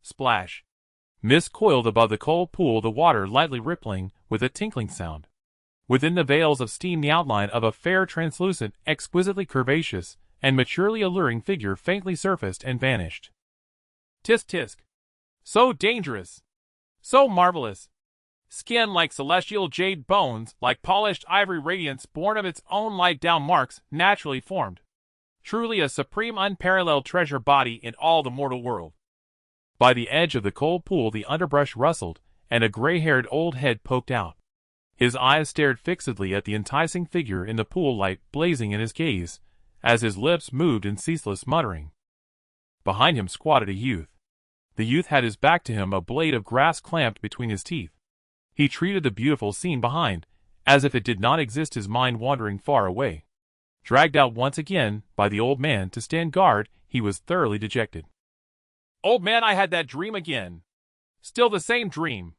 Splash. Mist coiled above the cold pool, the water lightly rippling with a tinkling sound. Within the veils of steam the outline of a fair, translucent, exquisitely curvaceous, and maturely alluring figure faintly surfaced and vanished. Tisk tisk. So dangerous. So marvelous. Skin like celestial jade, bones like polished ivory, radiance born of its own light, down marks naturally formed. Truly a supreme, unparalleled treasure body in all the mortal world. By the edge of the cold pool the underbrush rustled, and a gray-haired old head poked out. His eyes stared fixedly at the enticing figure in the pool, light blazing in his gaze, as his lips moved in ceaseless muttering. Behind him squatted a youth. The youth had his back to him, a blade of grass clamped between his teeth. He treated the beautiful scene behind as if it did not exist, his mind wandering far away. Dragged out once again by the old man to stand guard, he was thoroughly dejected. Old man, I had that dream again. Still the same dream.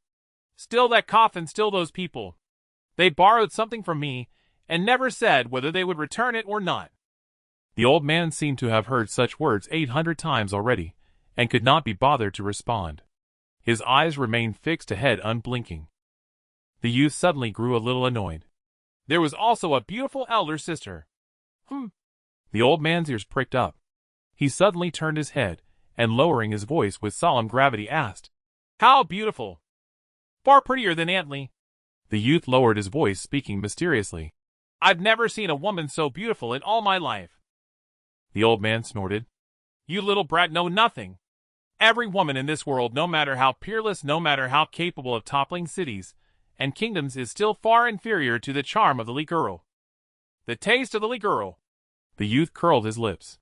Still that coffin, still those people. They borrowed something from me, and never said whether they would return it or not. The old man seemed to have heard such words 800 times already, and could not be bothered to respond. His eyes remained fixed ahead, unblinking. The youth suddenly grew a little annoyed. There was also a beautiful elder sister. The old man's ears pricked up. He suddenly turned his head, and lowering his voice with solemn gravity asked, How beautiful? Far prettier than Aunt Lee. The youth lowered his voice, speaking mysteriously. I've never seen a woman so beautiful in all my life. The old man snorted. You little brat know nothing. Every woman in this world, no matter how peerless, no matter how capable of toppling cities and kingdoms, is still far inferior to the charm of the Lee girl. The taste of the Lee girl. The youth curled his lips.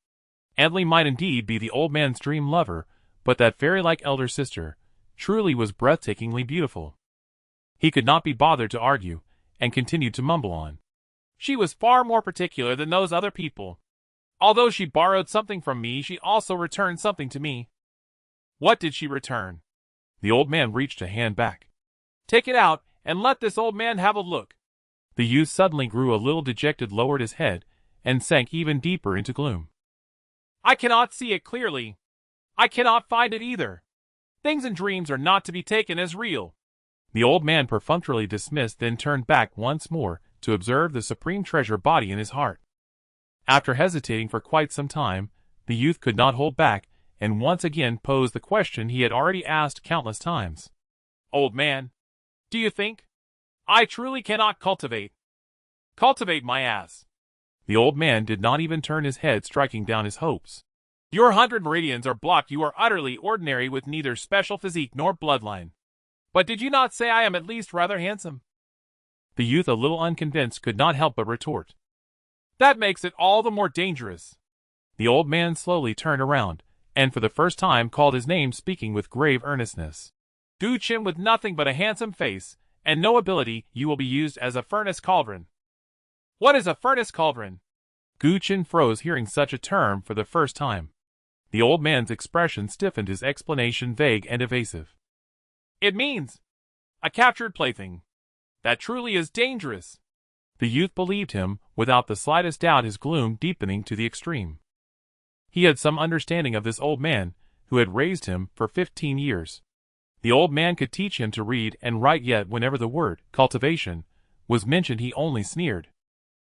Aunt Lee might indeed be the old man's dream lover, but that fairy-like elder sister truly was breathtakingly beautiful. He could not be bothered to argue, and continued to mumble on. She was far more particular than those other people. Although she borrowed something from me, she also returned something to me. What did she return? The old man reached a hand back. Take it out, and let this old man have a look. The youth suddenly grew a little dejected, lowered his head, and sank even deeper into gloom. I cannot see it clearly. I cannot find it either. Things in dreams are not to be taken as real. The old man perfunctorily dismissed, then turned back once more to observe the supreme treasure body in his heart. After hesitating for quite some time, the youth could not hold back, and once again posed the question he had already asked countless times. Old man, do you think I truly cannot cultivate? Cultivate my ass. The old man did not even turn his head, striking down his hopes. Your 100 meridians are blocked. You are utterly ordinary, with neither special physique nor bloodline. But did you not say I am at least rather handsome? The youth, a little unconvinced, could not help but retort. That makes it all the more dangerous. The old man slowly turned around, and for the first time called his name, speaking with grave earnestness. Gu Chin, with nothing but a handsome face, and no ability, you will be used as a furnace cauldron. What is a furnace cauldron? Gu Chin froze, hearing such a term for the first time. The old man's expression stiffened, his explanation vague and evasive. It means a captured plaything. That truly is dangerous. The youth believed him, without the slightest doubt, his gloom deepening to the extreme. He had some understanding of this old man, who had raised him for 15 years. The old man could teach him to read and write, yet whenever the word cultivation was mentioned he only sneered.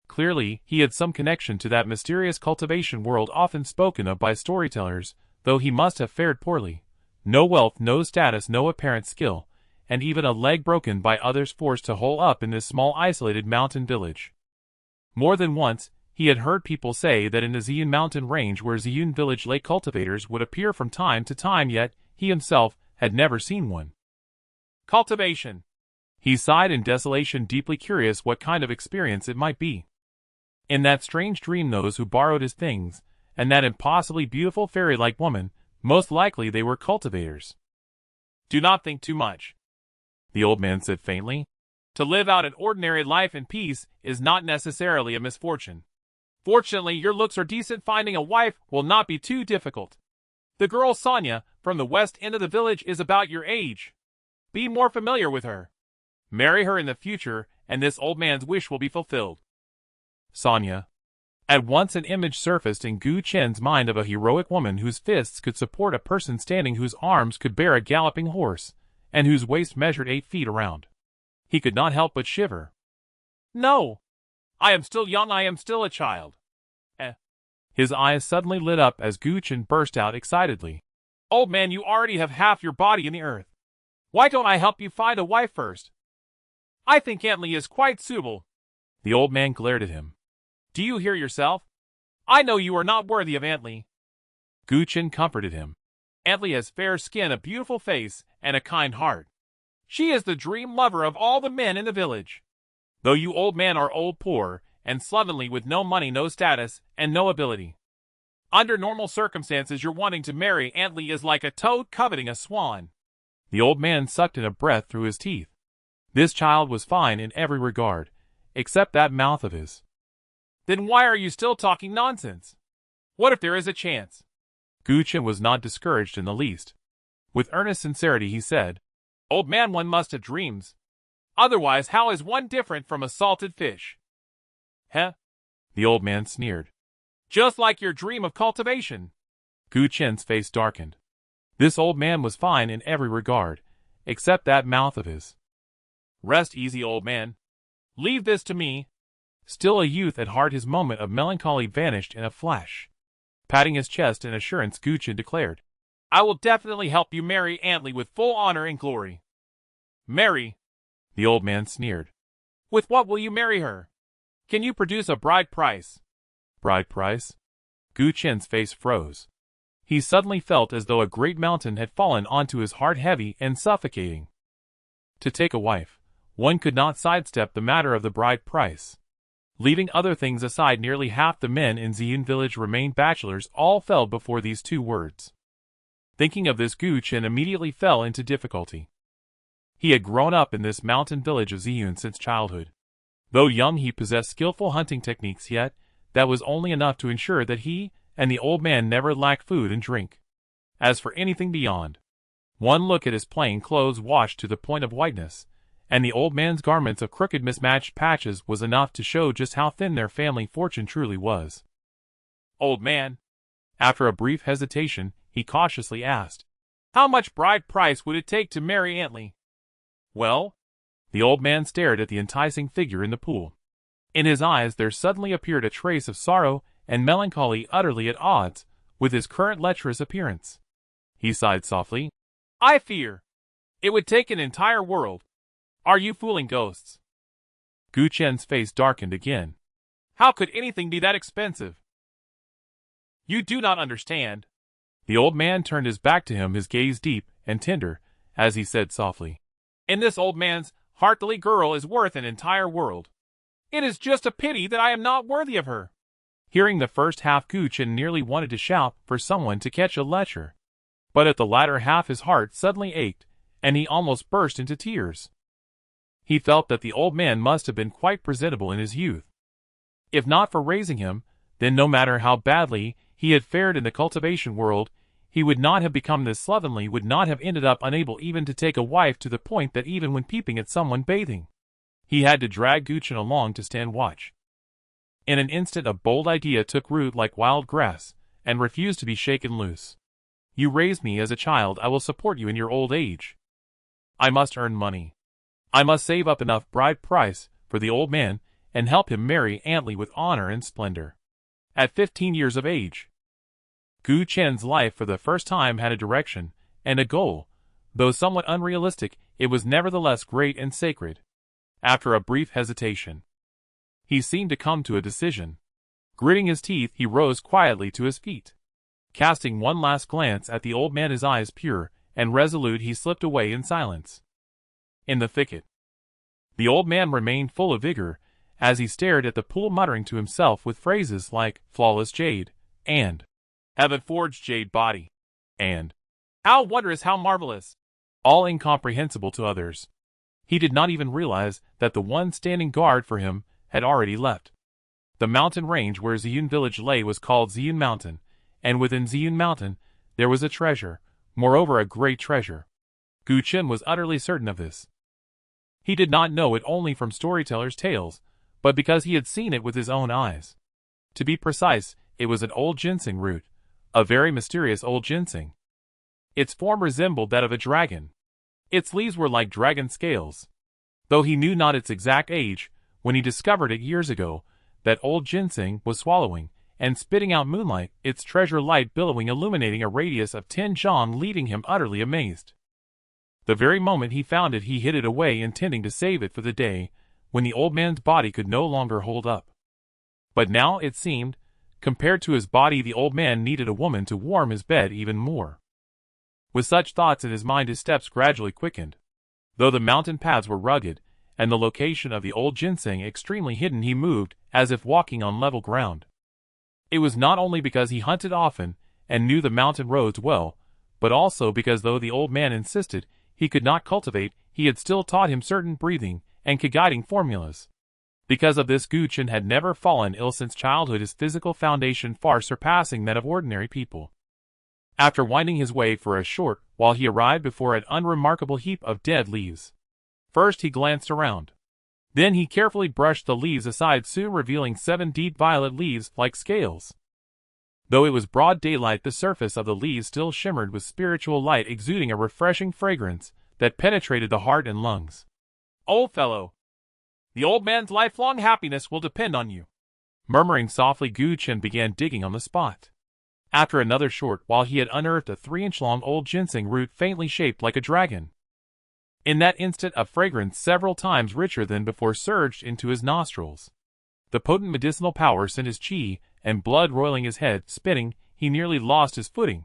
Clearly, he had some connection to that mysterious cultivation world often spoken of by storytellers, though he must have fared poorly. No wealth, no status, no apparent skill, and even a leg broken by others forced to hole up in this small isolated mountain village. More than once, he had heard people say that in the Ziyun mountain range where Ziyun village lay, cultivators would appear from time to time, yet he himself had never seen one. Cultivation. He sighed in desolation, deeply curious what kind of experience it might be. In that strange dream, those who borrowed his things, and that impossibly beautiful fairy-like woman, most likely they were cultivators. Do not think too much, the old man said faintly. To live out an ordinary life in peace is not necessarily a misfortune. Fortunately, your looks are decent. Finding a wife will not be too difficult. The girl Sonia, from the west end of the village, is about your age. Be more familiar with her. Marry her in the future, and this old man's wish will be fulfilled. Sonia. At once an image surfaced in Gu Chen's mind of a heroic woman whose fists could support a person standing, whose arms could bear a galloping horse, and whose waist measured 8 feet around. He could not help but shiver. No! I am still young, I am still a child. His eyes suddenly lit up as Gu Chen burst out excitedly. Old man, you already have half your body in the earth. Why don't I help you find a wife first? I think Aunt Li is quite suitable. The old man glared at him. Do you hear yourself? I know you are not worthy of Aunt Li. Gu Chen comforted him. Aunt Li has fair skin, a beautiful face, and a kind heart. She is the dream lover of all the men in the village. Though you old man are old, poor, and slovenly, with no money, no status, and no ability. Under normal circumstances, your wanting to marry Aunt Li is like a toad coveting a swan. The old man sucked in a breath through his teeth. This child was fine in every regard, except that mouth of his. Then why are you still talking nonsense? What if there is a chance? Gu Chen was not discouraged in the least. With earnest sincerity he said, Old man, one must have dreams. Otherwise, how is one different from a salted fish? Heh? The old man sneered. Just like your dream of cultivation. Gu Chen's face darkened. This old man was fine in every regard, except that mouth of his. Rest easy, old man. Leave this to me. Still a youth at heart, his moment of melancholy vanished in a flash. Patting his chest in assurance, Gu Chen declared, I will definitely help you marry Aunt Li with full honor and glory. Marry? The old man sneered. With what will you marry her? Can you produce a bride price? Bride price? Gu Chen's face froze. He suddenly felt as though a great mountain had fallen onto his heart, heavy and suffocating. To take a wife, one could not sidestep the matter of the bride price. Leaving other things aside, nearly half the men in Ziyun village remained bachelors. All fell before these 2 words. Thinking of this, Gu Chen immediately fell into difficulty. He had grown up in this mountain village of Ziyun since childhood. Though young, he possessed skillful hunting techniques, yet that was only enough to ensure that he and the old man never lacked food and drink. As for anything beyond, one look at his plain clothes washed to the point of whiteness, and the old man's garments of crooked mismatched patches was enough to show just how thin their family fortune truly was. Old man. After a brief hesitation, he cautiously asked, How much bride price would it take to marry Aunt Li? Well? The old man stared at the enticing figure in the pool. In his eyes there suddenly appeared a trace of sorrow and melancholy, utterly at odds with his current lecherous appearance. He sighed softly. I fear it would take an entire world. Are you fooling ghosts? Gu Chen's face darkened again. How could anything be that expensive? You do not understand. The old man turned his back to him, his gaze deep and tender, as he said softly, In this old man's heart, the Li girl is worth an entire world. It is just a pity that I am not worthy of her. Hearing the first half, Gu Chen nearly wanted to shout for someone to catch a lecture. But at the latter half his heart suddenly ached, and he almost burst into tears. He felt that the old man must have been quite presentable in his youth. If not for raising him, then no matter how badly he had fared in the cultivation world, he would not have become this slovenly, would not have ended up unable even to take a wife, to the point that even when peeping at someone bathing, he had to drag Gu Chen along to stand watch. In an instant a bold idea took root like wild grass, and refused to be shaken loose. You raised me as a child, I will support you in your old age. I must earn money. I must save up enough bride price for the old man, and help him marry Aunt Li with honor and splendor. At 15 years of age, Gu Chen's life for the first time had a direction and a goal. Though somewhat unrealistic, it was nevertheless great and sacred. After a brief hesitation, he seemed to come to a decision. Gritting his teeth, he rose quietly to his feet. Casting one last glance at the old man, his eyes pure and resolute, he slipped away in silence. In the thicket, the old man remained full of vigor as he stared at the pool, muttering to himself with phrases like flawless jade, and heaven-forged jade body, and how wondrous, how marvelous, all incomprehensible to others. He did not even realize that the one standing guard for him had already left. The mountain range where Ziyun village lay was called Ziyun Mountain, and within Ziyun Mountain there was a treasure, moreover a great treasure. Gu Chen was utterly certain of this. He did not know it only from storytellers' tales, but because he had seen it with his own eyes. To be precise, it was an old ginseng root, a very mysterious old ginseng. Its form resembled that of a dragon. Its leaves were like dragon scales. Though he knew not its exact age, when he discovered it years ago, that old ginseng was swallowing and spitting out moonlight, its treasure light billowing, illuminating a radius of 10 zhang, leaving him utterly amazed. The very moment he found it, he hid it away, intending to save it for the day when the old man's body could no longer hold up. But now, it seemed, compared to his body, the old man needed a woman to warm his bed even more. With such thoughts in his mind, his steps gradually quickened. Though the mountain paths were rugged, and the location of the old ginseng extremely hidden, he moved as if walking on level ground. It was not only because he hunted often and knew the mountain roads well, but also because though the old man insisted he could not cultivate, he had still taught him certain breathing and guiding formulas. Because of this, Gu Chen had never fallen ill since childhood, his physical foundation far surpassing that of ordinary people. After winding his way for a short while, he arrived before an unremarkable heap of dead leaves. First he glanced around. Then he carefully brushed the leaves aside, soon revealing 7 deep violet leaves like scales. Though it was broad daylight, the surface of the leaves still shimmered with spiritual light, exuding a refreshing fragrance that penetrated the heart and lungs. "Old fellow, the old man's lifelong happiness will depend on you." Murmuring softly, Gu Chen began digging on the spot. After another short while, he had unearthed a 3-inch-long old ginseng root faintly shaped like a dragon. In that instant, a fragrance several times richer than before surged into his nostrils. The potent medicinal power sent his qi and blood roiling, his head spinning. He nearly lost his footing.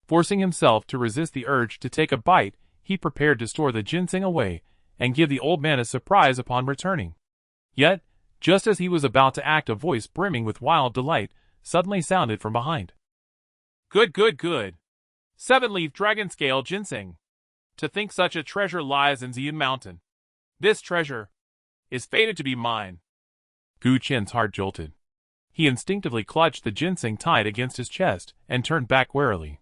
Forcing himself to resist the urge to take a bite, he prepared to store the ginseng away and give the old man a surprise upon returning. Yet, just as he was about to act, a voice brimming with wild delight suddenly sounded from behind. "Good, good, good. 7-leaf dragon scale ginseng. To think such a treasure lies in Xian Mountain. This treasure is fated to be mine." Gu Chen's heart jolted. He instinctively clutched the ginseng tied against his chest and turned back warily.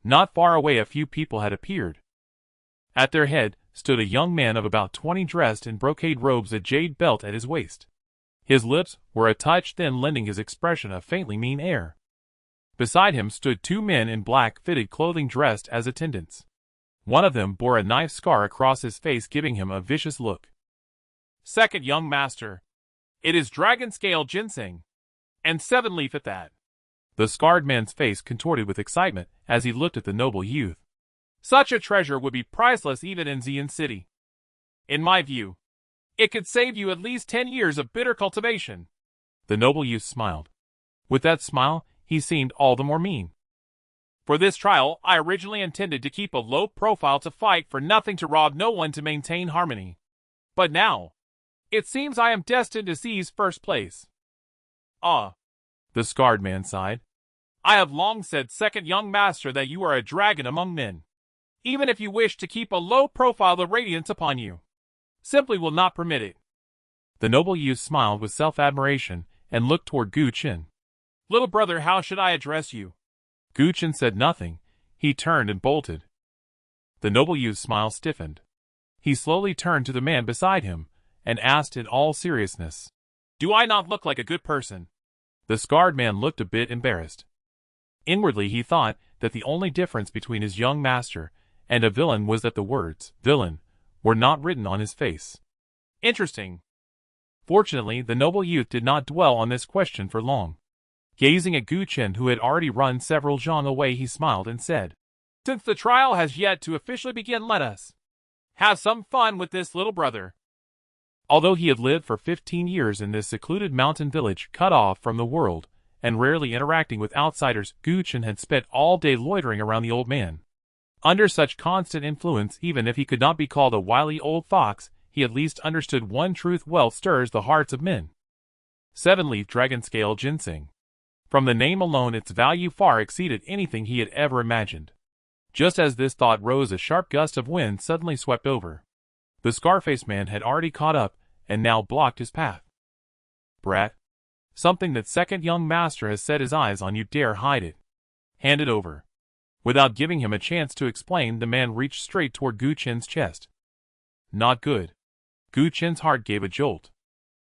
Not far away, a few people had appeared. At their head stood a young man of about 20, dressed in brocade robes, a jade belt at his waist. His lips were a touch thin, lending his expression a faintly mean air. Beside him stood 2 men in black fitted clothing, dressed as attendants. One of them bore a knife scar across his face, giving him a vicious look. "Second young master, it is dragon scale ginseng, and 7-leaf at that." The scarred man's face contorted with excitement as he looked at the noble youth. "Such a treasure would be priceless even in Xian City. In my view, it could save you at least 10 years of bitter cultivation." The noble youth smiled. With that smile, he seemed all the more mean. "For this trial, I originally intended to keep a low profile, to fight for nothing, to rob no one, to maintain harmony. But now, it seems I am destined to seize first place." "Ah," the scarred man sighed. "I have long said, second young master, that you are a dragon among men. Even if you wish to keep a low profile, the radiance upon you simply will not permit it." The noble youth smiled with self-admiration and looked toward Gu Chen. "Little brother, how should I address you?" Gu Chen said nothing. He turned and bolted. The noble youth's smile stiffened. He slowly turned to the man beside him and asked in all seriousness, "Do I not look like a good person?" The scarred man looked a bit embarrassed. Inwardly he thought that the only difference between his young master and a villain was that the words "villain" were not written on his face. Interesting. Fortunately, the noble youth did not dwell on this question for long. Gazing at Gu Chen, who had already run several zhang away, he smiled and said, "Since the trial has yet to officially begin, let us have some fun with this little brother." Although he had lived for 15 years in this secluded mountain village, cut off from the world and rarely interacting with outsiders, Gu Chen had spent all day loitering around the old man. Under such constant influence, even if he could not be called a wily old fox, he at least understood one truth: wealth stirs the hearts of men. 7-leaf dragon scale ginseng. From the name alone, its value far exceeded anything he had ever imagined. Just as this thought rose, a sharp gust of wind suddenly swept over. The scar-faced man had already caught up and now blocked his path. "Brat, something that second young master has set his eyes on. You dare hide it. Hand it over." Without giving him a chance to explain, the man reached straight toward Gu Chen's chest. Not good. Gu Chen's heart gave a jolt.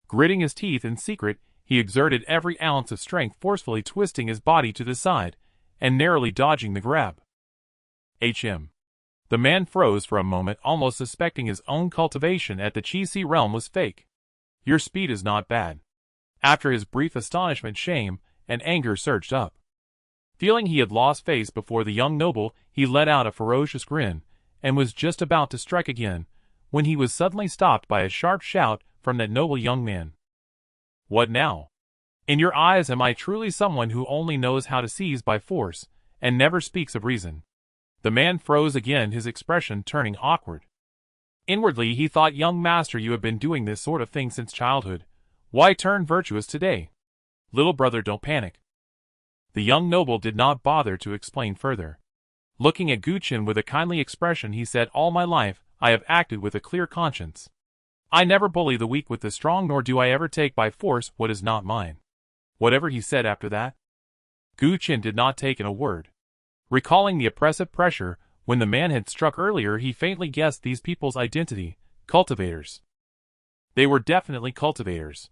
Gritting his teeth in secret, He exerted every ounce of strength, forcefully twisting his body to the side, and narrowly dodging the grab. HM. The man froze for a moment, almost suspecting his own cultivation at the Chi realm was fake. Your speed is not bad. After his brief astonishment, shame and anger surged up. Feeling he had lost face before the young noble, he let out a ferocious grin, and was just about to strike again, when he was suddenly stopped by a sharp shout from that noble young man. What now? In your eyes am I truly someone who only knows how to seize by force, and never speaks of reason? The man froze again, his expression turning awkward. Inwardly he thought, young master, you have been doing this sort of thing since childhood. Why turn virtuous today? Little brother, don't panic. The young noble did not bother to explain further. Looking at Guchen with a kindly expression, he said, all my life I have acted with a clear conscience. I never bully the weak with the strong, nor do I ever take by force what is not mine. Whatever he said after that, Guchen did not take in a word. Recalling the oppressive pressure when the man had struck earlier, he faintly guessed these people's identity: cultivators. They were definitely cultivators.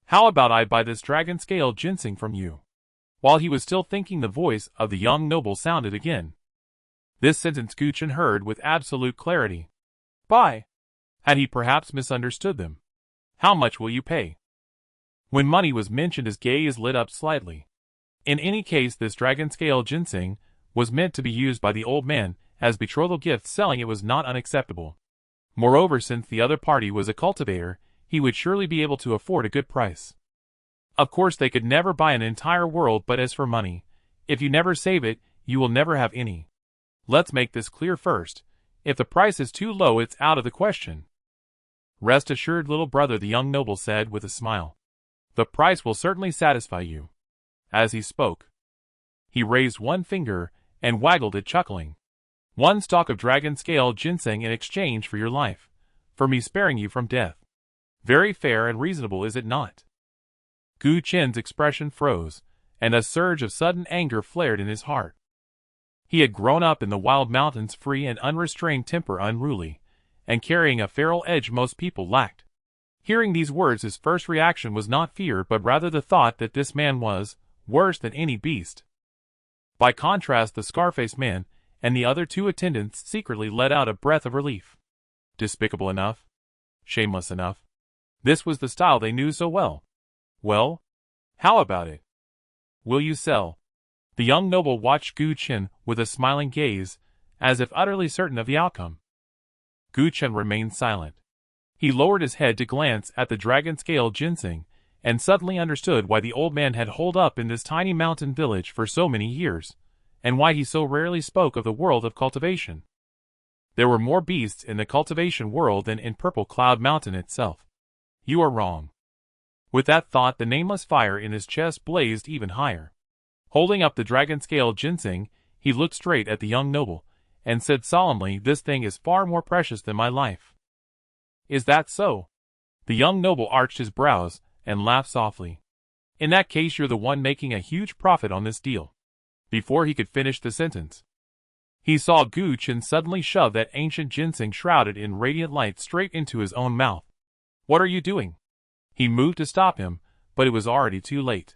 How about I buy this dragon scale ginseng from you? While he was still thinking, the voice of the young noble sounded again. This sentence Guchen heard with absolute clarity. Buy? Had he perhaps misunderstood them? How much will you pay? When money was mentioned, his gaze lit up slightly. In any case, this dragon scale ginseng was meant to be used by the old man as betrothal gift. Selling it was not unacceptable. Moreover, since the other party was a cultivator, he would surely be able to afford a good price. Of course, they could never buy an entire world, but as for money, if you never save it, you will never have any. Let's make this clear first. If the price is too low, it's out of the question. Rest assured, little brother, the young noble said with a smile. The price will certainly satisfy you. As he spoke, he raised one finger and waggled it, chuckling. One stalk of dragon scale ginseng in exchange for your life, for me sparing you from death. Very fair and reasonable, is it not? Guchen's expression froze, and a surge of sudden anger flared in his heart. He had grown up in the wild mountains, free and unrestrained, temper unruly, and carrying a feral edge most people lacked. Hearing these words, his first reaction was not fear, but rather the thought that this man was worse than any beast. By contrast, the scar-faced man and the other two attendants secretly let out a breath of relief. Despicable enough. Shameless enough. This was the style they knew so well. Well, how about it? Will you sell? The young noble watched Guchen with a smiling gaze, as if utterly certain of the outcome. Guchen remained silent. He lowered his head to glance at the dragon scale ginseng, and suddenly understood why the old man had holed up in this tiny mountain village for so many years, and why he so rarely spoke of the world of cultivation. There were more beasts in the cultivation world than in Purple Cloud Mountain itself. You are wrong. With that thought, the nameless fire in his chest blazed even higher. Holding up the dragon scale ginseng, he looked straight at the young noble, and said solemnly, this thing is far more precious than my life. Is that so? The young noble arched his brows and laughed softly. In that case, you're the one making a huge profit on this deal. Before he could finish the sentence, he saw Guchen suddenly shove that ancient ginseng shrouded in radiant light straight into his own mouth. What are you doing? He moved to stop him, but it was already too late.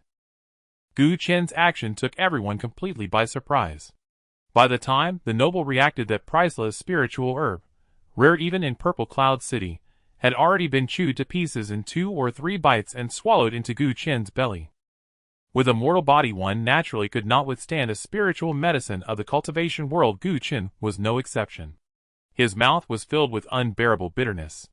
Guchen's action took everyone completely by surprise. By the time the noble reacted, that priceless spiritual herb, rare even in Purple Cloud City, had already been chewed to pieces in 2 or 3 bites and swallowed into Guchen's belly. With a mortal body, one naturally could not withstand a spiritual medicine of the cultivation world. Guchen was no exception. His mouth was filled with unbearable bitterness.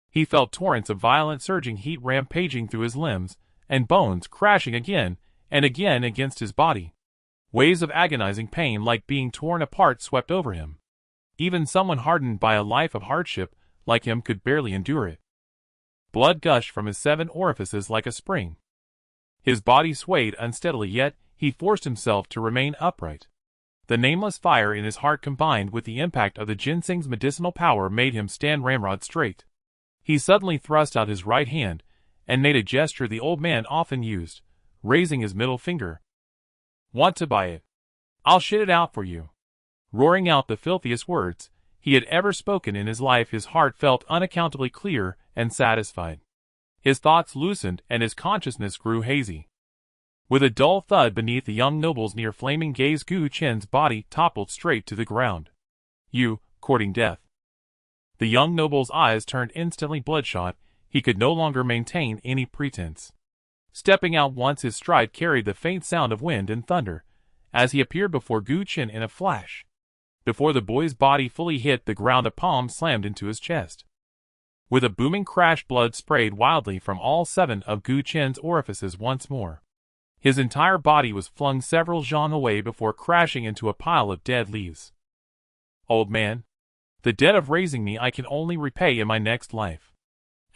He felt torrents of violent surging heat rampaging through his limbs, and bones crashing again and again against his body. Waves of agonizing pain, like being torn apart, swept over him. Even someone hardened by a life of hardship like him could barely endure it. Blood gushed from his 7 orifices like a spring. His body swayed unsteadily, yet he forced himself to remain upright. The nameless fire in his heart, combined with the impact of the ginseng's medicinal power, made him stand ramrod straight. He suddenly thrust out his right hand and made a gesture the old man often used, raising his middle finger. Want to buy it? I'll shit it out for you. Roaring out the filthiest words he had ever spoken in his life, his heart felt unaccountably clear and satisfied. His thoughts loosened and his consciousness grew hazy. With a dull thud beneath the young noble's near flaming gaze, Gu Chen's body toppled straight to the ground. You, courting death. The young noble's eyes turned instantly bloodshot. He could no longer maintain any pretense. Stepping out once, his stride carried the faint sound of wind and thunder, as he appeared before Gu Chen in a flash. Before the boy's body fully hit the ground, a palm slammed into his chest. With a booming crash, blood sprayed wildly from all 7 of Gu Chen's orifices once more. His entire body was flung several zhang away before crashing into a pile of dead leaves. Old man, the debt of raising me I can only repay in my next life.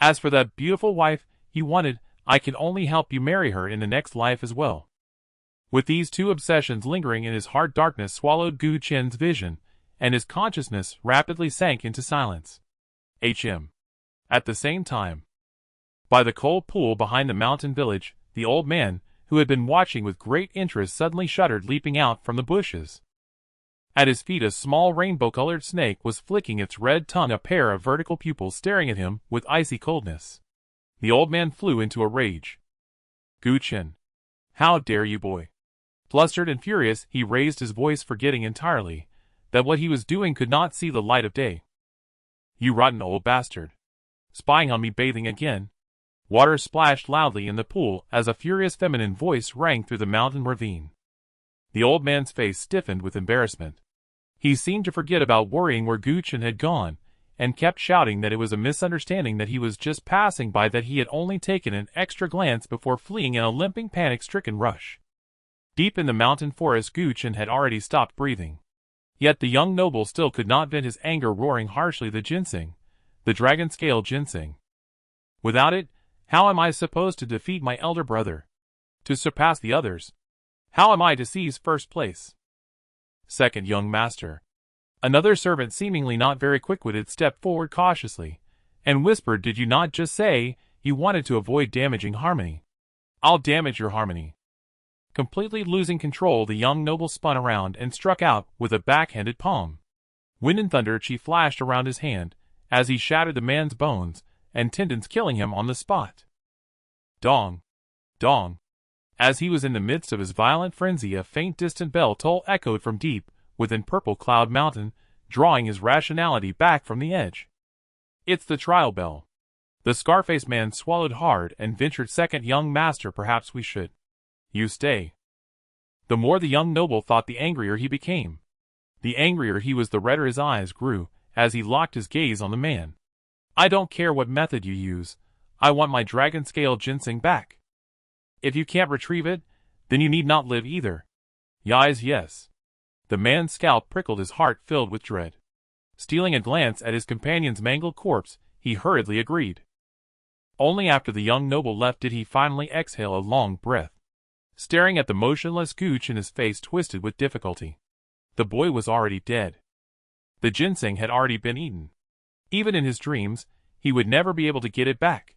As for that beautiful wife you wanted, I can only help you marry her in the next life as well. With these 2 obsessions lingering in his heart, darkness swallowed Gu Chen's vision, and his consciousness rapidly sank into silence. At the same time, by the cold pool behind the mountain village, the old man, who had been watching with great interest, suddenly shuddered, leaping out from the bushes. At his feet, a small rainbow-colored snake was flicking its red tongue, a pair of vertical pupils staring at him with icy coldness. The old man flew into a rage. Gu Chen, how dare you, boy? Flustered and furious, he raised his voice, forgetting entirely that what he was doing could not see the light of day. You rotten old bastard. Spying on me bathing again? Water splashed loudly in the pool as a furious feminine voice rang through the mountain ravine. The old man's face stiffened with embarrassment. He seemed to forget about worrying where Gu Chen had gone, and kept shouting that it was a misunderstanding, that he was just passing by, that he had only taken an extra glance before fleeing in a limping, panic-stricken rush. Deep in the mountain forest, Gu Chen had already stopped breathing. Yet the young noble still could not vent his anger, roaring harshly, the ginseng, the dragon-scale ginseng. Without it, how am I supposed to defeat my elder brother? To surpass the others? How am I to seize first place? Second young master. Another servant, seemingly not very quick-witted, stepped forward cautiously, and whispered, did you not just say you wanted to avoid damaging harmony? I'll damage your harmony. Completely losing control, the young noble spun around and struck out with a backhanded palm. Wind and thunder chi flashed around his hand, as he shattered the man's bones and tendons, killing him on the spot. Dong! Dong! As he was in the midst of his violent frenzy, a faint distant bell toll echoed from deep within Purple Cloud Mountain, drawing his rationality back from the edge. It's the trial bell. The Scarface man swallowed hard and ventured, second young master, perhaps we should. You stay. The more the young noble thought, the angrier he became. The angrier he was, the redder his eyes grew, as he locked his gaze on the man. I don't care what method you use, I want my dragon-scale ginseng back. If you can't retrieve it, then you need not live either. Yes. The man's scalp prickled, his heart filled with dread. Stealing a glance at his companion's mangled corpse, he hurriedly agreed. Only after the young noble left did he finally exhale a long breath. Staring at the motionless Gu Chen, his face twisted with difficulty. The boy was already dead. The ginseng had already been eaten. Even in his dreams, he would never be able to get it back.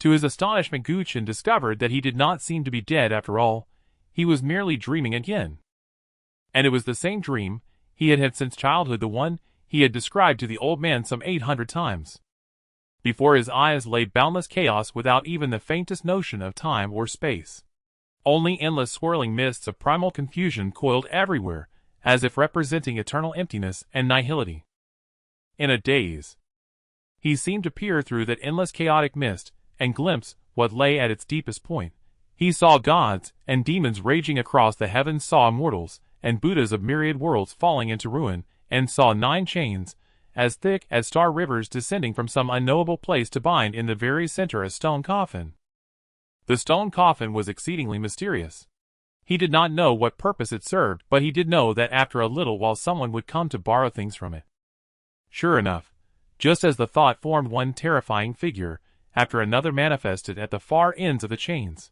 To his astonishment, Gu Chen discovered that he did not seem to be dead after all. He was merely dreaming again. And it was the same dream he had had since childhood, the one he had described to the old man some 800 times. Before his eyes lay boundless chaos without even the faintest notion of time or space. Only endless swirling mists of primal confusion coiled everywhere, as if representing eternal emptiness and nihility. In a daze, he seemed to peer through that endless chaotic mist and glimpse what lay at its deepest point. He saw gods and demons raging across the heavens, saw immortals and Buddhas of myriad worlds falling into ruin, and saw 9 chains, as thick as star rivers, descending from some unknowable place to bind in the very center a stone coffin. The stone coffin was exceedingly mysterious. He did not know what purpose it served, but he did know that after a little while someone would come to borrow things from it. Sure enough, just as the thought formed, one terrifying figure after another manifested at the far ends of the chains.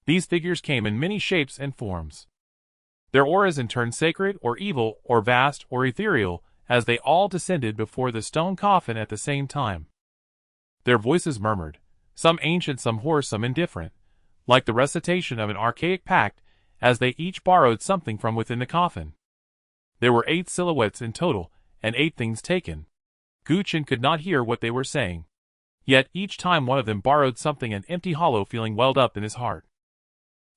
These figures came in many shapes and forms. Their auras in turn sacred or evil or vast or ethereal, as they all descended before the stone coffin at the same time. Their voices murmured, some ancient, some hoarse, some indifferent, like the recitation of an archaic pact, as they each borrowed something from within the coffin. There were 8 silhouettes in total, and 8 things taken. Gu Chen could not hear what they were saying. Yet each time one of them borrowed something, an empty hollow feeling welled up in his heart.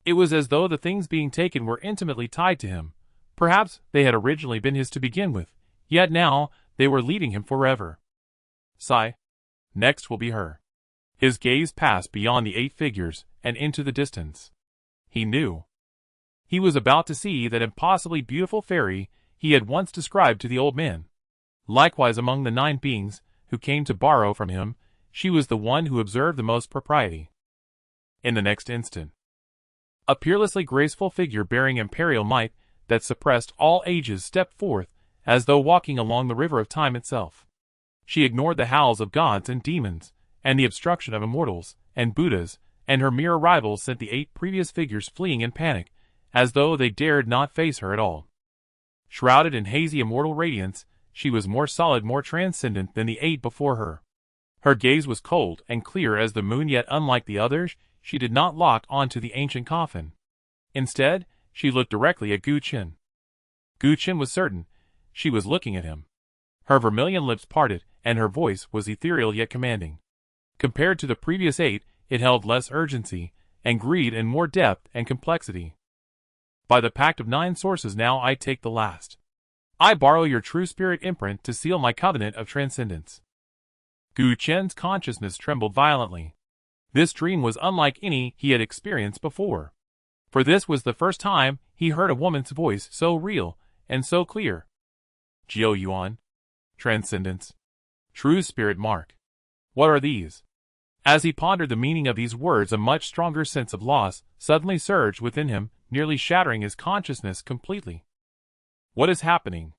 It was as though the things being taken were intimately tied to him. Perhaps they had originally been his to begin with, yet now they were leading him forever. Sigh. Next will be her. His gaze passed beyond the 8 figures and into the distance. He knew. He was about to see that impossibly beautiful fairy he had once described to the old man. Likewise among the 9 beings who came to borrow from him, she was the one who observed the most propriety. In the next instant, a peerlessly graceful figure bearing imperial might that suppressed all ages stepped forth, as though walking along the river of time itself. She ignored the howls of gods and demons, and the obstruction of immortals and Buddhas, and her mere arrival sent the 8 previous figures fleeing in panic, as though they dared not face her at all. Shrouded in hazy immortal radiance, she was more solid, more transcendent than the 8 before her. Her gaze was cold and clear as the moon, yet unlike the others, she did not lock onto the ancient coffin. Instead, she looked directly at Gu Qin. Gu Qin was certain she was looking at him. Her vermilion lips parted, and her voice was ethereal yet commanding. Compared to the previous 8, it held less urgency and greed and more depth and complexity. By the pact of 9 sources, now I take the last. I borrow your true spirit imprint to seal my covenant of transcendence. Gu Qin's consciousness trembled violently. This dream was unlike any he had experienced before. For this was the first time he heard a woman's voice so real and so clear. Jiu Yuan. Transcendence. True spirit mark. What are these? As he pondered the meaning of these words, a much stronger sense of loss suddenly surged within him, nearly shattering his consciousness completely. What is happening?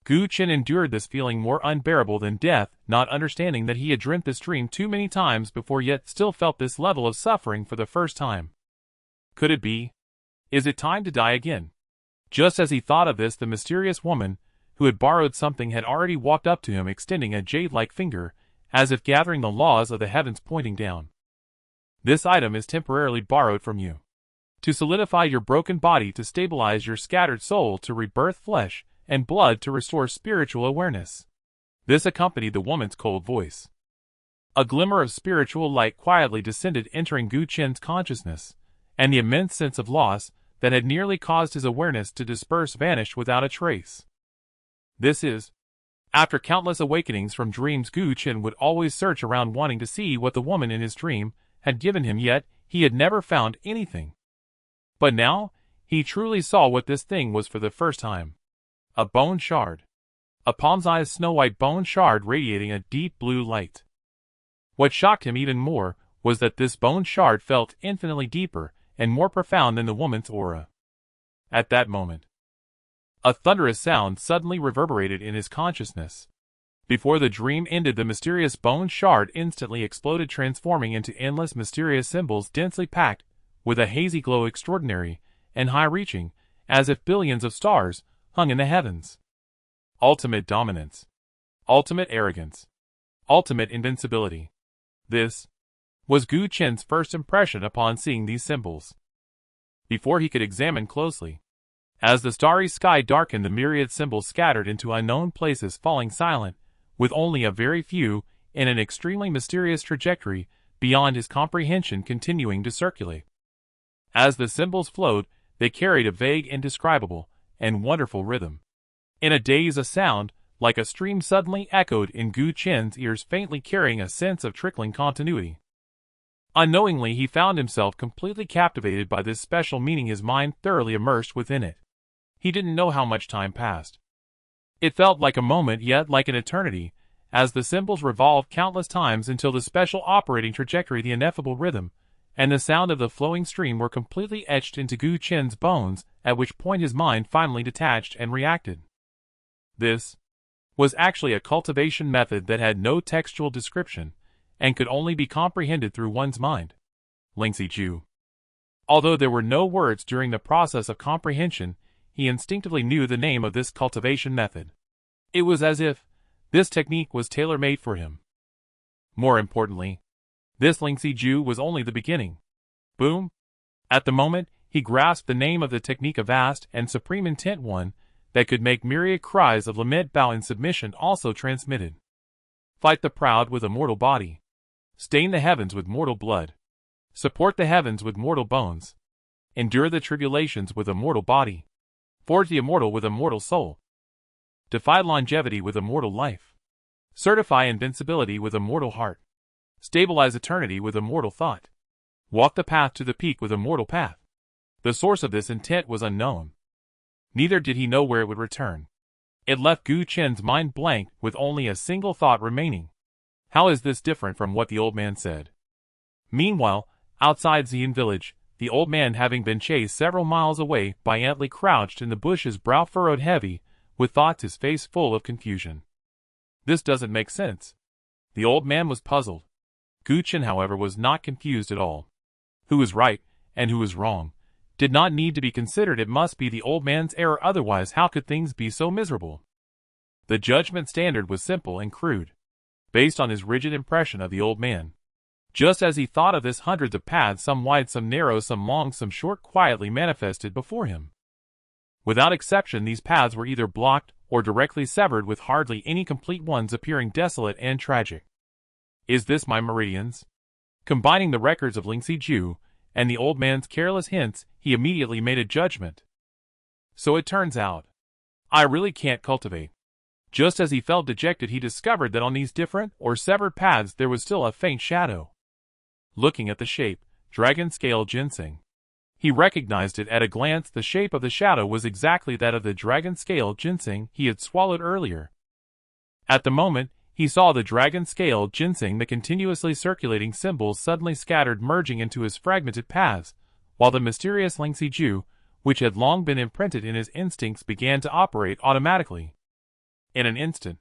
Gu Qin endured this feeling more unbearable than death, not understanding that he had dreamt this dream too many times before, yet still felt this level of suffering for the first time. Could it be? Is it time to die again? Just as he thought of this, the mysterious woman who had borrowed something had already walked up to him, extending a jade-like finger, as if gathering the laws of the heavens, pointing down. This item is temporarily borrowed from you. To solidify your broken body, to stabilize your scattered soul, to rebirth flesh and blood, to restore spiritual awareness. This accompanied the woman's cold voice. A glimmer of spiritual light quietly descended, entering Gu Qin's consciousness, and the immense sense of loss that had nearly caused his awareness to disperse vanished without a trace. This is. After countless awakenings from dreams, Gu Qin would always search around wanting to see what the woman in his dream had given him, yet he had never found anything. But now, he truly saw what this thing was for the first time. A bone shard. A palm-sized snow-white bone shard radiating a deep blue light. What shocked him even more was that this bone shard felt infinitely deeper and more profound than the woman's aura. At that moment, a thunderous sound suddenly reverberated in his consciousness. Before the dream ended, the mysterious bone shard instantly exploded, transforming into endless mysterious symbols densely packed with a hazy glow extraordinary and high-reaching, as if billions of stars hung in the heavens. Ultimate dominance. Ultimate arrogance. Ultimate invincibility. This was Gu Qin's first impression upon seeing these symbols. Before he could examine closely, as the starry sky darkened, the myriad symbols scattered into unknown places, falling silent, with only a very few, in an extremely mysterious trajectory, beyond his comprehension, continuing to circulate. As the symbols flowed, they carried a vague, indescribable, and wonderful rhythm. In a daze, a sound, like a stream, suddenly echoed in Gu Qin's ears, faintly carrying a sense of trickling continuity. Unknowingly, he found himself completely captivated by this special meaning, his mind thoroughly immersed within it. He didn't know how much time passed. It felt like a moment, yet like an eternity, as the symbols revolved countless times until the special operating trajectory, the ineffable rhythm, and the sound of the flowing stream were completely etched into Gu Qin's bones, at which point his mind finally detached and reacted. This was actually a cultivation method that had no textual description, and could only be comprehended through one's mind. Lingxi Ju. Although there were no words during the process of comprehension, he instinctively knew the name of this cultivation method. It was as if this technique was tailor-made for him. More importantly, this Lingxi Ju was only the beginning. Boom! At the moment, he grasped the name of the technique, a vast and supreme intent, one that could make myriad cries of lament, bow, and submission also transmitted. Fight the proud with a mortal body. Stain the heavens with mortal blood. Support the heavens with mortal bones. Endure the tribulations with a mortal body. Forge the immortal with a mortal soul. Defy longevity with a mortal life. Certify invincibility with a mortal heart. Stabilize eternity with a mortal thought. Walk the path to the peak with a mortal path. The source of this intent was unknown. Neither did he know where it would return. It left Gu Chen's mind blank with only a single thought remaining. How is this different from what the old man said? Meanwhile, outside Xian village, the old man, having been chased several miles away by Antley, crouched in the bushes, brow furrowed heavy, with thoughts, his face full of confusion. This doesn't make sense. The old man was puzzled. Gu Chen, however, was not confused at all. Who was right, and who was wrong, did not need to be considered. It must be the old man's error, otherwise how could things be so miserable? The judgment standard was simple and crude, based on his rigid impression of the old man. Just as he thought of this, hundreds of paths, some wide, some narrow, some long, some short, quietly manifested before him. Without exception, these paths were either blocked or directly severed, with hardly any complete ones appearing desolate and tragic. Is this my meridians? Combining the records of Lingxi Ju and the old man's careless hints, he immediately made a judgment. So it turns out, I really can't cultivate. Just as he felt dejected, he discovered that on these different or severed paths there was still a faint shadow. Looking at the shape, dragon scale ginseng, he recognized it at a glance. The shape of the shadow was exactly that of the dragon scale ginseng he had swallowed earlier. At the moment he saw the dragon scale ginseng, the continuously circulating symbols suddenly scattered, merging into his fragmented paths, while the mysterious Lingxi Ju, which had long been imprinted in his instincts, began to operate automatically. In an instant,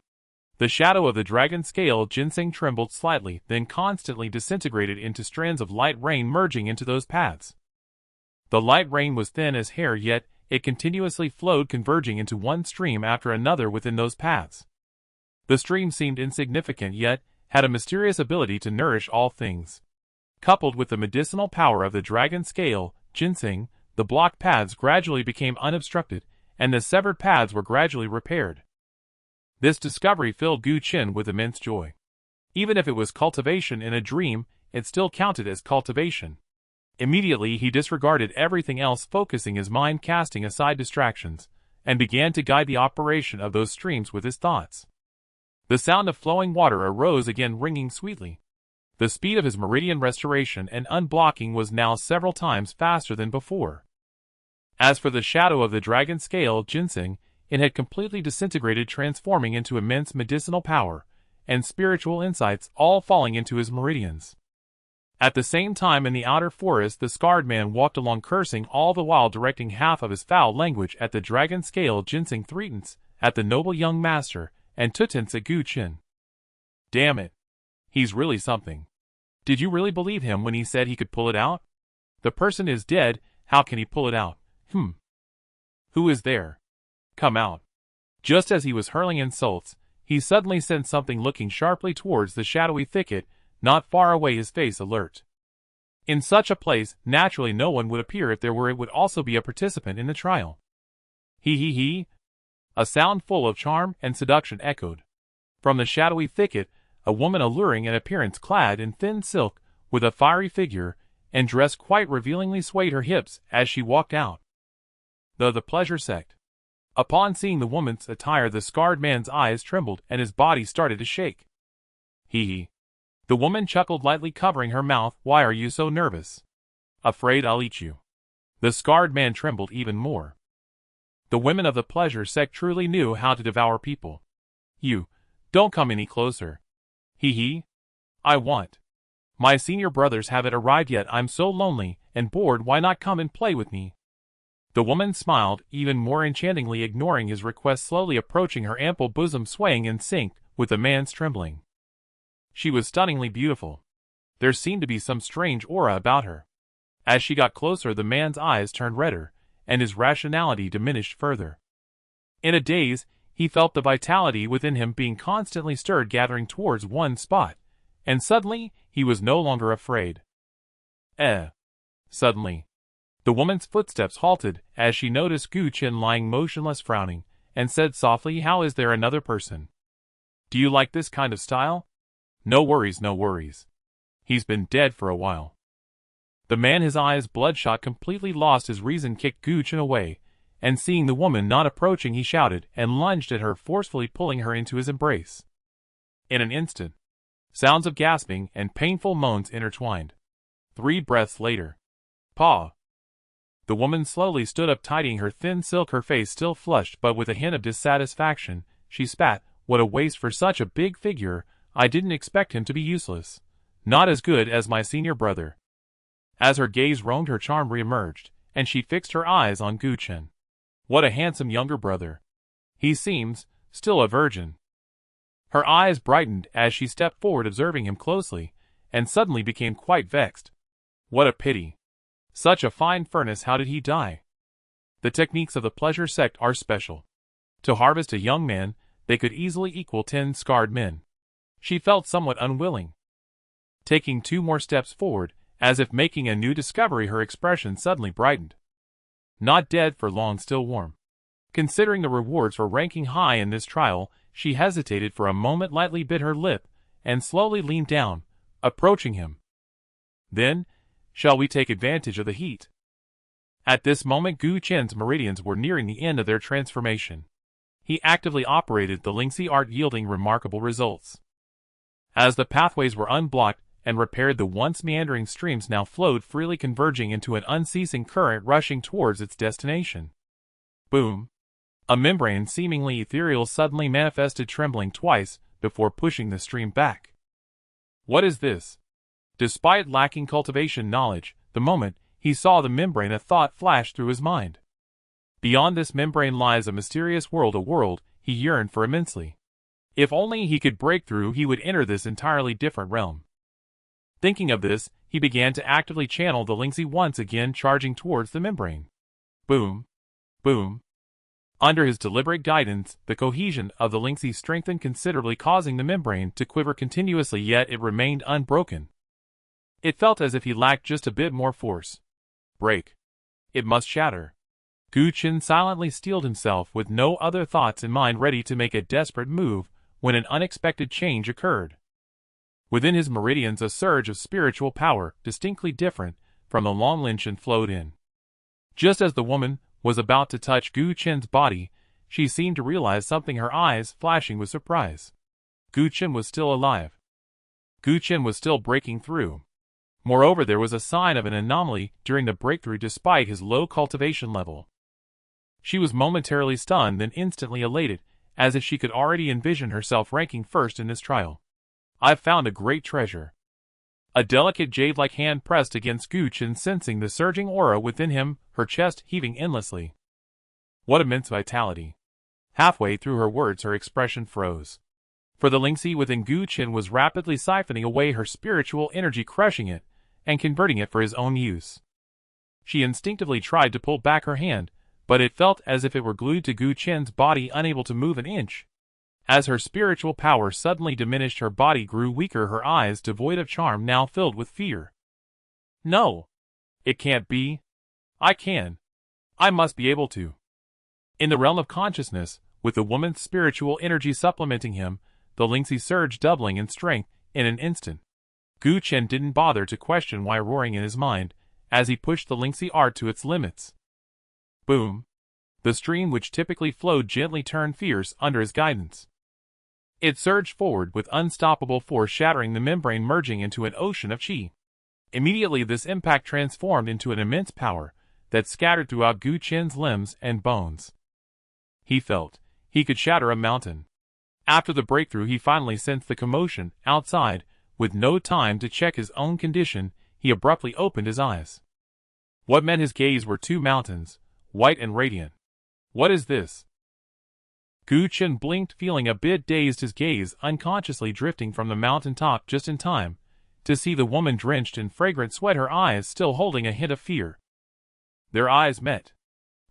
the shadow of the dragon scale ginseng trembled slightly, then constantly disintegrated into strands of light rain merging into those paths. The light rain was thin as hair, yet it continuously flowed, converging into one stream after another within those paths. The stream seemed insignificant, yet had a mysterious ability to nourish all things. Coupled with the medicinal power of the dragon scale ginseng, the blocked paths gradually became unobstructed, and the severed paths were gradually repaired. This discovery filled Gu Chen with immense joy. Even if it was cultivation in a dream, it still counted as cultivation. Immediately he disregarded everything else, focusing his mind, casting aside distractions, and began to guide the operation of those streams with his thoughts. The sound of flowing water arose again, ringing sweetly. The speed of his meridian restoration and unblocking was now several times faster than before. As for the shadow of the dragon scale ginseng, it had completely disintegrated, transforming into immense medicinal power and spiritual insights, all falling into his meridians. At the same time, in the outer forest, the scarred man walked along, cursing, all the while directing half of his foul language at the dragon scale ginseng, threetens at the noble young master, and tutens at Gu Chen. Damn it. He's really something. Did you really believe him when he said he could pull it out? The person is dead, how can he pull it out? Who is there? Come out. Just as he was hurling insults, he suddenly sensed something looking sharply towards the shadowy thicket, not far away, his face alert. In such a place, naturally no one would appear. If there were, it would also be a participant in the trial. He. A sound full of charm and seduction echoed. From the shadowy thicket, a woman alluring in appearance, clad in thin silk, with a fiery figure, and dressed quite revealingly, swayed her hips as she walked out. The pleasure sect. Upon seeing the woman's attire, the scarred man's eyes trembled and his body started to shake. He. The woman chuckled lightly, covering her mouth. Why are you so nervous? Afraid I'll eat you. The scarred man trembled even more. The women of the pleasure sect truly knew how to devour people. You, don't come any closer. He. I want. My senior brothers haven't arrived yet. I'm so lonely and bored. Why not come and play with me? The woman smiled even more enchantingly, ignoring his request, slowly approaching, her ample bosom swaying in sync with the man's trembling. She was stunningly beautiful. There seemed to be some strange aura about her. As she got closer, the man's eyes turned redder, and his rationality diminished further. In a daze, he felt the vitality within him being constantly stirred, gathering towards one spot, and suddenly he was no longer afraid. Suddenly, the woman's footsteps halted as she noticed Gu Chen lying motionless, frowning, and said softly, "How is there another person? Do you like this kind of style? No worries, no worries. He's been dead for a while. The man, his eyes bloodshot, completely lost his reason, kicked Gu Chen away, and seeing the woman not approaching, he shouted and lunged at her, forcefully pulling her into his embrace. In an instant, sounds of gasping and painful moans intertwined. 3 breaths later. Paw. The woman slowly stood up, tidying her thin silk, her face still flushed but with a hint of dissatisfaction. She spat, "What a waste for such a big figure. I didn't expect him to be useless. Not as good as my senior brother." As her gaze roamed, her charm reemerged, and she fixed her eyes on Gu Chen. What a handsome younger brother. He seems still a virgin. Her eyes brightened as she stepped forward, observing him closely, and suddenly became quite vexed. What a pity. Such a fine furnace, how did he die? The techniques of the pleasure sect are special. To harvest a young man, they could easily equal 10 scarred men. She felt somewhat unwilling. Taking 2 more steps forward, as if making a new discovery, her expression suddenly brightened. Not dead for long, still warm. Considering the rewards for ranking high in this trial, she hesitated for a moment, lightly bit her lip, and slowly leaned down, approaching him. Then, shall we take advantage of the heat? At this moment, Gu Chen's meridians were nearing the end of their transformation. He actively operated the Lingxi art, yielding remarkable results. As the pathways were unblocked and repaired, the once meandering streams now flowed freely, converging into an unceasing current rushing towards its destination. Boom! A membrane seemingly ethereal suddenly manifested, trembling twice before pushing the stream back. What is this? Despite lacking cultivation knowledge, the moment he saw the membrane, a thought flashed through his mind. Beyond this membrane lies a mysterious world, a world he yearned for immensely. If only he could break through, he would enter this entirely different realm. Thinking of this, he began to actively channel the Lingxi, once again charging towards the membrane. Boom! Boom! Under his deliberate guidance, the cohesion of the Lingxi strengthened considerably, causing the membrane to quiver continuously, yet it remained unbroken. It felt as if he lacked just a bit more force. Break. It must shatter. Gu Chen silently steeled himself, with no other thoughts in mind, ready to make a desperate move, when an unexpected change occurred. Within his meridians, a surge of spiritual power, distinctly different from the long Lingxi, flowed in. Just as the woman was about to touch Gu Chen's body, she seemed to realize something, her eyes flashing with surprise. Gu Chen was still alive. Gu Chen was still breaking through. Moreover, there was a sign of an anomaly during the breakthrough, despite his low cultivation level. She was momentarily stunned, then instantly elated, as if she could already envision herself ranking first in this trial. I've found a great treasure. A delicate jade-like hand pressed against Gu Chen, sensing the surging aura within him, her chest heaving endlessly. What immense vitality. Halfway through her words, her expression froze. For the Lingxi within Gu Chen was rapidly siphoning away her spiritual energy, crushing it and converting it for his own use. She instinctively tried to pull back her hand, but it felt as if it were glued to Gu Chen's body, unable to move an inch. As her spiritual power suddenly diminished, her body grew weaker, her eyes devoid of charm, now filled with fear. No! It can't be. I can. I must be able to. In the realm of consciousness, with the woman's spiritual energy supplementing him, the Lingxi surged, doubling in strength in an instant. Gu Chen didn't bother to question why, roaring in his mind, as he pushed the Lingxi art to its limits. Boom! The stream, which typically flowed gently, turned fierce under his guidance. It surged forward with unstoppable force, shattering the membrane, merging into an ocean of qi. Immediately, this impact transformed into an immense power that scattered throughout Gu Chen's limbs and bones. He felt he could shatter a mountain. After the breakthrough, he finally sensed the commotion outside. With no time to check his own condition, he abruptly opened his eyes. What met his gaze were 2 mountains, white and radiant. What is this? Gu Chen blinked, feeling a bit dazed, his gaze unconsciously drifting from the mountain top just in time to see the woman drenched in fragrant sweat, her eyes still holding a hint of fear. Their eyes met.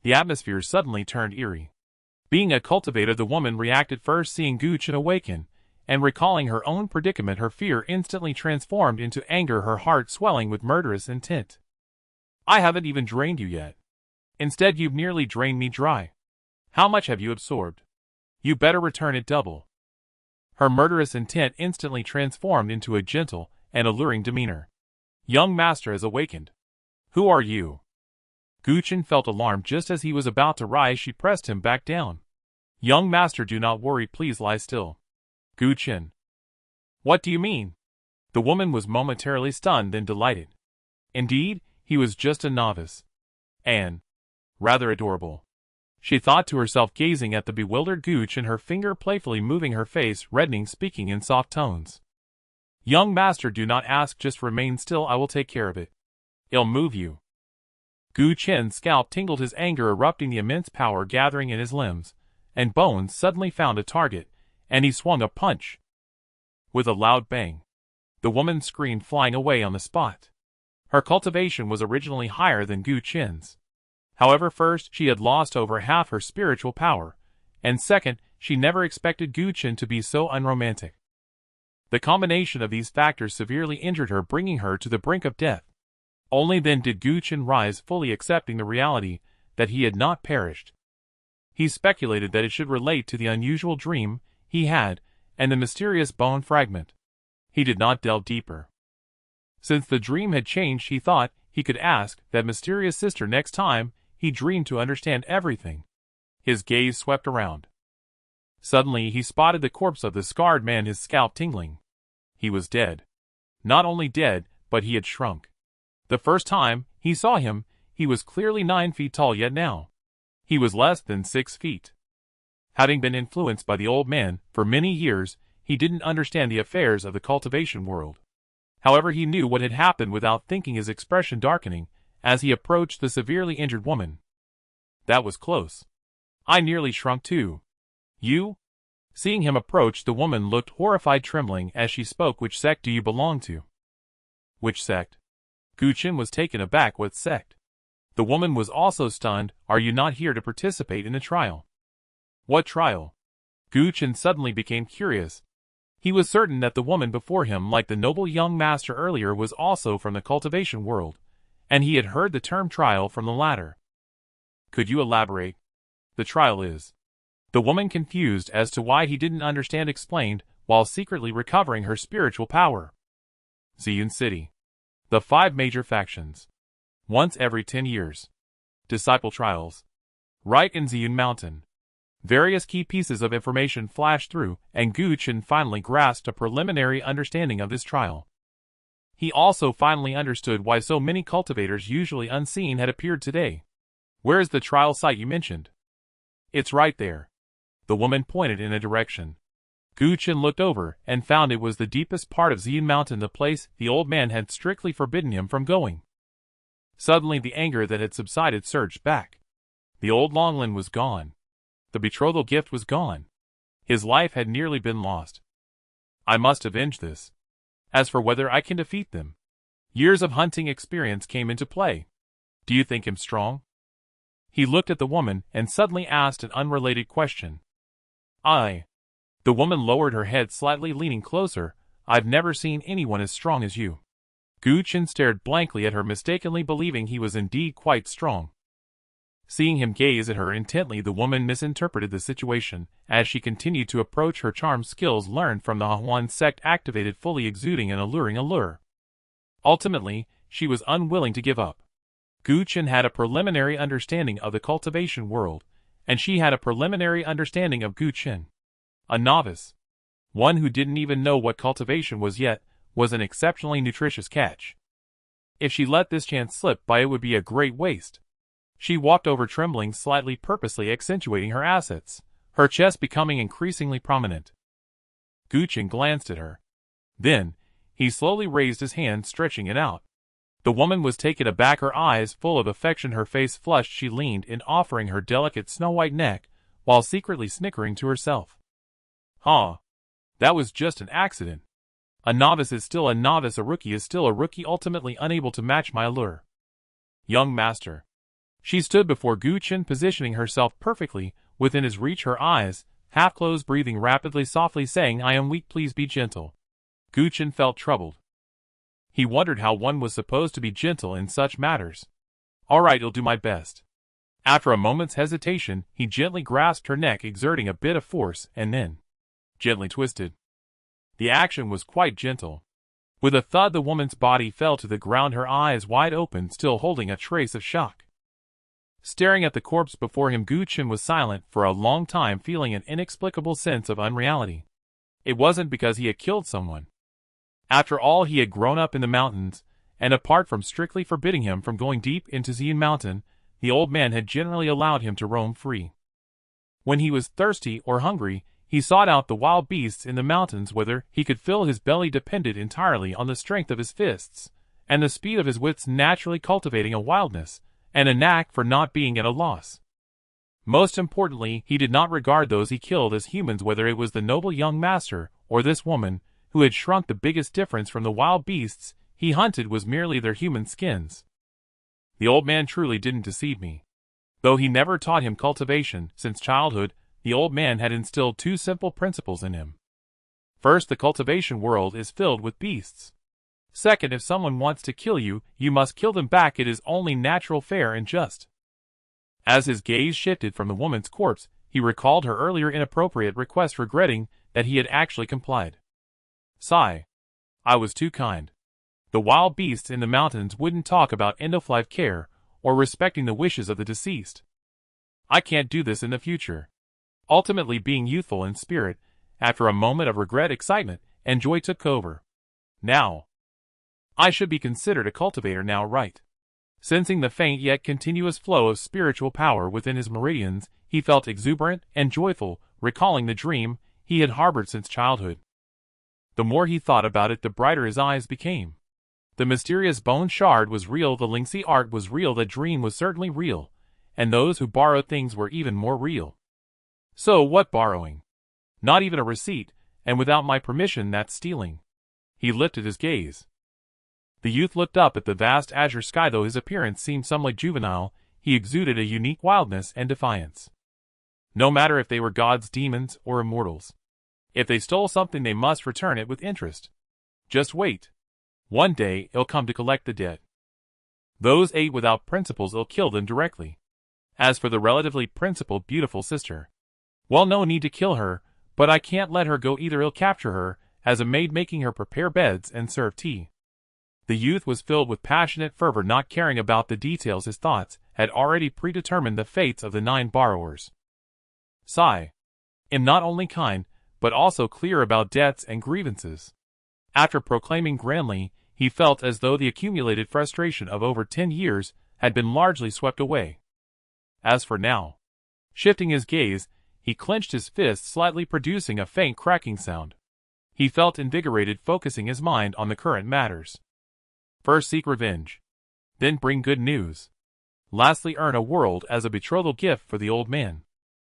The atmosphere suddenly turned eerie. Being a cultivator, the woman reacted first, seeing Gu Chen awaken, and recalling her own predicament, her fear instantly transformed into anger, her heart swelling with murderous intent. I haven't even drained you yet. Instead, you've nearly drained me dry. How much have you absorbed? You better return it double. Her murderous intent instantly transformed into a gentle and alluring demeanor. Young master has awakened. Who are you? Gu Chen felt alarmed just as he was about to rise. She pressed him back down. Young master, do not worry, please lie still. Gu Chen. What do you mean? The woman was momentarily stunned then delighted. Indeed, he was just a novice. And rather adorable. She thought to herself, gazing at the bewildered Gu Chen, her finger playfully moving her face, reddening, speaking in soft tones. Young master, do not ask, just remain still, I will take care of it. I'll move you. Gu Chen's scalp tingled, his anger erupting, the immense power gathering in his limbs and bones suddenly found a target, and he swung a punch. With a loud bang, the woman screamed, flying away on the spot. Her cultivation was originally higher than Gu Chen's. However, first, she had lost over half her spiritual power, and second, she never expected Gu Chen to be so unromantic. The combination of these factors severely injured her, bringing her to the brink of death. Only then did Gu Chen rise, fully accepting the reality that he had not perished. He speculated that it should relate to the unusual dream he had and the mysterious bone fragment. He did not delve deeper. Since the dream had changed, he thought he could ask that mysterious sister next time he dreamed to understand everything. His gaze swept around. Suddenly he spotted the corpse of the scarred man, his scalp tingling. He was dead. Not only dead, but he had shrunk. The first time he saw him, he was clearly 9 feet tall, yet now he was less than 6 feet. Having been influenced by the old man for many years, he didn't understand the affairs of the cultivation world. However, he knew what had happened without thinking, his expression darkening as he approached the severely injured woman. That was close. I nearly shrunk too. You? Seeing him approach, the woman looked horrified, trembling as she spoke. Which sect do you belong to? Which sect? Gu Chen was taken aback. What sect? The woman was also stunned. Are you not here to participate in a trial? What trial? Gu Chen suddenly became curious. He was certain that the woman before him, like the noble young master earlier, was also from the cultivation world, and he had heard the term trial from the latter. Could you elaborate? The trial is. The woman, confused as to why he didn't understand, explained, while secretly recovering her spiritual power. Ziyun City. The 5 major factions. Once every 10 years. Disciple trials. Right in Ziyun Mountain. Various key pieces of information flashed through, and Gu Chen finally grasped a preliminary understanding of this trial. He also finally understood why so many cultivators, usually unseen, had appeared today. Where is the trial site you mentioned? It's right there. The woman pointed in a direction. Gu Chen looked over and found it was the deepest part of Ziyun Mountain, the place the old man had strictly forbidden him from going. Suddenly the anger that had subsided surged back. The old Longland was gone. The betrothal gift was gone. His life had nearly been lost. I must avenge this. As for whether I can defeat them, years of hunting experience came into play. Do you think him strong? He looked at the woman and suddenly asked an unrelated question. The woman lowered her head slightly, leaning closer. I've never seen anyone as strong as you. Gu Chen stared blankly at her, mistakenly believing he was indeed quite strong. Seeing him gaze at her intently, the woman misinterpreted the situation, as she continued to approach, her charm skills learned from the Huan sect activated, fully exuding an alluring allure. Ultimately, she was unwilling to give up. Gu Chen had a preliminary understanding of the cultivation world, and she had a preliminary understanding of Gu Chen. A novice, one who didn't even know what cultivation was yet, was an exceptionally nutritious catch. If she let this chance slip by, it would be a great waste. She walked over, trembling slightly, purposely accentuating her assets, her chest becoming increasingly prominent. Gu Chen glanced at her. Then, he slowly raised his hand, stretching it out. The woman was taken aback, her eyes full of affection, her face flushed. She leaned in, offering her delicate snow-white neck, while secretly snickering to herself. That was just an accident. A novice is still a novice, a rookie is still a rookie, ultimately unable to match my allure. Young master. She stood before Gu Chen, positioning herself perfectly within his reach, her eyes half closed, breathing rapidly, softly saying, I am weak, please be gentle. Gu Chen felt troubled. He wondered how one was supposed to be gentle in such matters. All right, I'll do my best. After a moment's hesitation, he gently grasped her neck, exerting a bit of force, and then gently twisted. The action was quite gentle. With a thud, the woman's body fell to the ground, her eyes wide open, still holding a trace of shock. Staring at the corpse before him, Gu Chen was silent for a long time, feeling an inexplicable sense of unreality. It wasn't because he had killed someone. After all, he had grown up in the mountains, and apart from strictly forbidding him from going deep into Xian Mountain, the old man had generally allowed him to roam free. When he was thirsty or hungry, he sought out the wild beasts in the mountains. Whether he could fill his belly depended entirely on the strength of his fists, and the speed of his wits, naturally cultivating a wildness, and a knack for not being at a loss. Most importantly, he did not regard those he killed as humans, whether it was the noble young master, or this woman, who had shrunk. The biggest difference from the wild beasts he hunted was merely their human skins. The old man truly didn't deceive me. Though he never taught him cultivation, since childhood, the old man had instilled two simple principles in him. First, the cultivation world is filled with beasts. Second, if someone wants to kill you, you must kill them back. It is only natural, fair, and just. As his gaze shifted from the woman's corpse, he recalled her earlier inappropriate request, regretting that he had actually complied. Sigh. I was too kind. The wild beasts in the mountains wouldn't talk about end-of-life care or respecting the wishes of the deceased. I can't do this in the future. Ultimately, being youthful in spirit, after a moment of regret, excitement, and joy took over. Now, I should be considered a cultivator now, right? Sensing the faint yet continuous flow of spiritual power within his meridians, he felt exuberant and joyful, recalling the dream he had harbored since childhood. The more he thought about it, the brighter his eyes became. The mysterious bone shard was real, the Lingxi art was real, the dream was certainly real, and those who borrowed things were even more real. So what borrowing? Not even a receipt, and without my permission, that's stealing. He lifted his gaze. The youth looked up at the vast azure sky. Though his appearance seemed somewhat juvenile, he exuded a unique wildness and defiance. No matter if they were gods, demons, or immortals. If they stole something, they must return it with interest. Just wait. One day, he'll come to collect the debt. Those eight without principles, he'll kill them directly. As for the relatively principled, beautiful sister, well, no need to kill her, but I can't let her go either. He'll capture her as a maid, making her prepare beds and serve tea. The youth was filled with passionate fervor, not caring about the details. His thoughts had already predetermined the fates of the 9 borrowers. Sigh. Am not only kind, but also clear about debts and grievances. After proclaiming grandly, he felt as though the accumulated frustration of over 10 years had been largely swept away. As for now, shifting his gaze, he clenched his fist slightly, producing a faint cracking sound. He felt invigorated, focusing his mind on the current matters. First, seek revenge. Then bring good news. Lastly, earn a world as a betrothal gift for the old man.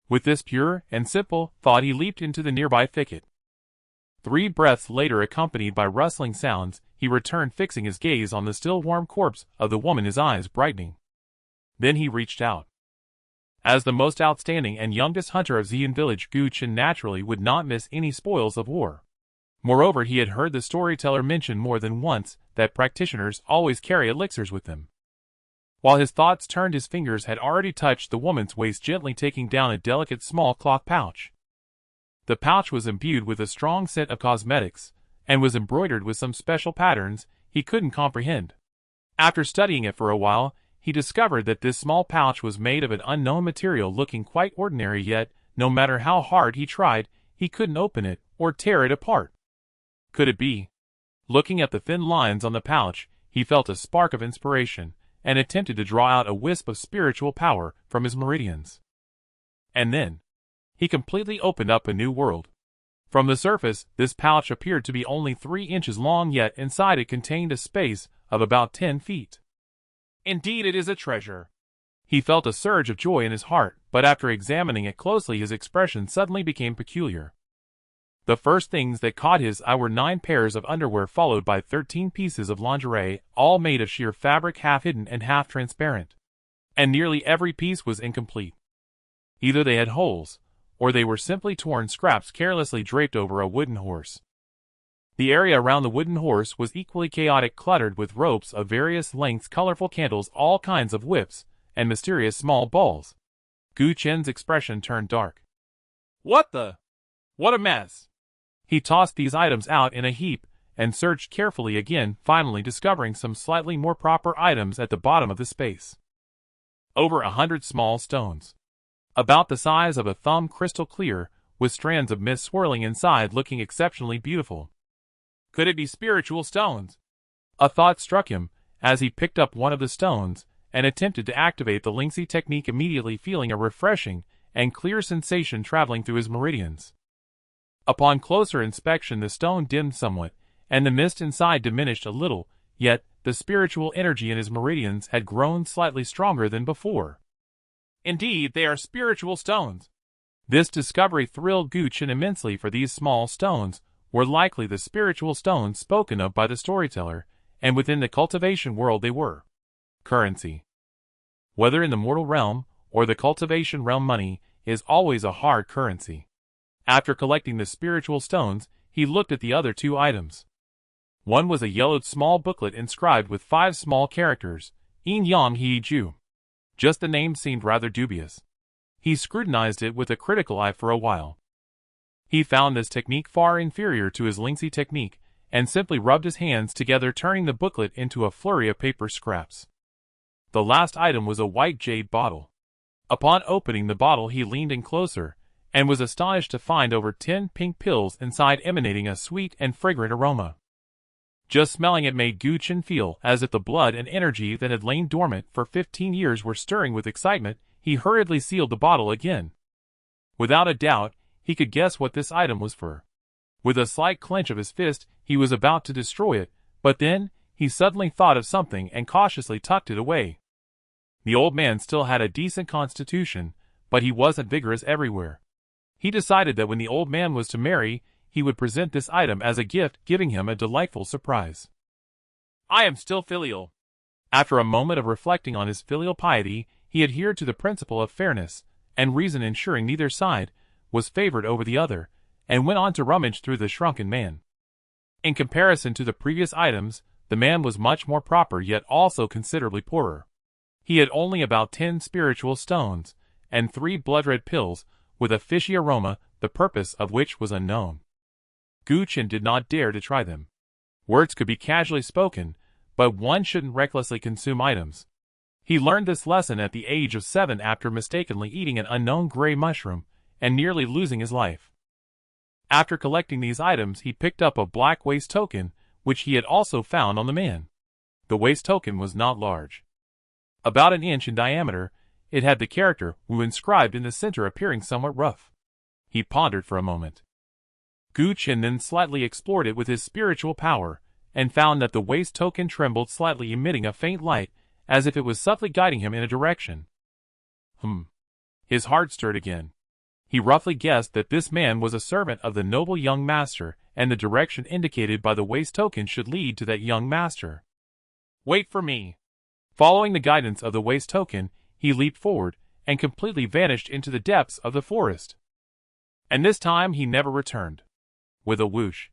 With this pure and simple thought, he leaped into the nearby thicket. 3 breaths later, accompanied by rustling sounds, he returned, fixing his gaze on the still warm corpse of the woman, his eyes brightening. Then he reached out. As the most outstanding and youngest hunter of Xian village, Gu Chen naturally would not miss any spoils of war. Moreover, he had heard the storyteller mention more than once that practitioners always carry elixirs with them. While his thoughts turned, his fingers had already touched the woman's waist, gently taking down a delicate small cloth pouch. The pouch was imbued with a strong scent of cosmetics, and was embroidered with some special patterns he couldn't comprehend. After studying it for a while, he discovered that this small pouch was made of an unknown material, looking quite ordinary, yet, no matter how hard he tried, he couldn't open it or tear it apart. Could it be? Looking at the thin lines on the pouch, he felt a spark of inspiration, and attempted to draw out a wisp of spiritual power from his meridians. And then, he completely opened up a new world. From the surface, this pouch appeared to be only 3 inches long, yet inside it contained a space of about 10 feet. Indeed, it is a treasure. He felt a surge of joy in his heart, but after examining it closely, his expression suddenly became peculiar. The first things that caught his eye were 9 pairs of underwear, followed by 13 pieces of lingerie, all made of sheer fabric, half hidden and half transparent. And nearly every piece was incomplete. Either they had holes, or they were simply torn scraps carelessly draped over a wooden horse. The area around the wooden horse was equally chaotic, cluttered with ropes of various lengths, colorful candles, all kinds of whips, and mysterious small balls. Gu Chen's expression turned dark. What a mess! He tossed these items out in a heap, and searched carefully again, finally discovering some slightly more proper items at the bottom of the space. Over 100 small stones, about the size of a thumb, crystal clear, with strands of mist swirling inside, looking exceptionally beautiful. Could it be spiritual stones? A thought struck him as he picked up one of the stones and attempted to activate the Lingxi technique, immediately feeling a refreshing and clear sensation traveling through his meridians. Upon closer inspection, the stone dimmed somewhat, and the mist inside diminished a little, yet the spiritual energy in his meridians had grown slightly stronger than before. Indeed, they are spiritual stones. This discovery thrilled Guchen immensely, for these small stones were likely the spiritual stones spoken of by the storyteller, and within the cultivation world they were currency. Whether in the mortal realm or the cultivation realm, money is always a hard currency. After collecting the spiritual stones, he looked at the other two items. One was a yellowed small booklet inscribed with 5 small characters, Yin Yang He Ju. Just the name seemed rather dubious. He scrutinized it with a critical eye for a while. He found this technique far inferior to his Lingxi technique, and simply rubbed his hands together, turning the booklet into a flurry of paper scraps. The last item was a white jade bottle. Upon opening the bottle, he leaned in closer, and was astonished to find over 10 pink pills inside, emanating a sweet and fragrant aroma. Just smelling it made Guchen feel as if the blood and energy that had lain dormant for 15 years were stirring with excitement. He hurriedly sealed the bottle again. Without a doubt, he could guess what this item was for. With a slight clench of his fist, he was about to destroy it, but then he suddenly thought of something and cautiously tucked it away. The old man still had a decent constitution, but he wasn't vigorous everywhere. He decided that when the old man was to marry, he would present this item as a gift, giving him a delightful surprise. I am still filial. After a moment of reflecting on his filial piety, he adhered to the principle of fairness and reason, ensuring neither side was favored over the other, and went on to rummage through the shrunken man. In comparison to the previous items, the man was much more proper, yet also considerably poorer. He had only about 10 spiritual stones, and 3 blood-red pills, with a fishy aroma, the purpose of which was unknown. Guchen did not dare to try them. Words could be casually spoken, but one shouldn't recklessly consume items. He learned this lesson at the age of 7 after mistakenly eating an unknown gray mushroom and nearly losing his life. After collecting these items, he picked up a black waist token, which he had also found on the man. The waist token was not large. About an inch in diameter, it had the character Wu inscribed in the center, appearing somewhat rough. He pondered for a moment. Guchen then slightly explored it with his spiritual power, and found that the waist token trembled slightly, emitting a faint light, as if it was subtly guiding him in a direction. His heart stirred again. He roughly guessed that this man was a servant of the noble young master, and the direction indicated by the waist token should lead to that young master. Wait for me. Following the guidance of the waist token, he leaped forward, and completely vanished into the depths of the forest. And this time he never returned. With a whoosh.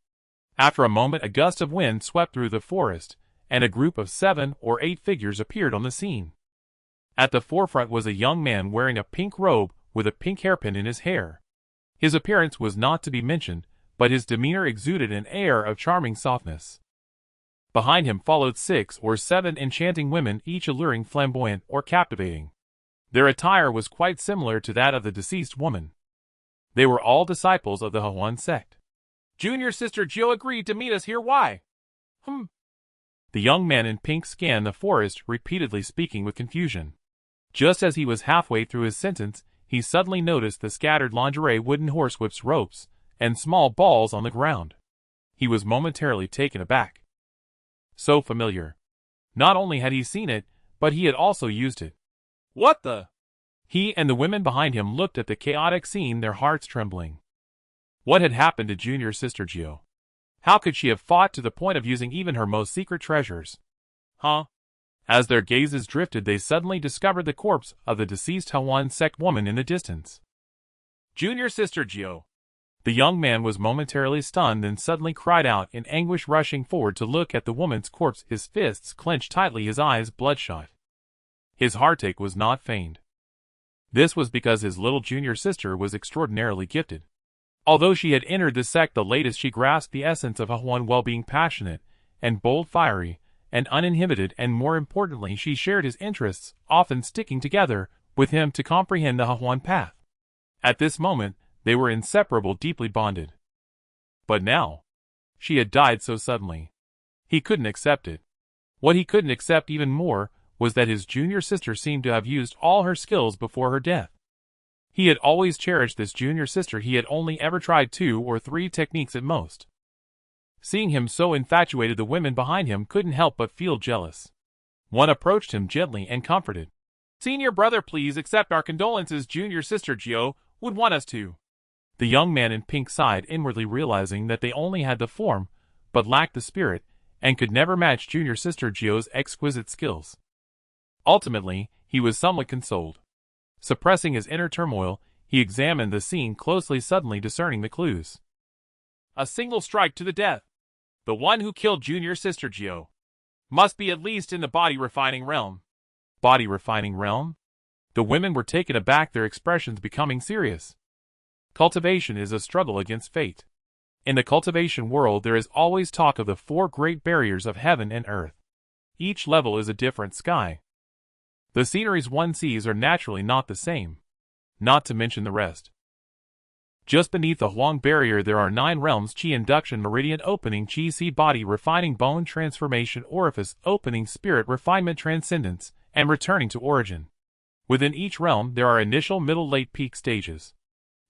After a moment, a gust of wind swept through the forest, and a group of 7 or 8 figures appeared on the scene. At the forefront was a young man wearing a pink robe with a pink hairpin in his hair. His appearance was not to be mentioned, but his demeanor exuded an air of charming softness. Behind him followed 6 or 7 enchanting women, each alluring, flamboyant, or captivating. Their attire was quite similar to that of the deceased woman. They were all disciples of the Huan sect. Junior Sister Jiu agreed to meet us here. Why? The young man in pink scanned the forest, repeatedly speaking with confusion. Just as he was halfway through his sentence, he suddenly noticed the scattered lingerie, wooden horsewhips, ropes, and small balls on the ground. He was momentarily taken aback. So familiar. Not only had he seen it, but he had also used it. What the? He and the women behind him looked at the chaotic scene, their hearts trembling. What had happened to Junior Sister Jiu? How could she have fought to the point of using even her most secret treasures? As their gazes drifted, they suddenly discovered the corpse of the deceased Huan sect woman in the distance. Junior Sister Jiu. The young man was momentarily stunned, then suddenly cried out in anguish, rushing forward to look at the woman's corpse, his fists clenched tightly, his eyes bloodshot. His heartache was not feigned. This was because his little junior sister was extraordinarily gifted. Although she had entered the sect the latest, she grasped the essence of Huan while being passionate and bold, fiery and uninhibited, and more importantly, she shared his interests, often sticking together with him to comprehend the Huan path. At this moment, they were inseparable, deeply bonded. But now, she had died so suddenly. He couldn't accept it. What he couldn't accept even more was that his junior sister seemed to have used all her skills before her death. He had always cherished this junior sister. He had only ever tried 2 or 3 techniques at most. Seeing him so infatuated, the women behind him couldn't help but feel jealous. One approached him gently and comforted. "Senior brother, please accept our condolences. Junior sister Gio would want us to." The young man in pink sighed inwardly, realizing that they only had the form, but lacked the spirit, and could never match junior sister Gio's exquisite skills. Ultimately, he was somewhat consoled. Suppressing his inner turmoil, he examined the scene closely, suddenly discerning the clues. A single strike to the death. The one who killed junior sister Gio must be at least in the body refining realm. Body refining realm? The women were taken aback, their expressions becoming serious. Cultivation is a struggle against fate. In the cultivation world, there is always talk of the 4 great barriers of heaven and earth. Each level is a different sky. The sceneries one sees are naturally not the same, not to mention the rest. Just beneath the Huang barrier there are 9 realms: Qi induction, meridian opening, Qi seed, body refining, bone transformation, orifice opening, spirit refinement, transcendence, and returning to origin. Within each realm there are initial, middle, late, peak stages,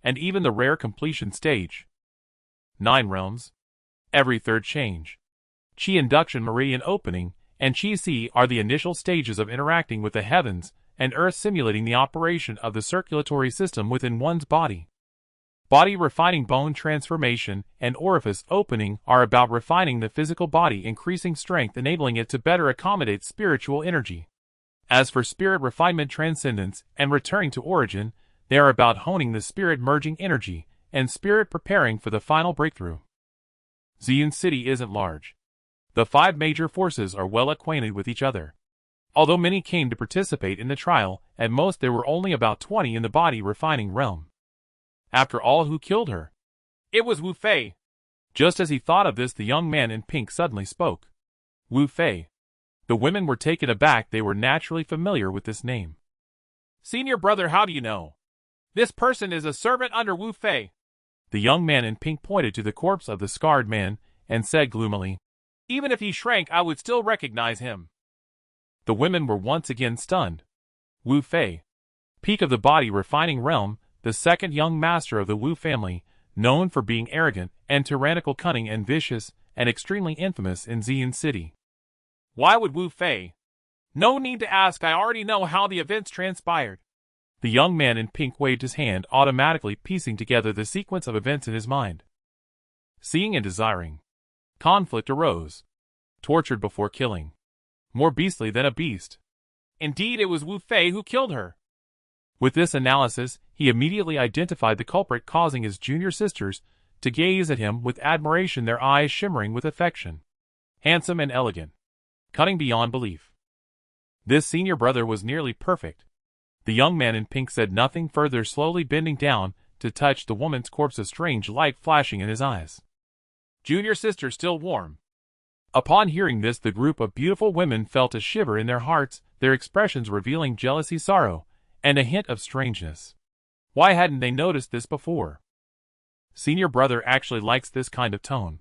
and even the rare completion stage. 9 realms. Every 3rd change. Qi induction, meridian opening, and Qi Si are the initial stages of interacting with the heavens and earth, simulating the operation of the circulatory system within one's body. Body refining, bone transformation, and orifice opening are about refining the physical body, increasing strength, enabling it to better accommodate spiritual energy. As for spirit refinement, transcendence, and returning to origin, they are about honing the spirit, merging energy and spirit, preparing for the final breakthrough. Xian City isn't large. The 5 major forces are well acquainted with each other. Although many came to participate in the trial, at most there were only about 20 in the body refining realm. After all, who killed her? It was Wu Fei. Just as he thought of this, the young man in pink suddenly spoke. Wu Fei. The women were taken aback. They were naturally familiar with this name. "Senior brother, how do you know? This person is a servant under Wu Fei." The young man in pink pointed to the corpse of the scarred man and said gloomily, "Even if he shrank, I would still recognize him." The women were once again stunned. Wu Fei. Peak of the body refining realm, the 2nd young master of the Wu family, known for being arrogant and tyrannical, cunning and vicious, and extremely infamous in Xian City. Why would Wu Fei? No need to ask, I already know how the events transpired. The young man in pink waved his hand, automatically piecing together the sequence of events in his mind. Seeing and desiring. Conflict arose. Tortured before killing. More beastly than a beast. Indeed, it was Wu Fei who killed her. With this analysis, he immediately identified the culprit, causing his junior sisters to gaze at him with admiration, their eyes shimmering with affection. Handsome and elegant. Cunning beyond belief. This senior brother was nearly perfect. The young man in pink said nothing further, slowly bending down to touch the woman's corpse, a strange light flashing in his eyes. Junior sister still warm. Upon hearing this, the group of beautiful women felt a shiver in their hearts, their expressions revealing jealousy, sorrow, and a hint of strangeness. Why hadn't they noticed this before? Senior brother actually likes this kind of tone.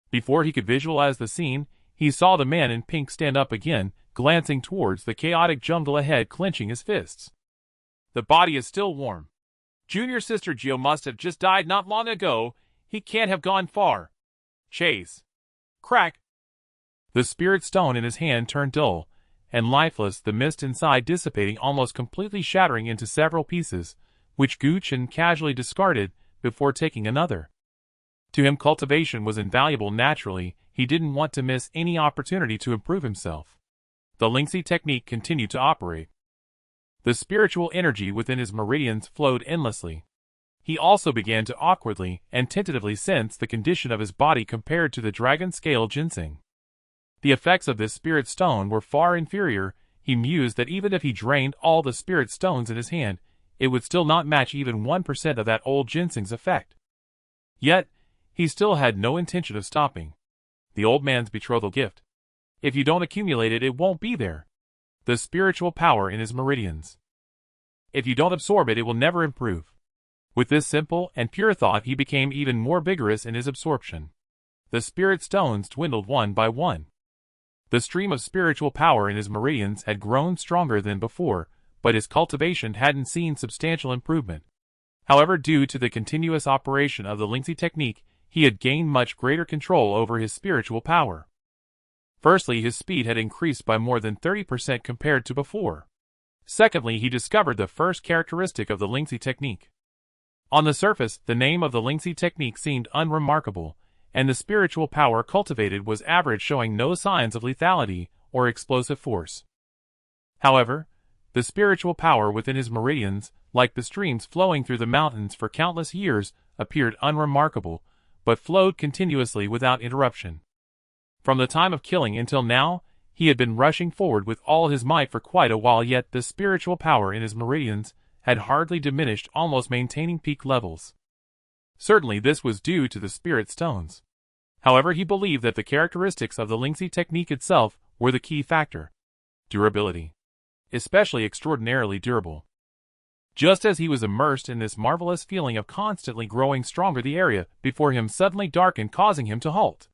Before he could visualize the scene, he saw the man in pink stand up again, glancing towards the chaotic jungle ahead, clenching his fists. The body is still warm. Junior sister Gio must have just died not long ago. He can't have gone far. Chase. Crack. The spirit stone in his hand turned dull and lifeless, the mist inside dissipating, almost completely shattering into several pieces, which Gu Chen casually discarded before taking another. To him, cultivation was invaluable. Naturally, he didn't want to miss any opportunity to improve himself. The Lingxi technique continued to operate. The spiritual energy within his meridians flowed endlessly. He also began to awkwardly and tentatively sense the condition of his body compared to the dragon scale ginseng. The effects of this spirit stone were far inferior. He mused that even if he drained all the spirit stones in his hand, it would still not match even 1% of that old ginseng's effect. Yet, he still had no intention of stopping. The old man's betrothal gift. If you don't accumulate it, it won't be there. The spiritual power in his meridians. If you don't absorb it, it will never improve. With this simple and pure thought, he became even more vigorous in his absorption. The spirit stones dwindled one by one. The stream of spiritual power in his meridians had grown stronger than before, but his cultivation hadn't seen substantial improvement. However, due to the continuous operation of the Lingxi technique, he had gained much greater control over his spiritual power. Firstly, his speed had increased by more than 30% compared to before. Secondly, he discovered the first characteristic of the Lingxi technique. On the surface, the name of the Lingxi technique seemed unremarkable, and the spiritual power cultivated was average, showing no signs of lethality or explosive force. However, the spiritual power within his meridians, like the streams flowing through the mountains for countless years, appeared unremarkable, but flowed continuously without interruption. From the time of killing until now, he had been rushing forward with all his might for quite a while, yet the spiritual power in his meridians had hardly diminished, almost maintaining peak levels. Certainly this was due to the spirit stones. However, he believed that the characteristics of the Lingxi technique itself were the key factor. Durability. Especially extraordinarily durable. Just as he was immersed in this marvelous feeling of constantly growing stronger, the area before him suddenly darkened, causing him to halt.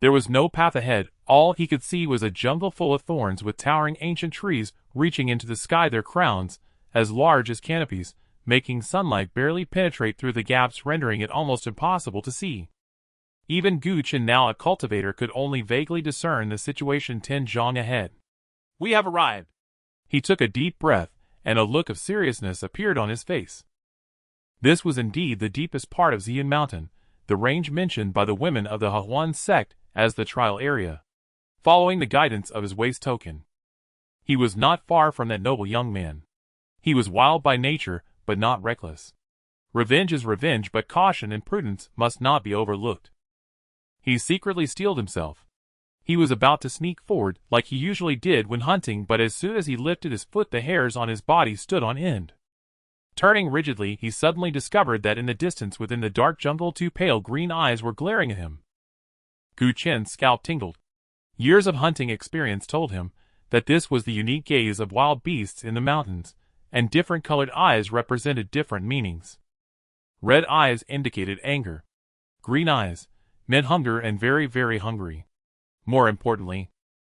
There was no path ahead. All he could see was a jungle full of thorns with towering ancient trees reaching into the sky, their crowns as large as canopies, making sunlight barely penetrate through the gaps, rendering it almost impossible to see. Even Gu Qin, now a cultivator, could only vaguely discern the situation 10 zhang ahead. "We have arrived." He took a deep breath, and a look of seriousness appeared on his face. This was indeed the deepest part of Xian Mountain, the range mentioned by the women of the Huan sect as the trial area. Following the guidance of his waist token, he was not far from that noble young man. He was wild by nature, but not reckless. Revenge is revenge, but caution and prudence must not be overlooked. He secretly steeled himself. He was about to sneak forward like he usually did when hunting, but as soon as he lifted his foot, the hairs on his body stood on end. Turning rigidly, he suddenly discovered that in the distance within the dark jungle, 2 pale green eyes were glaring at him. Gu Qin's scalp tingled. Years of hunting experience told him that this was the unique gaze of wild beasts in the mountains, and different colored eyes represented different meanings. Red eyes indicated anger. Green eyes meant hunger and very, very hungry. More importantly,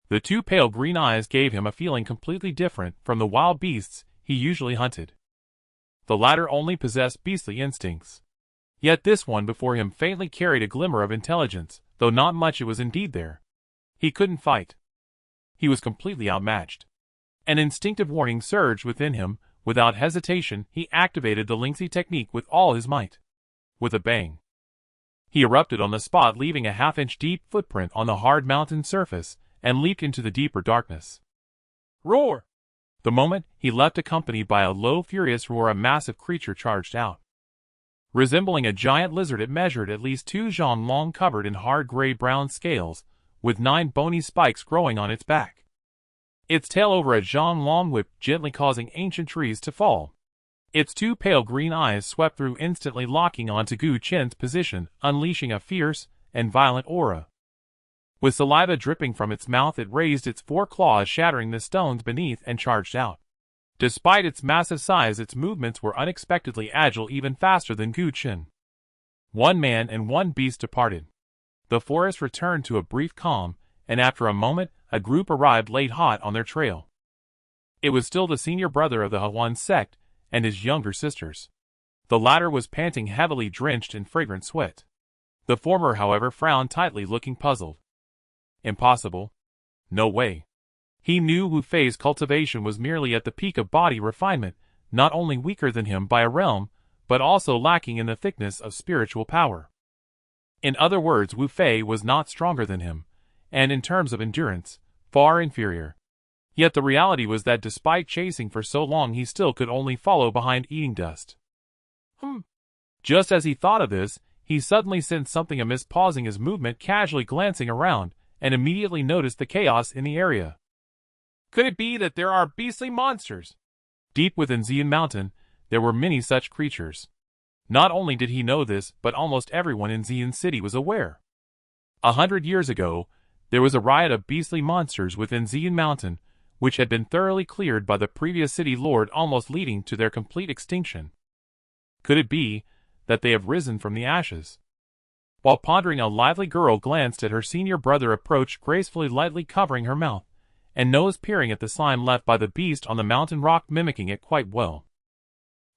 the 2 pale green eyes gave him a feeling completely different from the wild beasts he usually hunted. The latter only possessed beastly instincts. Yet this one before him faintly carried a glimmer of intelligence, though not much it was indeed there. He couldn't fight. He was completely outmatched. An instinctive warning surged within him. Without hesitation, he activated the Lingxi technique with all his might. With a bang, he erupted on the spot, leaving a half-inch deep footprint on the hard mountain surface, and leaped into the deeper darkness. Roar! The moment he leapt, accompanied by a low, furious roar, a massive creature charged out. Resembling a giant lizard, it measured at least 2 zhang long, covered in hard gray-brown scales, with 9 bony spikes growing on its back. Its tail over a zhang long whipped gently, causing ancient trees to fall. Its 2 pale green eyes swept through, instantly locking onto Gu Qin's position, unleashing a fierce and violent aura. With saliva dripping from its mouth, it raised its 4 claws, shattering the stones beneath, and charged out. Despite its massive size, its movements were unexpectedly agile, even faster than Gu Qin. 1 man and 1 beast departed. The forest returned to a brief calm, and after a moment, a group arrived laid hot on their trail. It was still the senior brother of the Huan sect and his younger sisters. The latter was panting heavily, drenched in fragrant sweat. The former, however, frowned tightly, looking puzzled. Impossible. No way. He knew Wu Fei's cultivation was merely at the peak of body refinement, not only weaker than him by a realm, but also lacking in the thickness of spiritual power. In other words, Wu Fei was not stronger than him, and in terms of endurance, far inferior. Yet the reality was that despite chasing for so long, he still could only follow behind, eating dust. Just as he thought of this, he suddenly sensed something amiss, pausing his movement, casually glancing around, and immediately noticed the chaos in the area. Could it be that there are beastly monsters? Deep within Xian Mountain, there were many such creatures. Not only did he know this, but almost everyone in Xian City was aware. 100 years ago, there was a riot of beastly monsters within Xian Mountain, which had been thoroughly cleared by the previous city lord, almost leading to their complete extinction. Could it be that they have risen from the ashes? While pondering, a lively girl glanced at her senior brother approach, gracefully lightly covering her mouth and nose, peering at the slime left by the beast on the mountain rock, mimicking it quite well.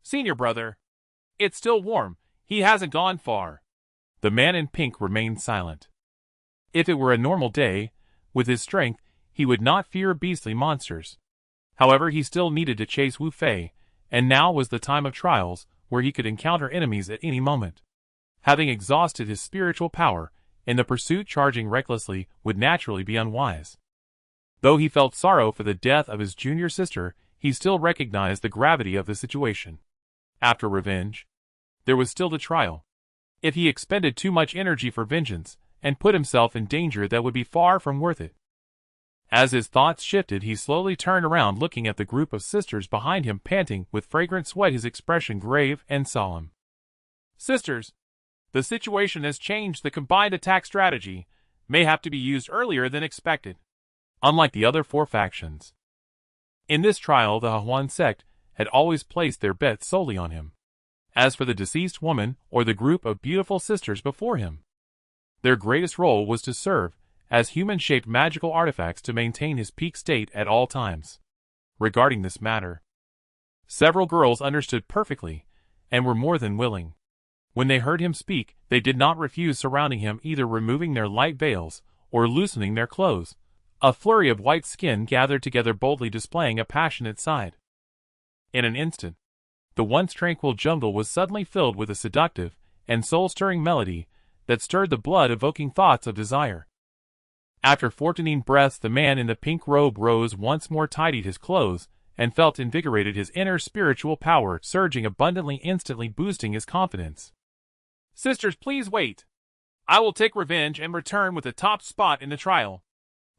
"Senior brother, it's still warm. He hasn't gone far." The man in pink remained silent. If it were a normal day, with his strength, he would not fear beastly monsters. However, he still needed to chase Wu Fei, and now was the time of trials, where he could encounter enemies at any moment. Having exhausted his spiritual power, in the pursuit, charging recklessly would naturally be unwise. Though he felt sorrow for the death of his junior sister, he still recognized the gravity of the situation. After revenge, there was still the trial. If he expended too much energy for vengeance, and put himself in danger, that would be far from worth it. As his thoughts shifted, he slowly turned around, looking at the group of sisters behind him, panting with fragrant sweat, his expression grave and solemn. "Sisters, the situation has changed. The combined attack strategy may have to be used earlier than expected." Unlike the other 4 factions, in this trial the Huan sect had always placed their bets solely on him. As for the deceased woman or the group of beautiful sisters before him, their greatest role was to serve as human-shaped magical artifacts to maintain his peak state at all times. Regarding this matter, several girls understood perfectly and were more than willing. When they heard him speak, they did not refuse, surrounding him, either removing their light veils or loosening their clothes. A flurry of white skin gathered together, boldly displaying a passionate side. In an instant, the once tranquil jungle was suddenly filled with a seductive and soul-stirring melody that stirred the blood, evoking thoughts of desire. After 14 breaths, the man in the pink robe rose once more, tidied his clothes, and felt invigorated, his inner spiritual power surging abundantly, instantly boosting his confidence. "Sisters, please wait. I will take revenge and return with the top spot in the trial."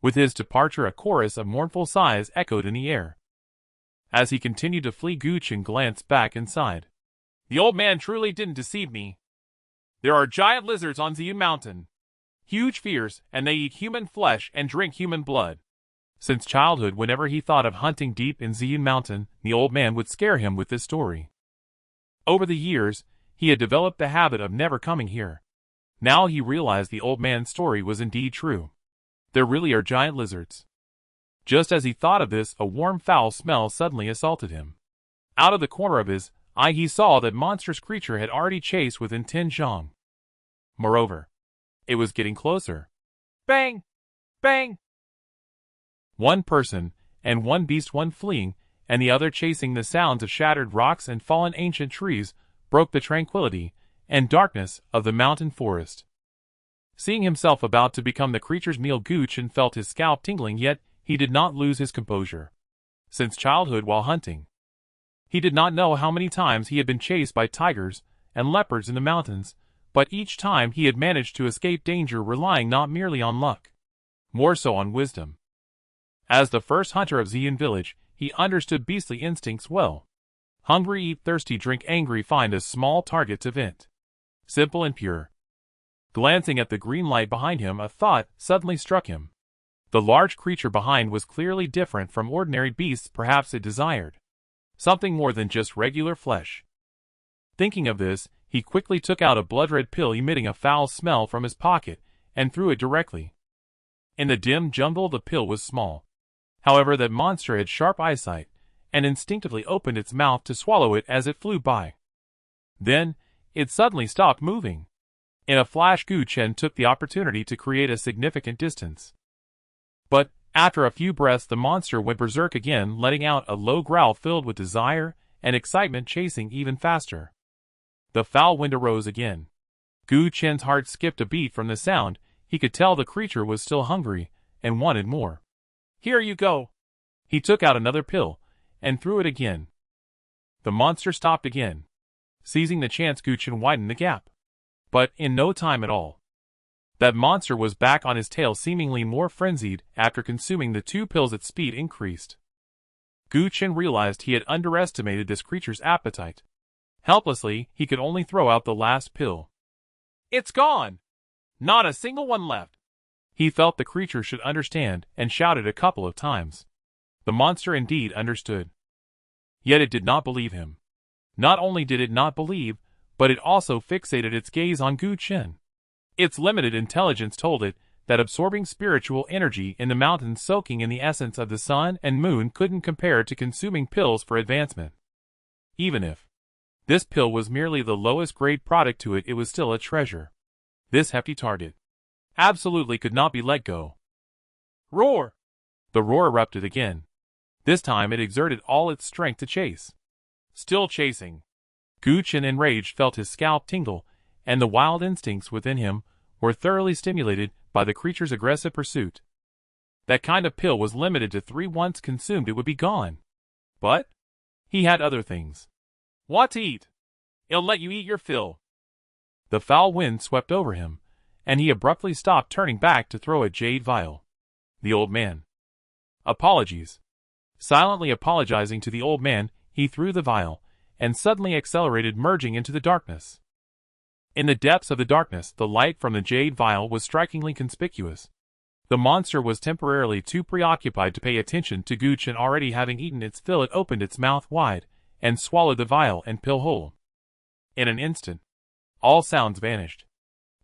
With his departure, a chorus of mournful sighs echoed in the air. As he continued to flee, Gu Chen glanced back and sighed. "The old man truly didn't deceive me. There are giant lizards on Xian Mountain. Huge, fierce, and they eat human flesh and drink human blood." Since childhood, whenever he thought of hunting deep in Xian Mountain, the old man would scare him with this story. Over the years, he had developed the habit of never coming here. Now he realized the old man's story was indeed true. There really are giant lizards. Just as he thought of this, a warm, foul smell suddenly assaulted him. Out of the corner of his eye, he saw that monstrous creature had already chased within 10 zhang. Moreover, it was getting closer. Bang! Bang! One person, and one beast, one fleeing, and the other chasing. The sounds of shattered rocks and fallen ancient trees broke the tranquility and darkness of the mountain forest. Seeing himself about to become the creature's meal, Gu Chen felt his scalp tingling, yet he did not lose his composure. Since childhood, while hunting, he did not know how many times he had been chased by tigers and leopards in the mountains, but each time he had managed to escape danger, relying not merely on luck, more so on wisdom. As the first hunter of Xian village, he understood beastly instincts well. Hungry, eat; thirsty, drink; angry, find a small target to vent. Simple and pure. Glancing at the green light behind him, a thought suddenly struck him. The large creature behind was clearly different from ordinary beasts. Perhaps it desired something more than just regular flesh. Thinking of this, he quickly took out a blood-red pill emitting a foul smell from his pocket and threw it directly. In the dim jungle, the pill was small. However, that monster had sharp eyesight and instinctively opened its mouth to swallow it as it flew by. Then, it suddenly stopped moving. In a flash, Gu Chen took the opportunity to create a significant distance. But, after a few breaths, the monster went berserk again, letting out a low growl filled with desire and excitement, chasing even faster. The foul wind arose again. Gu Chen's heart skipped a beat from the sound. He could tell the creature was still hungry and wanted more. "Here you go." He took out another pill and threw it again. The monster stopped again. Seizing the chance, Gu Chen widened the gap. But in no time at all, that monster was back on his tail, seemingly more frenzied. After consuming the 2 pills, its speed increased. Gu Chen realized he had underestimated this creature's appetite. Helplessly, he could only throw out the last pill. It's gone! Not a single one left! He felt the creature should understand and shouted a couple of times. The monster indeed understood. Yet it did not believe him. Not only did it not believe, but it also fixated its gaze on Gu Chen. Its limited intelligence told it that absorbing spiritual energy in the mountains soaking in the essence of the sun and moon couldn't compare to consuming pills for advancement. Even if this pill was merely the lowest grade product to it, it was still a treasure. This hefty target absolutely could not be let go. Roar! The roar erupted again. This time it exerted all its strength to chase. Still chasing. Gu Chen, enraged, felt his scalp tingle, and the wild instincts within him were thoroughly stimulated by the creature's aggressive pursuit. That kind of pill was limited to 3. Once consumed, it would be gone. But he had other things. Want to eat? It'll let you eat your fill. The foul wind swept over him, and he abruptly stopped, turning back to throw a jade vial. The old man. Apologies. Silently apologizing to the old man, he threw the vial, and suddenly accelerated, merging into the darkness. In the depths of the darkness, the light from the jade vial was strikingly conspicuous. The monster was temporarily too preoccupied to pay attention to Gu Chen already having eaten its fill. It opened its mouth wide, and swallowed the vial and pill whole. In an instant, all sounds vanished.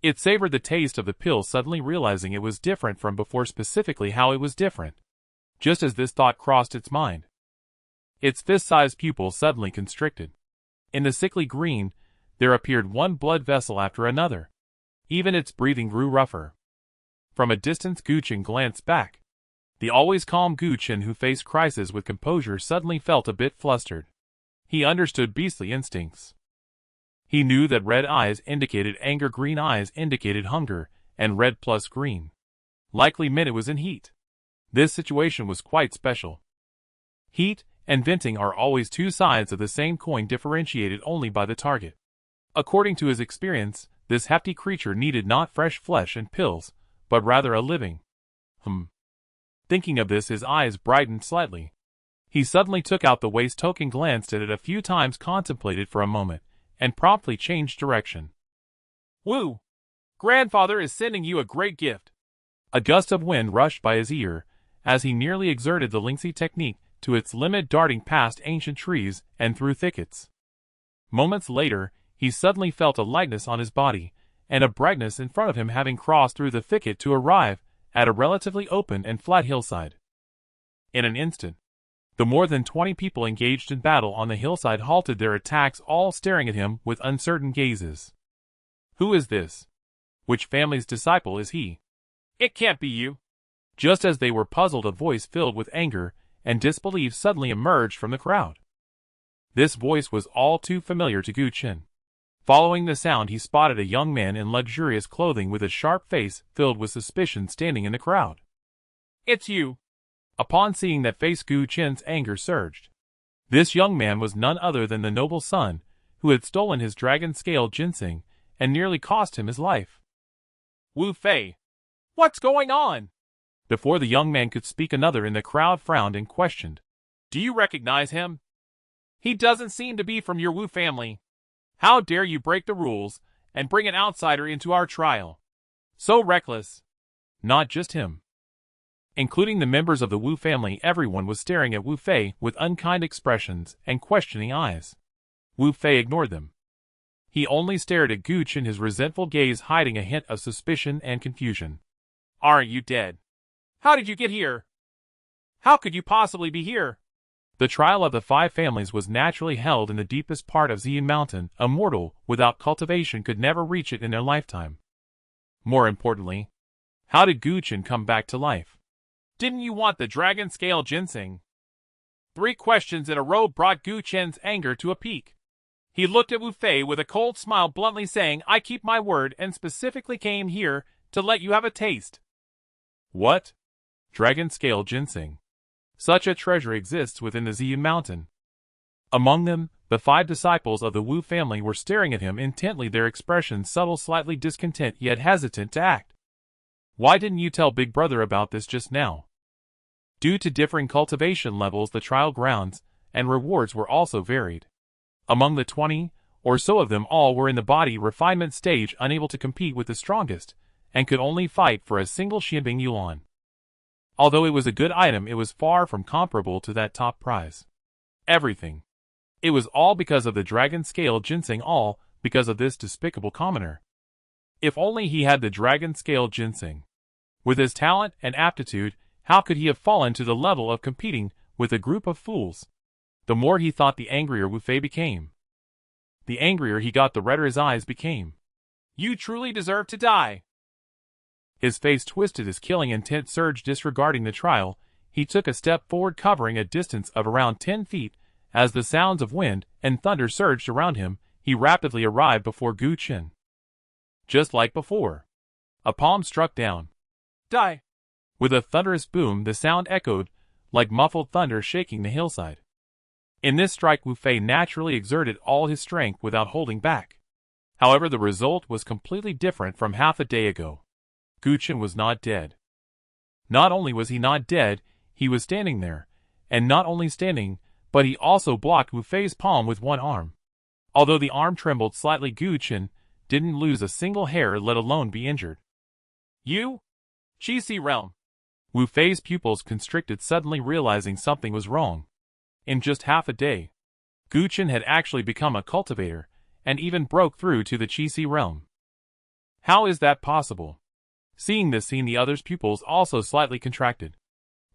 It savored the taste of the pill, suddenly realizing it was different from before, specifically how it was different. Just as this thought crossed its mind, its fist-sized pupil suddenly constricted. In the sickly green, there appeared one blood vessel after another. Even its breathing grew rougher. From a distance, Gu Chen glanced back. The always calm Gu Chen, who faced crisis with composure, suddenly felt a bit flustered. He understood beastly instincts. He knew that red eyes indicated anger, green eyes indicated hunger, and red plus green likely meant it was in heat. This situation was quite special. Heat and venting are always two sides of the same coin, differentiated only by the target. According to his experience, this hefty creature needed not fresh flesh and pills, but rather a living. Thinking of this, his eyes brightened slightly. He suddenly took out the waist token, glanced at it a few times, contemplated for a moment, and promptly changed direction. Woo! Grandfather is sending you a great gift. A gust of wind rushed by his ear, as he nearly exerted the Lingxi technique to its limit, darting past ancient trees and through thickets. Moments later, he suddenly felt a lightness on his body, and a brightness in front of him, having crossed through the thicket to arrive at a relatively open and flat hillside. In an instant, the more than 20 people engaged in battle on the hillside halted their attacks, all staring at him with uncertain gazes. Who is this? Which family's disciple is he? It can't be you. Just as they were puzzled, a voice filled with anger and disbelief suddenly emerged from the crowd. This voice was all too familiar to Gu Chen. Following the sound, he spotted a young man in luxurious clothing with a sharp face filled with suspicion standing in the crowd. It's you. Upon seeing that face, Gu Chen's anger surged. This young man was none other than the noble son who had stolen his dragon-scale ginseng and nearly cost him his life. Wu Fei, what's going on? Before the young man could speak, another in the crowd frowned and questioned. Do you recognize him? He doesn't seem to be from your Wu family. How dare you break the rules and bring an outsider into our trial? So reckless. Not just him. Including the members of the Wu family, everyone was staring at Wu Fei with unkind expressions and questioning eyes. Wu Fei ignored them. He only stared at Gu Chen, his resentful gaze hiding a hint of suspicion and confusion. Aren't you dead? How did you get here? How could you possibly be here? The trial of the 5 families was naturally held in the deepest part of Xian Mountain. A mortal without cultivation could never reach it in their lifetime. More importantly, how did Gu Chen come back to life? Didn't you want the dragon-scale ginseng? 3 questions in a row brought Gu Chen's anger to a peak. He looked at Wu Fei with a cold smile, bluntly saying, I keep my word and specifically came here to let you have a taste. What? Dragon-scale ginseng. Such a treasure exists within the Xian Mountain. Among them, the 5 disciples of the Wu family were staring at him intently, their expressions subtle, slightly discontent, yet hesitant to act. Why didn't you tell Big Brother about this just now? Due to differing cultivation levels, the trial grounds and rewards were also varied. Among the 20, or so of them all were in the body refinement stage, unable to compete with the strongest, and could only fight for a single Xianbing yuan. Although it was a good item, it was far from comparable to that top prize. Everything. It was all because of the dragon scale ginseng, all because of this despicable commoner. If only he had the dragon scale ginseng. With his talent and aptitude, how could he have fallen to the level of competing with a group of fools? The more he thought, the angrier Wu Fei became. The angrier he got, the redder his eyes became. You truly deserve to die. His face twisted as killing intent surged. Disregarding the trial, he took a step forward, covering a distance of around 10 feet. As the sounds of wind and thunder surged around him, he rapidly arrived before Gu Qin. Just like before, a palm struck down. Die! With a thunderous boom, the sound echoed like muffled thunder shaking the hillside. In this strike, Wu Fei naturally exerted all his strength without holding back. However, the result was completely different from half a day ago. Gu Qin was not dead. Not only was he not dead, he was standing there, and not only standing, but he also blocked Wu Fei's palm with one arm. Although the arm trembled slightly, Gu Qin didn't lose a single hair, let alone be injured. You? Qi realm. Wu Fei's pupils constricted, suddenly realizing something was wrong. In just half a day, Gu Qin had actually become a cultivator, and even broke through to the Qi realm. How is that possible? Seeing this scene, the other's pupils also slightly contracted.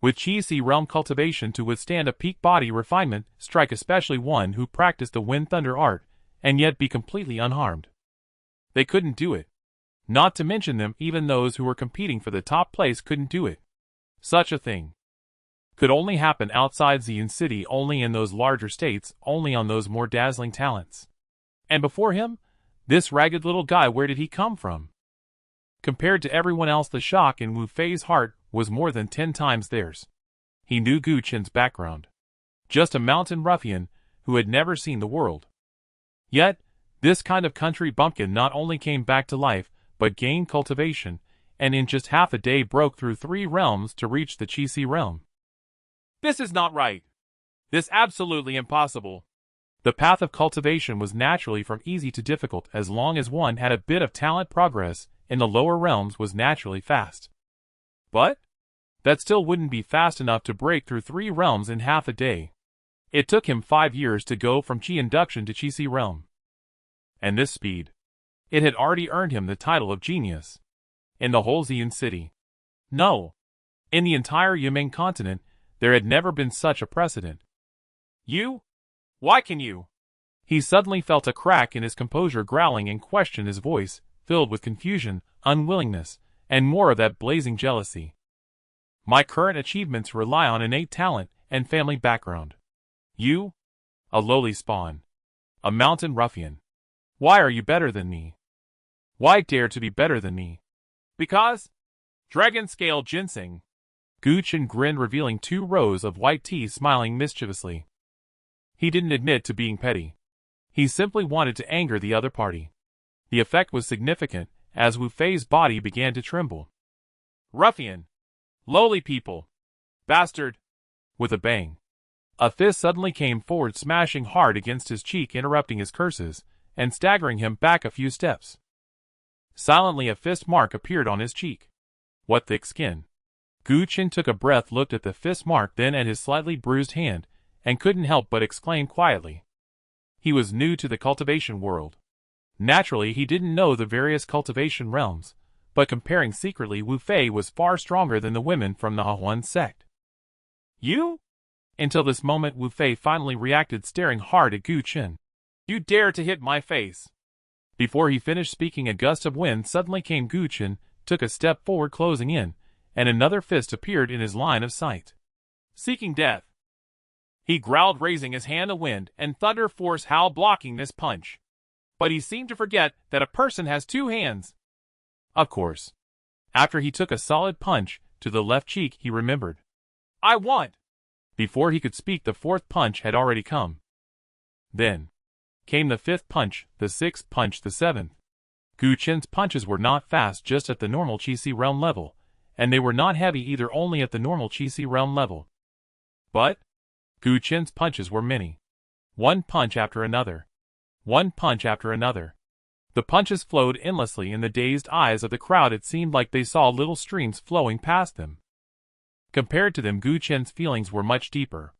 With Qi realm cultivation to withstand a peak body refinement strike, especially one who practiced the wind thunder art, and yet be completely unharmed. They couldn't do it. Not to mention them, even those who were competing for the top place couldn't do it. Such a thing could only happen outside Xian City, only in those larger states, only on those more dazzling talents. And before him, this ragged little guy, where did he come from? Compared to everyone else, the shock in Wu Fei's heart was more than 10 times theirs. He knew Gu Qin's background. Just a mountain ruffian who had never seen the world. Yet, this kind of country bumpkin not only came back to life, but gained cultivation, and in just half a day broke through 3 realms to reach the Qi realm. This is not right. This absolutely impossible. The path of cultivation was naturally from easy to difficult. As long as one had a bit of talent, progress in the lower realms was naturally fast. But that still wouldn't be fast enough to break through 3 realms in half a day. It took him 5 years to go from Qi induction to Qi realm. And this speed, it had already earned him the title of genius. In the whole Xian city. No. In the entire Yiming continent, there had never been such a precedent. You? Why can you? He suddenly felt a crack in his composure, growling and questioned, his voice filled with confusion, unwillingness, and more of that blazing jealousy. My current achievements rely on innate talent and family background. You? A lowly spawn. A mountain ruffian. Why are you better than me? Why dare to be better than me? Because? Dragon scale ginseng. Gu Qin grinned, revealing 2 rows of white teeth, smiling mischievously. He didn't admit to being petty. He simply wanted to anger the other party. The effect was significant, as Wu Fei's body began to tremble. Ruffian! Lowly people! Bastard! With a bang, a fist suddenly came forward, smashing hard against his cheek, interrupting his curses, and staggering him back a few steps. Silently, a fist mark appeared on his cheek. What thick skin! Gu Qin took a breath, looked at the fist mark, then at his slightly bruised hand, and couldn't help but exclaim quietly. He was new to the cultivation world. Naturally, he didn't know the various cultivation realms, but comparing secretly, Wu Fei was far stronger than the women from the Hahuan sect. You? Until this moment, Wu Fei finally reacted, staring hard at Gu Qin. You dare to hit my face? Before he finished speaking, a gust of wind suddenly came. Gu Qin took a step forward, closing in, and another fist appeared in his line of sight. Seeking death. He growled, raising his hand. A wind and thunder force howl blocking this punch. But he seemed to forget that a person has 2 hands. Of course. After he took a solid punch to the left cheek, he remembered. I want. Before he could speak, the 4th punch had already come. Then came the 5th punch, the 6th punch, the 7th. Gu Qin's punches were not fast, just at the normal Qi realm level, and they were not heavy either, only at the normal Qi realm level. But Gu Qin's punches were many. One punch after another. one punch after another. The punches flowed endlessly in the dazed eyes of the crowd. It seemed like they saw little streams flowing past them. Compared to them, Gu Chen's feelings were much deeper.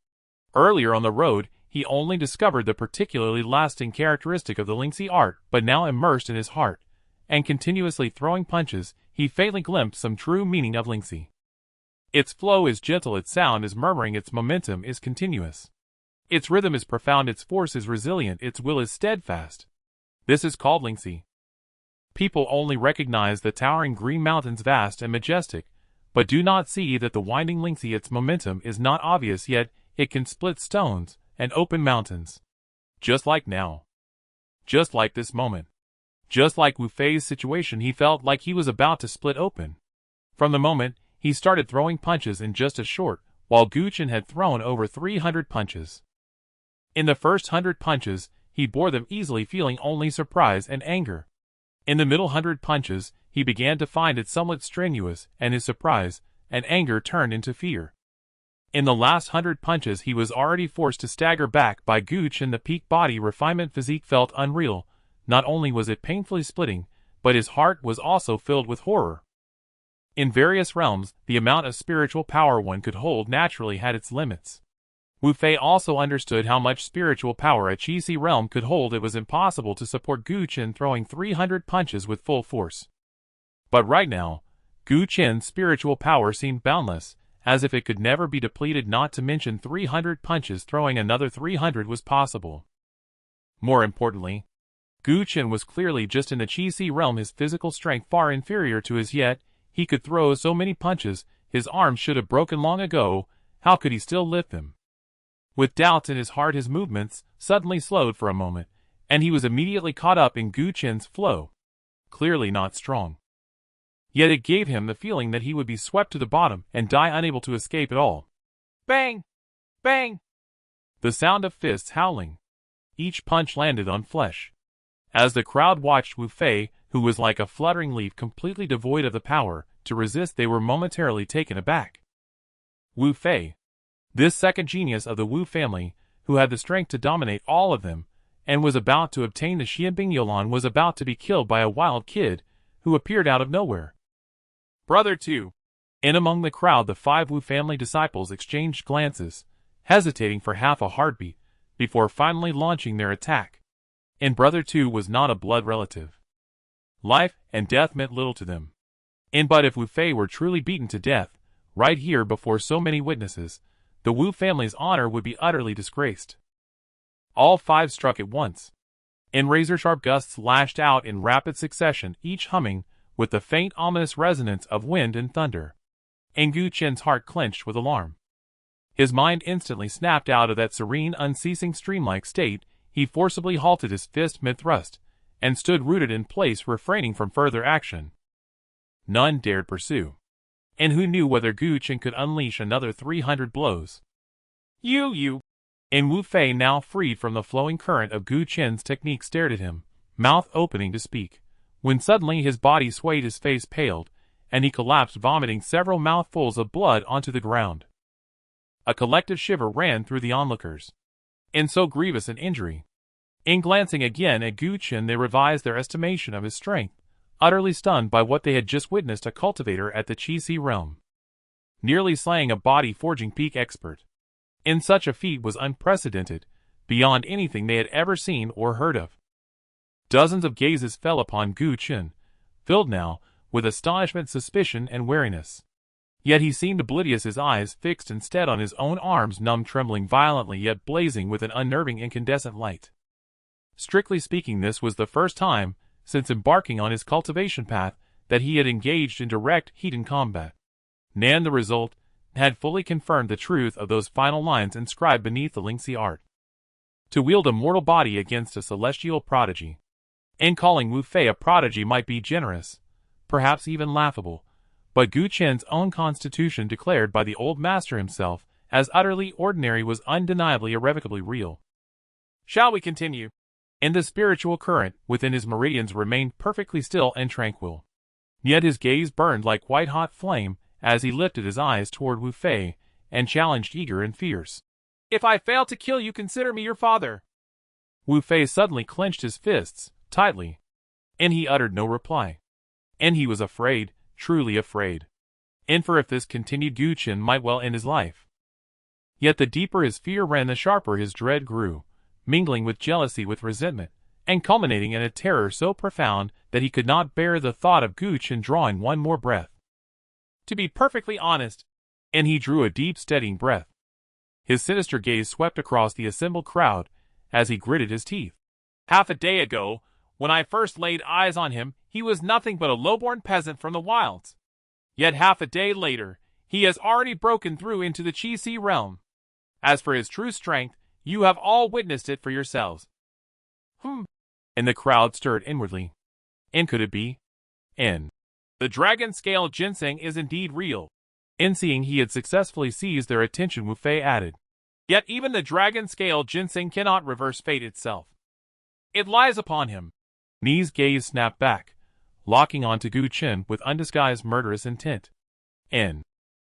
Earlier on the road, he only discovered the particularly lasting characteristic of the Lingxi art, but now immersed in his heart, and continuously throwing punches, he faintly glimpsed some true meaning of Lingxi. Its flow is gentle, its sound is murmuring, its momentum is continuous. Its rhythm is profound, its force is resilient, its will is steadfast. This is called Lingxi. People only recognize the towering green mountains, vast and majestic, but do not see that the winding Lingxi, its momentum is not obvious, yet it can split stones and open mountains. Just like now. Just like this moment. Just like Wu Fei's situation, he felt like he was about to split open. From the moment he started throwing punches in just a short, while Gu Chen had thrown over 300 punches. In the first 100 punches, he bore them easily, feeling only surprise and anger. In the middle 100 punches, he began to find it somewhat strenuous, and his surprise and anger turned into fear. In the last 100 punches, he was already forced to stagger back by Gu Chen. The peak body refinement physique felt unreal. Not only was it painfully splitting, but his heart was also filled with horror. In various realms, the amount of spiritual power one could hold naturally had its limits. Wu Fei also understood how much spiritual power a Qixi realm could hold. It was impossible to support Gu Chen throwing 300 punches with full force. But right now, Gu Chen's spiritual power seemed boundless, as if it could never be depleted, not to mention 300 punches. Throwing another 300 was possible. More importantly, Gu Chen was clearly just in the Qixi realm, his physical strength far inferior to his, yet he could throw so many punches. His arms should have broken long ago. How could he still lift them? With doubts in his heart, his movements suddenly slowed for a moment, and he was immediately caught up in Gu Chen's flow. Clearly not strong. Yet it gave him the feeling that he would be swept to the bottom and die unable to escape at all. Bang! Bang! The sound of fists howling. Each punch landed on flesh. As the crowd watched Wu Fei, who was like a fluttering leaf completely devoid of the power to resist, they were momentarily taken aback. Wu Fei. This second genius of the Wu family, who had the strength to dominate all of them, and was about to obtain the Xianbing Yulan, was about to be killed by a wild kid, who appeared out of nowhere. Brother too. In among the crowd, the 5 Wu family disciples exchanged glances, hesitating for half a heartbeat, before finally launching their attack. And Brother 2 was not a blood relative. Life and death meant little to them. But if Wu Fei were truly beaten to death, right here before so many witnesses, the Wu family's honor would be utterly disgraced. All 5 struck at once. Razor-sharp gusts lashed out in rapid succession, each humming with the faint ominous resonance of wind and thunder. And Gu Chen's heart clenched with alarm. His mind instantly snapped out of that serene, unceasing streamlike state. He forcibly halted his fist mid-thrust, and stood rooted in place, refraining from further action. None dared pursue. And who knew whether Gu Chen could unleash another 300 blows? You! And Wu Fei, now freed from the flowing current of Gu Chen's technique, stared at him, mouth opening to speak, when suddenly his body swayed, his face paled, and he collapsed, vomiting several mouthfuls of blood onto the ground. A collective shiver ran through the onlookers. In so grievous an injury. In glancing again at Gu Chen, they revised their estimation of his strength, utterly stunned by what they had just witnessed, a cultivator at the Qixi realm, nearly slaying a body-forging peak expert. In such a feat was unprecedented, beyond anything they had ever seen or heard of. Dozens of gazes fell upon Gu Chen, filled now with astonishment, suspicion, and wariness. Yet he seemed oblivious, his eyes fixed instead on his own arms, numb, trembling violently, yet blazing with an unnerving incandescent light. Strictly speaking, this was the first time, since embarking on his cultivation path, that he had engaged in direct, heated combat. And the result had fully confirmed the truth of those final lines inscribed beneath the Lingxi art. To wield a mortal body against a celestial prodigy. And calling Wu Fei a prodigy might be generous, perhaps even laughable, but Gu Chen's own constitution, declared by the old master himself as utterly ordinary, was undeniably, irrevocably real. Shall we continue? And the spiritual current within his meridians remained perfectly still and tranquil. Yet his gaze burned like white-hot flame as he lifted his eyes toward Wu Fei and challenged, eager and fierce. If I fail to kill you, consider me your father. Wu Fei suddenly clenched his fists, tightly. And he uttered no reply. And he was afraid, truly afraid. And for if this continued, Gu Qin might well end his life. Yet the deeper his fear ran, the sharper his dread grew, mingling with jealousy with resentment, and culminating in a terror so profound that he could not bear the thought of Gu Qin drawing one more breath. To be perfectly honest, and he drew a deep, steadying breath. His sinister gaze swept across the assembled crowd as he gritted his teeth. Half a day ago, when I first laid eyes on him, he was nothing but a low-born peasant from the wilds. Yet half a day later, he has already broken through into the Qi realm. As for his true strength, you have all witnessed it for yourselves. And the crowd stirred inwardly. And could it be? And the dragon scale ginseng is indeed real. And seeing he had successfully seized their attention, Wu Fei added, Yet even the dragon scale ginseng cannot reverse fate itself. It lies upon him. Ni's gaze snapped back, locking onto Gu Qin with undisguised murderous intent. And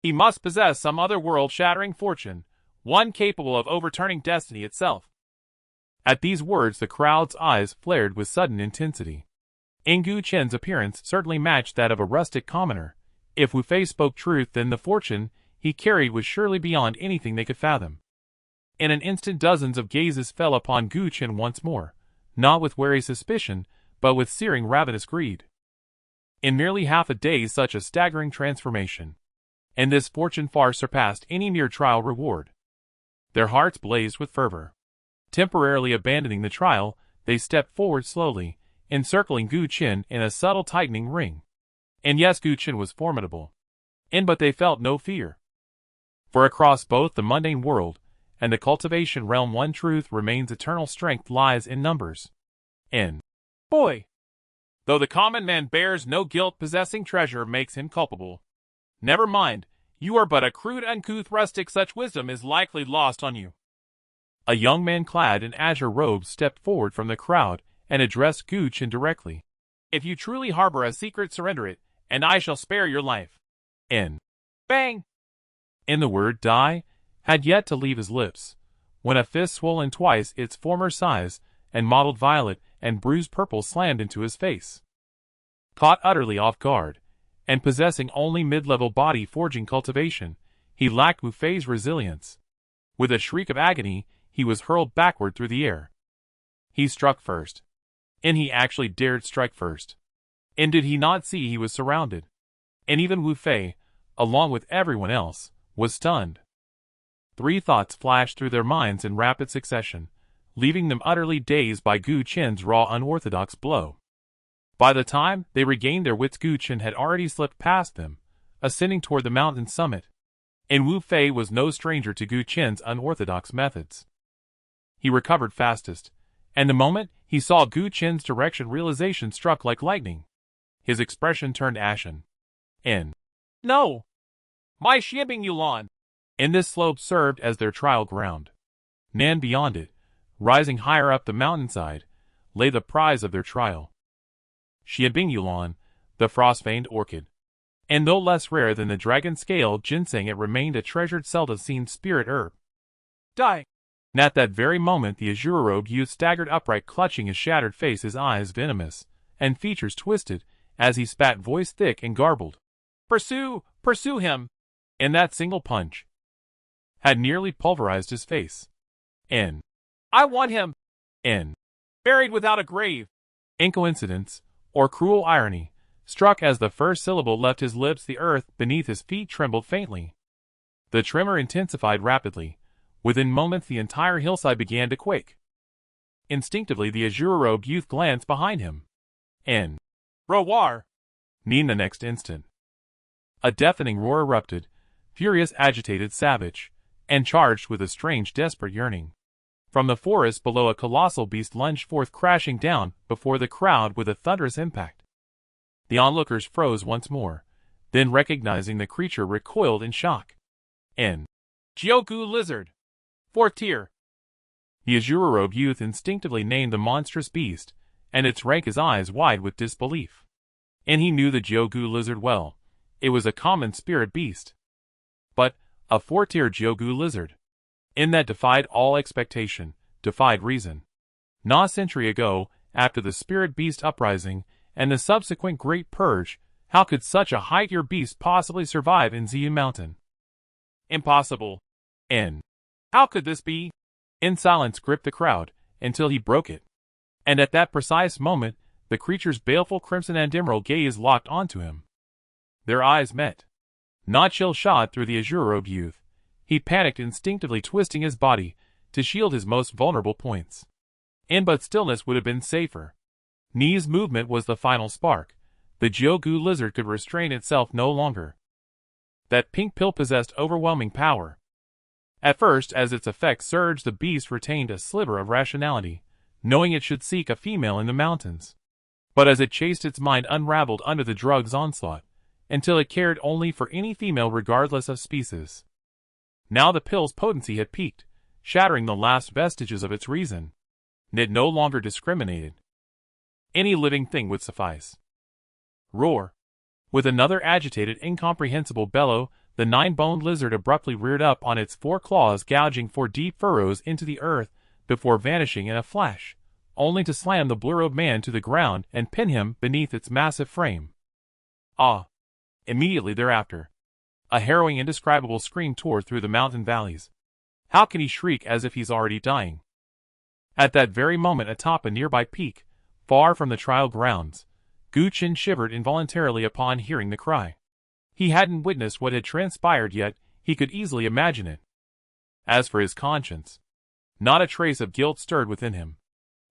he must possess some other world-shattering fortune, one capable of overturning destiny itself. At these words, the crowd's eyes flared with sudden intensity. Gu Qin's appearance certainly matched that of a rustic commoner. If Wu Fei spoke truth, then the fortune he carried was surely beyond anything they could fathom. In an instant, dozens of gazes fell upon Gu Qin once more, not with wary suspicion, but with searing ravenous greed. In merely half a day, such a staggering transformation. And this fortune far surpassed any mere trial reward. Their hearts blazed with fervor. Temporarily abandoning the trial, they stepped forward slowly, encircling Gu Qin in a subtle tightening ring. And yes, Gu Qin was formidable. But they felt no fear. For across both the mundane world and the cultivation realm, one truth remains: eternal strength lies in numbers. Boy! Though the common man bears no guilt, possessing treasure makes him culpable. Never mind, you are but a crude, uncouth rustic, such wisdom is likely lost on you. A young man clad in azure robes stepped forward from the crowd and addressed Gu Qin directly. If you truly harbor a secret, surrender it, and I shall spare your life. Bang! And the word die had yet to leave his lips, when a fist swollen twice its former size and mottled violet and bruised purple slammed into his face. Caught utterly off guard, and possessing only mid-level body forging cultivation, he lacked Wu Fei's resilience. With a shriek of agony, he was hurled backward through the air. He struck first. And he actually dared strike first. And did he not see he was surrounded? And even Wu Fei, along with everyone else, was stunned. Three thoughts flashed through their minds in rapid succession, leaving them utterly dazed by Gu Qin's raw, unorthodox blow. By the time they regained their wits, Gu Qin had already slipped past them, ascending toward the mountain summit. And Wu Fei was no stranger to Gu Qin's unorthodox methods. He recovered fastest, and the moment he saw Gu Qin's direction, realization struck like lightning. His expression turned ashen. No! My Xianbing Yulan! And this slope served as their trial ground. And beyond it, rising higher up the mountainside, lay the prize of their trial. Xianbing Yulan, the frost-veined orchid. And though less rare than the dragon scale ginseng, it remained a treasured, seldom-seen spirit herb. Die! And at that very moment the azure-robed youth staggered upright, clutching his shattered face, his eyes venomous, and features twisted, as he spat, voice thick and garbled. Pursue! Pursue him! And that single punch had nearly pulverized his face. I want him! Buried without a grave! Coincidence, or cruel irony, struck as the first syllable left his lips. The earth beneath his feet trembled faintly. The tremor intensified rapidly. Within moments the entire hillside began to quake. Instinctively the azure-robed youth glanced behind him. Roar! In the next instant, a deafening roar erupted, furious, agitated, savage, and charged with a strange, desperate yearning. From the forest below, a colossal beast lunged forth, crashing down before the crowd with a thunderous impact. The onlookers froze once more, then recognizing the creature recoiled in shock. Jiugu lizard! Fourth tier! The azure-robed youth instinctively named the monstrous beast, and its rank his eyes wide with disbelief. He knew the Jiugu lizard well. It was a common spirit beast. But a fourth-tier Jiugu lizard. That defied all expectation, defied reason. Not a century ago, after the spirit beast uprising and the subsequent Great Purge, how could such a high-tier beast possibly survive in Ziyu Mountain? Impossible. N. How could this be? In silence gripped the crowd, until he broke it. And at that precise moment, the creature's baleful crimson and emerald gaze locked onto him. Their eyes met. Not chill shot through the azure-robed youth. He panicked, instinctively twisting his body to shield his most vulnerable points. But stillness would have been safer. Ni's movement was the final spark. The Jiu-Gu lizard could restrain itself no longer. That pink pill possessed overwhelming power. At first, as its effects surged, the beast retained a sliver of rationality, knowing it should seek a female in the mountains. But as it chased, its mind unraveled under the drug's onslaught, until it cared only for any female regardless of species. Now the pill's potency had peaked, shattering the last vestiges of its reason. It no longer discriminated. Any living thing would suffice. Roar. With another agitated, incomprehensible bellow, the nine-boned lizard abruptly reared up on its four claws, gouging four deep furrows into the earth before vanishing in a flash, only to slam the blue-robed man to the ground and pin him beneath its massive frame. Ah! Immediately thereafter, a harrowing, indescribable scream tore through the mountain valleys. How can he shriek as if he's already dying? At that very moment, atop a nearby peak, far from the trial grounds, Gu Qin shivered involuntarily upon hearing the cry. He hadn't witnessed what had transpired yet, he could easily imagine it. As for his conscience, not a trace of guilt stirred within him.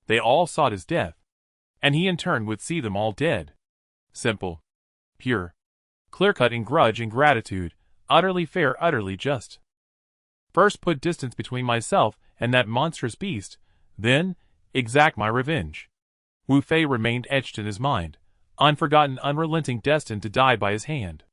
They all sought his death, and he in turn would see them all dead. Simple, pure, clear-cut in grudge and gratitude, utterly fair, utterly just. First put distance between myself and that monstrous beast, then exact my revenge. Wu Fei remained etched in his mind, unforgotten, unrelenting, destined to die by his hand.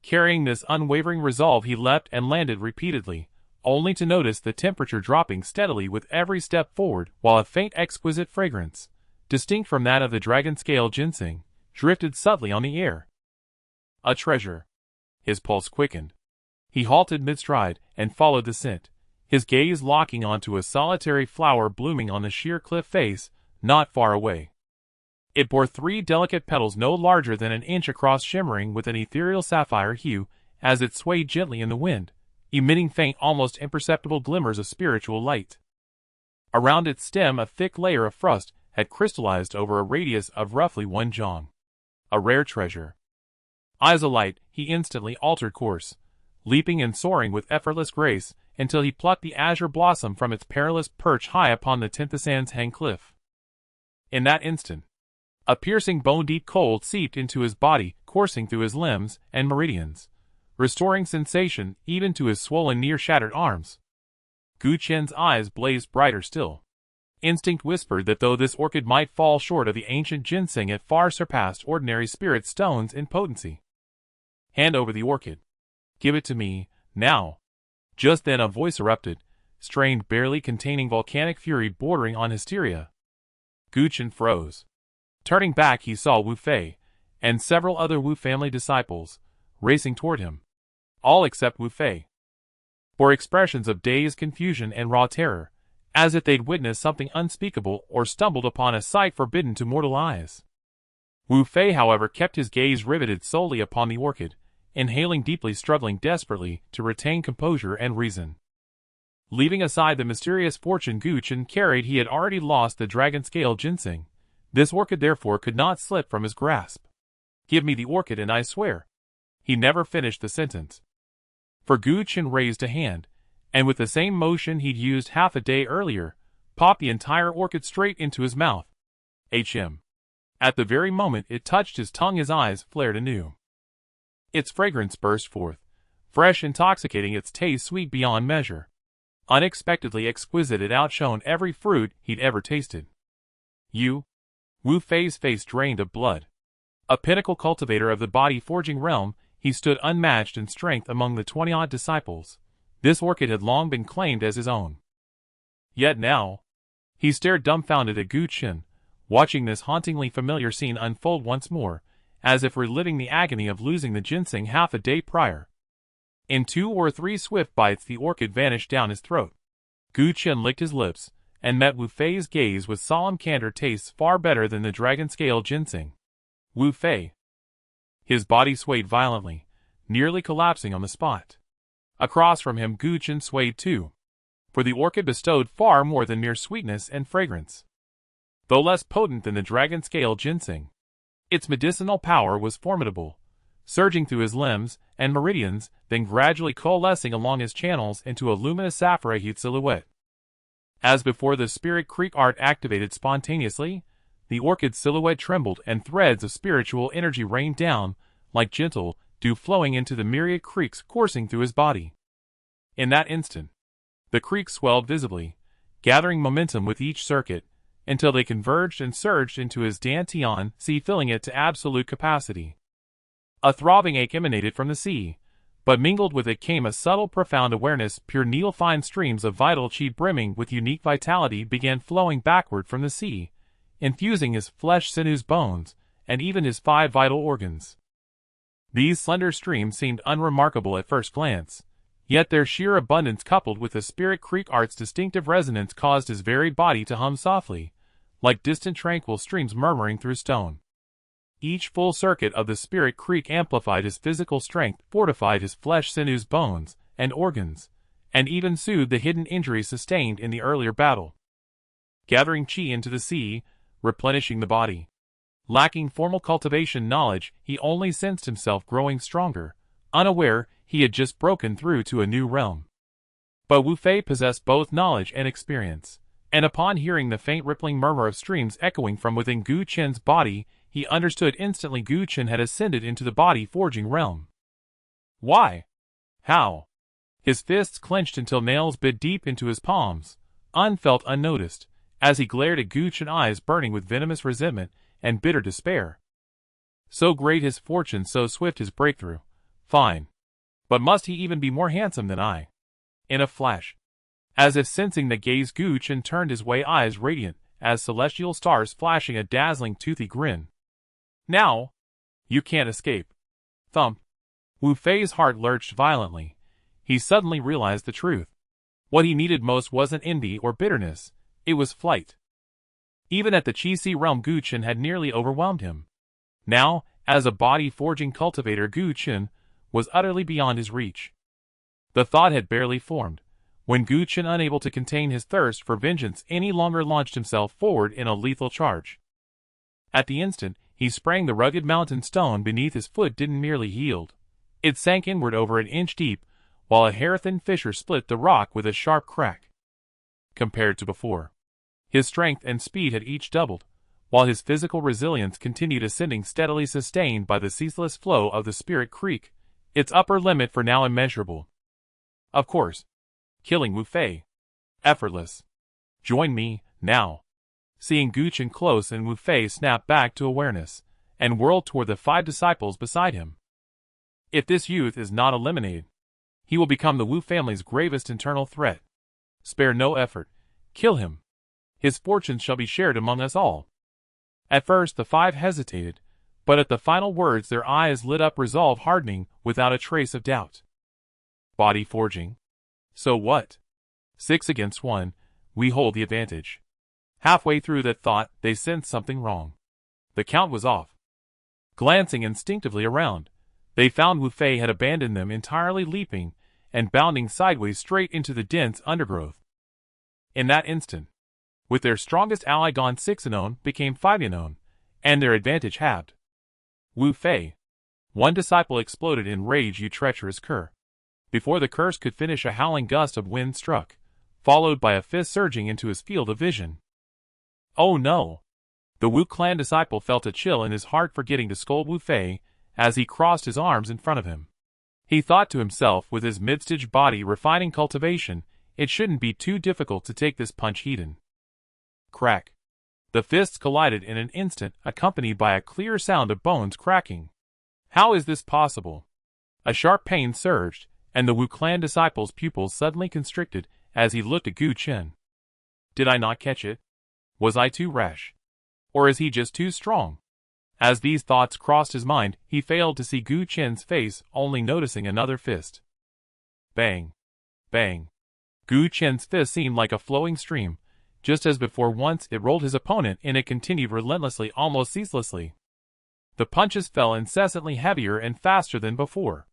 Carrying this unwavering resolve, he leapt and landed repeatedly, only to notice the temperature dropping steadily with every step forward, while a faint, exquisite fragrance, distinct from that of the dragon-scale ginseng, drifted subtly on the air. A treasure. His pulse quickened. He halted mid-stride and followed the scent, his gaze locking onto a solitary flower blooming on the sheer cliff face, not far away. It bore three delicate petals no larger than an inch across, shimmering with an ethereal sapphire hue as it swayed gently in the wind, emitting faint, almost imperceptible glimmers of spiritual light. Around its stem a thick layer of frost had crystallized over a radius of roughly 1 zhang. A rare treasure. Eyes alight, he instantly altered course, leaping and soaring with effortless grace until he plucked the azure blossom from its perilous perch high upon the Tinthasan's hang cliff. In that instant, a piercing, bone-deep cold seeped into his body, coursing through his limbs and meridians, restoring sensation even to his swollen, near-shattered arms. Gu Qian's eyes blazed brighter still. Instinct whispered that though this orchid might fall short of the ancient ginseng, it far surpassed ordinary spirit stones in potency. Hand over the orchid. Give it to me, now. Just then a voice erupted, strained, barely containing volcanic fury bordering on hysteria. Gu Qian froze. Turning back, he saw Wu Fei, and several other Wu family disciples, racing toward him. All except Wu Fei. For expressions of dazed confusion and raw terror, as if they'd witnessed something unspeakable or stumbled upon a sight forbidden to mortal eyes. Wu Fei, however, kept his gaze riveted solely upon the orchid, inhaling deeply, struggling desperately to retain composure and reason. Leaving aside the mysterious fortune Gu Qian carried, he had already lost the dragon-scale ginseng. This orchid therefore could not slip from his grasp. Give me the orchid and I swear. He never finished the sentence. For Gu Qian raised a hand, and with the same motion he'd used half a day earlier, popped the entire orchid straight into his mouth. At the very moment it touched his tongue, his eyes flared anew. Its fragrance burst forth, fresh, intoxicating, its taste sweet beyond measure. Unexpectedly exquisite, it outshone every fruit he'd ever tasted. Wu Fei's face drained of blood. A pinnacle cultivator of the body-forging realm, he stood unmatched in strength among the 20-odd disciples. This orchid had long been claimed as his own. Yet now, he stared dumbfounded at Gu Qian, watching this hauntingly familiar scene unfold once more, as if reliving the agony of losing the ginseng half a day prior. In 2 or 3 swift bites the orchid vanished down his throat. Gu Qian licked his lips, and met Wu Fei's gaze with solemn candor. Tastes far better than the dragon scale ginseng. Wu Fei. His body swayed violently, nearly collapsing on the spot. Across from him Gu Chen swayed too, for the orchid bestowed far more than mere sweetness and fragrance. Though less potent than the dragon scale ginseng, its medicinal power was formidable, surging through his limbs and meridians, then gradually coalescing along his channels into a luminous sapphire-hued silhouette. As before, the spirit creek art activated spontaneously, the orchid's silhouette trembled and threads of spiritual energy rained down, like gentle dew flowing into the myriad creeks coursing through his body. In that instant, the creeks swelled visibly, gathering momentum with each circuit, until they converged and surged into his dantian sea, filling it to absolute capacity. A throbbing ache emanated from the sea, but mingled with it came a subtle, profound awareness. Pure needle-fine streams of vital chi brimming with unique vitality began flowing backward from the sea, infusing his flesh, sinews, bones, and even his 5 vital organs. These slender streams seemed unremarkable at first glance, yet their sheer abundance coupled with the spirit creek art's distinctive resonance caused his very body to hum softly, like distant tranquil streams murmuring through stone. Each full circuit of the spirit creek amplified his physical strength, fortified his flesh, sinews, bones, and organs, and even soothed the hidden injuries sustained in the earlier battle. Gathering chi into the sea, replenishing the body. Lacking formal cultivation knowledge, he only sensed himself growing stronger, unaware he had just broken through to a new realm. But Wu Fei possessed both knowledge and experience, and upon hearing the faint rippling murmur of streams echoing from within Gu Chen's body, he understood instantly Gu Chen had ascended into the body-forging realm. Why? How? His fists clenched until nails bit deep into his palms, unfelt, unnoticed, as he glared at Gu Chen, eyes burning with venomous resentment and bitter despair. So great his fortune, so swift his breakthrough. Fine. But must he even be more handsome than I? In a flash, as if sensing the gaze, Gu Chen turned his way, eyes radiant as celestial stars, flashing a dazzling toothy grin. Now, you can't escape. Thump. Wu Fei's heart lurched violently. He suddenly realized the truth. What he needed most wasn't envy or bitterness, it was flight. Even at the Qi realm, Gu Chen had nearly overwhelmed him. Now, as a body-forging cultivator, Gu Chen was utterly beyond his reach. The thought had barely formed, when Gu Chen, unable to contain his thirst for vengeance any longer, launched himself forward in a lethal charge. At the instant, he sprang. The rugged mountain stone beneath his foot didn't merely yield. It sank inward over an inch deep, while a hair-thin fissure split the rock with a sharp crack. Compared to before, his strength and speed had each doubled, while his physical resilience continued ascending steadily, sustained by the ceaseless flow of the spirit creek, its upper limit for now immeasurable. Of course, killing Wu Fei. Effortless. Join me, now. Seeing Gu Chen close, and Wu Fei snapped back to awareness, and whirled toward the 5 disciples beside him. If this youth is not eliminated, he will become the Wu family's gravest internal threat. Spare no effort. Kill him. His fortunes shall be shared among us all. At first the 5 hesitated, but at the final words their eyes lit up, resolve hardening without a trace of doubt. Body forging? So what? 6 against 1, we hold the advantage. Halfway through that thought, they sensed something wrong. The count was off. Glancing instinctively around, they found Wu Fei had abandoned them entirely, leaping and bounding sideways straight into the dense undergrowth. In that instant, with their strongest ally gone, 6 unknown became 5 unknown, and their advantage halved. Wu Fei. One disciple exploded in rage. You treacherous cur. Before the curse could finish, a howling gust of wind struck, followed by a fist surging into his field of vision. Oh no! The Wu clan disciple felt a chill in his heart, forgetting to scold Wu Fei as he crossed his arms in front of him. He thought to himself, with his mid-stage body refining cultivation, it shouldn't be too difficult to take this punch heathen. Crack. The fists collided in an instant, accompanied by a clear sound of bones cracking. How is this possible? A sharp pain surged, and the Wu clan disciple's pupils suddenly constricted as he looked at Gu Chen. Did I not catch it? Was I too rash? Or is he just too strong? As these thoughts crossed his mind, he failed to see Gu Chen's face, only noticing another fist. Bang! Bang! Gu Chen's fist seemed like a flowing stream, just as before once it rolled his opponent and it continued relentlessly, almost ceaselessly. The punches fell incessantly heavier and faster than before.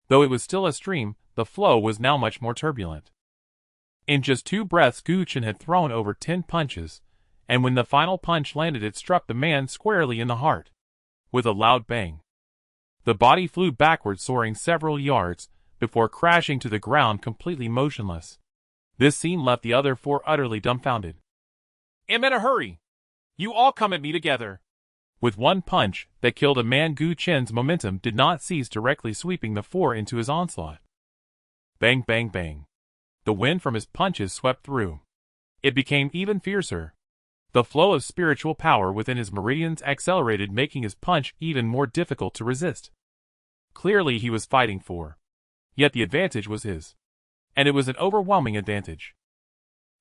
Though it was still a stream, the flow was now much more turbulent. In just 2 breaths Gu Chen had thrown over 10 punches, and when the final punch landed it struck the man squarely in the heart. With a loud bang, the body flew backward, soaring several yards, before crashing to the ground completely motionless. This scene left the other 4 utterly dumbfounded. "I'm in a hurry. You all come at me together." With one punch that killed a man, Gu Chen's momentum did not cease, directly sweeping the 4 into his onslaught. Bang, bang, bang. The wind from his punches swept through. It became even fiercer. The flow of spiritual power within his meridians accelerated, making his punch even more difficult to resist. Clearly he was fighting for. Yet the advantage was his. And it was an overwhelming advantage.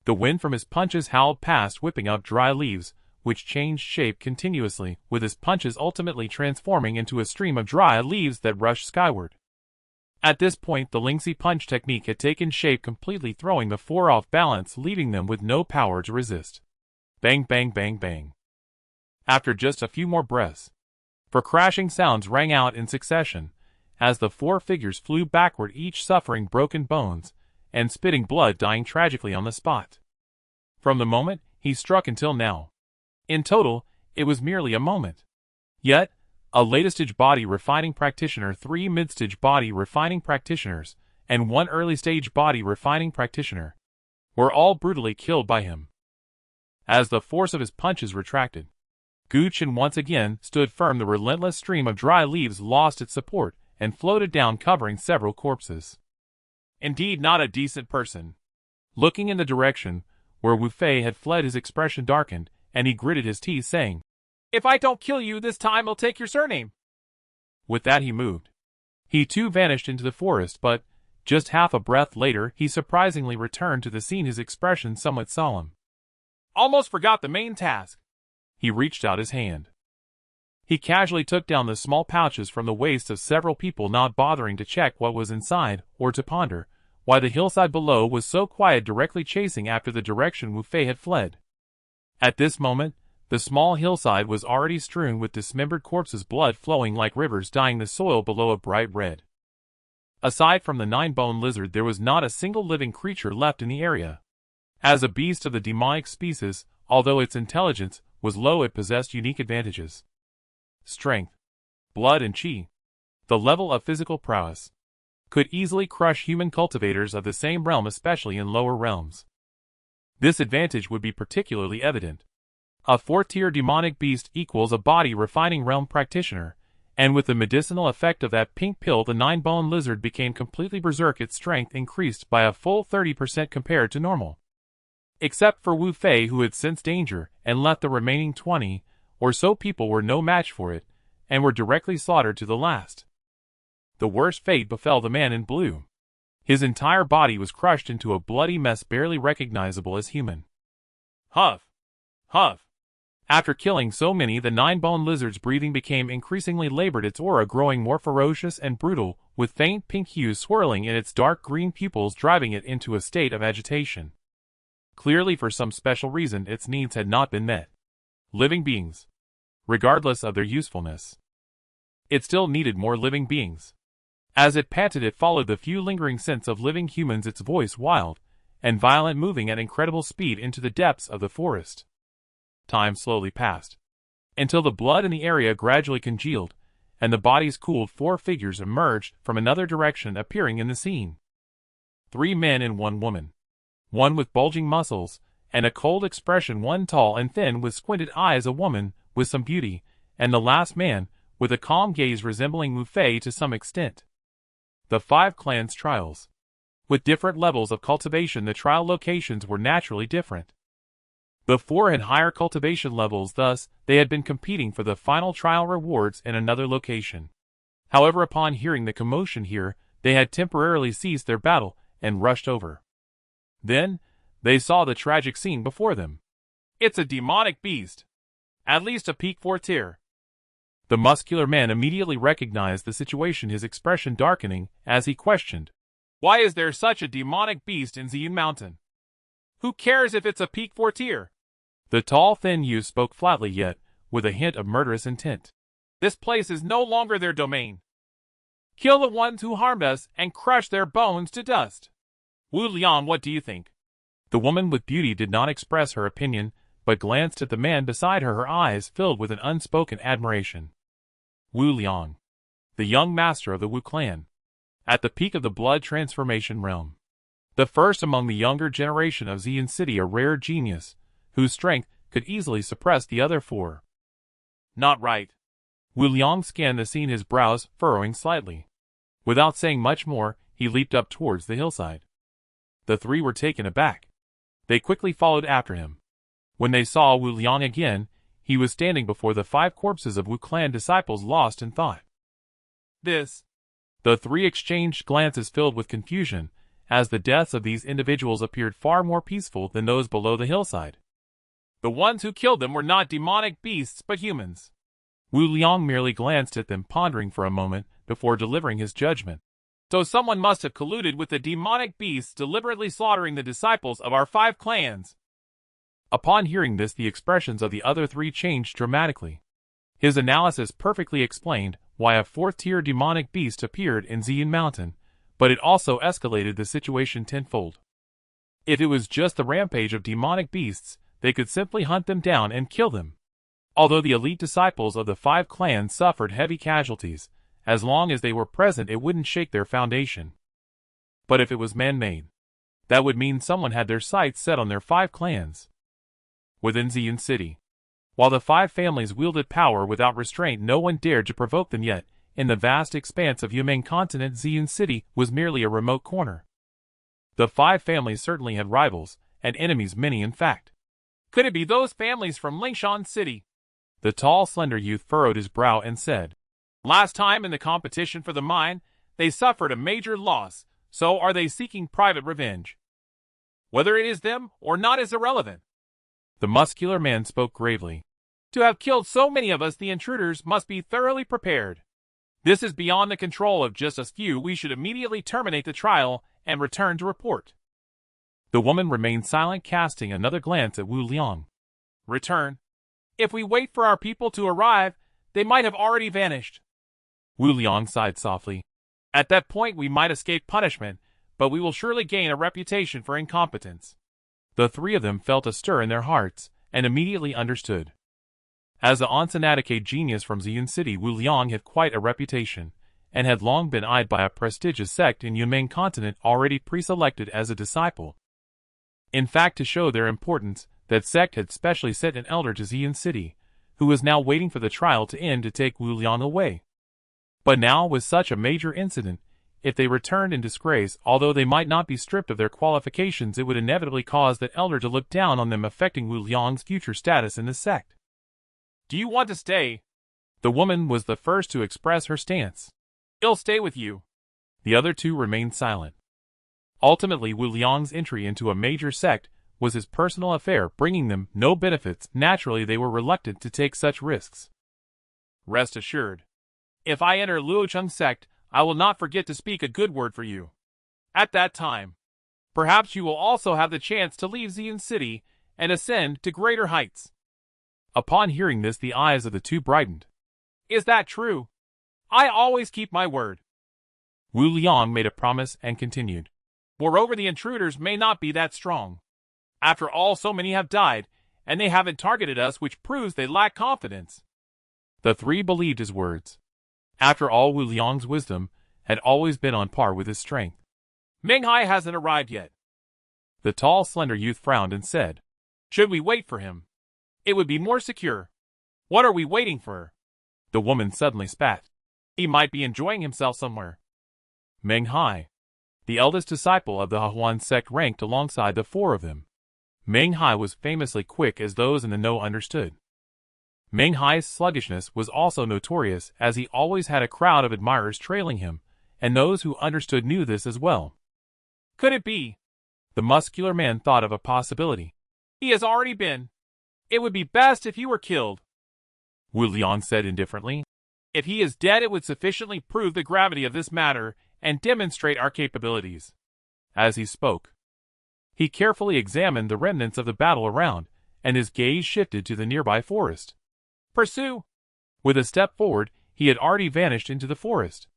The wind from his punches howled past, whipping up dry leaves, which changed shape continuously, with his punches ultimately transforming into a stream of dry leaves that rushed skyward. At this point the Lingxi punch technique had taken shape, completely throwing the 4 off balance, leaving them with no power to resist. Bang, bang, bang, bang. After just a few more breaths, 4 crashing sounds rang out in succession, as the 4 figures flew backward, each suffering broken bones, and spitting blood, dying tragically on the spot. From the moment he struck until now, in total, it was merely a moment. Yet, a late-stage body refining practitioner, 3 mid-stage body refining practitioners, and 1 early-stage body refining practitioner were all brutally killed by him. As the force of his punches retracted, Gu Chen once again stood firm. The relentless stream of dry leaves lost its support and floated down, covering several corpses. Indeed, not a decent person. Looking in the direction where Wu Fei had fled, his expression darkened, and he gritted his teeth, saying, "If I don't kill you this time, I'll take your surname." With that he moved. He too vanished into the forest, but just half a breath later he surprisingly returned to the scene, his expression somewhat solemn. "Almost forgot the main task." He reached out his hand. He casually took down the small pouches from the waist of several people, not bothering to check what was inside or to ponder why the hillside below was so quiet, directly chasing after the direction Wu Fei had fled. At this moment, the small hillside was already strewn with dismembered corpses, blood flowing like rivers, dyeing the soil below a bright red. Aside from the 9-bone lizard, there was not a single living creature left in the area. As a beast of the demonic species, although its intelligence was low, it possessed unique advantages. Strength, blood, and chi, the level of physical prowess, could easily crush human cultivators of the same realm, especially in lower realms. This advantage would be particularly evident. A 4-tier demonic beast equals a body refining realm practitioner, and with the medicinal effect of that pink pill, the 9-bone lizard became completely berserk. Its strength increased by a full 30% compared to normal. Except for Wu Fei, who had sensed danger and left, the remaining 20 or so people were no match for it, and were directly slaughtered to the last. The worst fate befell the man in blue. His entire body was crushed into a bloody mess, barely recognizable as human. Huff! Huff! After killing so many, the 9-bone lizard's breathing became increasingly labored, its aura growing more ferocious and brutal, with faint pink hues swirling in its dark green pupils, driving it into a state of agitation. Clearly, for some special reason, its needs had not been met. Living beings, regardless of their usefulness. It still needed more living beings. As it panted, it followed the few lingering scents of living humans, its voice wild and violent, moving at incredible speed into the depths of the forest. Time slowly passed, until the blood in the area gradually congealed, and the bodies cooled. 4 figures emerged from another direction, appearing in the scene. 3 men and 1 woman. One with bulging muscles and a cold expression, one tall and thin with squinted eyes, a woman with some beauty, and the last man with a calm gaze resembling Wu Fei to some extent. The 5 clans trials. With different levels of cultivation, the trial locations were naturally different. The 4 had higher cultivation levels, thus they had been competing for the final trial rewards in another location. However, upon hearing the commotion here, they had temporarily ceased their battle and rushed over. Then, they saw the tragic scene before them. "It's a demonic beast. At least a peak 4 tier. The muscular man immediately recognized the situation, his expression darkening as he questioned, "Why is there such a demonic beast in Ziyun Mountain?" Who cares if it's a peak 4 tier? The tall, thin youth spoke flatly yet with a hint of murderous intent. This place is no longer their domain. Kill the ones who harmed us and crush their bones to dust. Wu Liang, what do you think? The woman with beauty did not express her opinion, but glanced at the man beside her, her eyes filled with an unspoken admiration. Wu Liang, the young master of the Wu clan, at the peak of the blood transformation realm. The first among the younger generation of Xian City, a rare genius, whose strength could easily suppress the other 4. Not right. Wu Liang scanned the scene, his brows furrowing slightly. Without saying much more, he leaped up towards the hillside. The 3 were taken aback. They quickly followed after him. When they saw Wu Liang again, he was standing before the 5 corpses of Wu clan disciples, lost in thought. This. The 3 exchanged glances filled with confusion, as the deaths of these individuals appeared far more peaceful than those below the hillside. The ones who killed them were not demonic beasts but humans. Wu Liang merely glanced at them, pondering for a moment before delivering his judgment. So someone must have colluded with the demonic beasts, deliberately slaughtering the disciples of our 5 clans. Upon hearing this, the expressions of the other 3 changed dramatically. His analysis perfectly explained why a 4th-tier demonic beast appeared in Xian Mountain, but it also escalated the situation tenfold. If it was just the rampage of demonic beasts, they could simply hunt them down and kill them. Although the elite disciples of the 5 clans suffered heavy casualties, as long as they were present it wouldn't shake their foundation. But if it was man-made, that would mean someone had their sights set on their 5 clans. Within Xian City, while the 5 families wielded power without restraint, no one dared to provoke them yet. In the vast expanse of Yumeng continent, Xian City was merely a remote corner. The 5 families certainly had rivals, and enemies many in fact. Could it be those families from Lingxi City? The tall, slender youth furrowed his brow and said, Last time in the competition for the mine, they suffered a major loss, so are they seeking private revenge? Whether it is them or not is irrelevant. The muscular man spoke gravely. To have killed so many of us, the intruders must be thoroughly prepared. This is beyond the control of just us few. We should immediately terminate the trial and return to report. The woman remained silent, casting another glance at Wu Liang. Return? If we wait for our people to arrive, they might have already vanished. Wu Liang sighed softly. At that point we might escape punishment, but we will surely gain a reputation for incompetence. The 3 of them felt a stir in their hearts, and immediately understood. As the unwanted genius from Xian City, Wu Liang had quite a reputation, and had long been eyed by a prestigious sect in Yumeng continent already pre-selected as a disciple. In fact, to show their importance, that sect had specially sent an elder to Xian City, who was now waiting for the trial to end to take Wu Liang away. But now, with such a major incident, if they returned in disgrace, although they might not be stripped of their qualifications, it would inevitably cause that elder to look down on them, affecting Wu Liang's future status in the sect. Do you want to stay? The woman was the first to express her stance. I'll stay with you. The other 2 remained silent. Ultimately, Wu Liang's entry into a major sect was his personal affair, bringing them no benefits. Naturally, they were reluctant to take such risks. Rest assured, if I enter Luocheng's sect, I will not forget to speak a good word for you. At that time, perhaps you will also have the chance to leave Xian City and ascend to greater heights. Upon hearing this, the eyes of the 2 brightened. Is that true? I always keep my word. Wu Liang made a promise and continued. Moreover, the intruders may not be that strong. After all, so many have died, and they haven't targeted us, which proves they lack confidence. The 3 believed his words. After all, Wu Liang's wisdom had always been on par with his strength. Menghai hasn't arrived yet. The tall, slender youth frowned and said, Should we wait for him? It would be more secure. What are we waiting for? The woman suddenly spat. He might be enjoying himself somewhere. Menghai, the eldest disciple of the Huan sect, ranked alongside the 4 of them. Menghai was famously quick, as those in the know understood. Menghai's sluggishness was also notorious, as he always had a crowd of admirers trailing him, and those who understood knew this as well. Could it be? The muscular man thought of a possibility. He has already been. It would be best if he were killed. Wu Liang said indifferently. If he is dead, it would sufficiently prove the gravity of this matter and demonstrate our capabilities. As he spoke, He carefully examined the remnants of the battle around, and his gaze shifted to the nearby forest. Pursue! With a step forward, he had already vanished into the forest.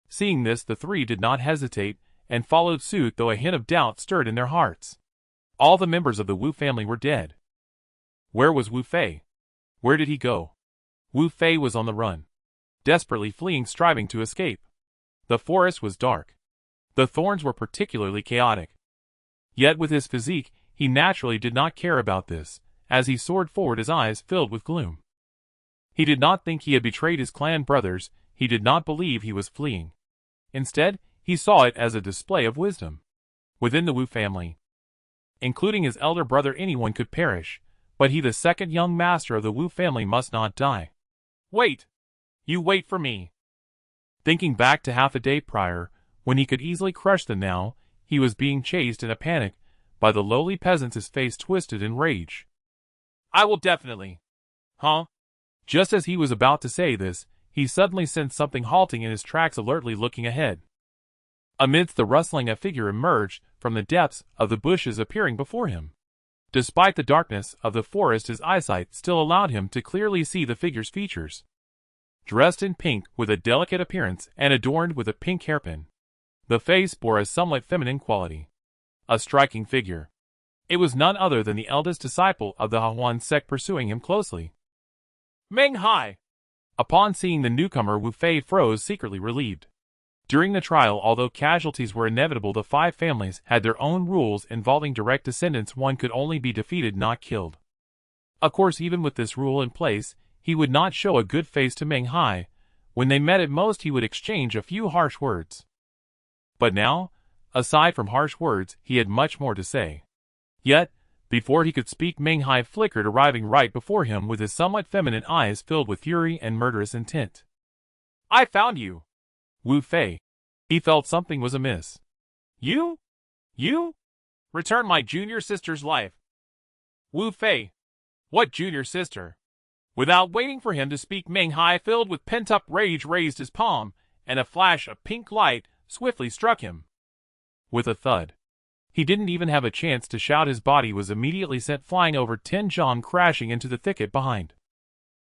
Seeing this, the three did not hesitate, and followed suit, though a hint of doubt stirred in their hearts. All the members of the Wu family were dead. Where was Wu Fei? Where did he go? Wu Fei was on the run, desperately fleeing, striving to escape. The forest was dark. The thorns were particularly chaotic. Yet with his physique, he naturally did not care about this, as he soared forward, his eyes filled with gloom. He did not think he had betrayed his clan brothers, he did not believe he was fleeing. Instead, he saw it as a display of wisdom. Within the Wu family, including his elder brother, anyone could perish, but he, the second young master of the Wu family, must not die. Wait! You wait for me! Thinking back to half a day prior, when he could easily crush them, now he was being chased in a panic by the lowly peasants, his face twisted in rage. I will definitely. Huh? Just as he was about to say this, he suddenly sensed something halting in his tracks, alertly looking ahead. Amidst the rustling, a figure emerged from the depths of the bushes, appearing before him. Despite the darkness of the forest, his eyesight still allowed him to clearly see the figure's features. Dressed in pink with a delicate appearance and adorned with a pink hairpin, the face bore a somewhat feminine quality. A striking figure. It was none other than the eldest disciple of the Hahuan sect, pursuing him closely. Meng Hai! Upon seeing the newcomer, Wu Fei froze, secretly relieved. During the trial, although casualties were inevitable, the five families had their own rules involving direct descendants. One could only be defeated, not killed. Of course, even with this rule in place, he would not show a good face to Meng Hai. When they met, at most he would exchange a few harsh words. But now, aside from harsh words, he had much more to say. Yet, before he could speak, Meng Hai flickered, arriving right before him with his somewhat feminine eyes filled with fury and murderous intent. I found you! Wu Fei. He felt something was amiss. You? Return my junior sister's life. Wu Fei. What junior sister? Without waiting for him to speak, Meng Hai, filled with pent-up rage, raised his palm, and a flash of pink light swiftly struck him. With a thud. He didn't even have a chance to shout. His body was immediately sent flying over 10 jom, crashing into the thicket behind.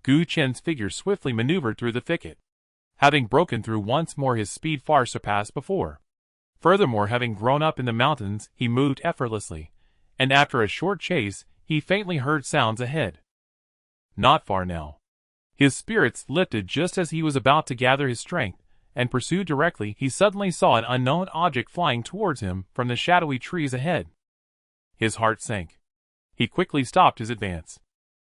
Gu Chen's figure swiftly maneuvered through the thicket. Having broken through once more, his speed far surpassed before. Furthermore, having grown up in the mountains, he moved effortlessly, and after a short chase, he faintly heard sounds ahead. Not far now. His spirits lifted just as he was about to gather his strength and pursue directly. He suddenly saw an unknown object flying towards him from the shadowy trees ahead. His heart sank. He quickly stopped his advance.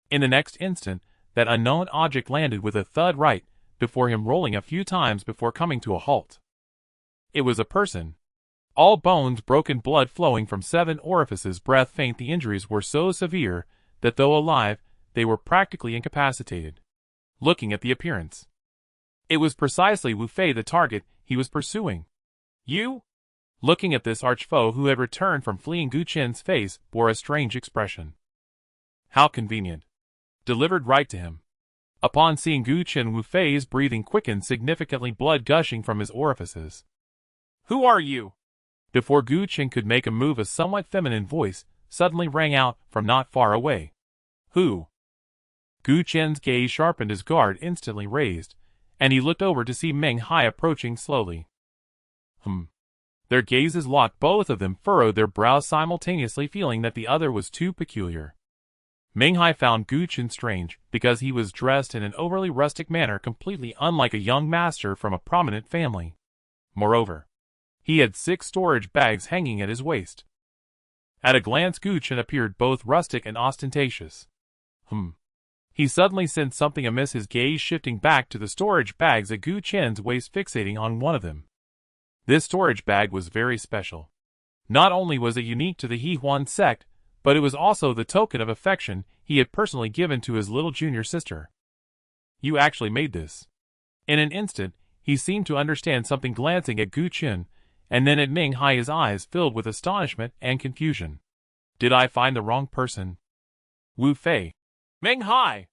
In the next instant, that unknown object landed with a thud right before him, rolling a few times before coming to a halt. It was a person. All bones broken, blood flowing from 7 orifices, breath faint. The injuries were so severe that though alive, they were practically incapacitated. Looking at the appearance, it was precisely Wu Fei, the target he was pursuing. You? Looking at this arch-foe who had returned from fleeing, Gu Chen's face bore a strange expression. How convenient. Delivered right to him. Upon seeing Gu Chen, Wu Fei's breathing quickened significantly, blood gushing from his orifices. Who are you? Before Gu Chen could make a move, a somewhat feminine voice suddenly rang out from not far away. Who? Gu Chen's gaze sharpened, his guard instantly raised, and he looked over to see Meng Hai approaching slowly. Their gazes locked. Both of them furrowed their brows simultaneously, feeling that the other was too peculiar. Meng Hai found Gu Chen strange because he was dressed in an overly rustic manner, completely unlike a young master from a prominent family. Moreover, he had 6 storage bags hanging at his waist. At a glance, Gu Chen appeared both rustic and ostentatious. He suddenly sensed something amiss, his gaze shifting back to the storage bags at Gu Chen's waist, fixating on one of them. This storage bag was very special. Not only was it unique to the Hahuan sect, but it was also the token of affection he had personally given to his little junior sister. You actually made this. In an instant, he seemed to understand something, glancing at Gu Chen, and then at Meng Hai, his eyes filled with astonishment and confusion. Did I find the wrong person? Wu Fei. Meng Hai!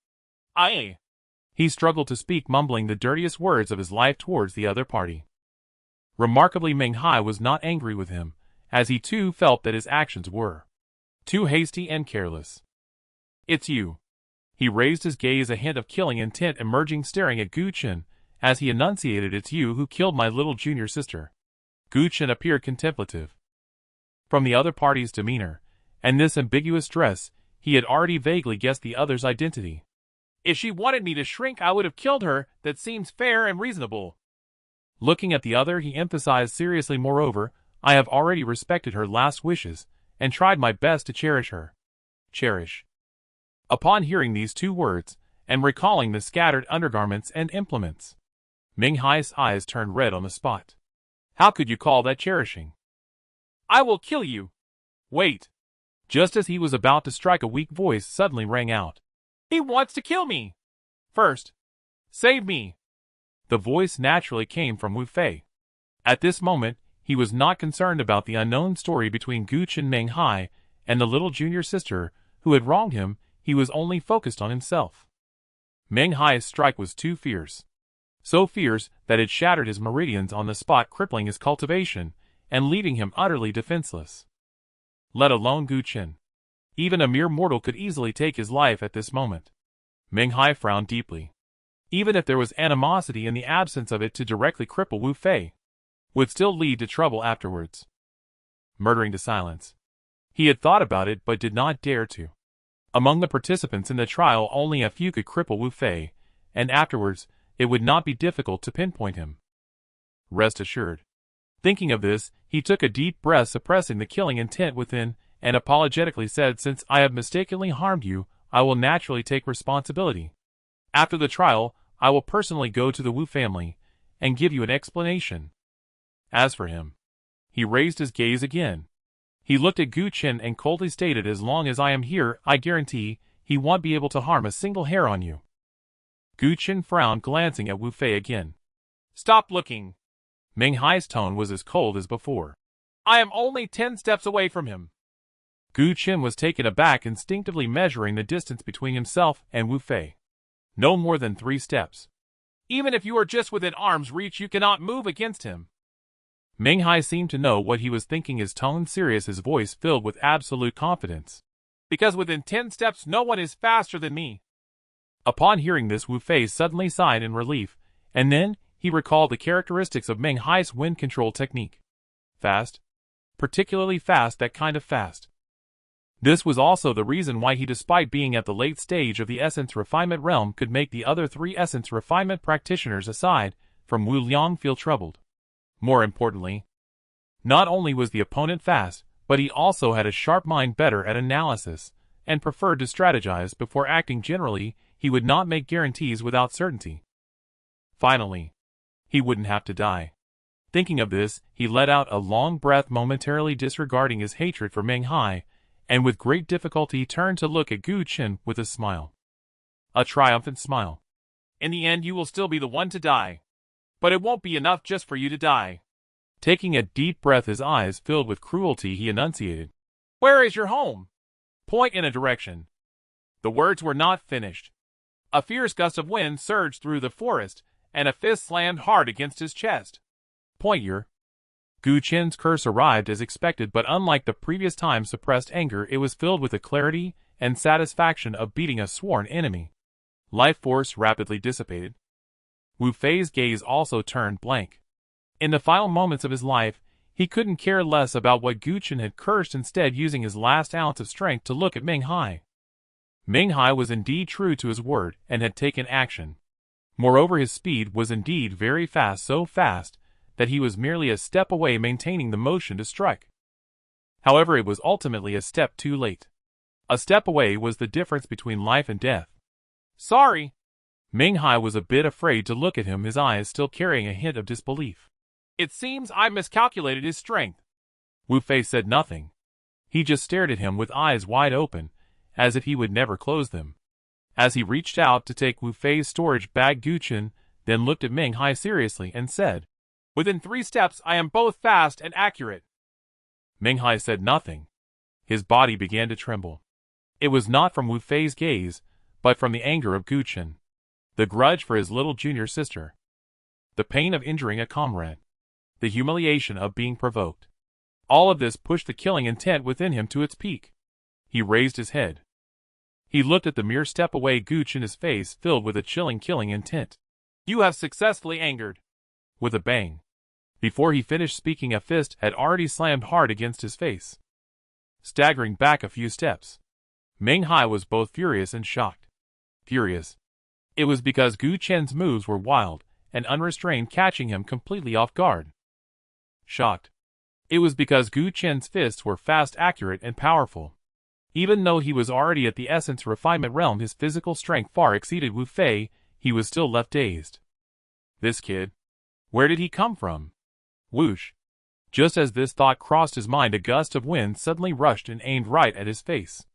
He struggled to speak, mumbling the dirtiest words of his life towards the other party. Remarkably, Meng Hai was not angry with him, as he too felt that his actions were too hasty and careless. "It's you." He raised his gaze, a hint of killing intent emerging, staring at Gu Chen as he enunciated, "It's you who killed my little junior sister." Gu Chen appeared contemplative. From the other party's demeanor and this ambiguous dress, he had already vaguely guessed the other's identity. "If she wanted me to shrink, I would have killed her. That seems fair and reasonable." Looking at the other, he emphasized seriously, "Moreover, I have already respected her last wishes and tried my best to cherish her." Cherish. Upon hearing these two words, and recalling the scattered undergarments and implements, Ming Hai's eyes turned red on the spot. "How could you call that cherishing?" "I will kill you." "Wait." Just as he was about to strike, a weak voice suddenly rang out. "He wants to kill me. First, save me." The voice naturally came from Wu Fei. At this moment, he was not concerned about the unknown story between Gu Chen, Ming Hai, and the little junior sister who had wronged him. He was only focused on himself. Ming Hai's strike was too fierce. So fierce that it shattered his meridians on the spot, crippling his cultivation and leaving him utterly defenseless. Let alone Gu Chen. Even a mere mortal could easily take his life at this moment. Ming Hai frowned deeply. Even if there was animosity in the absence of it, to directly cripple Wu Fei would still lead to trouble afterwards. Murdering to silence. He had thought about it but did not dare to. Among the participants in the trial, only a few could cripple Wu Fei, and afterwards it would not be difficult to pinpoint him. Rest assured. Thinking of this, he took a deep breath, suppressing the killing intent within, and apologetically said, "Since I have mistakenly harmed you, I will naturally take responsibility. After the trial, I will personally go to the Wu family and give you an explanation." As for him, he raised his gaze again. He looked at Gu Chen and coldly stated, "As long as I am here, I guarantee he won't be able to harm a single hair on you." Gu Chen frowned, glancing at Wu Fei again. "Stop looking." Ming Hai's tone was as cold as before. "I am only 10 steps away from him." Gu Chen was taken aback, instinctively measuring the distance between himself and Wu Fei. No more than 3 steps. "Even if you are just within arm's reach, you cannot move against him." Ming Hai seemed to know what he was thinking, his tone serious, his voice filled with absolute confidence. "Because within 10 steps no one is faster than me." Upon hearing this, Wu Fei suddenly sighed in relief, and then he recalled the characteristics of Ming Hai's wind control technique. Fast. Particularly fast, that kind of fast. This was also the reason why he, despite being at the late stage of the essence refinement realm, could make the other 3 essence refinement practitioners aside from Wu Liang feel troubled. More importantly, not only was the opponent fast, but he also had a sharp mind, better at analysis, and preferred to strategize before acting. Generally, he would not make guarantees without certainty. Finally, he wouldn't have to die. Thinking of this, he let out a long breath, momentarily disregarding his hatred for Ming Hai, and with great difficulty turned to look at Gu Chen with a smile. A triumphant smile. "In the end, you will still be the one to die. But it won't be enough just for you to die." Taking a deep breath, his eyes filled with cruelty, he enunciated, "Where is your home? Point in a direction." The words were not finished. A fierce gust of wind surged through the forest, and a fist slammed hard against his chest. "Point your." Gu Chen's curse arrived as expected, but unlike the previous time suppressed anger, it was filled with the clarity and satisfaction of beating a sworn enemy. Life force rapidly dissipated. Wu Fei's gaze also turned blank. In the final moments of his life, he couldn't care less about what Gu Chen had cursed, instead using his last ounce of strength to look at Ming Hai. Ming Hai was indeed true to his word and had taken action. Moreover, his speed was indeed very fast, so fast that he was merely a step away, maintaining the motion to strike. However, it was ultimately a step too late. A step away was the difference between life and death. "Sorry." Ming Hai was a bit afraid to look at him, his eyes still carrying a hint of disbelief. "It seems I miscalculated his strength." Wu Fei said nothing. He just stared at him with eyes wide open, as if he would never close them. As he reached out to take Wu Fei's storage bag, Gu Chen then looked at Ming Hai seriously and said, "Within 3 steps I am both fast and accurate." Ming Hai said nothing. His body began to tremble. It was not from Wu Fei's gaze, but from the anger of Gu Chen. The grudge for his little junior sister. The pain of injuring a comrade. The humiliation of being provoked. All of this pushed the killing intent within him to its peak. He raised his head. He looked at the mere step away Gooch in his face filled with a chilling killing intent. You have successfully angered. With a bang. Before he finished speaking, a fist had already slammed hard against his face. Staggering back a few steps, Meng Hai was both furious and shocked. Furious. It was because Gu Chen's moves were wild and unrestrained, catching him completely off guard. Shocked. It was because Gu Chen's fists were fast, accurate, and powerful. Even though he was already at the essence refinement realm, his physical strength far exceeded Wu Fei, he was still left dazed. This kid. Where did he come from? Whoosh. Just as this thought crossed his mind, a gust of wind suddenly rushed and aimed right at his face.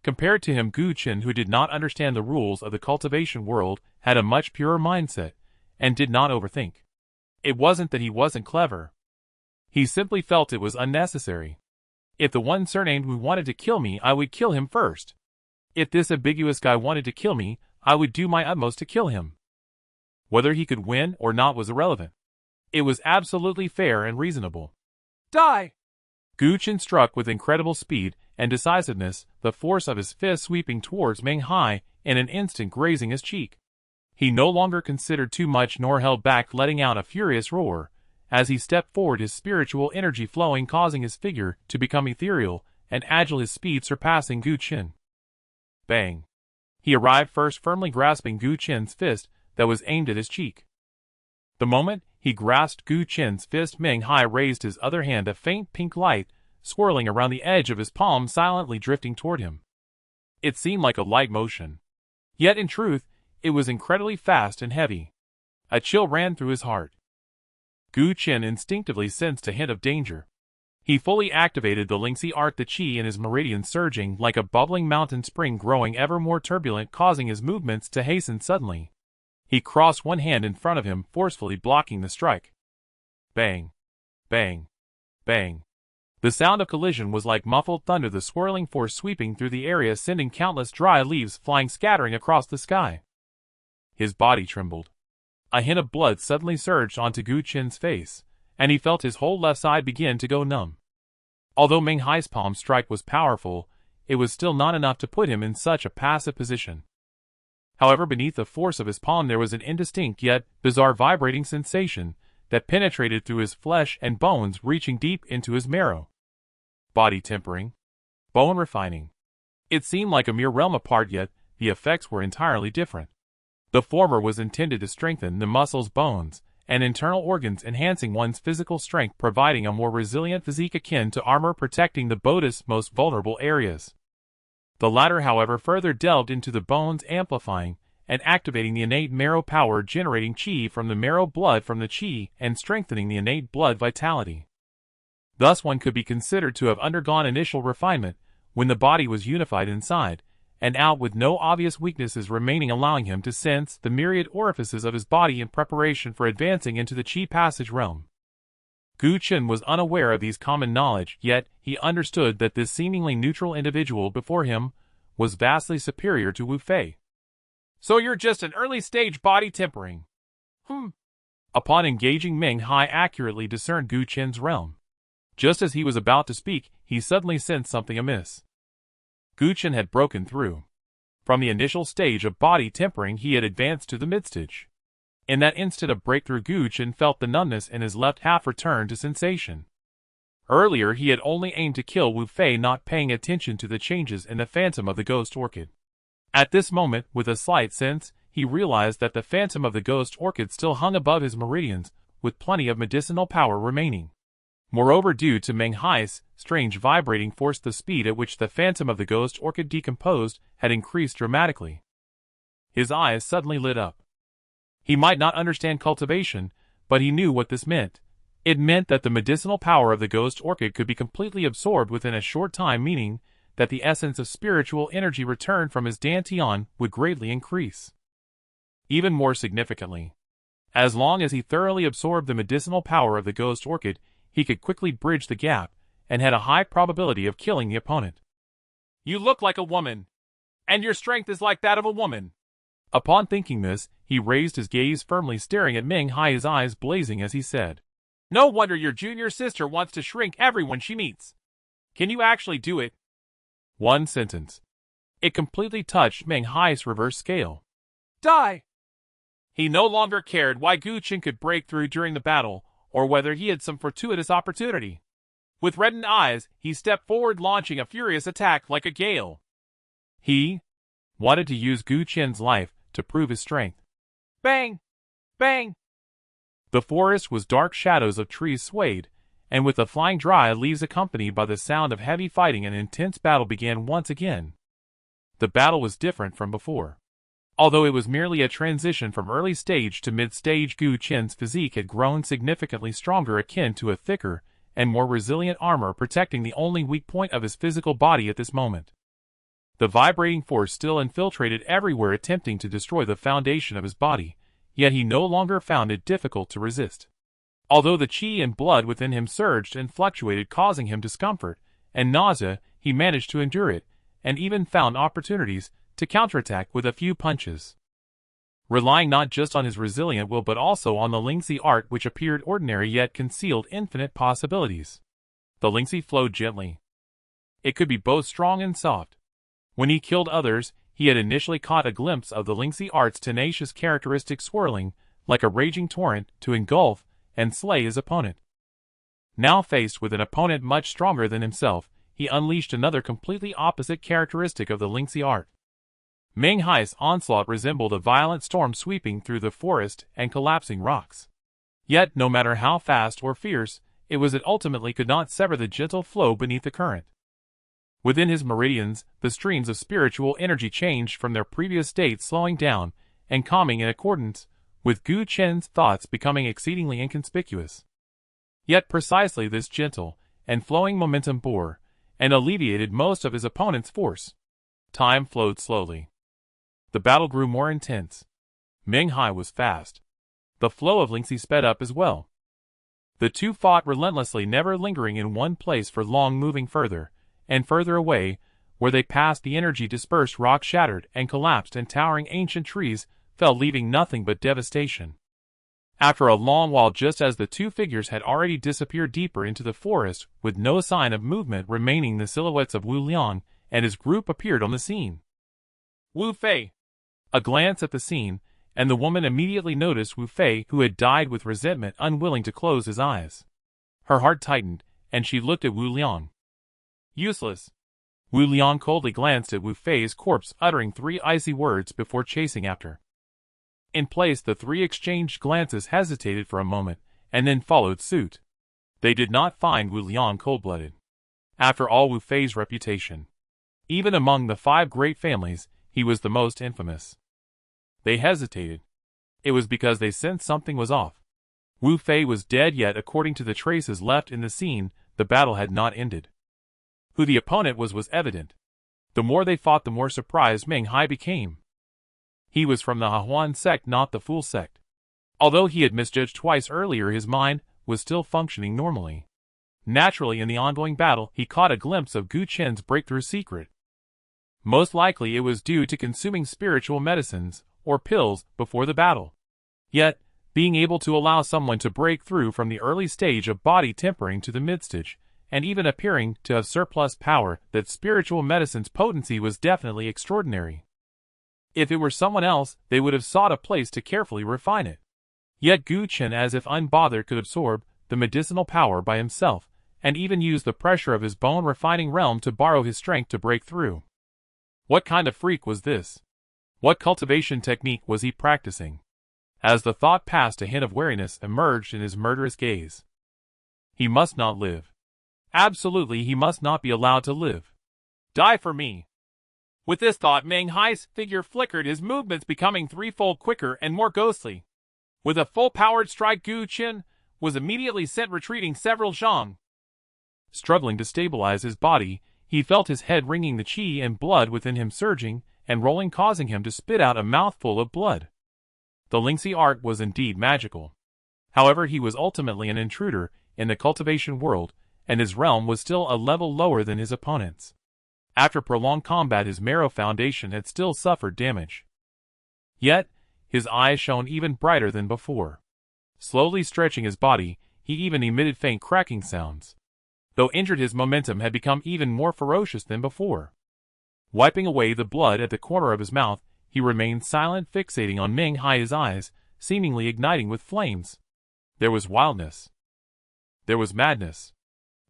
Compared to him, Gu Chen, who did not understand the rules of the cultivation world, had a much purer mindset, and did not overthink. It wasn't that he wasn't clever. He simply felt it was unnecessary. If the one surnamed Wu wanted to kill me, I would kill him first. If this ambiguous guy wanted to kill me, I would do my utmost to kill him. Whether he could win or not was irrelevant. It was absolutely fair and reasonable. Die! Gu Chen struck with incredible speed and decisiveness, the force of his fist sweeping towards Meng Hai, in an instant grazing his cheek. He no longer considered too much nor held back, letting out a furious roar. As he stepped forward, his spiritual energy flowing, causing his figure to become ethereal and agile, his speed surpassing Gu Chen. Bang! He arrived first, firmly grasping Gu Chen's fist that was aimed at his cheek. The moment he grasped Gu Chen's fist, Meng Hai raised his other hand, a faint pink light swirling around the edge of his palm, silently drifting toward him. It seemed like a light motion. Yet in truth, it was incredibly fast and heavy. A chill ran through his heart. Gu Chen instinctively sensed a hint of danger. He fully activated the Lingxi art, the qi in his meridians surging like a bubbling mountain spring, growing ever more turbulent, causing his movements to hasten suddenly. He crossed one hand in front of him, forcefully blocking the strike. Bang! Bang! Bang! The sound of collision was like muffled thunder, the swirling force sweeping through the area, sending countless dry leaves flying, scattering across the sky. His body trembled. A hint of blood suddenly surged onto Gu Chen's face, and he felt his whole left side begin to go numb. Although Meng Hai's palm strike was powerful, it was still not enough to put him in such a passive position. However, beneath the force of his palm there was an indistinct yet bizarre vibrating sensation that penetrated through his flesh and bones, reaching deep into his marrow. Body tempering. Bone refining. It seemed like a mere realm apart, yet the effects were entirely different. The former was intended to strengthen the muscles, bones, and internal organs, enhancing one's physical strength, providing a more resilient physique akin to armor, protecting the body's most vulnerable areas. The latter, however, further delved into the bones, amplifying and activating the innate marrow power, generating qi from the marrow, blood from the qi, and strengthening the innate blood vitality. Thus one could be considered to have undergone initial refinement when the body was unified inside and out, with no obvious weaknesses remaining, allowing him to sense the myriad orifices of his body in preparation for advancing into the qi passage realm. Gu Chen was unaware of these common knowledge, yet he understood that this seemingly neutral individual before him was vastly superior to Wu Fei. So you're just an early-stage body tempering. Upon engaging, Meng Hai accurately discerned Gu Chen's realm. Just as he was about to speak, he suddenly sensed something amiss. Gu Chen had broken through. From the initial stage of body tempering, he had advanced to the mid-stage. In that instant of breakthrough, Gu Chen felt the numbness in his left half return to sensation. Earlier he had only aimed to kill Wu Fei, not paying attention to the changes in the phantom of the ghost orchid. At this moment, with a slight sense, he realized that the phantom of the ghost orchid still hung above his meridians, with plenty of medicinal power remaining. Moreover, due to Meng Hai's strange vibrating force, the speed at which the phantom of the ghost orchid decomposed had increased dramatically. His eyes suddenly lit up. He might not understand cultivation, but he knew what this meant. It meant that the medicinal power of the ghost orchid could be completely absorbed within a short time, meaning that the essence of spiritual energy returned from his dantian would greatly increase. Even more significantly, as long as he thoroughly absorbed the medicinal power of the ghost orchid, he could quickly bridge the gap and had a high probability of killing the opponent. You look like a woman, and your strength is like that of a woman. Upon thinking this, he raised his gaze, firmly staring at Meng Hai, his eyes blazing as he said, No wonder your junior sister wants to shrink everyone she meets. Can you actually do it? One sentence. It completely touched Meng Hai's reverse scale. Die! He no longer cared why Gu Qin could break through during the battle, or whether he had some fortuitous opportunity. With reddened eyes, he stepped forward, launching a furious attack like a gale. He wanted to use Gu Qin's life to prove his strength. Bang! Bang! The forest was dark, shadows of trees swayed, and with the flying dry leaves accompanied by the sound of heavy fighting, an intense battle began once again. The battle was different from before. Although it was merely a transition from early stage to mid-stage, Gu Qin's physique had grown significantly stronger, akin to a thicker and more resilient armor protecting the only weak point of his physical body at this moment. The vibrating force still infiltrated everywhere, attempting to destroy the foundation of his body, yet he no longer found it difficult to resist. Although the qi and blood within him surged and fluctuated, causing him discomfort and nausea, he managed to endure it, and even found opportunities to counterattack with a few punches. Relying not just on his resilient will but also on the Lingxi art, which appeared ordinary yet concealed infinite possibilities. The Lingxi flowed gently. It could be both strong and soft. When he killed others, he had initially caught a glimpse of the Lingxi art's tenacious characteristics, swirling like a raging torrent to engulf and slay his opponent. Now faced with an opponent much stronger than himself, he unleashed another completely opposite characteristic of the Lingxi art. Meng Hai's onslaught resembled a violent storm sweeping through the forest and collapsing rocks. Yet, no matter how fast or fierce, it ultimately could not sever the gentle flow beneath the current. Within his meridians, the streams of spiritual energy changed from their previous state, slowing down and calming in accordance with Gu Qin's thoughts, becoming exceedingly inconspicuous. Yet precisely this gentle and flowing momentum bore and alleviated most of his opponent's force. Time flowed slowly. The battle grew more intense. Meng Hai was fast. The flow of Lingxi sped up as well. The two fought relentlessly, never lingering in one place for long, moving further and further away. Where they passed, the energy dispersed, rocks shattered and collapsed, and towering ancient trees fell, leaving nothing but devastation. After a long while, just as the two figures had already disappeared deeper into the forest with no sign of movement remaining, the silhouettes of Wu Liang and his group appeared on the scene. Wu Fei. A glance at the scene, and the woman immediately noticed Wu Fei, who had died with resentment, unwilling to close his eyes. Her heart tightened, and she looked at Wu Liang. Useless. Wu Liang coldly glanced at Wu Fei's corpse, uttering 3 icy words before chasing after. In place, the 3 exchanged glances, hesitated for a moment, and then followed suit. They did not find Wu Liang cold-blooded. After all Wu Fei's reputation, even among the 5 great families, he was the most infamous. They hesitated. It was because they sensed something was off. Wu Fei was dead, yet according to the traces left in the scene, the battle had not ended. Who the opponent was evident. The more they fought, the more surprised Meng Hai became. He was from the Hahuan sect, not the Fool sect. Although he had misjudged twice earlier, his mind was still functioning normally. Naturally, in the ongoing battle, he caught a glimpse of Gu Qin's breakthrough secret. Most likely it was due to consuming spiritual medicines or pills before the battle. Yet, being able to allow someone to break through from the early stage of body tempering to the mid-stage, and even appearing to have surplus power, that spiritual medicine's potency was definitely extraordinary. If it were someone else, they would have sought a place to carefully refine it. Yet Gu Qin, as if unbothered, could absorb the medicinal power by himself, and even use the pressure of his bone-refining realm to borrow his strength to break through. What kind of freak was this? What cultivation technique was he practicing? As the thought passed, a hint of wariness emerged in his murderous gaze. He must not live. Absolutely, he must not be allowed to live. Die for me. With this thought, Meng Hai's figure flickered, his movements becoming 3-fold quicker and more ghostly. With a full-powered strike, Gu Qin was immediately sent retreating several zhang. Struggling to stabilize his body, he felt his head ringing, the qi and blood within him surging and rolling, causing him to spit out a mouthful of blood. The Lingxi art was indeed magical. However, he was ultimately an intruder in the cultivation world, and his realm was still a level lower than his opponent's. After prolonged combat, his marrow foundation had still suffered damage. Yet, his eyes shone even brighter than before. Slowly stretching his body, he even emitted faint cracking sounds. Though injured, his momentum had become even more ferocious than before. Wiping away the blood at the corner of his mouth, he remained silent, fixating on Ming Hai, his eyes seemingly igniting with flames. There was wildness. There was madness.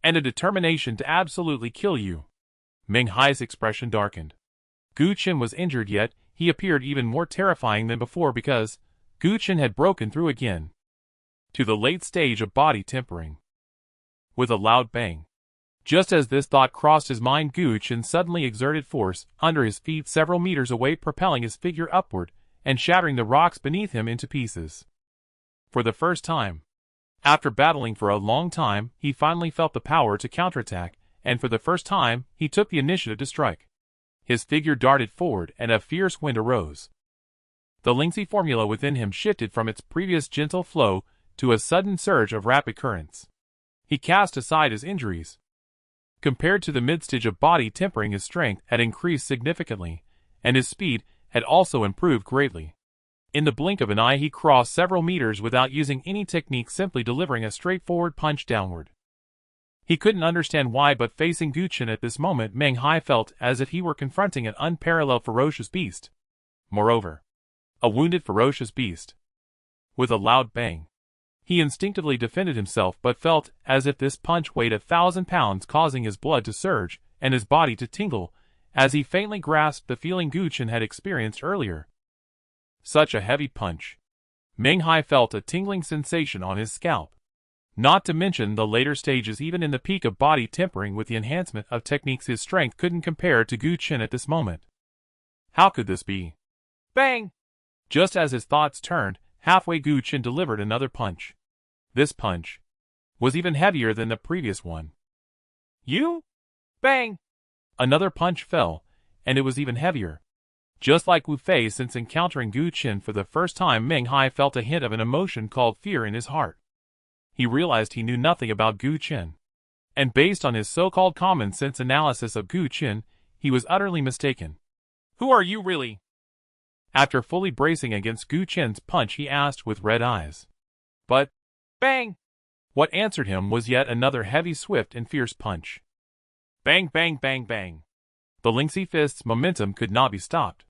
And a determination to absolutely kill you. Ming Hai's expression darkened. Gu Qin was injured, yet he appeared even more terrifying than before because Gu Qin had broken through again to the late stage of body tempering. With a loud bang. Just as this thought crossed his mind, Gu Qin suddenly exerted force under his feet several meters away, propelling his figure upward and shattering the rocks beneath him into pieces. For the first time, after battling for a long time, he finally felt the power to counterattack, and for the first time, he took the initiative to strike. His figure darted forward, and a fierce wind arose. The Lingxi formula within him shifted from its previous gentle flow to a sudden surge of rapid currents. He cast aside his injuries. Compared to the mid-stage of body tempering, his strength had increased significantly, and his speed had also improved greatly. In the blink of an eye, he crossed several meters without using any technique, simply delivering a straightforward punch downward. He couldn't understand why, but facing Gu Qin at this moment, Ming Hai felt as if he were confronting an unparalleled ferocious beast. Moreover, a wounded ferocious beast. With a loud bang, he instinctively defended himself, but felt as if this punch weighed 1,000 pounds, causing his blood to surge and his body to tingle as he faintly grasped the feeling Gu Qin had experienced earlier. Such a heavy punch. Ming Hai felt a tingling sensation on his scalp. Not to mention the later stages. Even in the peak of body tempering with the enhancement of techniques, his strength couldn't compare to Gu Qin at this moment. How could this be? Bang! Just as his thoughts turned, halfway, Gu Qin delivered another punch. This punch was even heavier than the previous one. You? Bang! Another punch fell, and it was even heavier. Just like Wu Fei, since encountering Gu Qin for the first time, Ming Hai felt a hint of an emotion called fear in his heart. He realized he knew nothing about Gu Qin. And based on his so-called common-sense analysis of Gu Qin, he was utterly mistaken. Who are you really? After fully bracing against Gu Qin's punch, he asked with red eyes. But, bang! What answered him was yet another heavy, swift, and fierce punch. Bang, bang, bang, bang. The Lingxi fist's momentum could not be stopped.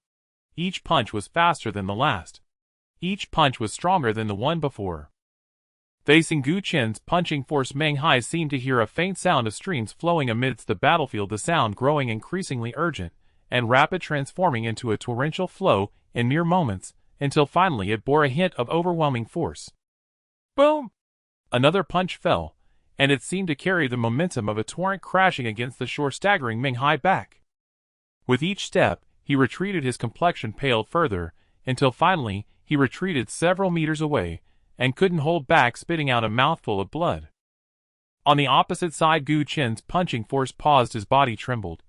Each punch was faster than the last. Each punch was stronger than the one before. Facing Gu Qin's punching force, Ming Hai seemed to hear a faint sound of streams flowing amidst the battlefield, the sound growing increasingly urgent and rapid, transforming into a torrential flow in mere moments, until finally it bore a hint of overwhelming force. Boom! Another punch fell, and it seemed to carry the momentum of a torrent crashing against the shore, staggering Ming Hai back. With each step, he retreated, his complexion paled further, until finally he retreated several meters away, and couldn't hold back, spitting out a mouthful of blood. On the opposite side, Gu Qin's punching force paused, his body trembled,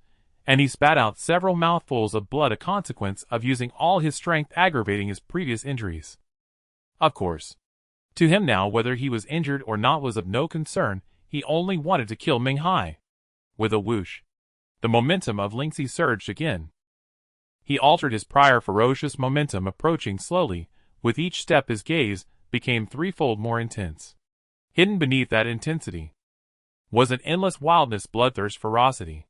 and he spat out several mouthfuls of blood, a consequence of using all his strength, aggravating his previous injuries. Of course, to him now, whether he was injured or not was of no concern. He only wanted to kill Ming Hai. With a whoosh, the momentum of Lingxi surged again. He altered his prior ferocious momentum, approaching slowly. With each step, his gaze became threefold more intense. Hidden beneath that intensity was an endless wildness, bloodthirst, ferocity,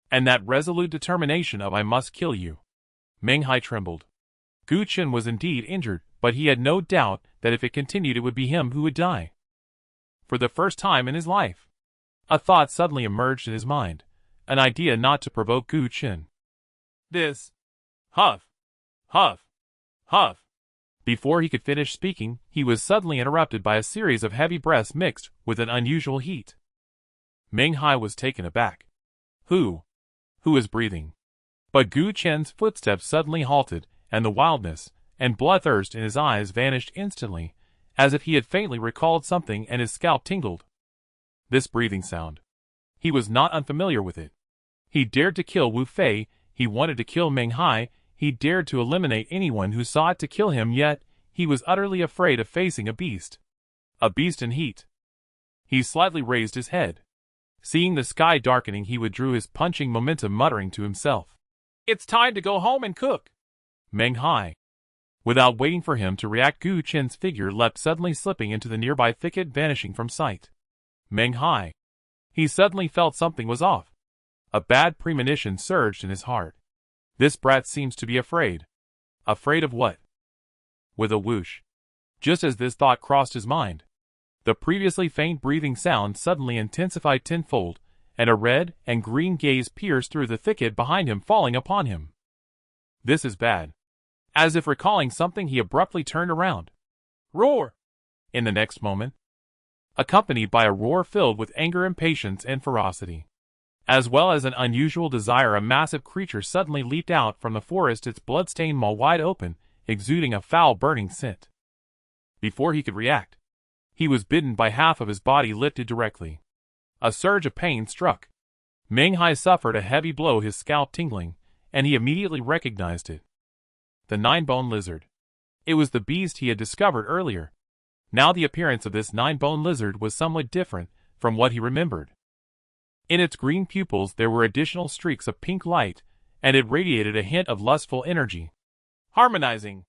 and that resolute determination of "I must kill you." Ming Hai trembled. Gu Qin was indeed injured, but he had no doubt that if it continued, it would be him who would die. For the first time in his life, a thought suddenly emerged in his mind, an idea not to provoke Gu Qin. This. Huff. Huff. Huff. Before he could finish speaking, he was suddenly interrupted by a series of heavy breaths mixed with an unusual heat. Ming Hai was taken aback. Who is breathing? But Gu Qin's footsteps suddenly halted, and the wildness and bloodthirst in his eyes vanished instantly, as if he had faintly recalled something, and his scalp tingled. This breathing sound. He was not unfamiliar with it. He dared to kill Wu Fei, he wanted to kill Ming Hai, he dared to eliminate anyone who sought to kill him, yet he was utterly afraid of facing a beast. A beast in heat. He slightly raised his head. Seeing the sky darkening, he withdrew his punching momentum, muttering to himself, "It's time to go home and cook." Ming Hai Without waiting for him to react, Gu Qin's figure leapt, suddenly slipping into the nearby thicket, vanishing from sight. Meng Hai. He suddenly felt something was off. A bad premonition surged in his heart. This brat seems to be afraid. Afraid of what? With a whoosh. Just as this thought crossed his mind, the previously faint breathing sound suddenly intensified tenfold, and a red and green gaze pierced through the thicket behind him, falling upon him. This is bad. As if recalling something, he abruptly turned around. Roar! In the next moment, accompanied by a roar filled with anger, impatience, and ferocity, as well as an unusual desire, a massive creature suddenly leaped out from the forest, its blood-stained maw wide open, exuding a foul burning scent. Before he could react, he was bitten by half of his body, lifted directly. A surge of pain struck. Meng Hai suffered a heavy blow, his scalp tingling, and he immediately recognized it. The nine-bone lizard. It was the beast he had discovered earlier. Now the appearance of this nine-bone lizard was somewhat different from what he remembered. In its green pupils there were additional streaks of pink light, and it radiated a hint of lustful energy. Harmonizing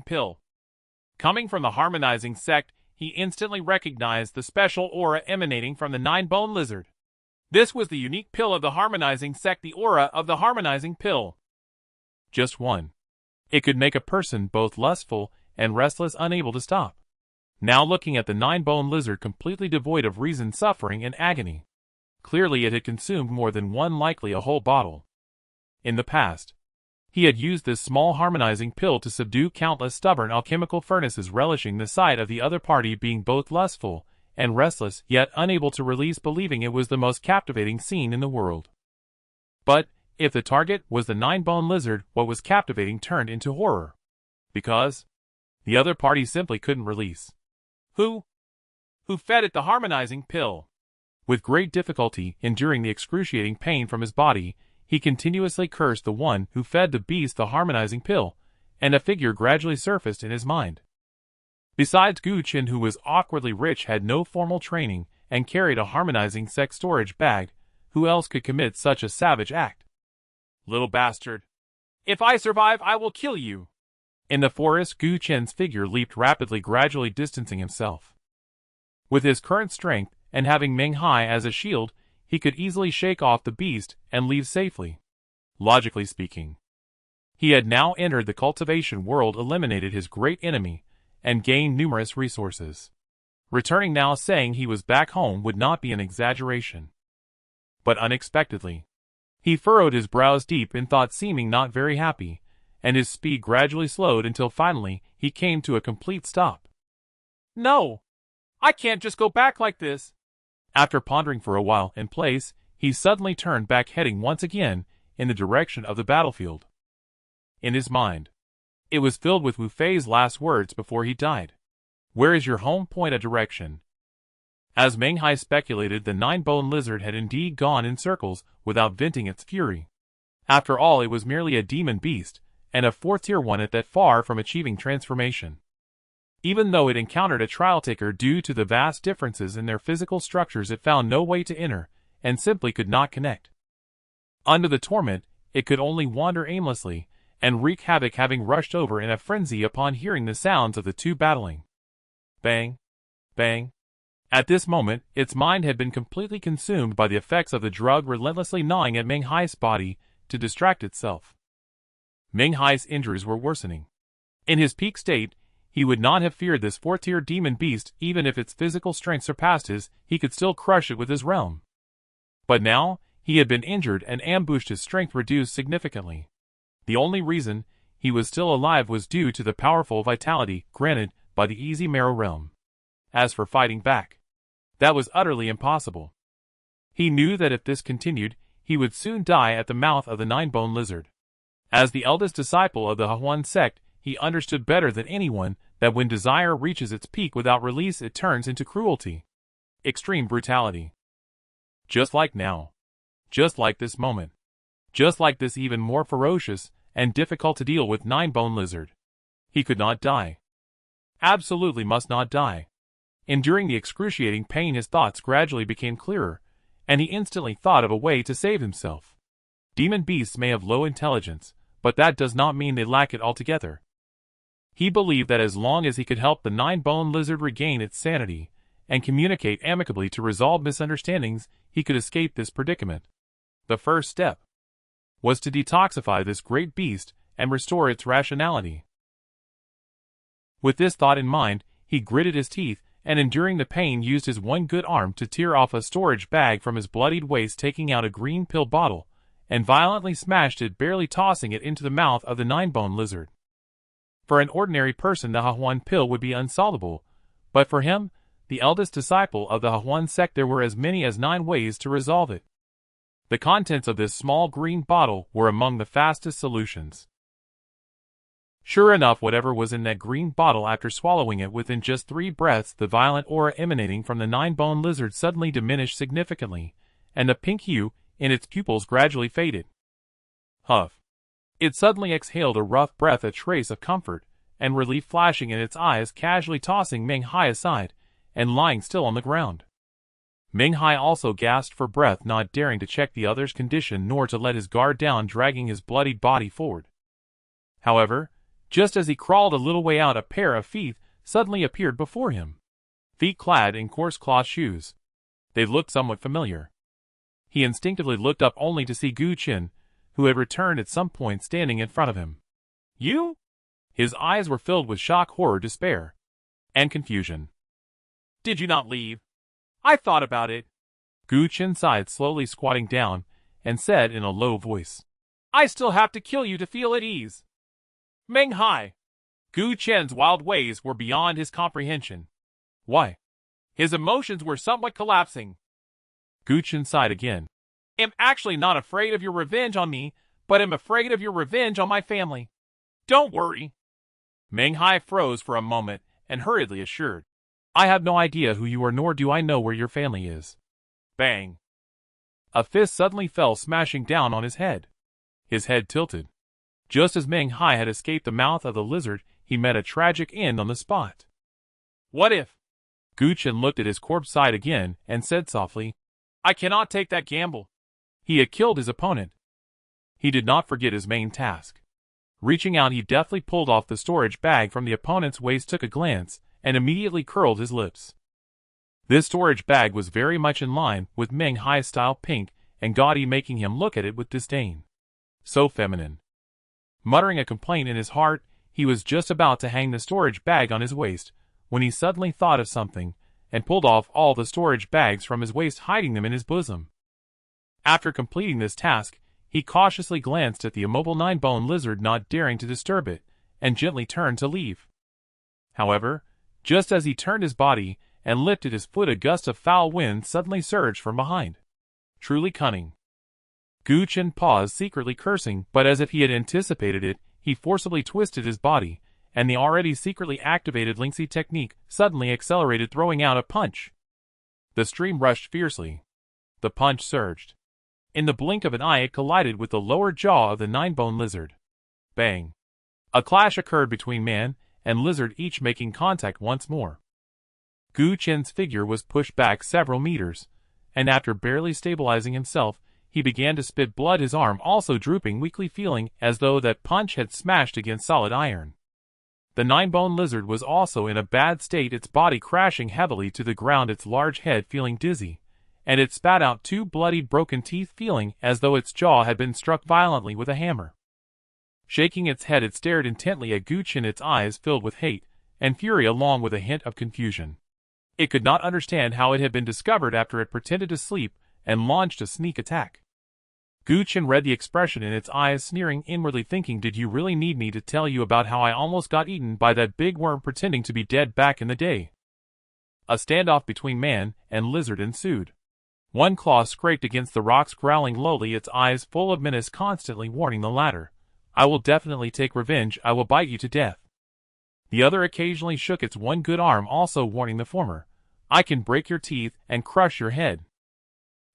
pill. Coming from the harmonizing sect, he instantly recognized the special aura emanating from the nine-bone lizard. This was the unique pill of the harmonizing sect, the aura of the harmonizing pill. Just one. It could make a person both lustful and restless, unable to stop. Now looking at the nine-bone lizard, completely devoid of reason, suffering and agony. Clearly it had consumed more than one, likely a whole bottle. In the past, he had used this small harmonizing pill to subdue countless stubborn alchemical furnaces, relishing the sight of the other party being both lustful and restless, yet unable to release, believing it was the most captivating scene in the world. But if the target was the nine-bone lizard, what was captivating turned into horror. Because the other party simply couldn't release. Who fed it the harmonizing pill? With great difficulty, enduring the excruciating pain from his body, he continuously cursed the one who fed the beast the harmonizing pill, and a figure gradually surfaced in his mind. Besides Gu Qin, who was awkwardly rich, had no formal training, and carried a harmonizing sex storage bag, who else could commit such a savage act? Little bastard. If I survive, I will kill you. In the forest, Gu Qin's figure leaped rapidly, gradually distancing himself. With his current strength, and having Meng Hai as a shield, he could easily shake off the beast and leave safely. Logically speaking, he had now entered the cultivation world, eliminated his great enemy, and gained numerous resources. Returning now saying he was back home would not be an exaggeration. But unexpectedly, he furrowed his brows deep in thought, seeming not very happy, and his speed gradually slowed until finally he came to a complete stop. No! I can't just go back like this! After pondering for a while in place, he suddenly turned back, heading once again in the direction of the battlefield. In his mind, it was filled with Wu Fei's last words before he died. Where is your home? Point a direction. As Meng Hai speculated, the nine-bone lizard had indeed gone in circles without venting its fury. After all, it was merely a demon beast, and a fourth-tier one at that, far from achieving transformation. Even though it encountered a trial taker due to the vast differences in their physical structures, it found no way to enter, and simply could not connect. Under the torment, it could only wander aimlessly, and wreak havoc, having rushed over in a frenzy upon hearing the sounds of the two battling. Bang! Bang! At this moment, its mind had been completely consumed by the effects of the drug, relentlessly gnawing at Meng Hai's body to distract itself. Meng Hai's injuries were worsening. In his peak state, he would not have feared this fourth-tier demon beast. Even if its physical strength surpassed his, he could still crush it with his realm. But now, he had been injured and ambushed, his strength reduced significantly. The only reason he was still alive was due to the powerful vitality granted by the easy marrow realm. As for fighting back, that was utterly impossible. He knew that if this continued, he would soon die at the mouth of the nine-bone lizard. As the eldest disciple of the Huan sect, he understood better than anyone that when desire reaches its peak without release, it turns into cruelty. Extreme brutality. Just like now. Just like this moment. Just like this even more ferocious and difficult to deal with nine-bone lizard. He could not die. Absolutely must not die. Enduring the excruciating pain, his thoughts gradually became clearer, and he instantly thought of a way to save himself. Demon beasts may have low intelligence, but that does not mean they lack it altogether. He believed that as long as he could help the nine-bone lizard regain its sanity and communicate amicably to resolve misunderstandings, he could escape this predicament. The first step was to detoxify this great beast and restore its rationality. With this thought in mind, he gritted his teeth and, enduring the pain, used his one good arm to tear off a storage bag from his bloodied waist, taking out a green pill bottle, and violently smashed it, barely tossing it into the mouth of the nine-bone lizard. For an ordinary person, the Hahuan pill would be unsolvable, but for him, the eldest disciple of the Hahuan sect, there were as many as 9 ways to resolve it. The contents of this small green bottle were among the fastest solutions. Sure enough, whatever was in that green bottle, after swallowing it within just 3 breaths, the violent aura emanating from the nine-bone lizard suddenly diminished significantly, and the pink hue in its pupils gradually faded. Huff! It suddenly exhaled a rough breath, a trace of comfort and relief flashing in its eyes, casually tossing Meng Hai aside and lying still on the ground. Meng Hai also gasped for breath, not daring to check the other's condition nor to let his guard down, dragging his bloodied body forward. However, just as he crawled a little way out, a pair of feet suddenly appeared before him. Feet clad in coarse cloth shoes. They looked somewhat familiar. He instinctively looked up, only to see Gu Qin, who had returned at some point, standing in front of him. "You?" His eyes were filled with shock, horror, despair, and confusion. "Did you not leave? I thought about it." Gu Qin sighed, slowly squatting down, and said in a low voice, "I still have to kill you to feel at ease." Meng Hai. Gu Qian's wild ways were beyond his comprehension. Why? His emotions were somewhat collapsing. Gu Qin sighed again. "I'm actually not afraid of your revenge on me, but I'm afraid of your revenge on my family." "Don't worry." Meng Hai froze for a moment and hurriedly assured, "I have no idea who you are, nor do I know where your family is." Bang! A fist suddenly fell smashing down on his head. His head tilted. Just as Meng Hai had escaped the mouth of the lizard, he met a tragic end on the spot. "What if?" Gu Qin looked at his corpse, sighed again, and said softly, "I cannot take that gamble." He had killed his opponent. He did not forget his main task. Reaching out, he deftly pulled off the storage bag from the opponent's waist, took a glance, and immediately curled his lips. This storage bag was very much in line with Meng Hai's style, pink and gaudy, making him look at it with disdain. So feminine. Muttering a complaint in his heart, he was just about to hang the storage bag on his waist, when he suddenly thought of something, and pulled off all the storage bags from his waist, hiding them in his bosom. After completing this task, he cautiously glanced at the immobile nine-bone lizard, not daring to disturb it, and gently turned to leave. However, just as he turned his body and lifted his foot, a gust of foul wind suddenly surged from behind. Truly cunning. Gu Qin paused, secretly cursing, but as if he had anticipated it, he forcibly twisted his body, and the already secretly activated Lingxi technique suddenly accelerated, throwing out a punch. The stream rushed fiercely. The punch surged. In the blink of an eye, it collided with the lower jaw of the nine-bone lizard. Bang! A clash occurred between man and lizard, each making contact once more. Gu Qin's figure was pushed back several meters, and after barely stabilizing himself, he began to spit blood, his arm also drooping weakly, feeling as though that punch had smashed against solid iron. The nine-bone lizard was also in a bad state, its body crashing heavily to the ground, its large head feeling dizzy, and it spat out 2 bloodied, broken teeth, feeling as though its jaw had been struck violently with a hammer. Shaking its head, it stared intently at Gu Qin, its eyes filled with hate and fury along with a hint of confusion. It could not understand how it had been discovered after it pretended to sleep and launched a sneak attack. Gu Qin read the expression in its eyes, sneering inwardly, thinking, "Did you really need me to tell you about how I almost got eaten by that big worm pretending to be dead back in the day?" A standoff between man and lizard ensued. One claw scraped against the rocks, growling lowly, its eyes full of menace, constantly warning the latter, "I will definitely take revenge, I will bite you to death." The other occasionally shook its one good arm, also warning the former, "I can break your teeth and crush your head."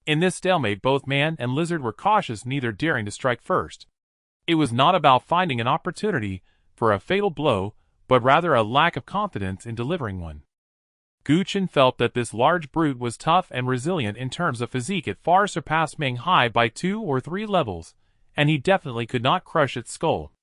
In this stalemate, both man and lizard were cautious, neither daring to strike first. It was not about finding an opportunity for a fatal blow, but rather a lack of confidence in delivering one. Gu Qin felt that this large brute was tough and resilient. In terms of physique, it far surpassed Meng Hai by 2 or 3 levels, and he definitely could not crush its skull.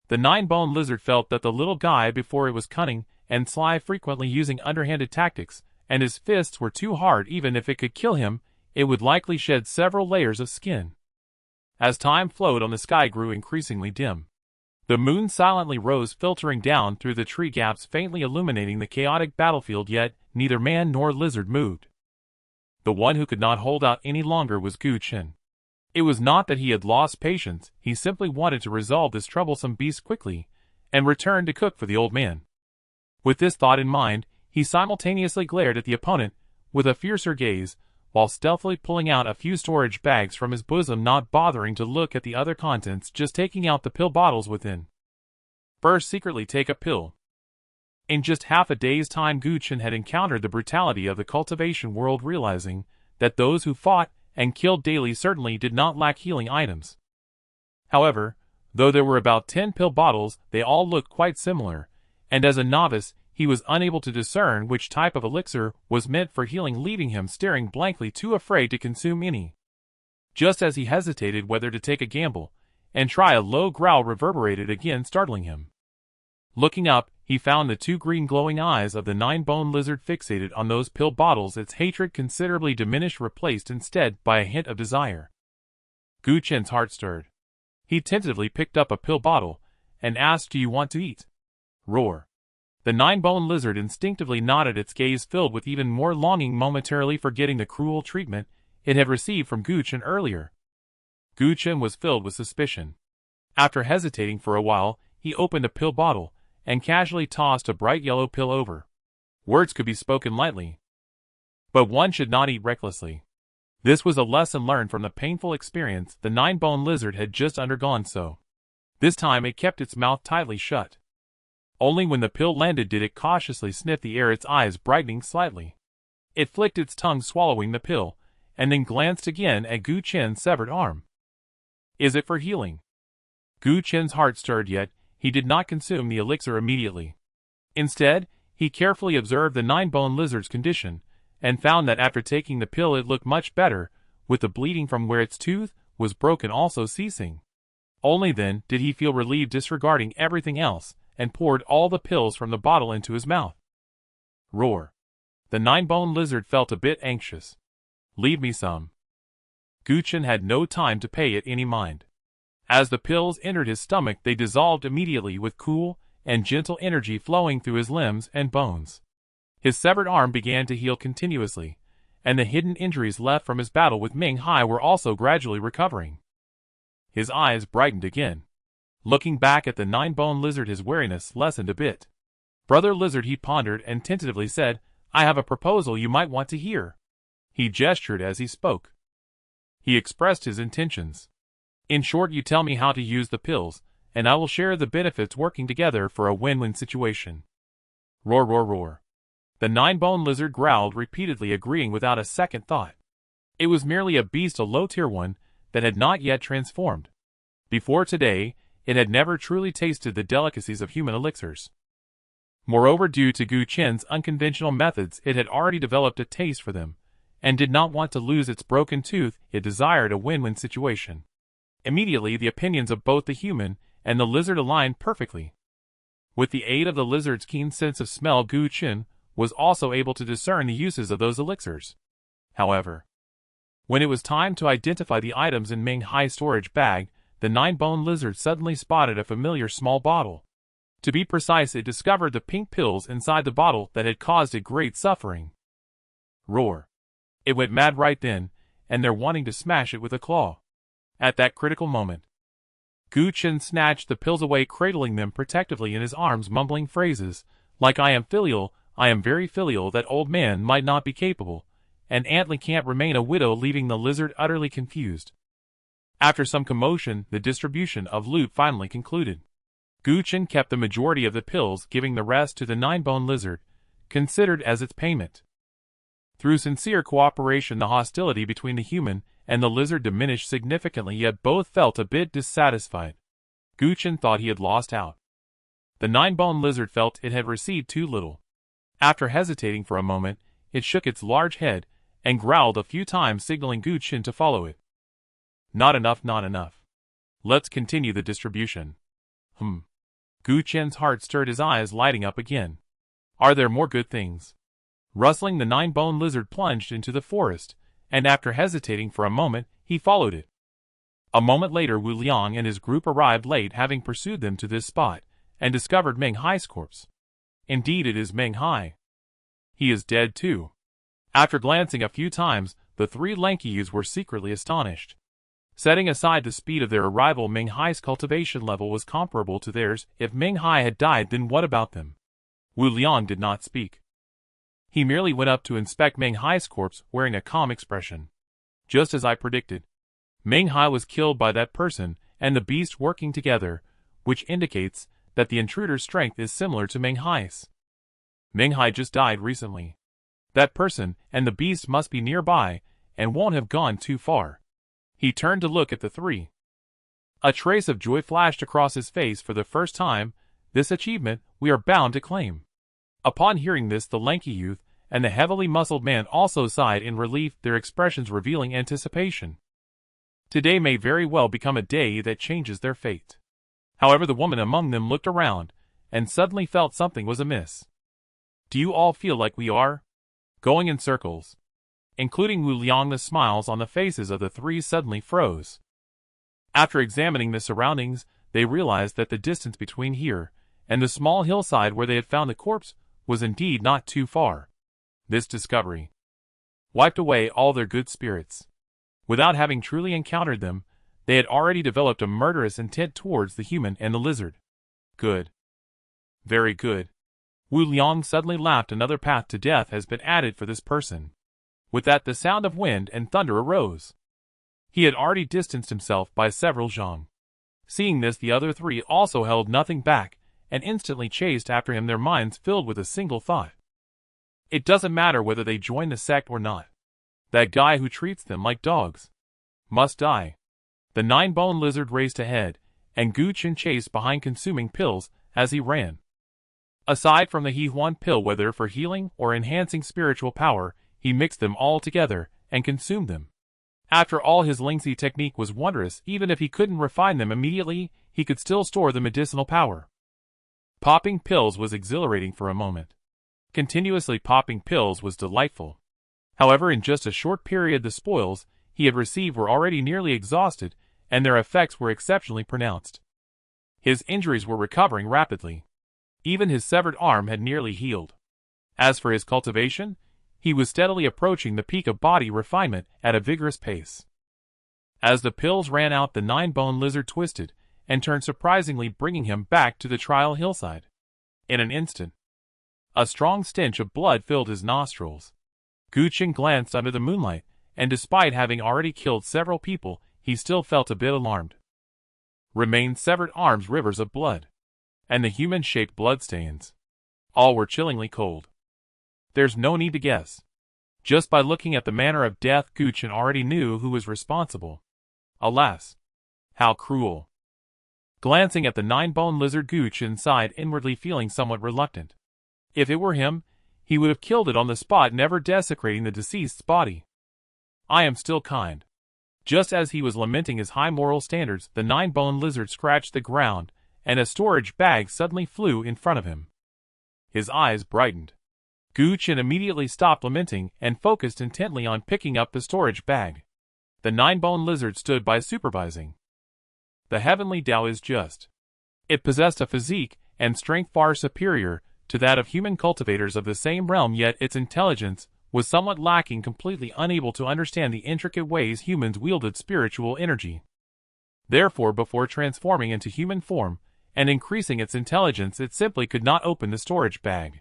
The nine-bone lizard felt that the little guy before it was cunning and sly, frequently using underhanded tactics, and his fists were too hard. Even if it could kill him, it would likely shed several layers of skin. As time flowed on, the sky grew increasingly dim. The moon silently rose, filtering down through the tree gaps, faintly illuminating the chaotic battlefield, yet neither man nor lizard moved. The one who could not hold out any longer was Gu Chen. It was not that he had lost patience, he simply wanted to resolve this troublesome beast quickly, and return to cook for the old man. With this thought in mind, he simultaneously glared at the opponent with a fiercer gaze, while stealthily pulling out a few storage bags from his bosom, not bothering to look at the other contents, just taking out the pill bottles within. First, secretly take a pill. In just half a day's time, Gu Chen had encountered the brutality of the cultivation world, realizing that those who fought and killed daily certainly did not lack healing items. However, though there were about 10 pill bottles, they all looked quite similar, and as a novice, he was unable to discern which type of elixir was meant for healing, leaving him staring blankly, too afraid to consume any. Just as he hesitated whether to take a gamble and try, a low growl reverberated again, startling him. Looking up, he found the two green glowing eyes of the nine-bone lizard fixated on those pill bottles, its hatred considerably diminished, replaced instead by a hint of desire. Gu Chen's heart stirred. He tentatively picked up a pill bottle and asked, "Do you want to eat?" Roar. The nine-bone lizard instinctively nodded, its gaze filled with even more longing, momentarily forgetting the cruel treatment it had received from Gu Chen earlier. Gu Chen was filled with suspicion. After hesitating for a while, he opened a pill bottle and casually tossed a bright yellow pill over. Words could be spoken lightly, but one should not eat recklessly. This was a lesson learned from the painful experience the nine-bone lizard had just undergone, so this time it kept its mouth tightly shut. Only when the pill landed did it cautiously sniff the air, its eyes brightening slightly. It flicked its tongue, swallowing the pill, and then glanced again at Gu Chen's severed arm. "Is it for healing?" Gu Chen's heart stirred, yet he did not consume the elixir immediately. Instead, he carefully observed the nine-bone lizard's condition, and found that after taking the pill it looked much better, with the bleeding from where its tooth was broken also ceasing. Only then did he feel relieved, disregarding everything else, and poured all the pills from the bottle into his mouth. Roar. The nine-bone lizard felt a bit anxious. "Leave me some." Gu Chen had no time to pay it any mind. As the pills entered his stomach, they dissolved immediately, with cool and gentle energy flowing through his limbs and bones. His severed arm began to heal continuously, and the hidden injuries left from his battle with Ming Hai were also gradually recovering. His eyes brightened again. Looking back at the nine-bone lizard, his wariness lessened a bit. "Brother Lizard," he pondered and tentatively said, "I have a proposal you might want to hear." He gestured as he spoke. He expressed his intentions. "In short, you tell me how to use the pills, and I will share the benefits, working together for a win-win situation." Roar, roar, roar. The nine-bone lizard growled repeatedly, agreeing without a second thought. It was merely a beast, a low-tier one, that had not yet transformed. Before today, it had never truly tasted the delicacies of human elixirs. Moreover, due to Gu Chen's unconventional methods, it had already developed a taste for them, and did not want to lose its broken tooth. It desired a win-win situation. Immediately, the opinions of both the human and the lizard aligned perfectly. With the aid of the lizard's keen sense of smell, Gu Chen was also able to discern the uses of those elixirs. However, when it was time to identify the items in Ming Hai's storage bag, the nine-bone lizard suddenly spotted a familiar small bottle. To be precise, it discovered the pink pills inside the bottle that had caused it great suffering. Roar. It went mad right then, and they're wanting to smash it with a claw. At that critical moment, Gu Chen snatched the pills away, cradling them protectively in his arms, mumbling phrases like, "I am filial, I am very filial, that old man might not be capable, and Antly can't remain a widow," leaving the lizard utterly confused. After some commotion, the distribution of loot finally concluded. Gu Chen kept the majority of the pills, giving the rest to the nine-bone lizard, considered as its payment. Through sincere cooperation, the hostility between the human and the lizard diminished significantly, yet both felt a bit dissatisfied. Gu Chen thought he had lost out. The nine-bone lizard felt it had received too little. After hesitating for a moment, it shook its large head and growled a few times, signaling Gu Chen to follow it. "Not enough, not enough. Let's continue the distribution." Gu Chen's heart stirred, his eyes lighting up again. Are there more good things? Rustling, the nine-bone lizard plunged into the forest, and after hesitating for a moment, he followed it. A moment later, Wu Liang and his group arrived late, having pursued them to this spot, and discovered Meng Hai's corpse. Indeed, it is Meng Hai. He is dead too. After glancing a few times, the three lanky youths were secretly astonished. Setting aside the speed of their arrival, Meng Hai's cultivation level was comparable to theirs. If Meng Hai had died, then what about them? Wu Liang did not speak. He merely went up to inspect Meng Hai's corpse, wearing a calm expression. Just as I predicted. Meng Hai was killed by that person and the beast working together, which indicates that the intruder's strength is similar to Meng Hai's. Meng Hai just died recently. That person and the beast must be nearby and won't have gone too far. He turned to look at the three. A trace of joy flashed across his face for the first time. This achievement we are bound to claim. Upon hearing this, the lanky youth and the heavily muscled man also sighed in relief, their expressions revealing anticipation. Today may very well become a day that changes their fate. However, the woman among them looked around and suddenly felt something was amiss. Do you all feel like we are going in circles? Including Wu Liang, the smiles on the faces of the three suddenly froze. After examining the surroundings, they realized that the distance between here and the small hillside where they had found the corpse was indeed not too far. This discovery wiped away all their good spirits. Without having truly encountered them, they had already developed a murderous intent towards the human and the lizard. Good. Very good. Wu Liang suddenly laughed. Another path to death has been added for this person. With that, the sound of wind and thunder arose. He had already distanced himself by several zhang. Seeing this, the other three also held nothing back and instantly chased after him, their minds filled with a single thought. It doesn't matter whether they join the sect or not. That guy who treats them like dogs must die. The nine-bone lizard raced ahead, and Gu Chen chased behind, consuming pills as he ran. Aside from the He-Huan pill, whether for healing or enhancing spiritual power, he mixed them all together and consumed them. After all, his Lingxi technique was wondrous. Even if he couldn't refine them immediately, he could still store the medicinal power. Popping pills was exhilarating for a moment. Continuously popping pills was delightful. However, in just a short period, the spoils he had received were already nearly exhausted, and their effects were exceptionally pronounced. His injuries were recovering rapidly. Even his severed arm had nearly healed. As for his cultivation, he was steadily approaching the peak of body refinement at a vigorous pace. As the pills ran out, the nine-bone lizard twisted and turned, surprisingly bringing him back to the trial hillside. In an instant, a strong stench of blood filled his nostrils. Gu Chen glanced under the moonlight, and despite having already killed several people, he still felt a bit alarmed. Remained severed arms, rivers of blood, and the human-shaped bloodstains. All were chillingly cold. There's no need to guess. Just by looking at the manner of death, Gu Chen already knew who was responsible. Alas, how cruel. Glancing at the nine-bone lizard, Gu Chen sighed inwardly, feeling somewhat reluctant. If it were him, he would have killed it on the spot, never desecrating the deceased's body. I am still kind. Just as he was lamenting his high moral standards, the nine-bone lizard scratched the ground, and a storage bag suddenly flew in front of him. His eyes brightened. Gu Chen immediately stopped lamenting and focused intently on picking up the storage bag. The nine-bone lizard stood by, supervising. The heavenly Tao is just. It possessed a physique and strength far superior to that of human cultivators of the same realm, yet its intelligence was somewhat lacking, completely unable to understand the intricate ways humans wielded spiritual energy. Therefore, before transforming into human form and increasing its intelligence, it simply could not open the storage bag.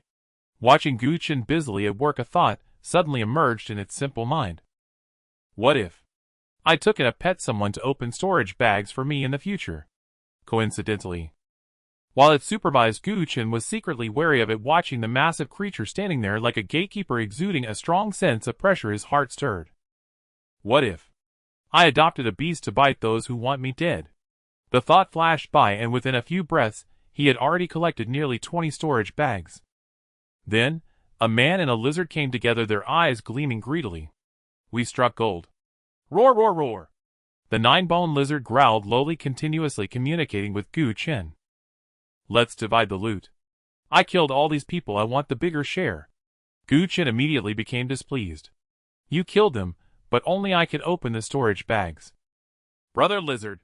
Watching Gu Chen busily at work, a thought suddenly emerged in its simple mind. What if I took in a pet someone to open storage bags for me in the future? Coincidentally, while it supervised, Gu Chen was secretly wary of it, watching the massive creature standing there like a gatekeeper, exuding a strong sense of pressure. His heart stirred. What if I adopted a beast to bite those who want me dead? The thought flashed by, and within a few breaths, he had already collected nearly 20 storage bags. Then, a man and a lizard came together, their eyes gleaming greedily. We struck gold. Roar, roar, roar! The nine-bone lizard growled lowly, continuously communicating with Gu Chen. Let's divide the loot. I killed all these people, I want the bigger share. Gu Chen immediately became displeased. You killed them, but only I could open the storage bags. Brother Lizard.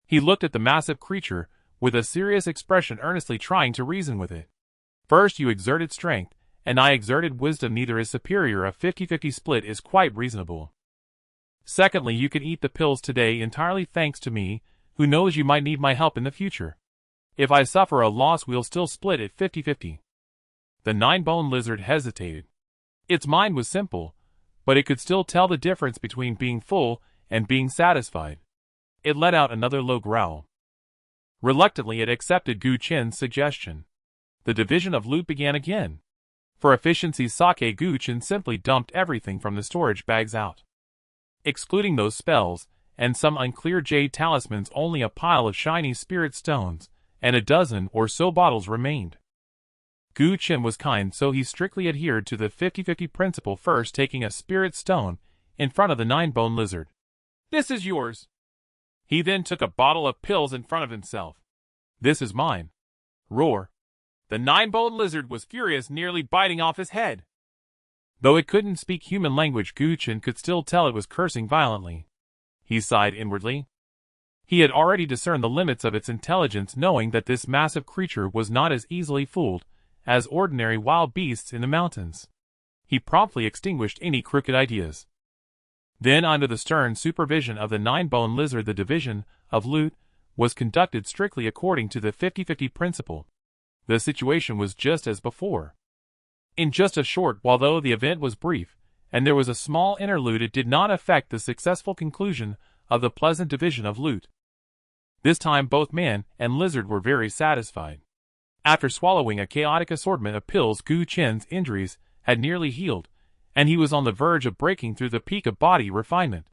He looked at the massive creature, with a serious expression, earnestly trying to reason with it. First you exerted strength, and I exerted wisdom. Neither is superior. A 50-50 split is quite reasonable. Secondly, you can eat the pills today entirely thanks to me. Who knows, you might need my help in the future. If I suffer a loss, we'll still split it 50-50. The 9-bone lizard hesitated. Its mind was simple, but it could still tell the difference between being full and being satisfied. It let out another low growl. Reluctantly, it accepted Gu Chen's suggestion. The division of loot began again. For efficiency's sake, Gu Chen simply dumped everything from the storage bags out. Excluding those spells, and some unclear jade talismans, only a pile of shiny spirit stones, and a dozen or so bottles remained. Gu Chen was kind, so he strictly adhered to the 50-50 principle, first taking a spirit stone in front of the 9-bone lizard. This is yours. He then took a bottle of pills in front of himself. This is mine. Roar. The 9-bone lizard was furious, nearly biting off his head. Though it couldn't speak human language, Gu Chen could still tell it was cursing violently. He sighed inwardly. He had already discerned the limits of its intelligence, knowing that this massive creature was not as easily fooled as ordinary wild beasts in the mountains. He promptly extinguished any crooked ideas. Then, under the stern supervision of the 9-bone lizard, the division of loot was conducted strictly according to the 50-50 principle. The situation was just as before. In just a short while, though the event was brief, and there was a small interlude, it did not affect the successful conclusion of the pleasant division of loot. This time both man and lizard were very satisfied. After swallowing a chaotic assortment of pills, Gu Chen's injuries had nearly healed, and he was on the verge of breaking through the peak of body refinement.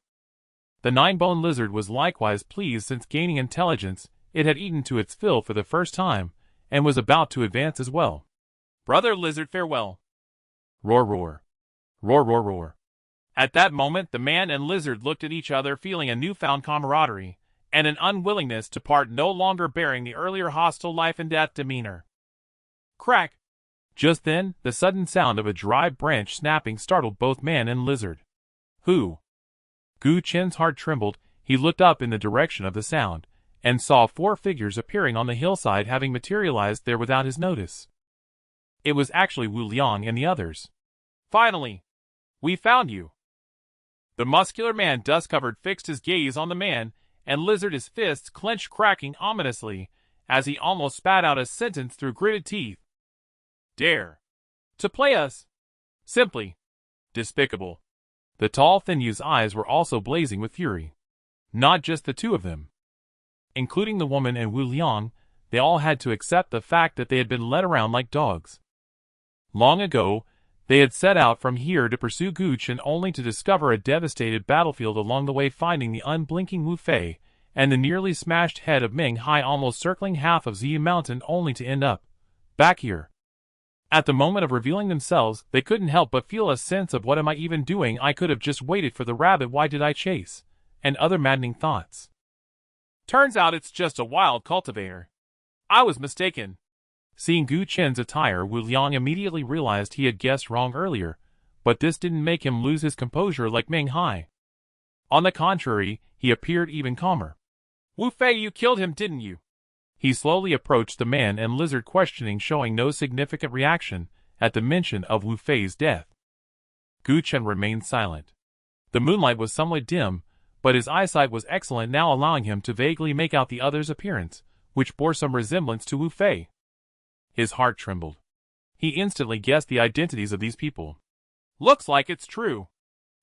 The 9-bone lizard was likewise pleased, since gaining intelligence, it had eaten to its fill for the first time, and was about to advance as well. Brother Lizard, farewell. Roar, roar. Roar, roar, roar. At that moment, the man and lizard looked at each other, feeling a newfound camaraderie, and an unwillingness to part, no longer bearing the earlier hostile life and death demeanor. Crack! Just then, the sudden sound of a dry branch snapping startled both man and lizard. Who? Gu Chen's heart trembled. He looked up in the direction of the sound, and saw 4 figures appearing on the hillside, having materialized there without his notice. It was actually Wu Liang and the others. Finally! We found you! The muscular man, dust-covered, fixed his gaze on the man and lizard, his fists clenched, cracking ominously as he almost spat out a sentence through gritted teeth. Dare to play us? Simply despicable. The tall, thin youth's eyes were also blazing with fury. Not just the two of them. Including the woman and Wu Liang, they all had to accept the fact that they had been led around like dogs. Long ago, they had set out from here to pursue Gu Chen, only to discover a devastated battlefield along the way, finding the unblinking Wu Fei and the nearly smashed head of Meng Hai almost circling half of Ziyu Mountain, only to end up back here. At the moment of revealing themselves, they couldn't help but feel a sense of, what am I even doing? I could have just waited for the rabbit. Why did I chase? And other maddening thoughts. Turns out it's just a wild cultivator. I was mistaken. Seeing Gu Chen's attire, Wu Liang immediately realized he had guessed wrong earlier, but this didn't make him lose his composure like Meng Hai. On the contrary, he appeared even calmer. Wu Fei, you killed him, didn't you? He slowly approached the man and lizard, questioning, showing no significant reaction at the mention of Wu Fei's death. Gu Chen remained silent. The moonlight was somewhat dim, but his eyesight was excellent now, allowing him to vaguely make out the other's appearance, which bore some resemblance to Wu Fei. His heart trembled. He instantly guessed the identities of these people. Looks like it's true.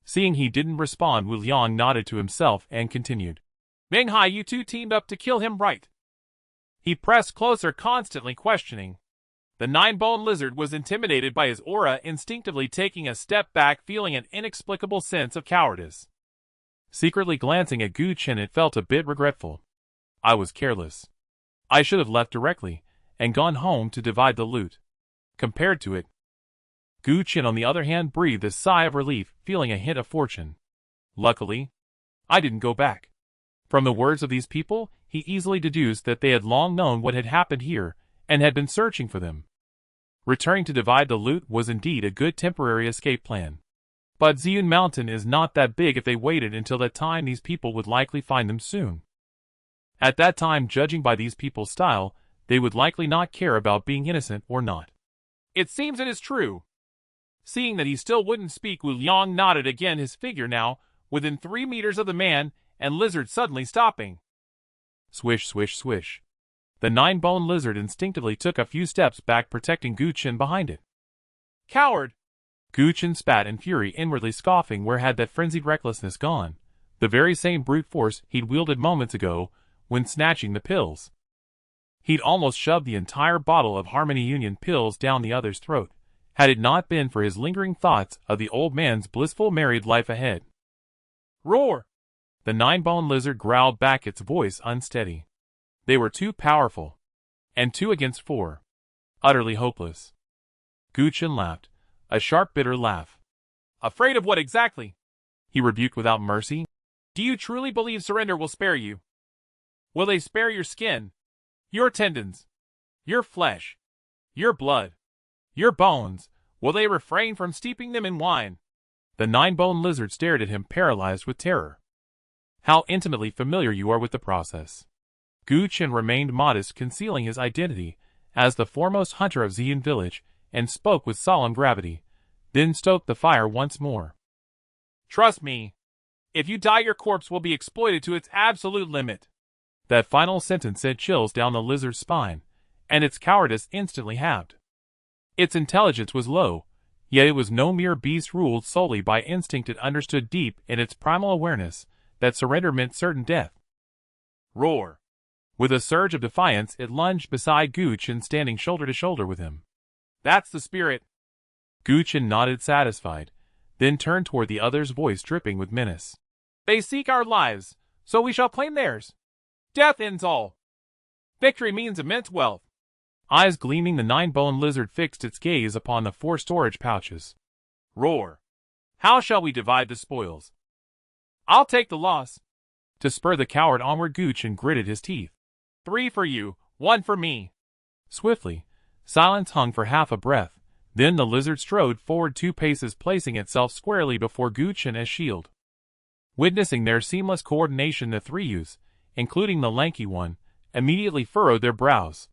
Seeing he didn't respond, Wu Liang nodded to himself and continued. Meng Hai, you two teamed up to kill him, right? He pressed closer, constantly questioning. The 9-bone lizard was intimidated by his aura, instinctively taking a step back, feeling an inexplicable sense of cowardice. Secretly glancing at Gu Chen, it felt a bit regretful. I was careless. I should have left directly and gone home to divide the loot. Compared to it, Gu Chen, on the other hand, breathed a sigh of relief, feeling a hint of fortune. Luckily, I didn't go back. From the words of these people, he easily deduced that they had long known what had happened here, and had been searching for them. Returning to divide the loot was indeed a good temporary escape plan. But Ziyun Mountain is not that big. If they waited until that time, these people would likely find them soon. At that time, judging by these people's style, they would likely not care about being innocent or not. It seems it is true. Seeing that he still wouldn't speak, Wu Liang nodded again, his figure now within 3 meters of the man and lizard suddenly stopping. Swish, swish, swish. The 9-bone lizard instinctively took a few steps back, protecting Gu Qin behind it. Coward! Gu Qin spat in fury, inwardly scoffing. Where had that frenzied recklessness gone? The very same brute force he'd wielded moments ago when snatching the pills. He'd almost shoved the entire bottle of Harmony Union pills down the other's throat, had it not been for his lingering thoughts of the old man's blissful married life ahead. Roar! The 9-bone lizard growled back, its voice unsteady. They were too powerful. And 2 against 4. Utterly hopeless. Gu Qin laughed, a sharp, bitter laugh. Afraid of what exactly? He rebuked without mercy. Do you truly believe surrender will spare you? Will they spare your skin, your tendons, your flesh, your blood, your bones? Will they refrain from steeping them in wine? The 9-bone lizard stared at him, paralyzed with terror. How intimately familiar you are with the process. Gu Qin remained modest, concealing his identity as the foremost hunter of Ziyun village, and spoke with solemn gravity, then stoked the fire once more. Trust me. If you die, your corpse will be exploited to its absolute limit. That final sentence sent chills down the lizard's spine, and its cowardice instantly halved. Its intelligence was low, yet it was no mere beast ruled solely by instinct. It understood deep in its primal awareness that surrender meant certain death. Roar! With a surge of defiance, it lunged beside Gu Qin, standing shoulder to shoulder with him. That's the spirit. Gu Qin nodded, satisfied, then turned toward the other's, voice dripping with menace. They seek our lives, so we shall claim theirs. Death ends all. Victory means immense wealth. Eyes gleaming, the 9-bone lizard fixed its gaze upon the 4 storage pouches. Roar! How shall we divide the spoils? I'll take the loss. To spur the coward onward, Gu Qin gritted his teeth. 3 for you, 1 for me. Swiftly, silence hung for half a breath. Then the lizard strode forward 2 paces, placing itself squarely before Gu Qin as shield. Witnessing their seamless coordination, the 3 youths, including the lanky one, immediately furrowed their brows.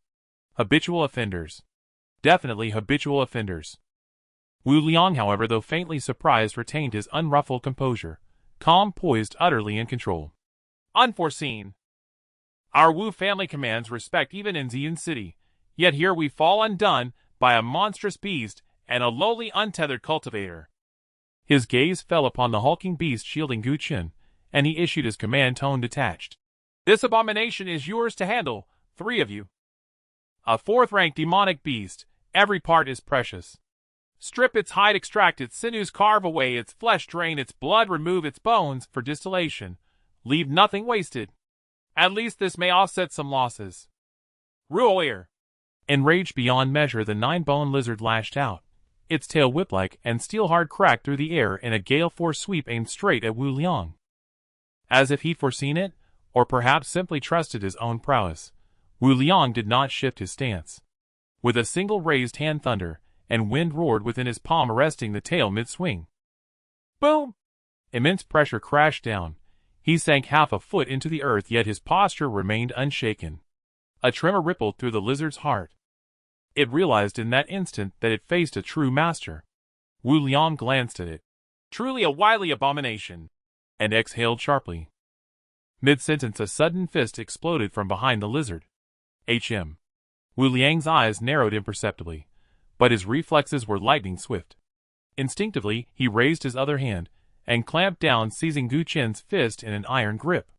Habitual offenders. Definitely habitual offenders. Wu Liang, however, though faintly surprised, retained his unruffled composure, calm, poised, utterly in control. Unforeseen. Our Wu family commands respect even in Ziyun City, yet here we fall undone by a monstrous beast and a lowly untethered cultivator. His gaze fell upon the hulking beast shielding Gu Qin, and he issued his command, tone detached. This abomination is yours to handle, 3 of you. A 4th-rank demonic beast, every part is precious. Strip its hide, extract its sinews, carve away its flesh, drain its blood, remove its bones for distillation. Leave nothing wasted. At least this may offset some losses. Ruoir! Enraged beyond measure, the 9-bone lizard lashed out. Its tail whip-like and steel-hard cracked through the air in a gale-force sweep aimed straight at Wu Liang. As if he'd foreseen it, or perhaps simply trusted his own prowess, Wu Liang did not shift his stance. With a single raised hand, thunder and wind roared within his palm, arresting the tail mid-swing. Boom! Immense pressure crashed down. He sank half a foot into the earth, yet his posture remained unshaken. A tremor rippled through the lizard's heart. It realized in that instant that it faced a true master. Wu Liang glanced at it. Truly a wily abomination. And exhaled sharply. Mid-sentence, a sudden fist exploded from behind the lizard. Hm. Wu Liang's eyes narrowed imperceptibly, but his reflexes were lightning swift. Instinctively, he raised his other hand and clamped down, seizing Gu Qin's fist in an iron grip.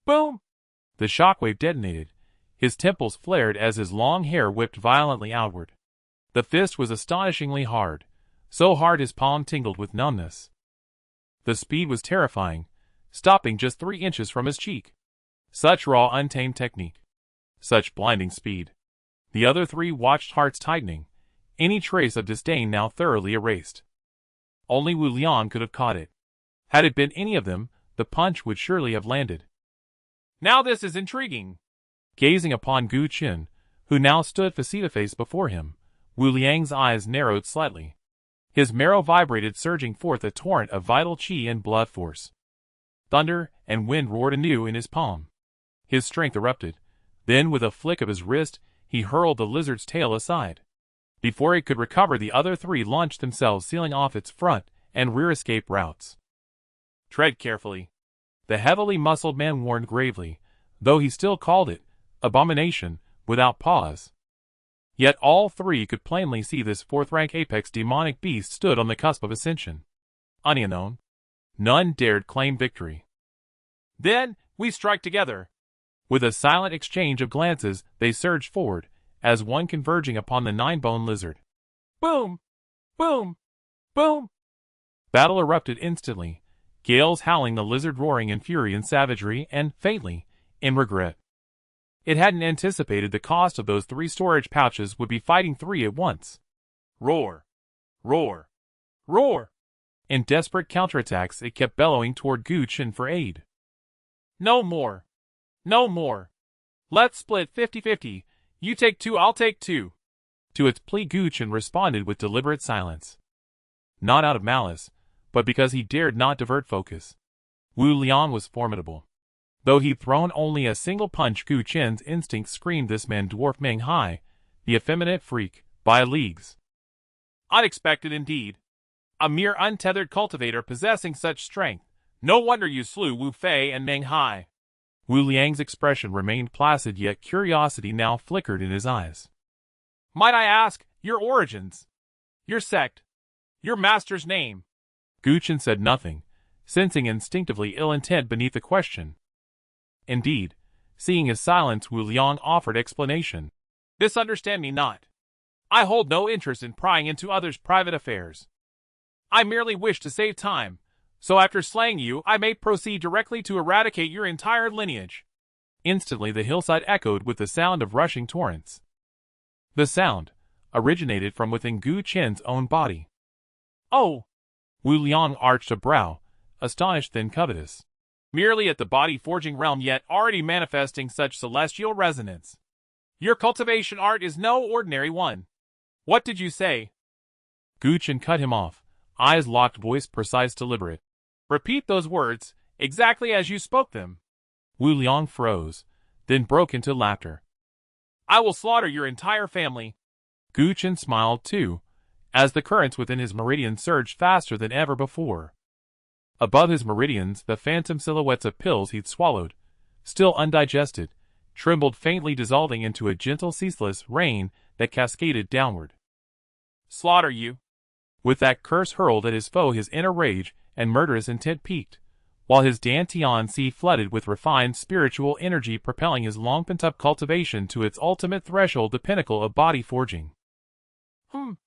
Boom! The shockwave detonated. His temples flared as his long hair whipped violently outward. The fist was astonishingly hard, so hard his palm tingled with numbness. The speed was terrifying, stopping just 3 inches from his cheek. Such raw, untamed technique. Such blinding speed. The other 3 watched, hearts tightening, any trace of disdain now thoroughly erased. Only Wu Liang could have caught it. Had it been any of them, the punch would surely have landed. Now this is intriguing. Gazing upon Gu Qin, who now stood face-to-face before him. Wu Liang's eyes narrowed slightly. His marrow vibrated, surging forth a torrent of vital qi and blood force. Thunder and wind roared anew in his palm. His strength erupted. Then, with a flick of his wrist, he hurled the lizard's tail aside. Before it could recover, the other three launched themselves, sealing off its front and rear escape routes. "Tread carefully," the heavily muscled man warned gravely, though he still called it abomination without pause. Yet all three could plainly see this fourth-rank apex demonic beast stood on the cusp of ascension. Unknown. None dared claim victory. "Then, we strike together." With a silent exchange of glances, they surged forward, as one converging upon the nine-bone lizard. Boom! Boom! Boom! Battle erupted instantly, gales howling, the lizard roaring in fury and savagery, and, faintly, in regret. It hadn't anticipated the cost of those 3 storage pouches would be fighting 3 at once. Roar! Roar! Roar! In desperate counterattacks, it kept bellowing toward Gu Chen for aid. "No more! No more! Let's split 50-50. You take 2, I'll take 2. To its plea, Gu Chen responded with deliberate silence. Not out of malice, but because he dared not divert focus. Wu Liang was formidable. Though he'd thrown only a single punch, Gu Chen's instinct screamed this man dwarfed Meng Hai, the effeminate freak, by leagues. Unexpected indeed. A mere untethered cultivator possessing such strength. No wonder you slew Wu Fei and Meng Hai. Wu Liang's expression remained placid, yet curiosity now flickered in his eyes. Might I ask your origins? Your sect? Your master's name? Gu Chen said nothing, sensing instinctively ill intent beneath the question. Indeed, seeing his silence, Wu Liang offered explanation. Misunderstand me not. I hold no interest in prying into others' private affairs. I merely wish to save time, so after slaying you, I may proceed directly to eradicate your entire lineage. Instantly the hillside echoed with the sound of rushing torrents. The sound originated from within Gu Chen's own body. Oh! Wu Liang arched a brow, astonished then covetous. Merely at the body-forging realm, yet already manifesting such celestial resonance. Your cultivation art is no ordinary one. What did you say? Gu Chen cut him off, eyes locked, voice precise, deliberate. Repeat those words, exactly as you spoke them. Wu Liang froze, then broke into laughter. I will slaughter your entire family. Gu Chen smiled too, as the currents within his meridians surged faster than ever before. Above his meridians, the phantom silhouettes of pills he'd swallowed, still undigested, trembled faintly, dissolving into a gentle, ceaseless rain that cascaded downward. Slaughter you! With that curse hurled at his foe, his inner rage and murderous intent peaked, while his Dantian sea flooded with refined spiritual energy, propelling his long pent-up cultivation to its ultimate threshold, the pinnacle of body forging. Wu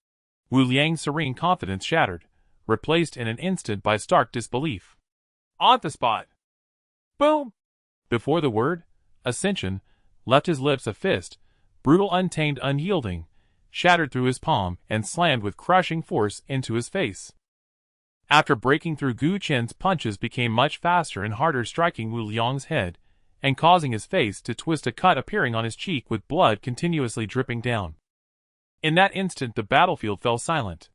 Liang's serene confidence shattered, replaced in an instant by stark disbelief. On the spot. Boom! Before the word, ascension, left his lips, a fist, brutal, untamed, unyielding, shattered through his palm and slammed with crushing force into his face. After breaking through, Gu Chen's punches became much faster and harder, striking Wu Liang's head and causing his face to twist, a cut appearing on his cheek with blood continuously dripping down. In that instant the battlefield fell silent.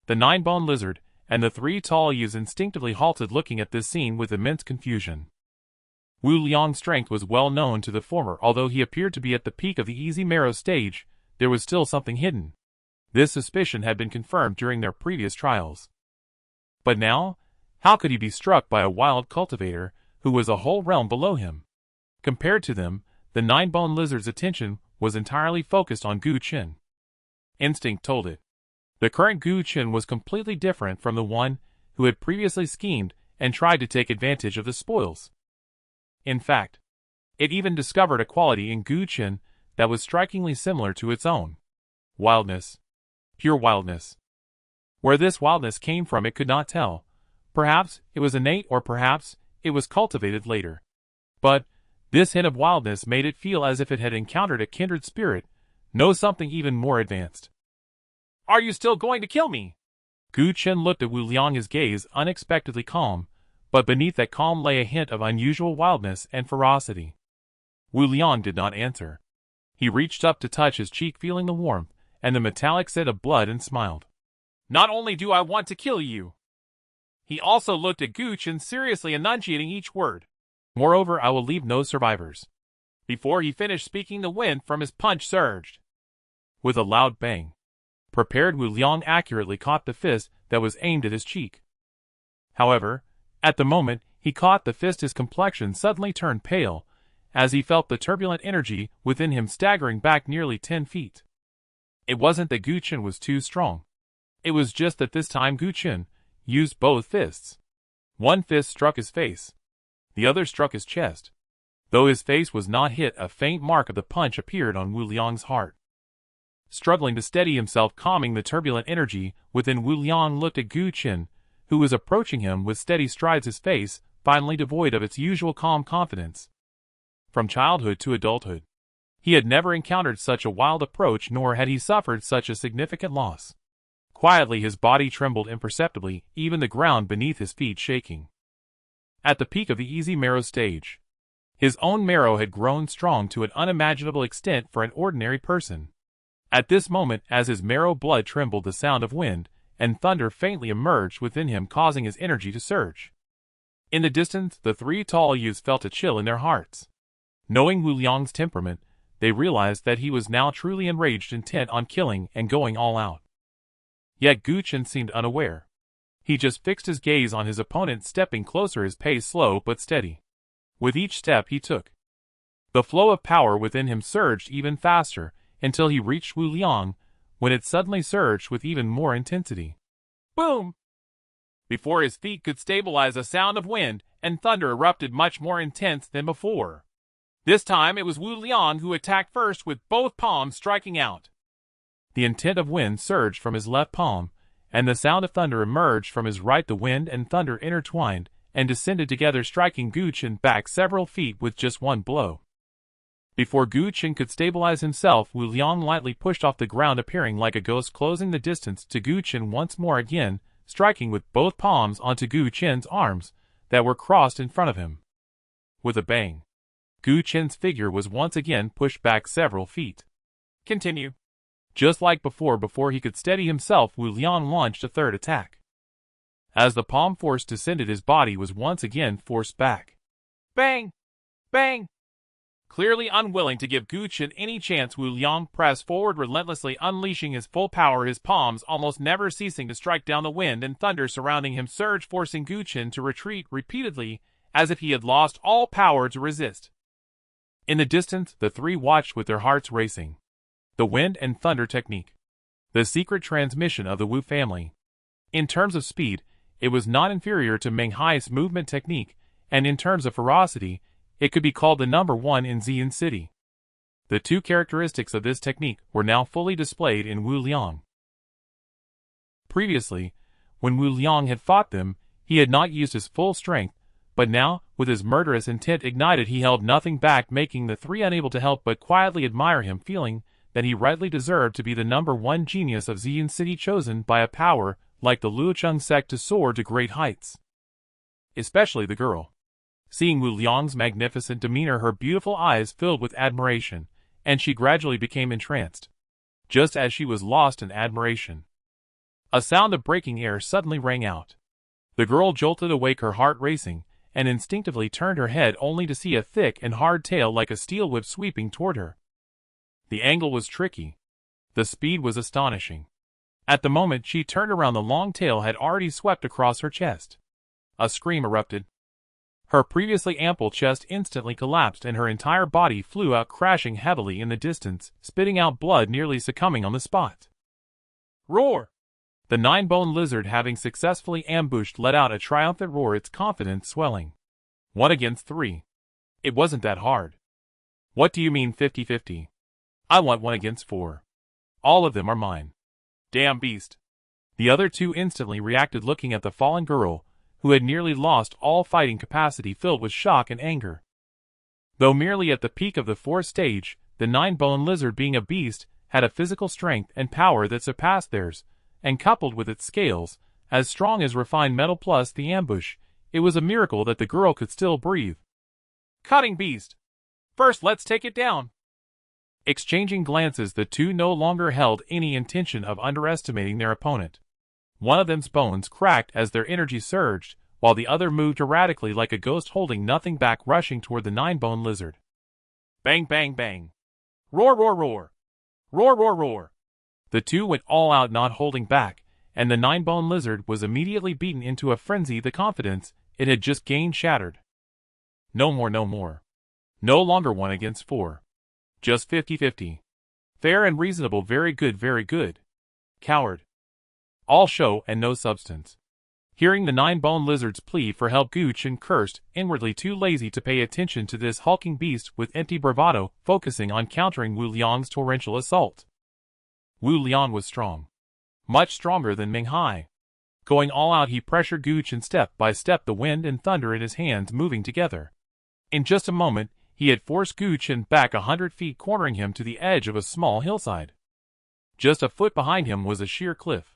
The nine-bone lizard and the 3 tall youths instinctively halted, looking at this scene with immense confusion. Wu Liang's strength was well known to the former. Although he appeared to be at the peak of the easy marrow stage, there was still something hidden. This suspicion had been confirmed during their previous trials. But now, how could he be struck by a wild cultivator who was a whole realm below him? Compared to them, the nine-bone lizard's attention was entirely focused on Gu Chen. Instinct told it. The current Gu Chen was completely different from the one who had previously schemed and tried to take advantage of the spoils. In fact, it even discovered a quality in Gu Chen that was strikingly similar to its own. Wildness. Pure wildness. Where this wildness came from it could not tell. Perhaps it was innate, or perhaps it was cultivated later. But this hint of wildness made it feel as if it had encountered a kindred spirit, no, something even more advanced. Are you still going to kill me? Gu Chen looked at Wu Liang, his gaze unexpectedly calm, but beneath that calm lay a hint of unusual wildness and ferocity. Wu Liang did not answer. He reached up to touch his cheek, feeling the warmth and the metallic scent of blood, and smiled. Not only do I want to kill you. He also looked at Guchen, seriously enunciating each word. Moreover, I will leave no survivors. Before he finished speaking, the wind from his punch surged. With a loud bang, prepared Wu Liang accurately caught the fist that was aimed at his cheek. However, at the moment he caught the fist, his complexion suddenly turned pale, as he felt the turbulent energy within him staggering back nearly 10 feet. It wasn't that Guchen was too strong. It was just that this time Guchen used both fists. One fist struck his face. The other struck his chest. Though his face was not hit, a faint mark of the punch appeared on Wu Liang's heart. Struggling to steady himself, calming the turbulent energy within, Wu Liang looked at Guchen, who was approaching him with steady strides, his face finally devoid of its usual calm confidence. From childhood to adulthood, he had never encountered such a wild approach, nor had he suffered such a significant loss. Quietly his body trembled imperceptibly, even the ground beneath his feet shaking. At the peak of the easy marrow stage, his own marrow had grown strong to an unimaginable extent for an ordinary person. At this moment, as his marrow blood trembled, the sound of wind and thunder faintly emerged within him, causing his energy to surge. In the distance, the three tall youths felt a chill in their hearts. Knowing Wu Liang's temperament, they realized that he was now truly enraged, intent on killing and going all out. Yet Guchen seemed unaware. He just fixed his gaze on his opponent, stepping closer, his pace slow but steady. With each step he took, the flow of power within him surged even faster, until he reached Wu Liang, when it suddenly surged with even more intensity. Boom! Before his feet could stabilize, a sound of wind and thunder erupted, much more intense than before. This time it was Wu Liang who attacked first, with both palms striking out. The intent of wind surged from his left palm, and the sound of thunder emerged from his right. The wind and thunder intertwined and descended together, striking Guchen back several feet with just one blow. Before Guchen could stabilize himself, Wu Liang lightly pushed off the ground, appearing like a ghost, closing the distance to Guchen once more, again striking with both palms onto Guchen's arms that were crossed in front of him. With a bang, Guchen's figure was once again pushed back several feet. Continue. Just like before he could steady himself, Wu Liang launched a third attack. As the palm force descended, his body was once again forced back. Bang! Bang! Clearly unwilling to give Guchen any chance, Wu Liang pressed forward relentlessly, unleashing his full power, his palms almost never ceasing to strike down. The wind and thunder surrounding him surged, forcing Guchen to retreat repeatedly, as if he had lost all power to resist. In the distance, the three watched with their hearts racing. The wind and thunder technique. The secret transmission of the Wu family. In terms of speed, it was not inferior to Meng Hai's movement technique, and in terms of ferocity, it could be called the number one in Xian City. The two characteristics of this technique were now fully displayed in Wu Liang. Previously, when Wu Liang had fought them, he had not used his full strength, but now, with his murderous intent ignited, he held nothing back, making the three unable to help but quietly admire him, feeling that he rightly deserved to be the number one genius of Xian City, chosen by a power like the Luocheng sect to soar to great heights. Especially the girl. Seeing Wu Liang's magnificent demeanor, her beautiful eyes filled with admiration, and she gradually became entranced. Just as she was lost in admiration, a sound of breaking air suddenly rang out. The girl jolted awake, her heart racing, and instinctively turned her head, only to see a thick and hard tail like a steel whip sweeping toward her. The angle was tricky. The speed was astonishing. At the moment she turned around, the long tail had already swept across her chest. A scream erupted. Her previously ample chest instantly collapsed, and her entire body flew out, crashing heavily in the distance, spitting out blood, nearly succumbing on the spot. Roar! The nine-bone lizard, having successfully ambushed, let out a triumphant roar, its confidence swelling. 1 against 3. It wasn't that hard. What do you mean 50-50? I want 1 against 4. All of them are mine. Damn beast. The other two instantly reacted, looking at the fallen girl, who had nearly lost all fighting capacity, filled with shock and anger. Though merely at the peak of the 4th stage, the nine-bone lizard, being a beast, had a physical strength and power that surpassed theirs, and coupled with its scales, as strong as refined metal, plus the ambush, it was a miracle that the girl could still breathe. Cutting beast! First let's take it down! Exchanging glances, the two no longer held any intention of underestimating their opponent. One of them's bones cracked as their energy surged, while the other moved erratically like a ghost holding nothing back, rushing toward the nine-bone lizard. Bang, bang, bang. Roar, roar, roar. Roar, roar, roar. The two went all out, not holding back, and the nine-bone lizard was immediately beaten into a frenzy. The confidence it had just gained shattered. No more, no more. No longer 1 against 4. Just 50-50. Fair and reasonable. Very good, very good. Coward. All show and no substance. Hearing the nine-bone lizard's plea for help, Gu Chen cursed, inwardly too lazy to pay attention to this hulking beast with empty bravado, focusing on countering Wu Liang's torrential assault. Wu Liang was strong. Much stronger than Ming Hai. Going all out, he pressured Gu Chen step by step, the wind and thunder in his hands moving together. In just a moment, he had forced Gu Chen back 100 feet, cornering him to the edge of a small hillside. Just a foot behind him was a sheer cliff.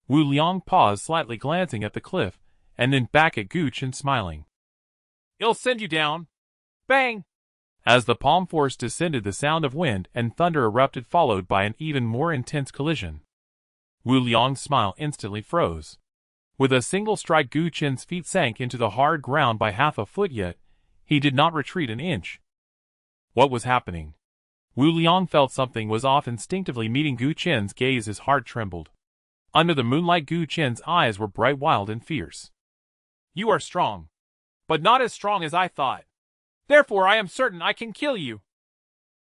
Wu Liang paused slightly, glancing at the cliff, and then back at Gu Chen, smiling. "It'll send you down." Bang! As the palm force descended, the sound of wind and thunder erupted, followed by an even more intense collision. Wu Liang's smile instantly froze. With a single strike, Gu Chen's feet sank into the hard ground by half a foot, yet he did not retreat an inch. What was happening? Wu Liang felt something was off. Instinctively meeting Gu Chen's gaze, his heart trembled. Under the moonlight, Gu Chen's eyes were bright, wild, and fierce. "You are strong, but not as strong as I thought. Therefore I am certain I can kill you."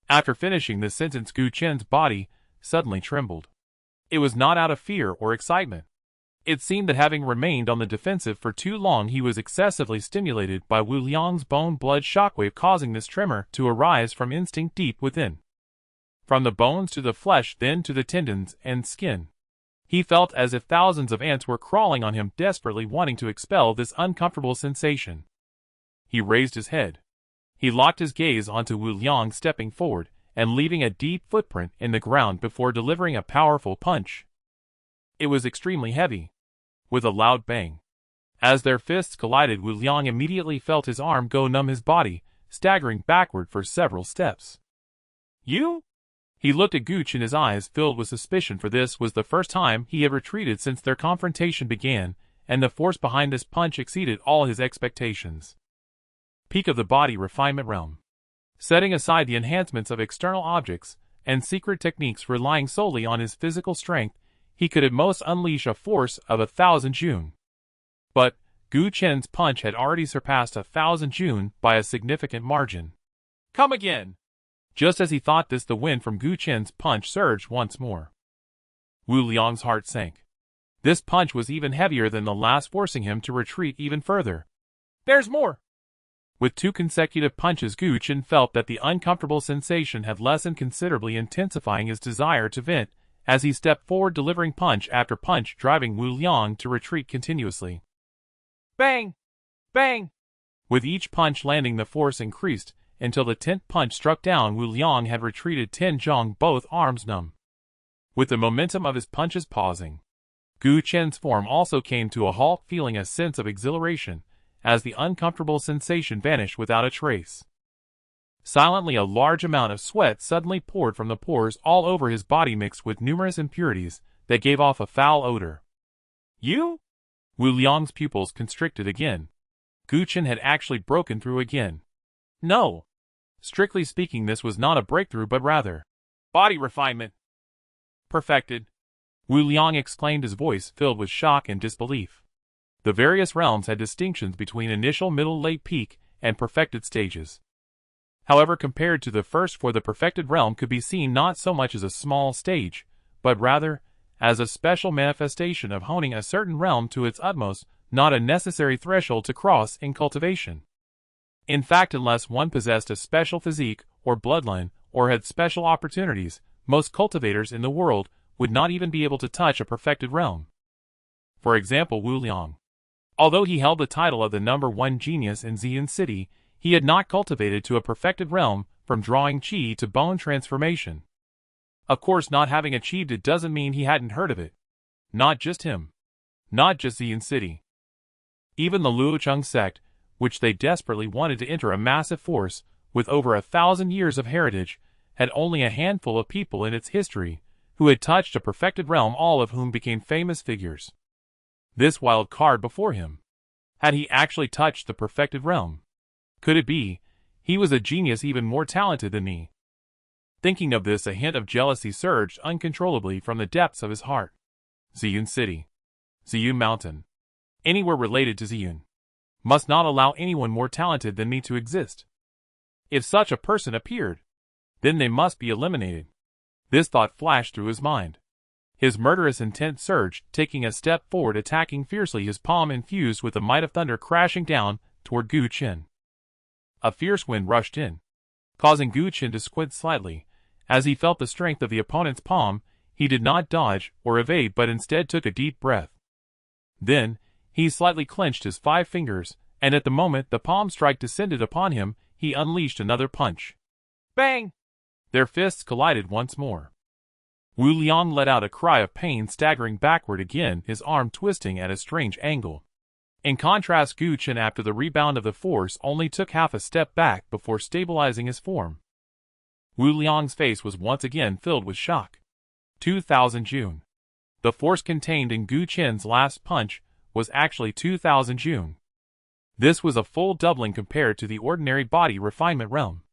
After finishing the sentence, Gu Chen's body suddenly trembled. It was not out of fear or excitement. It seemed that, having remained on the defensive for too long, he was excessively stimulated by Wu Liang's bone-blood shockwave, causing this tremor to arise from instinct deep within. From the bones to the flesh, then to the tendons and skin. He felt as if thousands of ants were crawling on him, desperately wanting to expel this uncomfortable sensation. He raised his head. He locked his gaze onto Wu Liang, stepping forward and leaving a deep footprint in the ground before delivering a powerful punch. It was extremely heavy. With a loud bang. As their fists collided, Wu Liang immediately felt his arm go numb, his body staggering backward for several steps. "You?" He looked at Gu Chen, his eyes filled with suspicion, for this was the first time he had retreated since their confrontation began, and the force behind this punch exceeded all his expectations. Peak of the body refinement realm. Setting aside the enhancements of external objects and secret techniques, relying solely on his physical strength, he could at most unleash a force of 1,000 Jun. But Gu Chen's punch had already surpassed 1,000 Jun by a significant margin. "Come again!" Just as he thought this, the wind from Gu Chen's punch surged once more. Wu Liang's heart sank. This punch was even heavier than the last, forcing him to retreat even further. "There's more!" With 2 consecutive punches, Gu Chen felt that the uncomfortable sensation had lessened considerably, intensifying his desire to vent as he stepped forward, delivering punch after punch, driving Wu Liang to retreat continuously. Bang! Bang! With each punch landing, the force increased, until the 10th punch struck down, Wu Liang had retreated 10 jong, both arms numb. With the momentum of his punches pausing, Gu Chen's form also came to a halt, feeling a sense of exhilaration as the uncomfortable sensation vanished without a trace. Silently, a large amount of sweat suddenly poured from the pores all over his body, mixed with numerous impurities that gave off a foul odor. "You?" Wu Liang's pupils constricted again. Gu Chen had actually broken through again. No. Strictly speaking, this was not a breakthrough, but rather body refinement. "Perfected," Wu Liang exclaimed, his voice filled with shock and disbelief. The various realms had distinctions between initial, middle, late, peak, and perfected stages. However, compared to the first, for the perfected realm could be seen not so much as a small stage, but rather as a special manifestation of honing a certain realm to its utmost, not a necessary threshold to cross in cultivation. In fact, unless one possessed a special physique or bloodline, or had special opportunities, most cultivators in the world would not even be able to touch a perfected realm. For example, Wu Liang. Although he held the title of the #1 genius in Xian City, he had not cultivated to a perfected realm, from drawing qi to bone transformation. Of course, not having achieved it doesn't mean he hadn't heard of it. Not just him. Not just Xian City. Even the Luocheng sect, which they desperately wanted to enter, a massive force with over 1,000 years of heritage, had only a handful of people in its history who had touched a perfected realm, all of whom became famous figures. This wild card before him. Had he actually touched the perfected realm? Could it be he was a genius even more talented than me? Thinking of this, a hint of jealousy surged uncontrollably from the depths of his heart. Ziyun City. Ziyun Mountain. Anywhere related to Ziyun. Must not allow anyone more talented than me to exist. If such a person appeared, then they must be eliminated. This thought flashed through his mind. His murderous intent surged, taking a step forward, attacking fiercely, his palm infused with the might of thunder, crashing down toward Gu Qin. A fierce wind rushed in, causing Gu Qin to squint slightly. As he felt the strength of the opponent's palm, he did not dodge or evade, but instead took a deep breath. Then, he slightly clenched his 5 fingers, and at the moment the palm strike descended upon him, he unleashed another punch. Bang! Their fists collided once more. Wu Liang let out a cry of pain, staggering backward again, his arm twisting at a strange angle. In contrast, Gu Qin, after the rebound of the force, only took half a step back before stabilizing his form. Wu Liang's face was once again filled with shock. 2,000 June. The force contained in Gu Qin's last punch was actually 2,000 June. This was a full doubling compared to the ordinary body refinement realm.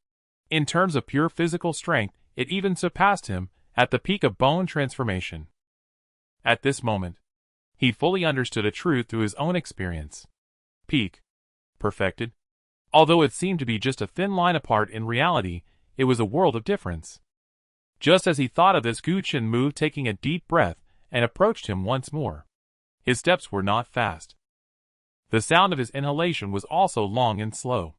In terms of pure physical strength, it even surpassed him at the peak of bone transformation. At this moment, he fully understood a truth through his own experience. Peak. Perfected. Although it seemed to be just a thin line apart, in reality, it was a world of difference. Just as he thought of this, Gu Qin moved, taking a deep breath, and approached him once more. His steps were not fast. The sound of his inhalation was also long and slow.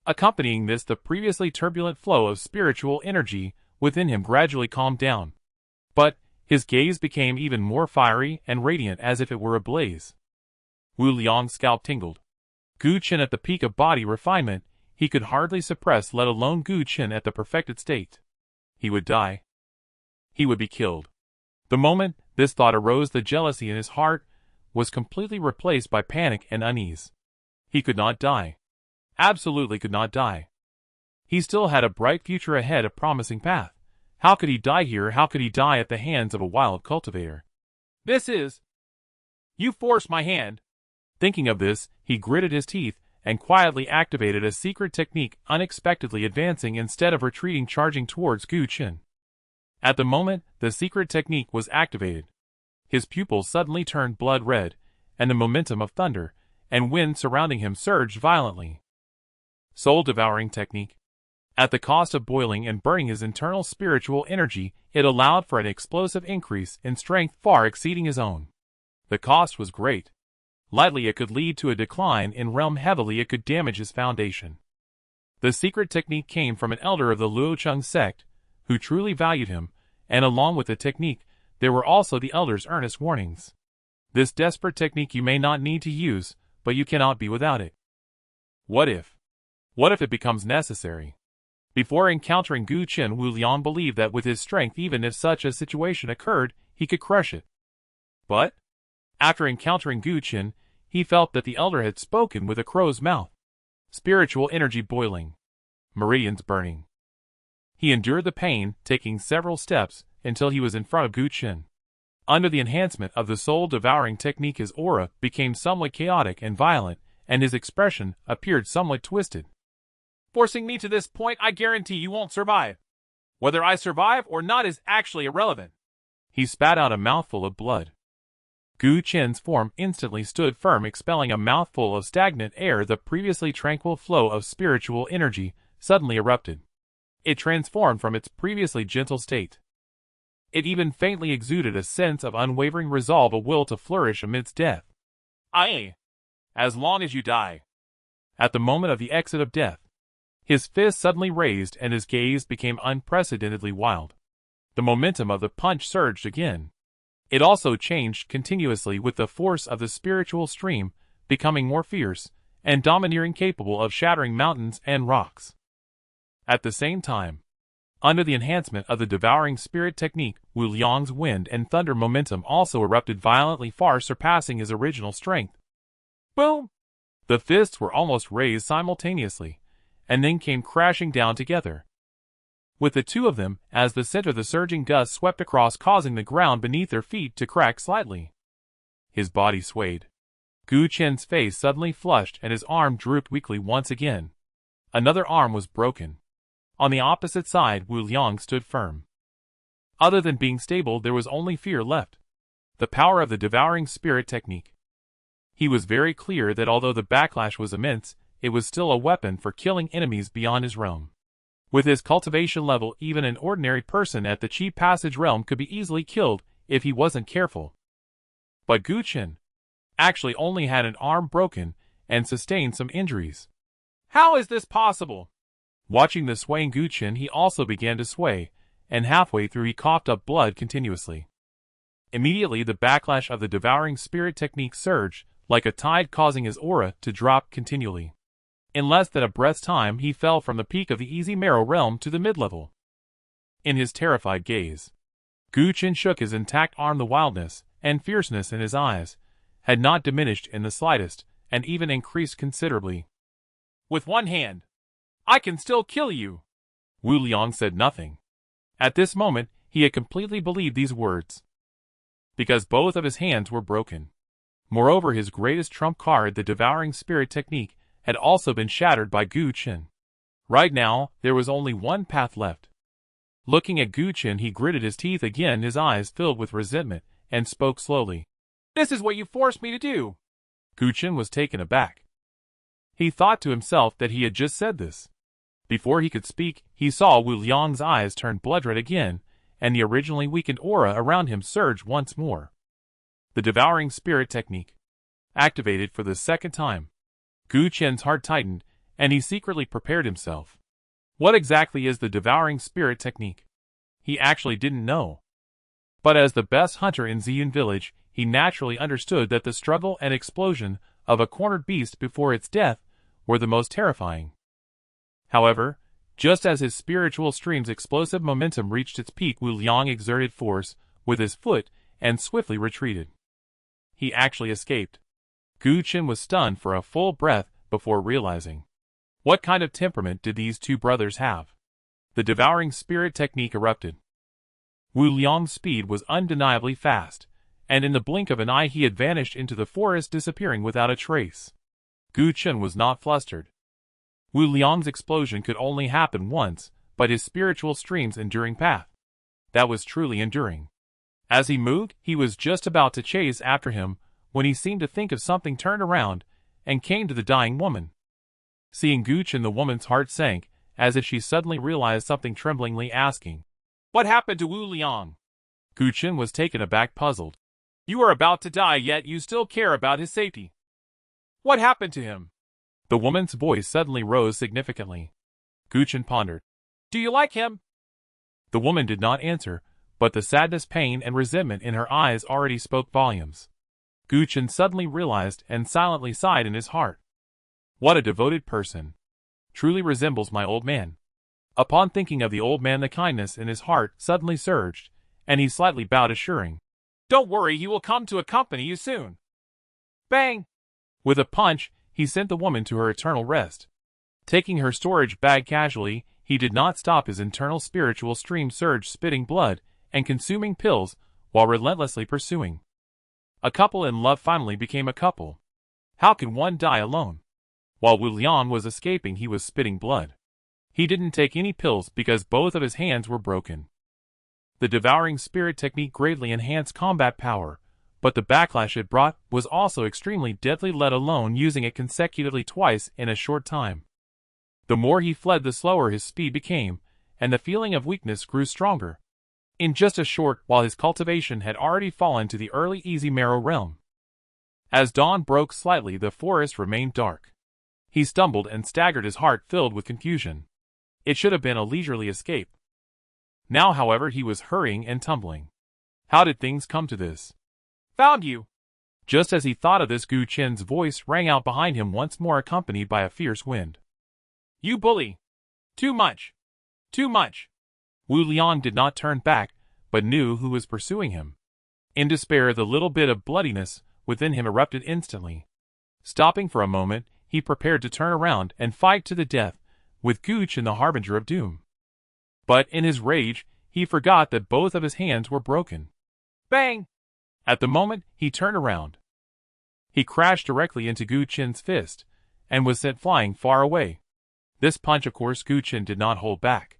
Accompanying this, the previously turbulent flow of spiritual energy within him gradually calmed down. But his gaze became even more fiery and radiant, as if it were ablaze. Wu Liang's scalp tingled. Gu Qin at the peak of body refinement, he could hardly suppress, let alone Gu Qin at the perfected state. He would die. He would be killed. The moment this thought arose, the jealousy in his heart was completely replaced by panic and unease. He could not die. Absolutely could not die. He still had a bright future ahead, a promising path. How could he die here? How could he die at the hands of a wild cultivator? This is... You forced my hand. Thinking of this, he gritted his teeth and quietly activated a secret technique, unexpectedly advancing instead of retreating, charging towards Gu Qin. At the moment the secret technique was activated, his pupils suddenly turned blood red, and the momentum of thunder and wind surrounding him surged violently. Soul-devouring technique. At the cost of boiling and burning his internal spiritual energy, it allowed for an explosive increase in strength far exceeding his own. The cost was great. Lightly it could lead to a decline in realm, heavily it could damage his foundation. The secret technique came from an elder of the Luocheng sect, who truly valued him, and along with the technique, there were also the elder's earnest warnings. This desperate technique you may not need to use, but you cannot be without it. What if? What if it becomes necessary? Before encountering Gu Qin, Wu Liang believed that with his strength, even if such a situation occurred, he could crush it. But, after encountering Gu Qin, he felt that the elder had spoken with a crow's mouth. Spiritual energy boiling. Meridians burning. He endured the pain, taking several steps, until he was in front of Gu Qin. Under the enhancement of the soul-devouring technique, his aura became somewhat chaotic and violent, and his expression appeared somewhat twisted. Forcing me to this point, I guarantee you won't survive. Whether I survive or not is actually irrelevant. He spat out a mouthful of blood. Gu Qin's form instantly stood firm, expelling a mouthful of stagnant air. The previously tranquil flow of spiritual energy suddenly erupted. It transformed from its previously gentle state. It even faintly exuded a sense of unwavering resolve, a will to flourish amidst death. Aye. As long as you die. At the moment of the exit of death, his fist suddenly raised and his gaze became unprecedentedly wild. The momentum of the punch surged again. It also changed continuously with the force of the spiritual stream, becoming more fierce and domineering, capable of shattering mountains and rocks. At the same time, under the enhancement of the devouring spirit technique, Wu Liang's wind and thunder momentum also erupted violently, far surpassing his original strength. Boom! The fists were almost raised simultaneously, and then came crashing down together. with the two of them as the center of the surging gust swept across, causing the ground beneath their feet to crack slightly. His body swayed. Gu Chen's face suddenly flushed and his arm drooped weakly once again. Another arm was broken. On the opposite side, Wu Liang stood firm. Other than being stable, there was only fear left. The power of the devouring spirit technique. He was very clear that although the backlash was immense, it was still a weapon for killing enemies beyond his realm. With his cultivation level, even an ordinary person at the Chi Passage realm could be easily killed if he wasn't careful. But Gu Chen actually only had an arm broken and sustained some injuries. How is this possible? Watching the swaying Gu Chen, he also began to sway, and halfway through he coughed up blood continuously. Immediately the backlash of the devouring spirit technique surged like a tide, causing his aura to drop continually. In less than a breath's time, he fell from the peak of the easy marrow realm to the mid-level. In his terrified gaze, Gu Chen shook his intact arm. The wildness and fierceness in his eyes had not diminished in the slightest, and even increased considerably. With one hand, I can still kill you. Wu Liang said nothing. At this moment, he had completely believed these words, because both of his hands were broken. Moreover, his greatest trump card, the devouring spirit technique, had also been shattered by Gu Chen. Right now, there was only one path left. Looking at Gu Chen, he gritted his teeth again, his eyes filled with resentment, and spoke slowly. This is what you forced me to do. Gu Chen was taken aback. He thought to himself that he had just said this. Before he could speak, he saw Wu Liang's eyes turn blood-red again, and the originally weakened aura around him surged once more. The devouring spirit technique. Activated for the second time. Gu Chen's heart tightened, and he secretly prepared himself. What exactly is the devouring spirit technique? He actually didn't know. But as the best hunter in Ziyun village, he naturally understood that the struggle and explosion of a cornered beast before its death were the most terrifying. However, just as his spiritual stream's explosive momentum reached its peak, Wu Liang exerted force with his foot and swiftly retreated. He actually escaped. Gu Chen was stunned for a full breath before realizing. What kind of temperament did these two brothers have? The devouring spirit technique erupted. Wu Liang's speed was undeniably fast, and in the blink of an eye he had vanished into the forest, disappearing without a trace. Gu Chen was not flustered. Wu Liang's explosion could only happen once, but his spiritual stream's enduring path, that was truly enduring. As he moved, he was just about to chase after him, when he seemed to think of something, turned around, and came to the dying woman. Seeing Gu Chen, the woman's heart sank, as if she suddenly realized something, tremblingly asking, What happened to Wu Liang? Gu Chen was taken aback, puzzled. You are about to die, yet you still care about his safety. What happened to him? The woman's voice suddenly rose significantly. Gu Chen pondered. Do you like him? The woman did not answer, but the sadness, pain, and resentment in her eyes already spoke volumes. Gu Chen suddenly realized and silently sighed in his heart. What a devoted person. Truly resembles my old man. Upon thinking of the old man, the kindness in his heart suddenly surged, and he slightly bowed, assuring, Don't worry, he will come to accompany you soon. Bang! With a punch, he sent the woman to her eternal rest. Taking her storage bag casually, he did not stop his internal spiritual stream surge, spitting blood and consuming pills while relentlessly pursuing. A couple in love finally became a couple. How can one die alone? While Wu Liang was escaping, he was spitting blood. He didn't take any pills because both of his hands were broken. The devouring spirit technique greatly enhanced combat power, but the backlash it brought was also extremely deadly, let alone using it consecutively twice in a short time. The more he fled, the slower his speed became, and the feeling of weakness grew stronger. In just a short while, his cultivation had already fallen to the early easy marrow realm. As dawn broke slightly, the forest remained dark. He stumbled and staggered, his heart filled with confusion. It should have been a leisurely escape. Now, however, he was hurrying and tumbling. How did things come to this? Found you! Just as he thought of this, Gu Chen's voice rang out behind him once more, accompanied by a fierce wind. You bully! Too much! Too much! Wu Liang did not turn back, but knew who was pursuing him. In despair, the little bit of bloodiness within him erupted instantly. Stopping for a moment, he prepared to turn around and fight to the death with Gu Chen, the harbinger of doom. But in his rage, he forgot that both of his hands were broken. Bang! At the moment, he turned around. He crashed directly into Gu Qin's fist, and was sent flying far away. This punch, of course, Gu Qin did not hold back.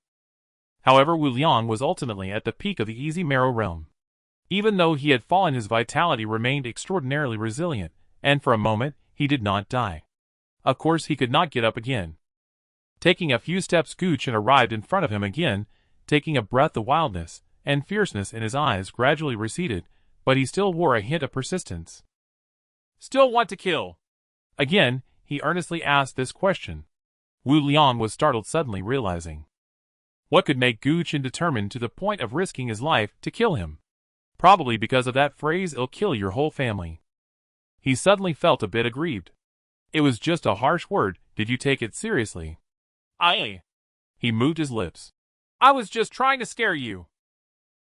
However, Wu Liang was ultimately at the peak of the easy marrow realm. Even though he had fallen, his vitality remained extraordinarily resilient, and for a moment, he did not die. Of course, he could not get up again. Taking a few steps, Gu Qin arrived in front of him again. Taking a breath, the wildness and fierceness in his eyes gradually receded, but he still wore a hint of persistence. Still want to kill? Again, he earnestly asked this question. Wu Liang was startled, suddenly realizing what could make Gu Qin determined to the point of risking his life to kill him. Probably because of that phrase, "It'll kill your whole family." He suddenly felt a bit aggrieved. It was just a harsh word. Did you take it seriously? He moved his lips. I was just trying to scare you.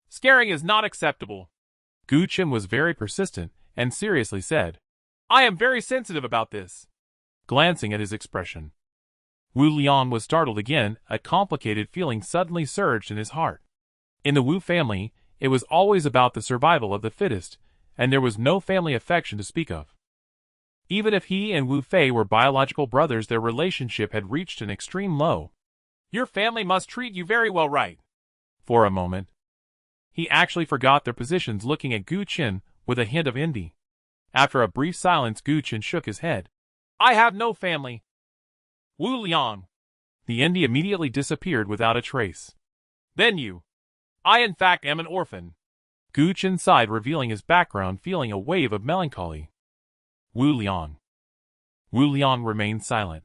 Scaring is not acceptable. Gu Qin was very persistent and seriously said, I am very sensitive about this. Glancing at his expression, Wu Liang was startled again. A complicated feeling suddenly surged in his heart. In the Wu family, it was always about the survival of the fittest, and there was no family affection to speak of. Even if he and Wu Fei were biological brothers, their relationship had reached an extreme low. Your family must treat you very well, right? For a moment, he actually forgot their positions, looking at Gu Qin with a hint of envy. After a brief silence, Gu Qin shook his head. I have no family. Wu Liang. The envy immediately disappeared without a trace. Then you. I in fact am an orphan. Gu Qin sighed, revealing his background, feeling a wave of melancholy. Wu Liang. Wu Liang remained silent.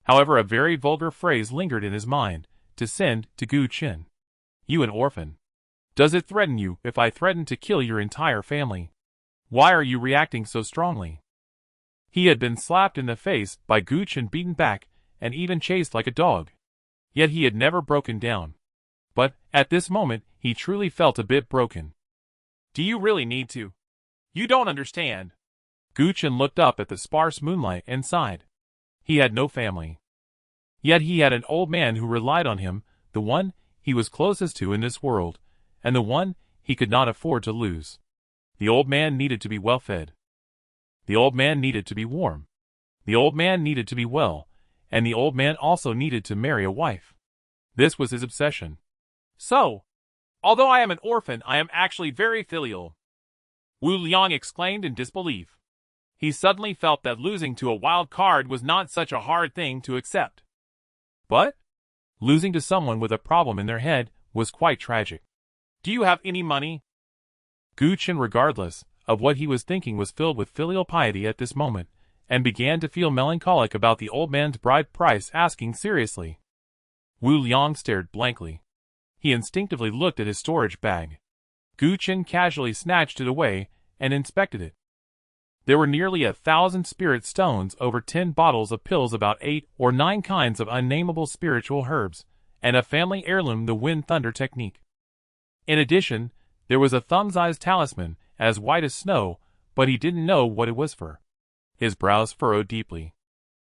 However, a very vulgar phrase lingered in his mind, to send to Gu Qin. You an orphan. Does it threaten you if I threaten to kill your entire family? Why are you reacting so strongly? He had been slapped in the face by Gu Qin, beaten back, and even chased like a dog. Yet he had never broken down. But, at this moment, he truly felt a bit broken. Do you really need to? You don't understand. Gu Qin looked up at the sparse moonlight and sighed. He had no family. Yet he had an old man who relied on him, the one he was closest to in this world, and the one he could not afford to lose. The old man needed to be well fed. The old man needed to be warm. The old man needed to be well, and the old man also needed to marry a wife. This was his obsession. So, although I am an orphan, I am actually very filial. Wu Liang exclaimed in disbelief. He suddenly felt that losing to a wild card was not such a hard thing to accept. But losing to someone with a problem in their head was quite tragic. Do you have any money? Gu Qin, regardless of what he was thinking, was filled with filial piety at this moment, and began to feel melancholic about the old man's bride price, asking seriously. Wu Liang stared blankly. He instinctively looked at his storage bag. Gu Qin casually snatched it away and inspected it. There were nearly 1,000 spirit stones, over 10 bottles of pills, about 8 or 9 kinds of unnameable spiritual herbs, and a family heirloom, the Wind Thunder technique. In addition, there was a thumb-sized talisman, as white as snow, but he didn't know what it was for. His brows furrowed deeply.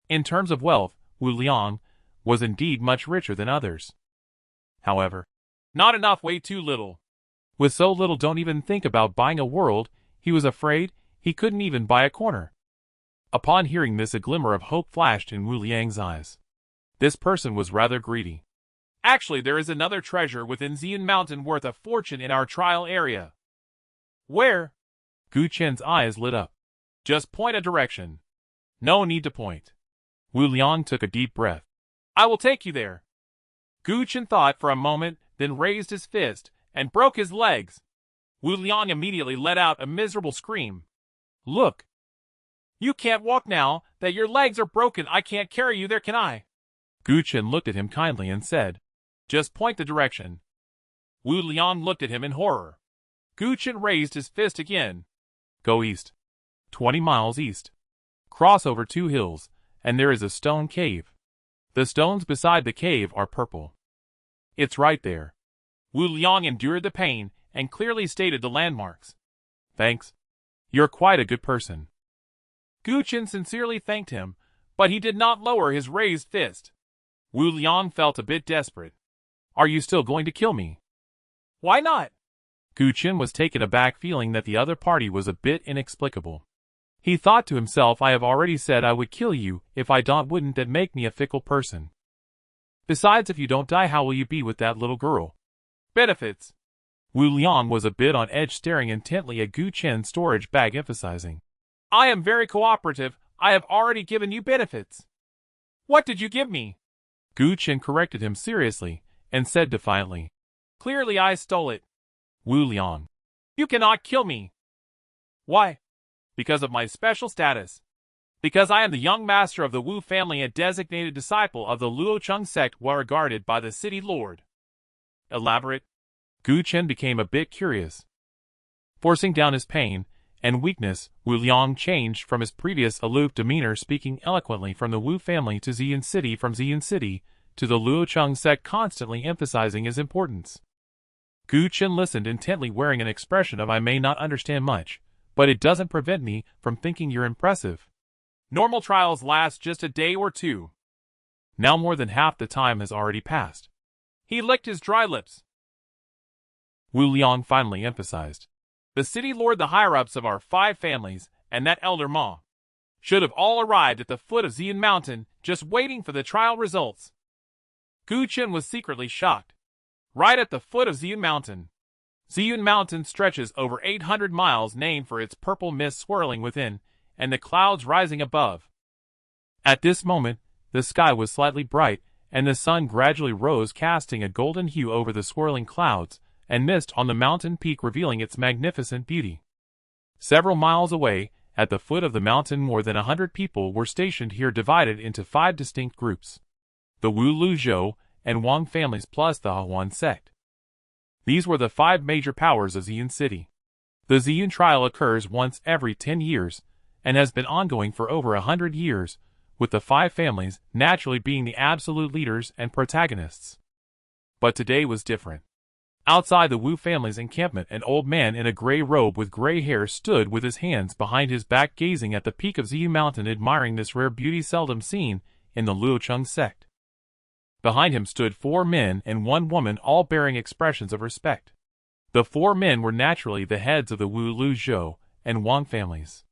In terms of wealth, Wu Liang was indeed much richer than others. However, not enough, way too little. With so little, don't even think about buying a world. He was afraid he couldn't even buy a corner. Upon hearing this, a glimmer of hope flashed in Wu Liang's eyes. This person was rather greedy. Actually, there is another treasure within Xian Mountain worth a fortune in our trial area. Where? Gu Qin's eyes lit up. Just point a direction. No need to point. Wu Liang took a deep breath. I will take you there. Gu Qin thought for a moment, then raised his fist and broke his legs. Wu Liang immediately let out a miserable scream. Look! You can't walk now that your legs are broken. I can't carry you there, can I? Gu Qin looked at him kindly and said, Just point the direction. Wu Liang looked at him in horror. Gu Qin raised his fist again. Go east. 20 miles east. Cross over 2 hills, and there is a stone cave. The stones beside the cave are purple. It's right there. Wu Liang endured the pain and clearly stated the landmarks. Thanks. You're quite a good person. Gu Qin sincerely thanked him, but he did not lower his raised fist. Wu Liang felt a bit desperate. Are you still going to kill me? Why not? Gu Qin was taken aback, feeling that the other party was a bit inexplicable. He thought to himself, I have already said I would kill you. If I don't, wouldn't that make me a fickle person? Besides, if you don't die, how will you be with that little girl? Benefits. Wu Liang was a bit on edge, staring intently at Gu Qin's storage bag, emphasizing, I am very cooperative. I have already given you benefits. What did you give me? Gu Qin corrected him seriously and said defiantly, Clearly I stole it. Wu Liang, You cannot kill me. Why? Because of my special status. Because I am the young master of the Wu family, a designated disciple of the Luocheng sect, well regarded by the city lord. Elaborate? Gu Qin became a bit curious. Forcing down his pain and weakness, Wu Liang changed from his previous aloof demeanor, speaking eloquently from the Wu family to Xian City, from Xian City to the Luocheng sect, constantly emphasizing his importance. Gu Qin listened intently, wearing an expression of I may not understand much, but it doesn't prevent me from thinking you're impressive. Normal trials last just a day or two. Now more than half the time has already passed. He licked his dry lips. Wu Liang finally emphasized. The city lord, the higher-ups of our 5 families, and that elder Ma should have all arrived at the foot of Xian Mountain, just waiting for the trial results. Gu Qin was secretly shocked. Right at the foot of Xian Mountain. Xian Mountain stretches over 800 miles, named for its purple mist swirling within, and the clouds rising above. At this moment, the sky was slightly bright, and the sun gradually rose, casting a golden hue over the swirling clouds and mist on the mountain peak, revealing its magnificent beauty. Several miles away, at the foot of the mountain, more than 100 people were stationed here, divided into 5 distinct groups. The Wu Lu Zhou and Wang families plus the Huan sect. These were the 5 major powers of Xian City. The Xian trial occurs once every 10 years, and has been ongoing for over 100 years, with the 5 families naturally being the absolute leaders and protagonists. But today was different. Outside the Wu family's encampment, an old man in a gray robe with gray hair stood with his hands behind his back, gazing at the peak of Xian Mountain, admiring this rare beauty seldom seen in the Luocheng sect. Behind him stood 4 men and 1 woman, all bearing expressions of respect. The 4 men were naturally the heads of the Wu Lu Zhou and Wang families,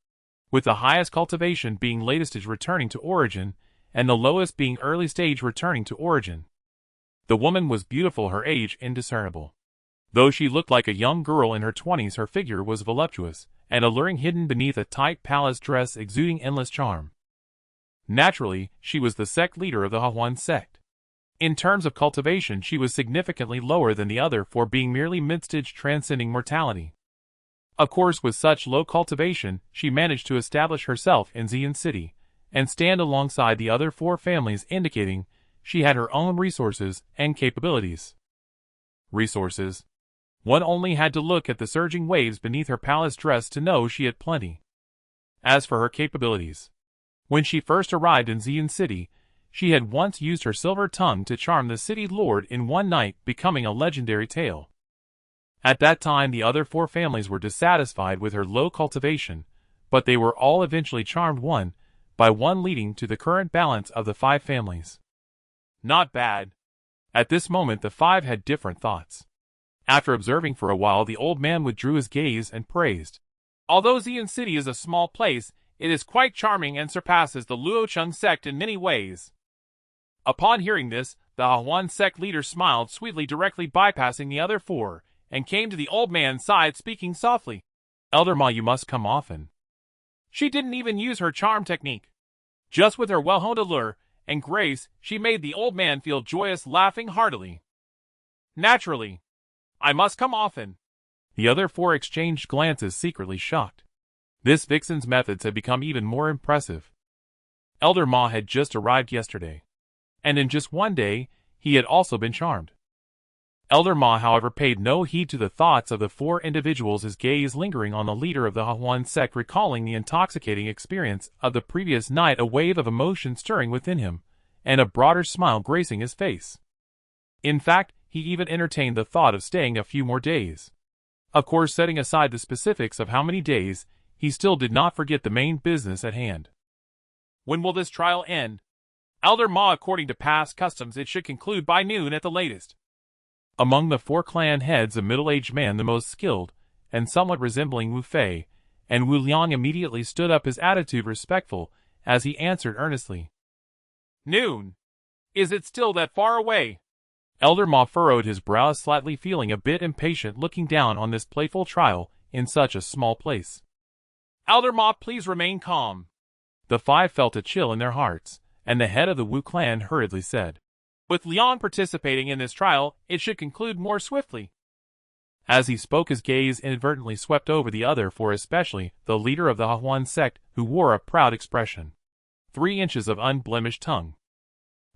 with the highest cultivation being latest stage returning to origin, and the lowest being early stage returning to origin. The woman was beautiful, her age indiscernible. Though she looked like a young girl in her 20s, her figure was voluptuous and alluring, hidden beneath a tight palace dress exuding endless charm. Naturally, she was the sect leader of the Huan sect. In terms of cultivation, she was significantly lower than the other 4, being merely mid-stage, transcending mortality. Of course, with such low cultivation, she managed to establish herself in Xian City and stand alongside the other 4 families, indicating she had her own resources and capabilities. Resources? One only had to look at the surging waves beneath her palace dress to know she had plenty. As for her capabilities, when she first arrived in Xian City, she had once used her silver tongue to charm the city lord in one night, becoming a legendary tale. At that time, the other 4 families were dissatisfied with her low cultivation, but they were all eventually charmed one by one, leading to the current balance of the 5 families. Not bad. At this moment, the 5 had different thoughts. After observing for a while, the old man withdrew his gaze and praised. Although Xian City is a small place, it is quite charming and surpasses the Luocheng sect in many ways. Upon hearing this, the Huan sect leader smiled sweetly, directly bypassing the other 4, and came to the old man's side, speaking softly. Elder Ma, you must come often. She didn't even use her charm technique. Just with her well-honed allure and grace, she made the old man feel joyous, laughing heartily. Naturally. I must come often. The other 4 exchanged glances, secretly shocked. This vixen's methods had become even more impressive. Elder Ma had just arrived yesterday, and in just one day, he had also been charmed. Elder Ma, however, paid no heed to the thoughts of the 4 individuals, his gaze lingering on the leader of the Huan sect, recalling the intoxicating experience of the previous night, a wave of emotion stirring within him, and a broader smile gracing his face. In fact, he even entertained the thought of staying a few more days. Of course, setting aside the specifics of how many days, he still did not forget the main business at hand. When will this trial end? Elder Ma, according to past customs, it should conclude by noon at the latest. Among the 4 clan heads, a middle-aged man, the most skilled, and somewhat resembling Wu Fei, and Wu Liang immediately stood up, his attitude respectful, as he answered earnestly. Noon. Is it still that far away? Elder Ma furrowed his brows slightly, feeling a bit impatient looking down on this playful trial in such a small place. Elder Ma, please remain calm. The 5 felt a chill in their hearts, and the head of the Wu clan hurriedly said, With Liang participating in this trial, it should conclude more swiftly. As he spoke, his gaze inadvertently swept over the other 4, especially the leader of the Huan sect, who wore a proud expression. 3 inches of unblemished tongue.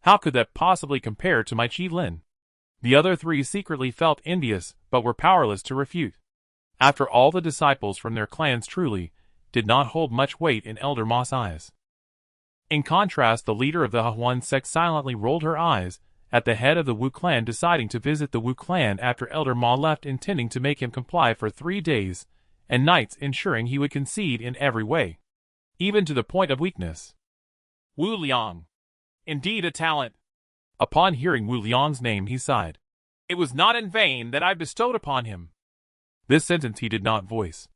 How could that possibly compare to my Chi Lin? The other 3 secretly felt envious, but were powerless to refute. After all, the disciples from their clans truly did not hold much weight in Elder Ma's eyes. In contrast, the leader of the Huan sect silently rolled her eyes at the head of the Wu clan, deciding to visit the Wu clan after Elder Ma left, intending to make him comply for 3 days and nights, ensuring he would concede in every way, even to the point of weakness. Wu Liang. Indeed a talent. Upon hearing Wu Liang's name, he sighed. It was not in vain that I bestowed upon him. This sentence he did not voice.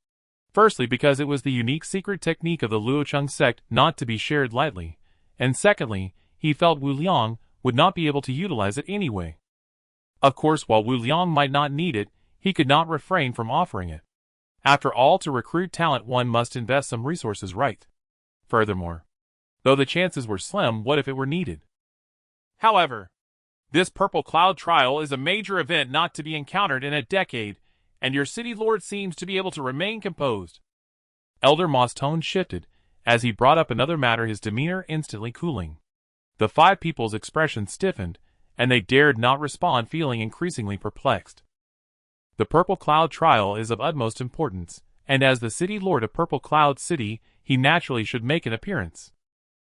Firstly, because it was the unique secret technique of the Luocheng sect not to be shared lightly, and secondly, he felt Wu Liang would not be able to utilize it anyway. Of course, while Wu Liang might not need it, he could not refrain from offering it. After all, to recruit talent one must invest some resources, right? Furthermore, though the chances were slim, what if it were needed? However, this Purple Cloud trial is a major event not to be encountered in a decade, and your city lord seems to be able to remain composed. Elder Ma's tone shifted as he brought up another matter, his demeanor instantly cooling. The 5 people's expressions stiffened, and they dared not respond, feeling increasingly perplexed. The Purple Cloud trial is of utmost importance, and as the city lord of Purple Cloud City, he naturally should make an appearance.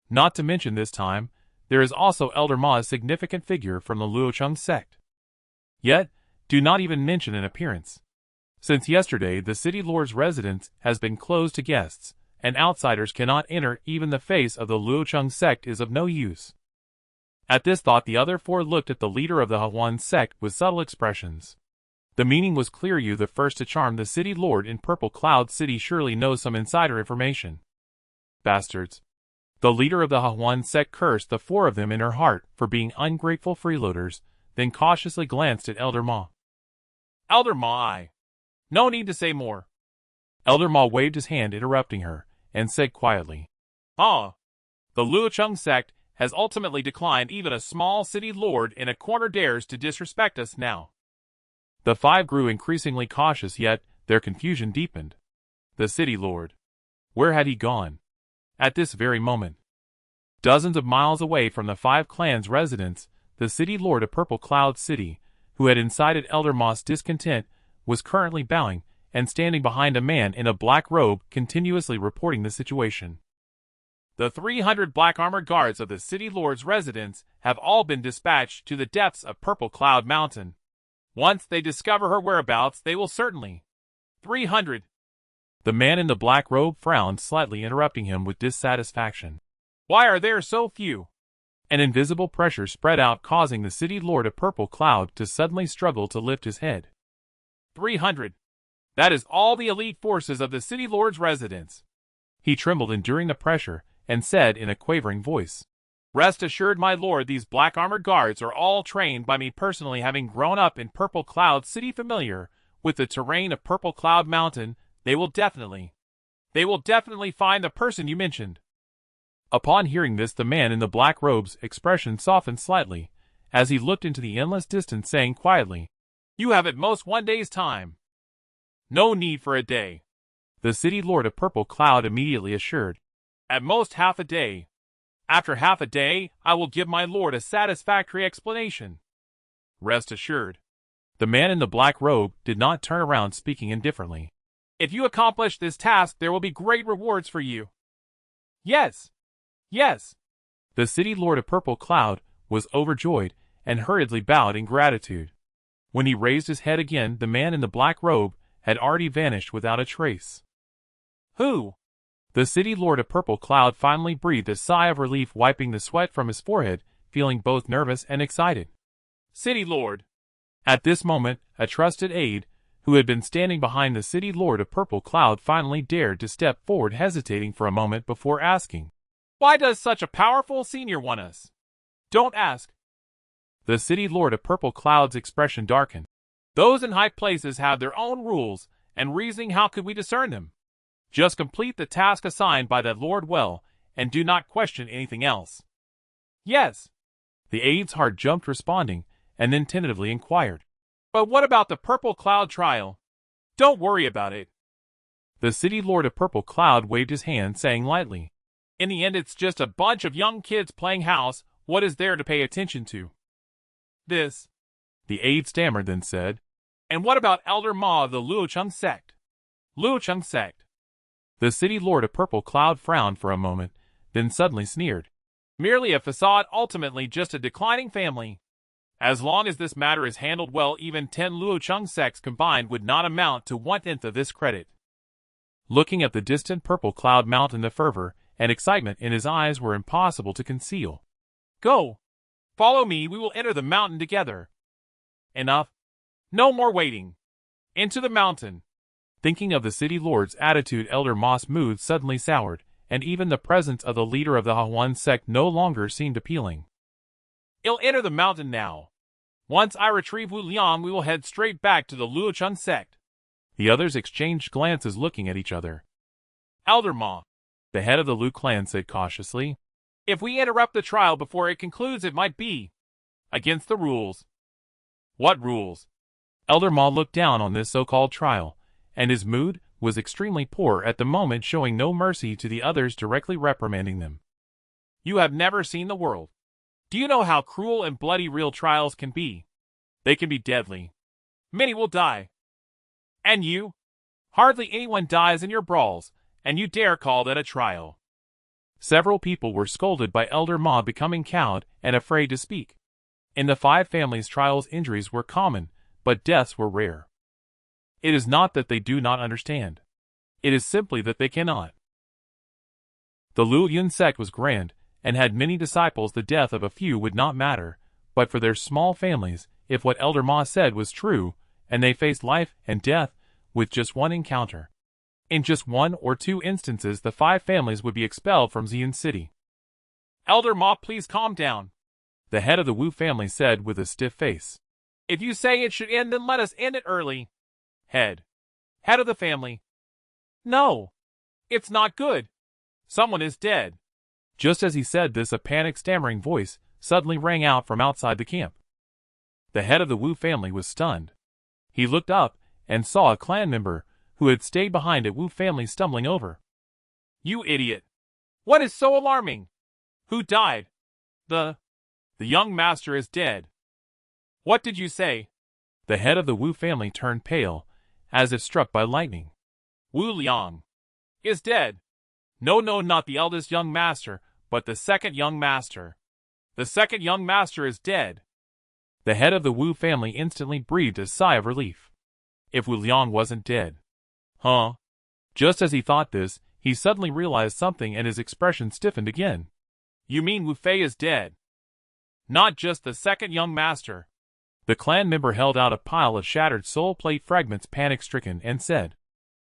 Not to mention, this time, there is also Elder Ma's significant figure from the Luocheng sect. Yet, do not even mention an appearance. Since yesterday, the city lord's residence has been closed to guests, and outsiders cannot enter. Even the face of the Luocheng sect is of no use. At this thought, the other 4 looked at the leader of the Huan sect with subtle expressions. The meaning was clear. You, the first to charm the city lord in Purple Cloud City, surely knows some insider information. Bastards. The leader of the Huan sect cursed the 4 of them in her heart for being ungrateful freeloaders, then cautiously glanced at Elder Ma. Elder Ma, no need to say more. Elder Ma waved his hand, interrupting her, and said quietly, The Luocheng sect has ultimately declined. Even a small city lord in a corner dares to disrespect us now. The 5 grew increasingly cautious, yet their confusion deepened. The city lord. Where had he gone? At this very moment, dozens of miles away from the 5 clans' residence, the city lord of Purple Cloud City, who had incited Elder Ma's discontent, was currently bowing and standing behind a man in a black robe, continuously reporting the situation. The 300 black armored guards of the city lord's residence have all been dispatched to the depths of Purple Cloud Mountain. Once they discover her whereabouts, they will certainly. 300. The man in the black robe frowned slightly, interrupting him with dissatisfaction. Why are there so few? An invisible pressure spread out, causing the city lord of Purple Cloud to suddenly struggle to lift his head. 300. That is all the elite forces of the city lord's residence. He trembled, enduring the pressure, and said in a quavering voice, Rest assured, my lord, these black armored guards are all trained by me personally, having grown up in Purple Cloud City, familiar with the terrain of Purple Cloud Mountain. They will definitely find the person you mentioned. Upon hearing this, the man in the black robe's expression softened slightly, as he looked into the endless distance, saying quietly, You have at most 1 day's time. No need for a day. The city lord of Purple Cloud immediately assured, At most half a day. After half a day, I will give my lord a satisfactory explanation. Rest assured. The man in the black robe did not turn around, speaking indifferently. If you accomplish this task, there will be great rewards for you. Yes. Yes. The city lord of Purple Cloud was overjoyed and hurriedly bowed in gratitude. When he raised his head again, the man in the black robe had already vanished without a trace. Who? The city lord of Purple Cloud finally breathed a sigh of relief, wiping the sweat from his forehead, feeling both nervous and excited. City lord. At this moment, a trusted aide, who had been standing behind the city lord of Purple Cloud, finally dared to step forward, hesitating for a moment before asking, "Why does such a powerful senior want us?" "Don't ask." The city lord of Purple Cloud's expression darkened. "Those in high places have their own rules, and reasoning, how could we discern them? Just complete the task assigned by that lord well, and do not question anything else." "Yes." The aide's heart jumped, responding, and then tentatively inquired, "But what about the Purple Cloud trial?" "Don't worry about it." The city lord of Purple Cloud waved his hand, saying lightly, "In the end, it's just a bunch of young kids playing house. What is there to pay attention to?" "This," the aide stammered, then said, "And what about Elder Ma of the Luocheng sect?" "Luocheng sect?" The city lord of Purple Cloud frowned for a moment, then suddenly sneered. "Merely a facade, ultimately just a declining family. As long as this matter is handled well, even 10 Luocheng sects combined would not amount to 1/10 of this credit." Looking at the distant Purple Cloud mountain, the fervor and excitement in his eyes were impossible to conceal. "Go! Follow me, we will enter the mountain together." "Enough. No more waiting. Into the mountain." Thinking of the city lord's attitude, Elder Ma's mood suddenly soured, and even the presence of the leader of the Hawan sect no longer seemed appealing. "I'll enter the mountain now. Once I retrieve Wu Liang, we will head straight back to the Luocheng sect." The others exchanged glances, looking at each other. "Elder Ma," the head of the Lu clan said cautiously, "if we interrupt the trial before it concludes, it might be against the rules." "What rules?" Elder Ma looked down on this so-called trial, and his mood was extremely poor at the moment, showing no mercy to the others, directly reprimanding them. "You have never seen the world. Do you know how cruel and bloody real trials can be? They can be deadly. Many will die. And you? Hardly anyone dies in your brawls, and you dare call that a trial." Several people were scolded by Elder Ma, becoming cowed and afraid to speak. In the 5 families' trials, injuries were common, but deaths were rare. It is not that they do not understand. It is simply that they cannot. The Lu Yun sect was grand, and had many disciples. The death of a few would not matter, but for their small families, if what Elder Ma said was true, and they faced life and death with just one encounter. In just 1 or 2 instances, the 5 families would be expelled from Xian City. "Elder Ma, please calm down," the head of the Wu family said with a stiff face. "If you say it should end, then let us end it early." Head of the family. "No, it's not good. Someone is dead." Just as he said this, a panicked, stammering voice suddenly rang out from outside the camp. The head of the Wu family was stunned. He looked up and saw a clan member who had stayed behind at Wu family stumbling over. "You idiot! What is so alarming? Who died?" The young master is dead." "What did you say?" The head of the Wu family turned pale, as if struck by lightning. "Wu Liang is dead." No, not the eldest young master, but the second young master. The second young master is dead." The head of the Wu family instantly breathed a sigh of relief. If Wu Liang wasn't dead. Huh? Just as he thought this, he suddenly realized something, and his expression stiffened again. "You mean Wu Fei is dead? Not just the second young master?" The clan member held out a pile of shattered soul plate fragments, panic-stricken, and said,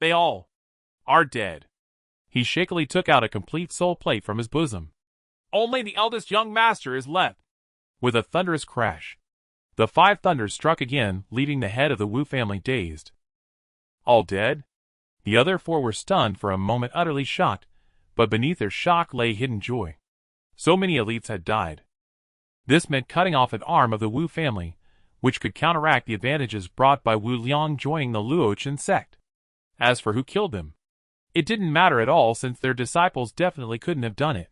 "They all are dead." He shakily took out a complete soul plate from his bosom. "Only the eldest young master is left." With a thunderous crash, the 5 thunders struck again, leaving the head of the Wu family dazed. All dead? The other 4 were stunned for a moment, utterly shocked, but beneath their shock lay hidden joy. So many elites had died. This meant cutting off an arm of the Wu family, which could counteract the advantages brought by Wu Liang joining the Luochen sect. As for who killed them, it didn't matter at all, since their disciples definitely couldn't have done it.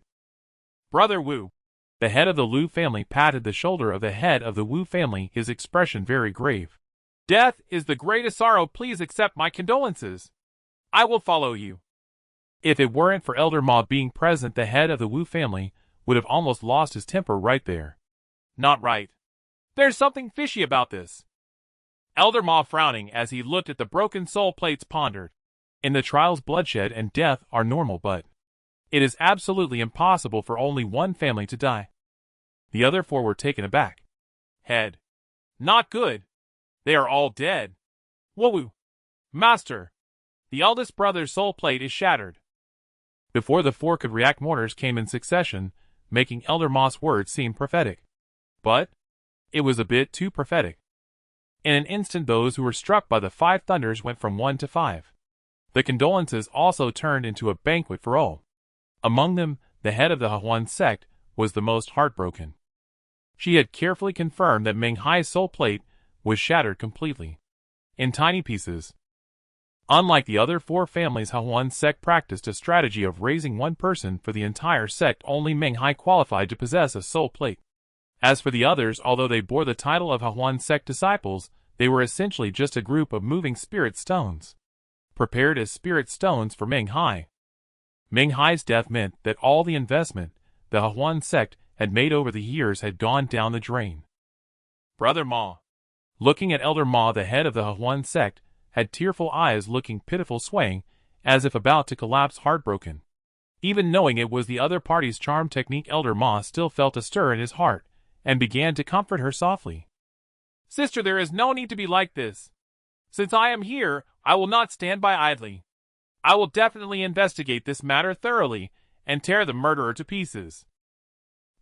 "Brother Wu." The head of the Lu family patted the shoulder of the head of the Wu family, his expression very grave. "Death is the greatest sorrow. Please accept my condolences. I will follow you." If it weren't for Elder Ma being present, the head of the Wu family would have almost lost his temper right there. "Not right. There's something fishy about this." Elder Ma, frowning as he looked at the broken soul plates, pondered. In the trials, bloodshed and death are normal, but it is absolutely impossible for only one family to die. The other 4 were taken aback. "Head. Not good." They are all dead. Whoa, Master! The eldest brother's soul plate is shattered. Before the four could react, mortars came in succession, making Elder Moss' words seem prophetic. But it was a bit too prophetic. In an instant, those who were struck by the five thunders went from 1 to 5. The condolences also turned into a banquet for all. Among them, the head of the Huan sect was the most heartbroken. She had carefully confirmed that Meng Hai's soul plate was shattered completely, in tiny pieces. Unlike the other four families, Huan sect practiced a strategy of raising one person for the entire sect. Only Meng Hai qualified to possess a soul plate. As for the others, although they bore the title of Huan sect disciples, they were essentially just a group of moving spirit stones, prepared as spirit stones for Meng Hai. Meng Hai's death meant that all the investment the Huan sect had made over the years had gone down the drain. Brother Ma. Looking at Elder Ma, the head of the Huan sect, had tearful eyes, looking pitiful, swaying, as if about to collapse, heartbroken. Even knowing it was the other party's charm technique, Elder Ma still felt a stir in his heart, and began to comfort her softly. Sister, there is no need to be like this. Since I am here, I will not stand by idly. I will definitely investigate this matter thoroughly, and tear the murderer to pieces.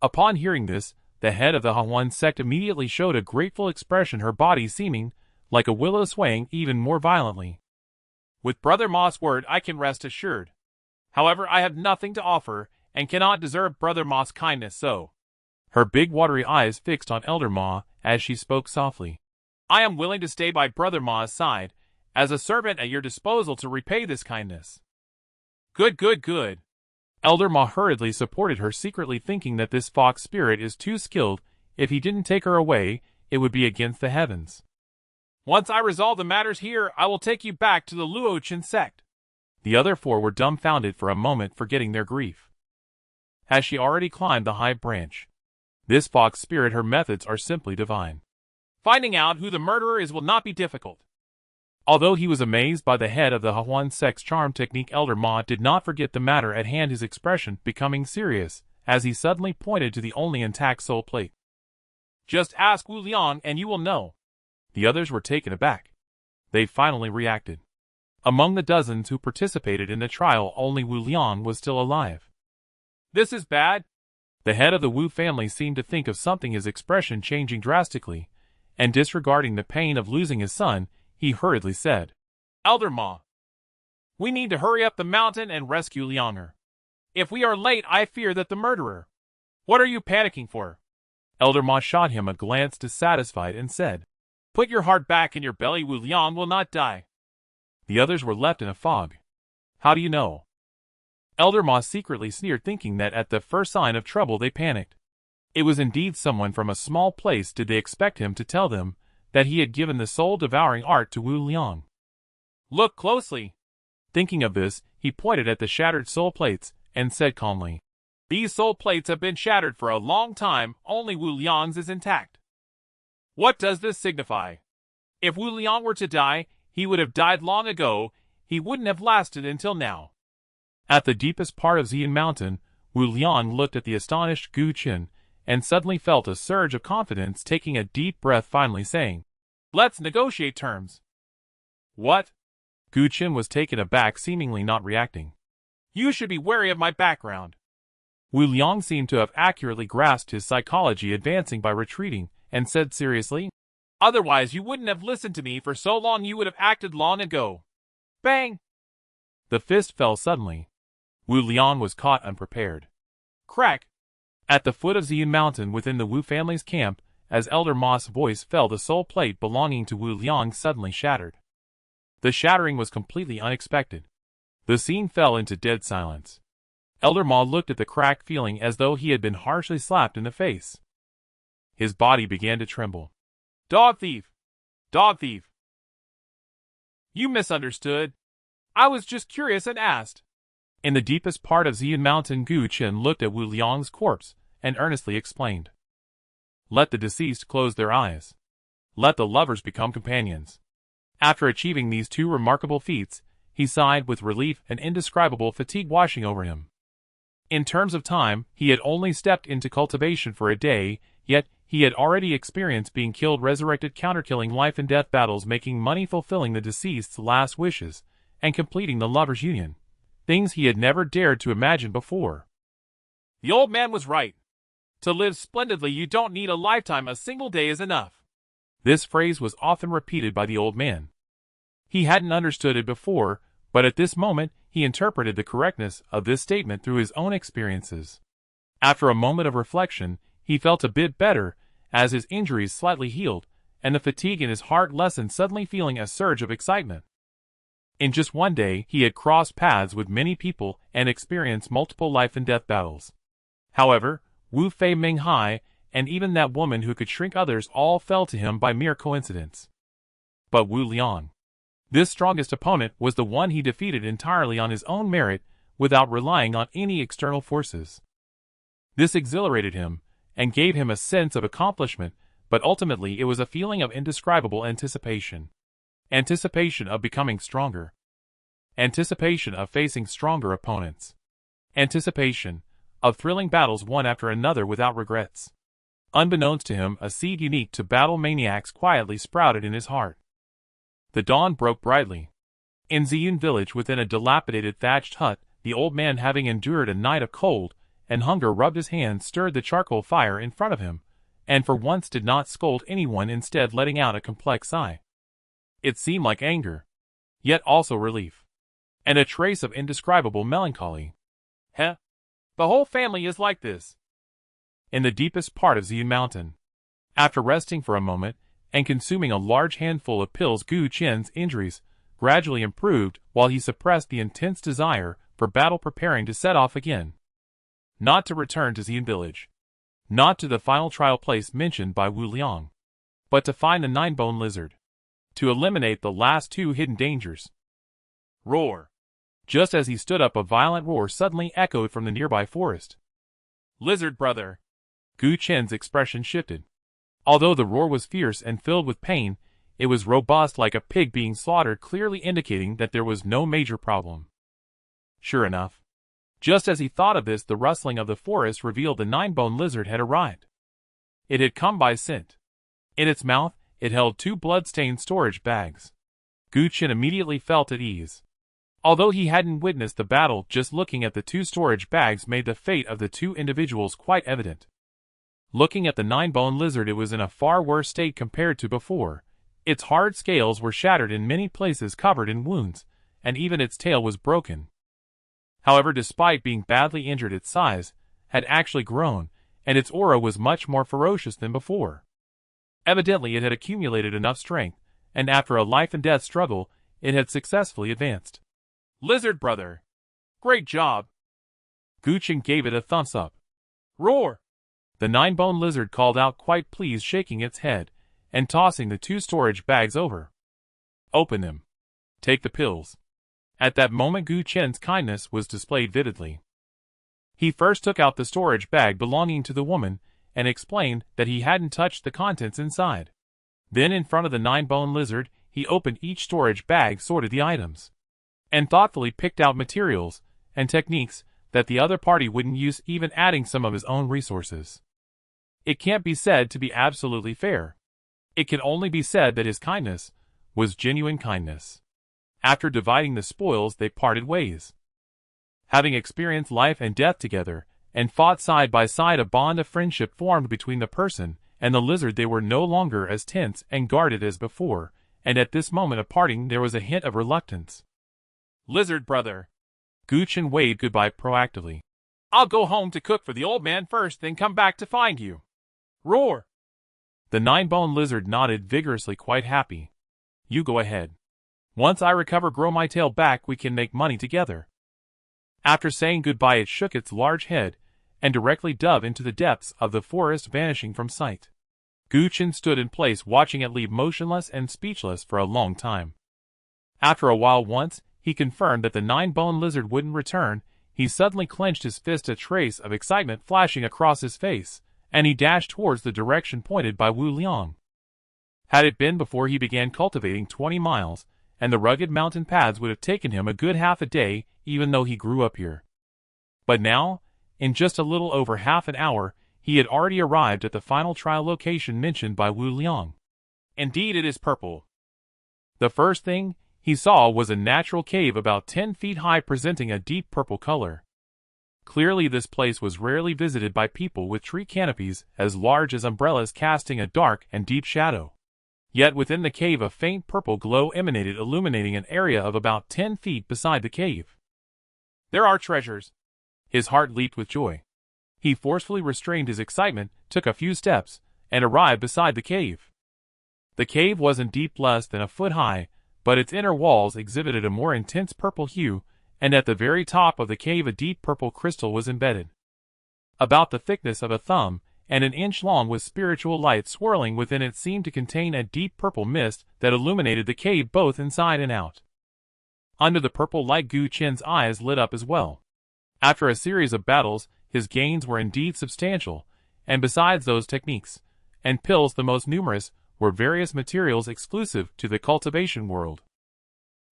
Upon hearing this, the head of the Huan sect immediately showed a grateful expression, her body seeming like a willow swaying even more violently. With Brother Ma's word, I can rest assured. However, I have nothing to offer, and cannot deserve Brother Ma's kindness, so. Her big watery eyes fixed on Elder Ma as she spoke softly. I am willing to stay by Brother Ma's side, as a servant at your disposal to repay this kindness. Good, good, good. Elder Ma hurriedly supported her, secretly thinking that this fox spirit is too skilled. If he didn't take her away, it would be against the heavens. Once I resolve the matters here, I will take you back to the Luochen sect. The other four were dumbfounded for a moment, forgetting their grief. Has she already climbed the high branch? This fox spirit, her methods are simply divine. Finding out who the murderer is will not be difficult. Although he was amazed by the head of the Huan sect's charm technique, Elder Ma did not forget the matter at hand, his expression becoming serious as he suddenly pointed to the only intact soul plate. Just ask Wu Liang and you will know. The others were taken aback. They finally reacted. Among the dozens who participated in the trial, only Wu Liang was still alive. This is bad. The head of the Wu family seemed to think of something, his expression changing drastically, and disregarding the pain of losing his son, he hurriedly said, Elder Ma, we need to hurry up the mountain and rescue Lianger. If we are late, I fear that the murderer. What are you panicking for? Elder Ma shot him a glance, dissatisfied, and said, Put your heart back in your belly, Wu Liang will not die. The others were left in a fog. How do you know? Elder Ma secretly sneered, thinking that at the first sign of trouble they panicked. It was indeed someone from a small place. Did they expect him to tell them that he had given the soul-devouring art to Wu Liang? Look closely. Thinking of this, he pointed at the shattered soul plates and said calmly, These soul plates have been shattered for a long time, only Wu Liang's is intact. What does this signify? If Wu Liang were to die, he would have died long ago. He wouldn't have lasted until now. At the deepest part of Xian Mountain, Wu Liang looked at the astonished Gu Qin and suddenly felt a surge of confidence, taking a deep breath, finally saying, Let's negotiate terms. What? Gu Qin was taken aback, seemingly not reacting. You should be wary of my background. Wu Liang seemed to have accurately grasped his psychology, advancing by retreating, and said seriously, Otherwise you wouldn't have listened to me for so long, you would have acted long ago. Bang! The fist fell suddenly. Wu Liang was caught unprepared. Crack! At the foot of Xian Mountain within the Wu family's camp, as Elder Ma's voice fell, the soul plate belonging to Wu Liang suddenly shattered. The shattering was completely unexpected. The scene fell into dead silence. Elder Ma looked at the crack, feeling as though he had been harshly slapped in the face. His body began to tremble. Dog thief! Dog thief! You misunderstood. I was just curious and asked. In the deepest part of Xian Mountain, Gu Qin looked at Wu Liang's corpse and earnestly explained, Let the deceased close their eyes. Let the lovers become companions. After achieving these two remarkable feats, he sighed with relief, and indescribable fatigue washing over him. In terms of time, he had only stepped into cultivation for a day. Yet, he had already experienced being killed, resurrected, counter-killing life and death battles, making money, fulfilling the deceased's last wishes, and completing the lover's union. Things he had never dared to imagine before. The old man was right. To live splendidly, you don't need a lifetime, a single day is enough. This phrase was often repeated by the old man. He hadn't understood it before, but at this moment, he interpreted the correctness of this statement through his own experiences. After a moment of reflection, he felt a bit better, as his injuries slightly healed, and the fatigue in his heart lessened, suddenly feeling a surge of excitement. In just one day, he had crossed paths with many people and experienced multiple life and death battles. However, Wu Fei Ming Hai, and even that woman who could shrink others, all fell to him by mere coincidence. But Wu Liang, this strongest opponent, was the one he defeated entirely on his own merit, without relying on any external forces. This exhilarated him, and gave him a sense of accomplishment, but ultimately it was a feeling of indescribable anticipation. Anticipation of becoming stronger. Anticipation of facing stronger opponents. Anticipation of thrilling battles one after another without regrets. Unbeknownst to him, a seed unique to battle maniacs quietly sprouted in his heart. The dawn broke brightly. In Ziyun village, within a dilapidated thatched hut, the old man, having endured a night of cold and hunger, rubbed his hands, stirred the charcoal fire in front of him, and for once did not scold anyone, instead letting out a complex sigh. It seemed like anger, yet also relief, and a trace of indescribable melancholy. The whole family is like this. In the deepest part of Ziyun Mountain. After resting for a moment, and consuming a large handful of pills, Gu Qian's injuries gradually improved, while he suppressed the intense desire for battle, preparing to set off again. Not to return to Ziyun village. Not to the final trial place mentioned by Wu Liang. But to find the nine-bone lizard. To eliminate the last two hidden dangers. Roar. Just as he stood up, a violent roar suddenly echoed from the nearby forest. Lizard brother. Gu Qian's expression shifted. Although the roar was fierce and filled with pain, it was robust, like a pig being slaughtered, clearly indicating that there was no major problem. Sure enough, just as he thought of this, the rustling of the forest revealed the nine-bone lizard had arrived. It had come by scent. In its mouth, it held two blood-stained storage bags. Gu Qian immediately felt at ease. Although he hadn't witnessed the battle, just looking at the two storage bags made the fate of the two individuals quite evident. Looking at the nine-bone lizard, it was in a far worse state compared to before. Its hard scales were shattered in many places, covered in wounds, and even its tail was broken. However, despite being badly injured, its size had actually grown, and its aura was much more ferocious than before. Evidently, it had accumulated enough strength, and after a life-and-death struggle, it had successfully advanced. Lizard brother. Great job. Gu Qian gave it a thumbs up. Roar. The nine-bone lizard called out, quite pleased, shaking its head, and tossing the two storage bags over. Open them. Take the pills. At that moment, Gu Qian's kindness was displayed vividly. He first took out the storage bag belonging to the woman, and explained that he hadn't touched the contents inside. Then, in front of the nine-bone lizard, he opened each storage bag, sorted the items, and thoughtfully picked out materials and techniques that the other party wouldn't use, even adding some of his own resources. It can't be said to be absolutely fair. It can only be said that his kindness was genuine kindness. After dividing the spoils, they parted ways. Having experienced life and death together, and fought side by side, a bond of friendship formed between the person and the lizard. They were no longer as tense and guarded as before, and at this moment of parting there was a hint of reluctance. Lizard brother. Gu Qian waved goodbye proactively. I'll go home to cook for the old man first, then come back to find you. Roar. The nine-bone lizard nodded vigorously, quite happy. You go ahead. Once I recover, grow my tail back, we can make money together. After saying goodbye, it shook its large head and directly dove into the depths of the forest, vanishing from sight. Gu Qian stood in place, watching it leave, motionless and speechless for a long time. After a while, once he confirmed that the nine-bone lizard wouldn't return, he suddenly clenched his fist, a trace of excitement flashing across his face, and he dashed towards the direction pointed by Wu Liang. Had it been before he began cultivating 20 miles, and the rugged mountain paths would have taken him a good half a day, even though he grew up here. But now, in just a little over half an hour, he had already arrived at the final trial location mentioned by Wu Liang. Indeed, it is purple. The first thing he saw was a natural cave about 10 feet high presenting a deep purple color. Clearly this place was rarely visited by people with tree canopies as large as umbrellas casting a dark and deep shadow. Yet within the cave a faint purple glow emanated, illuminating an area of about 10 feet beside the cave. There are treasures. His heart leaped with joy. He forcefully restrained his excitement, took a few steps, and arrived beside the cave. The cave wasn't deep, less than a foot high, but its inner walls exhibited a more intense purple hue, and at the very top of the cave a deep purple crystal was embedded. About the thickness of a thumb, and an inch long, with spiritual light swirling within it, seemed to contain a deep purple mist that illuminated the cave both inside and out. Under the purple light, Gu Chen's eyes lit up as well. After a series of battles, his gains were indeed substantial, and besides those techniques and pills, the most numerous were various materials exclusive to the cultivation world.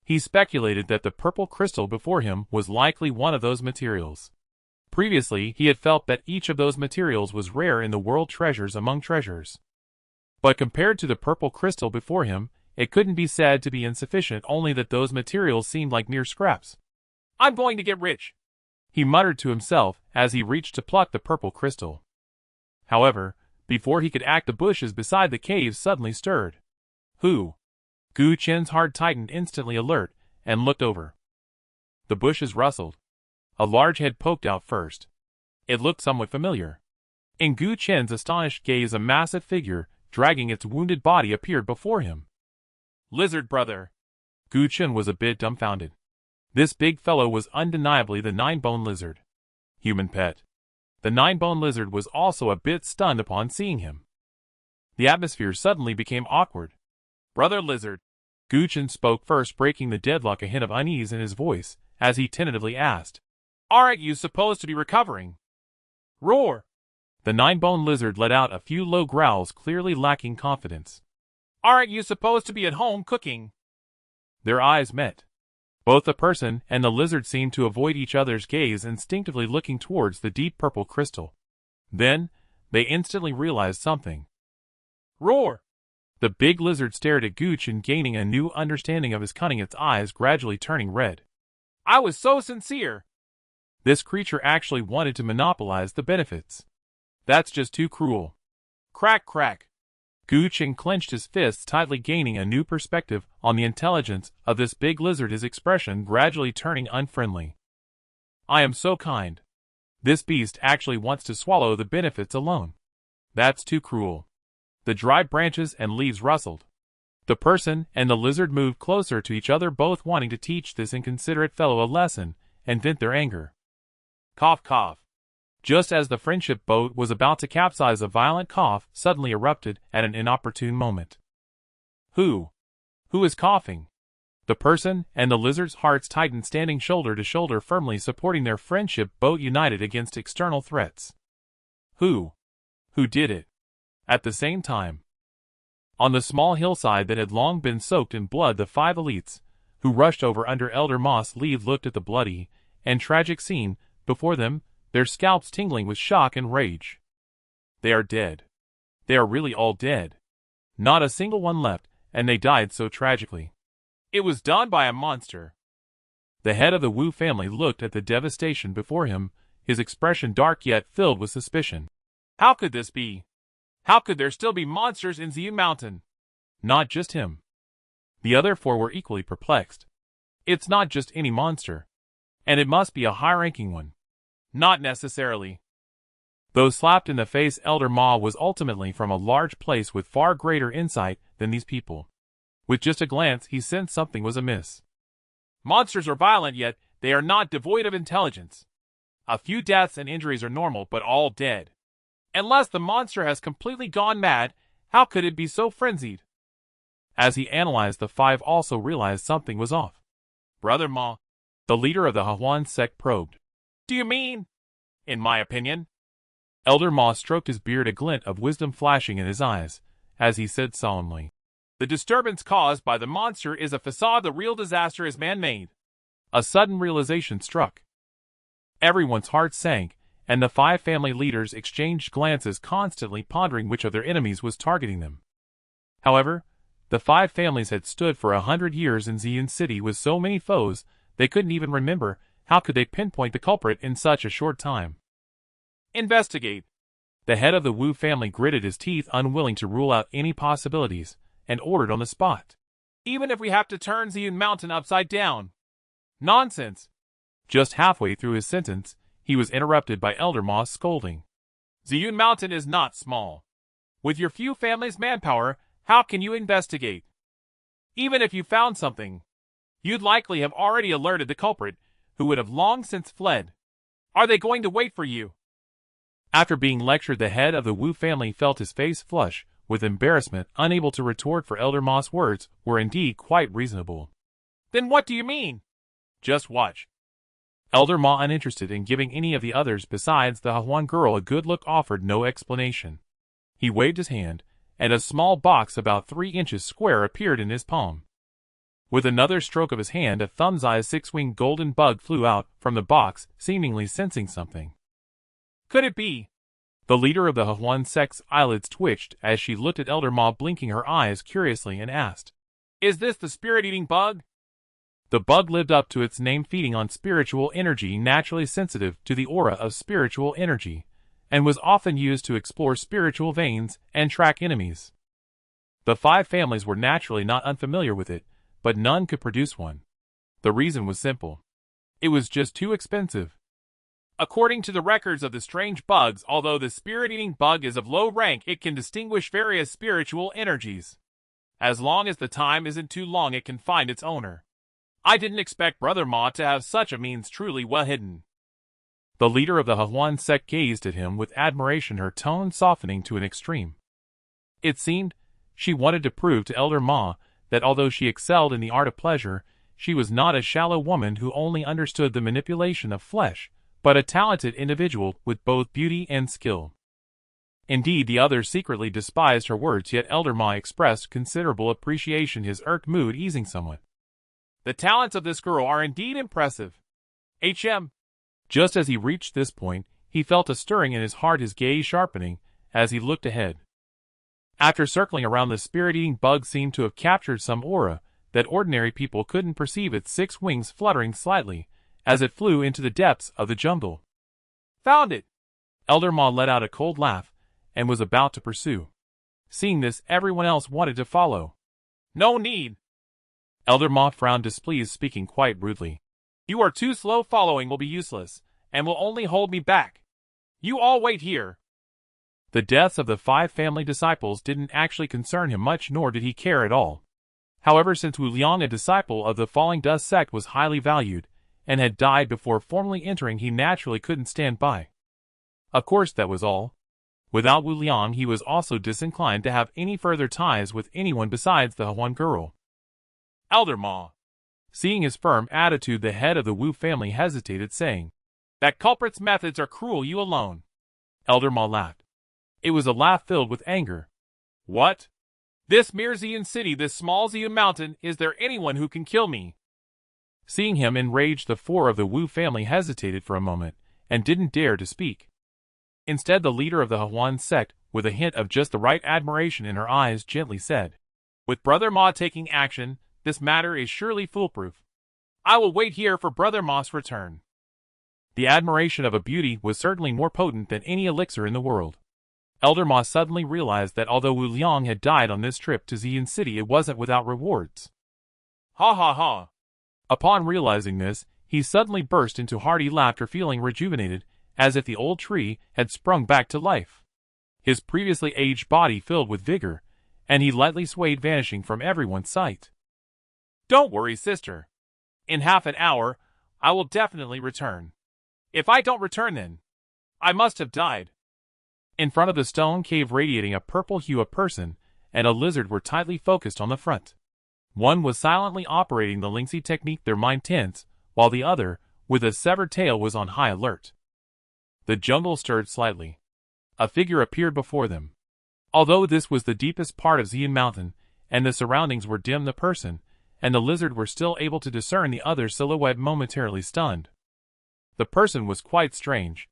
He speculated that the purple crystal before him was likely one of those materials. Previously, he had felt that each of those materials was rare in the world treasures among treasures. But compared to the purple crystal before him, it couldn't be said to be insufficient, only that those materials seemed like mere scraps. "I'm going to get rich," he muttered to himself as he reached to pluck the purple crystal. However, before he could act, the bushes beside the cave suddenly stirred. Who? Gu Chen's heart tightened, instantly alert, and looked over. The bushes rustled. A large head poked out first. It looked somewhat familiar. In Gu Chen's astonished gaze, a massive figure, dragging its wounded body, appeared before him. "Lizard brother." Gu Chen was a bit dumbfounded. This big fellow was undeniably the nine-bone lizard. Human pet. The nine-bone lizard was also a bit stunned upon seeing him. The atmosphere suddenly became awkward. "Brother lizard." Gu Chen spoke first, breaking the deadlock, a hint of unease in his voice, as he tentatively asked, "Aren't you supposed to be recovering?" "Roar." The nine-bone lizard let out a few low growls, clearly lacking confidence. "Aren't you supposed to be at home cooking?" Their eyes met. Both the person and the lizard seemed to avoid each other's gaze, instinctively looking towards the deep purple crystal. Then, they instantly realized something. "Roar." The big lizard stared at Gu Chen, gaining a new understanding of his cunning, its eyes gradually turning red. "I was so sincere." This creature actually wanted to monopolize the benefits. That's just too cruel. Crack, crack. Gu Chen clenched his fists tightly, gaining a new perspective on the intelligence of this big lizard, his expression gradually turning unfriendly. "I am so kind. This beast actually wants to swallow the benefits alone. That's too cruel." The dry branches and leaves rustled. The person and the lizard moved closer to each other, both wanting to teach this inconsiderate fellow a lesson and vent their anger. Cough, cough. Just as the friendship boat was about to capsize, a violent cough suddenly erupted at an inopportune moment. Who is coughing? The person and the lizard's hearts tightened, standing shoulder to shoulder, firmly supporting their friendship boat, united against external threats. Who did it? At the same time, on the small hillside that had long been soaked in blood, the five elites, who rushed over under elder moss leaves, looked at the bloody and tragic scene before them, their scalps tingling with shock and rage. They are dead. They are really all dead. Not a single one left, and they died so tragically. It was done by a monster. The head of the Wu family looked at the devastation before him, his expression dark yet filled with suspicion. How could this be? How could there still be monsters in Zian Mountain? Not just him. The other four were equally perplexed. It's not just any monster. And it must be a high-ranking one. Not necessarily. Though slapped in the face, Elder Ma was ultimately from a large place with far greater insight than these people. With just a glance, he sensed something was amiss. Monsters are violent, yet they are not devoid of intelligence. A few deaths and injuries are normal, but all dead. Unless the monster has completely gone mad, how could it be so frenzied? As he analyzed, the five also realized something was off. Brother Ma, the leader of the Hahuan sect, probed. Do you mean? In my opinion. Elder Ma stroked his beard, a glint of wisdom flashing in his eyes, as he said solemnly. The disturbance caused by the monster is a facade. The real disaster is man-made. A sudden realization struck. Everyone's heart sank, and the 5 family leaders exchanged glances, constantly pondering which of their enemies was targeting them. However, the 5 families had stood for 100 years in Xian City with so many foes, they couldn't even remember. How could they pinpoint the culprit in such a short time? Investigate. The head of the Wu family gritted his teeth, unwilling to rule out any possibilities, and ordered on the spot. Even if we have to turn Xian Mountain upside down. Nonsense. Just halfway through his sentence, he was interrupted by Elder Ma scolding. Xian Mountain is not small. With your few families' manpower, how can you investigate? Even if you found something, you'd likely have already alerted the culprit, who would have long since fled. Are they going to wait for you? After being lectured, the head of the Wu family felt his face flush with embarrassment, unable to retort, for Elder Ma's words were indeed quite reasonable. Then what do you mean? Just watch. Elder Ma, uninterested in giving any of the others besides the Huan girl a good look, offered no explanation. He waved his hand, and a small box about 3 inches square appeared in his palm. With another stroke of his hand, a thumb-sized 6-winged golden bug flew out from the box, seemingly sensing something. Could it be? The leader of the Huan sect's eyelids twitched as she looked at Elder Ma, blinking her eyes curiously, and asked, Is this the spirit-eating bug? The bug lived up to its name, feeding on spiritual energy, naturally sensitive to the aura of spiritual energy, and was often used to explore spiritual veins and track enemies. The 5 families were naturally not unfamiliar with it, but none could produce one. The reason was simple. It was just too expensive. According to the records of the strange bugs, although the spirit-eating bug is of low rank, it can distinguish various spiritual energies. As long as the time isn't too long, it can find its owner. I didn't expect Brother Ma to have such a means, truly well hidden. The leader of the Huan sect gazed at him with admiration, her tone softening to an extreme. It seemed she wanted to prove to Elder Ma that although she excelled in the art of pleasure, she was not a shallow woman who only understood the manipulation of flesh, but a talented individual with both beauty and skill. Indeed, the others secretly despised her words, yet Elder Ma expressed considerable appreciation, his irked mood easing somewhat. The talents of this girl are indeed impressive. HM. Just as he reached this point, he felt a stirring in his heart, his gaze sharpening as he looked ahead. After circling around, the spirit-eating bug seemed to have captured some aura that ordinary people couldn't perceive, its 6 wings fluttering slightly as it flew into the depths of the jungle. Found it! Elder Ma let out a cold laugh and was about to pursue. Seeing this, everyone else wanted to follow. No need. Elder Ma frowned, displeased, speaking quite rudely. You are too slow. Following will be useless, and will only hold me back. You all wait here. The deaths of the 5 family disciples didn't actually concern him much, nor did he care at all. However, since Wu Liang, a disciple of the Falling Dust sect, was highly valued, and had died before formally entering, he naturally couldn't stand by. Of course, that was all. Without Wu Liang, he was also disinclined to have any further ties with anyone besides the Huan girl. Elder Ma. Seeing his firm attitude, the head of the Wu family hesitated, saying, That culprit's methods are cruel, you alone. Elder Ma laughed. It was a laugh filled with anger. What? This mere Xian city, this small Xian mountain, is there anyone who can kill me? Seeing him enraged, the 4 of the Wu family hesitated for a moment, and didn't dare to speak. Instead, the leader of the Huan sect, with a hint of just the right admiration in her eyes, gently said, With Brother Ma taking action, this matter is surely foolproof. I will wait here for Brother Ma's return. The admiration of a beauty was certainly more potent than any elixir in the world. Elder Ma suddenly realized that although Wu Liang had died on this trip to Xian City, it wasn't without rewards. Ha ha ha. Upon realizing this, he suddenly burst into hearty laughter, feeling rejuvenated, as if the old tree had sprung back to life. His previously aged body filled with vigor, and he lightly swayed, vanishing from everyone's sight. Don't worry, sister. In half an hour, I will definitely return. If I don't return, then I must have died. In front of the stone cave, radiating a purple hue, a person and a lizard were tightly focused on the front. One was silently operating the Lingxi technique, their mind tense, while the other, with a severed tail, was on high alert. The jungle stirred slightly. A figure appeared before them. Although this was the deepest part of Xian Mountain, and the surroundings were dim, the person and the lizard were still able to discern the other's silhouette, momentarily stunned. The person was quite strange.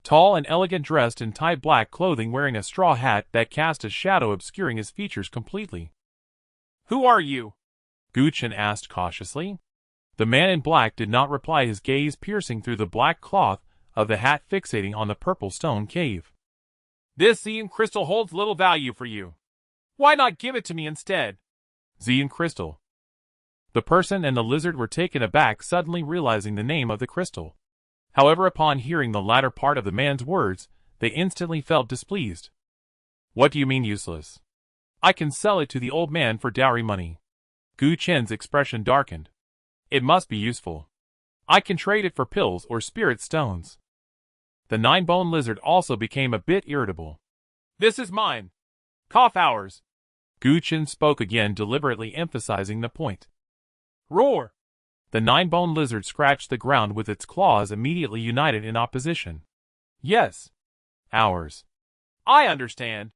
Tall and elegant, dressed in tight black clothing, wearing a straw hat that cast a shadow obscuring his features completely. "Who are you?" Gu Chen asked cautiously. The man in black did not reply, his gaze piercing through the black cloth of the hat, fixating on the purple stone cave. "This Xian crystal holds little value for you. Why not give it to me instead?" Xian crystal. The person and the lizard were taken aback, suddenly realizing the name of the crystal. However, upon hearing the latter part of the man's words, they instantly felt displeased. "What do you mean useless? I can sell it to the old man for dowry money." Gu Chen's expression darkened. "It must be useful. I can trade it for pills or spirit stones." The nine-bone lizard also became a bit irritable. "This is mine. Cough ours." Gu Chen spoke again, deliberately emphasizing the point. "Roar." The nine-bone lizard scratched the ground with its claws, immediately united in opposition. "Yes. Ours." "I understand,"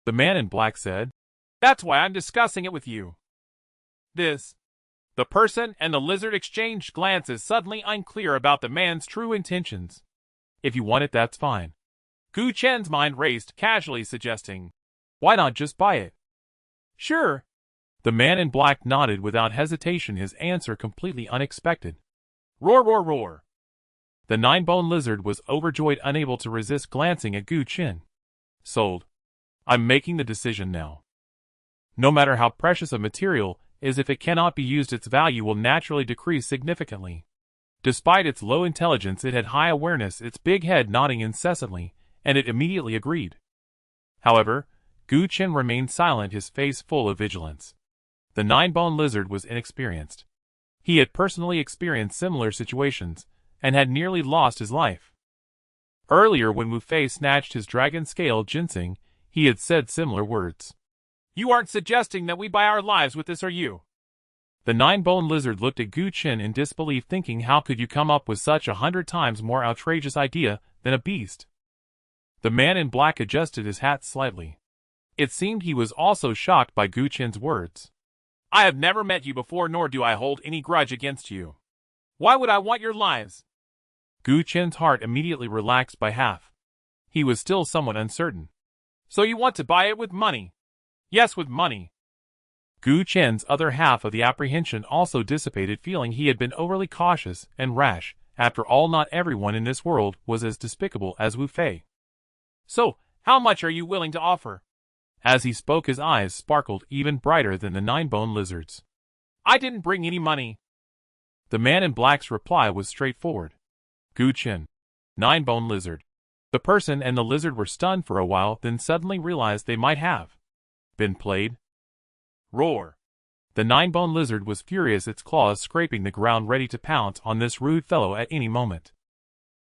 the man in black said. "That's why I'm discussing it with you." This. The person and the lizard exchanged glances, suddenly unclear about the man's true intentions. "If you want it, that's fine." Gu Chen's mind raced, casually suggesting, "Why not just buy it?" "Sure." The man in black nodded without hesitation, his answer completely unexpected. "Roar, roar, roar." The nine-bone lizard was overjoyed, unable to resist glancing at Gu Chen. "Sold. I'm making the decision now. No matter how precious a material is, if it cannot be used, its value will naturally decrease significantly." Despite its low intelligence, it had high awareness, its big head nodding incessantly, and it immediately agreed. However, Gu Chen remained silent, his face full of vigilance. The nine-bone lizard was inexperienced. He had personally experienced similar situations, and had nearly lost his life. Earlier, when Wu Fei snatched his dragon-scale ginseng, he had said similar words. "You aren't suggesting that we buy our lives with this, are you?" The nine-bone lizard looked at Gu Chen in disbelief, thinking, how could you come up with such 100 times more outrageous idea than a beast? The man in black adjusted his hat slightly. It seemed he was also shocked by Gu Chen's words. "I have never met you before, nor do I hold any grudge against you. Why would I want your lives?" Gu Chen's heart immediately relaxed by half. He was still somewhat uncertain. "So you want to buy it with money?" "Yes, with money." Gu Chen's other half of the apprehension also dissipated, feeling he had been overly cautious and rash. After all, not everyone in this world was as despicable as Wu Fei. "So, how much are you willing to offer?" As he spoke, his eyes sparkled even brighter than the nine-bone lizard's. "I didn't bring any money." The man in black's reply was straightforward. Gu Chen. Nine-bone lizard. The person and the lizard were stunned for a while, then suddenly realized they might have been played. Roar. The nine-bone lizard was furious, its claws scraping the ground, ready to pounce on this rude fellow at any moment.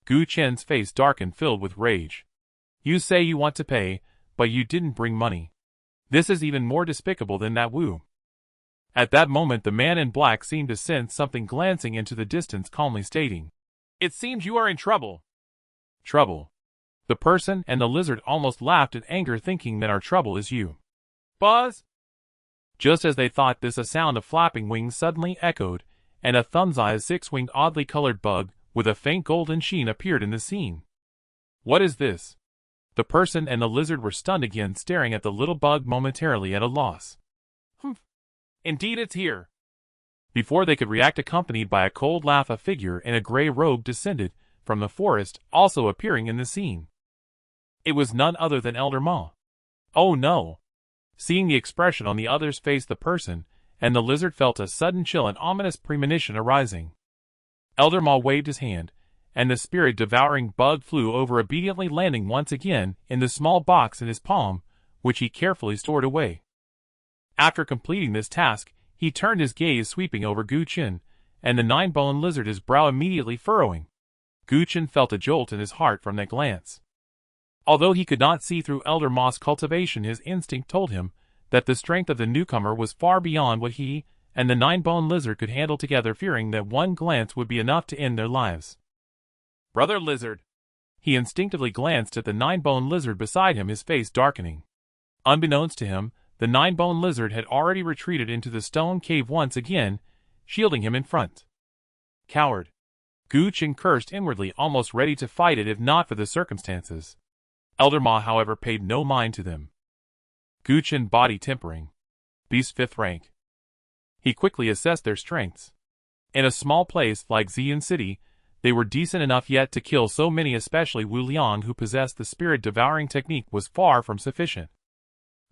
Gu Chen's face darkened, filled with rage. "You say you want to pay, but you didn't bring money. This is even more despicable than that Wu." At that moment, the man in black seemed to sense something, glancing into the distance, calmly stating, "It seems you are in trouble." "Trouble?" The person and the lizard almost laughed in anger, thinking that our trouble is you. "Buzz." Just as they thought this, a sound of flapping wings suddenly echoed, and a thumb-sized six-winged, oddly colored bug with a faint golden sheen appeared in the scene. "What is this?" The person and the lizard were stunned again, staring at the little bug, momentarily at a loss. "Humph. Indeed, it's here." Before they could react, accompanied by a cold laugh, a figure in a gray robe descended from the forest, also appearing in the scene. It was none other than Elder Ma. "Oh no!" Seeing the expression on the other's face, the person and the lizard felt a sudden chill, an ominous premonition arising. Elder Ma waved his hand, and the spirit-devouring bug flew over, obediently landing once again in the small box in his palm, which he carefully stored away. After completing this task, he turned his gaze, sweeping over Gu Chen and the nine-bone lizard, his brow immediately furrowing. Gu Chen felt a jolt in his heart from that glance. Although he could not see through Elder Ma's cultivation, his instinct told him that the strength of the newcomer was far beyond what he and the nine-bone lizard could handle together, fearing that one glance would be enough to end their lives. "Brother Lizard." He instinctively glanced at the nine-bone lizard beside him, his face darkening. Unbeknownst to him, the nine-bone lizard had already retreated into the stone cave once again, shielding him in front. "Coward!" Gu Chen cursed inwardly, almost ready to fight it if not for the circumstances. Elder Ma, however, paid no mind to them. Gu Chen body tempering. Beast 5th rank. He quickly assessed their strengths. In a small place like Xian City, they were decent enough, yet to kill so many, especially Wu Liang, who possessed the spirit-devouring technique, was far from sufficient.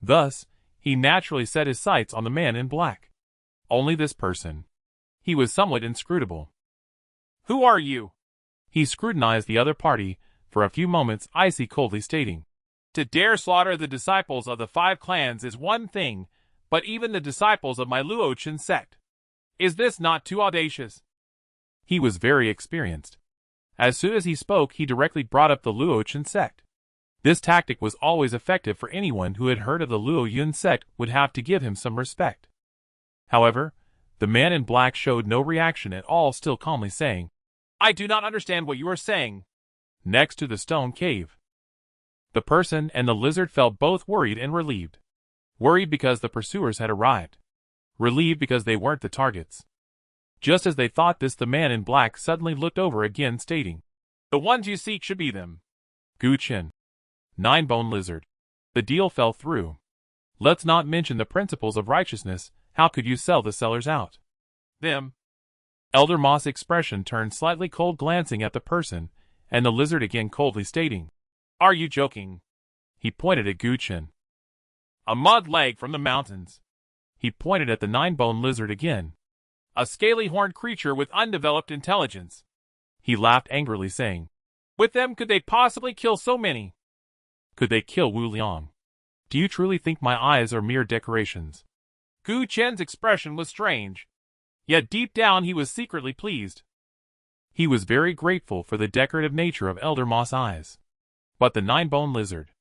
Thus, he naturally set his sights on the man in black. Only this person. He was somewhat inscrutable. Who are you? He scrutinized the other party for a few moments, icy coldly stating, To dare slaughter the disciples of the 5 clans is one thing, but even the disciples of my Luochen sect. Is this not too audacious? He was very experienced. As soon as he spoke, he directly brought up the Luochen sect. This tactic was always effective, for anyone who had heard of the Luo Yun sect would have to give him some respect. However, the man in black showed no reaction at all, still calmly saying, I do not understand what you are saying. Next to the stone cave. The person and the lizard felt both worried and relieved. Worried because the pursuers had arrived. Relieved because they weren't the targets. Just as they thought this, the man in black suddenly looked over again, stating, The ones you seek should be them. Gu Chen. 9-bone lizard. The deal fell through. Let's not mention the principles of righteousness. How could you sell the sellers out? Them. Elder Ma's expression turned slightly cold, glancing at the person, and the lizard again coldly stating, Are you joking? He pointed at Gu Chen. A mud leg from the mountains. He pointed at the 9-bone lizard again. A scaly-horned creature with undeveloped intelligence. He laughed angrily, saying, With them could they possibly kill so many? Could they kill Wu Liang? Do you truly think my eyes are mere decorations? Gu Chen's expression was strange. Yet deep down he was secretly pleased. He was very grateful for the decorative nature of Elder Ma's eyes. But the 9-bone lizard.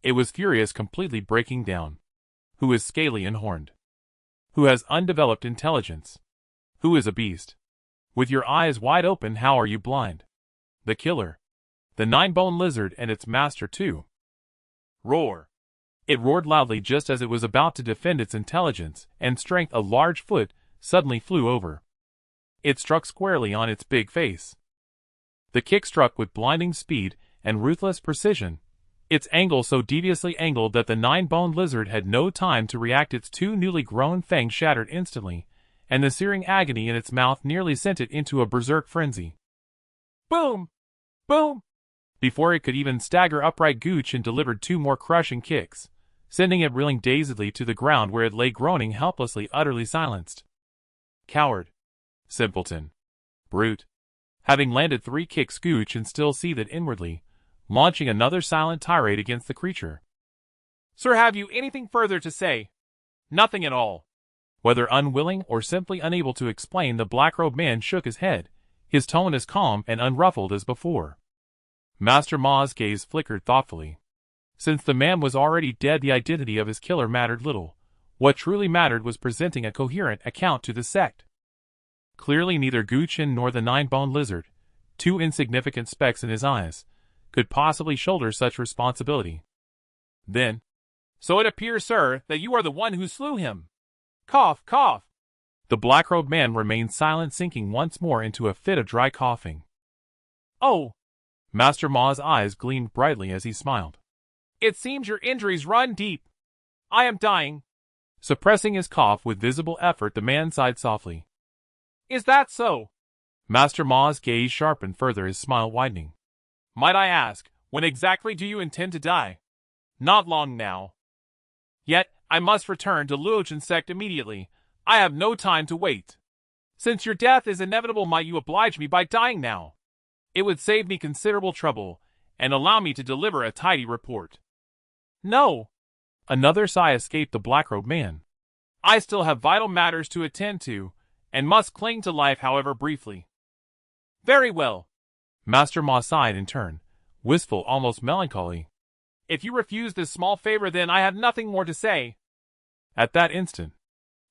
It was furious, completely breaking down. Who is scaly and horned? Who has undeveloped intelligence? Who is a beast? With your eyes wide open, how are you blind? The killer. The 9-bone lizard, and its master too. Roar. It roared loudly just as it was about to defend its intelligence and strength. A large foot suddenly flew over. It struck squarely on its big face. The kick struck with blinding speed and ruthless precision, its angle so deviously angled that the 9-bone lizard had no time to react. Its 2 newly grown fangs shattered instantly, and the searing agony in its mouth nearly sent it into a berserk frenzy. Boom! Boom! Before it could even stagger upright, Gu Chen delivered 2 more crushing kicks, sending it reeling dazedly to the ground, where it lay groaning helplessly, utterly silenced. Coward. Simpleton. Brute. Having landed 3 kicks, Gu Chen still seethed inwardly, launching another silent tirade against the creature. Sir, have you anything further to say? Nothing at all. Whether unwilling or simply unable to explain, the black-robed man shook his head, his tone as calm and unruffled as before. Master Ma's gaze flickered thoughtfully. Since the man was already dead, the identity of his killer mattered little. What truly mattered was presenting a coherent account to the sect. Clearly neither Gu Chen nor the 9-bone lizard, 2 insignificant specks in his eyes, could possibly shoulder such responsibility. Then, so it appears, sir, that you are the one who slew him. Cough, cough. The black-robed man remained silent, sinking once more into a fit of dry coughing. Oh! Master Ma's eyes gleamed brightly as he smiled. It seems your injuries run deep. I am dying. Suppressing his cough with visible effort, the man sighed softly. Is that so? Master Ma's gaze sharpened further, his smile widening. Might I ask, when exactly do you intend to die? Not long now. Yet, I must return to Luochen sect immediately. I have no time to wait. Since your death is inevitable, might you oblige me by dying now? It would save me considerable trouble, and allow me to deliver a tidy report. No. Another sigh escaped the black-robed man. I still have vital matters to attend to, and must cling to life, however briefly. Very well. Master Ma sighed in turn, wistful, almost melancholy. If you refuse this small favor, then I have nothing more to say. At that instant,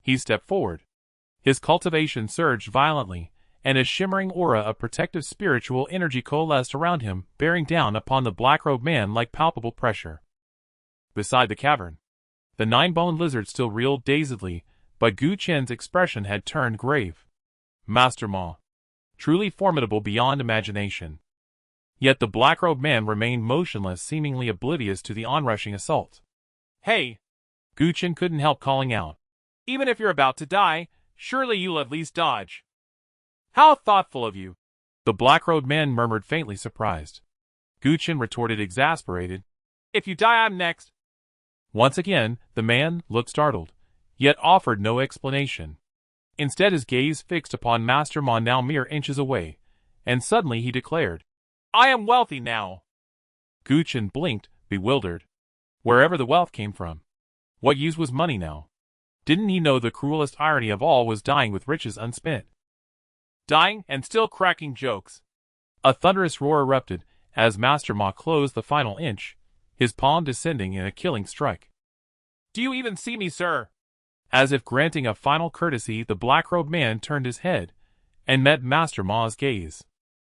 he stepped forward. His cultivation surged violently, and a shimmering aura of protective spiritual energy coalesced around him, bearing down upon the black-robed man like palpable pressure. Beside the cavern, the 9-bone lizard still reeled dazedly, but Gu Chen's expression had turned grave. Master Ma. truly formidable beyond imagination. Yet the black-robed man remained motionless, seemingly oblivious to the onrushing assault. Hey! Gu Chen couldn't help calling out. Even if you're about to die, surely you'll at least dodge. How thoughtful of you! The black-robed man murmured faintly, surprised. Gu Chen retorted, exasperated. If you die, I'm next. Once again, the man looked startled, yet offered no explanation. Instead, his gaze fixed upon Master Ma, now mere inches away, and suddenly he declared, I am wealthy now. Gu Chen blinked, bewildered. Wherever the wealth came from. What use was money now? Didn't he know the cruelest irony of all was dying with riches unspent? Dying and still cracking jokes. A thunderous roar erupted as Master Ma closed the final inch, his palm descending in a killing strike. Do you even see me, sir? As if granting a final courtesy, the black-robed man turned his head and met Master Ma's gaze.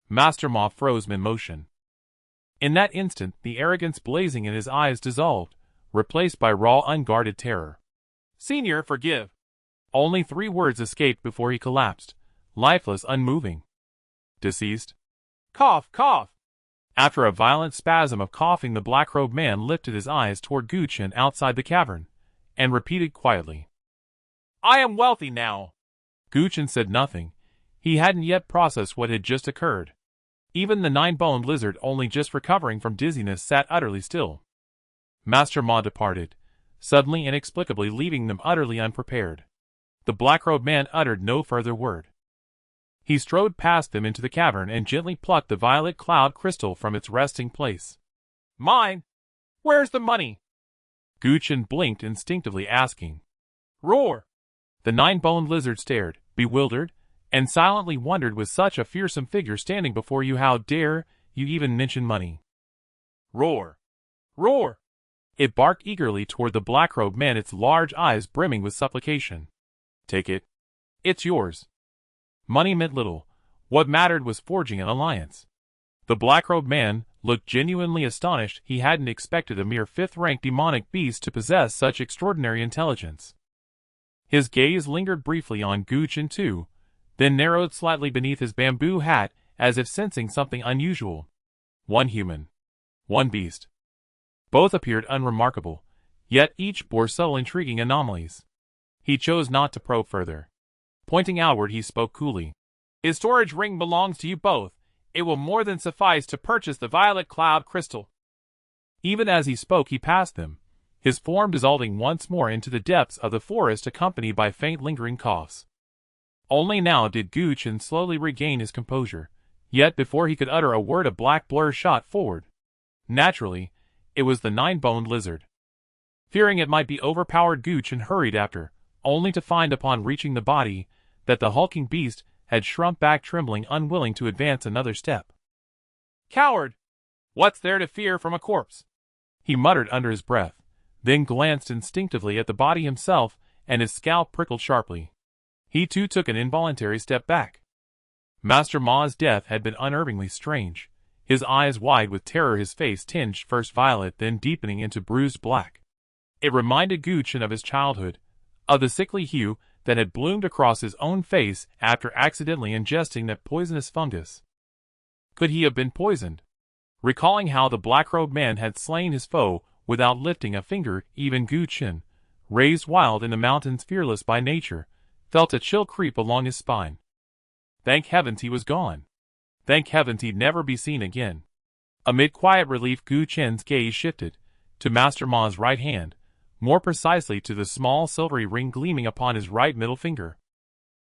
Master Ma froze mid-motion. In that instant, the arrogance blazing in his eyes dissolved, replaced by raw, unguarded terror. Senior, forgive. Only 3 words escaped before he collapsed, lifeless, unmoving. Deceased? Cough, cough. After a violent spasm of coughing, the black-robed man lifted his eyes toward Gu Chen outside the cavern, and repeated quietly, I am wealthy now. Gu Chen said nothing. He hadn't yet processed what had just occurred. Even the 9-boned lizard, only just recovering from dizziness, sat utterly still. Master Ma departed, suddenly, inexplicably, leaving them utterly unprepared. The black-robed man uttered no further word. He strode past them into the cavern and gently plucked the violet cloud crystal from its resting place. Mine? Where's the money? Gu Chen blinked, instinctively asking. Roar! The 9-boned lizard stared, bewildered, and silently wondered, with such a fearsome figure standing before you, how dare you even mention money? Roar! Roar! It barked eagerly toward the black-robed man, its large eyes brimming with supplication. Take it. It's yours. Money meant little. What mattered was forging an alliance. The black-robed man looked genuinely astonished. He hadn't expected a mere 5th-rank demonic beast to possess such extraordinary intelligence. His gaze lingered briefly on Gu Chen too, then narrowed slightly beneath his bamboo hat, as if sensing something unusual. One human. One beast. Both appeared unremarkable, yet each bore subtle, intriguing anomalies. He chose not to probe further. Pointing outward, he spoke coolly. His storage ring belongs to you both. It will more than suffice to purchase the violet cloud crystal. Even as he spoke, he passed them, his form dissolving once more into the depths of the forest, accompanied by faint, lingering coughs. Only now did Gu Chen slowly regain his composure, yet before he could utter a word, a black blur shot forward. Naturally, it was the 9-boned lizard. Fearing it might be overpowered, Gu Chen hurried after, only to find upon reaching the body that the hulking beast had shrunk back, trembling, unwilling to advance another step. Coward! What's there to fear from a corpse? He muttered under his breath, then glanced instinctively at the body himself, and his scalp prickled sharply. He too took an involuntary step back. Master Ma's death had been unerringly strange, his eyes wide with terror, his face tinged first violet, then deepening into bruised black. It reminded Gu Chen of his childhood, of the sickly hue that had bloomed across his own face after accidentally ingesting that poisonous fungus. Could he have been poisoned? Recalling how the black-robed man had slain his foe without lifting a finger, even Gu Chen, raised wild in the mountains, fearless by nature, felt a chill creep along his spine. Thank heavens he was gone. Thank heavens he'd never be seen again. Amid quiet relief, Gu Chen's gaze shifted to Master Ma's right hand, more precisely to the small silvery ring gleaming upon his right middle finger.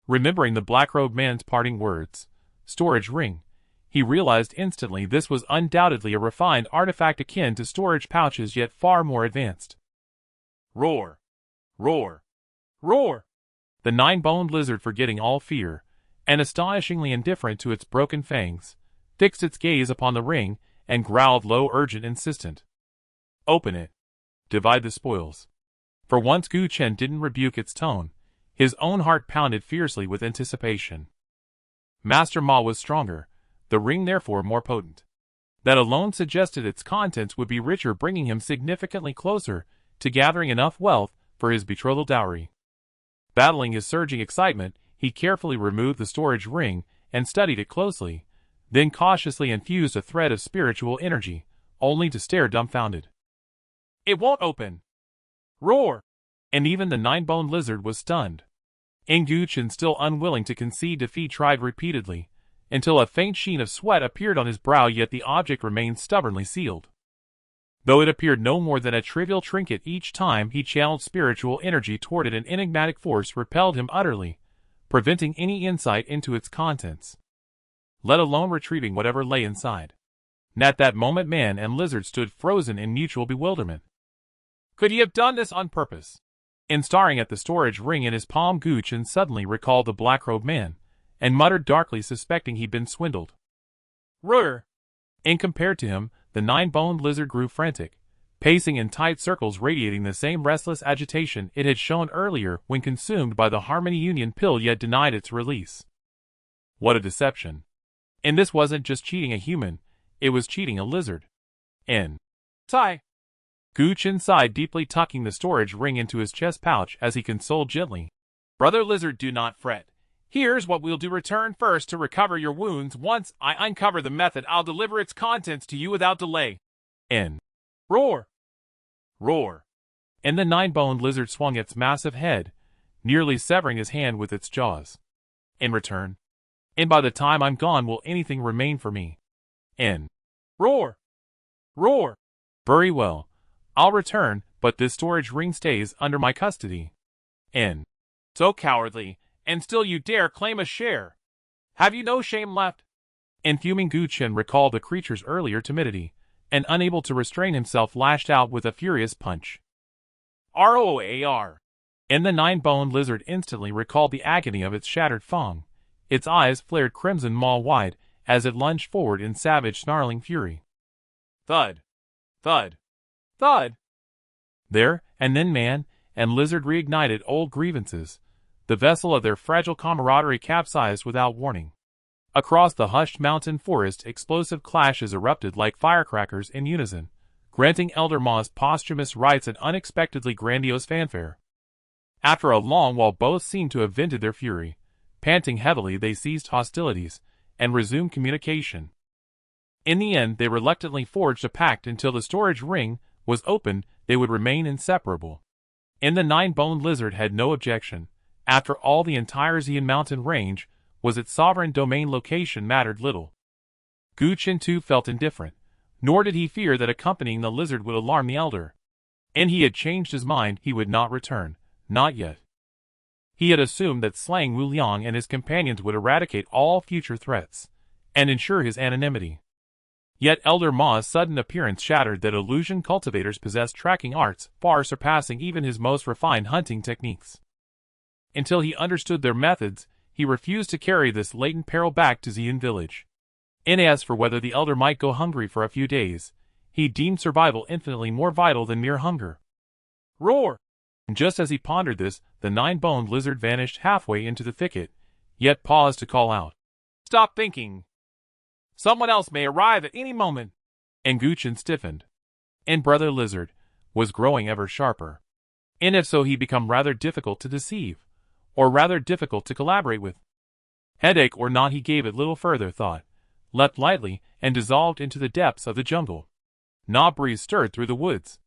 Remembering the black-robed man's parting words, storage ring, he realized instantly this was undoubtedly a refined artifact akin to storage pouches, yet far more advanced. Roar! Roar! Roar! The 9-boned lizard, forgetting all fear, and astonishingly indifferent to its broken fangs, fixed its gaze upon the ring and growled low, urgent, insistent. Open it. Divide the spoils. For once Gu Chen didn't rebuke its tone. His own heart pounded fiercely with anticipation. Master Ma was stronger, the ring therefore more potent. That alone suggested its contents would be richer, bringing him significantly closer to gathering enough wealth for his betrothal dowry. Battling his surging excitement, he carefully removed the storage ring and studied it closely, then cautiously infused a thread of spiritual energy, only to stare dumbfounded. It won't open. Roar! And even the nine-boned lizard was stunned. Guchen, still unwilling to concede defeat, tried repeatedly, until a faint sheen of sweat appeared on his brow, yet the object remained stubbornly sealed. Though it appeared no more than a trivial trinket each time he channeled spiritual energy toward it, an enigmatic force repelled him utterly, preventing any insight into its contents, let alone retrieving whatever lay inside. And at that moment man and lizard stood frozen in mutual bewilderment. Could he have done this on purpose? In staring at the storage ring in his palm, Guchen suddenly recalled the black-robed man, and muttered darkly, suspecting he'd been swindled. Roar! And compared to him, the nine-boned lizard grew frantic, pacing in tight circles, radiating the same restless agitation it had shown earlier when consumed by the Harmony Union pill yet denied its release. What a deception. And this wasn't just cheating a human, it was cheating a lizard. And Sigh. Guchen sighed deeply, tucking the storage ring into his chest pouch as he consoled gently. Brother Lizard, do not fret. Here's what we'll do. Return first to recover your wounds. Once I uncover the method, I'll deliver its contents to you without delay. And roar! Roar! And the nine-boned lizard swung its massive head, nearly severing his hand with its jaws. In return. And by the time I'm gone, will anything remain for me? And roar! Roar! Very well. I'll return, but this storage ring stays under my custody. And so cowardly, and still you dare claim a share. Have you no shame left? And fuming Guchen recalled the creature's earlier timidity, and unable to restrain himself lashed out with a furious punch. Roar! And the nine-boned lizard instantly recalled the agony of its shattered fang. Its eyes flared crimson maw-wide as it lunged forward in savage snarling fury. Thud! Thud! Thud! There, and then man and lizard reignited old grievances. The vessel of their fragile camaraderie capsized without warning. Across the hushed mountain forest, explosive clashes erupted like firecrackers in unison, granting Elder Ma's posthumous rights an unexpectedly grandiose fanfare. After a long while, both seemed to have vented their fury. Panting heavily, they ceased hostilities and resumed communication. In the end, they reluctantly forged a pact. Until the storage ring was opened, they would remain inseparable. And the nine-boned lizard had no objection. After all, the entire Xian mountain range was its sovereign domain. Location mattered little. Guchen too felt indifferent, nor did he fear that accompanying the lizard would alarm the elder. And he had changed his mind. He would not return, not yet. He had assumed that slaying Wu Liang and his companions would eradicate all future threats, and ensure his anonymity. Yet Elder Ma's sudden appearance shattered that illusion. Cultivators possessed tracking arts far surpassing even his most refined hunting techniques. Until he understood their methods, he refused to carry this latent peril back to Xian village. And as for whether the elder might go hungry for a few days, he deemed survival infinitely more vital than mere hunger. Roar! And just as he pondered this, the nine-boned lizard vanished halfway into the thicket, yet paused to call out, Stop thinking! Someone else may arrive at any moment. And Guchen stiffened. And Brother Lizard was growing ever sharper. And if so, he became rather difficult to deceive, or rather difficult to collaborate with. Headache or not, he gave it little further thought, leapt lightly, and dissolved into the depths of the jungle. No breeze stirred through the woods.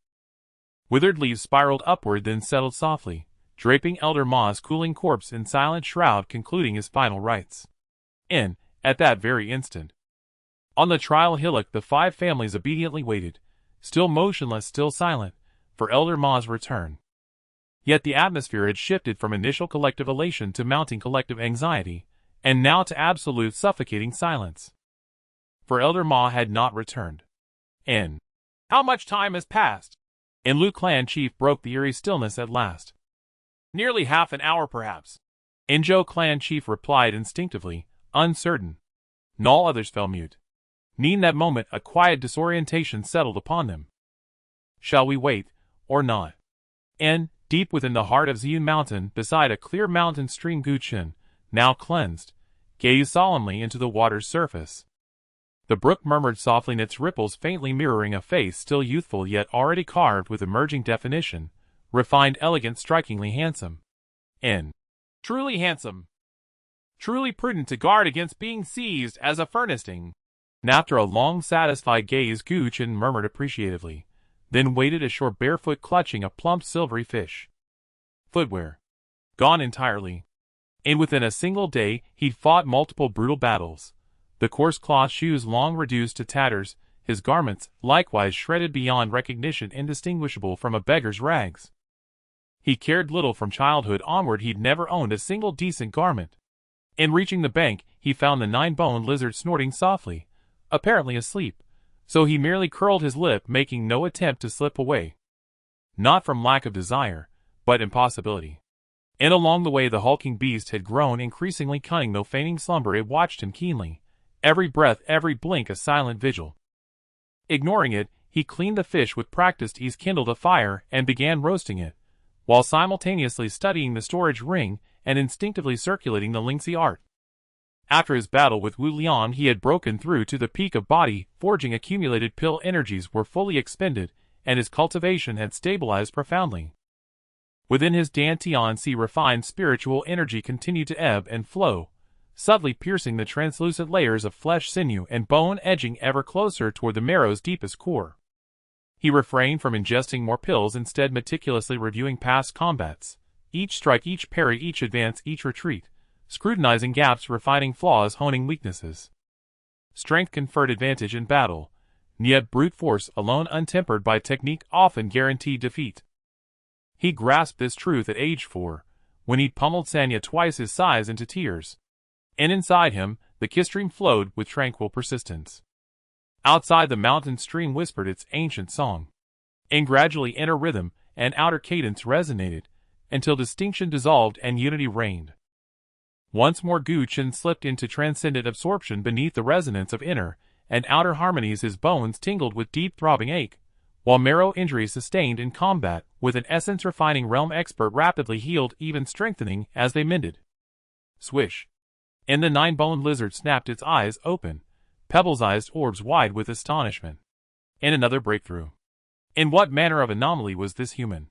Withered leaves spiraled upward, then settled softly, draping Elder Ma's cooling corpse in silent shroud, concluding his final rites. And, at that very instant, on the trial hillock, the five families obediently waited, still motionless, still silent, for Elder Ma's return. Yet the atmosphere had shifted from initial collective elation to mounting collective anxiety, and now to absolute suffocating silence. For Elder Ma had not returned. And how much time has passed? And Lu clan chief broke the eerie stillness at last. Nearly half an hour, perhaps. And Zhou clan chief replied instinctively, uncertain. And all others fell mute. In that moment, a quiet disorientation settled upon them. Shall we wait, or not? And, deep within the heart of Xian Mountain, beside a clear mountain stream, Guchen, now cleansed, gazed solemnly into the water's surface. The brook murmured softly in its ripples, faintly mirroring a face still youthful yet already carved with emerging definition, refined, elegant, strikingly handsome. And truly handsome. truly prudent to guard against being seized as a furnisting. And after a long satisfied gaze, Gu Chen murmured appreciatively, then waded ashore barefoot, clutching a plump silvery fish. Footwear. Gone entirely. And within a single day, he'd fought multiple brutal battles. The coarse cloth shoes long reduced to tatters, his garments, likewise shredded beyond recognition, indistinguishable from a beggar's rags. He cared little. From childhood onward he'd never owned a single decent garment. In reaching the bank, he found the 9-boned lizard snorting softly, apparently asleep, so he merely curled his lip, making no attempt to slip away. Not from lack of desire, but impossibility. And along the way the hulking beast had grown increasingly cunning. Though feigning slumber, it watched him keenly, every breath, every blink a silent vigil. Ignoring it, he cleaned the fish with practiced ease, kindled a fire, and began roasting it, while simultaneously studying the storage ring and instinctively circulating the Lingxi art. After his battle with Wu Lian, he had broken through to the peak of body forging. Accumulated pill energies were fully expended, and his cultivation had stabilized profoundly. Within his Dantian-Si refined spiritual energy continued to ebb and flow, subtly piercing the translucent layers of flesh, sinew, and bone, edging ever closer toward the marrow's deepest core. He refrained from ingesting more pills, instead meticulously reviewing past combats, each strike, each parry, each advance, each retreat, scrutinizing gaps, refining flaws, honing weaknesses. Strength conferred advantage in battle, yet brute force alone, untempered by technique, often guaranteed defeat. He grasped this truth at age 4, when he'd pummeled Sanya twice his size into tears. And inside him, the Ki stream flowed with tranquil persistence. Outside, the mountain stream whispered its ancient song. And gradually inner rhythm and outer cadence resonated, until distinction dissolved and unity reigned. Once more Gu Chen slipped into transcendent absorption beneath the resonance of inner and outer harmonies. His bones tingled with deep throbbing ache, while marrow injuries sustained in combat with an essence-refining realm expert rapidly healed, even strengthening as they mended. Swish. And the 9-boned lizard snapped its eyes open, pebble-sized orbs wide with astonishment. And another breakthrough. In what manner of anomaly was this human?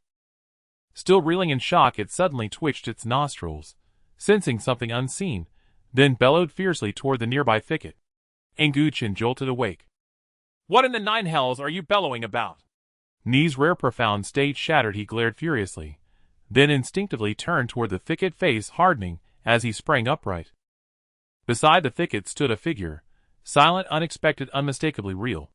Still reeling in shock, it suddenly twitched its nostrils, sensing something unseen, then bellowed fiercely toward the nearby thicket. And Gu Chen jolted awake. "What in the 9 hells are you bellowing about?" Ni's rare profound state shattered, he glared furiously, then instinctively turned toward the thicket, face hardening as he sprang upright. Beside the thicket stood a figure, silent, unexpected, unmistakably real.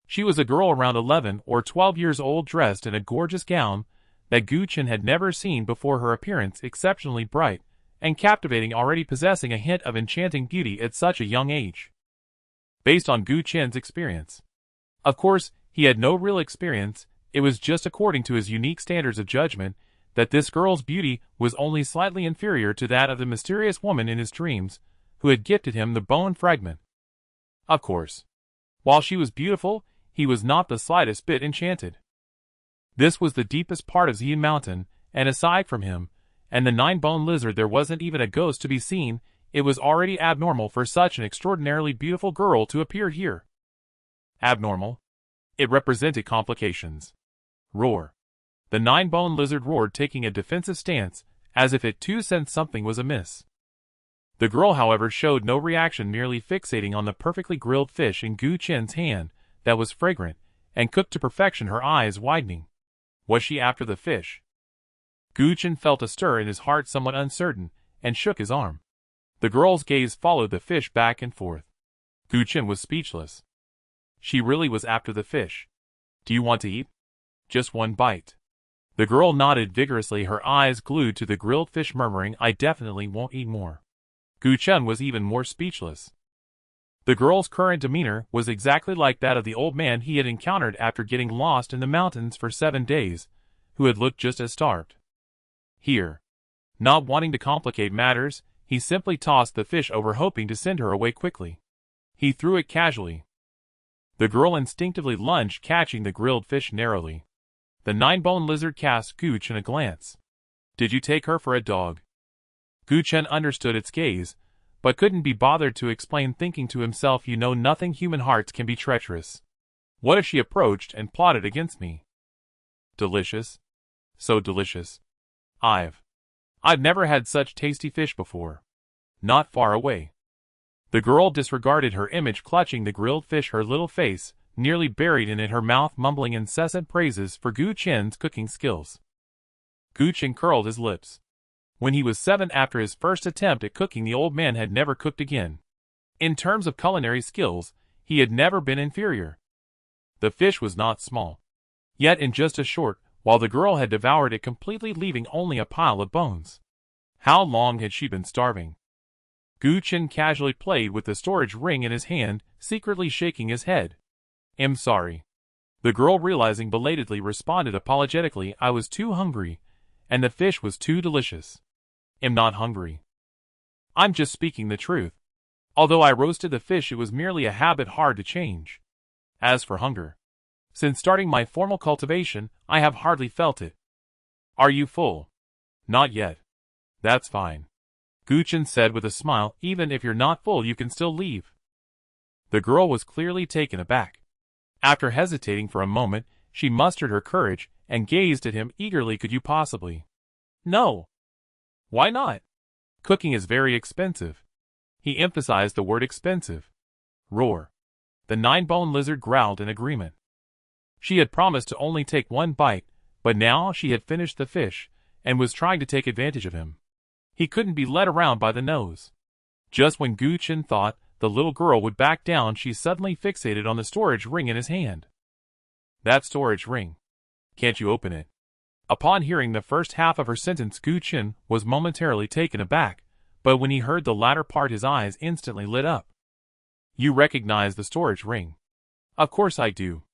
She was a girl around 11 or 12 years old, dressed in a gorgeous gown that Gu Chen had never seen before, her appearance exceptionally bright and captivating, already possessing a hint of enchanting beauty at such a young age. Based on Gu Chen's experience. Of course, he had no real experience, it was just according to his unique standards of judgment that this girl's beauty was only slightly inferior to that of the mysterious woman in his dreams, who had gifted him the bone fragment. Of course, while she was beautiful, he was not the slightest bit enchanted. This was the deepest part of Xian Mountain, and aside from him and the 9-boned lizard, there wasn't even a ghost to be seen. It was already abnormal for such an extraordinarily beautiful girl to appear here. Abnormal? It represented complications. Roar. The 9-boned lizard roared, taking a defensive stance, as if it too sensed something was amiss. The girl, however, showed no reaction, merely fixating on the perfectly grilled fish in Gu Chen's hand that was fragrant and cooked to perfection, her eyes widening. Was she after the fish? Gu Chen felt a stir in his heart, somewhat uncertain, and shook his arm. The girl's gaze followed the fish back and forth. Gu Chen was speechless. She really was after the fish. "Do you want to eat?" "Just one bite." The girl nodded vigorously, her eyes glued to the grilled fish, murmuring, "I definitely won't eat more." Gu Chen was even more speechless. The girl's current demeanor was exactly like that of the old man he had encountered after getting lost in the mountains for 7 days, who had looked just as starved. Here, not wanting to complicate matters, he simply tossed the fish over, hoping to send her away quickly. He threw it casually. The girl instinctively lunged, catching the grilled fish narrowly. The 9-boned lizard cast Gu Chen a glance. "Did you take her for a dog?" Gu Chen understood its gaze, but couldn't be bothered to explain, thinking to himself, "You know nothing, human hearts can be treacherous. What if she approached and plotted against me?" Delicious. So delicious. I've never had such tasty fish before. not far away. The girl disregarded her image, clutching the grilled fish, her little face nearly buried in it, her mouth mumbling incessant praises for Gu Chen's cooking skills. Gu Chen curled his lips. When he was 7, after his first attempt at cooking, the old man had never cooked again. In terms of culinary skills, he had never been inferior. The fish was not small. Yet in just a short while the girl had devoured it completely, leaving only a pile of bones. How long had she been starving? Gu Chen casually played with the storage ring in his hand, secretly shaking his head. "I'm sorry." The girl, realizing belatedly, responded apologetically, "I was too hungry, and the fish was too delicious." "I'm not hungry. I'm just speaking the truth. Although I roasted the fish, it was merely a habit hard to change. As for hunger, since starting my formal cultivation, I have hardly felt it." "Are you full?" "Not yet." "That's fine," Gu Chen said with a smile. "Even if you're not full, you can still leave." The girl was clearly taken aback. After hesitating for a moment, she mustered her courage and gazed at him eagerly. "Could you possibly?" "No." "Why not?" "Cooking is very expensive." He emphasized the word expensive. "Roar." The 9-bone lizard growled in agreement. She had promised to only take one bite, but now she had finished the fish and was trying to take advantage of him. He couldn't be led around by the nose. Just when Gu Chen thought the little girl would back down, she suddenly fixated on the storage ring in his hand. "That storage ring. Can't you open it?" Upon hearing the first half of her sentence, Gu Chen was momentarily taken aback, but when he heard the latter part, his eyes instantly lit up. "You recognize the storage ring?" "Of course I do."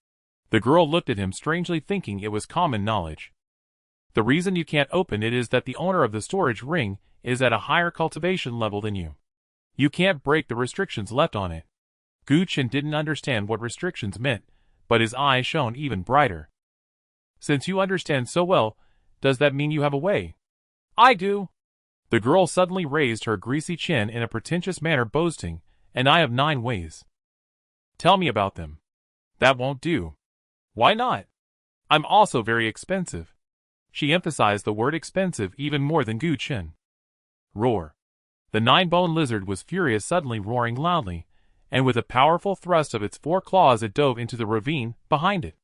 The girl looked at him strangely, thinking it was common knowledge. "The reason you can't open it is that the owner of the storage ring is at a higher cultivation level than you. You can't break the restrictions left on it." Gu Chen didn't understand what restrictions meant, but his eyes shone even brighter. "Since you understand so well, does that mean you have a way?" "I do." The girl suddenly raised her greasy chin in a pretentious manner, boasting, "And I have 9 ways." "Tell me about them." "That won't do." "Why not?" "I'm also very expensive." She emphasized the word expensive even more than Gu Chen. "Roar." The 9-bone lizard was furious, suddenly roaring loudly, and with a powerful thrust of its 4 claws it dove into the ravine behind it.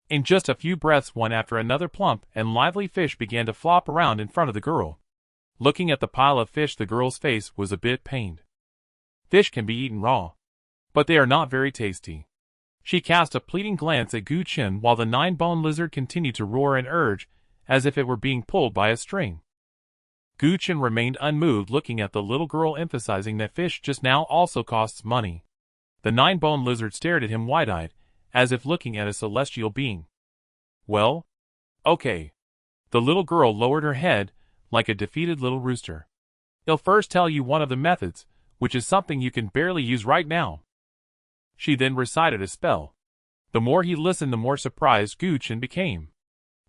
In just a few breaths, one after another, plump and lively fish began to flop around in front of the girl. Looking at the pile of fish, the girl's face was a bit pained. Fish can be eaten raw, but they are not very tasty. She cast a pleading glance at Gu Chen while the 9-bone lizard continued to roar and urge, as if it were being pulled by a string. Gu Chen remained unmoved, looking at the little girl, emphasizing that fish just now also costs money. The 9-bone lizard stared at him wide-eyed, as if looking at a celestial being. "Well? Okay." The little girl lowered her head, like a defeated little rooster. "I'll first tell you one of the methods, which is something you can barely use right now." She then recited a spell. The more he listened, the more surprised Gu Chen became.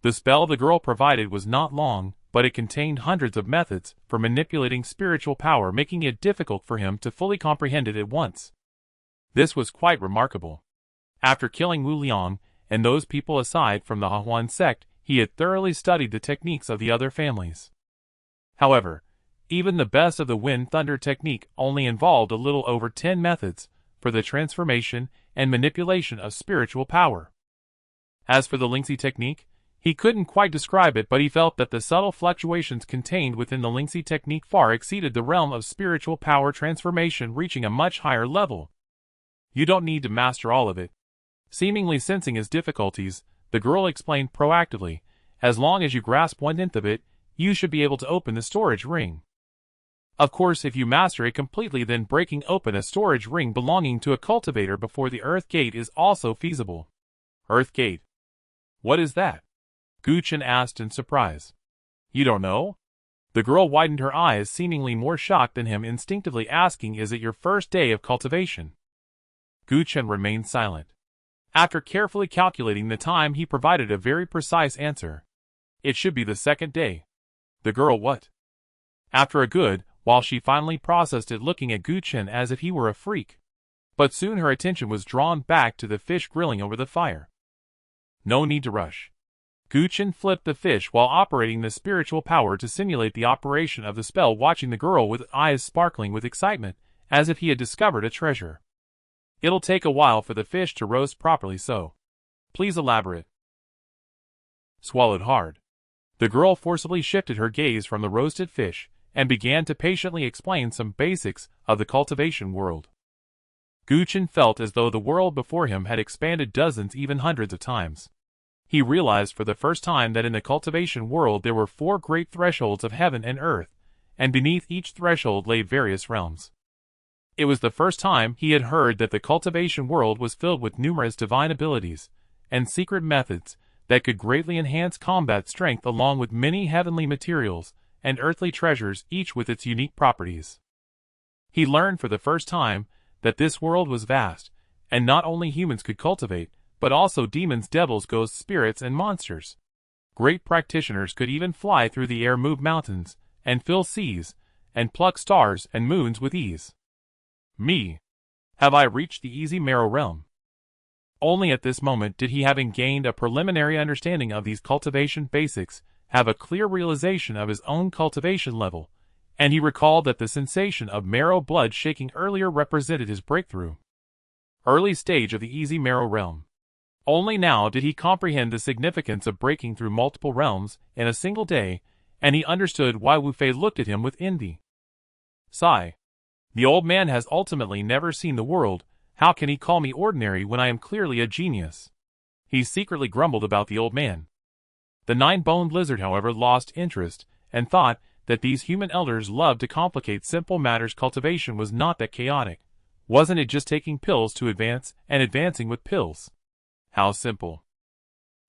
The spell the girl provided was not long, but it contained hundreds of methods for manipulating spiritual power, making it difficult for him to fully comprehend it at once. This was quite remarkable. After killing Wu Liang and those people aside from the Hahuan sect, he had thoroughly studied the techniques of the other families. However, even the best of the wind thunder technique only involved a little over 10 methods for the transformation and manipulation of spiritual power. As for the Lingxi technique, he couldn't quite describe it, but he felt that the subtle fluctuations contained within the Lingxi technique far exceeded the realm of spiritual power transformation, reaching a much higher level. "You don't need to master all of it." Seemingly sensing his difficulties, the girl explained proactively, "As long as you grasp 1/10 of it, you should be able to open the storage ring. Of course, if you master it completely, then breaking open a storage ring belonging to a cultivator before the Earth Gate is also feasible." "Earth Gate? What is that?" Gu Chen asked in surprise. "You don't know?" The girl widened her eyes, seemingly more shocked than him, instinctively asking, "Is it your first day of cultivation?" Gu Chen remained silent. After carefully calculating the time, he provided a very precise answer. "It should be the 2nd day." The girl what? After a good while she finally processed it, looking at Gu Chen as if he were a freak. But soon her attention was drawn back to the fish grilling over the fire. "No need to rush." Gu Chen flipped the fish while operating the spiritual power to simulate the operation of the spell, watching the girl with eyes sparkling with excitement, as if he had discovered a treasure. It'll take a while for the fish to roast properly, so please elaborate. Swallowed hard. The girl forcibly shifted her gaze from the roasted fish, and began to patiently explain some basics of the cultivation world. Gu Chen felt as though the world before him had expanded dozens, even hundreds of times. He realized for the first time that in the cultivation world there were 4 great thresholds of heaven and earth, and beneath each threshold lay various realms. It was the first time he had heard that the cultivation world was filled with numerous divine abilities and secret methods that could greatly enhance combat strength, along with many heavenly materials and earthly treasures, each with its unique properties. He learned for the first time that this world was vast, and not only humans could cultivate, but also demons, devils, ghosts, spirits, and monsters. Great practitioners could even fly through the air, move mountains, and fill seas, and pluck stars and moons with ease. Me. Have I reached the easy marrow realm? Only at this moment did he, having gained a preliminary understanding of these cultivation basics, have a clear realization of his own cultivation level, and he recalled that the sensation of marrow blood shaking earlier represented his breakthrough. Early stage of the easy marrow realm. Only now did he comprehend the significance of breaking through multiple realms in a single day, and he understood why Wu Fei looked at him with envy. Sigh. The old man has ultimately never seen the world. How can he call me ordinary when I am clearly a genius? He secretly grumbled about the old man. The 9-boned lizard, however, lost interest, and thought that these human elders loved to complicate simple matters. Cultivation was not that chaotic. Wasn't it just taking pills to advance, and advancing with pills? How simple.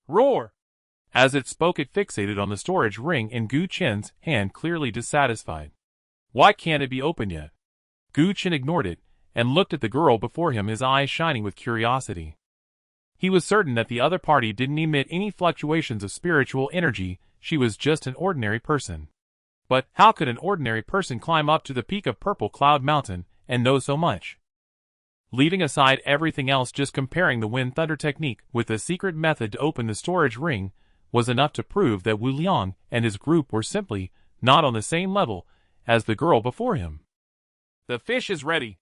Roar! As it spoke, it fixated on the storage ring in Gu Chen's hand, clearly dissatisfied. Why can't it be opened yet? Gu Chen ignored it, and looked at the girl before him, his eyes shining with curiosity. He was certain that the other party didn't emit any fluctuations of spiritual energy. She was just an ordinary person. But how could an ordinary person climb up to the peak of Purple Cloud Mountain and know so much? Leaving aside everything else, just comparing the wind thunder technique with the secret method to open the storage ring was enough to prove that Wu Liang and his group were simply not on the same level as the girl before him. The fish is ready.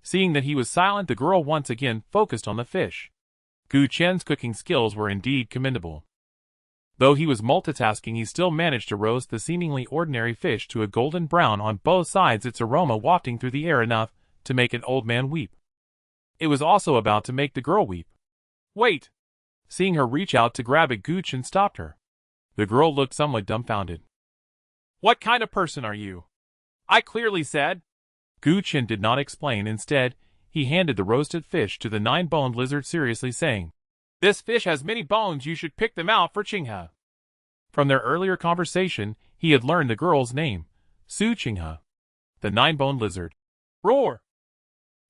Seeing that he was silent, the girl once again focused on the fish. Gu Chen's cooking skills were indeed commendable. Though he was multitasking, he still managed to roast the seemingly ordinary fish to a golden brown on both sides, its aroma wafting through the air enough to make an old man weep. It was also about to make the girl weep. Wait! Seeing her reach out to grab it, Gu Chen stopped her. The girl looked somewhat dumbfounded. What kind of person are you? I clearly said. Gu Chen did not explain. Instead, he handed the roasted fish to the 9-boned lizard, seriously saying, This fish has many bones, you should pick them out for Qinghe. From their earlier conversation, he had learned the girl's name, Su Qinghe. The 9-boned lizard. Roar!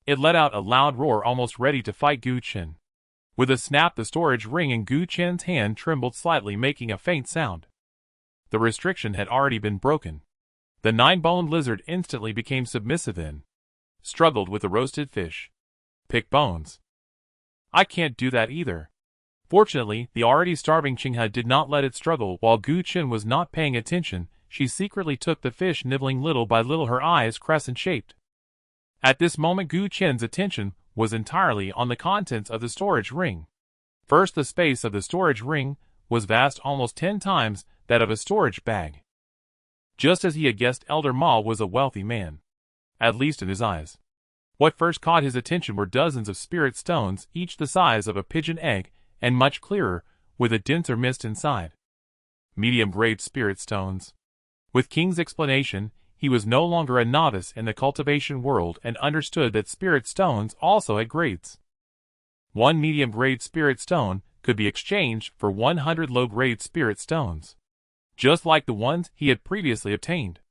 It let out a loud roar, almost ready to fight Gu Chen. With a snap, the storage ring in Gu Chen's hand trembled slightly, making a faint sound. The restriction had already been broken. The 9-boned lizard instantly became submissive and struggled with the roasted fish. Pick bones. I can't do that either. Fortunately, the already starving Qinghe did not let it struggle. While Gu Chen was not paying attention, she secretly took the fish, nibbling little by little, her eyes crescent-shaped. At this moment, Gu Chen's attention was entirely on the contents of the storage ring. First, the space of the storage ring was vast, almost 10 times that of a storage bag. Just as he had guessed, Elder Ma was a wealthy man. At least in his eyes. What first caught his attention were dozens of spirit stones, each the size of a pigeon egg, and much clearer, with a denser mist inside. Medium-grade spirit stones. With King's explanation, he was no longer a novice in the cultivation world and understood that spirit stones also had grades. 1 medium-grade spirit stone could be exchanged for 100 low-grade spirit stones, just like the ones he had previously obtained.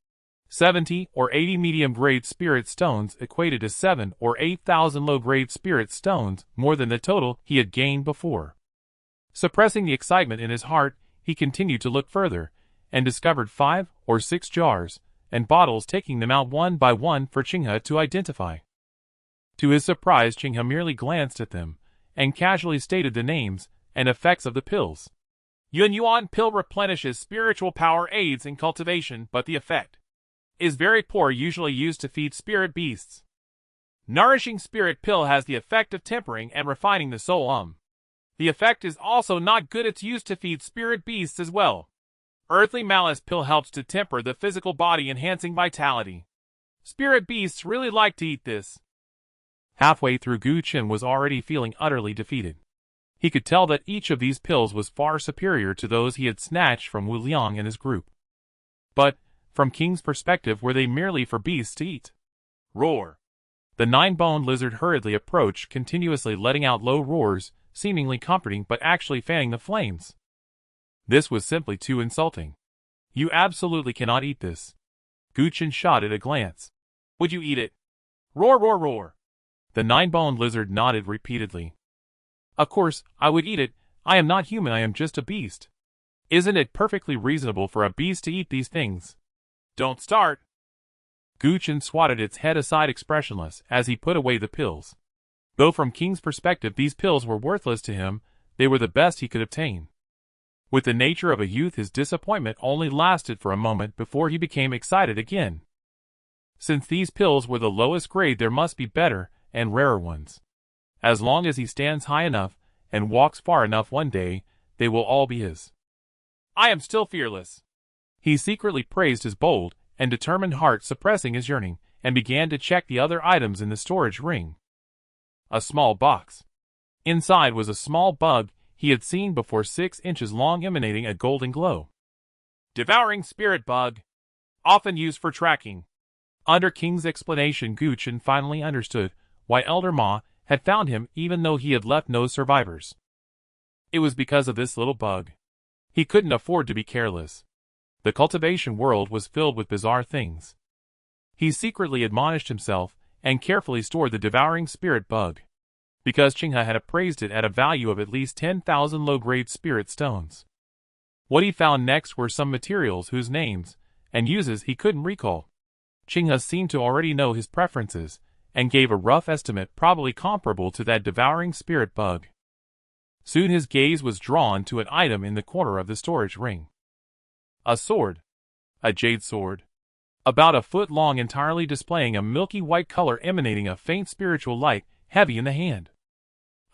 70 or 80 medium-grade spirit stones equated to 7 or 8,000 low-grade spirit stones, more than the total he had gained before. Suppressing the excitement in his heart, he continued to look further, and discovered 5 or 6 jars and bottles, taking them out one by one for Qinghe to identify. To his surprise, Qinghe merely glanced at them, and casually stated the names and effects of the pills. Yuan pill replenishes spiritual power, aids in cultivation, but the effect is very poor, usually used to feed spirit beasts. Nourishing spirit pill has the effect of tempering and refining the soul. The effect is also not good, it's used to feed spirit beasts as well. Earthly malice pill helps to temper the physical body, enhancing vitality. Spirit beasts really like to eat this. Halfway through, Gu Chen was already feeling utterly defeated. He could tell that each of these pills was far superior to those he had snatched from Wu Liang and his group. But, from King's perspective, were they merely for beasts to eat? Roar! The nine-boned lizard hurriedly approached, continuously letting out low roars, seemingly comforting but actually fanning the flames. This was simply too insulting. You absolutely cannot eat this. Gu Chen shot at a glance. Would you eat it? Roar, roar, roar! The nine-boned lizard nodded repeatedly. Of course, I would eat it. I am not human, I am just a beast. Isn't it perfectly reasonable for a beast to eat these things? Don't start. Gu Chen swatted its head aside expressionless as he put away the pills. Though from King's perspective these pills were worthless to him, they were the best he could obtain. With the nature of a youth, his disappointment only lasted for a moment before he became excited again. Since these pills were the lowest grade, there must be better and rarer ones. As long as he stands high enough and walks far enough, one day they will all be his. I am still fearless. He secretly praised his bold and determined heart, suppressing his yearning, and began to check the other items in the storage ring. A small box. Inside was a small bug he had seen before, 6 inches long, emanating a golden glow. Devouring spirit bug. Often used for tracking. Under King's explanation, Gu Chen finally understood why Elder Ma had found him even though he had left no survivors. It was because of this little bug. He couldn't afford to be careless. The cultivation world was filled with bizarre things. He secretly admonished himself and carefully stored the devouring spirit bug, because Qinghe had appraised it at a value of at least 10,000 low-grade spirit stones. What he found next were some materials whose names and uses he couldn't recall. Qinghe seemed to already know his preferences and gave a rough estimate, probably comparable to that devouring spirit bug. Soon his gaze was drawn to an item in the corner of the storage ring. A sword. A jade sword. About a foot long, entirely displaying a milky white color, emanating a faint spiritual light, heavy in the hand.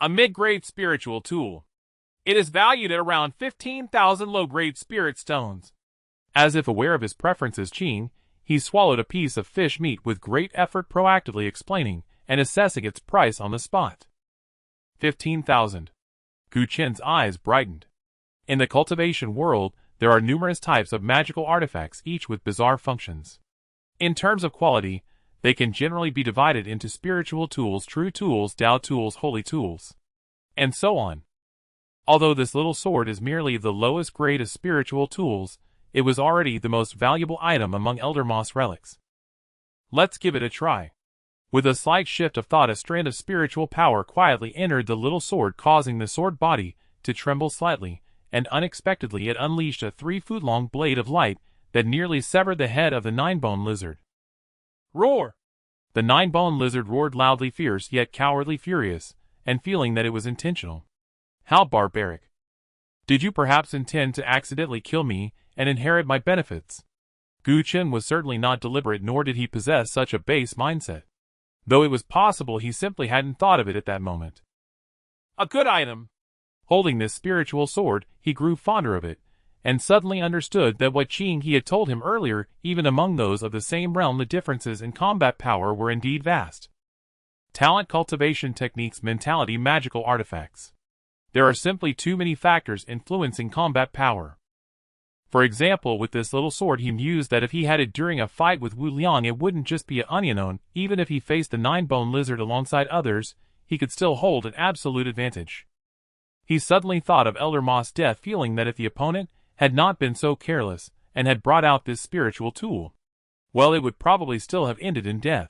A mid-grade spiritual tool. It is valued at around 15,000 low-grade spirit stones. As if aware of his preferences, he swallowed a piece of fish meat with great effort, proactively explaining and assessing its price on the spot. 15,000. Gu Chen's eyes brightened. In the cultivation world, there are numerous types of magical artifacts, each with bizarre functions. In terms of quality, they can generally be divided into spiritual tools, true tools, Dao tools, holy tools, and so on. Although this little sword is merely the lowest grade of spiritual tools, it was already the most valuable item among Elder Ma's relics. Let's give it a try. With a slight shift of thought, a strand of spiritual power quietly entered the little sword, causing the sword body to tremble slightly, and unexpectedly it unleashed a 3-foot-long blade of light that nearly severed the head of the nine-boned lizard. Roar! The nine-boned lizard roared loudly, fierce yet cowardly furious, and feeling that it was intentional. How barbaric! Did you perhaps intend to accidentally kill me and inherit my benefits? Gu Chen was certainly not deliberate, nor did he possess such a base mindset, though it was possible he simply hadn't thought of it at that moment. A good item. Holding this spiritual sword, he grew fonder of it, and suddenly understood that what he had told him earlier, even among those of the same realm, the differences in combat power were indeed vast. Talent, cultivation techniques, mentality, magical artifacts. There are simply too many factors influencing combat power. For example, with this little sword, he mused that if he had it during a fight with Wu Liang, it wouldn't just be an unknown. Even if he faced the nine-boned lizard alongside others, he could still hold an absolute advantage. He suddenly thought of Elder Ma's death, feeling that if the opponent had not been so careless and had brought out this spiritual tool, well, it would probably still have ended in death.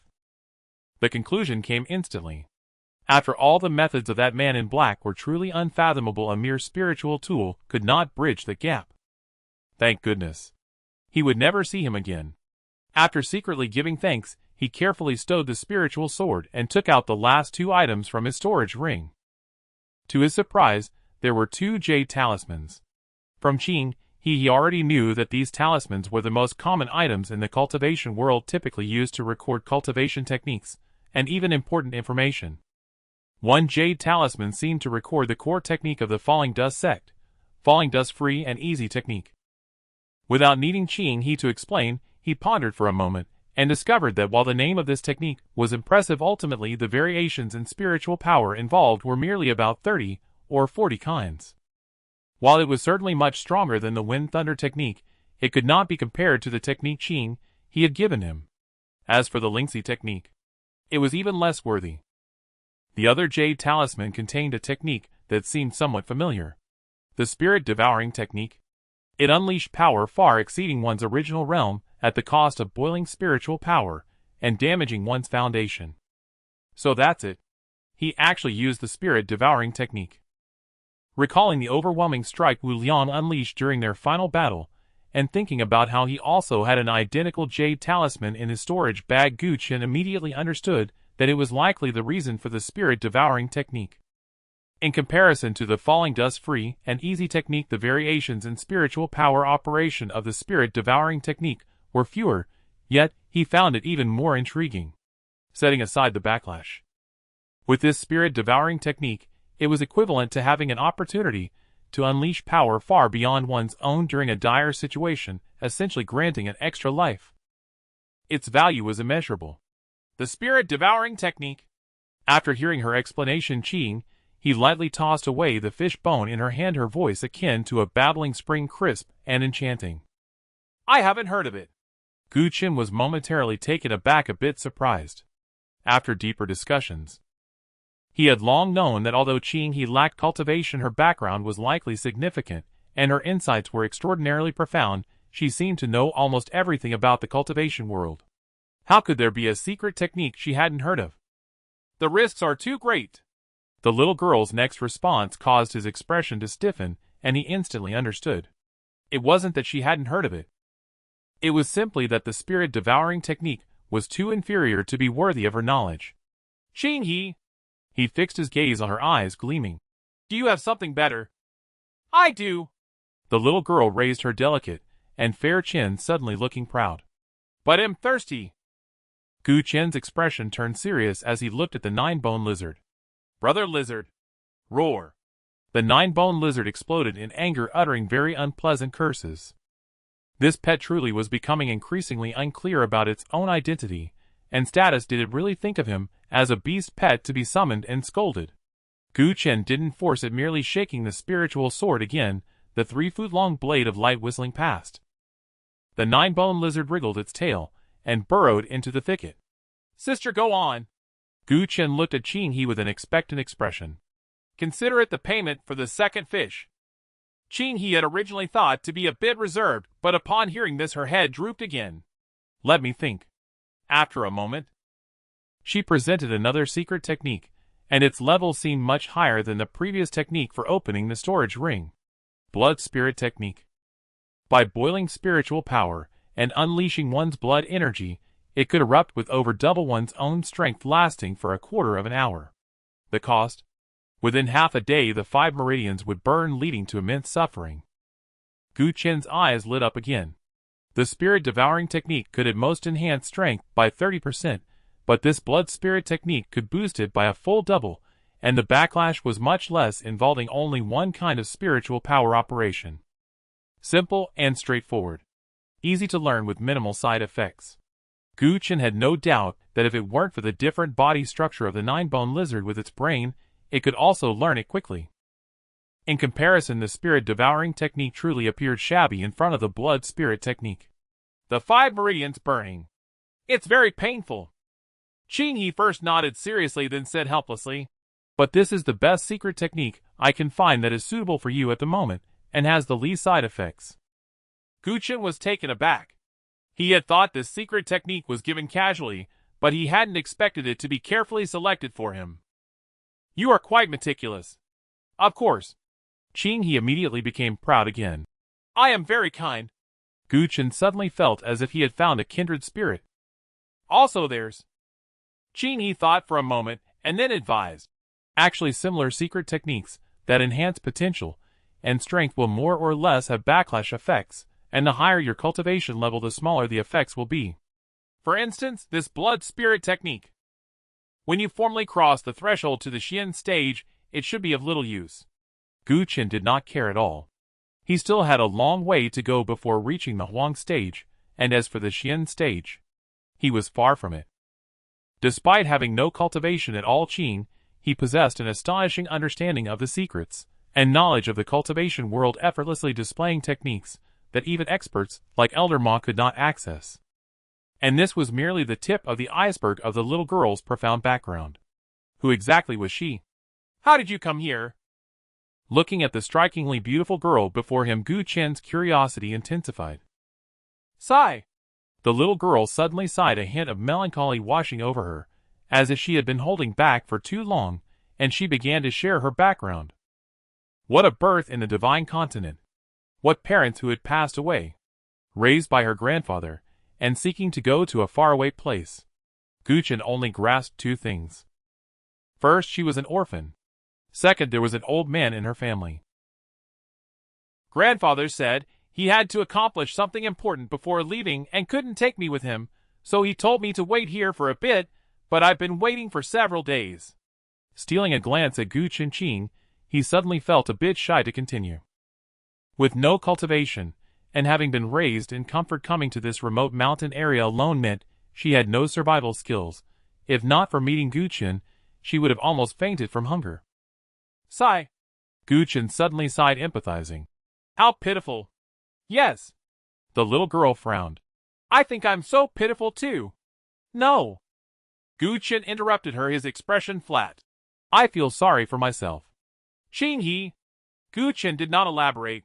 The conclusion came instantly. After all, the methods of that man in black were truly unfathomable. A mere spiritual tool could not bridge the gap. Thank goodness. He would never see him again. After secretly giving thanks, he carefully stowed the spiritual sword and took out the last 2 items from his storage ring. To his surprise, there were 2 jade talismans. From Qing, he already knew that these talismans were the most common items in the cultivation world, typically used to record cultivation techniques, and even important information. One jade talisman seemed to record the core technique of the falling dust sect, falling dust free and easy technique. Without needing Qing He to explain, he pondered for a moment, and discovered that while the name of this technique was impressive, ultimately the variations in spiritual power involved were merely about 30 or 40 kinds. While it was certainly much stronger than the wind thunder technique, it could not be compared to the technique Qing He had given him. As for the Lingxi technique, it was even less worthy. The other jade talisman contained a technique that seemed somewhat familiar. The spirit devouring technique. It unleashed power far exceeding one's original realm at the cost of boiling spiritual power and damaging one's foundation. So that's it. He actually used the spirit devouring technique. Recalling the overwhelming strike Wu Liang unleashed during their final battle, and thinking about how he also had an identical jade talisman in his storage bag, Gu Chen immediately understood that it was likely the reason for the spirit devouring technique. In comparison to the falling dust free and easy technique, the variations in spiritual power operation of the spirit devouring technique were fewer, yet he found it even more intriguing. Setting aside the backlash. With this spirit devouring technique, it was equivalent to having an opportunity to unleash power far beyond one's own during a dire situation, essentially granting an extra life. Its value was immeasurable. The spirit devouring technique. After hearing her explanation, Qing he lightly tossed away the fish bone in her hand, her voice akin to a babbling spring, crisp and enchanting. I haven't heard of it. Gu Chen was momentarily taken aback, a bit surprised. After deeper discussions, he had long known that although Qing he lacked cultivation, her background was likely significant, and her insights were extraordinarily profound. She seemed to know almost everything about the cultivation world. How could there be a secret technique she hadn't heard of? The risks are too great. The little girl's next response caused his expression to stiffen, and he instantly understood. It wasn't that she hadn't heard of it. It was simply that the spirit-devouring technique was too inferior to be worthy of her knowledge. Qing he fixed his gaze on her, eyes gleaming. Do you have something better? I do. The little girl raised her delicate and fair chin, suddenly looking proud. But I'm thirsty. Gu Chen's expression turned serious as he looked at the nine-bone lizard. Brother lizard! Roar! The nine-bone lizard exploded in anger, uttering very unpleasant curses. This pet truly was becoming increasingly unclear about its own identity and status. Did it really think of him as a beast pet to be summoned and scolded? Gu Chen didn't force it, merely shaking the spiritual sword again, the 3-foot-long blade of light whistling past. The nine-bone lizard wriggled its tail and burrowed into the thicket. Sister, go on. Gu Chen looked at Qing He with an expectant expression. Consider it the payment for the second fish. Qing He had originally thought to be a bit reserved, but upon hearing this her head drooped again. Let me think. After a moment, she presented another secret technique, and its level seemed much higher than the previous technique for opening the storage ring. Blood spirit technique. By boiling spiritual power and unleashing one's blood energy, it could erupt with over double one's own strength, lasting for a quarter of an hour. The cost? Within half a day the 5 meridians would burn, leading to immense suffering. Gu Chen's eyes lit up again. The spirit-devouring technique could at most enhance strength by 30%, but this blood spirit technique could boost it by a full double, and the backlash was much less, involving only one kind of spiritual power operation. Simple and straightforward. Easy to learn with minimal side effects. Gu Chen had no doubt that if it weren't for the different body structure of the nine-bone lizard with its brain, it could also learn it quickly. In comparison, the spirit-devouring technique truly appeared shabby in front of the blood spirit technique. The 5 meridians burning. It's very painful. Qing He first nodded seriously, then said helplessly, but this is the best secret technique I can find that is suitable for you at the moment, and has the least side effects. Gu Chen was taken aback. He had thought this secret technique was given casually, but he hadn't expected it to be carefully selected for him. You are quite meticulous. Of course. Qing He immediately became proud again. I am very kind. Gu Chen suddenly felt as if he had found a kindred spirit. Also there's... Qing He thought for a moment, and then advised. Actually similar secret techniques that enhance potential, and strength will more or less have backlash effects, and the higher your cultivation level the smaller the effects will be. For instance, this blood spirit technique. When you formally cross the threshold to the Xian stage, it should be of little use. Gu Qin did not care at all. He still had a long way to go before reaching the Huang stage, and as for the Xian stage, he was far from it. Despite having no cultivation at all, Qing, he possessed an astonishing understanding of the secrets and knowledge of the cultivation world, effortlessly displaying techniques that even experts like Elder Ma could not access. And this was merely the tip of the iceberg of the little girl's profound background. Who exactly was she? How did you come here? Looking at the strikingly beautiful girl before him, Gu Qin's curiosity intensified. Sigh. The little girl suddenly sighed, a hint of melancholy washing over her, as if she had been holding back for too long, and she began to share her background. What a birth in the divine continent! What parents who had passed away, raised by her grandfather, and seeking to go to a faraway place. Gu Qin only grasped two things. First, she was an orphan. Second, there was an old man in her family. Grandfather said he had to accomplish something important before leaving and couldn't take me with him, so he told me to wait here for a bit, but I've been waiting for several days. Stealing a glance at Gu Qin, he suddenly felt a bit shy to continue. With no cultivation, and having been raised in comfort, coming to this remote mountain area alone meant she had no survival skills. If not for meeting Gu Qin, she would have almost fainted from hunger. Sigh. Gu Qin suddenly sighed, empathizing. How pitiful. Yes. The little girl frowned. I think I'm so pitiful too. No. Gu Qin interrupted her, his expression flat. I feel sorry for myself. Qing he. Gu Qin did not elaborate.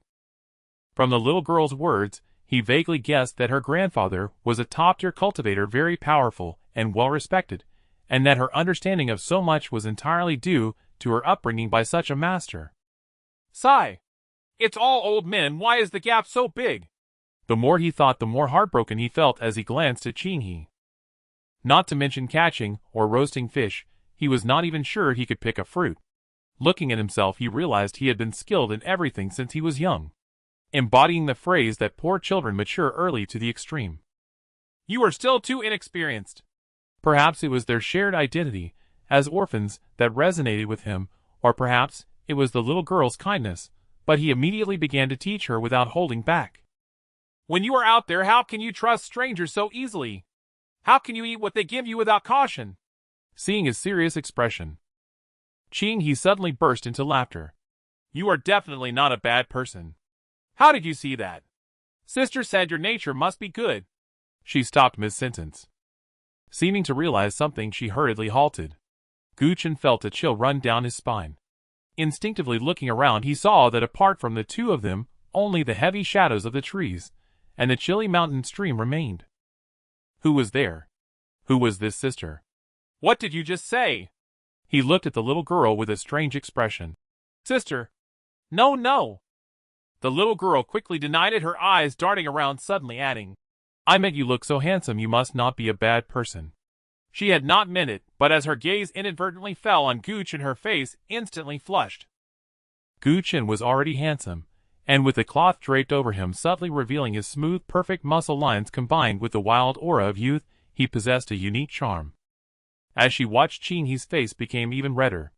From the little girl's words, he vaguely guessed that her grandfather was a top-tier cultivator, very powerful and well-respected, and that her understanding of so much was entirely due to her upbringing by such a master. Sigh. It's all old men, why is the gap so big? The more he thought, the more heartbroken he felt as he glanced at Qinghe. Not to mention catching or roasting fish, he was not even sure he could pick a fruit. Looking at himself, he realized he had been skilled in everything since he was young, embodying the phrase that poor children mature early to the extreme. You are still too inexperienced. Perhaps it was their shared identity as orphans that resonated with him, or perhaps it was the little girl's kindness, but he immediately began to teach her without holding back. When you are out there, how can you trust strangers so easily? How can you eat what they give you without caution? Seeing his serious expression, Qinghe suddenly burst into laughter. You are definitely not a bad person. How did you see that? Sister said your nature must be good. She stopped mid-sentence. Seeming to realize something, she hurriedly halted. Gu Qin felt a chill run down his spine. Instinctively looking around, he saw that apart from the two of them, only the heavy shadows of the trees and the chilly mountain stream remained. Who was there? Who was this sister? What did you just say? He looked at the little girl with a strange expression. Sister. No, no. The little girl quickly denied it, her eyes darting around, suddenly adding, I meant you look so handsome, you must not be a bad person. She had not meant it, but as her gaze inadvertently fell on Gu Qin, her face instantly flushed. Gu Qin was already handsome, and with the cloth draped over him subtly revealing his smooth, perfect muscle lines combined with the wild aura of youth, he possessed a unique charm. As she watched, Qinghe's face became even redder.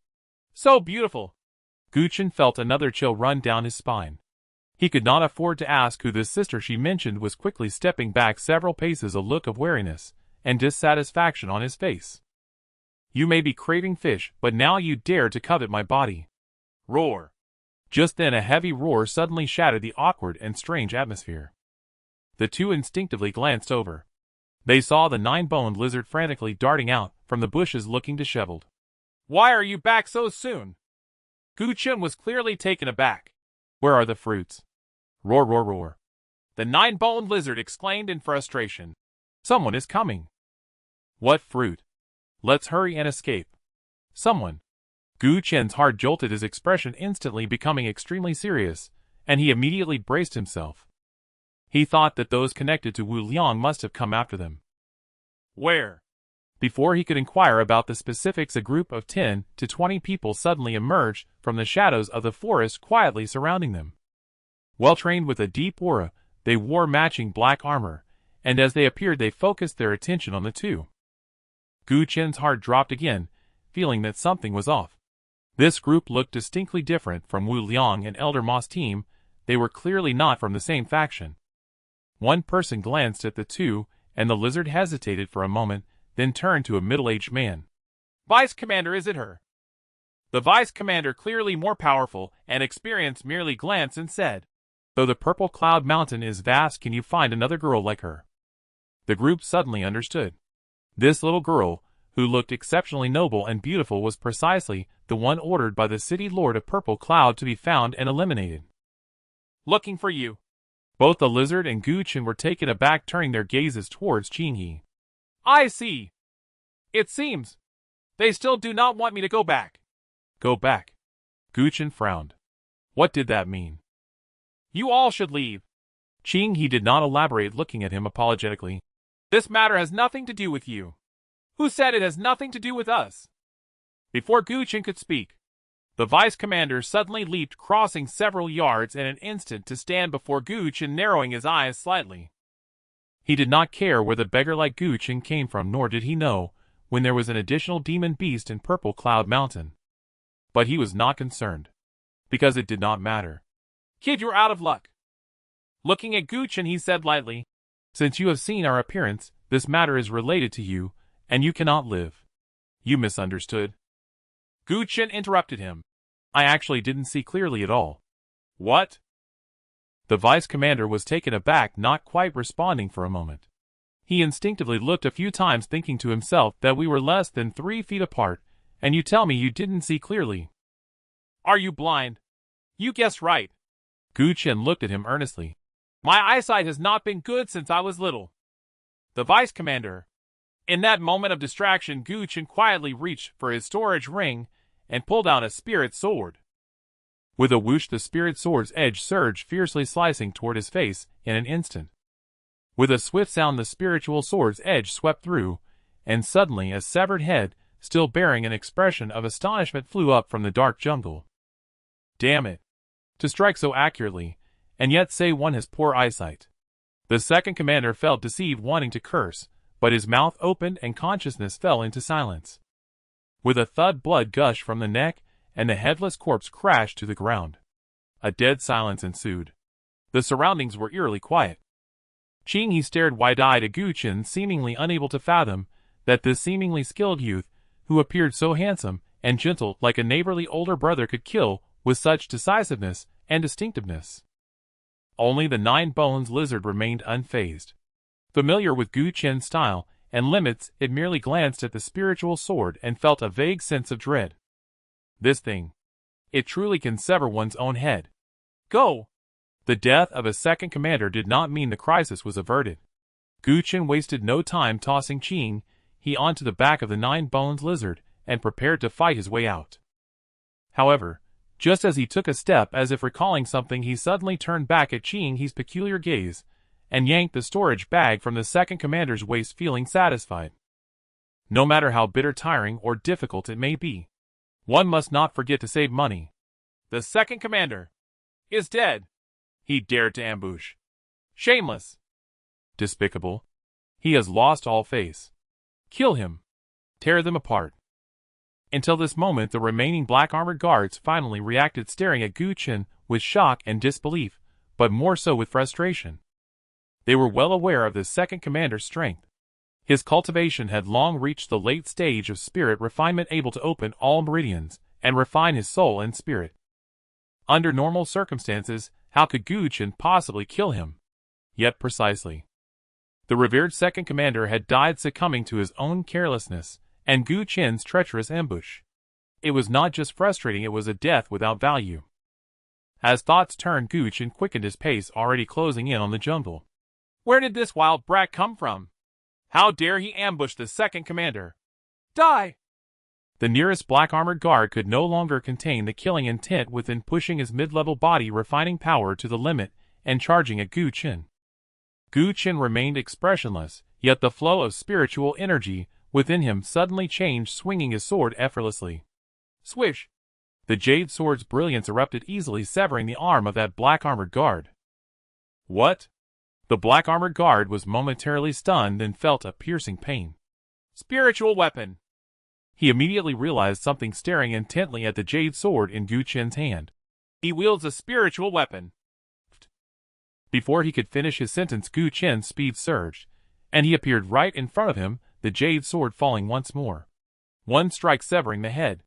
So beautiful. Gu Qin felt another chill run down his spine. He could not afford to ask who this sister she mentioned was, quickly stepping back several paces, a look of wariness and dissatisfaction on his face. You may be craving fish, but now you dare to covet my body. Roar. Just then a heavy roar suddenly shattered the awkward and strange atmosphere. The two instinctively glanced over. They saw the 9-boned lizard frantically darting out from the bushes, looking disheveled. Why are you back so soon? Gu Qin was clearly taken aback. Where are the fruits? Roar, roar, roar. The 9-boned lizard exclaimed in frustration. Someone is coming. What fruit? Let's hurry and escape. Someone. Gu Qin's heart jolted, his expression instantly becoming extremely serious, and he immediately braced himself. He thought that those connected to Wu Liang must have come after them. Where? Before he could inquire about the specifics, a group of 10 to 20 people suddenly emerged from the shadows of the forest, quietly surrounding them. Well trained with a deep aura, they wore matching black armor, and as they appeared they focused their attention on the two. Gu Chen's heart dropped again, feeling that something was off. This group looked distinctly different from Wu Liang and Elder Ma's team. They were clearly not from the same faction. One person glanced at the two, and the lizard hesitated for a moment, then turned to a middle-aged man. Vice Commander, is it her? The Vice Commander, clearly more powerful and experienced, merely glanced and said, "Though the Purple Cloud Mountain is vast, can you find another girl like her?" The group suddenly understood. This little girl, who looked exceptionally noble and beautiful, was precisely the one ordered by the city lord of Purple Cloud to be found and eliminated. "Looking for you." Both the lizard and Gu Chen were taken aback, turning their gazes towards Qinghe. "I see. It seems they still do not want me to go back." "Go back?" Gu Chen frowned. What did that mean? "You all should leave." Qinghe did not elaborate, looking at him apologetically. "This matter has nothing to do with you." "Who said it has nothing to do with us?" Before Gu Chen could speak, the Vice Commander suddenly leaped, crossing several yards in an instant to stand before Gu Chen, narrowing his eyes slightly. He did not care where the beggar like Gu Chen came from, nor did he know when there was an additional demon beast in Purple Cloud Mountain. But he was not concerned, because it did not matter. "Kid, you're out of luck." Looking at Gu Chen, he said lightly, "Since you have seen our appearance, this matter is related to you, and you cannot live." "You misunderstood." Gu Chen interrupted him. "I actually didn't see clearly at all." "What?" The Vice Commander was taken aback, not quite responding for a moment. He instinctively looked a few times, thinking to himself that we were less than 3 feet apart, and you tell me you didn't see clearly. "Are you blind?" "You guessed right." Gu Chen looked at him earnestly. "My eyesight has not been good since I was little." The Vice Commander. In that moment of distraction, Gu Chen quietly reached for his storage ring and pulled out a spirit sword. With a whoosh, the spirit sword's edge surged, fiercely slicing toward his face in an instant. With a swift sound, the spiritual sword's edge swept through, and suddenly a severed head, still bearing an expression of astonishment, flew up from the dark jungle. Damn it! To strike so accurately, and yet say one has poor eyesight. The second commander felt deceived, wanting to curse, but his mouth opened and consciousness fell into silence. With a thud, blood gushed from the neck, and the headless corpse crashed to the ground. A dead silence ensued. The surroundings were eerily quiet. Qinghe stared wide-eyed at Gu Chen, seemingly unable to fathom that this seemingly skilled youth, who appeared so handsome and gentle like a neighborly older brother, could kill with such decisiveness and distinctiveness. Only the 9-bones lizard remained unfazed. Familiar with Gu Chen's style and limits, it merely glanced at the spiritual sword and felt a vague sense of dread. This thing. It truly can sever one's own head. "Go!" The death of a second commander did not mean the crisis was averted. Gu Chen wasted no time tossing Qinghe onto the back of the 9-bones lizard and prepared to fight his way out. However, just as he took a step, as if recalling something, he suddenly turned back at Qinghe's peculiar gaze and yanked the storage bag from the second commander's waist, feeling satisfied. No matter how bitter, tiring, or difficult it may be, one must not forget to save money. The second commander is dead. He dared to ambush. Shameless. Despicable. He has lost all face. Kill him. Tear them apart. Until this moment, the remaining black-armored guards finally reacted, staring at Gu Chen with shock and disbelief, but more so with frustration. They were well aware of the second commander's strength. His cultivation had long reached the late stage of spirit refinement, able to open all meridians and refine his soul and spirit. Under normal circumstances, how could Gu Chen possibly kill him? Yet precisely. The revered second commander had died, succumbing to his own carelessness and Gu Chen's treacherous ambush. It was not just frustrating, it was a death without value. As thoughts turned, Gu Chen quickened his pace, already closing in on the jungle. Where did this wild brat come from? How dare he ambush the second commander? Die! The nearest black-armored guard could no longer contain the killing intent within, pushing his mid-level body refining power to the limit and charging at Gu Chen. Gu Chen remained expressionless, yet the flow of spiritual energy within him suddenly changed, swinging his sword effortlessly. Swish! The jade sword's brilliance erupted easily, severing the arm of that black armored guard. What? The black armored guard was momentarily stunned and felt a piercing pain. Spiritual weapon! He immediately realized something staring intently at the jade sword in Gu Chen's hand. He wields a spiritual weapon. Before he could finish his sentence, Gu Chen's speed surged, and he appeared right in front of him, the jade sword falling once more. One strike severing the head.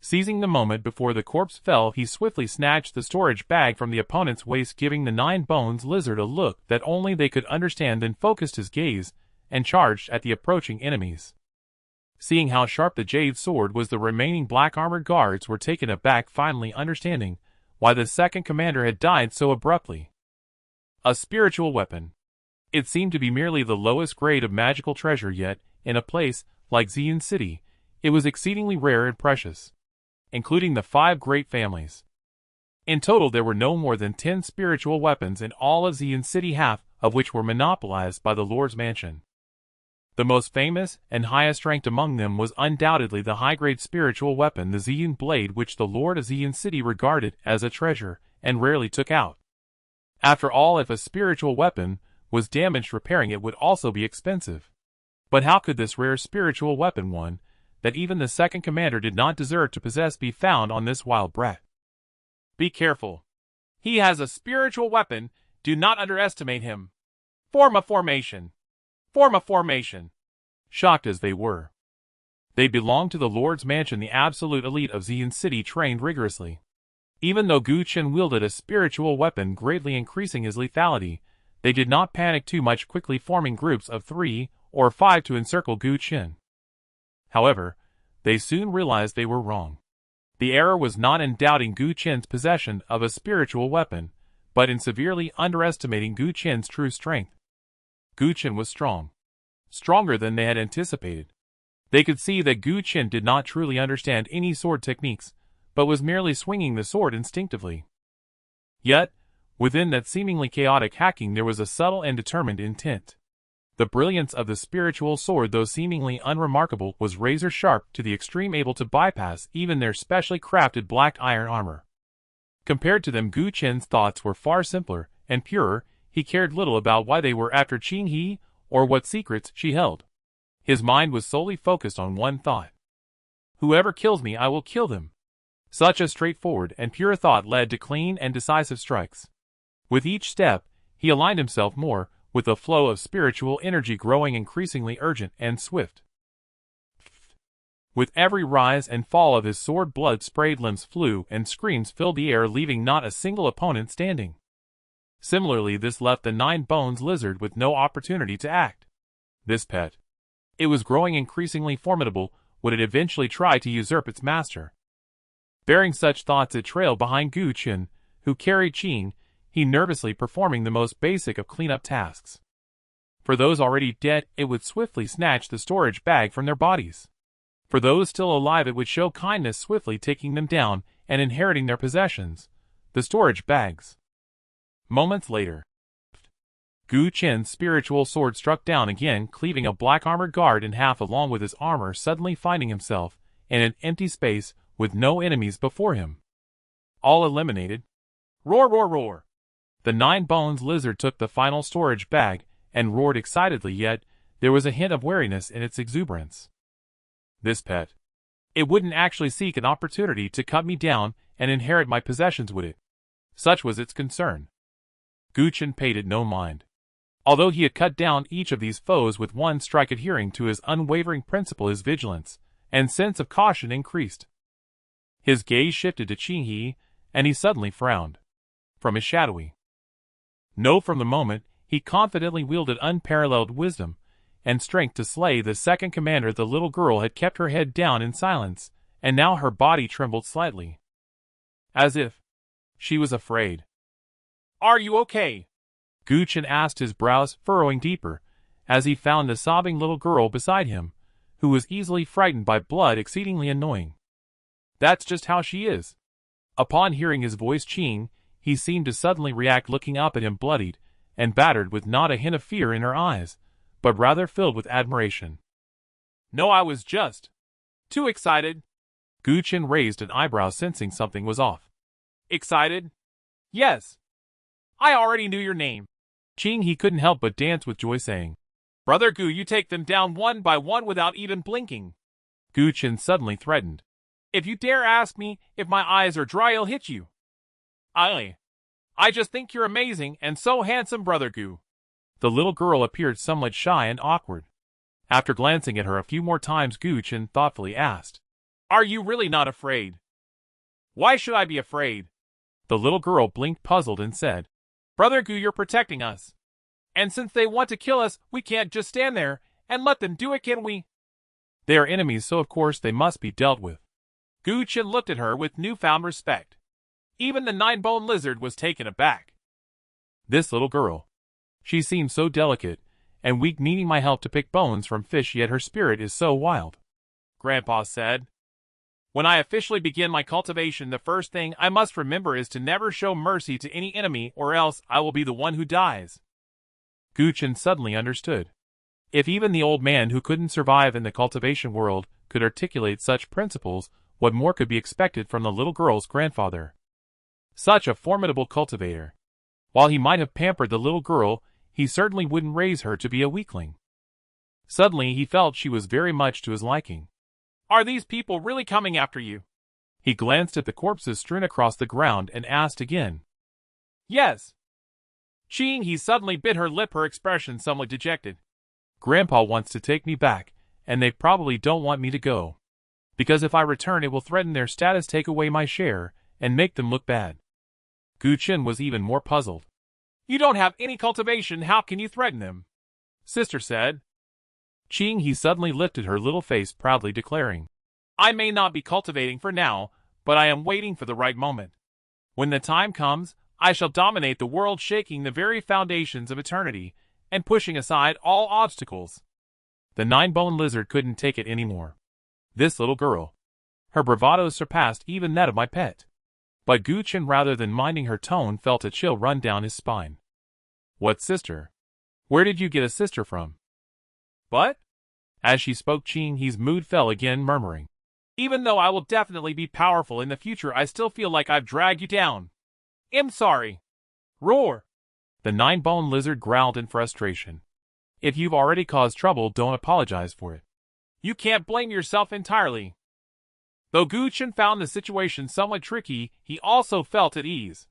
Seizing the moment before the corpse fell, he swiftly snatched the storage bag from the opponent's waist, giving the 9 Bones lizard a look that only they could understand, then focused his gaze and charged at the approaching enemies. Seeing how sharp the jade sword was, the remaining black armored guards were taken aback, finally understanding why the second commander had died so abruptly. A spiritual weapon. It seemed to be merely the lowest grade of magical treasure, yet, in a place like Xian City, it was exceedingly rare and precious, including the 5 great families. In total, there were no more than 10 spiritual weapons in all of Xian City, half of which were monopolized by the Lord's mansion. The most famous and highest ranked among them was undoubtedly the high-grade spiritual weapon, the Xian Blade, which the Lord of Xian City regarded as a treasure and rarely took out. After all, if a spiritual weapon was damaged, repairing it would also be expensive. But how could this rare spiritual weapon, one that even the second commander did not deserve to possess, be found on this wild brat? Be careful. He has a spiritual weapon. Do not underestimate him. Form a formation. Form a formation. Shocked as they were, they belonged to the Lord's mansion, the absolute elite of Xian City, trained rigorously. Even though Gu Chen wielded a spiritual weapon, greatly increasing his lethality, they did not panic too much, quickly forming groups of 3 or 5 to encircle Gu Chen. However, they soon realized they were wrong. The error was not in doubting Gu Chen's possession of a spiritual weapon, but in severely underestimating Gu Chen's true strength. Gu Chen was strong. Stronger than they had anticipated. They could see that Gu Chen did not truly understand any sword techniques, but was merely swinging the sword instinctively. Yet, within that seemingly chaotic hacking, there was a subtle and determined intent. The brilliance of the spiritual sword, though seemingly unremarkable, was razor-sharp to the extreme, able to bypass even their specially crafted black iron armor. Compared to them, Gu Chen's thoughts were far simpler and purer. He cared little about why they were after Qing He or what secrets she held. His mind was solely focused on one thought. Whoever kills me, I will kill them. Such a straightforward and pure thought led to clean and decisive strikes. With each step, he aligned himself more with the flow of spiritual energy, growing increasingly urgent and swift. With every rise and fall of his sword, blood-sprayed limbs flew and screams filled the air, leaving not a single opponent standing. Similarly, this left the 9 Bones lizard with no opportunity to act. This pet, it was growing increasingly formidable. Would it eventually try to usurp its master? Bearing such thoughts, it trailed behind Gu Chen, who carried Qing He, nervously performing the most basic of cleanup tasks. For those already dead, it would swiftly snatch the storage bag from their bodies. For those still alive, it would show kindness, swiftly taking them down and inheriting their possessions, the storage bags. Moments later, Gu Chen's spiritual sword struck down again, cleaving a black armored guard in half along with his armor, suddenly finding himself in an empty space with no enemies before him. All eliminated. Roar, roar, roar! The 9 Bones lizard took the final storage bag and roared excitedly, yet there was a hint of wariness in its exuberance. This pet, it wouldn't actually seek an opportunity to cut me down and inherit my possessions, would it? Such was its concern. Gu Chen paid it no mind. Although he had cut down each of these foes with one strike, adhering to his unwavering principle, his vigilance and sense of caution increased. His gaze shifted to Qing He, and he suddenly frowned. From his shadowy no, from the moment he confidently wielded unparalleled wisdom and strength to slay the second commander, the little girl had kept her head down in silence, and now her body trembled slightly, as if she was afraid. Are you okay? Gu Chen asked, his brows furrowing deeper, as he found the sobbing little girl beside him, who was easily frightened by blood, exceedingly annoying. That's just how she is. Upon hearing his voice, Qing He seemed to suddenly react, looking up at him, bloodied and battered, with not a hint of fear in her eyes, but rather filled with admiration. No, I was just too excited. Gu Chen raised an eyebrow, sensing something was off. Excited? Yes. I already knew your name. Qing he couldn't help but dance with joy, saying, Brother Gu, you take them down one by one without even blinking. Gu Chen suddenly threatened. If you dare ask me if my eyes are dry, I'll hit you. I just think you're amazing and so handsome, Brother Gu. The little girl appeared somewhat shy and awkward. After glancing at her a few more times, Gu Chen thoughtfully asked, Are you really not afraid? Why should I be afraid? The little girl blinked, puzzled, and said, Brother Gu, you're protecting us. And since they want to kill us, we can't just stand there and let them do it, can we? They are enemies, so of course they must be dealt with. Gu Chen looked at her with newfound respect. Even the nine-bone lizard was taken aback. This little girl. She seems so delicate and weak, needing my help to pick bones from fish, yet her spirit is so wild. Grandpa said, When I officially begin my cultivation, the first thing I must remember is to never show mercy to any enemy, or else I will be the one who dies. Gu Chen suddenly understood. If even the old man who couldn't survive in the cultivation world could articulate such principles, what more could be expected from the little girl's grandfather? Such a formidable cultivator. While he might have pampered the little girl, he certainly wouldn't raise her to be a weakling. Suddenly he felt she was very much to his liking. Are these people really coming after you? He glanced at the corpses strewn across the ground and asked again. Yes. Qing he suddenly bit her lip, her expression somewhat dejected. Grandpa wants to take me back, and they probably don't want me to go. Because if I return, it will threaten their status, take away my share, and make them look bad. Gu Chen was even more puzzled. You don't have any cultivation, how can you threaten them? Sister said. Qing he suddenly lifted her little face, proudly declaring, I may not be cultivating for now, but I am waiting for the right moment. When the time comes, I shall dominate the world, shaking the very foundations of eternity, and pushing aside all obstacles. The nine-bone lizard couldn't take it anymore. This little girl. Her bravado surpassed even that of my pet. But Gu Chen, rather than minding her tone, felt a chill run down his spine. What sister? Where did you get a sister from? What? As she spoke, Qing he's mood fell again, murmuring, Even though I will definitely be powerful in the future, I still feel like I've dragged you down. I'm sorry. Roar. The nine-bone lizard growled in frustration. If you've already caused trouble, don't apologize for it. You can't blame yourself entirely. Though Gu Chen found the situation somewhat tricky, he also felt at ease.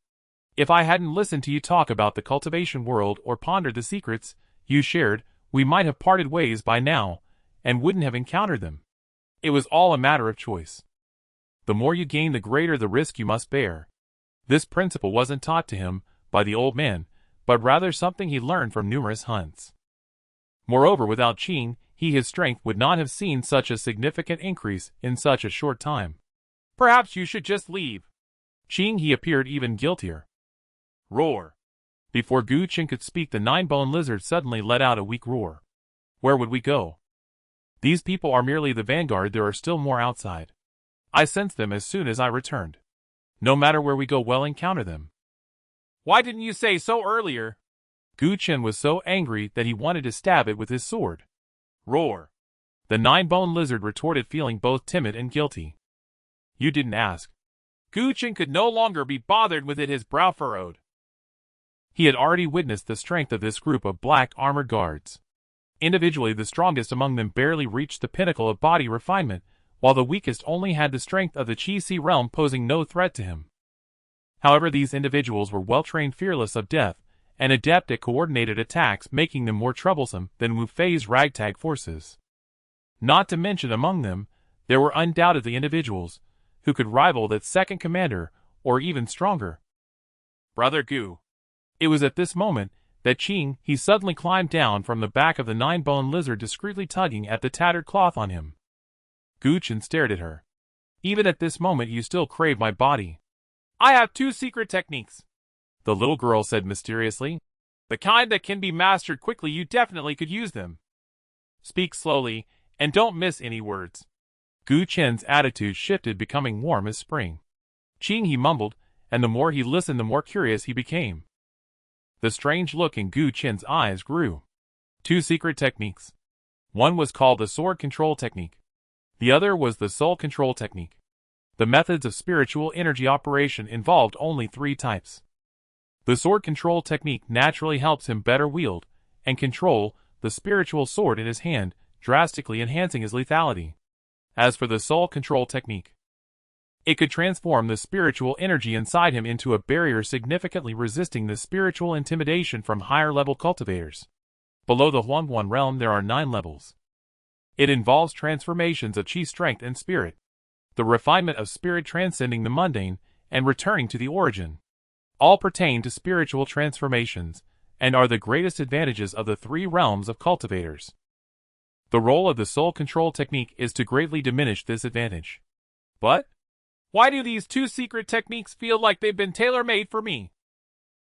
If I hadn't listened to you talk about the cultivation world or pondered the secrets you shared, we might have parted ways by now, and wouldn't have encountered them. It was all a matter of choice. The more you gain, the greater the risk you must bear. This principle wasn't taught to him by the old man, but rather something he learned from numerous hunts. Moreover, without Qing, his strength would not have seen such a significant increase in such a short time. Perhaps you should just leave. Qing he appeared even guiltier. Roar. Before Gu Chen could speak, the nine-bone lizard suddenly let out a weak roar. Where would we go? These people are merely the vanguard, there are still more outside. I sensed them as soon as I returned. No matter where we go, we'll encounter them. Why didn't you say so earlier? Gu Chen was so angry that he wanted to stab it with his sword. Roar. The nine-bone lizard retorted, feeling both timid and guilty. You didn't ask. Gu Chen could no longer be bothered with it, his brow furrowed. He had already witnessed the strength of this group of black armored guards. Individually, the strongest among them barely reached the pinnacle of body refinement, while the weakest only had the strength of the Qi realm, posing no threat to him. However, these individuals were well-trained, fearless of death, and adept at coordinated attacks, making them more troublesome than Wu Fei's ragtag forces. Not to mention, among them, there were undoubtedly individuals who could rival that second commander, or even stronger. Brother Gu. It was at this moment that Qing he suddenly climbed down from the back of the nine-bone lizard, discreetly tugging at the tattered cloth on him. Gu Chen stared at her. Even at this moment, you still crave my body. I have 2 secret techniques, the little girl said mysteriously. The kind that can be mastered quickly. You definitely could use them. Speak slowly, and don't miss any words. Gu Chen's attitude shifted, becoming warm as spring. Qing he mumbled, and the more he listened, the more curious he became. The strange look in Gu Chen's eyes grew. 2 secret techniques. One was called the sword control technique. The other was the soul control technique. The methods of spiritual energy operation involved only 3 types. The sword control technique naturally helps him better wield and control the spiritual sword in his hand, drastically enhancing his lethality. As for the soul control technique, it could transform the spiritual energy inside him into a barrier significantly resisting the spiritual intimidation from higher-level cultivators. Below the Huan realm there are 9 levels. It involves transformations of chi strength and spirit, the refinement of spirit transcending the mundane and returning to the origin. All pertain to spiritual transformations, and are the greatest advantages of the 3 realms of cultivators. The role of the soul control technique is to greatly diminish this advantage. But why do these 2 secret techniques feel like they've been tailor-made for me?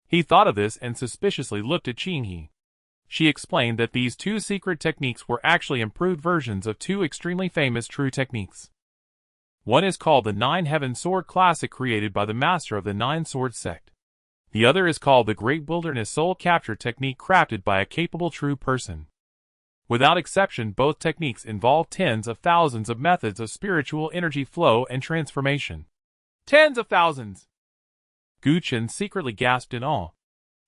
He thought of this and suspiciously looked at Qinghe. She explained that these 2 secret techniques were actually improved versions of 2 extremely famous true techniques. One is called the 9 Heaven Sword Classic, created by the master of the 9 Sword sect. The other is called the Great Wilderness Soul Capture Technique, crafted by a capable true person. Without exception, both techniques involve tens of thousands of methods of spiritual energy flow and transformation. Tens of thousands! Gu Chen secretly gasped in awe.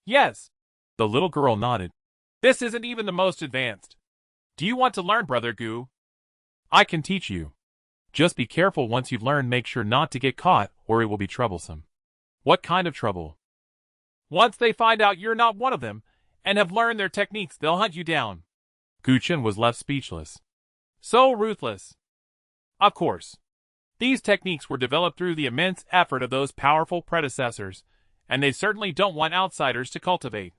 Yes. The little girl nodded. This isn't even the most advanced. Do you want to learn, Brother Gu? I can teach you. Just be careful once you learn, make sure not to get caught, or it will be troublesome. What kind of trouble? Once they find out you're not one of them, and have learned their techniques, they'll hunt you down. Gu Chen was left speechless. So ruthless. Of course. These techniques were developed through the immense effort of those powerful predecessors, and they certainly don't want outsiders to cultivate.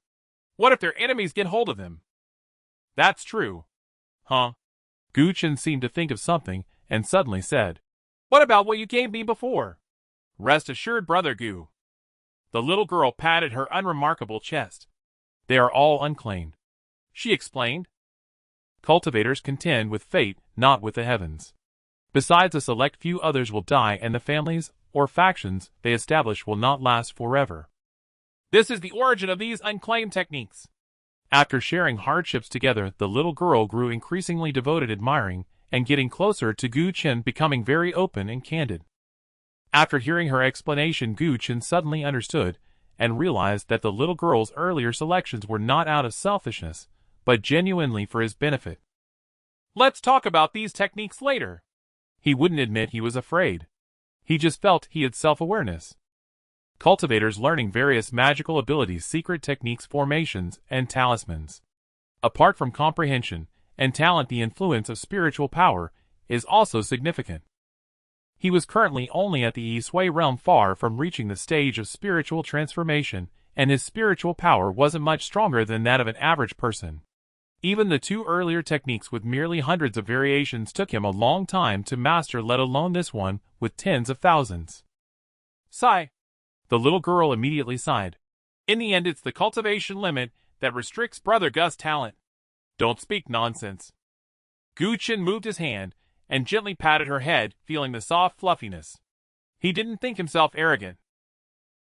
What if their enemies get hold of them? That's true. Huh? Gu Chen seemed to think of something, and suddenly said, What about what you gave me before? Rest assured, Brother Gu. The little girl patted her unremarkable chest. They are all unclaimed, she explained. Cultivators contend with fate, not with the heavens. Besides, a select few others will die, and the families, or factions, they establish will not last forever. This is the origin of these unclaimed techniques. After sharing hardships together, the little girl grew increasingly devoted, admiring, and getting closer to Gu Chen, becoming very open and candid. After hearing her explanation, Gu Chen suddenly understood, and realized that the little girl's earlier selections were not out of selfishness, but genuinely for his benefit. Let's talk about these techniques later. He wouldn't admit he was afraid. He just felt he had self-awareness. Cultivators learning various magical abilities, secret techniques, formations, and talismans. Apart from comprehension and talent, the influence of spiritual power is also significant. He was currently only at the Yisui realm, far from reaching the stage of spiritual transformation, and his spiritual power wasn't much stronger than that of an average person. Even the 2 earlier techniques with merely hundreds of variations took him a long time to master, let alone this one with tens of thousands. Sigh. The little girl immediately sighed. In the end, it's the cultivation limit that restricts Brother Gus' talent. Don't speak nonsense. Gu Chen moved his hand and gently patted her head, feeling the soft fluffiness. He didn't think himself arrogant.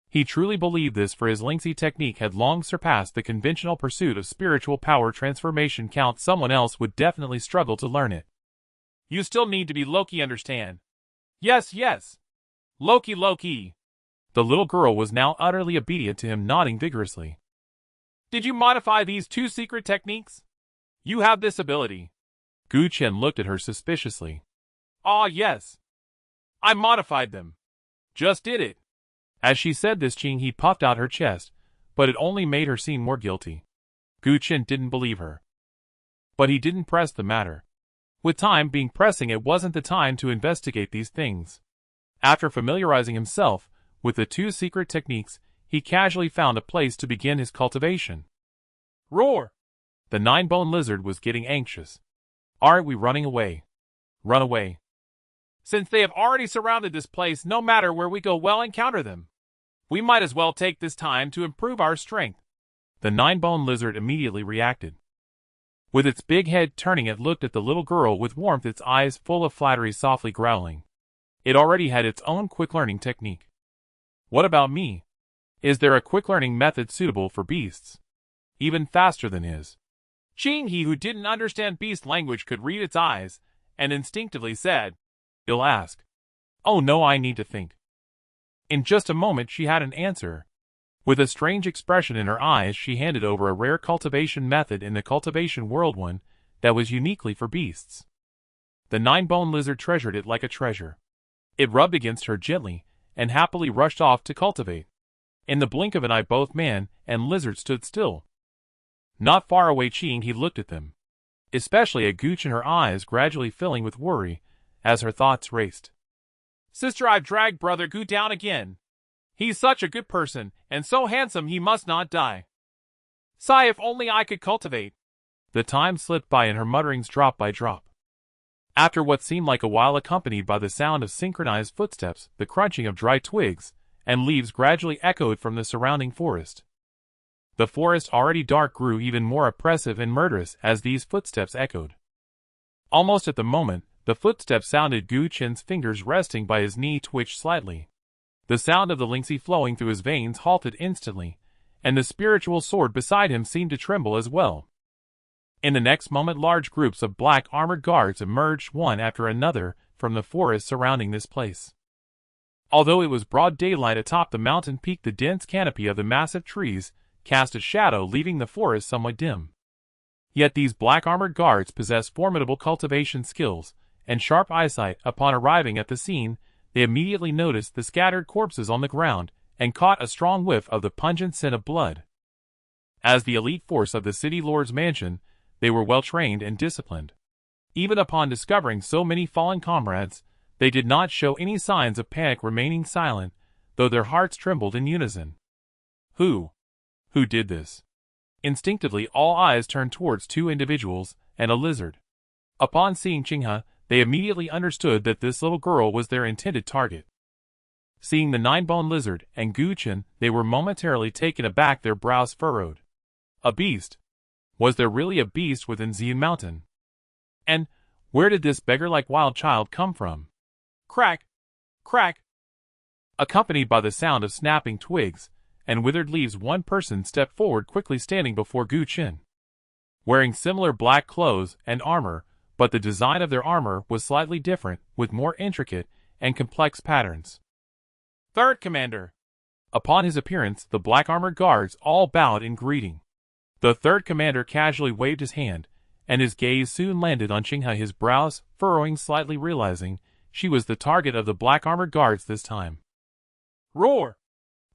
He truly believed this, for his Lingxi technique had long surpassed the conventional pursuit of spiritual power transformation. Someone else would definitely struggle to learn it. You still need to be Loki, understand? Yes, yes. Loki, Loki. The little girl was now utterly obedient to him, nodding vigorously. Did you modify these 2 secret techniques? You have this ability. Gu Chen looked at her suspiciously. Ah, yes. I modified them. Just did it. As she said this, Qinghe puffed out her chest, but it only made her seem more guilty. Gu Chen didn't believe her. But he didn't press the matter. With time being pressing, it wasn't the time to investigate these things. After familiarizing himself with the 2 secret techniques, he casually found a place to begin his cultivation. Roar! The 9-bone lizard was getting anxious. Aren't we running away? Run away. Since they have already surrounded this place, no matter where we go, we'll encounter them. We might as well take this time to improve our strength. The 9-bone lizard immediately reacted. With its big head turning, it looked at the little girl with warmth, its eyes full of flattery, softly growling. It already had its own quick learning technique. What about me? Is there a quick learning method suitable for beasts? Even faster than his? Qing, he who didn't understand beast language, could read its eyes, and instinctively said, "You'll ask." "Oh no, I need to think." In just a moment she had an answer. With a strange expression in her eyes, she handed over a rare cultivation method in the cultivation world, one that was uniquely for beasts. The nine-bone lizard treasured it like a treasure. It rubbed against her gently, and happily rushed off to cultivate. In the blink of an eye both man and lizard stood still. Not far away Qing, he looked at them. Especially at Gooch, and her eyes gradually filling with worry as her thoughts raced. "Sister, I've dragged brother Gu down again. He's such a good person, and so handsome he must not die. Sigh, if only I could cultivate." The time slipped by and her mutterings drop by drop. After what seemed like a while, accompanied by the sound of synchronized footsteps, the crunching of dry twigs and leaves gradually echoed from the surrounding forest. The forest, already dark, grew even more oppressive and murderous as these footsteps echoed. Almost at the moment the footsteps sounded, Gu Chen's fingers resting by his knee twitched slightly. The sound of the Lingxi flowing through his veins halted instantly, and the spiritual sword beside him seemed to tremble as well. In the next moment large groups of black armored guards emerged one after another from the forest surrounding this place. Although it was broad daylight atop the mountain peak, the dense canopy of the massive trees cast a shadow, leaving the forest somewhat dim. Yet these black armored guards possessed formidable cultivation skills and sharp eyesight. Upon arriving at the scene, they immediately noticed the scattered corpses on the ground and caught a strong whiff of the pungent scent of blood. As the elite force of the city lord's mansion, they were well trained and disciplined. Even upon discovering so many fallen comrades, they did not show any signs of panic, remaining silent, though their hearts trembled in unison. Who did this? Instinctively all eyes turned towards two individuals and a lizard. Upon seeing Qinghe, they immediately understood that this little girl was their intended target. Seeing the nine-bone lizard and Gu Chen, they were momentarily taken aback, their brows furrowed. A beast? Was there really a beast within Xian Mountain? And where did this beggar-like wild child come from? Crack! Crack! Accompanied by the sound of snapping twigs and withered leaves, one person stepped forward quickly, standing before Gu Chen. Wearing similar black clothes and armor, but the design of their armor was slightly different, with more intricate and complex patterns. "Third Commander." Upon his appearance, the black armored guards all bowed in greeting. The third commander casually waved his hand, and his gaze soon landed on Qinghe, his brows furrowing slightly, realizing she was the target of the black armored guards this time. "Roar!"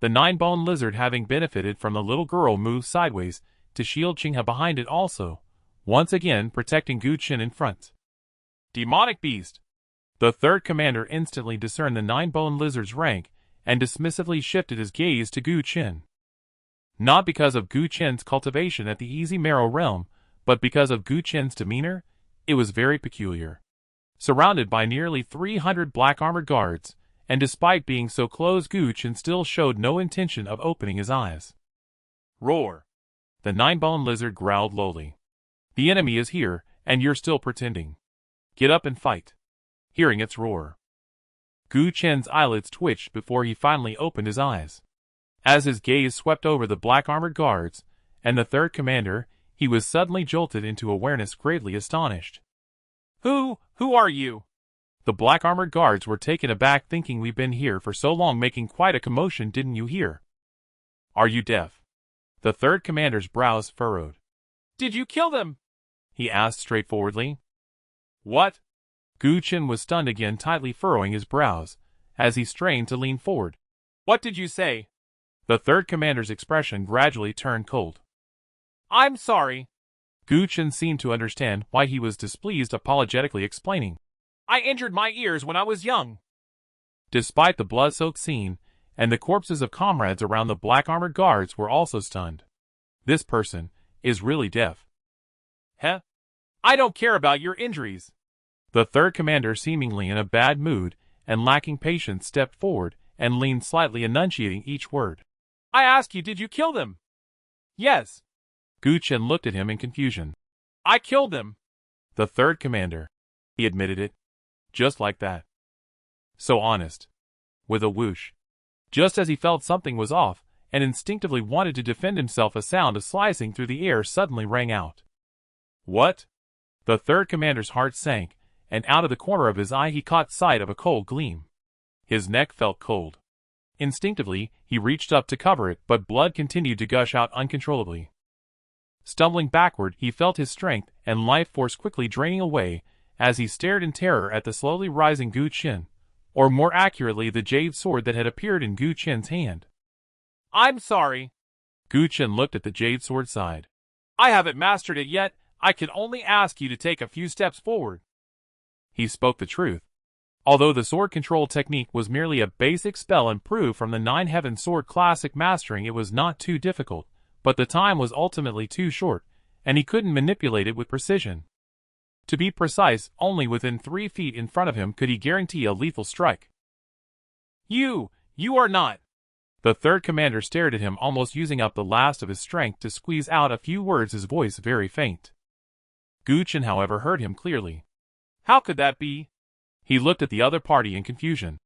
The nine-bone lizard, having benefited from the little girl, moved sideways to shield Qinghe behind it also, once again protecting Gu Chen in front. "Demonic beast!" The third commander instantly discerned the nine-bone lizard's rank and dismissively shifted his gaze to Gu Chen. Not because of Gu Chen's cultivation at the Easy Marrow realm, but because of Gu Chen's demeanor. It was very peculiar. Surrounded by nearly 300 black armored guards, and despite being so close, Gu Chen still showed no intention of opening his eyes. "Roar!" The nine-bone lizard growled lowly. "The enemy is here, and you're still pretending. Get up and fight." Hearing its roar, Gu Chen's eyelids twitched before he finally opened his eyes. As his gaze swept over the black armored guards and the third commander, he was suddenly jolted into awareness, greatly astonished. Who are you?" The black armored guards were taken aback, thinking, "We've been here for so long, making quite a commotion, didn't you hear?" "Are you deaf?" The third commander's brows furrowed. "Did you kill them?" he asked straightforwardly. "What?" Gu Chen was stunned again, tightly furrowing his brows as he strained to lean forward. "What did you say?" The third commander's expression gradually turned cold. "I'm sorry." Gu Chen seemed to understand why he was displeased, apologetically explaining. "I injured my ears when I was young." Despite the blood-soaked scene, and the corpses of comrades around, the black armored guards were also stunned. This person is really deaf. "Heh? I don't care about your injuries." The third commander, seemingly in a bad mood and lacking patience, stepped forward and leaned slightly, enunciating each word. "I ask you, did you kill them?" "Yes." Gu Chen looked at him in confusion. "I killed them." The third commander. He admitted it. Just like that. So honest. With a whoosh. Just as he felt something was off, and instinctively wanted to defend himself, a sound of slicing through the air suddenly rang out. What? The third commander's heart sank, and out of the corner of his eye he caught sight of a cold gleam. His neck felt cold. Instinctively, he reached up to cover it, but blood continued to gush out uncontrollably. Stumbling backward, he felt his strength and life force quickly draining away as he stared in terror at the slowly rising Gu Qin, or more accurately the jade sword that had appeared in Gu Qin's hand. I'm sorry. Gu Qin looked at the jade sword side. I haven't mastered it yet. I can only ask you to take a few steps forward. He spoke the truth. Although the sword control technique was merely a basic spell improved from the Nine Heaven Sword Classic mastering, it was not too difficult, but the time was ultimately too short, and he couldn't manipulate it with precision. To be precise, only within 3 feet in front of him could he guarantee a lethal strike. You are not. The third commander stared at him, almost using up the last of his strength to squeeze out a few words, his voice very faint. Gu Qin, however, heard him clearly. How could that be? He looked at the other party in confusion.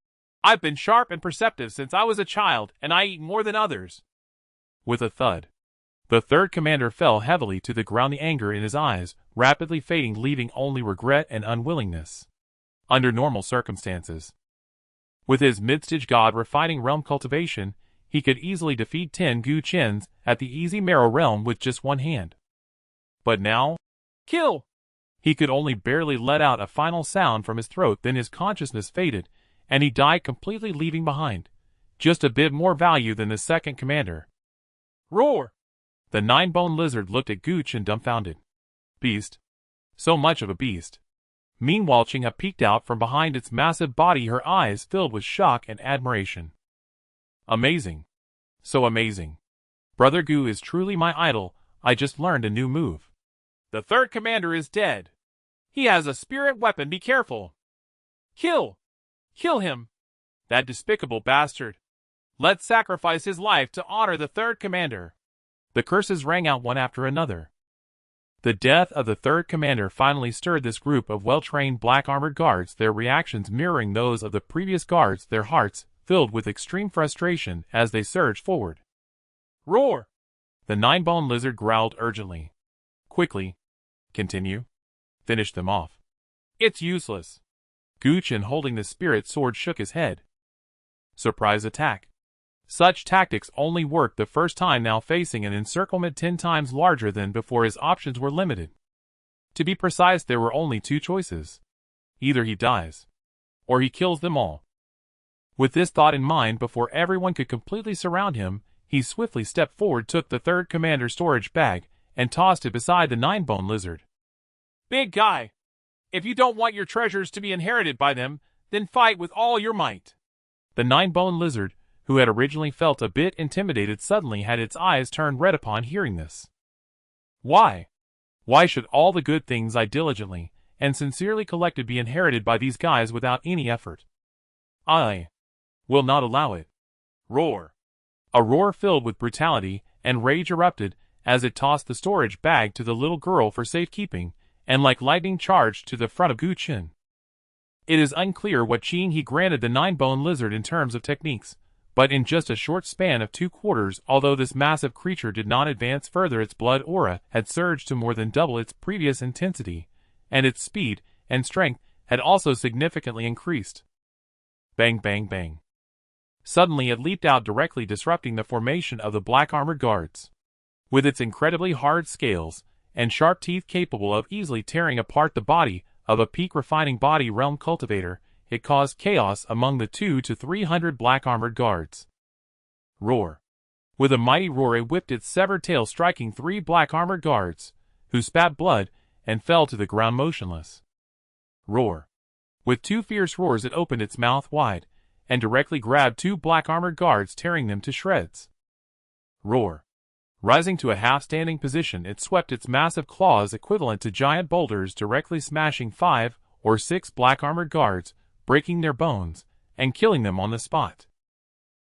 I've been sharp and perceptive since I was a child, and I eat more than others. With a thud, the third commander fell heavily to the ground, the anger in his eyes rapidly fading, leaving only regret and unwillingness. Under normal circumstances, with his mid-stage god refining realm cultivation, he could easily defeat 10 Gu Qins at the easy marrow realm with just one hand. But now, kill! He could only barely let out a final sound from his throat, then his consciousness faded, and he died completely, leaving behind just a bit more value than the second commander. Roar! The nine-bone lizard looked at Gu Qin dumbfounded. Beast? So much of a beast. Meanwhile, Qinghe peeked out from behind its massive body, her eyes filled with shock and admiration. Amazing. So amazing. Brother Gu is truly my idol. I just learned a new move. The third commander is dead. He has a spirit weapon, be careful. Kill! Kill him! That despicable bastard. Let's sacrifice his life to honor the third commander. The curses rang out one after another. The death of the third commander finally stirred this group of well-trained black-armored guards, their reactions mirroring those of the previous guards, their hearts filled with extreme frustration as they surged forward. Roar! The nine-bone lizard growled urgently. Quickly. Continue. Finish them off. It's useless. Gu Qin, holding the spirit sword, shook his head. Surprise attack. Such tactics only worked the first time. Now facing an encirclement 10 times larger than before, his options were limited. To be precise, there were only 2 choices. Either he dies, or he kills them all. With this thought in mind, before everyone could completely surround him, he swiftly stepped forward, took the third commander's storage bag, and tossed it beside the nine-bone lizard. Big guy, if you don't want your treasures to be inherited by them, then fight with all your might. The nine-bone lizard, who had originally felt a bit intimidated, suddenly had its eyes turned red upon hearing this. Why? Why should all the good things I diligently and sincerely collected be inherited by these guys without any effort? I will not allow it. Roar! A roar filled with brutality and rage erupted as it tossed the storage bag to the little girl for safekeeping, and like lightning charged to the front of Gu Qin. It is unclear what Qinghe granted the nine-bone lizard in terms of techniques, but in just a short span of 2 quarters, although this massive creature did not advance further, its blood aura had surged to more than double its previous intensity, and its speed and strength had also significantly increased. Bang, bang, bang. Suddenly it leaped out, directly disrupting the formation of the black-armored guards. With its incredibly hard scales and sharp teeth capable of easily tearing apart the body of a peak refining body realm cultivator, it caused chaos among the 200 to 300 black-armored guards. Roar! With a mighty roar, it whipped its severed tail, striking 3 black-armored guards, who spat blood and fell to the ground motionless. Roar! With 2 fierce roars, it opened its mouth wide and directly grabbed 2 black-armored guards, tearing them to shreds. Roar! Rising to a half-standing position, it swept its massive claws, equivalent to giant boulders, directly smashing 5 or 6 black-armored guards, breaking their bones, and killing them on the spot.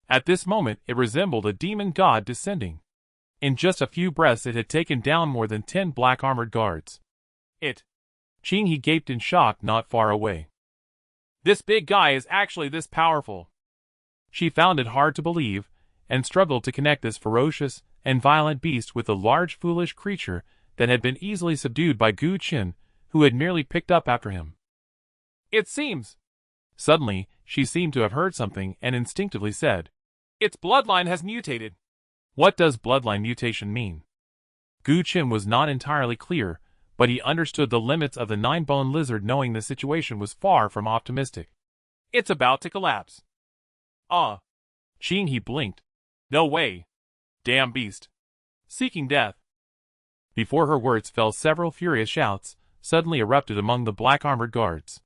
At this moment, it resembled a demon god descending. In just a few breaths, it had taken down more than 10 black-armored guards. Qinghe gaped in shock not far away. This big guy is actually this powerful. She found it hard to believe, and struggled to connect this ferocious and violent beast with the large, foolish creature that had been easily subdued by Gu Qin, who had merely picked up after him. It seems. Suddenly, she seemed to have heard something and instinctively said, Its bloodline has mutated. What does bloodline mutation mean? Gu Qin was not entirely clear, but he understood the limits of the nine-bone lizard, knowing the situation was far from optimistic. It's about to collapse. Qing He blinked. No way. Damn beast. Seeking death. Before her words fell, several furious shouts suddenly erupted among the black-armored guards.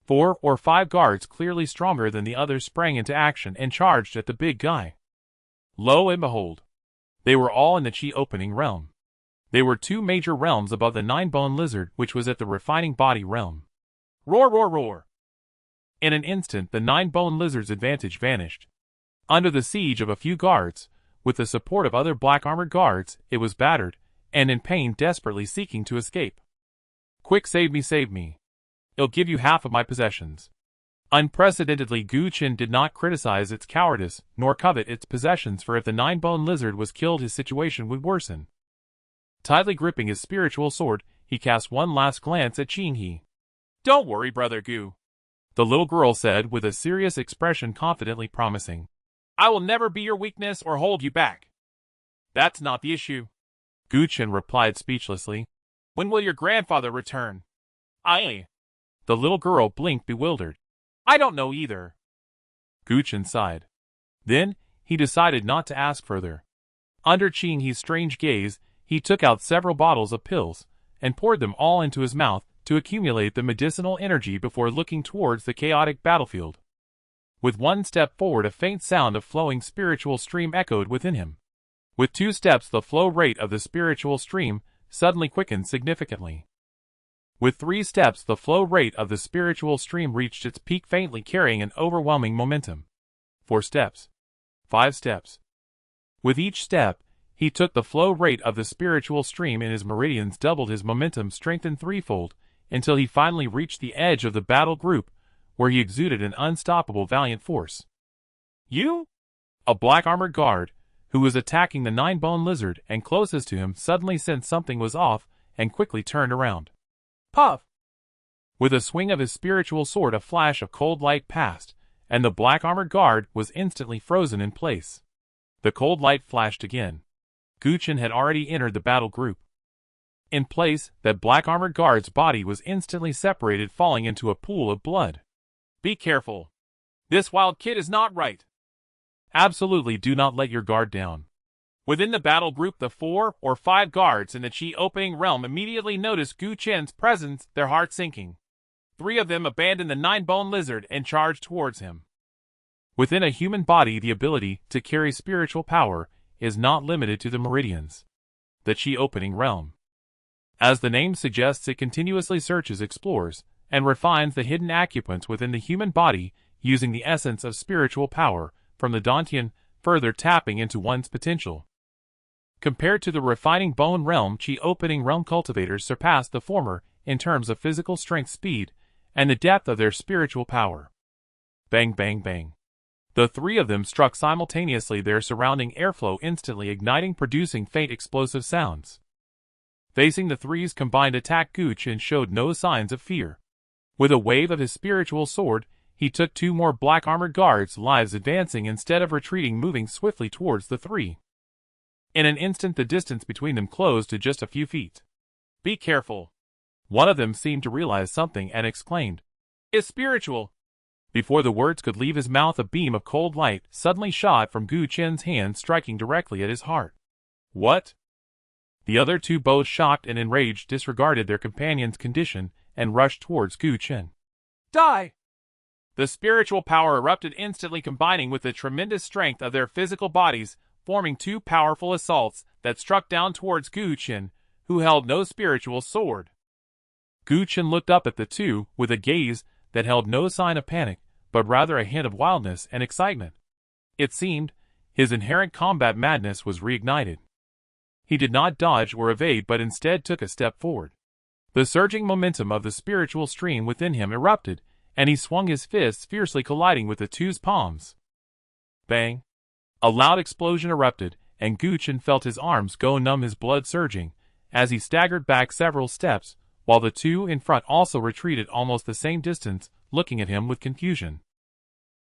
4 or 5 guards, clearly stronger than the others, sprang into action and charged at the big guy. Lo and behold, they were all in the Qi opening realm. They were 2 major realms above the nine-bone lizard, which was at the refining body realm. Roar, roar, roar. In an instant, the nine-bone lizard's advantage vanished. Under the siege of a few guards, with the support of other black-armored guards, it was battered, and in pain, desperately seeking to escape. Quick, save me, save me. I'll give you half of my possessions. Unprecedentedly, Gu Qin did not criticize its cowardice, nor covet its possessions, for if the nine-bone lizard was killed, his situation would worsen. Tightly gripping his spiritual sword, he cast one last glance at Qing He. Don't worry, brother Gu, the little girl said with a serious expression, confidently promising. I will never be your weakness or hold you back. That's not the issue. Gu Qin replied speechlessly. When will your grandfather return? The little girl blinked, bewildered. I don't know either. Gu Qin sighed. Then, he decided not to ask further. Under Qing He's strange gaze, he took out several bottles of pills, and poured them all into his mouth to accumulate the medicinal energy before looking towards the chaotic battlefield. With 1 step forward, a faint sound of flowing spiritual stream echoed within him. With 2 steps, the flow rate of the spiritual stream suddenly quickened significantly. With 3 steps, the flow rate of the spiritual stream reached its peak, faintly carrying an overwhelming momentum. 4 steps. 5 steps. With each step, he took the flow rate of the spiritual stream in his meridians, doubled his momentum, strengthened threefold, until he finally reached the edge of the battle group, where he exuded an unstoppable, valiant force. You? A black-armored guard, who was attacking the nine-bone lizard and closest to him, suddenly sensed something was off and quickly turned around. Puff! With a swing of his spiritual sword, a flash of cold light passed, and the black-armored guard was instantly frozen in place. The cold light flashed again. Gu Qin had already entered the battle group. In place, that black-armored guard's body was instantly separated, falling into a pool of blood. Be careful. This wild kid is not right. Absolutely do not let your guard down. Within the battle group, the 4 or 5 guards in the Qi opening realm immediately noticed Gu Qin's presence, their hearts sinking. 3 of them abandoned the nine-bone lizard and charged towards him. Within a human body, the ability to carry spiritual power is not limited to the meridians, the Qi opening realm. As the name suggests, it continuously searches, explores, and refines the hidden acupoints within the human body, using the essence of spiritual power from the Dantian, further tapping into one's potential. Compared to the refining bone realm, Qi opening realm cultivators surpass the former in terms of physical strength, speed, and the depth of their spiritual power. Bang, bang, bang. The 3 of them struck simultaneously, their surrounding airflow instantly igniting, producing faint explosive sounds. Facing the 3's combined attack, Gu Qin showed no signs of fear. With a wave of his spiritual sword, he took 2 more black-armored guards' lives, advancing instead of retreating, moving swiftly towards the 3. In an instant, the distance between them closed to just a few feet. Be careful. One of them seemed to realize something and exclaimed, It's spiritual. Before the words could leave his mouth, a beam of cold light suddenly shot from Gu Qin's hand, striking directly at his heart. What? The other 2, both shocked and enraged, disregarded their companion's condition and rushed towards Gu Qin. Die! The spiritual power erupted instantly, combining with the tremendous strength of their physical bodies, forming 2 powerful assaults that struck down towards Gu Qin, who held no spiritual sword. Gu Qin looked up at the 2 with a gaze that held no sign of panic, but rather a hint of wildness and excitement. It seemed his inherent combat madness was reignited. He did not dodge or evade, but instead took a step forward. The surging momentum of the spiritual stream within him erupted, and he swung his fists, fiercely colliding with the 2's palms. Bang! A loud explosion erupted, and Gu Qin felt his arms go numb, his blood surging, as he staggered back several steps, while the two in front also retreated almost the same distance, looking at him with confusion.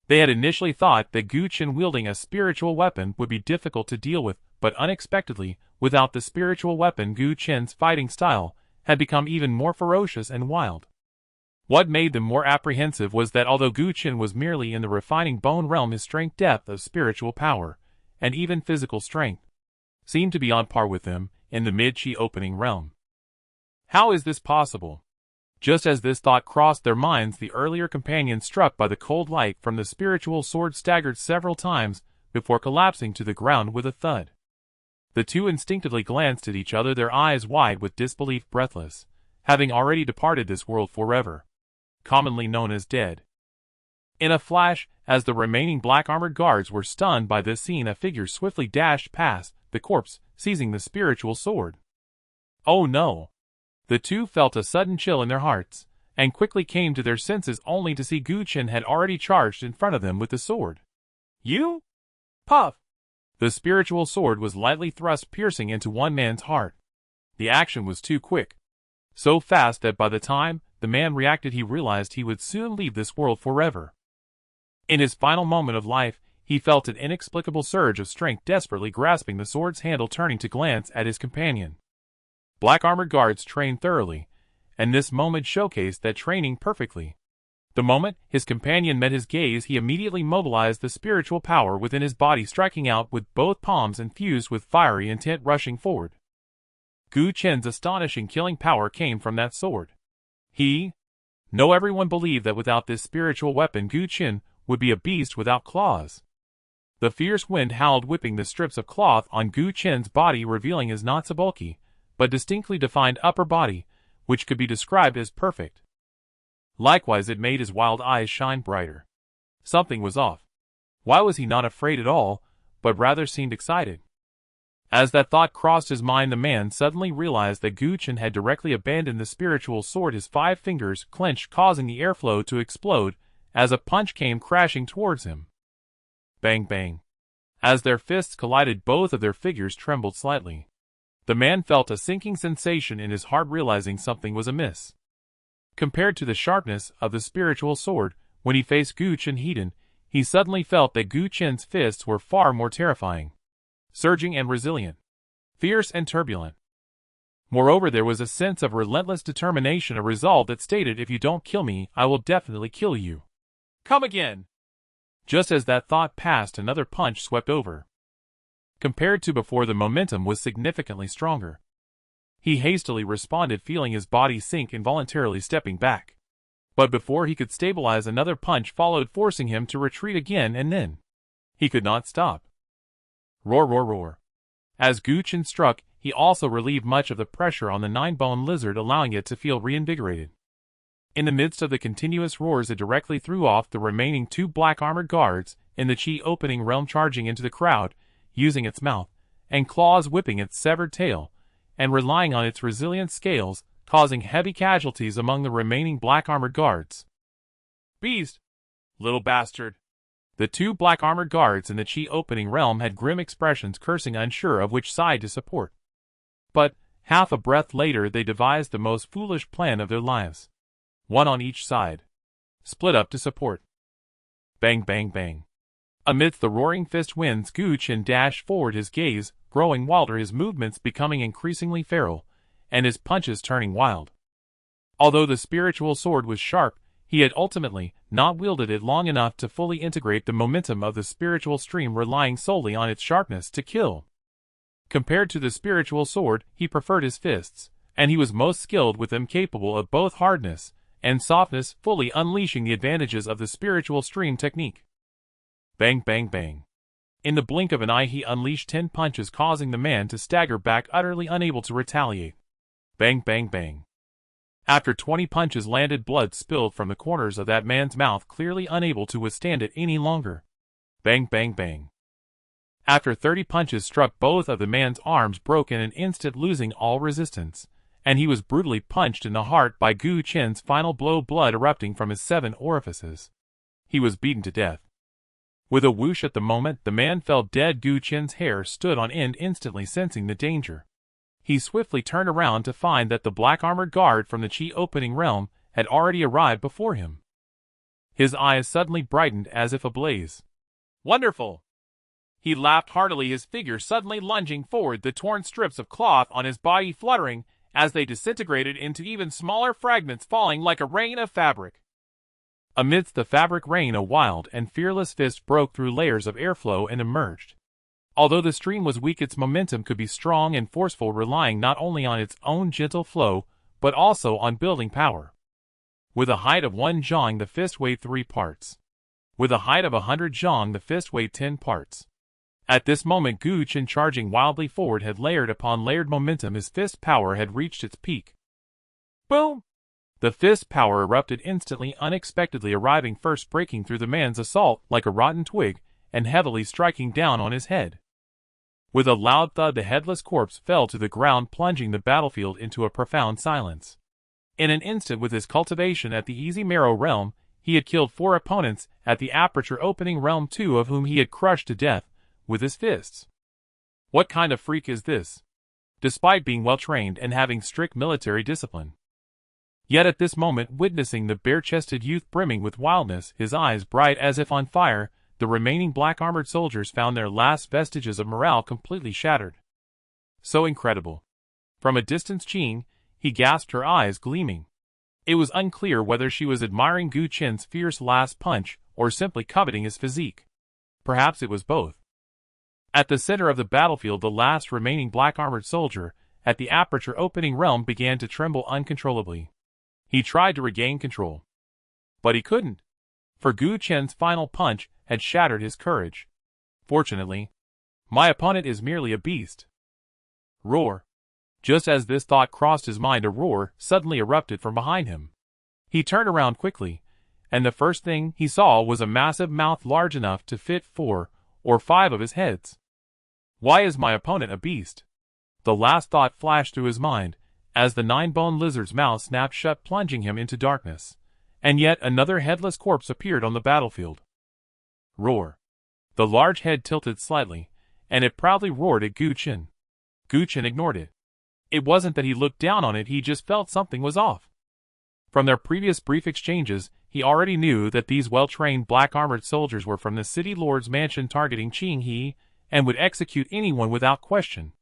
They had initially thought that Gu Qin wielding a spiritual weapon would be difficult to deal with, but unexpectedly, without the spiritual weapon, Gu Qin's fighting style had become even more ferocious and wild. What made them more apprehensive was that although Gu Qin was merely in the refining bone realm, his strength, depth of spiritual power, and even physical strength, seemed to be on par with them in the mid-chi opening realm. How is this possible? Just as this thought crossed their minds, the earlier companion struck by the cold light from the spiritual sword staggered several times before collapsing to the ground with a thud. The two instinctively glanced at each other, their eyes wide with disbelief, breathless, having already departed this world forever, commonly known as dead. In a flash, as the remaining black-armored guards were stunned by this scene, a figure swiftly dashed past the corpse, seizing the spiritual sword. Oh no! The two felt a sudden chill in their hearts, and quickly came to their senses only to see Gu Qin had already charged in front of them with the sword. You? Puff! The spiritual sword was lightly thrust, piercing into one man's heart. The action was too quick. So fast that by the time the man reacted, he realized he would soon leave this world forever. In his final moment of life, he felt an inexplicable surge of strength, desperately grasping the sword's handle, turning to glance at his companion. Black-armored guards trained thoroughly, and this moment showcased that training perfectly. The moment his companion met his gaze, he immediately mobilized the spiritual power within his body, striking out with both palms infused with fiery intent, rushing forward. Gu Qin's astonishing killing power came from that sword. Everyone believed that without this spiritual weapon, Gu Qin would be a beast without claws. The fierce wind howled, whipping the strips of cloth on Gu Qin's body, revealing his not so bulky, but distinctly defined upper body, which could be described as perfect. Likewise, it made his wild eyes shine brighter. Something was off. Why was he not afraid at all, but rather seemed excited? As that thought crossed his mind, the man suddenly realized that Gu Qin had directly abandoned the spiritual sword. His 5 fingers clenched, causing the airflow to explode as a punch came crashing towards him. Bang bang. As their fists collided, both of their figures trembled slightly. The man felt a sinking sensation in his heart, realizing something was amiss. Compared to the sharpness of the spiritual sword, when he faced Gu Qin, he suddenly felt that Gu Qin's fists were far more terrifying, surging and resilient, fierce and turbulent. Moreover, there was a sense of relentless determination, a resolve that stated, "If you don't kill me, I will definitely kill you. Come again." Just as that thought passed, another punch swept over. Compared to before, the momentum was significantly stronger. He hastily responded, feeling his body sink, involuntarily stepping back. But before he could stabilize, another punch followed, forcing him to retreat again, and then he could not stop. Roar, roar, roar. As Gu Qin struck, he also relieved much of the pressure on the 9-bone lizard, allowing it to feel reinvigorated. In the midst of the continuous roars, it directly threw off the remaining 2 black-armored guards in the chi opening realm, charging into the crowd, using its mouth and claws, whipping its severed tail, and relying on its resilient scales, causing heavy casualties among the remaining black-armored guards. Beast! Little bastard! The 2 black-armored guards in the chi opening realm had grim expressions, cursing, unsure of which side to support. But, half a breath later, they devised the most foolish plan of their lives. One on each side. Split up to support. Bang bang bang. Amidst the roaring fist winds, Gu Qin dashed forward, his gaze growing wilder, his movements becoming increasingly feral, and his punches turning wild. Although the spiritual sword was sharp, he had ultimately not wielded it long enough to fully integrate the momentum of the spiritual stream, relying solely on its sharpness to kill. Compared to the spiritual sword, he preferred his fists, and he was most skilled with them, capable of both hardness and softness, fully unleashing the advantages of the spiritual stream technique. Bang bang bang. In the blink of an eye, he unleashed 10 punches, causing the man to stagger back, utterly unable to retaliate. Bang bang bang. After 20 punches landed, blood spilled from the corners of that man's mouth, clearly unable to withstand it any longer. Bang bang bang. After 30 punches struck, both of the man's arms broke in an instant, losing all resistance, and he was brutally punched in the heart by Gu Qin's final blow, blood erupting from his 7 orifices. He was beaten to death. With a whoosh at the moment the man fell dead, Gu Qin's hair stood on end, instantly sensing the danger. He swiftly turned around to find that the black-armored guard from the Qi opening realm had already arrived before him. His eyes suddenly brightened as if ablaze. Wonderful! He laughed heartily, his figure suddenly lunging forward, the torn strips of cloth on his body fluttering as they disintegrated into even smaller fragments, falling like a rain of fabric. Amidst the fabric rain, a wild and fearless fist broke through layers of airflow and emerged. Although the stream was weak, its momentum could be strong and forceful, relying not only on its own gentle flow, but also on building power. With a height of 1 zhang, the fist weighed 3 parts. With a height of 100 zhang, the fist weighed 10 parts. At this moment, Gu Chen, charging wildly forward, had layered upon layered momentum. His fist power had reached its peak. Boom! The fist power erupted instantly, unexpectedly arriving first, breaking through the man's assault like a rotten twig and heavily striking down on his head. With a loud thud, the headless corpse fell to the ground, plunging the battlefield into a profound silence. In an instant, with his cultivation at the Easy Marrow realm, he had killed 4 opponents at the Aperture opening realm, 2 of whom he had crushed to death with his fists. What kind of freak is this? Despite being well trained and having strict military discipline. Yet at this moment, witnessing the bare-chested youth brimming with wildness, his eyes bright as if on fire, the remaining black-armored soldiers found their last vestiges of morale completely shattered. So incredible. From a distance, Qing, he gasped, her eyes gleaming. It was unclear whether she was admiring Gu Chen's fierce last punch or simply coveting his physique. Perhaps it was both. At the center of the battlefield, the last remaining black-armored soldier at the Aperture opening realm began to tremble uncontrollably. He tried to regain control, but he couldn't, for Gu Chen's final punch had shattered his courage. Fortunately, my opponent is merely a beast. Roar! Just as this thought crossed his mind, a roar suddenly erupted from behind him. He turned around quickly, and the first thing he saw was a massive mouth large enough to fit 4 or 5 of his heads. Why is my opponent a beast? The last thought flashed through his mind, as the 9-bone lizard's mouth snapped shut, plunging him into darkness. And yet another headless corpse appeared on the battlefield. Roar! The large head tilted slightly, and it proudly roared at Gu Chen. Gu Chen ignored it. It wasn't that he looked down on it, he just felt something was off. From their previous brief exchanges, he already knew that these well-trained black-armored soldiers were from the city lord's mansion, targeting Qing He, and would execute anyone without question.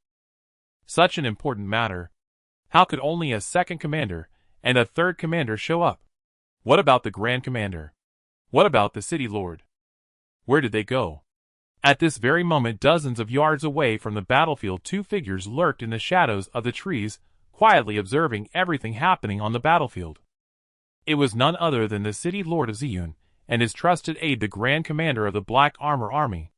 Such an important matter. How could only a second commander and a third commander show up? What about the Grand Commander? What about the City Lord? Where did they go? At this very moment, dozens of yards away from the battlefield, 2 figures lurked in the shadows of the trees, quietly observing everything happening on the battlefield. It was none other than the City Lord of Ziyun and his trusted aide, the Grand Commander of the Black Armor Army.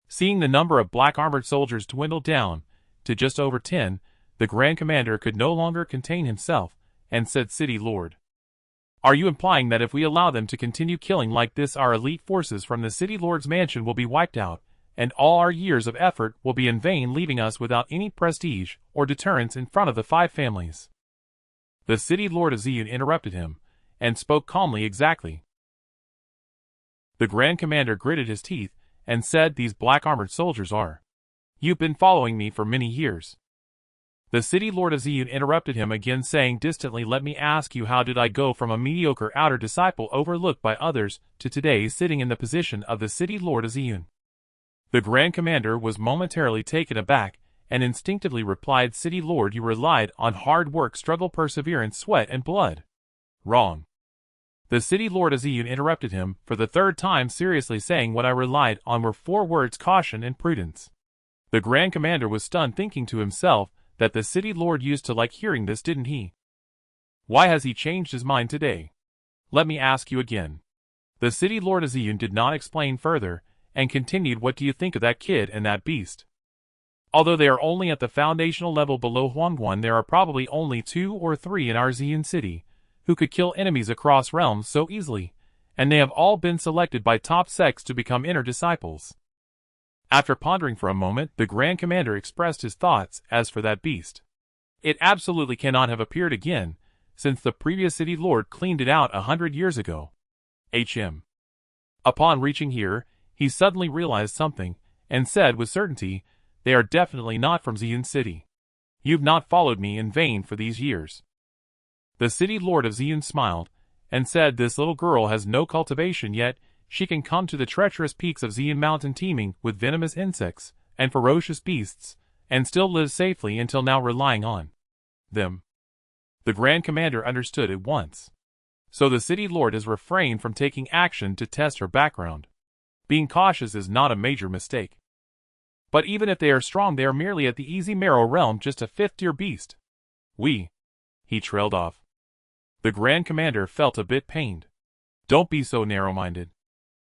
Seeing the number of black-armored soldiers dwindle down to just over 10, the Grand Commander could no longer contain himself and said, "City Lord, are you implying that if we allow them to continue killing like this, our elite forces from the City Lord's mansion will be wiped out, and all our years of effort will be in vain, leaving us without any prestige or deterrence in front of the 5 families?" The City Lord of Ziyun interrupted him and spoke calmly, "Exactly." The Grand Commander gritted his teeth and said, "These black-armored soldiers are. You've been following me for many years." The City Lord of Ziyun interrupted him again, saying distantly, "Let me ask you, how did I go from a mediocre outer disciple overlooked by others to today sitting in the position of the City Lord of Ziyun?" The Grand Commander was momentarily taken aback and instinctively replied, "City Lord, you relied on hard work, struggle, perseverance, sweat, and blood." Wrong. The City Lord of Ziyun interrupted him for the 3rd time, seriously saying, "What I relied on were 4 words: caution and prudence." The Grand Commander was stunned, thinking to himself that the City Lord used to like hearing this, didn't he? Why has he changed his mind today? Let me ask you again. The City Lord of Ziyun did not explain further, and continued, "What do you think of that kid and that beast? Although they are only at the foundational level below Huangguan, there are probably only 2 or 3 in our Ziyun city who could kill enemies across realms so easily, and they have all been selected by top sects to become inner disciples." After pondering for a moment, the Grand Commander expressed his thoughts. "As for that beast, it absolutely cannot have appeared again, since the previous City Lord cleaned it out 100 years ago. Upon reaching here, he suddenly realized something, and said with certainty, "They are definitely not from Ziyun City. You've not followed me in vain for these years. The city lord of Xian smiled, and said this little girl has no cultivation yet she can come to the treacherous peaks of Xian Mountain teeming with venomous insects and ferocious beasts, and still live safely until now relying on them. The Grand Commander understood at once. So the city lord has refrained from taking action to test her background. Being cautious is not a major mistake. But even if they are strong, they are merely at the easy marrow realm, just a fifth-tier beast. He trailed off. The Grand Commander felt a bit pained. Don't be so narrow-minded.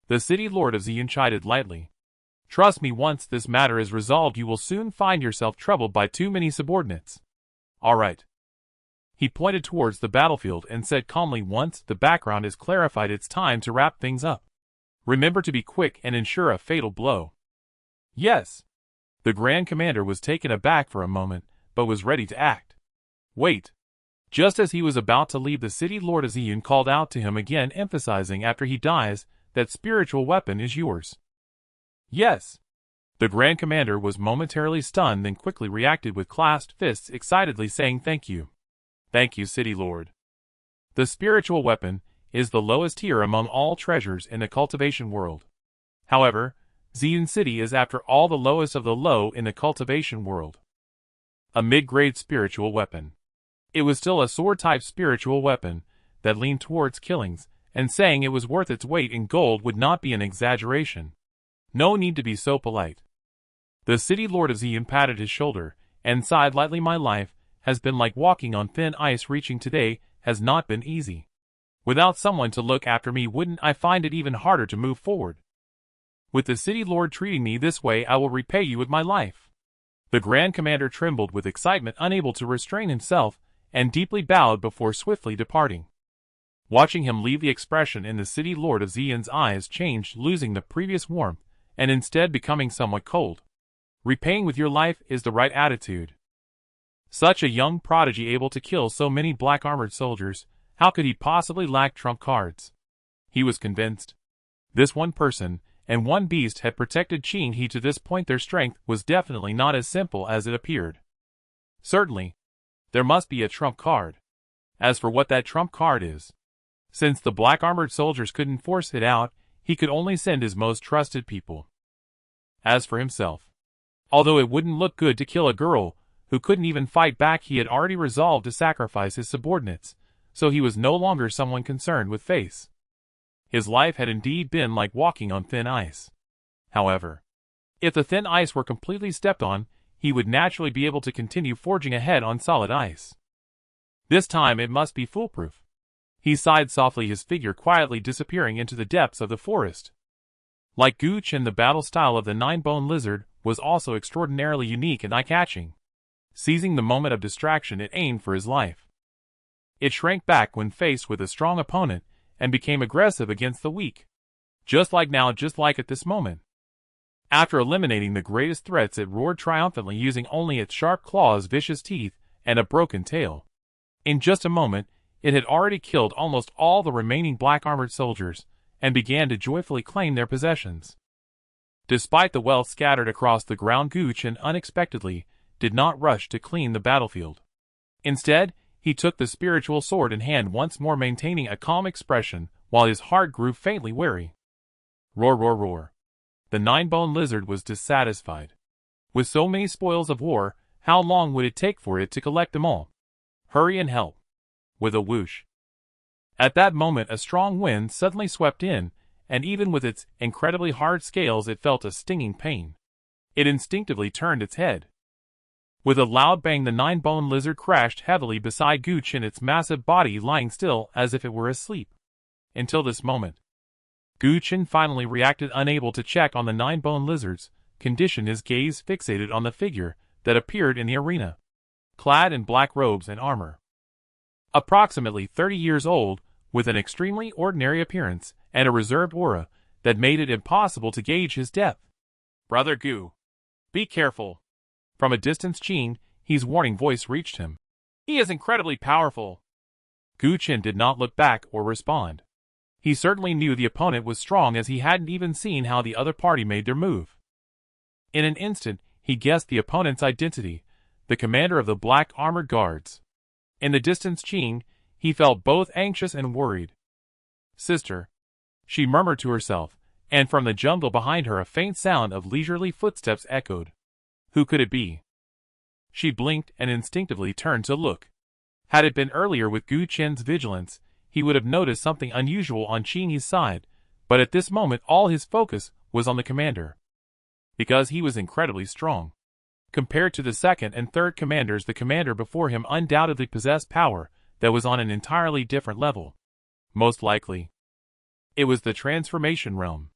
The city lord of Xian chided lightly. Trust me, once this matter is resolved you will soon find yourself troubled by too many subordinates. All right. He pointed towards the battlefield and said calmly, once the background is clarified it's time to wrap things up. Remember to be quick and ensure a fatal blow. Yes. The Grand Commander was taken aback for a moment, but was ready to act. Wait. Just as he was about to leave, the city lord of Xian called out to him again, emphasizing, after he dies, that spiritual weapon is yours. Yes. The Grand Commander was momentarily stunned, then quickly reacted with clasped fists, excitedly saying, Thank you. Thank you, City Lord. The spiritual weapon is the lowest tier among all treasures in the cultivation world. However, Xian City is after all the lowest of the low in the cultivation world. A mid-grade spiritual weapon. It was still a sword-type spiritual weapon that leaned towards killings, and saying it was worth its weight in gold would not be an exaggeration. No need to be so polite. The city lord of Xian patted his shoulder and sighed lightly. My life has been like walking on thin ice. Reaching today has not been easy. Without someone to look after me, wouldn't I find it even harder to move forward? With the city lord treating me this way, I will repay you with my life. The Grand Commander trembled with excitement, unable to restrain himself, and deeply bowed before swiftly departing. Watching him leave, the expression in the city lord of Xian's eyes changed, losing the previous warmth, and instead becoming somewhat cold. Repaying with your life is the right attitude. Such a young prodigy able to kill so many black-armored soldiers, how could he possibly lack trump cards? He was convinced. This one person and one beast had protected Qin He to this point. Their strength was definitely not as simple as it appeared. Certainly, there must be a trump card. As for what that trump card is, since the black-armored soldiers couldn't force it out, he could only send his most trusted people. As for himself, although it wouldn't look good to kill a girl who couldn't even fight back, he had already resolved to sacrifice his subordinates, so he was no longer someone concerned with face. His life had indeed been like walking on thin ice. However, if the thin ice were completely stepped on, he would naturally be able to continue forging ahead on solid ice. This time it must be foolproof. He sighed softly, his figure quietly disappearing into the depths of the forest. Like Gu Chen, the battle style of the nine-bone lizard was also extraordinarily unique and eye-catching. Seizing the moment of distraction, it aimed for his life. It shrank back when faced with a strong opponent and became aggressive against the weak. Just like now, just like at this moment. After eliminating the greatest threats, it roared triumphantly, using only its sharp claws, vicious teeth, and a broken tail. In just a moment, it had already killed almost all the remaining black-armored soldiers, and began to joyfully claim their possessions. Despite the wealth scattered across the ground, Gu Chen unexpectedly did not rush to clean the battlefield. Instead, he took the spiritual sword in hand, once more maintaining a calm expression, while his heart grew faintly wary. Roar, roar, roar. The nine-bone lizard was dissatisfied. With so many spoils of war, how long would it take for it to collect them all? Hurry and help. With a whoosh. At that moment, a strong wind suddenly swept in, and even with its incredibly hard scales, it felt a stinging pain. It instinctively turned its head. With a loud bang, the nine-bone lizard crashed heavily beside Gu Chen, its massive body lying still as if it were asleep. Until this moment, Gu Chen finally reacted, unable to check on the nine-bone lizard's condition, his gaze fixated on the figure that appeared in the arena, clad in black robes and armor. Approximately 30 years old, with an extremely ordinary appearance and a reserved aura that made it impossible to gauge his depth. Brother Gu, be careful. From a distance, Qin He's warning voice reached him. He is incredibly powerful. Gu Chen did not look back or respond. He certainly knew the opponent was strong, as he hadn't even seen how the other party made their move. In an instant, he guessed the opponent's identity, the commander of the Black Armored Guards. In the distance Qing, he felt both anxious and worried. "Sister," she murmured to herself, and from the jungle behind her a faint sound of leisurely footsteps echoed. Who could it be? She blinked and instinctively turned to look. Had it been earlier with Gu Qian's vigilance, he would have noticed something unusual on Qing's side, but at this moment all his focus was on the commander. Because he was incredibly strong. Compared to the second and third commanders, the commander before him undoubtedly possessed power that was on an entirely different level. Most likely, it was the transformation realm.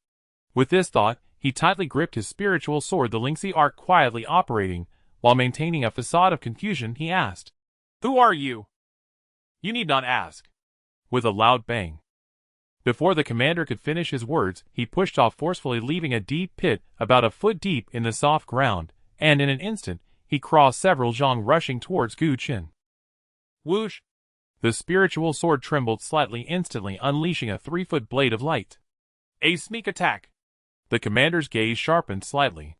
With this thought, he tightly gripped his spiritual sword, the Lingxi arc quietly operating, while maintaining a facade of confusion. He asked, "Who are you?" "You need not ask." With a loud bang. Before the commander could finish his words, he pushed off forcefully, leaving a deep pit about a foot deep in the soft ground, and in an instant, he crossed several zhang, rushing towards Gu Qian. Whoosh! The spiritual sword trembled slightly, instantly unleashing a 3-foot blade of light. A sneak attack! The commander's gaze sharpened slightly.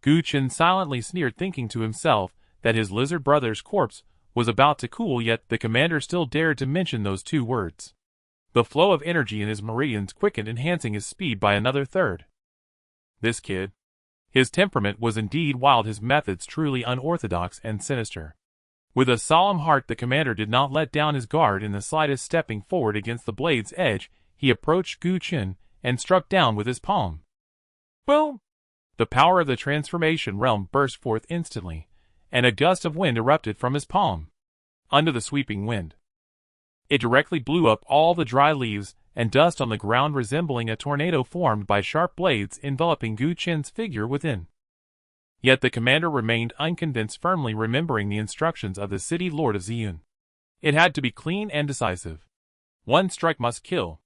Gu Qian silently sneered, thinking to himself that his lizard brother's corpse was about to cool, yet the commander still dared to mention those two words. The flow of energy in his meridians quickened, enhancing his speed by another third. This kid. His temperament was indeed wild, his methods truly unorthodox and sinister. With a solemn heart, the commander did not let down his guard in the slightest. Stepping forward against the blade's edge, he approached Gu Qian and struck down with his palm. Boom! The power of the transformation realm burst forth instantly, and a gust of wind erupted from his palm. Under the sweeping wind, it directly blew up all the dry leaves and dust on the ground, resembling a tornado formed by sharp blades enveloping Gu Qian's figure within. Yet the commander remained unconvinced, firmly remembering the instructions of the city lord of Ziyun. It had to be clean and decisive. One strike must kill.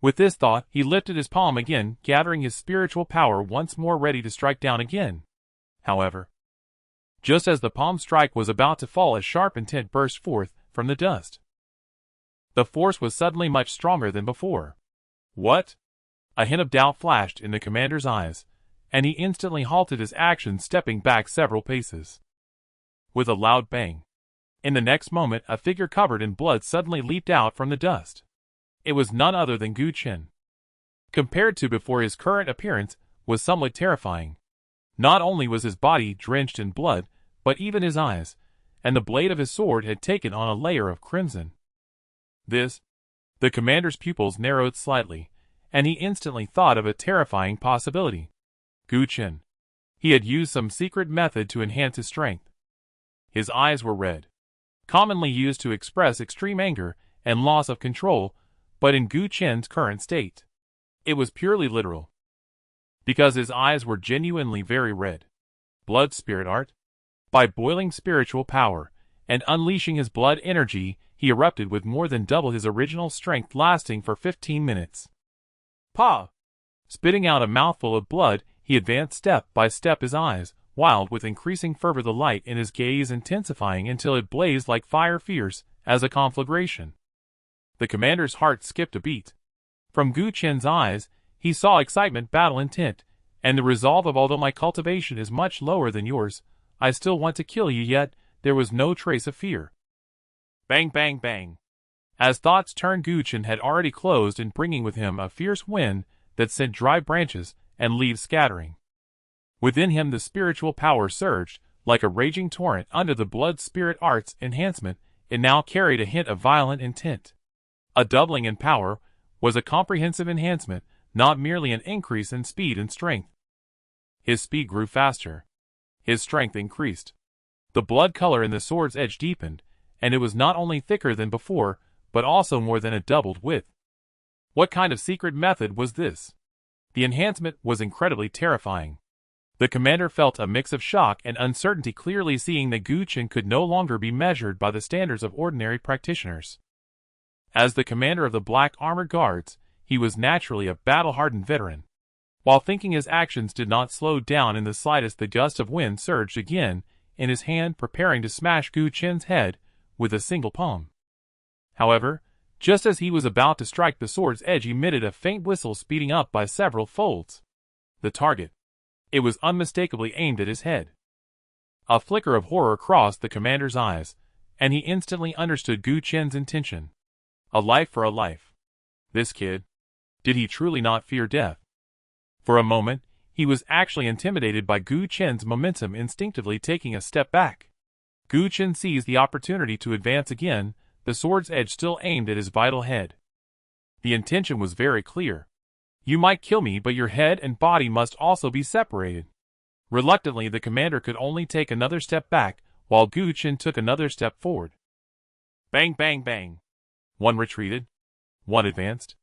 With this thought, he lifted his palm again, gathering his spiritual power once more, ready to strike down again. However, just as the palm strike was about to fall, a sharp intent burst forth from the dust. The force was suddenly much stronger than before. What? A hint of doubt flashed in the commander's eyes, and he instantly halted his action, stepping back several paces. With a loud bang. In the next moment, a figure covered in blood suddenly leaped out from the dust. It was none other than Gu Qian. Compared to before, his current appearance was somewhat terrifying. Not only was his body drenched in blood, but even his eyes, and the blade of his sword had taken on a layer of crimson. The commander's pupils narrowed slightly, and he instantly thought of a terrifying possibility. Gu Qian. He had used some secret method to enhance his strength. His eyes were red, commonly used to express extreme anger and loss of control, but in Gu Qian's current state, it was purely literal. Because his eyes were genuinely very red. Blood spirit art. By boiling spiritual power and unleashing his blood energy, he erupted with more than double his original strength, lasting for 15 minutes. Pa! Spitting out a mouthful of blood, he advanced step by step, his eyes wild with increasing fervor, the light in his gaze intensifying until it blazed like fire, fierce as a conflagration. The commander's heart skipped a beat. From Gu Qian's eyes, he saw excitement, battle intent, and the resolve of, although my cultivation is much lower than yours, I still want to kill you. Yet there was no trace of fear. Bang, bang, bang. As thoughts turned, Gu Qian had already closed in, bringing with him a fierce wind that sent dry branches and leaves scattering. Within him the spiritual power surged like a raging torrent. Under the blood spirit art's enhancement, it now carried a hint of violent intent. A doubling in power was a comprehensive enhancement, not merely an increase in speed and strength. His speed grew faster. His strength increased. The blood color in the sword's edge deepened, and it was not only thicker than before, but also more than a doubled width. What kind of secret method was this? The enhancement was incredibly terrifying. The commander felt a mix of shock and uncertainty, clearly seeing that Gu Qian could no longer be measured by the standards of ordinary practitioners. As the commander of the Black Armored Guards, he was naturally a battle-hardened veteran. While thinking, his actions did not slow down in the slightest. The gust of wind surged again in his hand, preparing to smash Gu Qian's head with a single palm. However, just as he was about to strike, the sword's edge emitted a faint whistle, speeding up by several folds. The target. It was unmistakably aimed at his head. A flicker of horror crossed the commander's eyes, and he instantly understood Gu Chen's intention. A life for a life. This kid. Did he truly not fear death? For a moment, he was actually intimidated by Gu Chen's momentum, instinctively taking a step back. Gu Chen seized the opportunity to advance again, the sword's edge still aimed at his vital head. The intention was very clear. You might kill me, but your head and body must also be separated. Reluctantly, the commander could only take another step back, while Gu Chen took another step forward. Bang, bang, bang. One retreated. One advanced.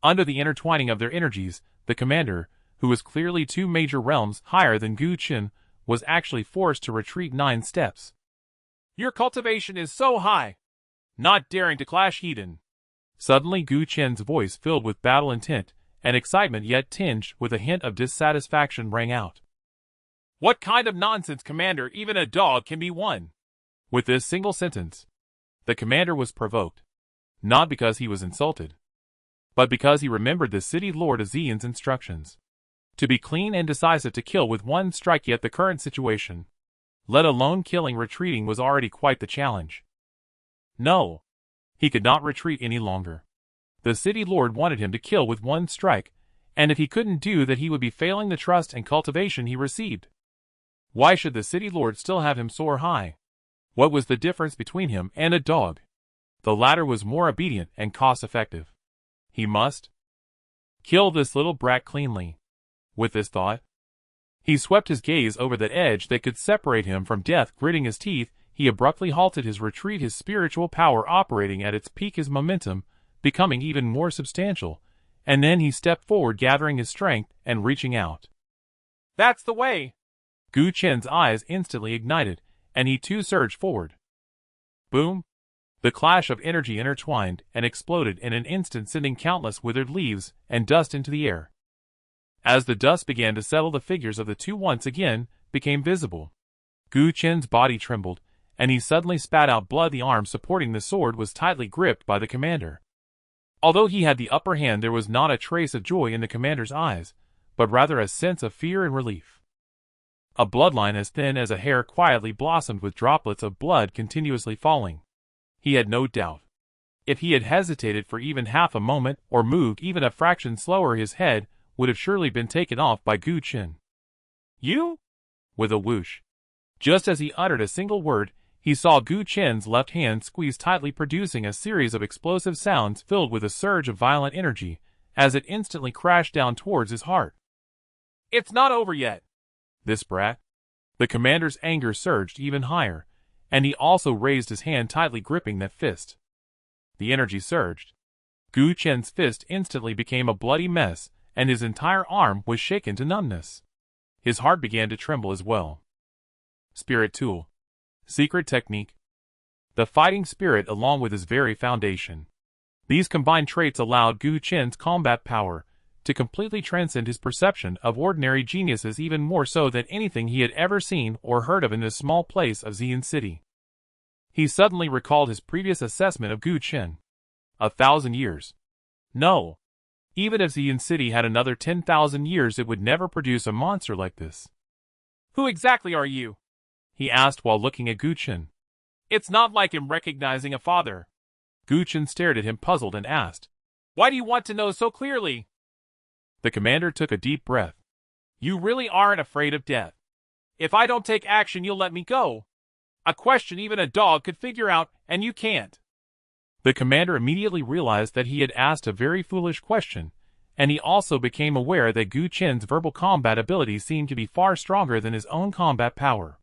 Under the intertwining of their energies, the commander, who was clearly 2 major realms higher than Gu Chen, was actually forced to retreat 9 steps. Your cultivation is so high. Not daring to clash heathen. Suddenly Gu Chen's voice, filled with battle intent and excitement yet tinged with a hint of dissatisfaction, rang out. What kind of nonsense, Commander? Even a dog can be won. With this single sentence, the commander was provoked. Not because he was insulted, but because he remembered the city lord Azian's instructions. To be clean and decisive, to kill with 1 strike, yet the current situation, let alone killing retreating, was already quite the challenge. No. He could not retreat any longer. The city lord wanted him to kill with 1 strike, and if he couldn't do that, he would be failing the trust and cultivation he received. Why should the city lord still have him soar high? What was the difference between him and a dog? The latter was more obedient and cost-effective. He must kill this little brat cleanly. With this thought, he swept his gaze over that edge that could separate him from death. Gritting his teeth, he abruptly halted his retreat, his spiritual power operating at its peak, his momentum becoming even more substantial, and then he stepped forward, gathering his strength and reaching out. That's the way! Gu Chen's eyes instantly ignited, and he too surged forward. Boom! The clash of energy intertwined and exploded in an instant, sending countless withered leaves and dust into the air. As the dust began to settle, the figures of the 2 once again became visible. Gu Chen's body trembled, and he suddenly spat out blood. The arm supporting the sword was tightly gripped by the commander. Although he had the upper hand, there was not a trace of joy in the commander's eyes, but rather a sense of fear and relief. A bloodline as thin as a hair quietly blossomed, with droplets of blood continuously falling. He had no doubt. If he had hesitated for even half a moment, or moved even a fraction slower, his head would have surely been taken off by Gu Chen. You? With a whoosh. Just as he uttered a single word, he saw Gu Chen's left hand squeeze tightly, producing a series of explosive sounds filled with a surge of violent energy, as it instantly crashed down towards his heart. It's not over yet. This brat. The commander's anger surged even higher, and he also raised his hand, tightly gripping that fist. The energy surged. Gu Chen's fist instantly became a bloody mess, and his entire arm was shaken to numbness. His heart began to tremble as well. Spirit tool. Secret technique. The fighting spirit, along with his very foundation. These combined traits allowed Gu Chen's combat power to completely transcend his perception of ordinary geniuses, even more so than anything he had ever seen or heard of in this small place of Xian City. He suddenly recalled his previous assessment of Gu Chen. 1,000 years. No. Even if Xian City had another 10,000 years, it would never produce a monster like this. Who exactly are you? He asked while looking at Gu Chen. It's not like him recognizing a father. Gu Chen stared at him, puzzled, and asked, Why do you want to know so clearly? The commander took a deep breath. You really aren't afraid of death. If I don't take action, you'll let me go. A question even a dog could figure out, and you can't. The commander immediately realized that he had asked a very foolish question, and he also became aware that Gu Chen's verbal combat ability seemed to be far stronger than his own combat power.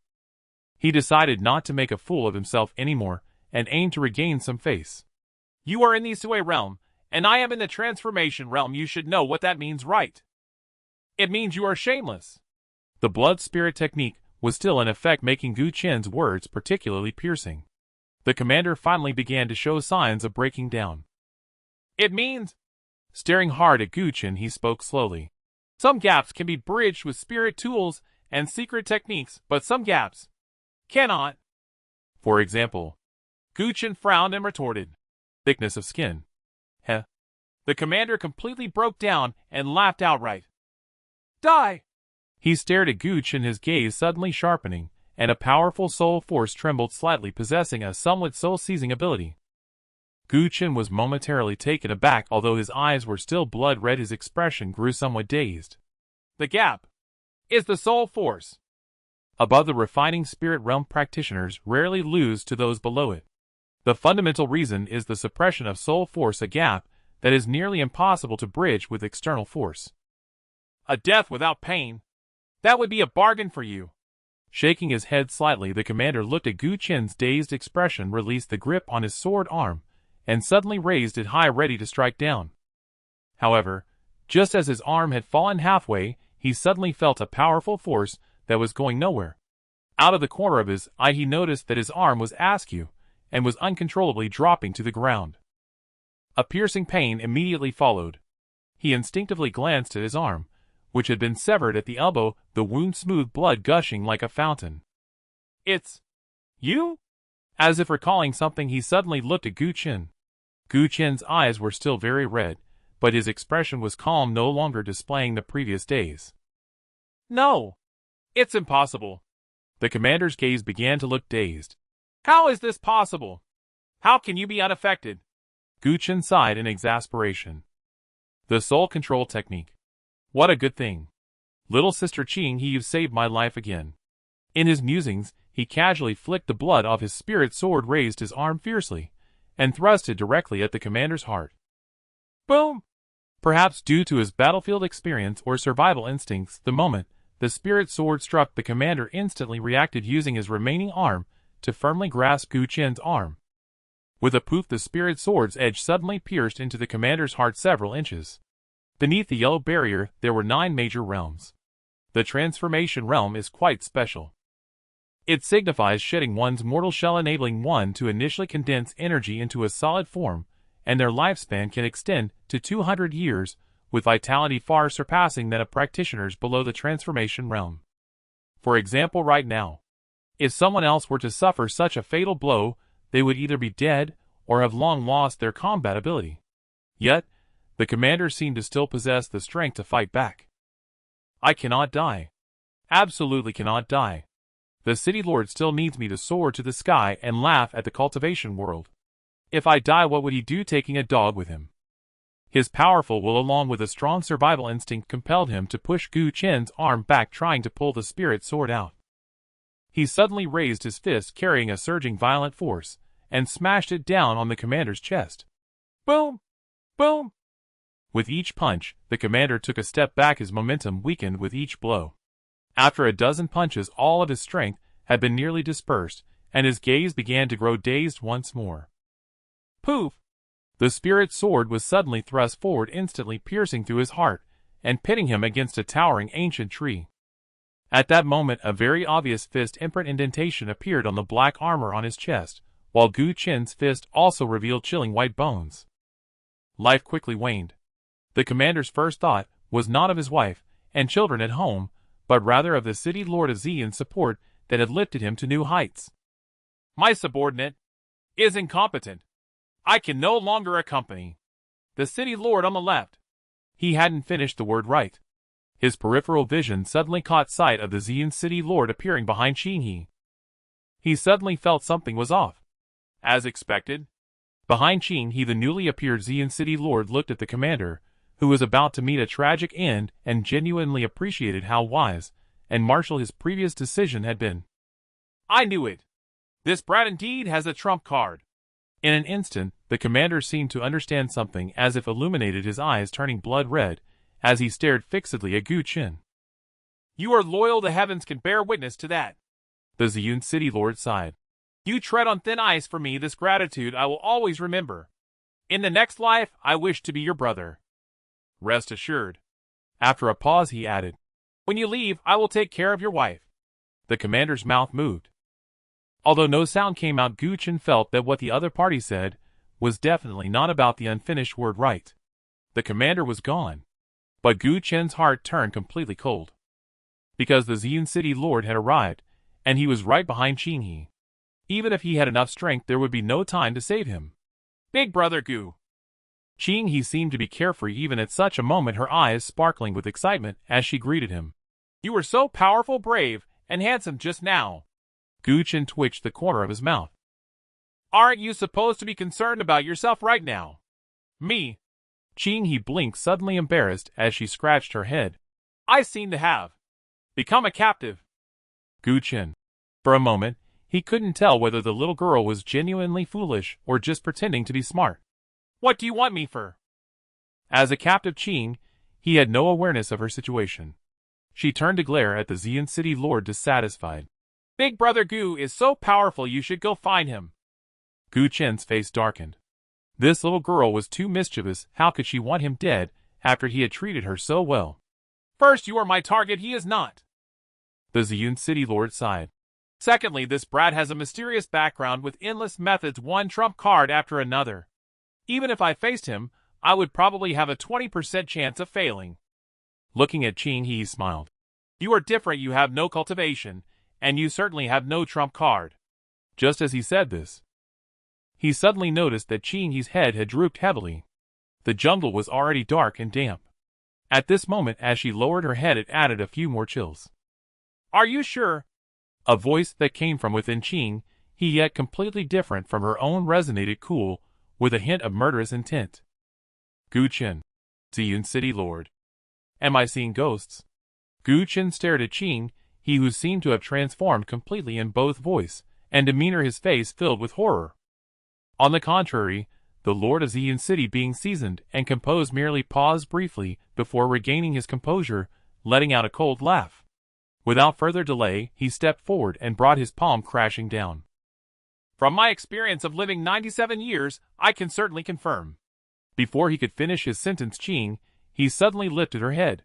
He decided not to make a fool of himself anymore, and aimed to regain some face. You are in the Sui realm, and I am in the transformation realm. You should know what that means, right? It means you are shameless. The blood spirit technique was still in effect, making Gu Chen's words particularly piercing. The commander finally began to show signs of breaking down. It means... Staring hard at Gu Chen, he spoke slowly. Some gaps can be bridged with spirit tools and secret techniques, but some gaps cannot. For example, Gu Chen frowned and retorted. Thickness of skin. Heh. The commander completely broke down and laughed outright. Die! He stared at Gu Chen, his gaze suddenly sharpening, and a powerful soul force trembled slightly, possessing a somewhat soul-seizing ability. Gu Qin was momentarily taken aback. Although his eyes were still blood-red, his expression grew somewhat dazed. The gap is the soul force. Above the refining spirit realm, practitioners rarely lose to those below it. The fundamental reason is the suppression of soul force, a gap that is nearly impossible to bridge with external force. A death without pain. That would be a bargain for you. Shaking his head slightly, the commander looked at Gu Qin's dazed expression, released the grip on his sword arm, and suddenly raised it high, ready to strike down. However, just as his arm had fallen halfway, he suddenly felt a powerful force that was going nowhere. Out of the corner of his eye, he noticed that his arm was askew and was uncontrollably dropping to the ground. A piercing pain immediately followed. He instinctively glanced at his arm, which had been severed at the elbow, the wound smooth, blood gushing like a fountain. It's you? As if recalling something, he suddenly looked at Gu Qin. Gu Qin's eyes were still very red, but his expression was calm, no longer displaying the previous daze. No, it's impossible. The commander's gaze began to look dazed. How is this possible? How can you be unaffected? Gu Qin sighed in exasperation. The soul control technique. What a good thing. Little sister Qing, you've saved my life again. In his musings, he casually flicked the blood off his spirit sword, raised his arm fiercely, and thrust it directly at the commander's heart. Boom! Perhaps due to his battlefield experience or survival instincts, the moment the spirit sword struck, the commander instantly reacted, using his remaining arm to firmly grasp Gu Qin's arm. With a poof, the spirit sword's edge suddenly pierced into the commander's heart several inches. Beneath the yellow barrier, there were 9 major realms. The transformation realm is quite special. It signifies shedding one's mortal shell, enabling one to initially condense energy into a solid form, and their lifespan can extend to 200 years, with vitality far surpassing that of practitioners below the transformation realm. For example, right now, if someone else were to suffer such a fatal blow, they would either be dead or have long lost their combat ability. Yet, the commander seemed to still possess the strength to fight back. I cannot die. Absolutely cannot die. The city lord still needs me to soar to the sky and laugh at the cultivation world. If I die, what would he do taking a dog with him? His powerful will, along with a strong survival instinct, compelled him to push Gu Qin's arm back, trying to pull the spirit sword out. He suddenly raised his fist, carrying a surging violent force, and smashed it down on the commander's chest. Boom! Boom! With each punch, the commander took a step back, his momentum weakened with each blow. After a dozen punches, all of his strength had been nearly dispersed, and his gaze began to grow dazed once more. Poof! The spirit sword was suddenly thrust forward, instantly piercing through his heart and pitting him against a towering ancient tree. At that moment, a very obvious fist imprint indentation appeared on the black armor on his chest, while Gu Qin's fist also revealed chilling white bones. Life quickly waned. The commander's first thought was not of his wife and children at home, but rather of the city lord of Xian's support that had lifted him to new heights. My subordinate is incompetent. I can no longer accompany the city lord on the left. He hadn't finished the word right. His peripheral vision suddenly caught sight of the Xian city lord appearing behind Qinghe. He suddenly felt something was off. As expected, behind Qinghe, the newly appeared Xian city lord looked at the commander, who was about to meet a tragic end, and genuinely appreciated how wise and martial his previous decision had been. I knew it. This brat indeed has a trump card. In an instant, the commander seemed to understand something, as if illuminated, his eyes turning blood red as he stared fixedly at Gu Qin. You are loyal, the heavens can bear witness to that. The Xian city lord sighed. You tread on thin ice for me. This gratitude I will always remember. In the next life, I wish to be your brother. Rest assured. After a pause, he added, when you leave, I will take care of your wife. The commander's mouth moved. Although no sound came out, Gu Qin felt that what the other party said was definitely not about the unfinished word right. The commander was gone. But Gu Qin's heart turned completely cold. Because the Xian city lord had arrived, and he was right behind Qinghe. Even if he had enough strength, there would be no time to save him. Big brother Gu. Qinghe seemed to be carefree even at such a moment, her eyes sparkling with excitement as she greeted him. You were so powerful, brave, and handsome just now. Gu Chen twitched the corner of his mouth. Aren't you supposed to be concerned about yourself right now? Me? Qing He blinked, suddenly embarrassed as she scratched her head. I seem to have become a captive. Gu Chen. For a moment, he couldn't tell whether the little girl was genuinely foolish or just pretending to be smart. What do you want me for? As a captive Qing, he had no awareness of her situation. She turned to glare at the Xian City Lord, dissatisfied. Big Brother Gu is so powerful, you should go find him. Gu Chen's face darkened. This little girl was too mischievous. How could she want him dead after he had treated her so well? First, you are my target, he is not. The Xian City Lord sighed. Secondly, this brat has a mysterious background with endless methods, one trump card after another. Even if I faced him, I would probably have a 20% chance of failing. Looking at Qing, he smiled. You are different, you have no cultivation, and you certainly have no trump card. Just as he said this, he suddenly noticed that Qing He's head had drooped heavily. The jungle was already dark and damp. At this moment, as she lowered her head, it added a few more chills. Are you sure? A voice that came from within Qing He, yet completely different from her own, resonated cool, with a hint of murderous intent. Gu Chen, Xian City Lord. Am I seeing ghosts? Gu Chen stared at Qing He, who seemed to have transformed completely in both voice and demeanor, his face filled with horror. On the contrary, the Lord of Xian City, being seasoned and composed, merely paused briefly before regaining his composure, letting out a cold laugh. Without further delay, he stepped forward and brought his palm crashing down. From my experience of living 97 years, I can certainly confirm. Before he could finish his sentence, Qing He suddenly lifted her head.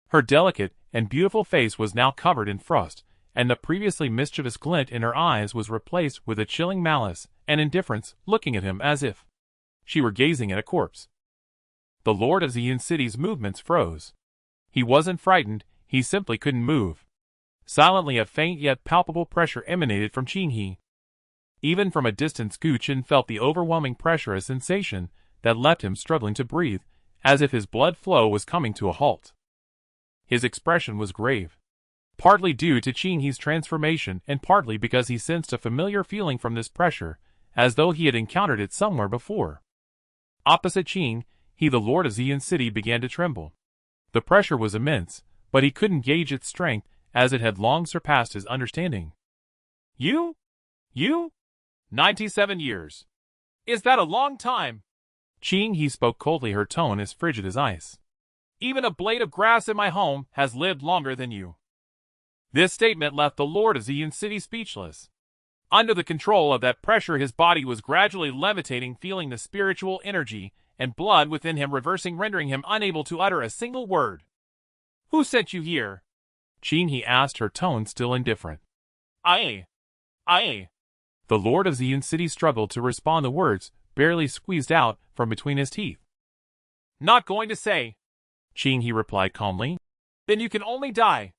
Her delicate and beautiful face was now covered in frost, and the previously mischievous glint in her eyes was replaced with a chilling malice and indifference, looking at him as if she were gazing at a corpse. The Lord of Xian City's movements froze. He wasn't frightened, he simply couldn't move. Silently, a faint yet palpable pressure emanated from Qing He. Even from a distance, Gu Chen felt the overwhelming pressure, a sensation that left him struggling to breathe, as if his blood flow was coming to a halt. His expression was grave, partly due to Qing He's transformation and partly because he sensed a familiar feeling from this pressure, as though he had encountered it somewhere before. Opposite Qing He, the Lord of Xian City, began to tremble. The pressure was immense, but he couldn't gauge its strength, as it had long surpassed his understanding. You? 97 years. Is that a long time? Qing He spoke coldly, her tone as frigid as ice. Even a blade of grass in my home has lived longer than you. This statement left the Lord of Xian City speechless. Under the control of that pressure, his body was gradually levitating, feeling the spiritual energy and blood within him reversing, rendering him unable to utter a single word. Who sent you here? Qing He asked, her tone still indifferent. I. The Lord of Xian City struggled to respond, the words barely squeezed out from between his teeth. Not going to say. Qing He replied calmly. Then you can only die.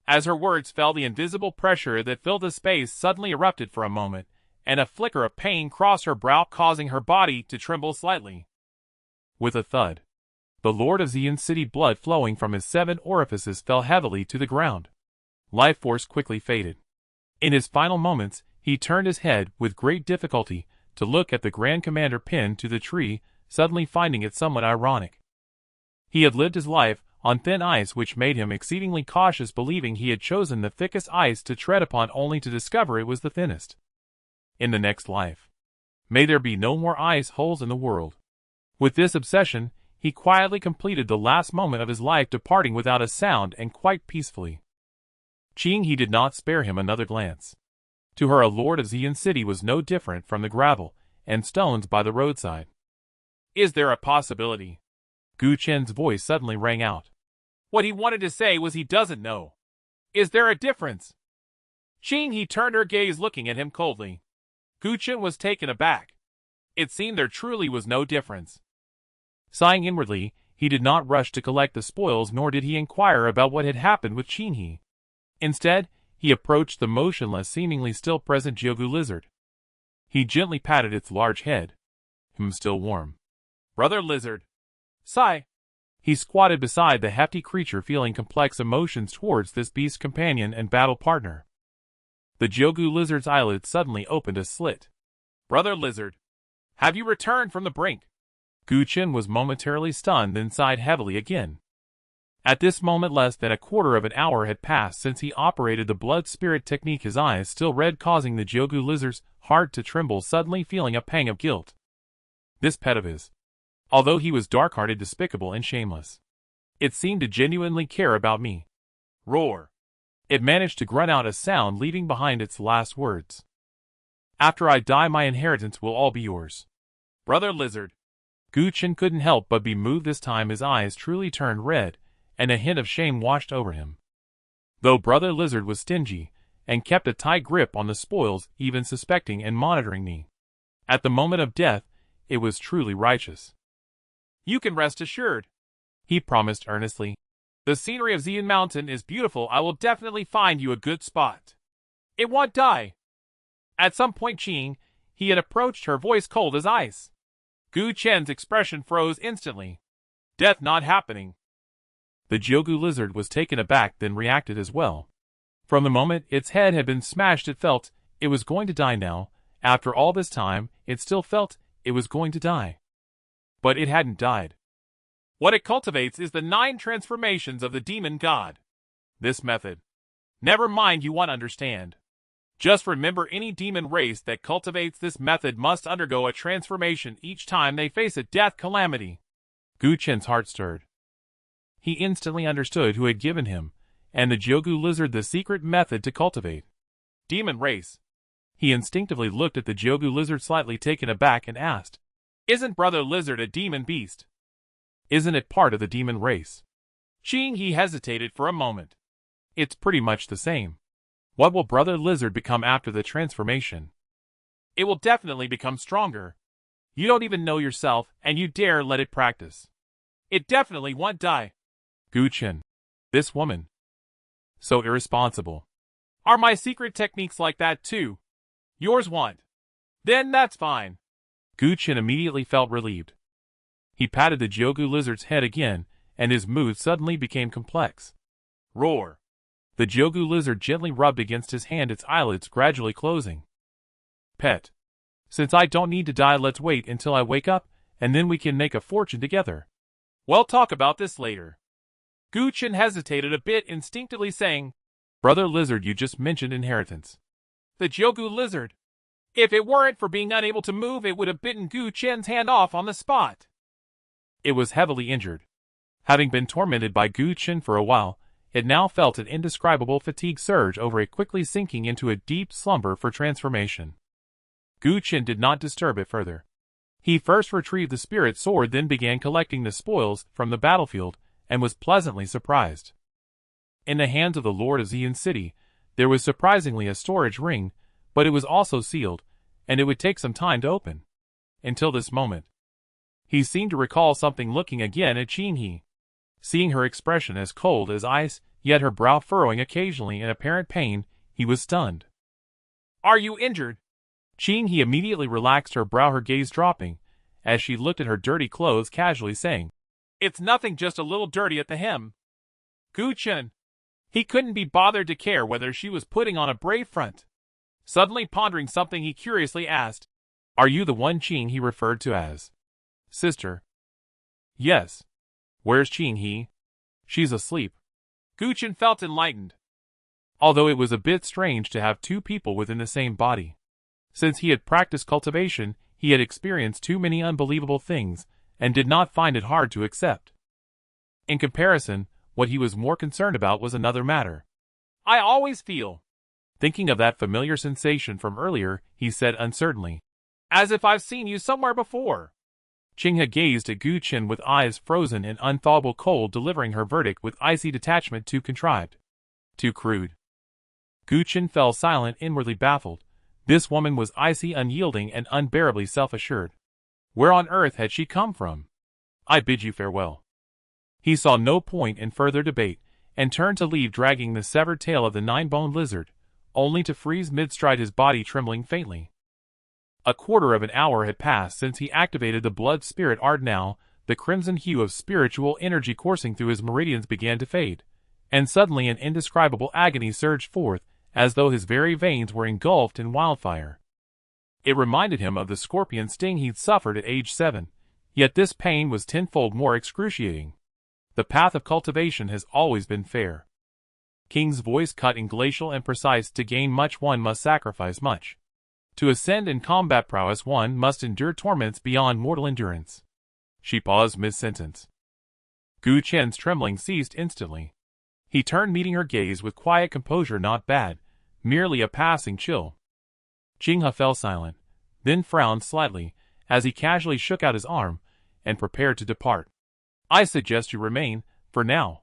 As her words fell, the invisible pressure that filled the space suddenly erupted for a moment, and a flicker of pain crossed her brow, causing her body to tremble slightly. With a thud, the Lord of Xian City, blood flowing from his 7 orifices, fell heavily to the ground. Life force quickly faded. In his final moments, he turned his head with great difficulty to look at the Grand Commander pinned to the tree, suddenly finding it somewhat ironic. He had lived his life on thin ice, which made him exceedingly cautious, believing he had chosen the thickest ice to tread upon, only to discover it was the thinnest. In the next life, may there be no more ice holes in the world. With this obsession, he quietly completed the last moment of his life, departing without a sound and quite peacefully. Qing He did not spare him another glance. To her, a Lord of Xian City was no different from the gravel and stones by the roadside. Is there a possibility? Gu Chen's voice suddenly rang out. What he wanted to say was he doesn't know. Is there a difference? Qing He turned her gaze, looking at him coldly. Gu Chen was taken aback. It seemed there truly was no difference. Sighing inwardly, he did not rush to collect the spoils, nor did he inquire about what had happened with Qing He. Instead, he approached the motionless, seemingly still present Jiugu lizard. He gently patted its large head. Still warm. Brother lizard. Sigh. He squatted beside the hefty creature, feeling complex emotions towards this beast companion and battle partner. The Jogu lizard's eyelids suddenly opened a slit. Brother Lizard, have you returned from the brink? Gu Chen was momentarily stunned, then sighed heavily again. At this moment, less than a quarter of an hour had passed since he operated the blood spirit technique, his eyes still red, causing the Jogu lizard's heart to tremble, suddenly feeling a pang of guilt. This pet of his, although he was dark-hearted, despicable, and shameless, it seemed to genuinely care about me. Roar. It managed to grunt out a sound, leaving behind its last words. After I die, my inheritance will all be yours. Brother Lizard. Gu Chen couldn't help but be moved this time. His eyes truly turned red, and a hint of shame washed over him. Though Brother Lizard was stingy, and kept a tight grip on the spoils, even suspecting and monitoring me, at the moment of death, it was truly righteous. You can rest assured, he promised earnestly. The scenery of Xian Mountain is beautiful. I will definitely find you a good spot. It won't die. At some point, Qing, he had approached her, voice cold as ice. Gu Chen's expression froze instantly. Death not happening. The Jogu lizard was taken aback, then reacted as well. From the moment its head had been smashed, it felt it was going to die now. After all this time, it still felt it was going to die. But it hadn't died. What it cultivates is the 9 transformations of the demon god. This method. Never mind, you won't understand. Just remember, any demon race that cultivates this method must undergo a transformation each time they face a death calamity. Gu Chen's heart stirred. He instantly understood who had given him and the Jogu lizard the secret method to cultivate. Demon race. He instinctively looked at the Jogu lizard, slightly taken aback, and asked, Isn't Brother Lizard a demon beast? Isn't it part of the demon race? Qing, he hesitated for a moment. It's pretty much the same. What will Brother Lizard become after the transformation? It will definitely become stronger. You don't even know yourself, and you dare let it practice. It definitely won't die. Gu Chen. This woman. So irresponsible. Are my secret techniques like that too? Yours won't. Then that's fine. Gu Chen immediately felt relieved. He patted the Jogu lizard's head again, and his mood suddenly became complex. Roar. The Jogu lizard gently rubbed against his hand, its eyelids gradually closing. Pet. Since I don't need to die, let's wait until I wake up, and then we can make a fortune together. We'll talk about this later. Gu Chen hesitated a bit, instinctively saying, Brother Lizard, you just mentioned inheritance. The Jogu lizard. If it weren't for being unable to move, it would have bitten Gu Chen's hand off on the spot. It was heavily injured. Having been tormented by Gu Chen for a while, it now felt an indescribable fatigue surge over it, quickly sinking into a deep slumber for transformation. Gu Chen did not disturb it further. He first retrieved the spirit sword, then began collecting the spoils from the battlefield, and was pleasantly surprised. In the hands of the Lord of Xian City, there was surprisingly a storage ring, but it was also sealed, and it would take some time to open. Until this moment. He seemed to recall something, looking again at Qing He. Seeing her expression as cold as ice, yet her brow furrowing occasionally in apparent pain, he was stunned. Are you injured? Qing He immediately relaxed her brow, her gaze dropping, as she looked at her dirty clothes, casually saying, It's nothing, just a little dirty at the hem. Gu Chen. He couldn't be bothered to care whether she was putting on a brave front. Suddenly pondering something, he curiously asked, Are you the one Qing He referred to as sister? Yes. Where's Qing He? She's asleep. Gu Chen felt enlightened. Although it was a bit strange to have two people within the same body. Since he had practiced cultivation, he had experienced too many unbelievable things, and did not find it hard to accept. In comparison, what he was more concerned about was another matter. I always feel. Thinking of that familiar sensation from earlier, he said uncertainly, As if I've seen you somewhere before. Qing had gazed at Gu Chen with eyes frozen in unthawable cold, delivering her verdict with icy detachment. Too contrived. Too crude. Gu Chen fell silent, inwardly baffled. This woman was icy, unyielding, and unbearably self-assured. Where on earth had she come from? I bid you farewell. He saw no point in further debate, and turned to leave, dragging the severed tail of the 9-boned lizard, only to freeze mid-stride, his body trembling faintly. A quarter of an hour had passed since he activated the blood spirit art. Now, the crimson hue of spiritual energy coursing through his meridians began to fade, and suddenly an indescribable agony surged forth, as though his very veins were engulfed in wildfire. It reminded him of the scorpion sting he'd suffered at age 7, yet this pain was tenfold more excruciating. The path of cultivation has always been fair. King's voice cut in glacial and precise. To gain much one must sacrifice much. To ascend in combat prowess one must endure torments beyond mortal endurance. She paused mid-sentence. Gu Chen's trembling ceased instantly. He turned, meeting her gaze with quiet composure. Not bad, merely a passing chill. Qinghe fell silent, then frowned slightly, as he casually shook out his arm, and prepared to depart. I suggest you remain, for now.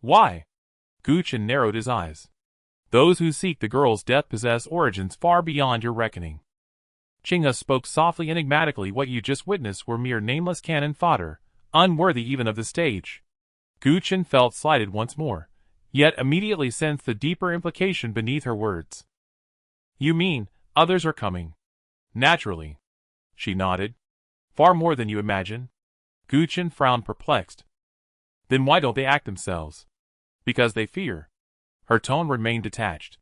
Why? Gu Chen narrowed his eyes. Those who seek the girl's death possess origins far beyond your reckoning. Qinghe spoke softly, enigmatically. What you just witnessed were mere nameless cannon fodder, unworthy even of the stage. Gu Chen felt slighted once more, yet immediately sensed the deeper implication beneath her words. You mean, others are coming? Naturally. She nodded. Far more than you imagine. Gu Chen frowned, perplexed. Then why don't they act themselves? Because they fear. Her tone remained detached.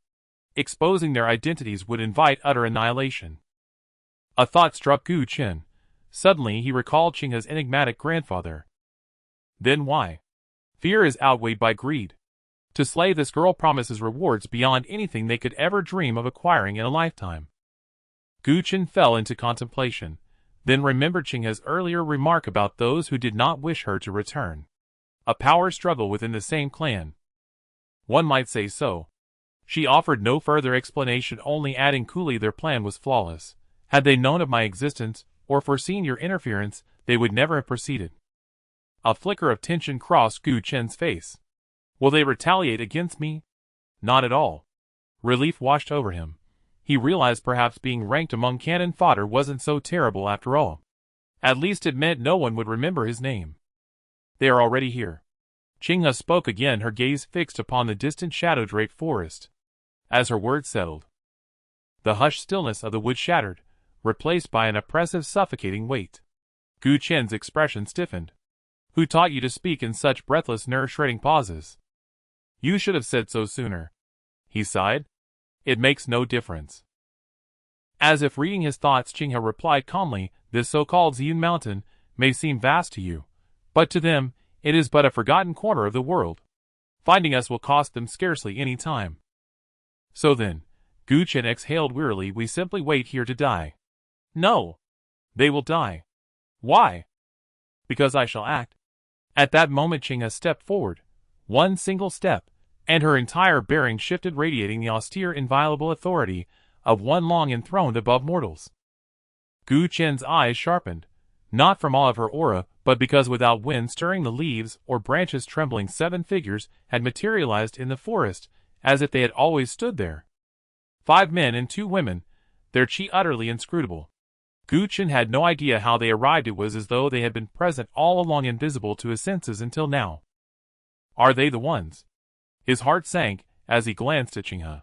Exposing their identities would invite utter annihilation. A thought struck Gu Chen. Suddenly he recalled Qinghe's enigmatic grandfather. Then why? Fear is outweighed by greed. To slay this girl promises rewards beyond anything they could ever dream of acquiring in a lifetime. Gu Chen fell into contemplation, then remembered Qinghe's earlier remark about those who did not wish her to return. A power struggle within the same clan. One might say so. She offered no further explanation, only adding coolly, their plan was flawless. Had they known of my existence, or foreseen your interference, they would never have proceeded. A flicker of tension crossed Gu Chen's face. Will they retaliate against me? Not at all. Relief washed over him. He realized perhaps being ranked among cannon fodder wasn't so terrible after all. At least it meant no one would remember his name. They are already here. Qinghe spoke again, her gaze fixed upon the distant shadow-draped forest. As her words settled, the hushed stillness of the wood shattered, replaced by an oppressive, suffocating weight. Gu Chen's expression stiffened. Who taught you to speak in such breathless, nerve-shredding pauses? You should have said so sooner. He sighed. It makes no difference. As if reading his thoughts, Qinghe replied calmly, this so-called Zian mountain may seem vast to you, but to them, it is but a forgotten corner of the world. Finding us will cost them scarcely any time. So then, Gu Chen exhaled wearily, we simply wait here to die. No. They will die. Why? Because I shall act. At that moment Qinghe stepped forward. One single step, and her entire bearing shifted, radiating the austere, inviolable authority of one long enthroned above mortals. Gu Chen's eyes sharpened, not from awe of her aura, but because without wind stirring the leaves or branches trembling, 7 figures had materialized in the forest, as if they had always stood there. 5 men and 2 women, their chi utterly inscrutable. Gu Chen had no idea how they arrived. It was as though they had been present all along, invisible to his senses until now. Are they the ones? His heart sank as he glanced at Qinghe.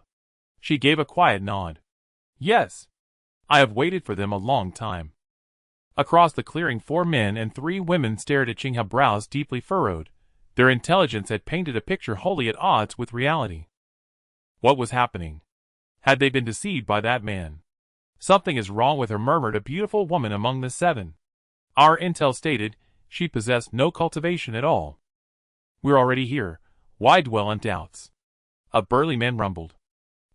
She gave a quiet nod. Yes. I have waited for them a long time. Across the clearing 4 men and 3 women stared at Qinghe, brows deeply furrowed. Their intelligence had painted a picture wholly at odds with reality. What was happening? Had they been deceived by that man? Something is wrong with her, murmured a beautiful woman among the 7. Our intel stated she possessed no cultivation at all. We're already here. Why dwell on doubts? A burly man rumbled.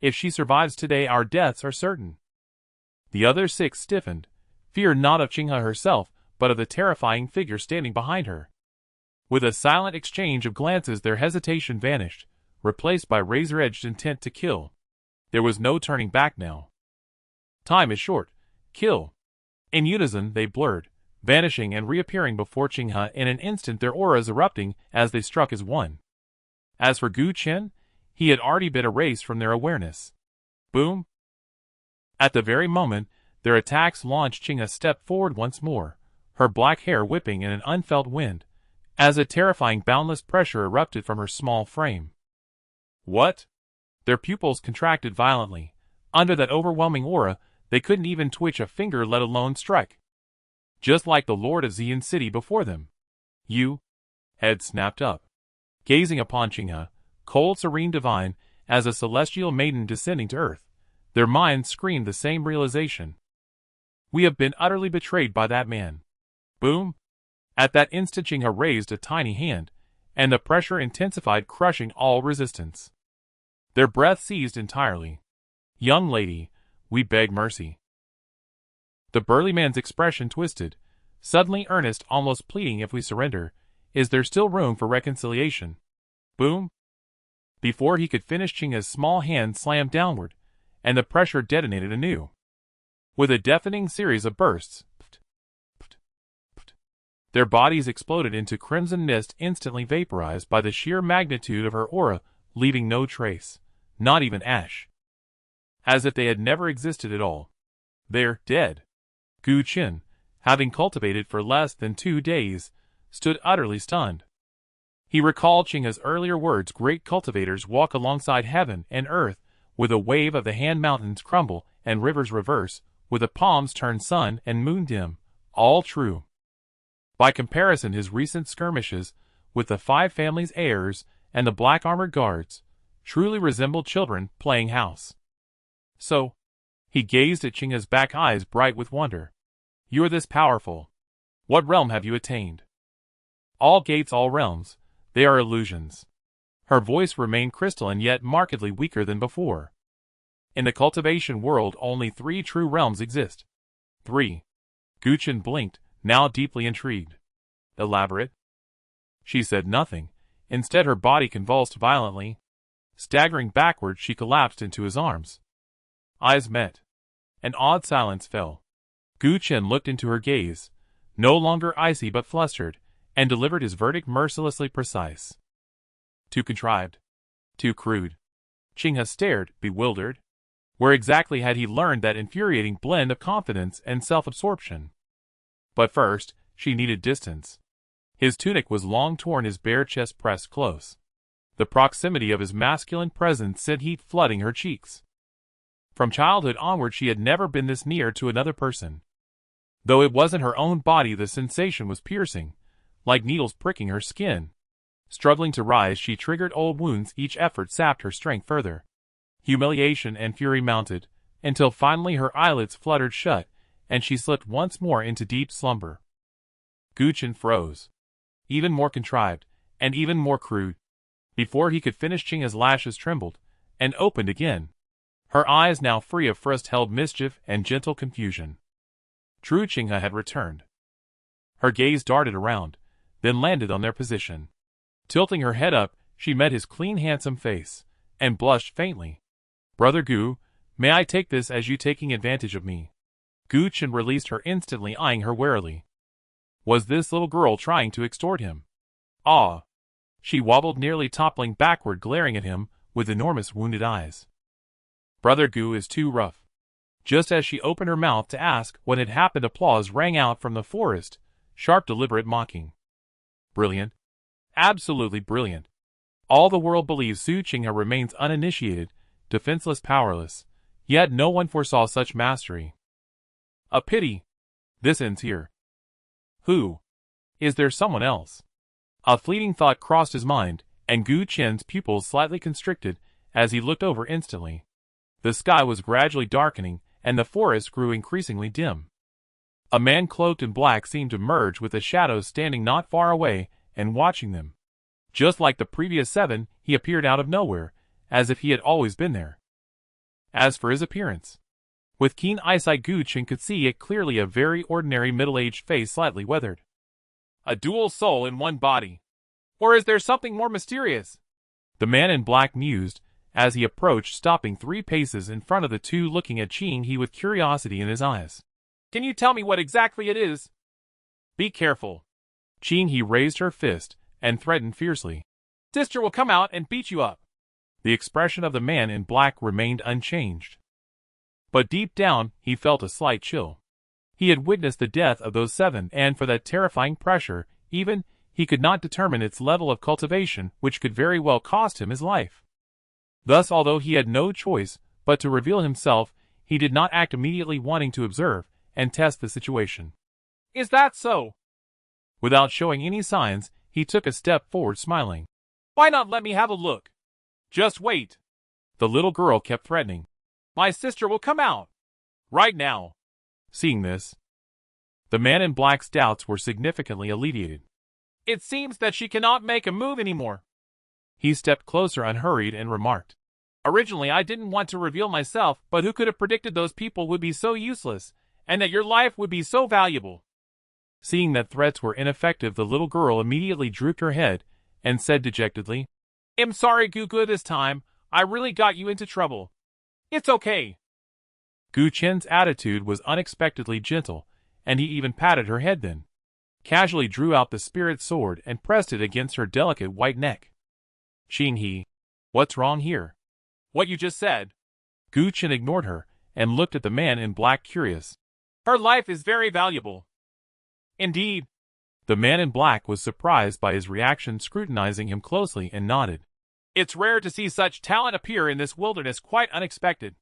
If she survives today, our deaths are certain. The other 6 stiffened, fear not of Qinghe herself, but of the terrifying figure standing behind her. With a silent exchange of glances, their hesitation vanished, replaced by razor-edged intent to kill. There was no turning back now. Time is short. Kill. In unison they blurred, vanishing and reappearing before Qinghe in an instant, their auras erupting as they struck as one. As for Gu Chen, he had already been erased from their awareness. Boom! At the very moment their attacks launched, Qinghe stepped forward once more, her black hair whipping in an unfelt wind, as a terrifying, boundless pressure erupted from her small frame. What? Their pupils contracted violently. Under that overwhelming aura, they couldn't even twitch a finger, let alone strike. Just like the Lord of Zian City before them. You? Head snapped up. Gazing upon Qinghe, cold, serene, divine, as a celestial maiden descending to earth, their minds screamed the same realization. We have been utterly betrayed by that man. Boom! At that instant Qinghe raised a tiny hand, and the pressure intensified, crushing all resistance. Their breath ceased entirely. "Young lady, we beg mercy." The burly man's expression twisted, suddenly earnest, almost pleading. "If we surrender, is there still room for reconciliation?" Boom! Before he could finish, Qinghe's small hand slammed downward, and the pressure detonated anew. With a deafening series of bursts, their bodies exploded into crimson mist, instantly vaporized by the sheer magnitude of her aura, leaving no trace, not even ash. As if they had never existed at all. They're dead. Gu Qin, having cultivated for less than 2 days, stood utterly stunned. He recalled Qinghe's earlier words: great cultivators walk alongside heaven and earth, with a wave of the hand mountains crumble and rivers reverse, with the palms turn sun and moon dim. All true. By comparison, his recent skirmishes with the 5 family's heirs and the black armored guards truly resembled children playing house. So, he gazed at Qinghe's back, eyes bright with wonder. "You are this powerful. What realm have you attained?" "All gates, all realms. They are illusions." Her voice remained crystalline, yet markedly weaker than before. "In the cultivation world, only 3 true realms exist." 3. Gu Qin blinked, now deeply intrigued. "Elaborate?" She said nothing. Instead, her body convulsed violently. Staggering backward, she collapsed into his arms. Eyes met. An odd silence fell. Gu Qin looked into her gaze, no longer icy but flustered, and delivered his verdict mercilessly precise. "Too contrived. Too crude." Qinghe stared, bewildered. Where exactly had he learned that infuriating blend of confidence and self-absorption? But first, she needed distance. His tunic was long torn, his bare chest pressed close. The proximity of his masculine presence sent heat flooding her cheeks. From childhood onward, she had never been this near to another person. Though it wasn't her own body, the sensation was piercing, like needles pricking her skin. Struggling to rise, she triggered old wounds. Each effort sapped her strength further. Humiliation and fury mounted, until finally her eyelids fluttered shut, and she slipped once more into deep slumber. Gu Qin froze. Even more contrived, and even more crude. Before he could finish, Qinghe's lashes trembled, and opened again. Her eyes, now free of frost, held mischief and gentle confusion. True Qinghe had returned. Her gaze darted around, then landed on their position. Tilting her head up, she met his clean, handsome face, and blushed faintly. "Brother Gu, may I take this as you taking advantage of me?" Gu Qin released her instantly, eyeing her warily. Was this little girl trying to extort him? Ah! She wobbled, nearly toppling backward, glaring at him with enormous wounded eyes. "Brother Gu is too rough." Just as she opened her mouth to ask what had happened, applause rang out from the forest, sharp, deliberate, mocking. "Brilliant. Absolutely brilliant. All the world believes Su Qinghe remains uninitiated, defenseless, powerless, yet no one foresaw such mastery. A pity. This ends here. Who? Is there someone else?" A fleeting thought crossed his mind, and Gu Qin's pupils slightly constricted as he looked over instantly. The sky was gradually darkening, and the forest grew increasingly dim. A man cloaked in black seemed to merge with the shadows, standing not far away and watching them. Just like the previous 7, he appeared out of nowhere, as if he had always been there. As for his appearance, with keen eyesight, Gu Qin could see it clearly: a very ordinary middle-aged face, slightly weathered. A dual soul in one body. Or is there something more mysterious? The man in black mused, as he approached, stopping 3 paces in front of the 2, looking at Qinghe with curiosity in his eyes. "Can you tell me what exactly it is?" "Be careful." Qinghe raised her fist and threatened fiercely. "Sister will come out and beat you up." The expression of the man in black remained unchanged. But deep down, he felt a slight chill. He had witnessed the death of those 7, and for that terrifying pressure, even, he could not determine its level of cultivation, which could very well cost him his life. Thus, although he had no choice but to reveal himself, he did not act immediately, wanting to observe and test the situation. "Is that so?" Without showing any signs, he took a step forward, smiling. "Why not let me have a look? Just wait." The little girl kept threatening. My sister will come out. Right now. Seeing this, the man in black's doubts were significantly alleviated. It seems that she cannot make a move anymore. He stepped closer unhurried and remarked. Originally I didn't want to reveal myself, but who could have predicted those people would be so useless, and that your life would be so valuable? Seeing that threats were ineffective, the little girl immediately drooped her head and said dejectedly, I'm sorry, Gugu, this time. I really got you into trouble. It's okay. Gu Chen's attitude was unexpectedly gentle, and he even patted her head then. Casually drew out the spirit sword and pressed it against her delicate white neck. Qing He, what's wrong here? What you just said. Gu Chen ignored her and looked at the man in black curious. Her life is very valuable. Indeed. The man in black was surprised by his reaction, scrutinizing him closely, and nodded. It's rare to see such talent appear in this wilderness, quite unexpected.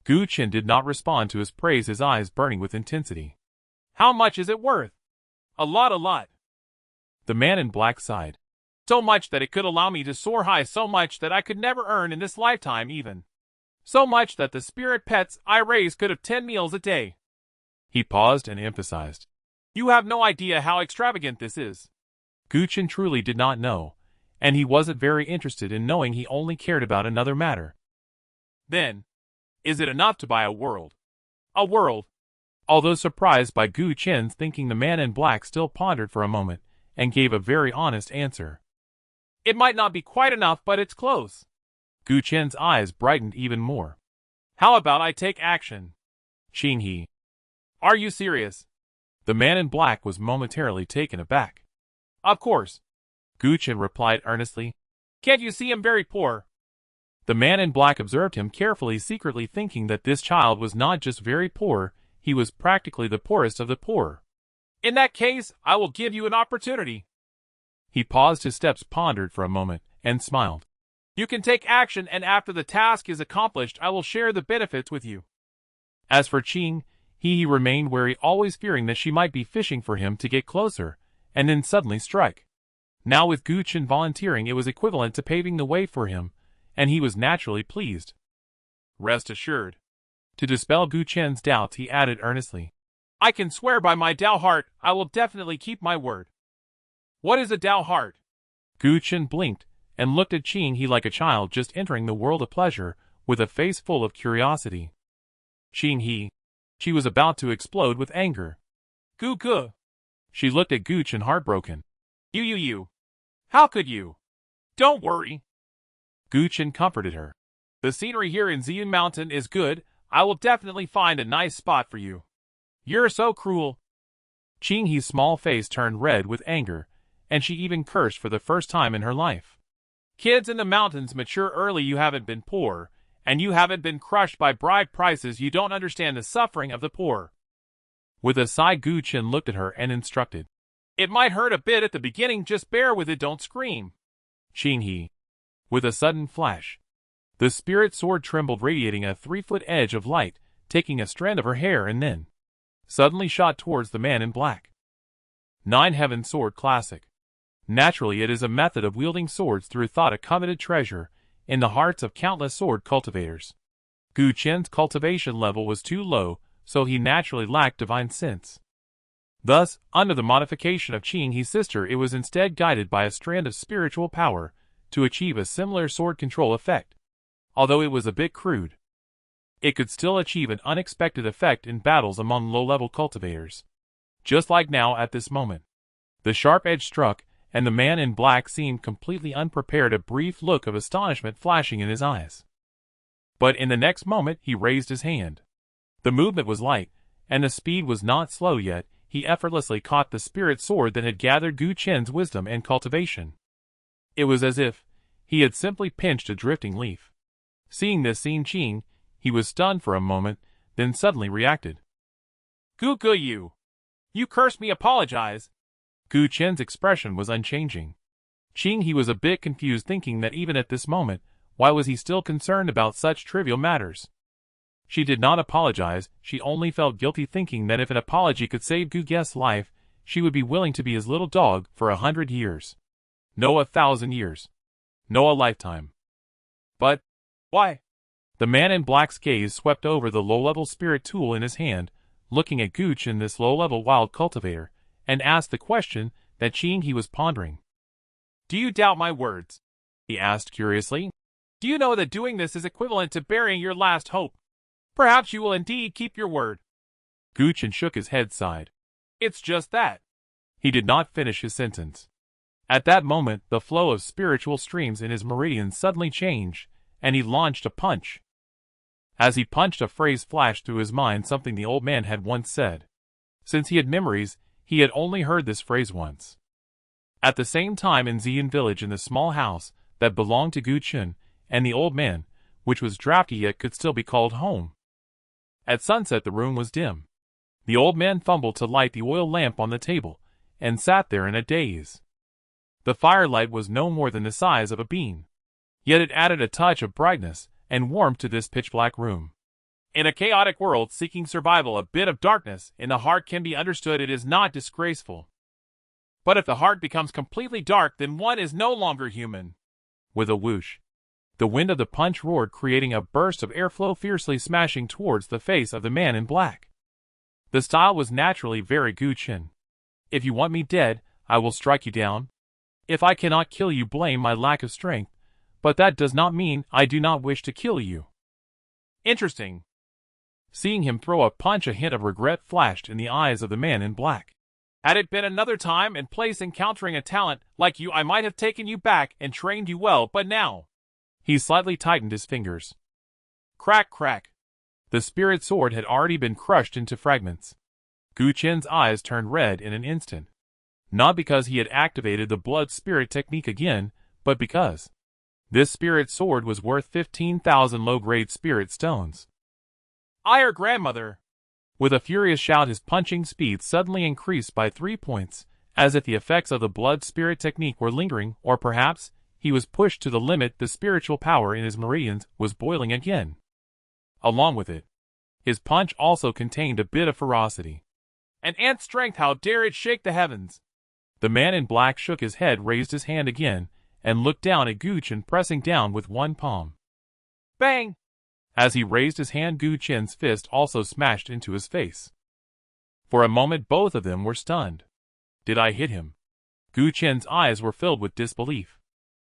Gu Chen did not respond to his praise, his eyes burning with intensity. How much is it worth? A lot. The man in black sighed. So much that it could allow me to soar high, so much that I could never earn in this lifetime even. So much that the spirit pets I raise could have 10 meals a day. He paused and emphasized. You have no idea how extravagant this is. Gu Chen truly did not know, and he wasn't very interested in knowing. He only cared about another matter. Then, is it enough to buy a world? A world? Although surprised by Gu Chen's thinking, the man in black still pondered for a moment and gave a very honest answer. It might not be quite enough, but it's close. Gu Chen's eyes brightened even more. How about I take action? Qing He. Are you serious? The man in black was momentarily taken aback. Of course. Gu Chen replied earnestly. Can't you see I'm very poor? The man in black observed him carefully, secretly thinking that this child was not just very poor, he was practically the poorest of the poor. In that case, I will give you an opportunity. He paused his steps, pondered for a moment, and smiled. You can take action, and after the task is accomplished, I will share the benefits with you. As for Qing, he remained wary, always fearing that she might be fishing for him to get closer, and then suddenly strike. Now with Gu Chen volunteering, it was equivalent to paving the way for him, and he was naturally pleased. Rest assured. To dispel Gu Chen's doubts, he added earnestly, I can swear by my Dao heart, I will definitely keep my word. What is a Dao heart? Gu Chen blinked and looked at Qing He like a child just entering the world of pleasure, with a face full of curiosity. Qing He. She was about to explode with anger. Gu. She looked at Gu Chen heartbroken. You. How could you? Don't worry. Gu Chen comforted her. The scenery here in Zian Mountain is good. I will definitely find a nice spot for you. You're so cruel. Qing He's small face turned red with anger, and she even cursed for the first time in her life. Kids in the mountains mature early. You haven't been poor, and you haven't been crushed by bride prices. You don't understand the suffering of the poor. With a sigh, Gu Chen looked at her and instructed. It might hurt a bit at the beginning, just bear with it, don't scream. Qing He. With a sudden flash, the spirit sword trembled, radiating a 3-foot edge of light, taking a strand of her hair and then suddenly shot towards the man in black. 9 Heaven Sword Classic. Naturally, it is a method of wielding swords through thought, a coveted treasure in the hearts of countless sword cultivators. Gu Chen's cultivation level was too low, so he naturally lacked divine sense. Thus, under the modification of Qing He's sister, it was instead guided by a strand of spiritual power to achieve a similar sword control effect. Although it was a bit crude, it could still achieve an unexpected effect in battles among low-level cultivators. Just like now at this moment. The sharp edge struck, and the man in black seemed completely unprepared, a brief look of astonishment flashing in his eyes. But in the next moment he raised his hand. The movement was light, and the speed was not slow yet. He effortlessly caught the spirit sword that had gathered Gu Chen's wisdom and cultivation. It was as if he had simply pinched a drifting leaf. Seeing this scene, Qing He was stunned for a moment, then suddenly reacted. Gu, you cursed me, apologize. Gu Chen's expression was unchanging. Qing He was a bit confused, thinking that even at this moment, why was he still concerned about such trivial matters? She did not apologize, she only felt guilty, thinking that if an apology could save Gu Guest's life, she would be willing to be his little dog for 100 years. No, 1,000 years. No, a lifetime. But Why? The man in black's gaze swept over the low-level spirit tool in his hand, looking at Gooch and this low-level wild cultivator, and asked the question that he was pondering. Do you doubt my words? He asked curiously. Do you know that doing this is equivalent to burying your last hope? Perhaps you will indeed keep your word. Gooch shook his head, sighed. It's just that. He did not finish his sentence. At that moment, the flow of spiritual streams in his meridians suddenly changed, and he launched a punch. As he punched, a phrase flashed through his mind, something the old man had once said. Since he had memories, he had only heard this phrase once. At the same time in Xian village, in the small house that belonged to Gu Chen and the old man, which was drafty yet could still be called home. At sunset the room was dim. The old man fumbled to light the oil lamp on the table, and sat there in a daze. The firelight was no more than the size of a bean. Yet it added a touch of brightness and warmth to this pitch-black room. In a chaotic world seeking survival, a bit of darkness in the heart can be understood. It is not disgraceful. But if the heart becomes completely dark, then one is no longer human. With a whoosh, the wind of the punch roared, creating a burst of airflow fiercely smashing towards the face of the man in black. The style was naturally very Gu Chen. If you want me dead, I will strike you down. If I cannot kill you, blame my lack of strength, but that does not mean I do not wish to kill you. Interesting. Seeing him throw a punch, a hint of regret flashed in the eyes of the man in black. Had it been another time and place encountering a talent like you, I might have taken you back and trained you well, but now... He slightly tightened his fingers. Crack, crack. The spirit sword had already been crushed into fragments. Gu Chen's eyes turned red in an instant. Not because he had activated the blood spirit technique again, but because this spirit sword was worth 15,000 low-grade spirit stones. Our grandmother! With a furious shout, his punching speed suddenly increased by 3 points, as if the effects of the blood spirit technique were lingering, or perhaps he was pushed to the limit. The spiritual power in his meridians was boiling again. Along with it, his punch also contained a bit of ferocity. An ant's strength, how dare it shake the heavens! The man in black shook his head, raised his hand again, and looked down at Gu Chen, pressing down with one palm. Bang! As he raised his hand, Gu Chen's fist also smashed into his face. For a moment both of them were stunned. Did I hit him? Gu Chen's eyes were filled with disbelief.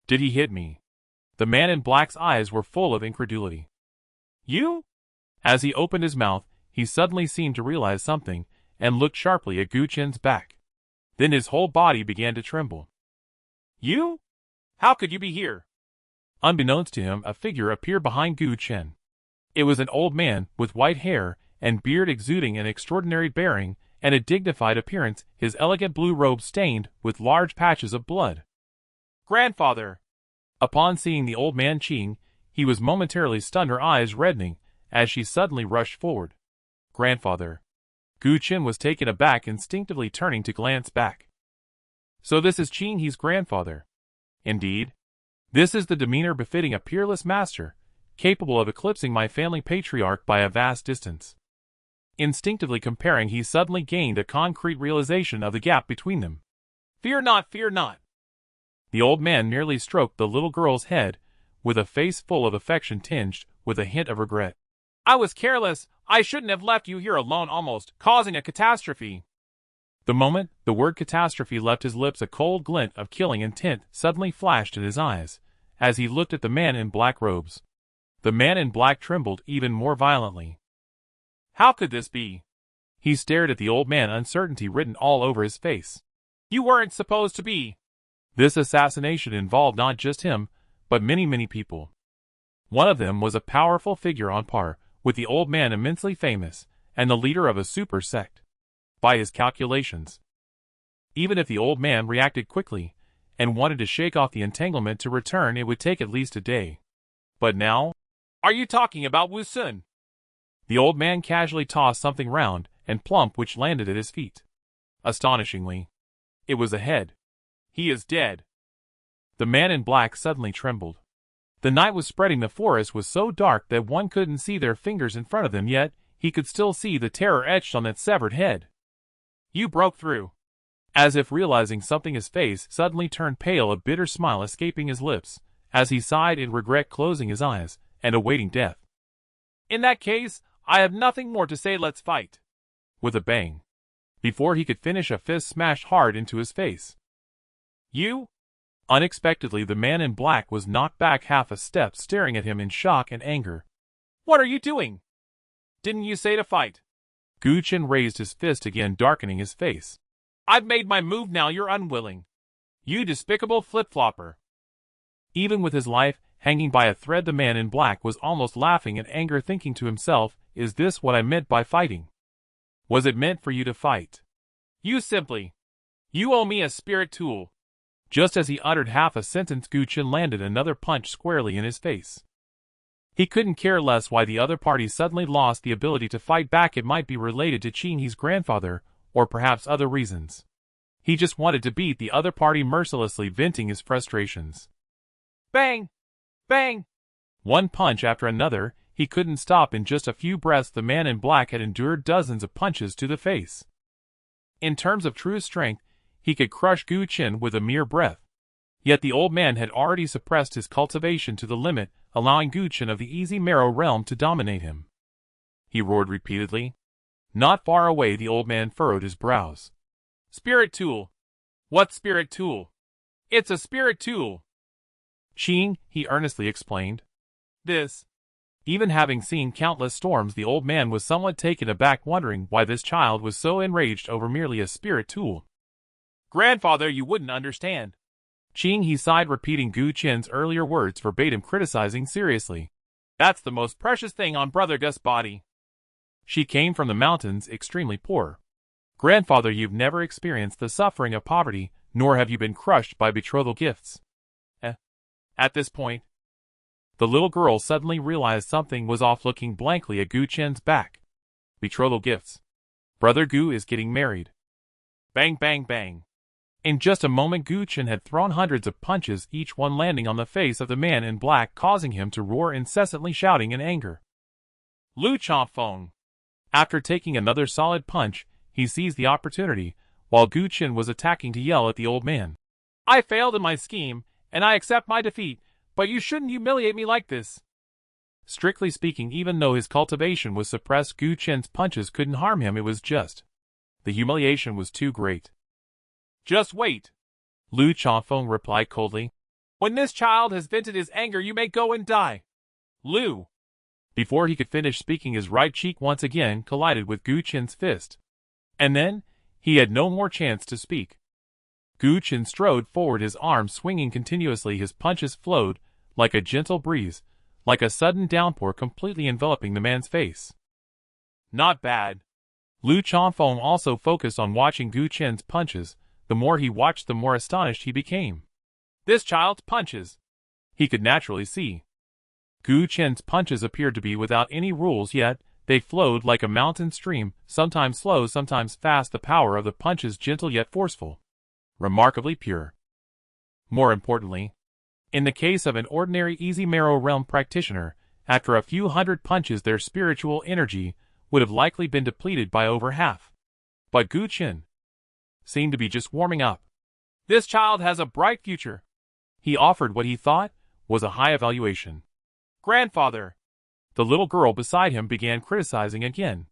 Did he hit me? The man in black's eyes were full of incredulity. You? As he opened his mouth, he suddenly seemed to realize something, and looked sharply at Gu Chen's back. Then his whole body began to tremble. You? How could you be here? Unbeknownst to him, a figure appeared behind Gu Chen. It was an old man, with white hair and beard exuding an extraordinary bearing and a dignified appearance, his elegant blue robe stained with large patches of blood. Grandfather! Upon seeing the old man, Qing, he was momentarily stunned, her eyes reddening, as she suddenly rushed forward. Grandfather! Gu Chen was taken aback, instinctively turning to glance back. So this is Qing, he's grandfather. Indeed. This is the demeanor befitting a peerless master, capable of eclipsing my family patriarch by a vast distance. Instinctively comparing, he suddenly gained a concrete realization of the gap between them. Fear not, fear not. The old man merely stroked the little girl's head, with a face full of affection tinged with a hint of regret. I was careless. I shouldn't have left you here alone, almost causing a catastrophe. The moment the word catastrophe left his lips, a cold glint of killing intent suddenly flashed in his eyes, as he looked at the man in black robes. The man in black trembled even more violently. How could this be? He stared at the old man, uncertainty written all over his face. You weren't supposed to be. This assassination involved not just him, but many people. One of them was a powerful figure on par with the old man, immensely famous, and the leader of a super sect. By his calculations, even if the old man reacted quickly and wanted to shake off the entanglement to return, it would take at least a day. But now? Are you talking about Wu Sun? The old man casually tossed something round and plump which landed at his feet. Astonishingly, it was a head. He is dead. The man in black suddenly trembled. The night was spreading, the forest was so dark that one couldn't see their fingers in front of them, yet he could still see the terror etched on that severed head. You broke through. As if realizing something, his face suddenly turned pale, a bitter smile escaping his lips, as he sighed in regret, closing his eyes, and awaiting death. In that case, I have nothing more to say. Let's fight. With a bang. Before he could finish, a fist smashed hard into his face. You? Unexpectedly, the man in black was knocked back half a step, staring at him in shock and anger. What are you doing? Didn't you say to fight? Gu Chen raised his fist again, darkening his face. I've made my move now. You're unwilling. You despicable flip-flopper. Even with his life hanging by a thread, the man in black was almost laughing in anger, thinking to himself, is this what I meant by fighting? Was it meant for you to fight? You owe me a spirit tool. Just as he uttered half a sentence, Gu Chen landed another punch squarely in his face. He couldn't care less why the other party suddenly lost the ability to fight back. It might be related to Qing He's grandfather, or perhaps other reasons. He just wanted to beat the other party mercilessly, venting his frustrations. Bang! Bang! One punch after another, he couldn't stop. In just a few breaths, the man in black had endured dozens of punches to the face. In terms of true strength, he could crush Gu Chen with a mere breath. Yet the old man had already suppressed his cultivation to the limit, allowing Gu Chen of the easy marrow realm to dominate him. He roared repeatedly. Not far away, the old man furrowed his brows. Spirit tool. What spirit tool? It's a spirit tool. Qing, he earnestly explained. This. Even having seen countless storms, the old man was somewhat taken aback, wondering why this child was so enraged over merely a spirit tool. Grandfather, you wouldn't understand. Qing, he sighed, repeating Gu Chen's earlier words verbatim, criticizing seriously. That's the most precious thing on Brother Gus' body. She came from the mountains, extremely poor. Grandfather, you've never experienced the suffering of poverty, nor have you been crushed by betrothal gifts. At this point, the little girl suddenly realized something was off, looking blankly at Gu Chen's back. Betrothal gifts. Brother Gu is getting married. Bang, bang, bang. In just a moment, Gu Chen had thrown hundreds of punches, each one landing on the face of the man in black, causing him to roar incessantly, shouting in anger. Lu Chongfeng. After taking another solid punch, he seized the opportunity, while Gu Chen was attacking, to yell at the old man. I failed in my scheme, and I accept my defeat, but you shouldn't humiliate me like this. Strictly speaking, even though his cultivation was suppressed, Gu Chen's punches couldn't harm him. It was just the humiliation was too great. Just wait, Lu Chongfeng replied coldly. When this child has vented his anger, you may go and die. Lu. Before he could finish speaking, his right cheek once again collided with Gu Chen's fist. And then, he had no more chance to speak. Gu Chen strode forward, his arms swinging continuously. His punches flowed like a gentle breeze, like a sudden downpour, completely enveloping the man's face. Not bad. Lu Chongfeng also focused on watching Gu Chen's punches. The more he watched, the more astonished he became. This child's punches. He could naturally see. Gu Chen's punches appeared to be without any rules, yet they flowed like a mountain stream, sometimes slow, sometimes fast. The power of the punches gentle yet forceful. Remarkably pure. More importantly, in the case of an ordinary easy marrow realm practitioner, after a few hundred punches their spiritual energy would have likely been depleted by over half. But Gu Chen seemed to be just warming up. This child has a bright future. He offered what he thought was a high evaluation. Grandfather. The little girl beside him began criticizing again.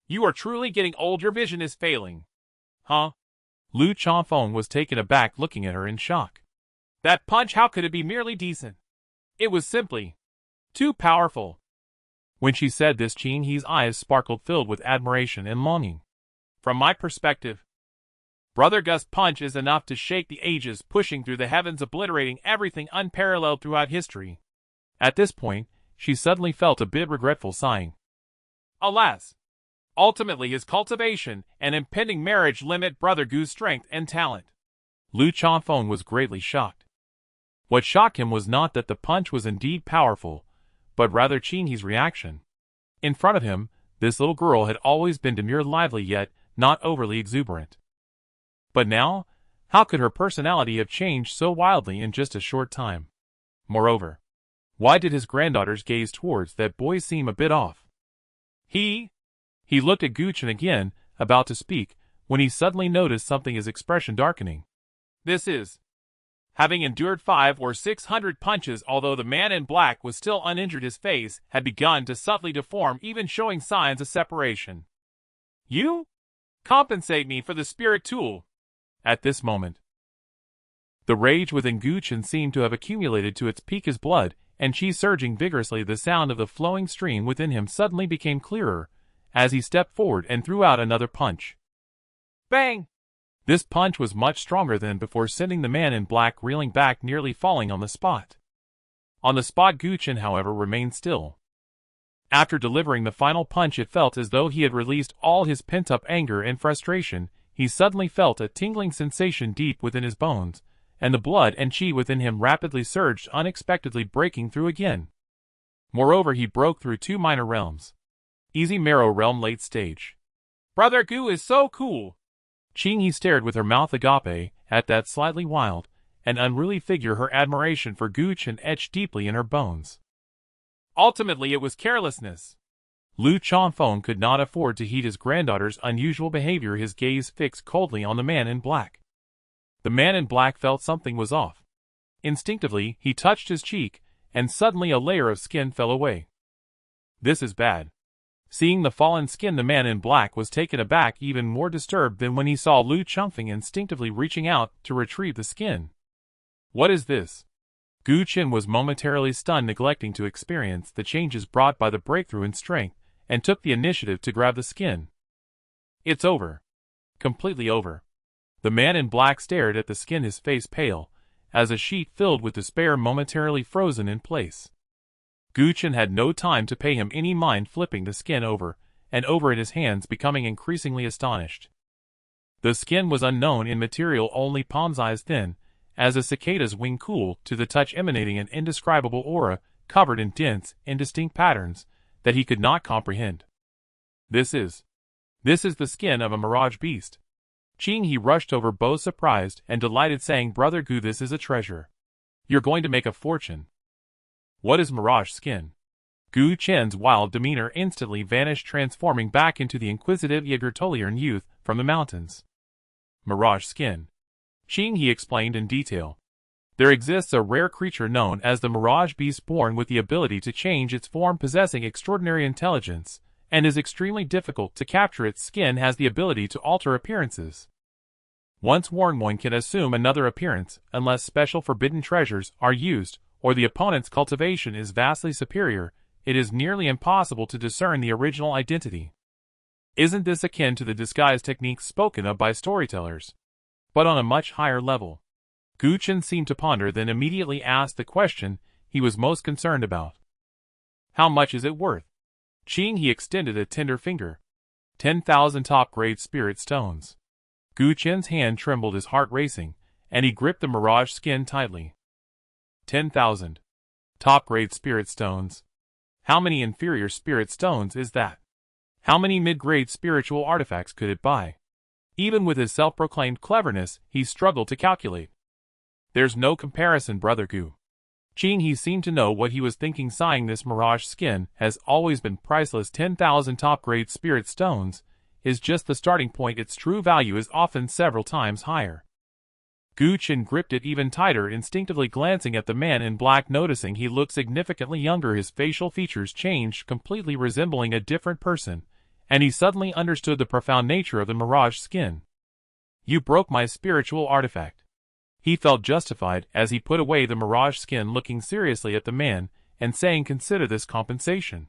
You are truly getting old. Your vision is failing. Huh? Lu Chongfeng was taken aback, looking at her in shock. That punch, how could it be merely decent? It was simply too powerful. When she said this, Qing He's eyes sparkled, filled with admiration and longing. From my perspective, Brother Gus' punch is enough to shake the ages, pushing through the heavens, obliterating everything, unparalleled throughout history. At this point, she suddenly felt a bit regretful, sighing. Alas! Ultimately, his cultivation and impending marriage limit Brother Gu's strength and talent. Lu Chongfeng was greatly shocked. What shocked him was not that the punch was indeed powerful, but rather Qing He's reaction. In front of him, this little girl had always been demure, lively, yet not overly exuberant. But now, how could her personality have changed so wildly in just a short time? Moreover, why did his granddaughter's gaze towards that boy seem a bit off? He looked at Gu Chen again, about to speak, when he suddenly noticed something, his expression darkening. This is Having endured 500 or 600 punches, although the man in black was still uninjured, his face had begun to subtly deform, even showing signs of separation. "You? Compensate me for the spirit tool." At this moment, the rage within Gu Chen seemed to have accumulated to its peak as blood and chi surging vigorously. The sound of the flowing stream within him suddenly became clearer as he stepped forward and threw out another punch. Bang! This punch was much stronger than before, sending the man in black reeling back, nearly falling on the spot. On the spot, Gu Chen, however, remained still. After delivering the final punch, it felt as though he had released all his pent-up anger and frustration. He suddenly felt a tingling sensation deep within his bones, and the blood and chi within him rapidly surged, unexpectedly breaking through again. Moreover, he broke through 2 minor realms. Easy Marrow Realm late stage. Brother Gu is so cool. He stared with her mouth agape at that slightly wild and unruly figure, her admiration for Gu Chen etched deeply in her bones. Ultimately, it was carelessness. Lu Chongfeng could not afford to heed his granddaughter's unusual behavior, his gaze fixed coldly on the man in black. The man in black felt something was off. Instinctively, he touched his cheek, and suddenly a layer of skin fell away. This is bad. Seeing the fallen skin, the man in black was taken aback, even more disturbed than when he saw Lu Chongfeng instinctively reaching out to retrieve the skin. What is this? Gu Chen was momentarily stunned, neglecting to experience the changes brought by the breakthrough in strength, and took the initiative to grab the skin. It's over. Completely over. The man in black stared at the skin, his face pale, as a sheet filled with despair momentarily frozen in place. Gu Chen had no time to pay him any mind, flipping the skin over and over in his hands, becoming increasingly astonished. The skin was unknown in material, only palm-size thin, as a cicada's wing, cool to the touch, emanating an indescribable aura, covered in dense, indistinct patterns that he could not comprehend. This is the skin of a mirage beast. He rushed over, both surprised and delighted, saying, "Brother Gu, this is a treasure. You're going to make a fortune." What is mirage skin? Gu Chen's wild demeanor instantly vanished, transforming back into the inquisitive Yggdrasilian youth from the mountains. Mirage skin. He explained in detail. There exists a rare creature known as the mirage beast, born with the ability to change its form, possessing extraordinary intelligence, and is extremely difficult to capture. Its skin has the ability to alter appearances. Once worn, one can assume another appearance unless special forbidden treasures are used, or the opponent's cultivation is vastly superior. It is nearly impossible to discern the original identity. Isn't this akin to the disguise techniques spoken of by storytellers? But on a much higher level. Gu Chen seemed to ponder, then immediately asked the question he was most concerned about. How much is it worth? He extended a tender finger. 10,000 top-grade spirit stones. Gu Chen's hand trembled, his heart racing, and he gripped the mirage skin tightly. 10,000. Top-grade spirit stones. How many inferior spirit stones is that? How many mid-grade spiritual artifacts could it buy? Even with his self-proclaimed cleverness, he struggled to calculate. There's no comparison, Brother Gu. He seemed to know what he was thinking, sighing. This mirage skin has always been priceless. 10,000 top-grade spirit stones is just the starting point. Its true value is often several times higher. Gu Chen gripped it even tighter, instinctively glancing at the man in black, noticing he looked significantly younger. His facial features changed, completely resembling a different person, and he suddenly understood the profound nature of the mirage skin. You broke my spiritual artifact. He felt justified as he put away the mirage skin, looking seriously at the man and saying, "Consider this compensation."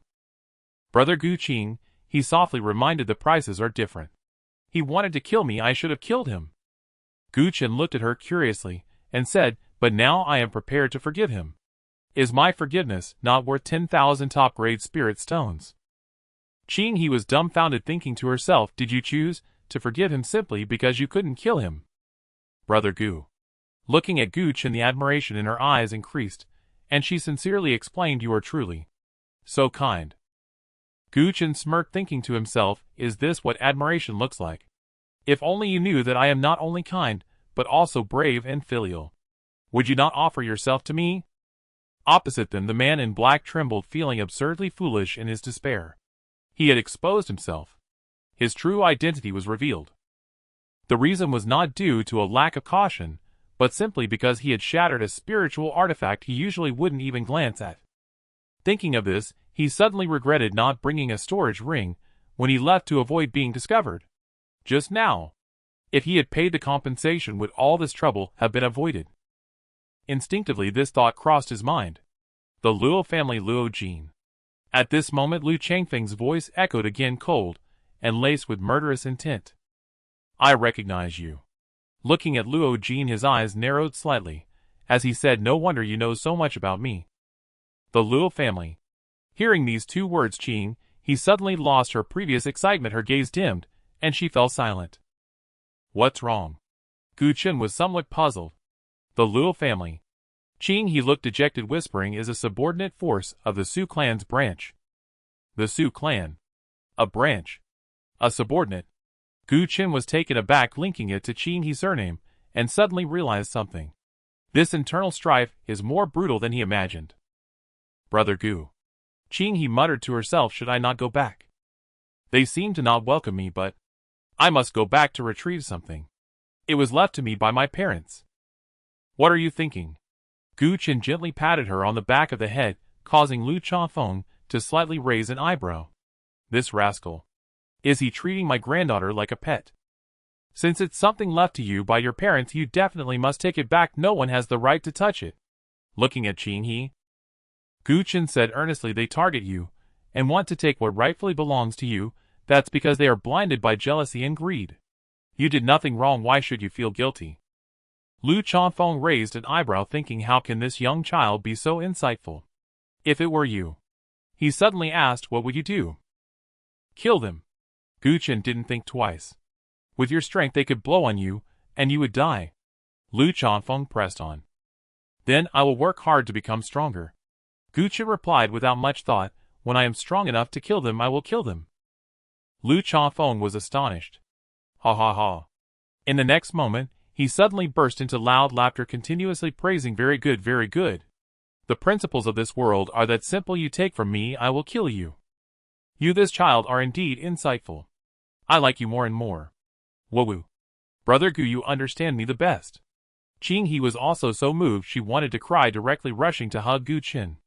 Brother Gu Qing, he softly reminded, the prices are different. He wanted to kill me, I should have killed him. Gu Chen looked at her curiously and said, "But now I am prepared to forgive him. Is my forgiveness not worth 10,000 top-grade spirit stones?" He was dumbfounded, thinking to herself, "Did you choose to forgive him simply because you couldn't kill him?" Brother Gu. Looking at Gu Chen, the admiration in her eyes increased, and she sincerely explained, "You are truly so kind." Gu Chen smirked, thinking to himself, "Is this what admiration looks like? If only you knew that I am not only kind, but also brave and filial. Would you not offer yourself to me?" Opposite them, the man in black trembled, feeling absurdly foolish in his despair. He had exposed himself. His true identity was revealed. The reason was not due to a lack of caution, but simply because he had shattered a spiritual artifact he usually wouldn't even glance at. Thinking of this, he suddenly regretted not bringing a storage ring when he left to avoid being discovered. Just now. If he had paid the compensation, would all this trouble have been avoided? Instinctively this thought crossed his mind. The Luo family, Luo Jin. At this moment Lu Changfeng's voice echoed again, cold and laced with murderous intent. I recognize you. Looking at Luo Jin, his eyes narrowed slightly, as he said, no wonder you know so much about me. The Luo family. Hearing these two words, Qing, he suddenly lost her previous excitement, her gaze dimmed, and she fell silent. What's wrong? Gu Chen was somewhat puzzled. The Luo family. Qing, he looked dejected, whispering, is a subordinate force of the Su clan's branch. The Su clan. A branch. A subordinate. Gu Chen was taken aback, linking it to Qing He's surname, and suddenly realized something. This internal strife is more brutal than he imagined. Brother Gu. Qing, he muttered to herself, should I not go back? They seem to not welcome me, but I must go back to retrieve something. It was left to me by my parents. What are you thinking? Gu Chen gently patted her on the back of the head, causing Lu Chafeng to slightly raise an eyebrow. This rascal. Is he treating my granddaughter like a pet? Since it's something left to you by your parents, you definitely must take it back. No one has the right to touch it. Looking at Qing He, Gu Chen said earnestly, they target you and want to take what rightfully belongs to you. That's because they are blinded by jealousy and greed. You did nothing wrong, why should you feel guilty? Lu Chafeng raised an eyebrow, thinking, how can this young child be so insightful? If it were you, he suddenly asked, what would you do? Kill them. Gu Chen didn't think twice. With your strength they could blow on you, and you would die. Lu Chafeng pressed on. Then I will work hard to become stronger. Gu Chen replied without much thought, when I am strong enough to kill them, I will kill them. Lu Chafeng was astonished. Ha ha ha. In the next moment, he suddenly burst into loud laughter, continuously praising, very good, very good. The principles of this world are that simple, you take from me, I will kill you. You, this child, are indeed insightful. I like you more and more. Woo. Brother Gu, you understand me the best. Qing He was also so moved she wanted to cry, directly rushing to hug Gu Chen.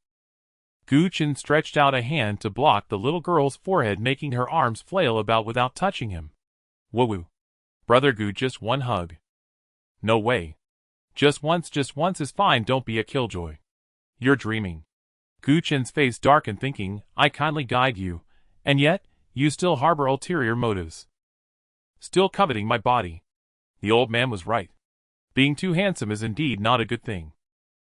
Gu Chen stretched out a hand to block the little girl's forehead, making her arms flail about without touching him. Woo. Brother Gu, just one hug. No way. Just once is fine, don't be a killjoy. You're dreaming. Gu Chen's face darkened, thinking, I kindly guide you, and yet, you still harbor ulterior motives. Still coveting my body. The old man was right. Being too handsome is indeed not a good thing.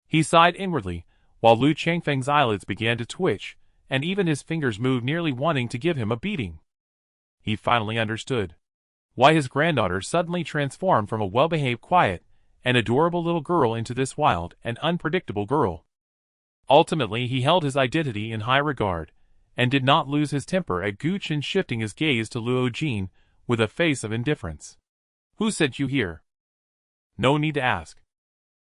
He sighed inwardly, while Lu Changfeng's eyelids began to twitch, and even his fingers moved, nearly wanting to give him a beating. He finally understood why his granddaughter suddenly transformed from a well-behaved, quiet, and adorable little girl into this wild and unpredictable girl. Ultimately, he held his identity in high regard, and did not lose his temper at Gu Chen shifting his gaze to Luo Jin with a face of indifference. Who sent you here? No need to ask.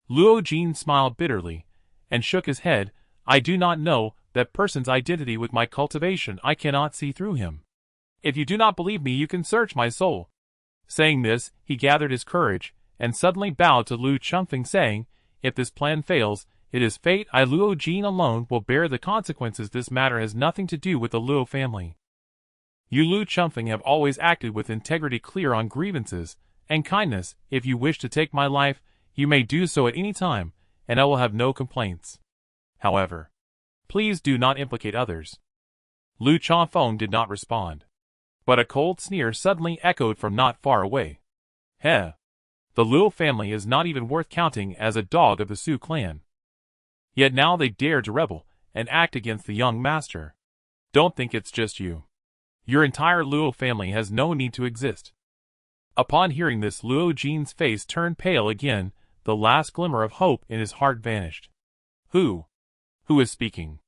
Luo Jin smiled bitterly, and shook his head. I do not know that person's identity. With my cultivation, I cannot see through him. If you do not believe me, you can search my soul. Saying this, he gathered his courage, and suddenly bowed to Lu Changfeng, saying, if this plan fails, it is fate. I, Luo Jin, alone will bear the consequences. This matter has nothing to do with the Luo family. You, Lu Changfeng, have always acted with integrity, clear on grievances, and kindness. If you wish to take my life, you may do so at any time, and I will have no complaints. However, please do not implicate others. Lu Changfeng did not respond. But a cold sneer suddenly echoed from not far away. Heh. The Luo family is not even worth counting as a dog of the Su clan. Yet now they dare to rebel and act against the young master. Don't think it's just you. Your entire Luo family has no need to exist. Upon hearing this, Luo Jin's face turned pale again, the last glimmer of hope in his heart vanished. Who is speaking?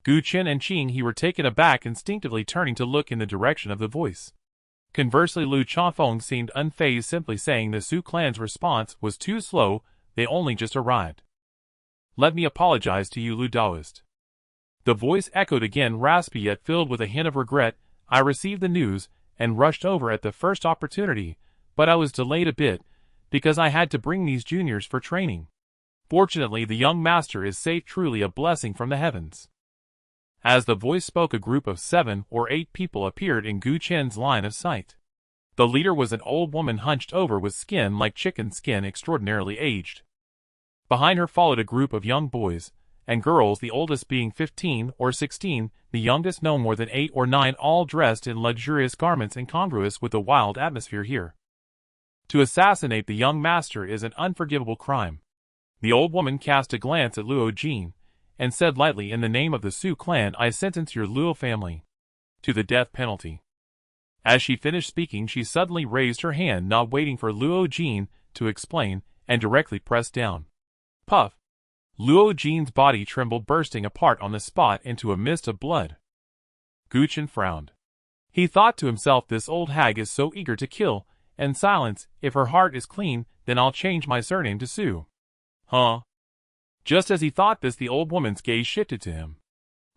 Gu Chen and Qing He were taken aback, instinctively turning to look in the direction of the voice. Conversely, Lu Chafeng seemed unfazed, simply saying the Su clan's response was too slow, they only just arrived. Let me apologize to you, Lu Daoist. The voice echoed again, raspy yet filled with a hint of regret. I received the news and rushed over at the first opportunity, but I was delayed a bit because I had to bring these juniors for training. Fortunately, the young master is safe, truly a blessing from the heavens." As the voice spoke, a group of 7 or 8 people appeared in Gu Chen's line of sight. The leader was an old woman hunched over with skin like chicken skin, extraordinarily aged. Behind her followed a group of young boys and girls, the oldest being 15 or 16, the youngest no more than 8 or 9, all dressed in luxurious garments incongruous with the wild atmosphere here. To assassinate the young master is an unforgivable crime. The old woman cast a glance at Luo Jin and said lightly, "In the name of the Su clan, I sentence your Luo family to the death penalty." As she finished speaking, she suddenly raised her hand, not waiting for Luo Jin to explain, and directly pressed down. Puff! Luo Jin's body trembled, bursting apart on the spot into a mist of blood. Gu Chen frowned. He thought to himself, this old hag is so eager to kill and silence. If her heart is clean, then I'll change my surname to Su. Huh? Just as he thought this, the old woman's gaze shifted to him.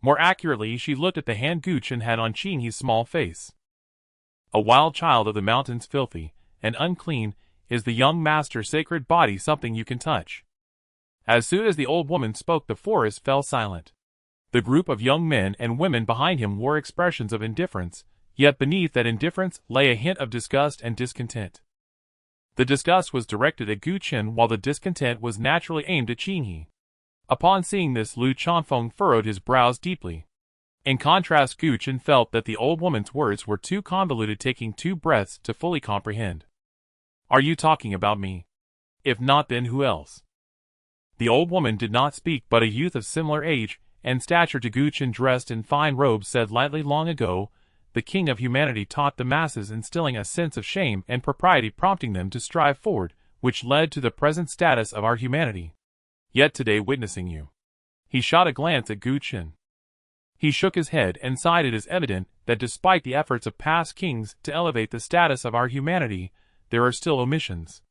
More accurately, she looked at the hand Gu Chen had on Qinghe's small face. A wild child of the mountains, filthy and unclean, is the young master's sacred body something you can touch? As soon as the old woman spoke, the forest fell silent. The group of young men and women behind him wore expressions of indifference, yet beneath that indifference lay a hint of disgust and discontent. The disgust was directed at Gu Chen, while the discontent was naturally aimed at Qinghe. Upon seeing this, Lu Chanfeng furrowed his brows deeply. In contrast, Gu Chen felt that the old woman's words were too convoluted, taking 2 breaths to fully comprehend. "Are you talking about me? If not, then who else?" The old woman did not speak, but a youth of similar age and stature to Gu Chen, dressed in fine robes, said lightly, "Long ago, the king of humanity taught the masses, instilling a sense of shame and propriety, prompting them to strive forward, which led to the present status of our humanity. Yet today, witnessing you." He shot a glance at Gu Chen. He shook his head and sighed. "It is evident that despite the efforts of past kings to elevate the status of our humanity, there are still omissions."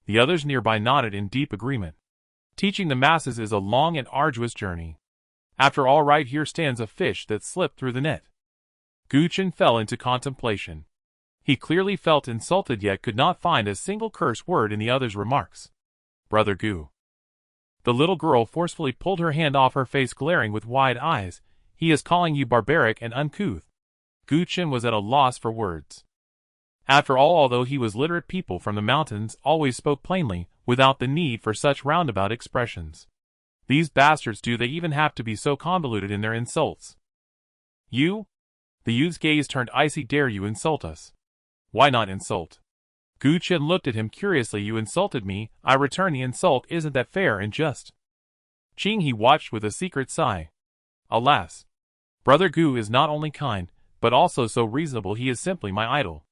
The others nearby nodded in deep agreement. Teaching the masses is a long and arduous journey. After all, right here stands a fish that slipped through the net. Gu Chen fell into contemplation. He clearly felt insulted, yet could not find a single curse word in the other's remarks. "Brother Gu." The little girl forcefully pulled her hand off her face, glaring with wide eyes. "He is calling you barbaric and uncouth." Gu Chen was at a loss for words. After all, although he was literate, people from the mountains always spoke plainly, without the need for such roundabout expressions. These bastards, do they even have to be so convoluted in their insults? "You?" The youth's gaze turned icy. "Dare you insult us?" "Why not insult?" Gu Chen looked at him curiously. "You insulted me, I return the insult. Isn't that fair and just?" Qinghe watched with a secret sigh. Alas! Brother Gu is not only kind, but also so reasonable. He is simply my idol.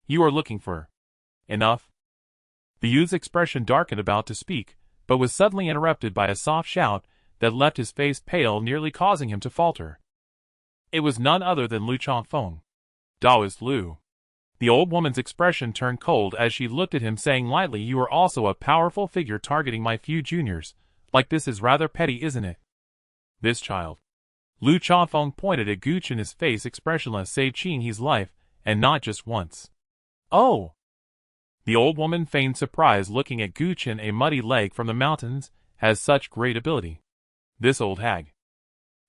You are looking for enough. The youth's expression darkened, about to speak, but was suddenly interrupted by a soft shout that left his face pale, nearly causing him to falter. It was none other than Lu Changfeng. Taoist Lu. The old woman's expression turned cold as she looked at him, saying lightly, "You are also a powerful figure, targeting my few juniors. Like this is rather petty, isn't it?" "This child." Lu Changfeng pointed at Gu Chen, his face expressionless, "saved Qinghe's life, and not just once." "Oh!" The old woman feigned surprise, looking at Gu Chen. "A muddy leg from the mountains has such great ability. This old hag,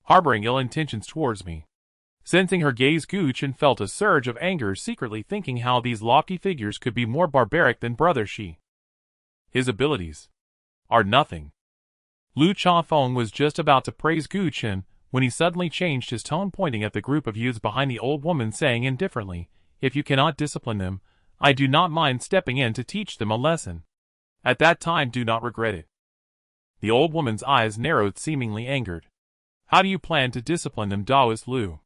harboring ill intentions towards me." Sensing her gaze, Gu Chen felt a surge of anger, secretly thinking how these lofty figures could be more barbaric than Brother Shi. His abilities are nothing. Lu Changfeng was just about to praise Gu Chen when he suddenly changed his tone, pointing at the group of youths behind the old woman, saying indifferently, "If you cannot discipline them, I do not mind stepping in to teach them a lesson. At that time, do not regret it." The old woman's eyes narrowed, seemingly angered. "How do you plan to discipline them, Taoist Lu?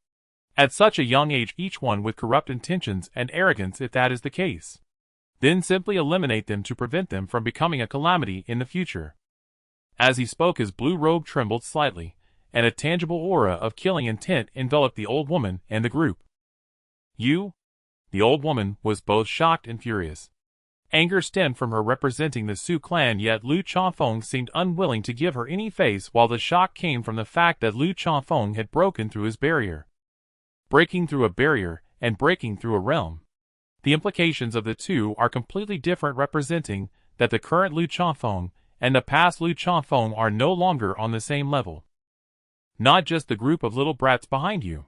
At such a young age, each one with corrupt intentions and arrogance. If that is the case, then simply eliminate them to prevent them from becoming a calamity in the future." As he spoke, his blue robe trembled slightly, and a tangible aura of killing intent enveloped the old woman and the group. "You?" The old woman was both shocked and furious. Anger stemmed from her representing the Su clan, yet Lu Changfeng seemed unwilling to give her any face, while the shock came from the fact that Lu Changfeng had broken through his barrier. Breaking through a barrier and breaking through a realm. The implications of the two are completely different, representing that the current Lu Chanfeng and the past Lu Chanfeng are no longer on the same level. Not just the group of little brats behind you.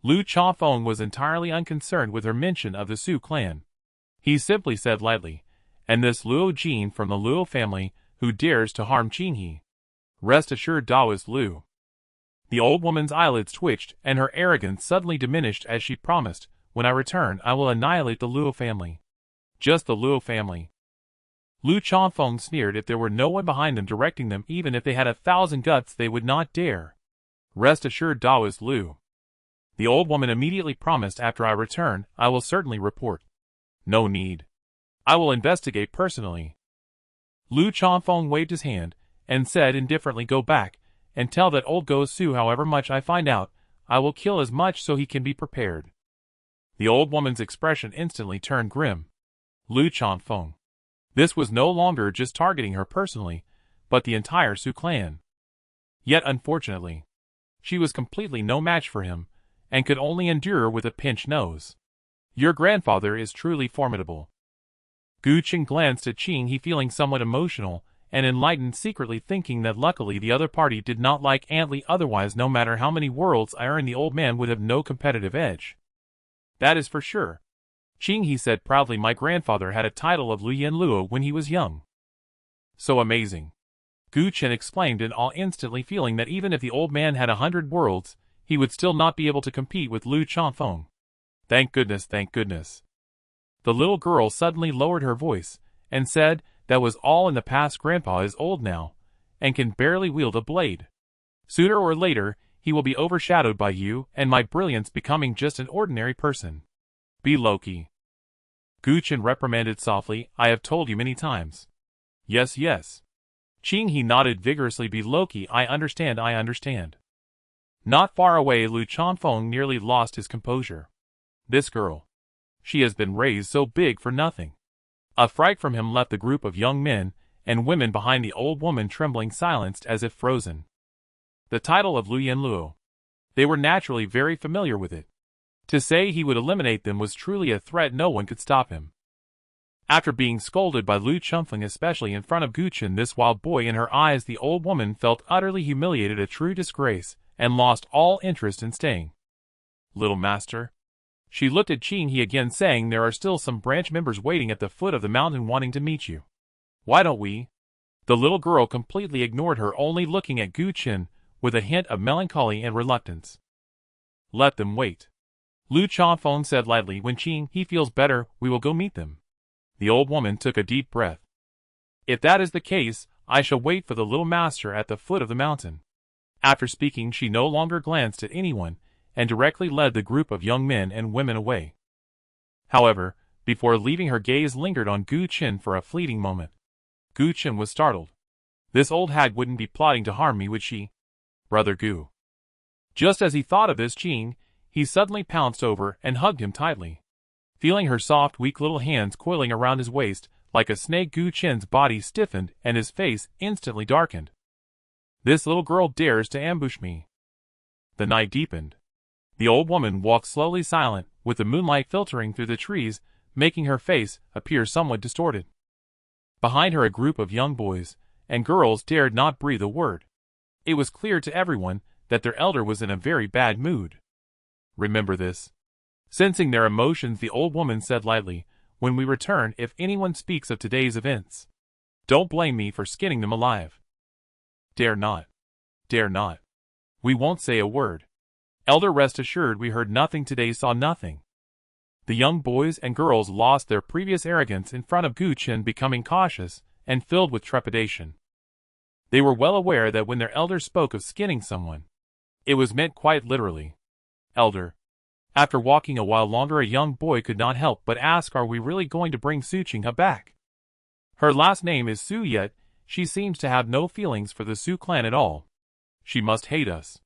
Lu Chanfeng was entirely unconcerned with her mention of the Su clan. He simply said lightly, "And this Luo Jin from the Luo family who dares to harm Qinghe. Rest assured, Taoist Lu." The old woman's eyelids twitched and her arrogance suddenly diminished as she promised, "When I return, I will annihilate the Luo family." Just the Luo family. Lu Chanfeng sneered. If there were no one behind them directing them, even if they had 1,000 guts, they would not dare. Rest assured, Taoist Lu. The old woman immediately promised, "After I return, I will certainly report." "No need. I will investigate personally." Lu Chanfeng waved his hand and said indifferently, "Go back and tell that old Go Su however much I find out, I will kill as much so he can be prepared." The old woman's expression instantly turned grim. Lu Chanfeng. This was no longer just targeting her personally, but the entire Su clan. Yet unfortunately, she was completely no match for him, and could only endure with a pinched nose. "Your grandfather is truly formidable." Gu Qin glanced at Qinghe, feeling somewhat emotional and enlightened, secretly thinking that luckily the other party did not like Antli, otherwise no matter how many worlds I earned, the old man would have no competitive edge. "That is for sure," Qinghe said proudly. "My grandfather had a title of Luyan Luo when he was young." "So amazing," Gu Qin exclaimed in awe, instantly feeling that even if the old man had 100 worlds, he would still not be able to compete with Lu Chanfeng. "Thank goodness, thank goodness." The little girl suddenly lowered her voice and said, "That was all in the past. Grandpa is old now and can barely wield a blade. Sooner or later, he will be overshadowed by you and my brilliance, becoming just an ordinary person. Be Loki." Gu Qin reprimanded softly, "I have told you many times." "Yes, yes." Qinghe nodded vigorously. "Be Loki, I understand, I understand." Not far away, Lu Chanfeng nearly lost his composure. This girl. She has been raised so big for nothing. A fright from him left the group of young men and women behind the old woman trembling, silenced as if frozen. The title of Luyan Luo. They were naturally very familiar with it. To say he would eliminate them was truly a threat. No one could stop him. After being scolded by Lu Chanfeng, especially in front of Gu Qin, this wild boy, in her eyes the old woman felt utterly humiliated, a true disgrace, and lost all interest in staying. "Little master." She looked at Qinghe again, saying, "There are still some branch members waiting at the foot of the mountain wanting to meet you. Why don't we?" The little girl completely ignored her, only looking at Gu Qin with a hint of melancholy and reluctance. "Let them wait," Lu Chanfeng said lightly. "When Qinghe feels better, we will go meet them." The old woman took a deep breath. "If that is the case, I shall wait for the little master at the foot of the mountain." After speaking, she no longer glanced at anyone and directly led the group of young men and women away. However, before leaving, her gaze lingered on Gu Qin for a fleeting moment. Gu Qin was startled. This old hag wouldn't be plotting to harm me, would she? "Brother Gu." Just as he thought of this, Qinghe suddenly pounced over and hugged him tightly. Feeling her soft, weak little hands coiling around his waist like a snake, Gu Qin's body stiffened and his face instantly darkened. "This little girl dares to ambush me." The night deepened. The old woman walked slowly, silent, with the moonlight filtering through the trees, making her face appear somewhat distorted. Behind her, a group of young boys and girls dared not breathe a word. It was clear to everyone that their elder was in a very bad mood. "Remember this." Sensing their emotions, the old woman said lightly, "When we return, if anyone speaks of today's events, don't blame me for skinning them alive." "Dare not. Dare not. We won't say a word. Elder, rest assured, we heard nothing today, saw nothing." The young boys and girls lost their previous arrogance in front of Gu Qin, becoming cautious and filled with trepidation. They were well aware that when their elder spoke of skinning someone, it was meant quite literally. "Elder." After walking a while longer, a young boy could not help but ask, "Are we really going to bring Su Qinghe back? Her last name is Su, yet she seems to have no feelings for the Su clan at all. She must hate us.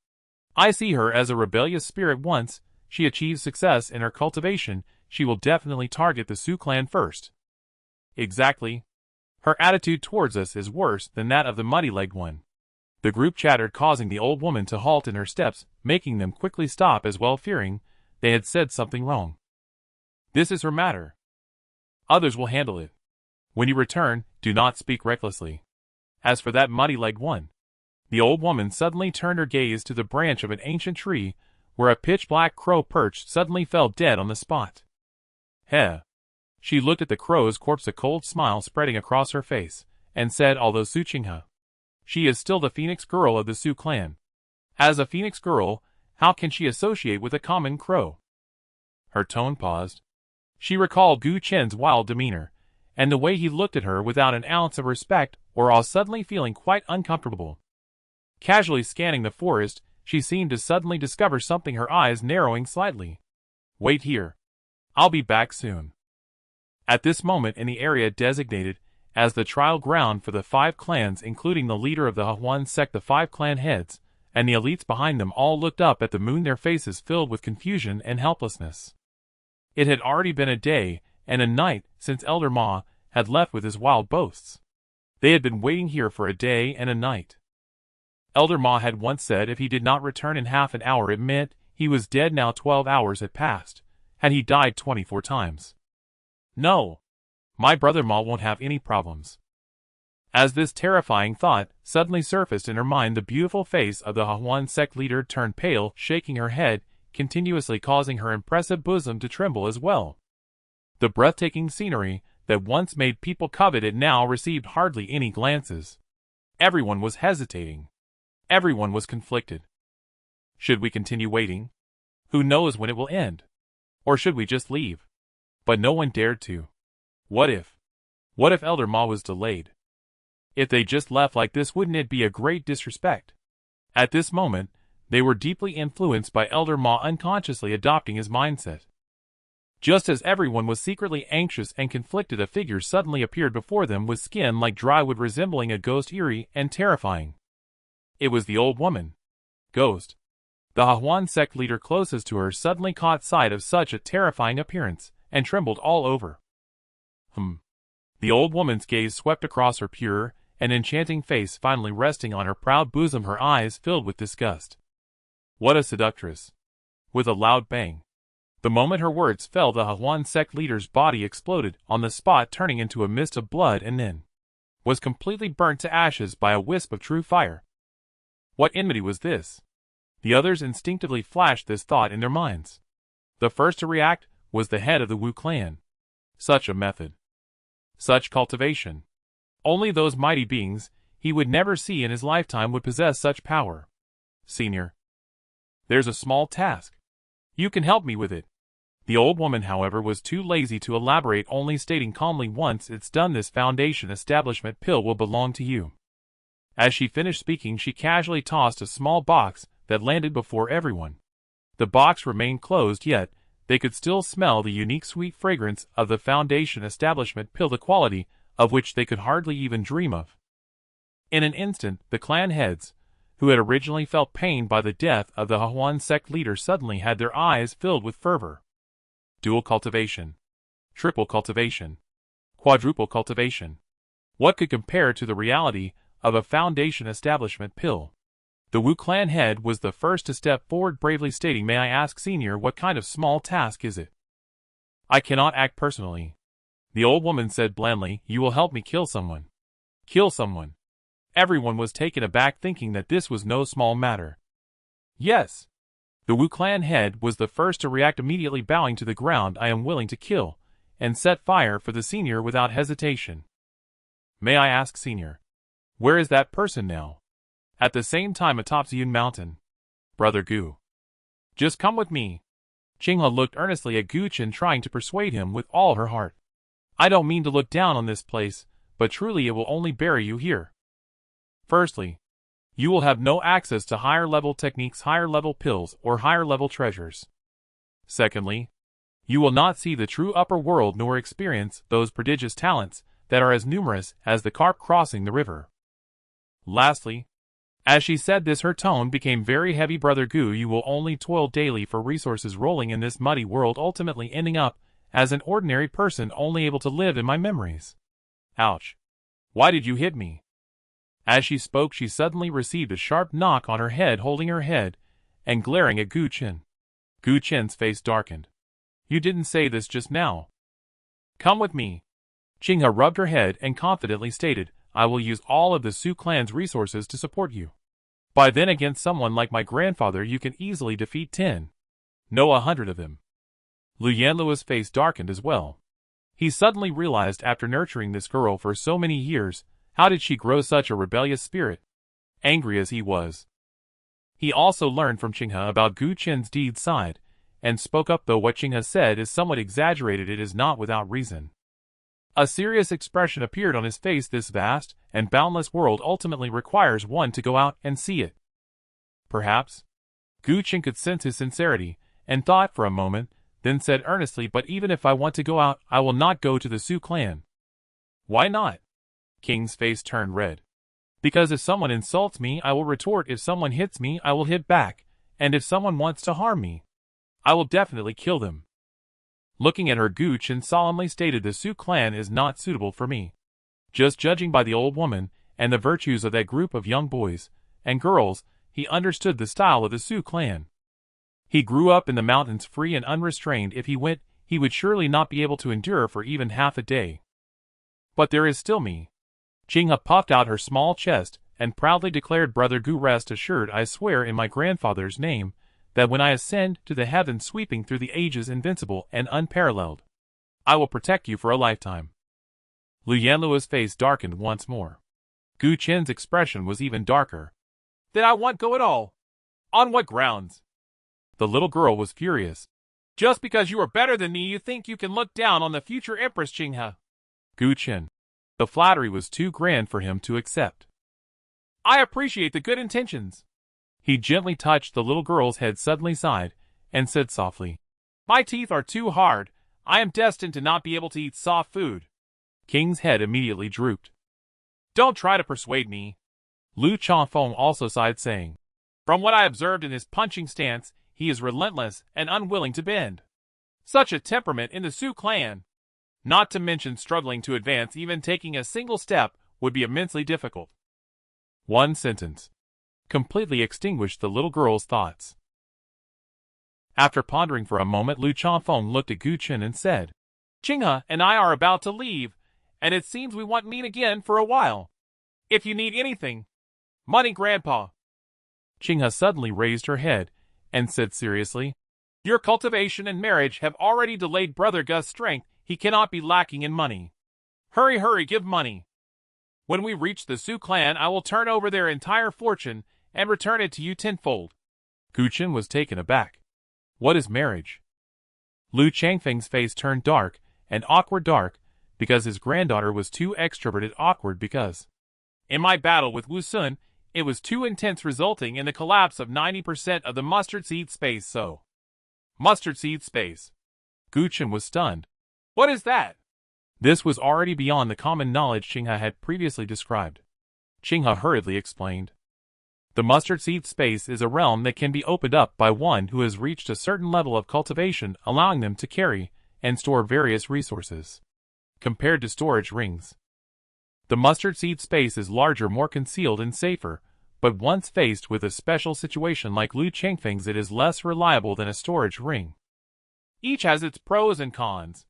I see her as a rebellious spirit. Once she achieves success in her cultivation, she will definitely target the Su clan first." "Exactly. Her attitude towards us is worse than that of the muddy-legged one." The group chattered, causing the old woman to halt in her steps, making them quickly stop as well, fearing they had said something wrong. "This is her matter." Others will handle it. When you return, do not speak recklessly. As for that muddy-legged one." The old woman suddenly turned her gaze to the branch of an ancient tree, where a pitch-black crow perched suddenly fell dead on the spot. "Heh." She looked at the crow's corpse, a cold smile spreading across her face, and said, although Suchingha, she is still the phoenix girl of the Su clan. As a phoenix girl, how can she associate with a common crow? Her tone paused. She recalled Gu Chen's wild demeanor, and the way he looked at her without an ounce of respect or awe, suddenly feeling quite uncomfortable. Casually scanning the forest, she seemed to suddenly discover something, her eyes narrowing slightly. "Wait here. I'll be back soon." At this moment, in the area designated as the trial ground for the 5 clans, including the leader of the Huan sect, the 5 clan heads, and the elites behind them, all looked up at the moon, their faces filled with confusion and helplessness. It had already been a day and a night since Elder Ma had left with his wild boasts. They had been waiting here for a day and a night. Elder Ma had once said if he did not return in half an hour it meant he was dead. Now 12 hours had passed, and he died 24 times. "No, my brother Ma won't have any problems." As this terrifying thought suddenly surfaced in her mind, the beautiful face of the Huan sect leader turned pale, shaking her head, continuously causing her impressive bosom to tremble as well. The breathtaking scenery that once made people covet it now received hardly any glances. Everyone was hesitating. Everyone was conflicted. Should we continue waiting? Who knows when it will end? Or should we just leave? But no one dared to. What if Elder Ma was delayed? If they just left like this, wouldn't it be a great disrespect? At this moment, they were deeply influenced by Elder Ma, unconsciously adopting his mindset. Just as everyone was secretly anxious and conflicted, a figure suddenly appeared before them with skin like dry wood, resembling a ghost, eerie and terrifying. It was the old woman. Ghost. The Huan sect leader closest to her suddenly caught sight of such a terrifying appearance, and trembled all over. The old woman's gaze swept across her pure and enchanting face, finally resting on her proud bosom, her eyes filled with disgust. What a seductress! With a loud bang, the moment her words fell, the Huan sect leader's body exploded on the spot, turning into a mist of blood, and then was completely burnt to ashes by a wisp of true fire. What enmity was this? The others instinctively flashed this thought in their minds. The first to react was the head of the Wu clan. Such a method. Such cultivation. Only those mighty beings he would never see in his lifetime would possess such power. "Senior, there's a small task. You can help me with it." The old woman, however, was too lazy to elaborate, only stating calmly, "Once it's done, this foundation establishment pill will belong to you." As she finished speaking, she casually tossed a small box that landed before everyone. The box remained closed, yet they could still smell the unique sweet fragrance of the foundation establishment pill, the quality of which they could hardly even dream of. In an instant, the clan heads, who had originally felt pained by the death of the Huan sect leader, suddenly had their eyes filled with fervor. Dual cultivation. Triple cultivation. Quadruple cultivation. What could compare to the reality of a foundation establishment pill? The Wu clan head was the first to step forward, bravely stating, "May I ask, Senior, what kind of small task is it?" "I cannot act personally," the old woman said blandly. "You will help me kill someone." Kill someone. Everyone was taken aback, thinking that this was no small matter. "Yes." The Wu clan head was the first to react, immediately bowing to the ground. "I am willing to kill and set fire for the Senior without hesitation." "May I ask, Senior, where is that person now?" "At the same time atop Ziyun Mountain. Brother Gu. Just come with me." Qinghe looked earnestly at Gu Chen, trying to persuade him with all her heart. "I don't mean to look down on this place, but truly it will only bury you here. Firstly, you will have no access to higher-level techniques, higher-level pills, or higher-level treasures. Secondly, you will not see the true upper world nor experience those prodigious talents that are as numerous as the carp crossing the river. Lastly," as she said this, her tone became very heavy, "Brother Gu, you will only toil daily for resources, rolling in this muddy world, ultimately ending up as an ordinary person, only able to live in my memories." "Ouch. Why did you hit me?" As she spoke, she suddenly received a sharp knock on her head, holding her head and glaring at Gu Chen. Gu Chen's face darkened. "You didn't say this just now." Come with me. Qinghe rubbed her head and confidently stated, I will use all of the Su clan's resources to support you. By then against someone like my grandfather you can easily defeat 10. No, 100 of them. Lu Yanluo's face darkened as well. He suddenly realized after nurturing this girl for so many years, how did she grow such a rebellious spirit? Angry as he was. He also learned from Qinghe about Gu Qin's deed side, and spoke up though what Qinghe said is somewhat exaggerated it is not without reason. A serious expression appeared on his face. This vast and boundless world ultimately requires one to go out and see it. Perhaps. Gu Qin could sense his sincerity, and thought for a moment, then said earnestly, but even if I want to go out, I will not go to the Su clan. Why not? King's face turned red. Because if someone insults me, I will retort. If someone hits me, I will hit back. And if someone wants to harm me, I will definitely kill them. Looking at her, Gu Qin solemnly stated the Su clan is not suitable for me. Just judging by the old woman, and the virtues of that group of young boys and girls, he understood the style of the Su clan. He grew up in the mountains free and unrestrained. If he went, he would surely not be able to endure for even half a day. But there is still me. Qinghe puffed out her small chest, and proudly declared, Brother Gu, rest assured, I swear in my grandfather's name, that when I ascend to the heavens sweeping through the ages invincible and unparalleled, I will protect you for a lifetime. Lu Yanluo's face darkened once more. Gu Qin's expression was even darker. Then I won't go at all. On what grounds? The little girl was furious. Just because you are better than me you think you can look down on the future Empress Qinghe. Gu Qin. The flattery was too grand for him to accept. I appreciate the good intentions. He gently touched the little girl's head, suddenly sighed, and said softly, My teeth are too hard. I am destined to not be able to eat soft food. King's head immediately drooped. Don't try to persuade me. Lu Changfeng also sighed, saying, From what I observed in his punching stance, he is relentless and unwilling to bend. Such a temperament in the Su clan. Not to mention struggling to advance, even taking a single step, would be immensely difficult. One sentence completely extinguished the little girl's thoughts. After pondering for a moment, Lu Changfeng looked at Gu Qin and said, Qinghe and I are about to leave, and it seems we won't meet again for a while. If you need anything, money, Grandpa. Qinghe suddenly raised her head and said seriously, Your cultivation and marriage have already delayed Brother Gu's strength. He cannot be lacking in money. Hurry, give money. When we reach the Su clan, I will turn over their entire fortune and return it to you tenfold. Gu Qin was taken aback. What is marriage? Lu Changfeng's face turned dark, and awkward dark, because his granddaughter was too extroverted. Awkward because, in my battle with Wu Sun, it was too intense, resulting in the collapse of 90% of the mustard seed space. So, mustard seed space. Gu Qin was stunned. What is that? This was already beyond the common knowledge Qinghe had previously described. Qinghe hurriedly explained. The mustard seed space is a realm that can be opened up by one who has reached a certain level of cultivation, allowing them to carry and store various resources. Compared to storage rings, the mustard seed space is larger, more concealed, and safer, but once faced with a special situation like Lu Changfeng's, it is less reliable than a storage ring. Each has its pros and cons.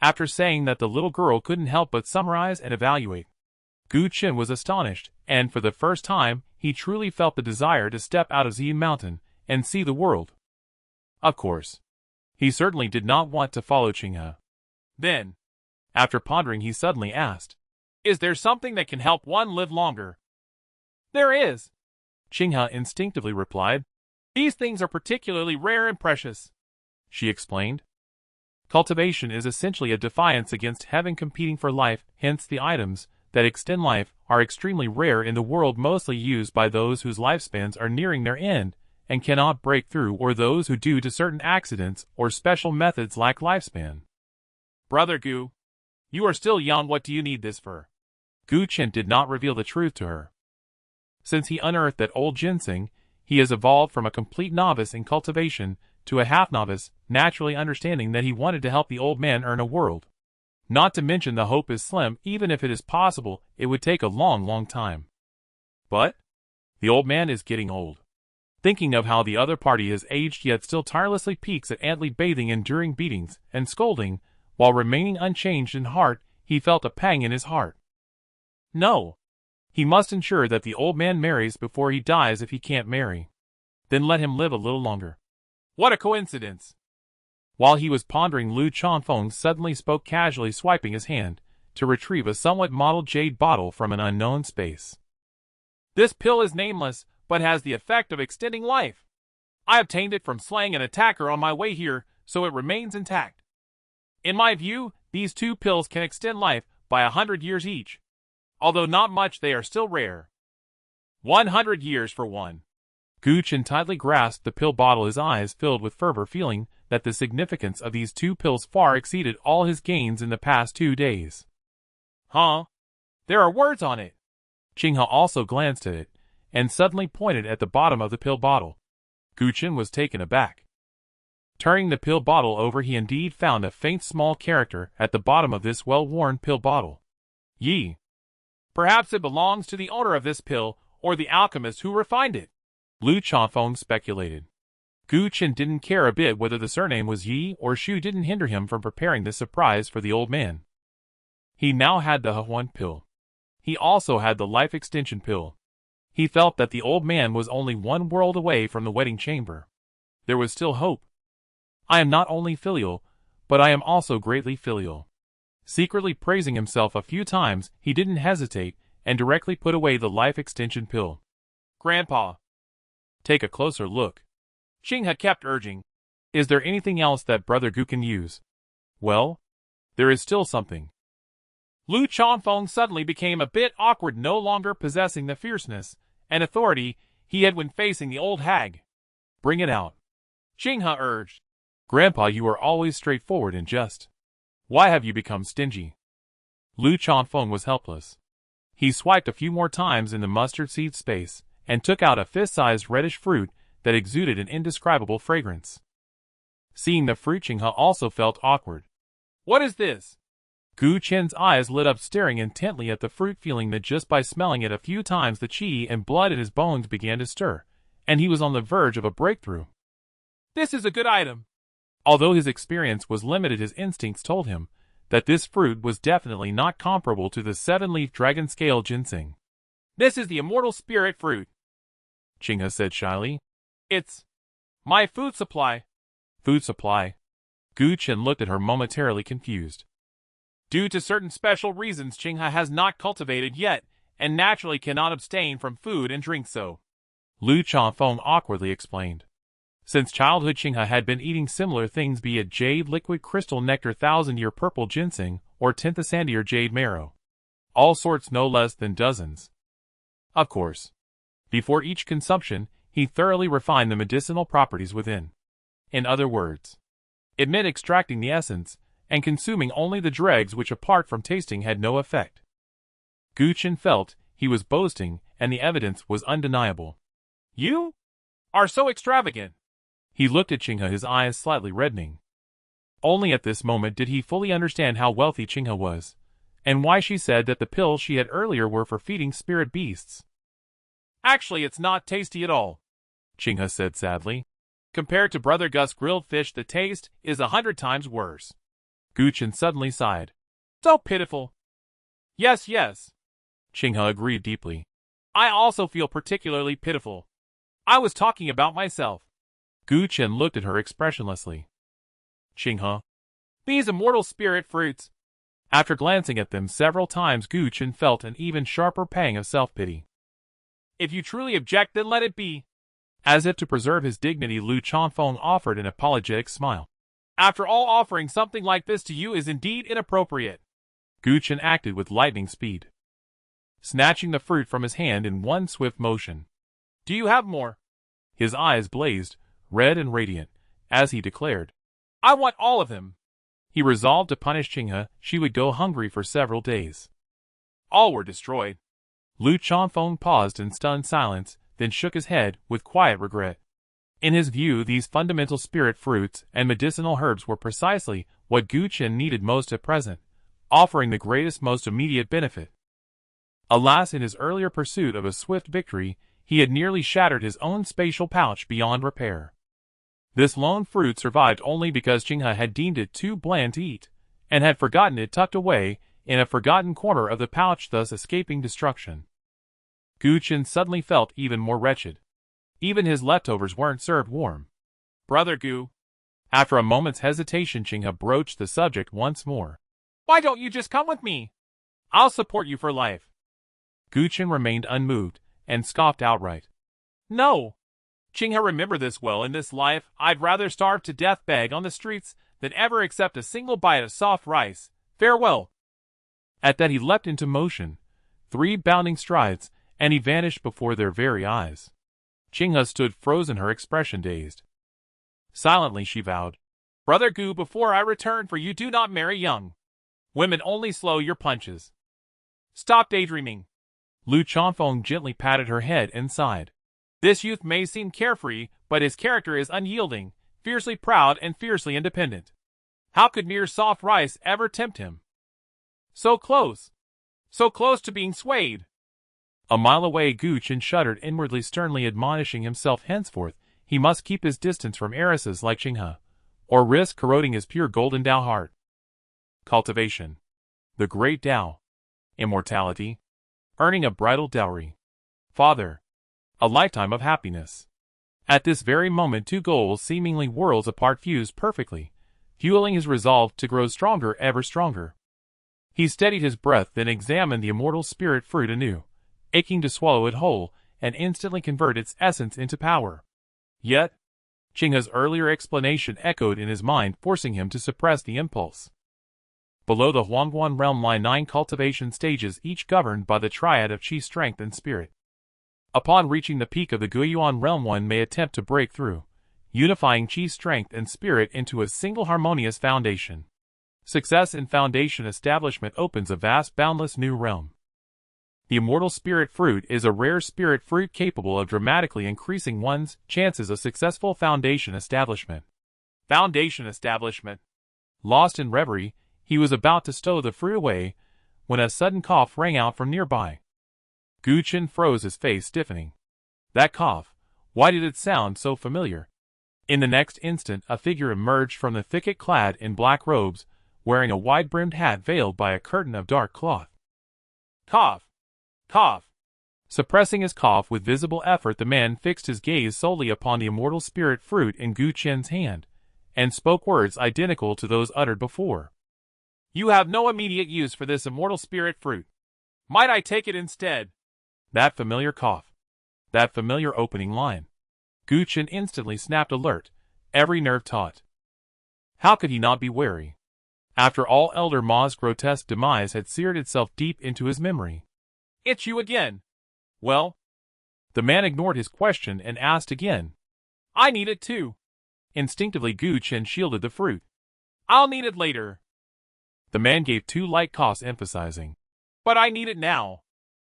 After saying that, the little girl couldn't help but summarize and evaluate. Gu Qin was astonished, and for the first time, he truly felt the desire to step out of Xian Mountain and see the world. Of course, he certainly did not want to follow Qinghe. Then, after pondering, he suddenly asked, Is there something that can help one live longer? There is, Qinghe instinctively replied. These things are particularly rare and precious, she explained. Cultivation is essentially a defiance against heaven, competing for life, hence the items that extend life are extremely rare in the world, mostly used by those whose lifespans are nearing their end and cannot break through, or those who, due to certain accidents or special methods, lack lifespan. Brother Gu, you are still young. What do you need this for? Gu Qin did not reveal the truth to her. Since he unearthed that old ginseng, he has evolved from a complete novice in cultivation to a half-novice, naturally understanding that he wanted to help the old man earn a world. Not to mention the hope is slim. Even if it is possible, it would take a long time. But the old man is getting old. Thinking of how the other party has aged yet still tirelessly peeks at Antley bathing, enduring beatings and scolding, While remaining unchanged in heart, he felt a pang in his heart. No. He must ensure that the old man marries before he dies if he can't marry. Then let him live a little longer. What a coincidence! While he was pondering, Lu Chanfeng suddenly spoke, casually swiping his hand to retrieve a somewhat mottled jade bottle from an unknown space. This pill is nameless, but has the effect of extending life. I obtained it from slaying an attacker on my way here, so it remains intact. In my view, these 2 pills can extend life by 100 years each. Although not much, they are still rare. 100 years for one. Gu Chen tightly grasped the pill bottle, his eyes filled with fervor, feeling that the significance of these 2 pills far exceeded all his gains in the past 2 days. Huh? There are words on it. Qinghe also glanced at it, and suddenly pointed at the bottom of the pill bottle. Gu Chen was taken aback. Turning the pill bottle over, he indeed found a faint small character at the bottom of this well-worn pill bottle. Yi. Perhaps it belongs to the owner of this pill, or the alchemist who refined it. Lu Chanfeng speculated. Gu Chen didn't care a bit whether the surname was Yi or Shu didn't hinder him from preparing this surprise for the old man. He now had the Huan pill. He also had the life extension pill. He felt that the old man was only 1 world away from the wedding chamber. There was still hope. I am not only filial, but I am also greatly filial. Secretly praising himself a few times, he didn't hesitate and directly put away the life extension pill. Grandpa, take a closer look. Qinghe kept urging. Is there anything else that Brother Gu can use? Well, there is still something. Lu Chanfeng suddenly became a bit awkward, no longer possessing the fierceness and authority he had when facing the old hag. Bring it out, Qinghe urged. Grandpa, you are always straightforward and just. Why have you become stingy? Lu Chanfeng was helpless. He swiped a few more times in the mustard seed space and took out a fist-sized reddish fruit that exuded an indescribable fragrance. Seeing the fruit, Qinghe also felt awkward. What is this? Gu Chen's eyes lit up, staring intently at the fruit, feeling that just by smelling it a few times the qi and blood in his bones began to stir, and he was on the verge of a breakthrough. This is a good item. Although his experience was limited, his instincts told him that this fruit was definitely not comparable to the 7-leaf dragon scale ginseng. This is the immortal spirit fruit, Qinghe said shyly. It's my food supply. Food supply? Gu Chen looked at her, momentarily confused. Due to certain special reasons Qinghe has not cultivated yet, and naturally cannot abstain from food and drink, so Lu Chanfeng awkwardly explained. Since childhood, Qinghe had been eating similar things, be it jade, liquid crystal nectar, 1,000-year purple ginseng, or Tinthasandi or jade marrow. All sorts, no less than dozens. Of course, before each consumption, he thoroughly refined the medicinal properties within. In other words, it meant extracting the essence and consuming only the dregs, which apart from tasting had no effect. Gu Chen felt he was boasting, and the evidence was undeniable. You are so extravagant. He looked at Qinghe, his eyes slightly reddening. Only at this moment did he fully understand how wealthy Qinghe was, and why she said that the pills she had earlier were for feeding spirit beasts. Actually, it's not tasty at all, Qinghe said sadly. Compared to Brother Gus' grilled fish, the taste is 100 times worse. Gu Chen suddenly sighed. So pitiful. Yes, Qinghe agreed deeply. I also feel particularly pitiful. I was talking about myself. Gu Chen looked at her expressionlessly. Qinghe, these immortal spirit fruits. After glancing at them several times, Gu Chen felt an even sharper pang of self-pity. If you truly object, then let it be. As if to preserve his dignity, Lu Chanfeng offered an apologetic smile. After all, offering something like this to you is indeed inappropriate. Gu Chen acted with lightning speed, snatching the fruit from his hand in one swift motion. Do you have more? His eyes blazed, red and radiant, as he declared, I want all of them. He resolved to punish Qinghe. She would go hungry for several days. All were destroyed. Lu Chanfeng paused in stunned silence, then shook his head with quiet regret. In his view, these fundamental spirit fruits and medicinal herbs were precisely what Gu Chen needed most at present, offering the greatest, most immediate benefit. Alas, in his earlier pursuit of a swift victory, he had nearly shattered his own spatial pouch beyond repair. This lone fruit survived only because Qinghe had deemed it too bland to eat, and had forgotten it tucked away in a forgotten corner of the pouch, thus escaping destruction. Gu Chen suddenly felt even more wretched. Even his leftovers weren't served warm. Brother Gu. After a moment's hesitation, Qinghe broached the subject once more. Why don't you just come with me? I'll support you for life. Gu Chen remained unmoved, and scoffed outright. No. Qinghe, remember this well, in this life, I'd rather starve to death, beg on the streets, than ever accept a single bite of soft rice. Farewell. At that he leapt into motion, 3 bounding strides, and he vanished before their very eyes. Qinghe stood frozen, her expression dazed. Silently she vowed, Brother Gu, before I return, for you do not marry young. Women only slow your punches. Stop daydreaming. Lu Chanfeng gently patted her head and sighed. This youth may seem carefree, but his character is unyielding, fiercely proud and fiercely independent. How could mere soft rice ever tempt him? So close to being swayed. A mile away, Gu Chen shuddered inwardly, sternly admonishing himself henceforth he must keep his distance from heiresses like Qinghe, or risk corroding his pure golden Tao heart. Cultivation. The great Tao. Immortality. Earning a bridal dowry. Father. A lifetime of happiness. At this very moment 2 goals seemingly worlds apart fused perfectly, fueling his resolve to grow stronger, ever stronger. He steadied his breath, then examined the immortal spirit fruit anew, aching to swallow it whole and instantly convert its essence into power. Yet, Qinghe's earlier explanation echoed in his mind, forcing him to suppress the impulse. Below the Huangguan realm lie 9 cultivation stages, each governed by the triad of qi, strength, and spirit. Upon reaching the peak of the Guiyuan realm, one may attempt to break through, unifying qi, strength, and spirit into a single harmonious foundation. Success in foundation establishment opens a vast, boundless new realm. The immortal spirit fruit is a rare spirit fruit capable of dramatically increasing one's chances of successful foundation establishment. Foundation establishment. Lost in reverie, he was about to stow the fruit away when a sudden cough rang out from nearby. Gu Chen froze, his face stiffening. That cough, why did it sound so familiar? In the next instant, a figure emerged from the thicket, clad in black robes, wearing a wide-brimmed hat veiled by a curtain of dark cloth. Cough. Cough. Suppressing his cough with visible effort, the man fixed his gaze solely upon the immortal spirit fruit in Gu Chen's hand, and spoke words identical to those uttered before. You have no immediate use for this immortal spirit fruit. Might I take it instead? That familiar cough. That familiar opening line. Gu Chen instantly snapped alert, every nerve taut. How could he not be wary? After all, Elder Ma's grotesque demise had seared itself deep into his memory. It's you again. Well? The man ignored his question and asked again. I need it too. Instinctively, Gu Chen shielded the fruit. I'll need it later. The man gave 2 light coughs, emphasizing. But I need it now.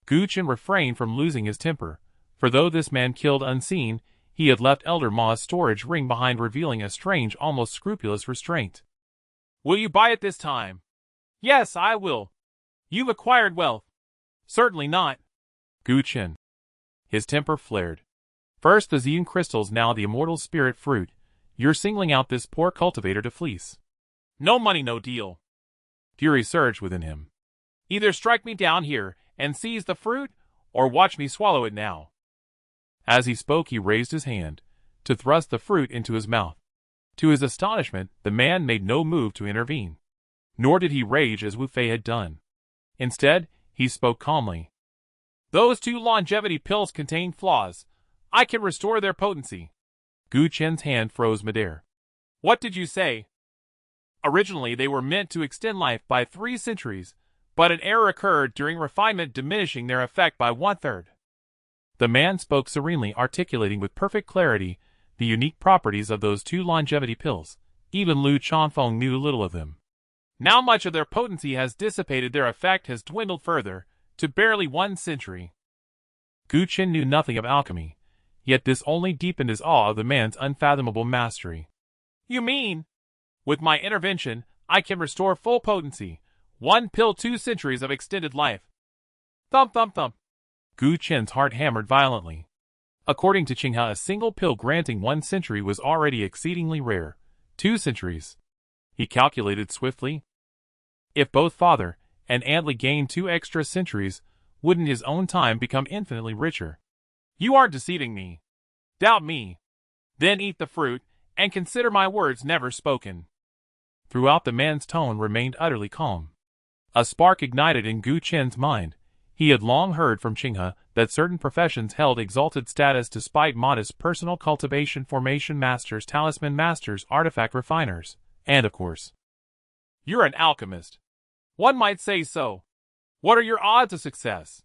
Gu Chen refrained from losing his temper, for though this man killed unseen, he had left Elder Ma's storage ring behind, revealing a strange, almost scrupulous restraint. Will you buy it this time? Yes, I will. You've acquired wealth. Certainly not. Gu Chen. His temper flared. First the Xian crystals, now the immortal spirit fruit. You're singling out this poor cultivator to fleece. No money, no deal. Fury surged within him. Either strike me down here and seize the fruit, or watch me swallow it now. As he spoke, he raised his hand to thrust the fruit into his mouth. To his astonishment, the man made no move to intervene. Nor did he rage as Wu Fei had done. Instead, he spoke calmly. Those 2 longevity pills contain flaws. I can restore their potency. Gu Chen's hand froze midair. What did you say? Originally, they were meant to extend life by 3 centuries, but an error occurred during refinement, diminishing their effect by 1/3. The man spoke serenely, articulating with perfect clarity the unique properties of those 2 longevity pills. Even Lu Chanfeng knew little of them. Now much of their potency has dissipated, their effect has dwindled further, to barely 1 century. Gu Chen knew nothing of alchemy, yet this only deepened his awe of the man's unfathomable mastery. You mean, with my intervention, I can restore full potency, 1 pill, 2 centuries of extended life. Thump, thump, thump. Gu Chen's heart hammered violently. According to Qinghe, a single pill granting 1 century was already exceedingly rare. 2 centuries. He calculated swiftly. If both father and Antly gained 2 extra centuries, wouldn't his own time become infinitely richer? You aren't deceiving me. Doubt me. Then eat the fruit, and consider my words never spoken. Throughout the man's tone remained utterly calm. A spark ignited in Gu Chen's mind. He had long heard from Qinghe that certain professions held exalted status despite modest personal cultivation, formation masters, talisman masters, artifact refiners, and of course, you're an alchemist. One might say so. What are your odds of success?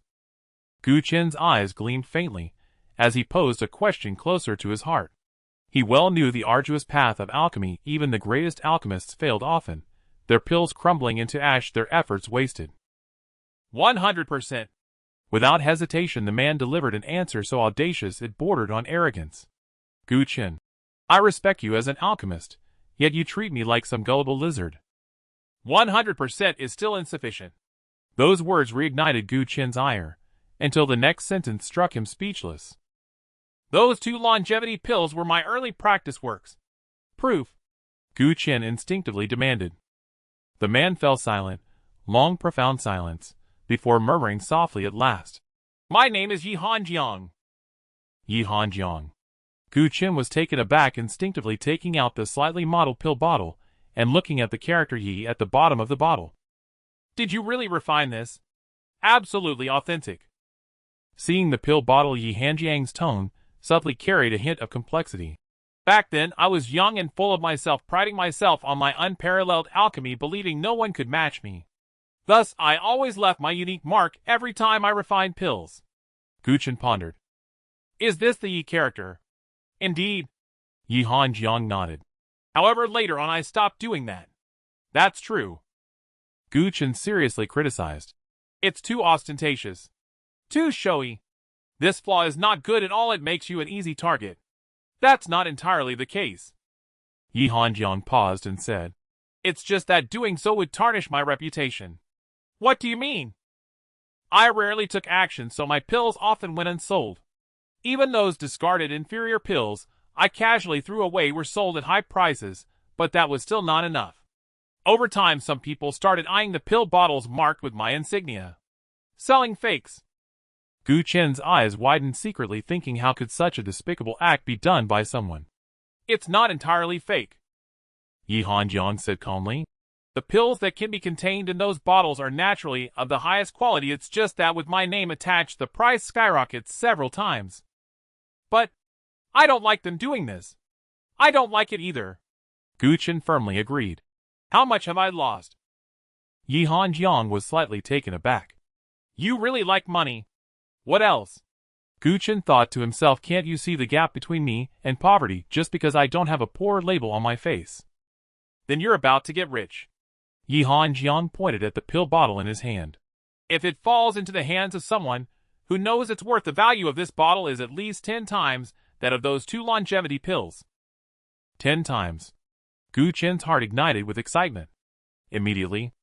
Gu Chen's eyes gleamed faintly as he posed a question closer to his heart. He well knew the arduous path of alchemy. Even the greatest alchemists failed often, their pills crumbling into ash, their efforts wasted. 100%. Without hesitation, the man delivered an answer so audacious it bordered on arrogance. Gu Chen, I respect you as an alchemist, yet you treat me like some gullible lizard. 100% is still insufficient. Those words reignited Gu Chen's ire, until the next sentence struck him speechless. Those 2 longevity pills were my early practice works. Proof. Gu Chen instinctively demanded. The man fell silent, long profound silence, before murmuring softly at last. My name is Yi Hanjiang. Yi Hanjiang. Gu Chen was taken aback, instinctively taking out the slightly mottled pill bottle and looking at the character Yi at the bottom of the bottle. Did you really refine this? Absolutely authentic. Seeing the pill bottle, Yi Hanjiang's tone subtly carried a hint of complexity. Back then, I was young and full of myself, priding myself on my unparalleled alchemy, believing no one could match me. Thus, I always left my unique mark every time I refined pills. Gu Chen pondered. Is this the Yi character? Indeed. Yi Hanjiang nodded. However, later on I stopped doing that. That's true. Gu Chen seriously criticized. It's too ostentatious. Too showy. This flaw is not good at all. It makes you an easy target. That's not entirely the case. Yi Hanjiang paused and said, It's just that doing so would tarnish my reputation. What do you mean? I rarely took action, so my pills often went unsold. Even those discarded inferior pills I casually threw away were sold at high prices, but that was still not enough. Over time, some people started eyeing the pill bottles marked with my insignia. Selling fakes. Gu Chen's eyes widened secretly, thinking how could such a despicable act be done by someone. It's not entirely fake, Yi Hanjiang said calmly. The pills that can be contained in those bottles are naturally of the highest quality. It's just that with my name attached, the price skyrockets several times. But I don't like them doing this. I don't like it either. Gu Chen firmly agreed. How much have I lost? Yi Hanjiang was slightly taken aback. You really like money. What else? Gu Chen thought to himself, can't you see the gap between me and poverty just because I don't have a poor label on my face? Then you're about to get rich. Yi Hanjiang pointed at the pill bottle in his hand. If it falls into the hands of someone who knows its worth, the value of this bottle is at least 10 times that of those 2 longevity pills. 10 times. Gu Chen's heart ignited with excitement. Immediately,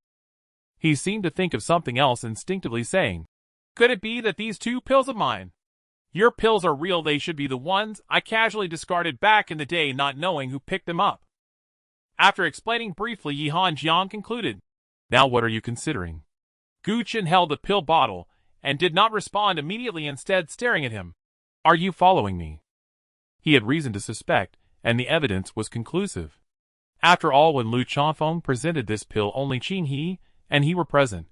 he seemed to think of something else, instinctively saying, Could it be that these 2 pills of mine? Your pills are real. They should be the ones I casually discarded back in the day, not knowing who picked them up. After explaining briefly, Yi Hanjiang concluded. Now what are you considering? Gu Chen held the pill bottle and did not respond immediately, instead staring at him. Are you following me? He had reason to suspect, and the evidence was conclusive. After all, when Lu Chanfeng presented this pill, only Qing He and he were present.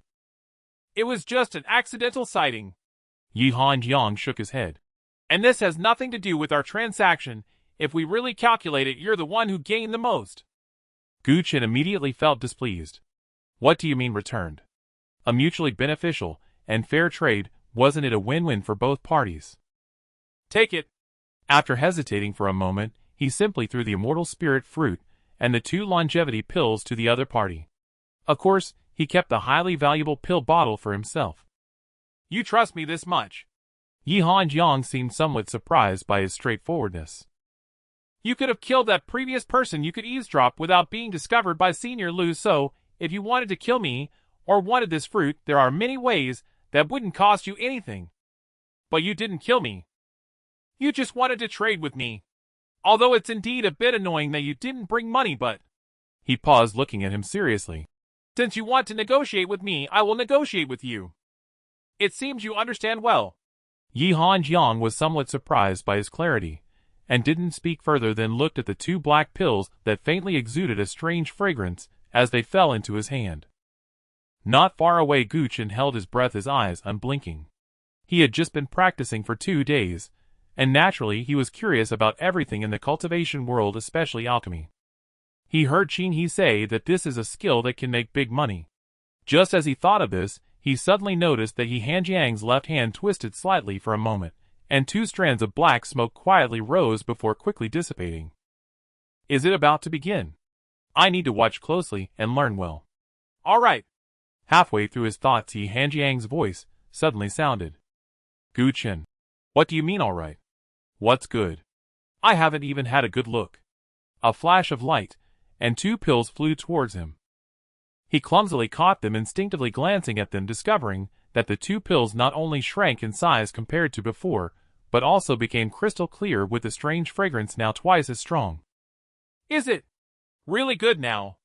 It was just an accidental sighting. Yi Hanjiang shook his head. And this has nothing to do with our transaction. If we really calculate it, you're the one who gained the most. Gu Chen immediately felt displeased. What do you mean returned? A mutually beneficial and fair trade, wasn't it a win-win for both parties? Take it. After hesitating for a moment, he simply threw the immortal spirit fruit and the 2 longevity pills to the other party. Of course, he kept the highly valuable pill bottle for himself. You trust me this much? Yi Hanjiang seemed somewhat surprised by his straightforwardness. You could have killed that previous person. You could eavesdrop without being discovered by Senior Lu. So, if you wanted to kill me, or wanted this fruit, there are many ways that wouldn't cost you anything. But you didn't kill me. You just wanted to trade with me. Although it's indeed a bit annoying that you didn't bring money, but... He paused, looking at him seriously. Since you want to negotiate with me, I will negotiate with you. It seems you understand well. Yi Hanjiang was somewhat surprised by his clarity, and didn't speak further than looked at the two black pills that faintly exuded a strange fragrance as they fell into his hand. Not far away, Guchen held his breath, his eyes unblinking. He had just been practicing for 2 days, and naturally he was curious about everything in the cultivation world, especially alchemy. He heard Qin He say that this is a skill that can make big money. Just as he thought of this, he suddenly noticed that Yi Hanjiang's left hand twisted slightly for a moment, and 2 strands of black smoke quietly rose before quickly dissipating. Is it about to begin? I need to watch closely and learn well. All right. Halfway through his thoughts, Yi Hanjiang's voice suddenly sounded. Guchen. What do you mean all right? What's good? I haven't even had a good look. A flash of light, and 2 pills flew towards him. He clumsily caught them, instinctively glancing at them, discovering that the 2 pills not only shrank in size compared to before, but also became crystal clear with a strange fragrance now twice as strong. Is it really good now?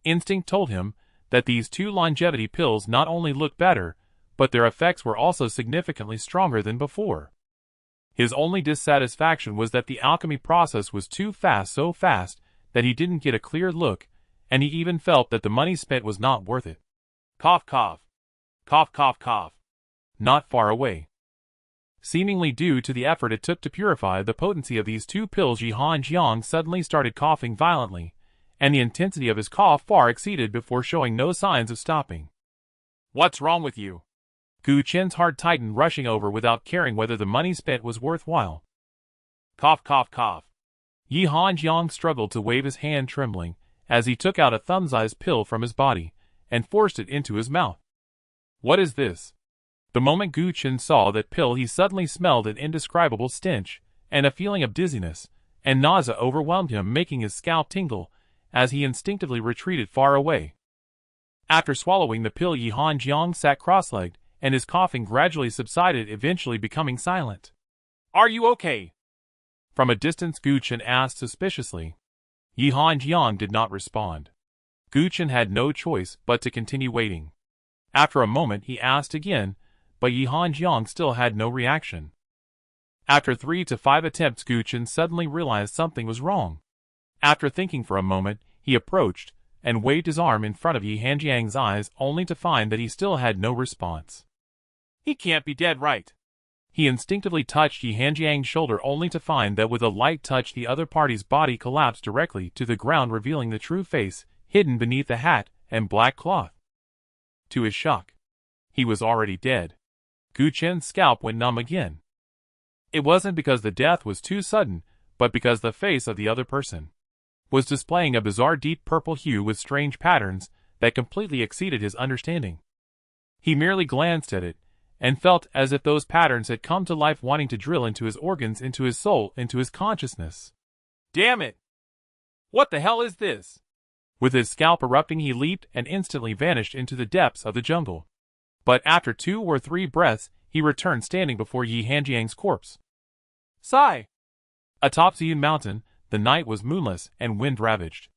Instinct told him that these 2 longevity pills not only looked better, but their effects were also significantly stronger than before. His only dissatisfaction was that the alchemy process was too fast, so fast that he didn't get a clear look, and he even felt that the money spent was not worth it. Cough, cough. Cough, cough, cough. Not far away. Seemingly due to the effort it took to purify the potency of these 2 pills, Yi Hanjiang suddenly started coughing violently, and the intensity of his cough far exceeded before showing no signs of stopping. What's wrong with you? Gu Chen's heart tightened, rushing over without caring whether the money spent was worthwhile. Cough, cough, cough. Yi Hanjiang struggled to wave his hand, trembling, as he took out a thumb-sized pill from his body and forced it into his mouth. What is this? The moment Gu Chen saw that pill, he suddenly smelled an indescribable stench, and a feeling of dizziness and nausea overwhelmed him, making his scalp tingle as he instinctively retreated far away. After swallowing the pill, Yi Hanjiang sat cross-legged, and his coughing gradually subsided, eventually becoming silent. Are you okay? From a distance, Gu Chen asked suspiciously. Yi Hanjiang did not respond. Gu Chen had no choice but to continue waiting. After a moment he asked again, but Yi Hanjiang still had no reaction. After 3 to 5 attempts, Gu Chen suddenly realized something was wrong. After thinking for a moment, he approached and waved his arm in front of Yi Hanjiang's eyes, only to find that he still had no response. He can't be dead, right? He instinctively touched Yi Hanjiang's shoulder, only to find that with a light touch the other party's body collapsed directly to the ground, revealing the true face hidden beneath the hat and black cloth. To his shock, he was already dead. Gu Chen's scalp went numb again. It wasn't because the death was too sudden, but because the face of the other person was displaying a bizarre deep purple hue with strange patterns that completely exceeded his understanding. He merely glanced at it, and felt as if those patterns had come to life, wanting to drill into his organs, into his soul, into his consciousness. Damn it! What the hell is this? With his scalp erupting, he leaped and instantly vanished into the depths of the jungle. But after 2 or 3 breaths, he returned, standing before Yi Hanjiang's corpse. Sigh! Atop Ziyun Mountain, the night was moonless and wind-ravaged.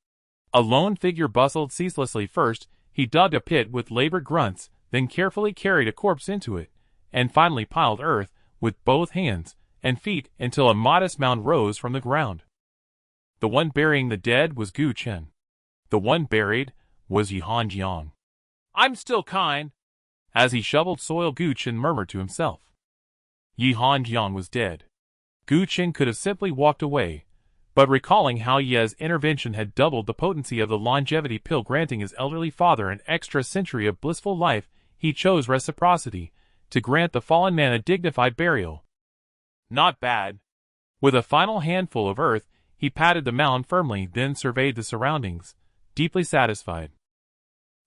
A lone figure bustled ceaselessly. First, he dug a pit with labored grunts, then carefully carried a corpse into it, and finally piled earth with both hands and feet until a modest mound rose from the ground. The one burying the dead was Gu Chen. The one buried was Yi Hanjiang. I'm still kind. As he shoveled soil, Gu Chen murmured to himself. Yi Hanjiang was dead. Gu Chen could have simply walked away, but recalling how Ye's intervention had doubled the potency of the longevity pill, granting his elderly father an extra century of blissful life, he chose reciprocity to grant the fallen man a dignified burial. Not bad. With a final handful of earth, he patted the mound firmly, then surveyed the surroundings, deeply satisfied.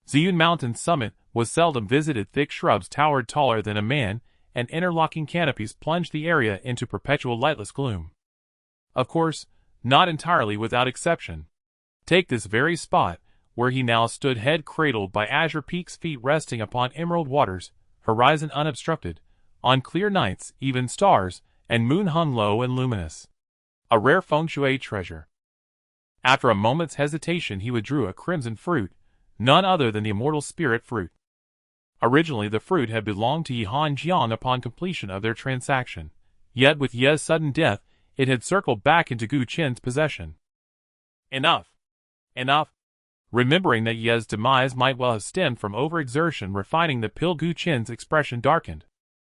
Ziyun Mountain's summit was seldom visited. Thick shrubs towered taller than a man, and interlocking canopies plunged the area into perpetual lightless gloom. Of course, not entirely without exception. Take this very spot, where he now stood, head cradled by azure peaks, feet resting upon emerald waters, horizon unobstructed. On clear nights, even stars and moon hung low and luminous. A rare feng shui treasure. After a moment's hesitation, he withdrew a crimson fruit, none other than the immortal spirit fruit. Originally the fruit had belonged to Yihan Jiang upon completion of their transaction, yet with Ye's sudden death, it had circled back into Gu Qin's possession. Enough. Enough. Remembering that Ye's demise might well have stemmed from overexertion refining the pill, Gu Qin's expression darkened.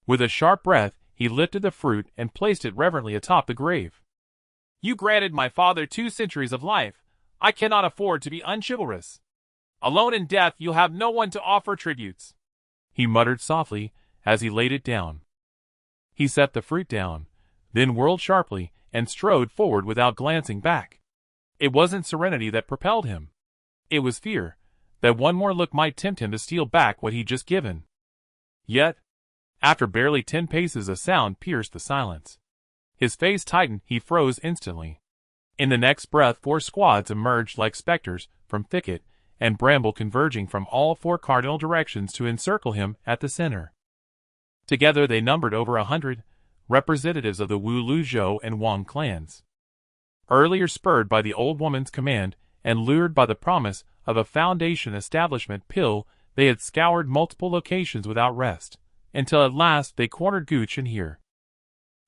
With a sharp breath, he lifted the fruit and placed it reverently atop the grave. You granted my father 2 centuries of life. I cannot afford to be unchivalrous. Alone in death you'll have no one to offer tributes, he muttered softly as he laid it down. He set the fruit down, then whirled sharply and strode forward without glancing back. It wasn't serenity that propelled him. It was fear, that one more look might tempt him to steal back what he'd just given. Yet, after barely 10 paces a sound pierced the silence. His face tightened, he froze instantly. In the next breath 4 squads emerged like specters from thicket and bramble converging from all 4 cardinal directions to encircle him at the center. Together they numbered over 100, representatives of the Wu Luzhou and Wang clans. Earlier spurred by the old woman's command and lured by the promise of a foundation establishment pill, they had scoured multiple locations without rest, until at last they cornered Gu Qin here.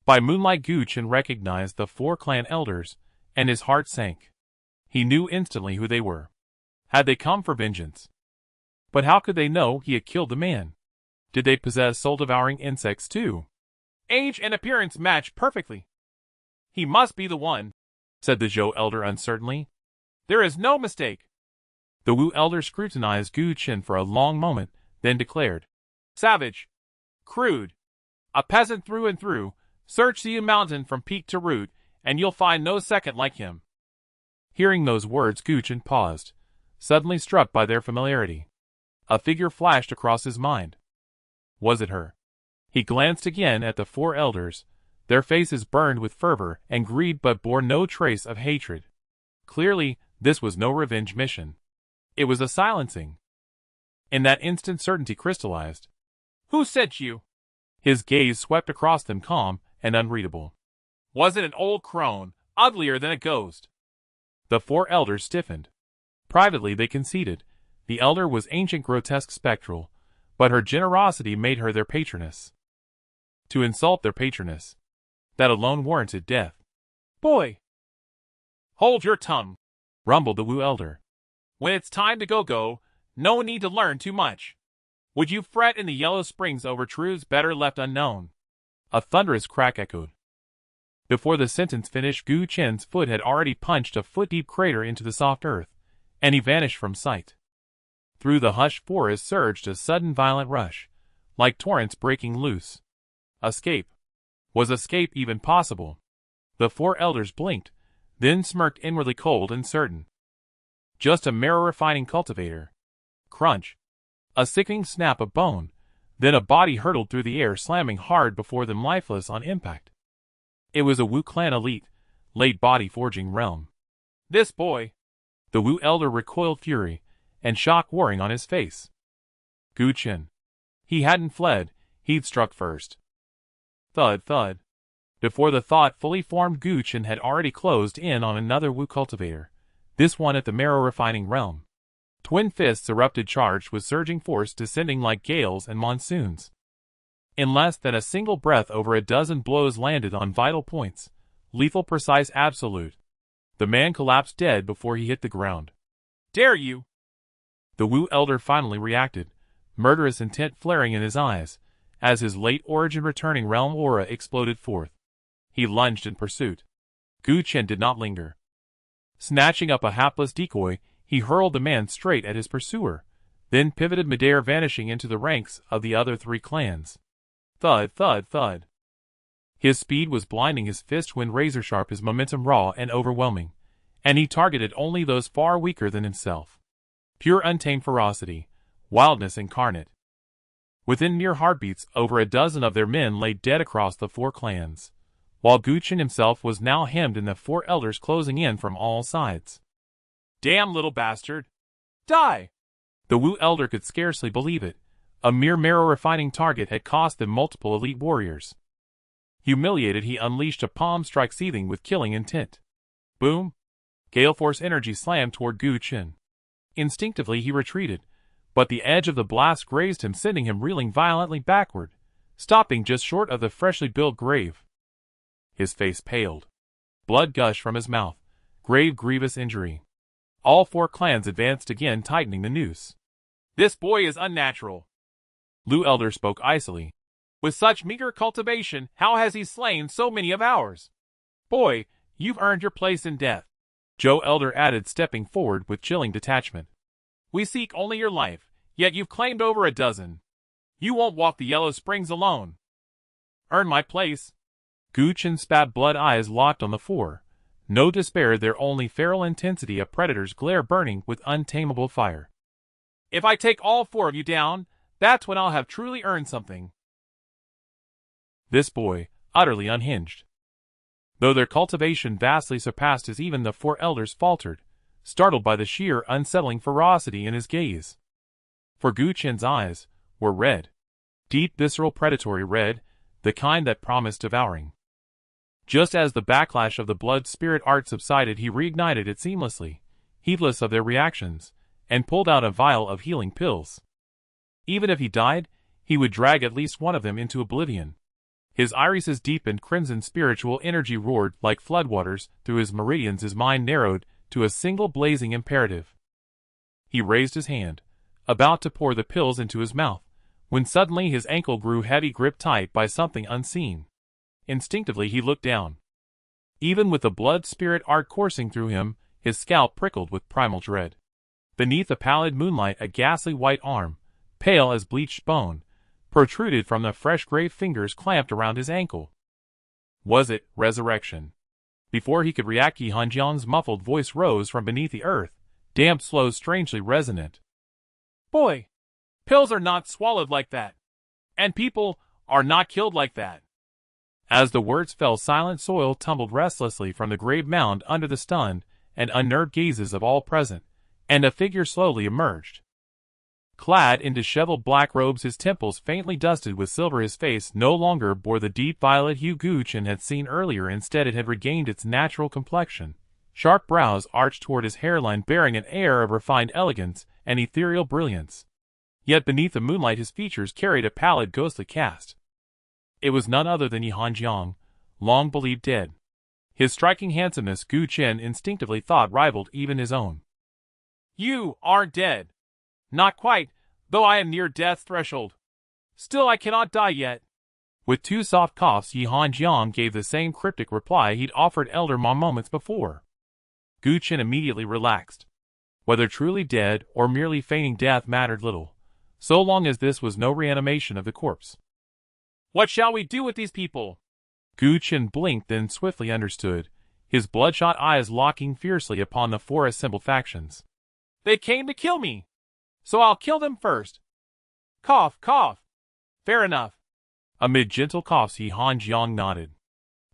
By moonlight Gu Qin recognized the 4 clan elders, and his heart sank. He knew instantly who they were. Had they come for vengeance? But how could they know he had killed the man? Did they possess soul-devouring insects too? Age and appearance match perfectly. He must be the one, said the Zhou elder uncertainly. There is no mistake. The Wu elder scrutinized Gu Qin for a long moment, then declared, Savage. Crude. A peasant through and through. Search the mountain from peak to root, and you'll find no second like him. Hearing those words, Gu Qin paused, suddenly struck by their familiarity. A figure flashed across his mind. Was it her? He glanced again at the 4 elders. Their faces burned with fervor and greed but bore no trace of hatred. Clearly, this was no revenge mission. It was a silencing. In that instant certainty crystallized. Who sent you? His gaze swept across them, calm and unreadable. Was it an old crone, uglier than a ghost? The 4 elders stiffened. Privately they conceded. The elder was ancient, grotesque, spectral, but her generosity made her their patroness. To insult their patroness, that alone warranted death. Boy! Hold your tongue, rumbled the Wu elder. When it's time to go, no need to learn too much. Would you fret in the Yellow Springs over truths better left unknown? A thunderous crack echoed. Before the sentence finished, Gu Qin's foot had already punched a foot-deep crater into the soft earth, and he vanished from sight. Through the hushed forest surged a sudden violent rush, like torrents breaking loose. Escape. Was escape even possible? The 4 elders blinked, then smirked inwardly, cold and certain. Just a marrow-refining cultivator. Crunch. A sickening snap of bone, then a body hurtled through the air, slamming hard before them, lifeless on impact. It was a Wu clan elite, late body forging realm. This boy. The Wu elder recoiled, fury and shock warring on his face. Gu Qin. He hadn't fled, he'd struck first. Thud, thud. Before the thought fully formed, Gu Qin had already closed in on another Wu cultivator, this one at the marrow-refining realm. Twin fists erupted, charged with surging force, descending like gales and monsoons. In less than a single breath, over a dozen blows landed on vital points, lethal, precise, absolute. The man collapsed dead before he hit the ground. Dare you! The Wu elder finally reacted, murderous intent flaring in his eyes, as his late origin returning realm aura exploded forth. He lunged in pursuit. Gu Qin did not linger. Snatching up a hapless decoy, he hurled the man straight at his pursuer, then pivoted midair, vanishing into the ranks of the other 3 clans. Thud, thud, thud. His speed was blinding, his fist wind razor-sharp, his momentum raw and overwhelming, and he targeted only those far weaker than himself. Pure untamed ferocity, wildness incarnate. Within mere heartbeats, over a dozen of their men lay dead across the 4 clans, while Gu Qin himself was now hemmed in, the 4 elders closing in from all sides. Damn little bastard! Die! The Wu elder could scarcely believe it. A mere marrow-refining target had cost them multiple elite warriors. Humiliated, he unleashed a palm strike seething with killing intent. Boom! Gale force energy slammed toward Gu Qin. Instinctively he retreated, but the edge of the blast grazed him, sending him reeling violently backward, stopping just short of the freshly built grave. His face paled. Blood gushed from his mouth. Grave, grievous injury. All 4 clans advanced again, tightening the noose. This boy is unnatural. Lu Elder spoke icily. With such meager cultivation, how has he slain so many of ours? Boy, you've earned your place in death. Joe Elder added, stepping forward with chilling detachment. We seek only your life, yet you've claimed over a dozen. You won't walk the Yellow Springs alone. Earn my place. Gu Chen spat, blood eyes locked on the 4. No despair, their only feral intensity, a predator's glare burning with untamable fire. If I take all 4 of you down, that's when I'll have truly earned something. This boy, utterly unhinged. Though their cultivation vastly surpassed his, even the 4 elders faltered, startled by the sheer unsettling ferocity in his gaze. For Gu Chen's eyes were red. Deep, visceral, predatory red, the kind that promised devouring. Just as the backlash of the blood spirit art subsided, he reignited it seamlessly, heedless of their reactions, and pulled out a vial of healing pills. Even if he died, he would drag at least one of them into oblivion. His irises deepened, crimson spiritual energy roared like floodwaters through his meridians, his mind narrowed to a single blazing imperative. He raised his hand, about to pour the pills into his mouth, when suddenly his ankle grew heavy, gripped tight by something unseen. Instinctively he looked down. Even with the blood spirit art coursing through him, his scalp prickled with primal dread. Beneath the pallid moonlight, a ghastly white arm, pale as bleached bone, protruded from the fresh gray fingers clamped around his ankle. Was it resurrection? Before he could react, Yi Hanjiang's muffled voice rose from beneath the earth, damp, slow, strangely resonant. Boy, pills are not swallowed like that. And people are not killed like that. As the words fell, silent soil tumbled restlessly from the grave mound under the stunned and unnerved gazes of all present, and a figure slowly emerged. Clad in disheveled black robes, his temples faintly dusted with silver, his face no longer bore the deep violet hue Gu Chen had seen earlier. Instead, it had regained its natural complexion. Sharp brows arched toward his hairline, bearing an air of refined elegance and ethereal brilliance. Yet beneath the moonlight his features carried a pallid, ghostly cast. It was none other than Yi Hanjiang, long believed dead. His striking handsomeness, Gu Chen instinctively thought, rivaled even his own. You aren't dead. Not quite, though I am near death's threshold. Still, I cannot die yet. With 2 soft coughs, Yi Hanjiang gave the same cryptic reply he'd offered Elder Ma moments before. Gu Chen immediately relaxed. Whether truly dead or merely feigning death mattered little, so long as this was no reanimation of the corpse. What shall we do with these people? Gu Chen blinked, then swiftly understood, his bloodshot eyes locking fiercely upon the 4 assembled factions. They came to kill me, so I'll kill them first. Cough, cough. Fair enough. Amid gentle coughs, Yi Hanjiang nodded.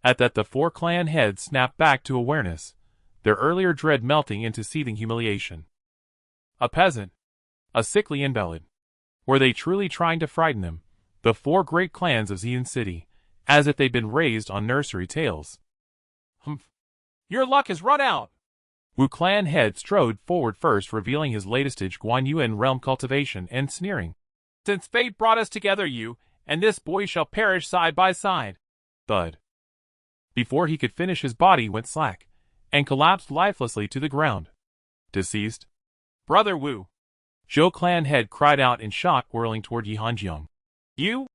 At that, the 4 clan heads snapped back to awareness, their earlier dread melting into seething humiliation. A peasant, a sickly invalid. Were they truly trying to frighten them, the 4 great clans of Xian City, as if they'd been raised on nursery tales? Humph. Your luck has run out. Wu clan head strode forward first, revealing his latest Guan Yuan realm cultivation, and sneering. Since fate brought us together, you and this boy shall perish side by side. Thud. Before he could finish, his body went slack, and collapsed lifelessly to the ground. Deceased. Brother Wu. Zhou clan head cried out in shock, whirling toward Yi Hanjiang. You?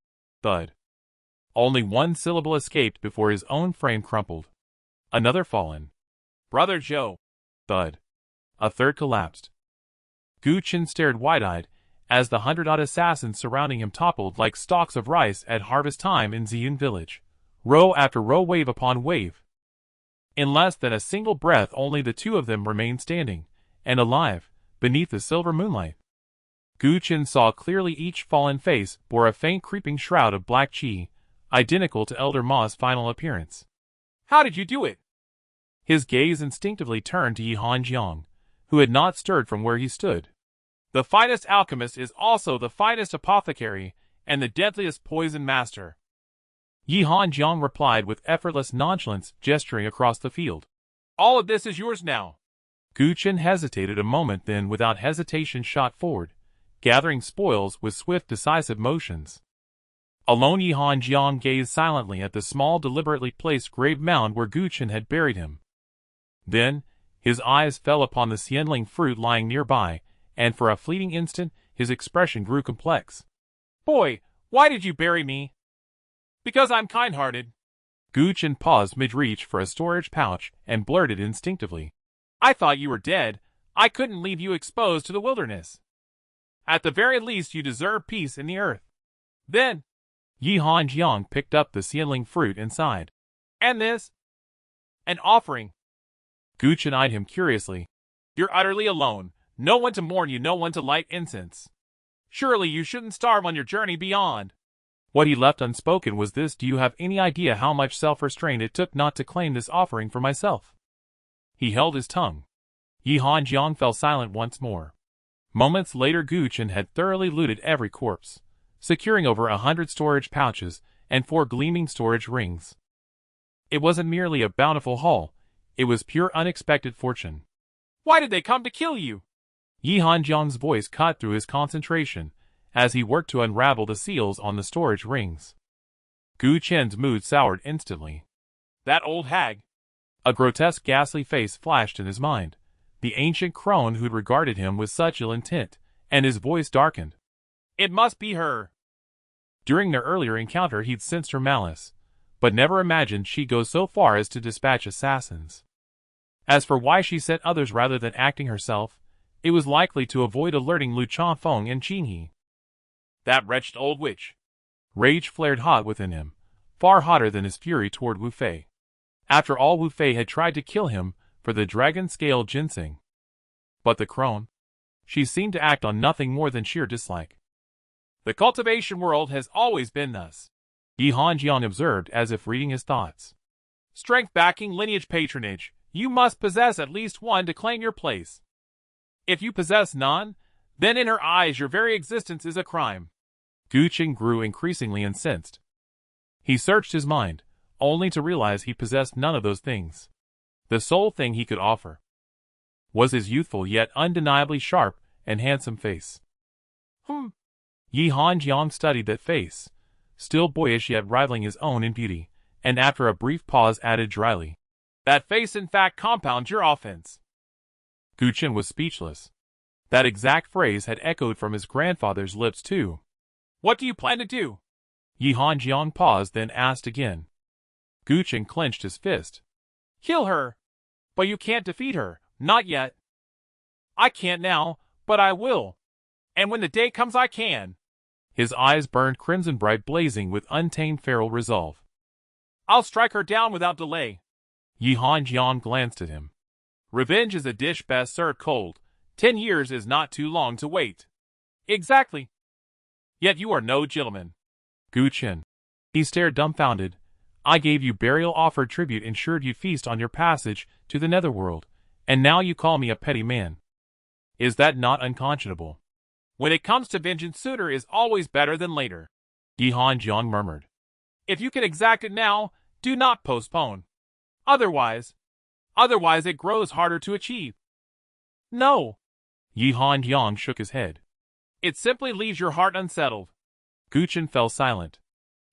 Thud. Only 1 syllable escaped before his own frame crumpled. Another fallen. Brother Zhou. Thud. A third collapsed. Gu Chen stared wide-eyed as the 100-odd assassins surrounding him toppled like stalks of rice at harvest time in Ziyun village, row after row, wave upon wave. In less than a single breath, only the 2 of them remained standing, and alive, beneath the silver moonlight. Gu Chen saw clearly each fallen face bore a faint creeping shroud of black chi, identical to Elder Ma's final appearance. How did you do it? His gaze instinctively turned to Yi Hanjiang, who had not stirred from where he stood. The finest alchemist is also the finest apothecary, and the deadliest poison master. Yi Hanjiang replied with effortless nonchalance, gesturing across the field. All of this is yours now. Gu Chen hesitated a moment, then without hesitation shot forward, gathering spoils with swift decisive motions. Alone Yihan Jiang gazed silently at the small deliberately placed grave mound where Gu Chen had buried him. Then, his eyes fell upon the xianling fruit lying nearby, and for a fleeting instant, his expression grew complex. Boy, why did you bury me? Because I'm kind-hearted. Gu Chen paused mid-reach for a storage pouch and blurted instinctively. I thought you were dead. I couldn't leave you exposed to the wilderness. At the very least you deserve peace in the earth. Then, Yihan Jiang picked up the xianling fruit and sighed. And this? An offering. Gu Chen eyed him curiously. You're utterly alone. No one to mourn you, no one to light incense. Surely you shouldn't starve on your journey beyond. What he left unspoken was this: do you have any idea how much self-restraint it took not to claim this offering for myself? He held his tongue. Yihan Jiang fell silent once more. Moments later Gu Chen had thoroughly looted every corpse, securing over 100 storage pouches and 4 gleaming storage rings. It wasn't merely a bountiful haul, it was pure unexpected fortune. Why did they come to kill you? Yihan Jiang's voice cut through his concentration as he worked to unravel the seals on the storage rings. Gu Chen's mood soured instantly. That old hag. A grotesque ghastly face flashed in his mind, the ancient crone who'd regarded him with such ill intent, and his voice darkened. It must be her. During their earlier encounter he'd sensed her malice, but never imagined she'd go so far as to dispatch assassins. As for why she sent others rather than acting herself, it was likely to avoid alerting Lu Chanfeng and Qinhe. That wretched old witch. Rage flared hot within him, far hotter than his fury toward Wu Fei. After all, Wu Fei had tried to kill him for the dragon-scale ginseng. But the crone? She seemed to act on nothing more than sheer dislike. The cultivation world has always been thus, Yihan Jiang observed as if reading his thoughts. Strength backing lineage patronage, you must possess at least one to claim your place. If you possess none, then in her eyes your very existence is a crime. Gu Chen grew increasingly incensed. He searched his mind, only to realize he possessed none of those things. The sole thing he could offer was his youthful yet undeniably sharp and handsome face. Yihan Jiang studied that face, still boyish yet rivaling his own in beauty, and after a brief pause added dryly, That face in fact compounds your offense. Gu Chen was speechless. That exact phrase had echoed from his grandfather's lips too. What do you plan to do? Yihan Jiang paused, then asked again. Gu Chen clenched his fist. Kill her. But you can't defeat her, not yet. I can't now, but I will. And when the day comes I can. His eyes burned crimson bright, blazing with untamed feral resolve. I'll strike her down without delay. Yihan Jiang glanced at him. Revenge is a dish best served cold. 10 years is not too long to wait. Exactly. Yet you are no gentleman. Gu Chen. He stared dumbfounded. I gave you burial, offered tribute, ensured you'd feast on your passage to the netherworld, and now you call me a petty man. Is that not unconscionable? When it comes to vengeance, sooner is always better than later. Yihan Jiang murmured. If you can exact it now, do not postpone. Otherwise it grows harder to achieve. No. Yihan Jiang shook his head. It simply leaves your heart unsettled. Gu Chen fell silent.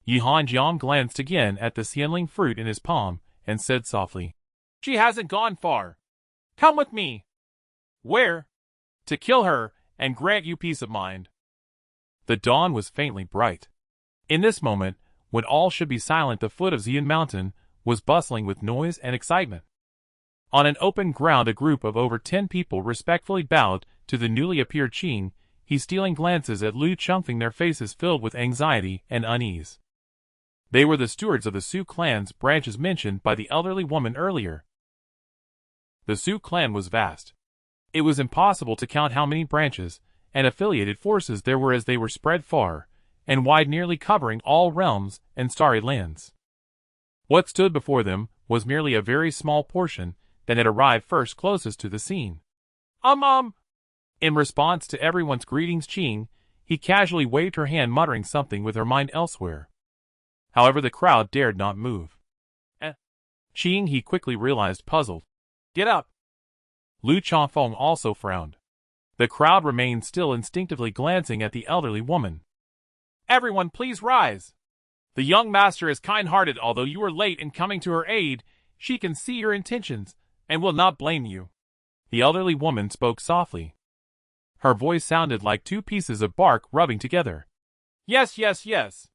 Yihan Jiang glanced again at the xianling fruit in his palm and said softly, She hasn't gone far. Come with me. Where? To kill her and grant you peace of mind. The dawn was faintly bright. In this moment, when all should be silent, the foot of Xian Mountain was bustling with noise and excitement. On an open ground, a group of over 10 people respectfully bowed to the newly appeared Qing, he stealing glances at Lu Chengfeng, their faces filled with anxiety and unease. They were the stewards of the Su clan's branches mentioned by the elderly woman earlier. The Su clan was vast. It was impossible to count how many branches and affiliated forces there were, as they were spread far and wide, nearly covering all realms and starry lands. What stood before them was merely a very small portion that had arrived first closest to the scene. In response to everyone's greetings, Qing, he casually waved her hand, muttering something with her mind elsewhere. However, the crowd dared not move. Qing, he quickly realized, puzzled. Get up. Lu Changfeng also frowned. The crowd remained still, instinctively glancing at the elderly woman. Everyone please rise. The young master is kind-hearted. Although you were late in coming to her aid, she can see your intentions, and will not blame you. The elderly woman spoke softly. Her voice sounded like two pieces of bark rubbing together. Yes, yes, yes.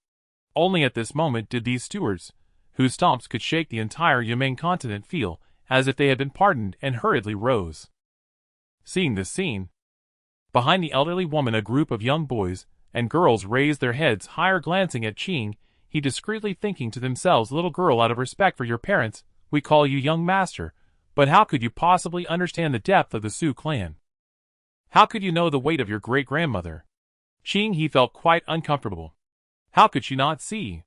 Only at this moment did these stewards, whose stomps could shake the entire Yumeng continent, feel as if they had been pardoned, and hurriedly rose. Seeing this scene, behind the elderly woman a group of young boys and girls raised their heads higher, glancing at Qing, he discreetly thinking to themselves, "Little girl, out of respect for your parents, we call you young master, but how could you possibly understand the depth of the Su clan? How could you know the weight of your great-grandmother?" Qing, he felt quite uncomfortable. How could she not see?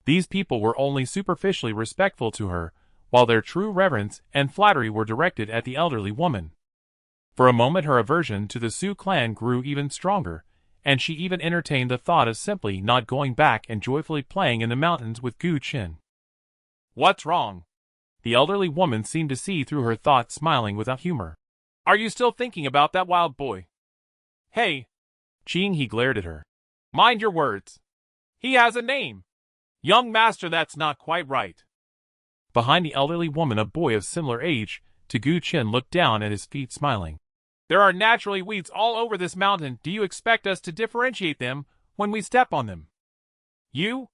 These people were only superficially respectful to her, while their true reverence and flattery were directed at the elderly woman. For a moment her aversion to the Su clan grew even stronger, and she even entertained the thought of simply not going back and joyfully playing in the mountains with Gu Qin. What's wrong? The elderly woman seemed to see through her thoughts, smiling without humor. Are you still thinking about that wild boy? Hey! Qing, he glared at her. Mind your words. He has a name. Young master, that's not quite right. Behind the elderly woman a boy of similar age to Gu Qin looked down at his feet, smiling. There are naturally weeds all over this mountain. Do you expect us to differentiate them when we step on them? You?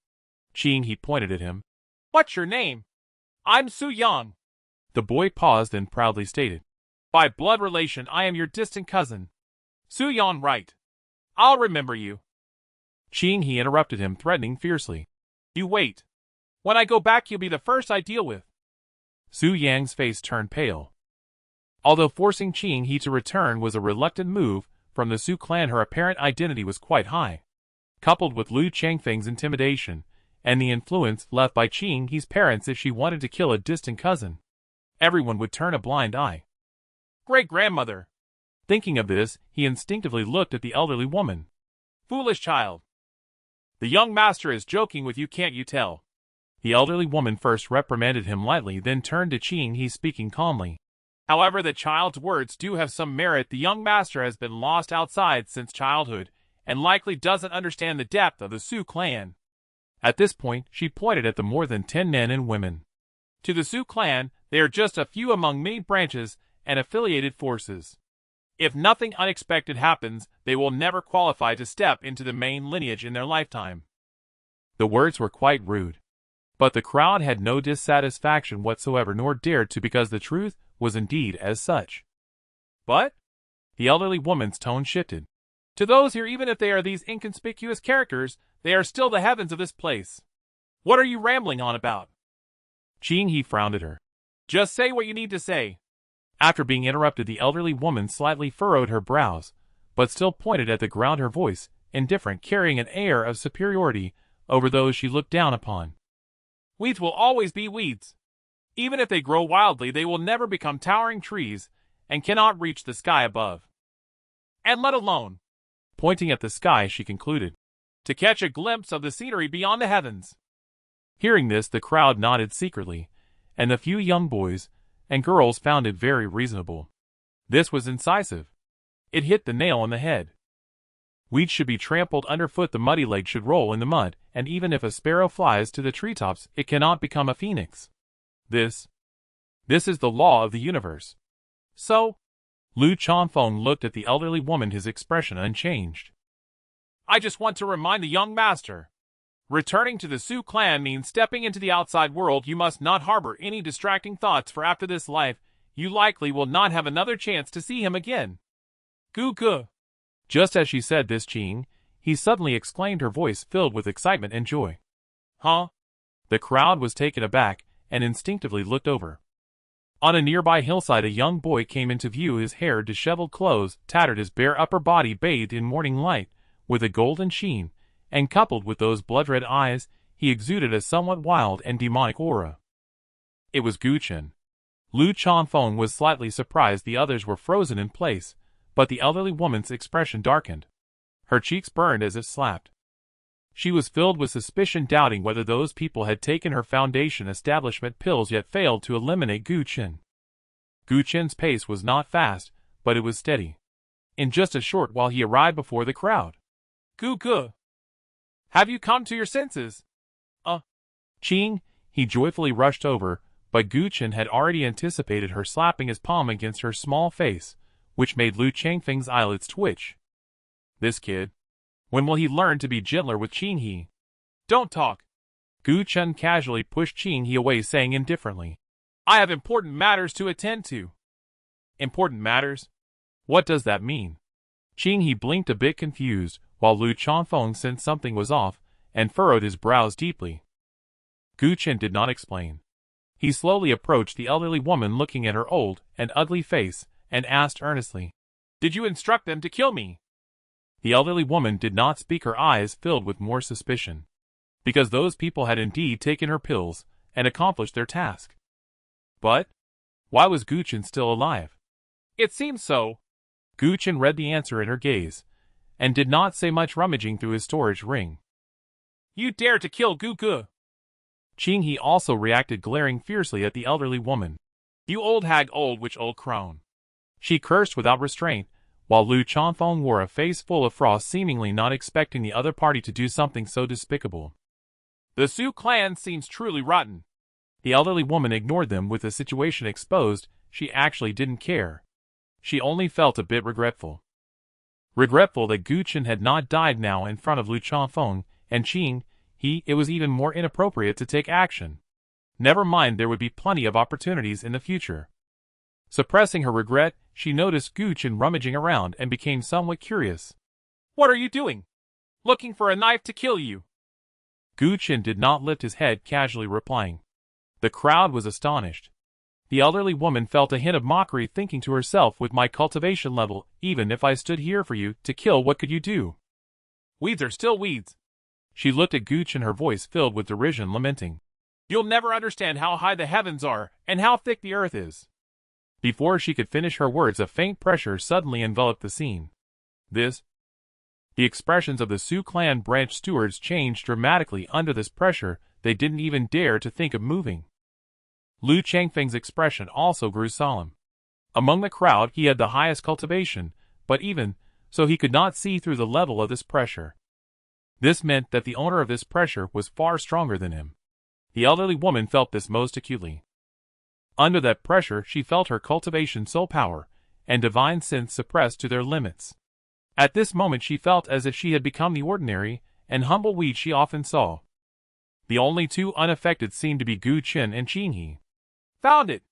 Qing, he pointed at him. What's your name? I'm Su Yang. The boy paused and proudly stated. By blood relation, I am your distant cousin. Su Yang, right. I'll remember you. Qing, he interrupted him, threatening fiercely. You wait. When I go back, you'll be the first I deal with. Su Yang's face turned pale. Although forcing Qing he to return was a reluctant move from the Su clan, her apparent identity was quite high. Coupled with Lu Changfeng's intimidation, and the influence left by Qing he's parents, if she wanted to kill a distant cousin, everyone would turn a blind eye. Great-grandmother. Thinking of this, he instinctively looked at the elderly woman. Foolish child. The young master is joking with you, can't you tell? The elderly woman first reprimanded him lightly, then turned to Qing, he speaking calmly. However, the child's words do have some merit. The young master has been lost outside since childhood, and likely doesn't understand the depth of the Su clan. At this point, she pointed at the more than 10 men and women. To the Su clan, they are just a few among many branches and affiliated forces. If nothing unexpected happens, they will never qualify to step into the main lineage in their lifetime. The words were quite rude. But the crowd had no dissatisfaction whatsoever, nor dared to, because the truth was indeed as such. But the elderly woman's tone shifted. To those here, even if they are these inconspicuous characters, they are still the heavens of this place. What are you rambling on about? Qing, he frowned at her. Just say what you need to say. After being interrupted, the elderly woman slightly furrowed her brows, but still pointed at the ground, her voice indifferent, carrying an air of superiority over those she looked down upon. Weeds will always be weeds. Even if they grow wildly, they will never become towering trees and cannot reach the sky above. And let alone, pointing at the sky, she concluded, to catch a glimpse of the scenery beyond the heavens. Hearing this, the crowd nodded secretly, and the few young boys and girls found it very reasonable. This was incisive. It hit the nail on the head. Weeds should be trampled underfoot, the muddy leg should roll in the mud, and even if a sparrow flies to the treetops, it cannot become a phoenix. This is the law of the universe. So? Lu Changfeng looked at the elderly woman, his expression unchanged. I just want to remind the young master. Returning to the Su clan means stepping into the outside world. You must not harbor any distracting thoughts, for after this life, you likely will not have another chance to see him again. Gu. Just as she said this, Qing, he suddenly exclaimed, her voice filled with excitement and joy. Huh? The crowd was taken aback and instinctively looked over. On a nearby hillside, a young boy came into view, his hair, disheveled clothes, tattered, his bare upper body bathed in morning light with a golden sheen, and coupled with those blood-red eyes, he exuded a somewhat wild and demonic aura. It was Gu Qin. Lu Changfeng was slightly surprised. The others were frozen in place, but the elderly woman's expression darkened. Her cheeks burned as if slapped. She was filled with suspicion, doubting whether those people had taken her foundation establishment pills, yet failed to eliminate Gu Qin. Gu Chen's pace was not fast, but it was steady. In just a short while he arrived before the crowd. Gu. Have you come to your senses? Qing, he joyfully rushed over, but Gu Chen had already anticipated her slapping his palm against her small face, which made Lu Changfeng's eyelids twitch. This kid. When will he learn to be gentler with Qing He? Don't talk. Gu Chen casually pushed Qing He away, saying indifferently, I have important matters to attend to. Important matters? What does that mean? Qing He blinked a bit confused, while Lu Changfeng sensed something was off, and furrowed his brows deeply. Gu Chen did not explain. He slowly approached the elderly woman looking at her old and ugly face, and asked earnestly, Did you instruct them to kill me? The elderly woman did not speak, her eyes filled with more suspicion. Because those people had indeed taken her pills, and accomplished their task. But why was Gu Chen still alive? It seems so. Gu Chen read the answer in her gaze, and did not say much, rummaging through his storage ring. You dare to kill Gu. Qing He also reacted, glaring fiercely at the elderly woman. You old hag, old witch, old crone. She cursed without restraint, while Lu Changfeng wore a face full of frost, seemingly not expecting the other party to do something so despicable. The Su clan seems truly rotten. The elderly woman ignored them. With the situation exposed, she actually didn't care. She only felt a bit regretful. Regretful that Gu Chen had not died now in front of Lu Changfeng and Qing He. It was even more inappropriate to take action. Never mind, there would be plenty of opportunities in the future. Suppressing her regret, she noticed Gu Chen rummaging around and became somewhat curious. What are you doing? Looking for a knife to kill you? Gu Chen did not lift his head, casually replying. The crowd was astonished. The elderly woman felt a hint of mockery, thinking to herself, with my cultivation level, even if I stood here for you to kill, what could you do? Weeds are still weeds. She looked at Gu Chen, her voice filled with derision, lamenting. You'll never understand how high the heavens are, and how thick the earth is. Before she could finish her words, a faint pressure suddenly enveloped the scene. The expressions of the Su clan branch stewards changed dramatically under this pressure. They didn't even dare to think of moving. Lu Changfeng's expression also grew solemn. Among the crowd, he had the highest cultivation, but even so he could not see through the level of this pressure. This meant that the owner of this pressure was far stronger than him. The elderly woman felt this most acutely. Under that pressure, she felt her cultivation, soul power, and divine sense suppressed to their limits. At this moment she felt as if she had become the ordinary and humble weed she often saw. The only two unaffected seemed to be Gu Chen and Qing He. Found it!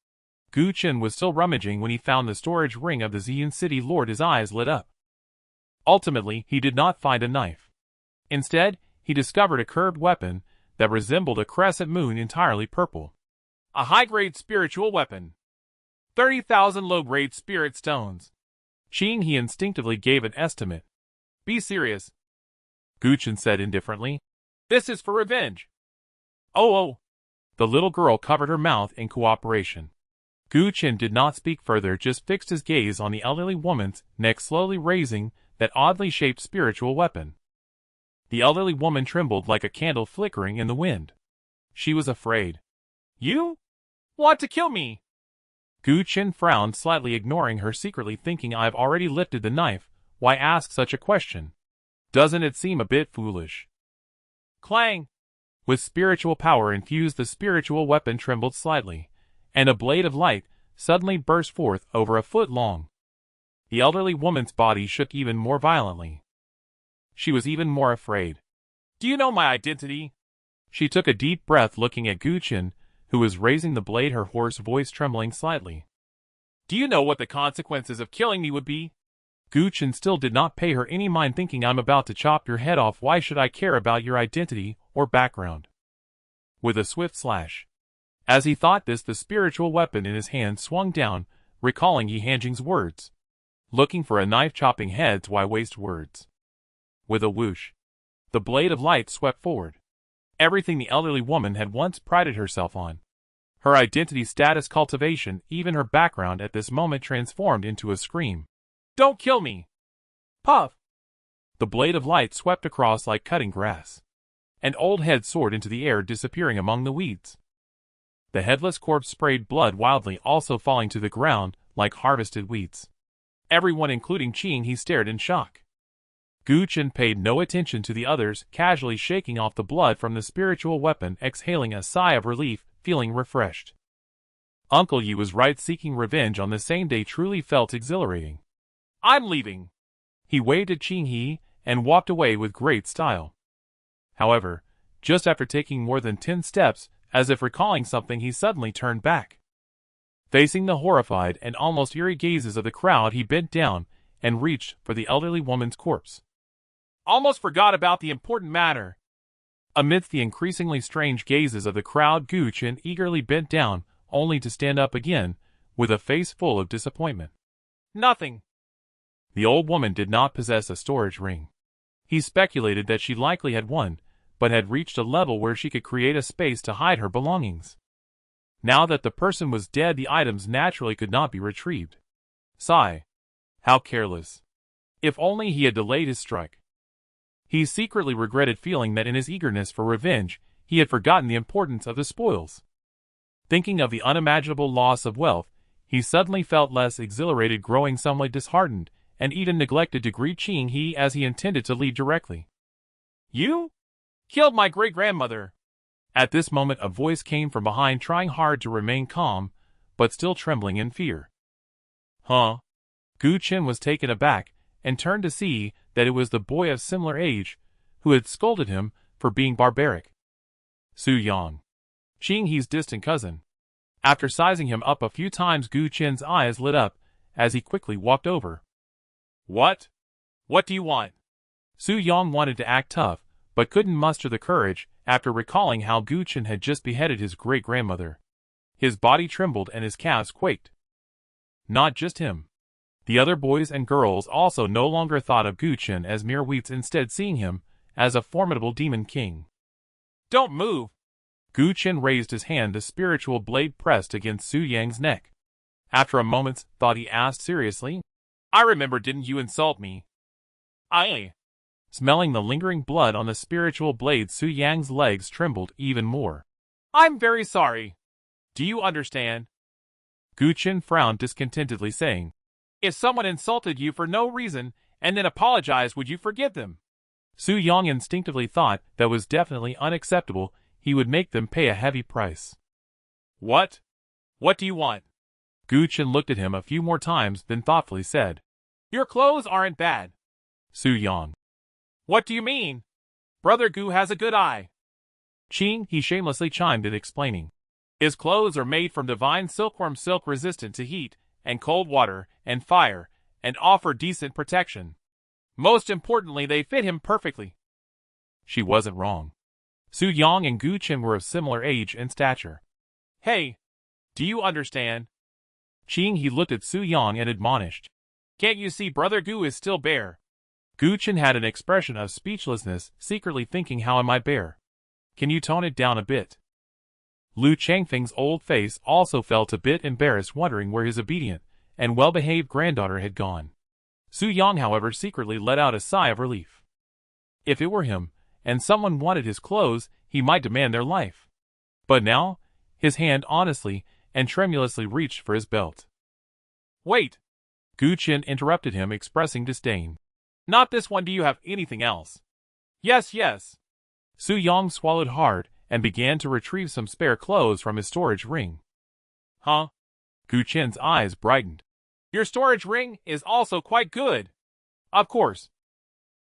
Gu Chen was still rummaging when he found the storage ring of the Xian City Lord. His eyes lit up. Ultimately, he did not find a knife. Instead, he discovered a curved weapon that resembled a crescent moon, entirely purple. A high-grade spiritual weapon. 30,000 low-grade spirit stones. Qing He instinctively gave an estimate. Be serious, Gu Chen said indifferently. This is for revenge. Oh. The little girl covered her mouth in cooperation. Gu Chen did not speak further, just fixed his gaze on the elderly woman's neck, slowly raising that oddly shaped spiritual weapon. The elderly woman trembled like a candle flickering in the wind. She was afraid. You want to kill me? Gu Chen frowned slightly, ignoring her, secretly thinking, I've already lifted the knife, why ask such a question? Doesn't it seem a bit foolish? Clang! With spiritual power infused, the spiritual weapon trembled slightly, and a blade of light suddenly burst forth, over a foot long. The elderly woman's body shook even more violently. She was even more afraid. Do you know my identity? She took a deep breath, looking at Gu Chen, who was raising the blade, her hoarse voice trembling slightly. Do you know what the consequences of killing me would be? Gu Chen still did not pay her any mind, thinking, I'm about to chop your head off. Why should I care about your identity or background? With a swift slash. As he thought this, the spiritual weapon in his hand swung down, recalling Yi Hanjing's words. Looking for a knife, chopping heads, why waste words? With a whoosh, the blade of light swept forward. Everything the elderly woman had once prided herself on, her identity, status, cultivation, even her background, at this moment transformed into a scream. Don't kill me! Puff! The blade of light swept across like cutting grass. An old head soared into the air, disappearing among the weeds. The headless corpse sprayed blood wildly, also falling to the ground like harvested weeds. Everyone, including Qing He, stared in shock. Gu Chen paid no attention to the others, casually shaking off the blood from the spiritual weapon, exhaling a sigh of relief, feeling refreshed. Uncle Yi was right, seeking revenge on the same day truly felt exhilarating. I'm leaving. He waved at Qing He and walked away with great style. However, just after taking more than 10 steps, as if recalling something, he suddenly turned back. Facing the horrified and almost eerie gazes of the crowd, he bent down and reached for the elderly woman's corpse. Almost forgot about the important matter. Amidst the increasingly strange gazes of the crowd, Gu Chen eagerly bent down, only to stand up again, with a face full of disappointment. Nothing. The old woman did not possess a storage ring. He speculated that she likely had one, but had reached a level where she could create a space to hide her belongings. Now that the person was dead, the items naturally could not be retrieved. Sigh. How careless. If only he had delayed his strike. He secretly regretted feeling that in his eagerness for revenge, he had forgotten the importance of the spoils. Thinking of the unimaginable loss of wealth, he suddenly felt less exhilarated, growing somewhat disheartened, and even neglected to greet Qing He as he intended to lead directly. You killed my great-grandmother. At this moment a voice came from behind, trying hard to remain calm, but still trembling in fear. Huh? Gu Chen was taken aback, and turned to see that it was the boy of similar age, who had scolded him for being barbaric. Su Yang, Qing He's distant cousin. After sizing him up a few times, Gu Chen's eyes lit up, as he quickly walked over. What? What do you want? Su Yang wanted to act tough, but couldn't muster the courage after recalling how Gu Chen had just beheaded his great-grandmother. His body trembled and his calves quaked. Not just him. The other boys and girls also no longer thought of Gu Chen as mere weeds, instead seeing him as a formidable demon king. Don't move! Gu Chen raised his hand, the spiritual blade pressed against Su Yang's neck. After a moment's thought, he asked seriously, I remember, didn't you insult me? Smelling the lingering blood on the spiritual blade, Su Yang's legs trembled even more. I'm very sorry. Do you understand? Gu Chen frowned discontentedly, saying, If someone insulted you for no reason and then apologized, would you forgive them? Su Yang instinctively thought that was definitely unacceptable. He would make them pay a heavy price. What? What do you want? Gu Chen looked at him a few more times, then thoughtfully said, Your clothes aren't bad. Su Yang. What do you mean? Brother Gu has a good eye. Qing He shamelessly chimed in, explaining, His clothes are made from divine silkworm silk, resistant to heat and cold water and fire, and offer decent protection. Most importantly, they fit him perfectly. She wasn't wrong. Su Yang and Gu Chen were of similar age and stature. Hey, do you understand? Qing He looked at Su Yang and admonished, Can't you see Brother Gu is still bare? Gu Chen had an expression of speechlessness, secretly thinking, how am I bare? Can you tone it down a bit? Lu Changfeng's old face also felt a bit embarrassed, wondering where his obedient and well-behaved granddaughter had gone. Su Yang, however, secretly let out a sigh of relief. If it were him, and someone wanted his clothes, he might demand their life. But now, his hand honestly and tremulously reached for his belt. Wait! Gu Chen interrupted him, expressing disdain. Not this one. Do you have anything else? Yes. Su Yang swallowed hard and began to retrieve some spare clothes from his storage ring. Huh? Gu Chen's eyes brightened. Your storage ring is also quite good. Of course.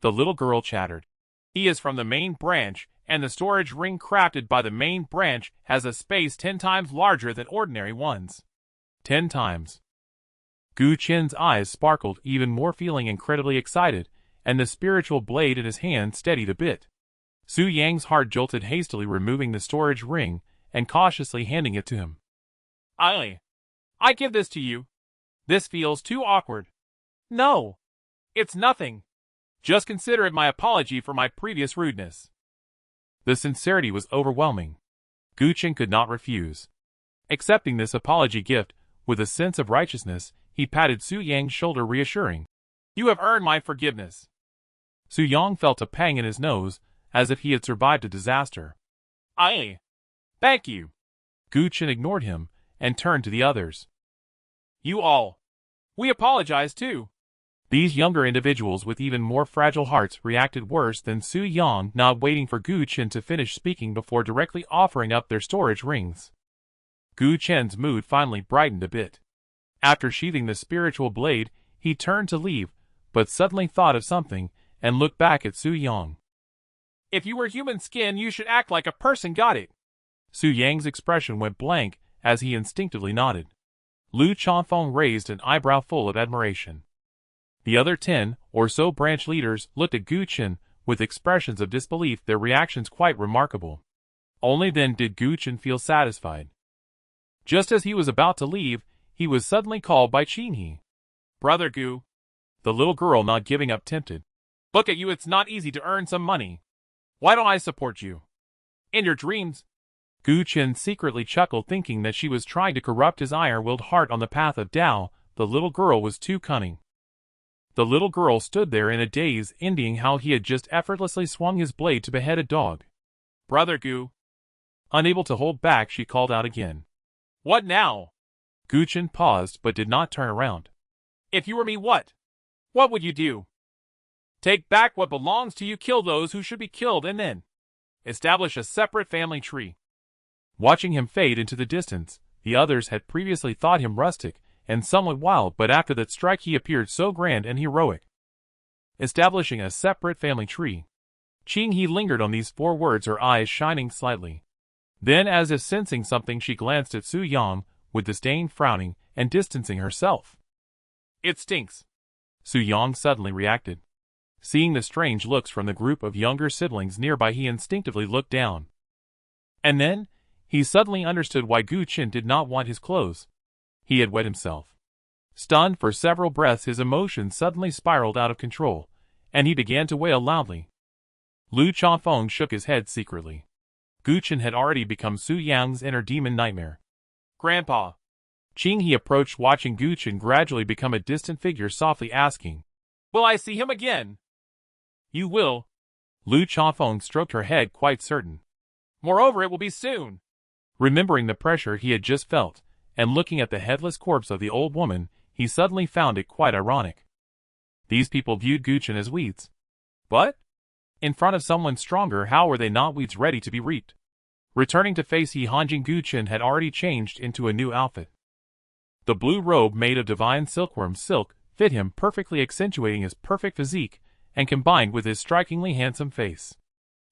The little girl chattered. He is from the main branch, and the storage ring crafted by the main branch has a space 10 times larger than ordinary ones. 10 times. Gu Chen's eyes sparkled even more, feeling incredibly excited, and the spiritual blade in his hand steadied a bit. Su Yang's heart jolted, hastily removing the storage ring and cautiously handing it to him. I give this to you. This feels too awkward. No. It's nothing. Just consider it my apology for my previous rudeness. The sincerity was overwhelming. Gu Chen could not refuse. Accepting this apology gift with a sense of righteousness, he patted Su Yang's shoulder, reassuring, You have earned my forgiveness. Su Yang felt a pang in his nose, as if he had survived a disaster. Thank you. Gu Chen ignored him and turned to the others. You all. We apologize too. These younger individuals with even more fragile hearts reacted worse than Su Yang, not waiting for Gu Chen to finish speaking before directly offering up their storage rings. Gu Chen's mood finally brightened a bit. After sheathing the spiritual blade, he turned to leave, but suddenly thought of something and looked back at Su Yang. If you were human skin, you should act like a person, got it? Su Yang's expression went blank as he instinctively nodded. Lu Chanfeng raised an eyebrow full of admiration. The other 10 or so branch leaders looked at Gu Chen with expressions of disbelief, their reactions quite remarkable. Only then did Gu Chen feel satisfied. Just as he was about to leave, he was suddenly called by Qinghe. Brother Gu. The little girl, not giving up, tempted. Look at you, it's not easy to earn some money. Why don't I support you? In your dreams. Gu Chen secretly chuckled, thinking that she was trying to corrupt his iron-willed heart on the path of Tao. The little girl was too cunning. The little girl stood there in a daze, envying how he had just effortlessly swung his blade to behead a dog. Brother Gu. Unable to hold back, she called out again. What now? Gu Chen paused but did not turn around. If you were me, what? What would you do? Take back what belongs to you, kill those who should be killed, and then establish a separate family tree. Watching him fade into the distance, the others had previously thought him rustic and somewhat wild, but after that strike he appeared so grand and heroic. Establishing a separate family tree. Qinghe lingered on these 4 words, her eyes shining slightly. Then, as if sensing something, she glanced at Su Yang, with disdain, frowning and distancing herself. It stinks. Su Yang suddenly reacted. Seeing the strange looks from the group of younger siblings nearby, he instinctively looked down. And then, he suddenly understood why Gu Chen did not want his clothes. He had wet himself. Stunned for several breaths, his emotions suddenly spiraled out of control, and he began to wail loudly. Lu Chanfeng shook his head secretly. Gu Chen had already become Su Yang's inner demon nightmare. Grandpa. Qinghe approached, watching Gu Chen gradually become a distant figure, softly asking, Will I see him again? You will. Lu Chanfeng stroked her head, quite certain. Moreover, it will be soon. Remembering the pressure he had just felt, and looking at the headless corpse of the old woman, he suddenly found it quite ironic. These people viewed Gu Chen as weeds. But, in front of someone stronger, how were they not weeds ready to be reaped? Returning to face Yi Hanjing, Gu Chen had already changed into a new outfit. The blue robe made of divine silkworm silk fit him perfectly, accentuating his perfect physique and combined with his strikingly handsome face.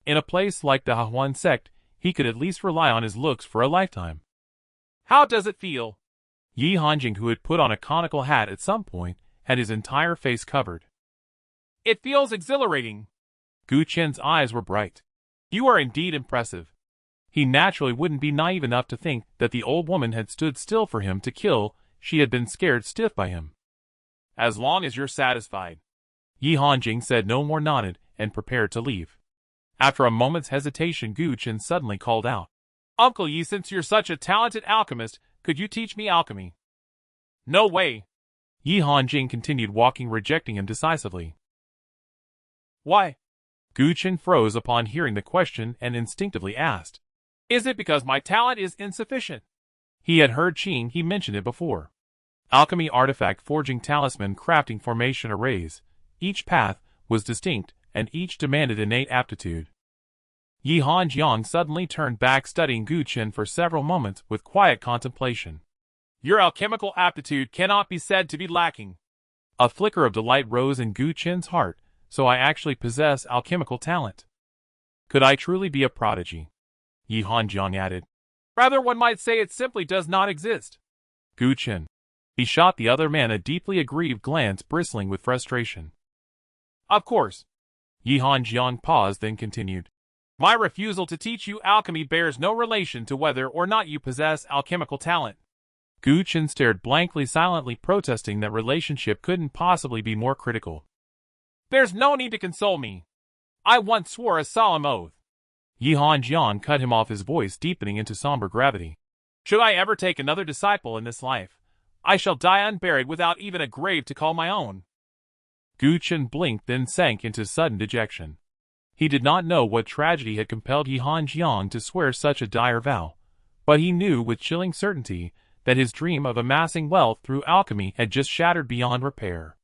In a place like the Hahuan sect, he could at least rely on his looks for a lifetime. How does it feel? Yi Hanjing, who had put on a conical hat at some point, had his entire face covered. It feels exhilarating. Gu Chen's eyes were bright. You are indeed impressive. He naturally wouldn't be naive enough to think that the old woman had stood still for him to kill. She had been scared stiff by him. As long as you're satisfied. Yi Hanjing said no more, nodded, and prepared to leave. After a moment's hesitation, Gu Chen suddenly called out, Uncle Yi, since you're such a talented alchemist, could you teach me alchemy? No way. Yi Hanjing continued walking, rejecting him decisively. Why? Gu Chen froze upon hearing the question and instinctively asked, Is it because my talent is insufficient? He had heard Qinghe mention it before. Alchemy, artifact forging, talisman crafting, formation arrays. Each path was distinct, and each demanded innate aptitude. Yi Hanjiang suddenly turned back, studying Gu Chen for several moments with quiet contemplation. Your alchemical aptitude cannot be said to be lacking. A flicker of delight rose in Gu Chen's heart. So I actually possess alchemical talent. Could I truly be a prodigy? Yi Hanjiang added. Rather, one might say it simply does not exist. Gu Chen. He shot the other man a deeply aggrieved glance, bristling with frustration. Of course. Yi Hanjiang paused, then continued. My refusal to teach you alchemy bears no relation to whether or not you possess alchemical talent. Gu Chen stared blankly, silently protesting that relationship couldn't possibly be more critical. There's no need to console me. I once swore a solemn oath. Yi Hanjiang cut him off, his voice deepening into somber gravity. Should I ever take another disciple in this life, I shall die unburied without even a grave to call my own. Gu Chen blinked, then sank into sudden dejection. He did not know what tragedy had compelled Yi Hanjiang to swear such a dire vow, But he knew with chilling certainty that his dream of amassing wealth through alchemy had just shattered beyond repair.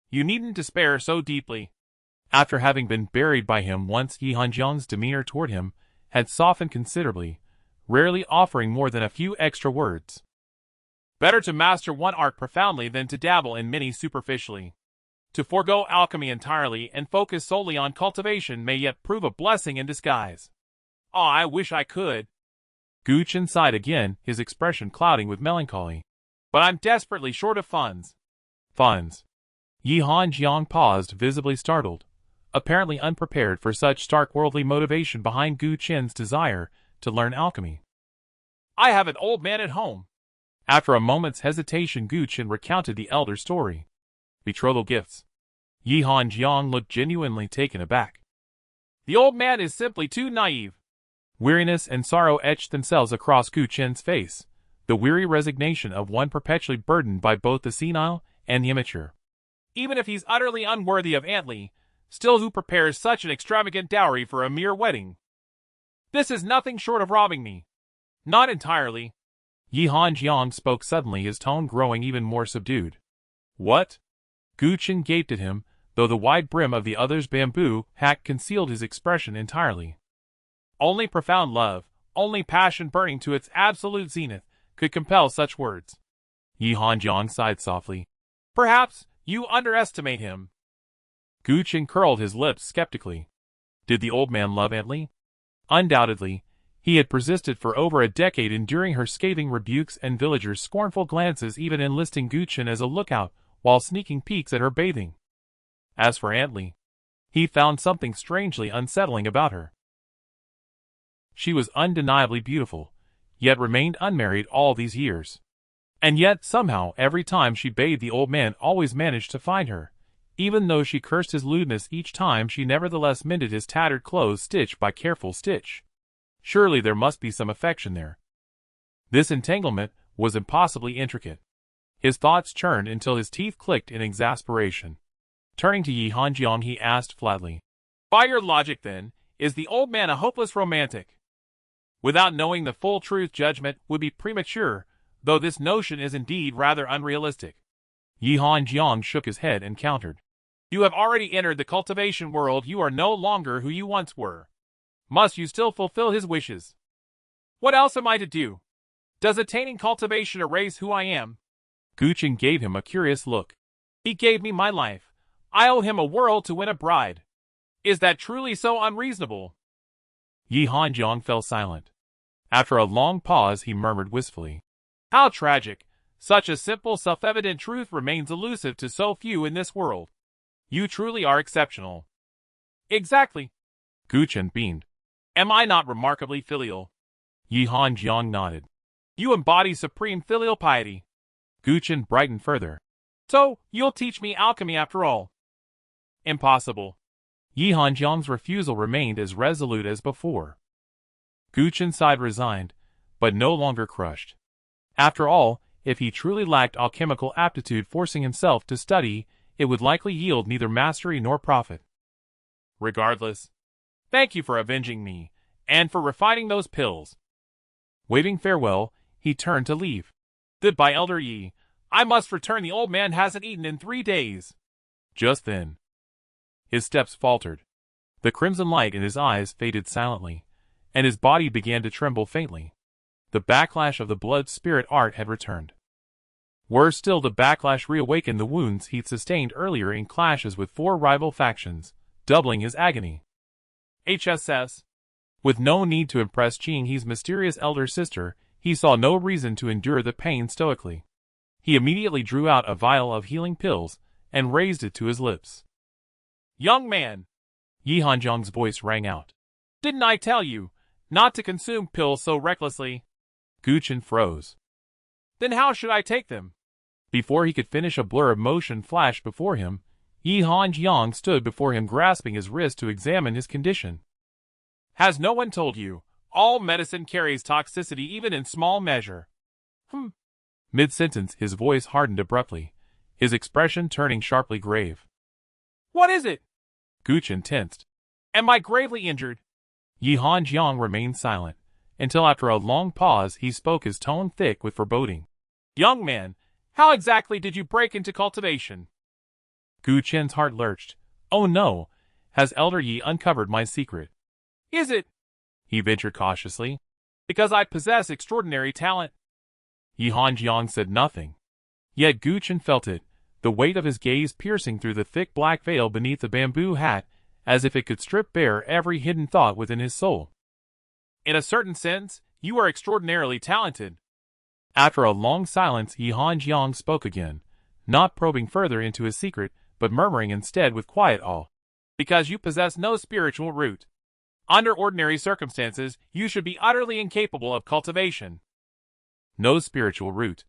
You needn't despair so deeply. After having been buried by him once, Yi Hanjiang's demeanor toward him had softened considerably, rarely offering more than a few extra words. Better to master one art profoundly than to dabble in many superficially. To forego alchemy entirely and focus solely on cultivation may yet prove a blessing in disguise. Oh, I wish I could. Gu Chen sighed again, his expression clouding with melancholy. But I'm desperately short of funds. Funds. Yi Hanjiang paused, visibly startled, apparently unprepared for such stark worldly motivation behind Gu Chen's desire to learn alchemy. I have an old man at home. After a moment's hesitation, Gu Chen recounted the elder's story. Betrothal gifts. Yi Hanjiang looked genuinely taken aback. The old man is simply too naive. Weariness and sorrow etched themselves across Gu Chen's face, the weary resignation of one perpetually burdened by both the senile and the immature. Even if he's utterly unworthy of Antly, still who prepares such an extravagant dowry for a mere wedding? This is nothing short of robbing me. Not entirely. Yi Hanjiang spoke suddenly, his tone growing even more subdued. What? Gu Chen gaped at him, though the wide brim of the other's bamboo hat concealed his expression entirely. Only profound love, only passion burning to its absolute zenith, could compel such words. Yi Hanjiang sighed softly. Perhaps you underestimate him. Gu Chen curled his lips skeptically. Did the old man love Antly? Undoubtedly. He had persisted for over a decade, enduring her scathing rebukes and villagers' scornful glances, even enlisting Gu Chen as a lookout while sneaking peeks at her bathing. As for Antly, he found something strangely unsettling about her. She was undeniably beautiful, yet remained unmarried all these years. And yet, somehow, every time she bathed, the old man always managed to find her. Even though she cursed his lewdness each time, she nevertheless mended his tattered clothes stitch by careful stitch. Surely there must be some affection there. This entanglement was impossibly intricate. His thoughts churned until his teeth clicked in exasperation. Turning to Yi Hanjiang, he asked flatly, By your logic, then, is the old man a hopeless romantic? Without knowing the full truth, judgment would be premature, though this notion is indeed rather unrealistic. Yi Hanjiang shook his head and countered. You have already entered the cultivation world. You are no longer who you once were. Must you still fulfill his wishes? What else am I to do? Does attaining cultivation erase who I am? Gu Chen gave him a curious look. He gave me my life. I owe him a world to win a bride. Is that truly so unreasonable? Yi Hanjiang fell silent. After a long pause, he murmured wistfully, How tragic. Such a simple, self-evident truth remains elusive to so few in this world. You truly are exceptional. Exactly. Gu Chen beamed. Am I not remarkably filial? Yi Hanjiang nodded. You embody supreme filial piety. Gu Chen brightened further. So, you'll teach me alchemy after all? Impossible. Yi Hanjiang's refusal remained as resolute as before. Gu Chen sighed, resigned, but no longer crushed. After all, if he truly lacked alchemical aptitude, forcing himself to study, it would likely yield neither mastery nor profit. Regardless, thank you for avenging me, and for refining those pills. Waving farewell, he turned to leave. Goodbye, Elder Yi. I must return. The old man hasn't eaten in 3 days. Just then, his steps faltered. The crimson light in his eyes faded silently, and his body began to tremble faintly. The backlash of the blood spirit art had returned. Worse still, the backlash reawakened the wounds he'd sustained earlier in clashes with 4 rival factions, doubling his agony. HSS. With no need to impress Qing He's mysterious elder sister, he saw no reason to endure the pain stoically. He immediately drew out a vial of healing pills and raised it to his lips. Young man! Yi Hanjiang's voice rang out. Didn't I tell you not to consume pills so recklessly? Gu Chen froze. Then how should I take them? Before he could finish, a blur of motion flashed before him. Yi Hanjiang stood before him, grasping his wrist to examine his condition. Has no one told you? All medicine carries toxicity, even in small measure. Mid-sentence, his voice hardened abruptly, his expression turning sharply grave. What is it? Gu Chen tensed. Am I gravely injured? Yi Hanjiang remained silent, until after a long pause he spoke, his tone thick with foreboding. Young man, how exactly did you break into cultivation? Gu Chen's heart lurched. Oh no, has Elder Yi uncovered my secret? Is it? He ventured cautiously. Because I possess extraordinary talent. Yi Hanjiang said nothing. Yet Gu Chen felt it, the weight of his gaze piercing through the thick black veil beneath the bamboo hat, as if it could strip bare every hidden thought within his soul. In a certain sense, you are extraordinarily talented. After a long silence, Yi Hanjiang spoke again, not probing further into his secret, but murmuring instead with quiet awe. Because you possess no spiritual root. Under ordinary circumstances, you should be utterly incapable of cultivation. No spiritual root.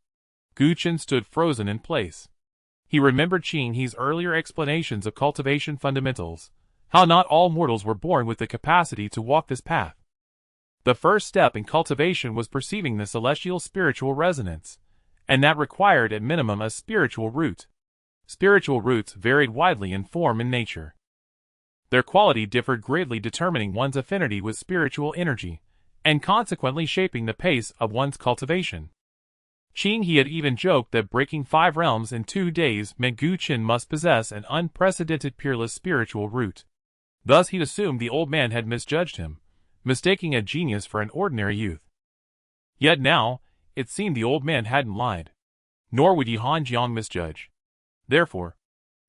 Gu Chen stood frozen in place. He remembered Qin He's earlier explanations of cultivation fundamentals, how not all mortals were born with the capacity to walk this path. The first step in cultivation was perceiving the celestial spiritual resonance, and that required at minimum a spiritual root. Spiritual roots varied widely in form and nature. Their quality differed greatly, determining one's affinity with spiritual energy, and consequently shaping the pace of one's cultivation. Qin He had even joked that breaking 5 realms in 2 days meant Gu Chen must possess an unprecedented peerless spiritual root. Thus he'd assumed the old man had misjudged him, mistaking a genius for an ordinary youth. Yet now, it seemed the old man hadn't lied. Nor would Yi Hanjiang misjudge. Therefore,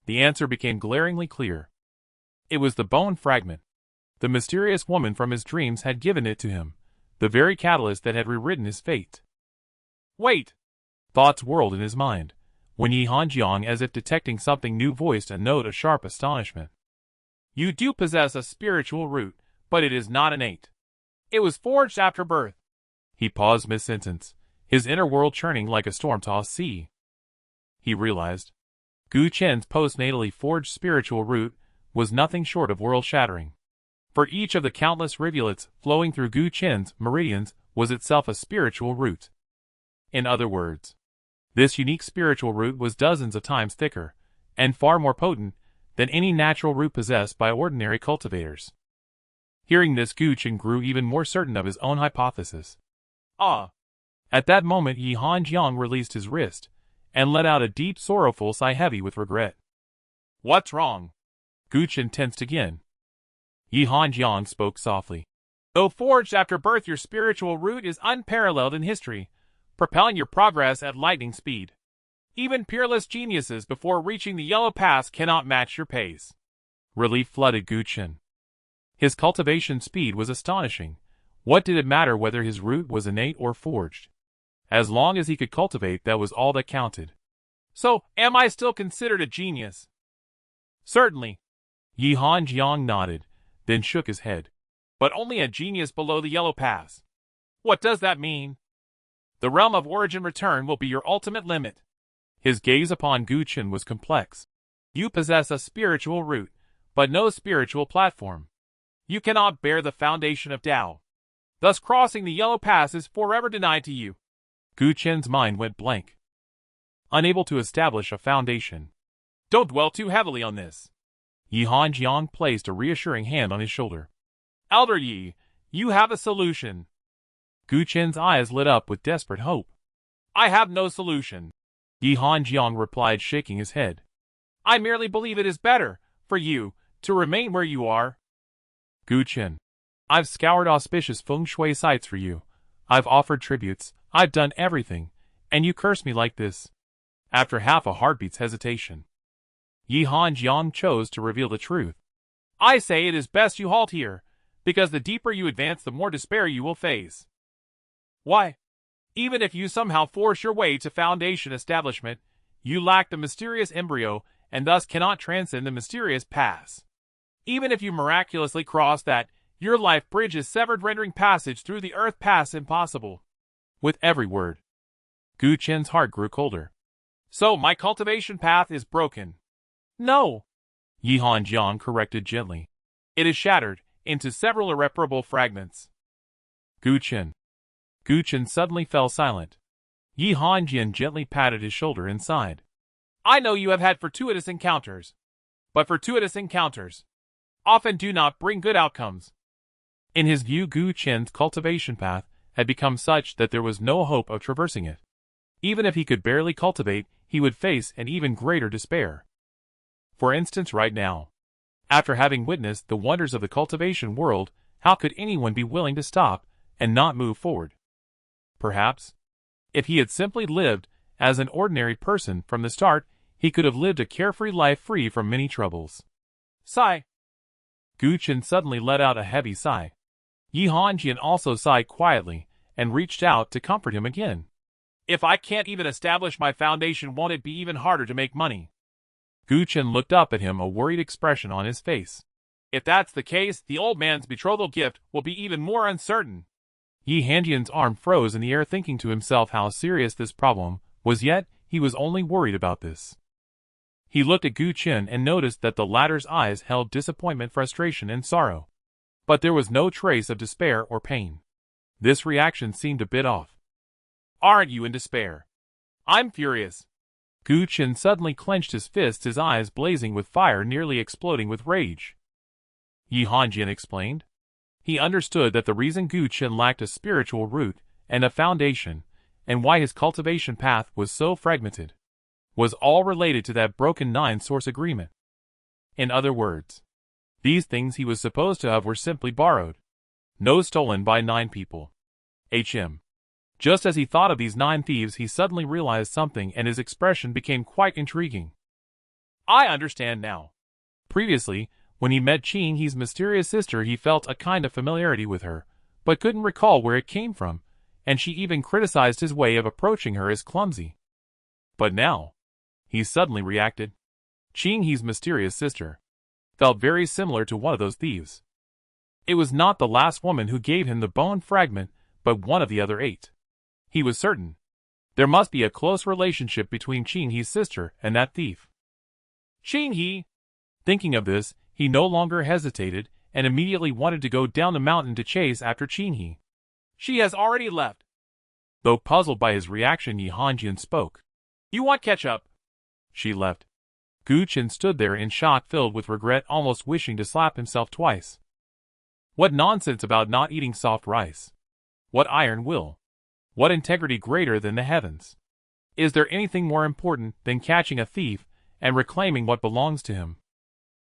the answer became glaringly clear. It was the bone fragment. The mysterious woman from his dreams had given it to him, the very catalyst that had rewritten his fate. Wait! Thoughts whirled in his mind, when Yi Hanjiang, as if detecting something new, voiced a note of sharp astonishment. You do possess a spiritual root, but it is not innate. It was forged after birth. He paused mid-sentence, his inner world churning like a storm-tossed sea. He realized. Gu Chen's postnatally forged spiritual root was nothing short of world-shattering. For each of the countless rivulets flowing through Gu Chen's meridians was itself a spiritual root. In other words, this unique spiritual root was dozens of times thicker, and far more potent, than any natural root possessed by ordinary cultivators. Hearing this, Gu Chen grew even more certain of his own hypothesis. Ah! At that moment Yi Hanjiang released his wrist, and let out a deep sorrowful sigh heavy with regret. What's wrong? Gu Chen tensed again. Yi Hanjiang spoke softly. Though forged after birth, your spiritual root is unparalleled in history, propelling your progress at lightning speed. Even peerless geniuses before reaching the yellow pass cannot match your pace. Relief flooded Gu Chen. His cultivation speed was astonishing. What did it matter whether his root was innate or forged? As long as he could cultivate, that was all that counted. So, am I still considered a genius? Certainly. Yi Hanjiang nodded, then shook his head. But only a genius below the yellow pass. What does that mean? The realm of origin return will be your ultimate limit. His gaze upon Gu Chen was complex. You possess a spiritual root, but no spiritual platform. You cannot bear the foundation of Tao. Thus crossing the yellow pass is forever denied to you. Gu Chen's mind went blank. Unable to establish a foundation. Don't dwell too heavily on this. Yi Hanjiang placed a reassuring hand on his shoulder. Elder Yi, you have a solution. Gu Chen's eyes lit up with desperate hope. I have no solution. Yi Hanjiang replied, shaking his head. I merely believe it is better for you to remain where you are. Gu Chen, I've scoured auspicious feng shui sites for you. I've offered tributes. I've done everything. And you curse me like this. After half a heartbeat's hesitation, Yi Hanjiang chose to reveal the truth. I say it is best you halt here, because the deeper you advance, the more despair you will face. Why? Even if you somehow force your way to foundation establishment, you lack the mysterious embryo and thus cannot transcend the mysterious pass. Even if you miraculously cross that, your life bridge is severed, rendering passage through the earth pass impossible. With every word, Gu Chen's heart grew colder. So my cultivation path is broken. No, Yi Hanjiang corrected gently. It is shattered into several irreparable fragments. Gu Chen suddenly fell silent. Yi Hanjiang gently patted his shoulder and sighed. I know you have had fortuitous encounters, but fortuitous encounters often do not bring good outcomes. In his view, Gu Qian's cultivation path had become such that there was no hope of traversing it. Even if he could barely cultivate, he would face an even greater despair. For instance, right now, after having witnessed the wonders of the cultivation world, how could anyone be willing to stop and not move forward? Perhaps, if he had simply lived as an ordinary person from the start, he could have lived a carefree life free from many troubles. Sigh. Gu Qian suddenly let out a heavy sigh. Yi Hanjian also sighed quietly and reached out to comfort him again. If I can't even establish my foundation, won't it be even harder to make money? Gu Qian looked up at him, a worried expression on his face. If that's the case, the old man's betrothal gift will be even more uncertain. Yi Hanjian's arm froze in the air, thinking to himself how serious this problem was, yet he was only worried about this. He looked at Gu Qian and noticed that the latter's eyes held disappointment, frustration, and sorrow. But there was no trace of despair or pain. This reaction seemed a bit off. Aren't you in despair? I'm furious. Gu Qian suddenly clenched his fists, his eyes blazing with fire, nearly exploding with rage. Yi Hanjian explained. He understood that the reason Gu Qian lacked a spiritual root and a foundation, and why his cultivation path was so fragmented, was all related to that broken 9-source agreement. In other words, these things he was supposed to have were simply borrowed, no stolen by 9 people. Just as he thought of these 9 thieves, he suddenly realized something, and his expression became quite intriguing. I understand now. Previously, when he met Qing He's mysterious sister, he felt a kind of familiarity with her, but couldn't recall where it came from, and she even criticized his way of approaching her as clumsy. But now, he suddenly reacted. Qing He's mysterious sister felt very similar to one of those thieves. It was not the last woman who gave him the bone fragment, but one of the other 8. He was certain there must be a close relationship between Qing He's sister and that thief. Qing He. Thinking of this, he no longer hesitated and immediately wanted to go down the mountain to chase after Qing He. She has already left. Though puzzled by his reaction, Yi Hanjian spoke. You want ketchup? She left. Gu Qian stood there in shock, filled with regret, almost wishing to slap himself twice. What nonsense about not eating soft rice! What iron will! What integrity greater than the heavens! Is there anything more important than catching a thief and reclaiming what belongs to him?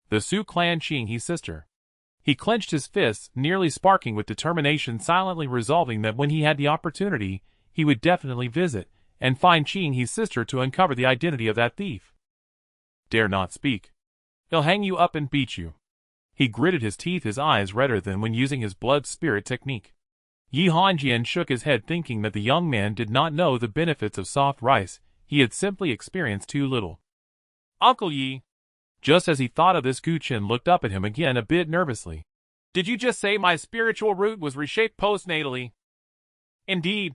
The Su clan Qing He's sister. He clenched his fists, nearly sparking with determination, silently resolving that when he had the opportunity, he would definitely visit and find Qing He's sister to uncover the identity of that thief. Dare not speak. He'll hang you up and beat you. He gritted his teeth, his eyes redder than when using his blood spirit technique. Yi Hanjian shook his head, thinking that the young man did not know the benefits of soft rice. He had simply experienced too little. Uncle Yi. Just as he thought of this, Gu Qian looked up at him again, a bit nervously. Did you just say my spiritual root was reshaped postnatally? Indeed.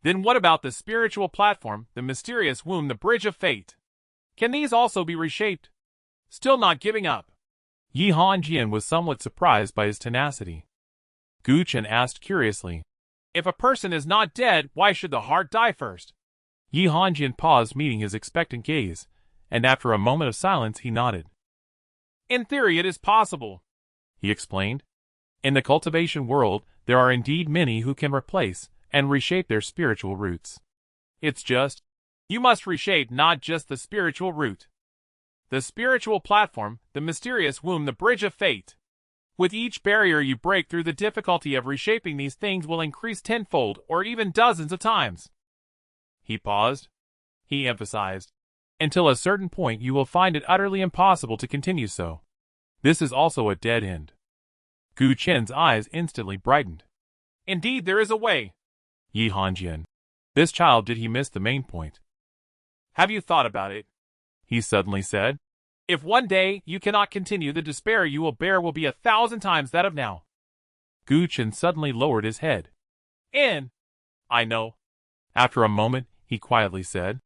Then what about the spiritual platform, the mysterious womb, the bridge of fate? Can these also be reshaped? Still not giving up. Yi Hanjian was somewhat surprised by his tenacity. Gu Qian asked curiously. If a person is not dead, why should the heart die first? Yi Hanjian paused, meeting his expectant gaze, and after a moment of silence he nodded. In theory it is possible, he explained. In the cultivation world, there are indeed many who can replace and reshape their spiritual roots. It's just, you must reshape not just the spiritual root, the spiritual platform, the mysterious womb, the bridge of fate. With each barrier you break through, the difficulty of reshaping these things will increase tenfold or even dozens of times. He paused. He emphasized. Until a certain point you will find it utterly impossible to continue so. This is also a dead end. Gu Qian's eyes instantly brightened. Indeed, there is a way. Yi Hanjian. This child, did he miss the main point? Have you thought about it? He suddenly said. If one day you cannot continue, the despair you will bear will be 1,000 times that of now. Gu Qian suddenly lowered his head. I know. After a moment, he quietly said.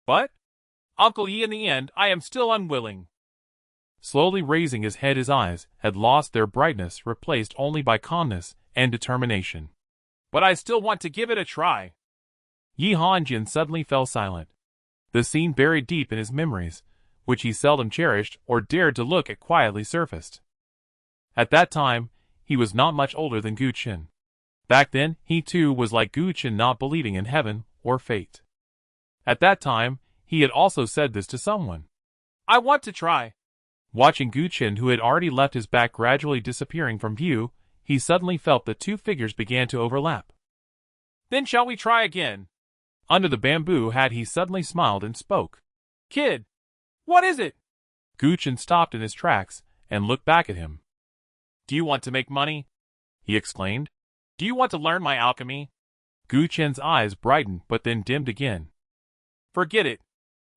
But, Uncle Yi, in the end, I am still unwilling. Slowly raising his head, his eyes had lost their brightness, replaced only by calmness and determination. But I still want to give it a try. Yi Hanjian suddenly fell silent. The scene buried deep in his memories, which he seldom cherished or dared to look at, quietly surfaced. At that time, he was not much older than Gu Qin. Back then, he too was like Gu Qin, not believing in heaven or fate. At that time, he had also said this to someone. I want to try. Watching Gu Qin, who had already left his back, gradually disappearing from view, he suddenly felt the two figures began to overlap. Then shall we try again? Under the bamboo hat he suddenly smiled and spoke. Kid, what is it? Gu Qin stopped in his tracks and looked back at him. Do you want to make money? He exclaimed. Do you want to learn my alchemy? Gu Qin's eyes brightened but then dimmed again. Forget it.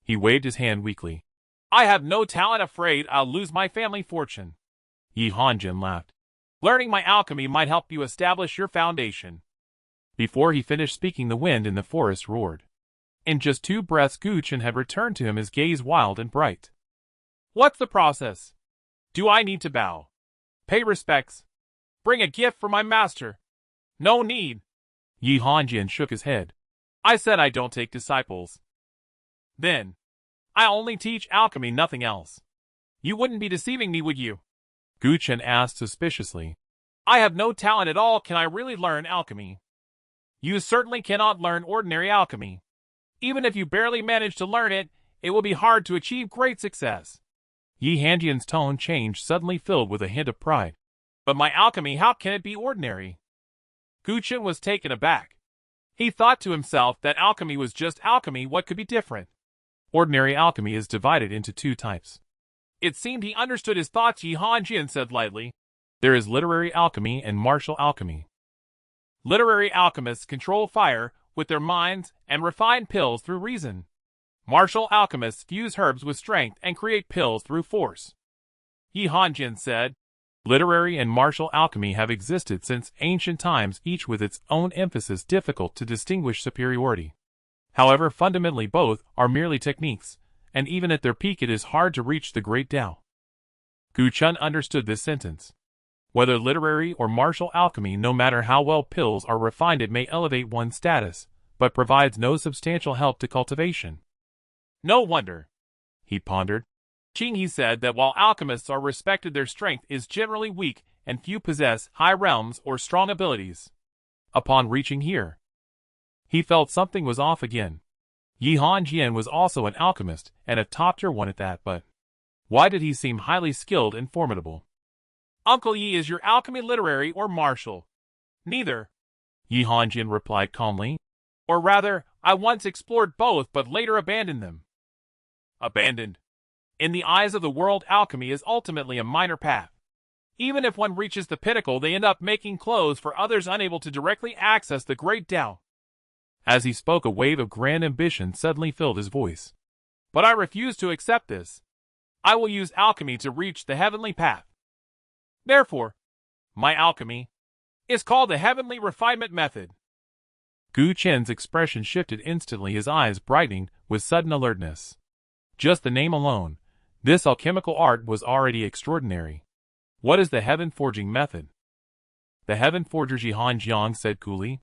He waved his hand weakly. I have no talent, afraid I'll lose my family fortune. Yi Hanjin laughed. Learning my alchemy might help you establish your foundation. Before he finished speaking, the wind in the forest roared. In just 2 breaths, Gu Qin had returned to him, his gaze wild and bright. What's the process? Do I need to bow? Pay respects? Bring a gift for my master? No need. Yi Hanjin shook his head. I said I don't take disciples. Then, I only teach alchemy, nothing else. You wouldn't be deceiving me, would you? Gu Qin asked suspiciously. I have no talent at all. Can I really learn alchemy? You certainly cannot learn ordinary alchemy. Even if you barely manage to learn it, it will be hard to achieve great success. Yi Hanjian's tone changed, suddenly filled with a hint of pride. But my alchemy, how can it be ordinary? Gu Qin was taken aback. He thought to himself that alchemy was just alchemy. What could be different? Ordinary alchemy is divided into 2 types. It seemed he understood his thoughts. Yi Hanjin said lightly. There is literary alchemy and martial alchemy. Literary alchemists control fire with their minds and refine pills through reason. Martial alchemists fuse herbs with strength and create pills through force. Yi Hanjin said. Literary and martial alchemy have existed since ancient times, each with its own emphasis, difficult to distinguish superiority. However, fundamentally both are merely techniques, and even at their peak it is hard to reach the great Tao. Gu Qin understood this sentence. Whether literary or martial alchemy, no matter how well pills are refined, it may elevate one's status, but provides no substantial help to cultivation. No wonder. He pondered. Qing, he said that while alchemists are respected, their strength is generally weak, and few possess high realms or strong abilities. Upon reaching here, he felt something was off again. Yi Hanjin was also an alchemist, and a top-tier one at that, but why did he seem highly skilled and formidable? Uncle Yi, is your alchemy literary or martial? Neither. Yi Hanjin replied calmly. Or rather, I once explored both but later abandoned them. Abandoned? In the eyes of the world, alchemy is ultimately a minor path. Even if one reaches the pinnacle, they end up making clothes for others unable to directly access the great Tao. As he spoke, a wave of grand ambition suddenly filled his voice. But I refuse to accept this. I will use alchemy to reach the heavenly path. Therefore, my alchemy is called the heavenly refinement method. Gu Qin's expression shifted instantly, his eyes brightening with sudden alertness. Just the name alone, this alchemical art was already extraordinary. What is the heaven forging method? The heaven forgers, Yi Hanjiang said coolly.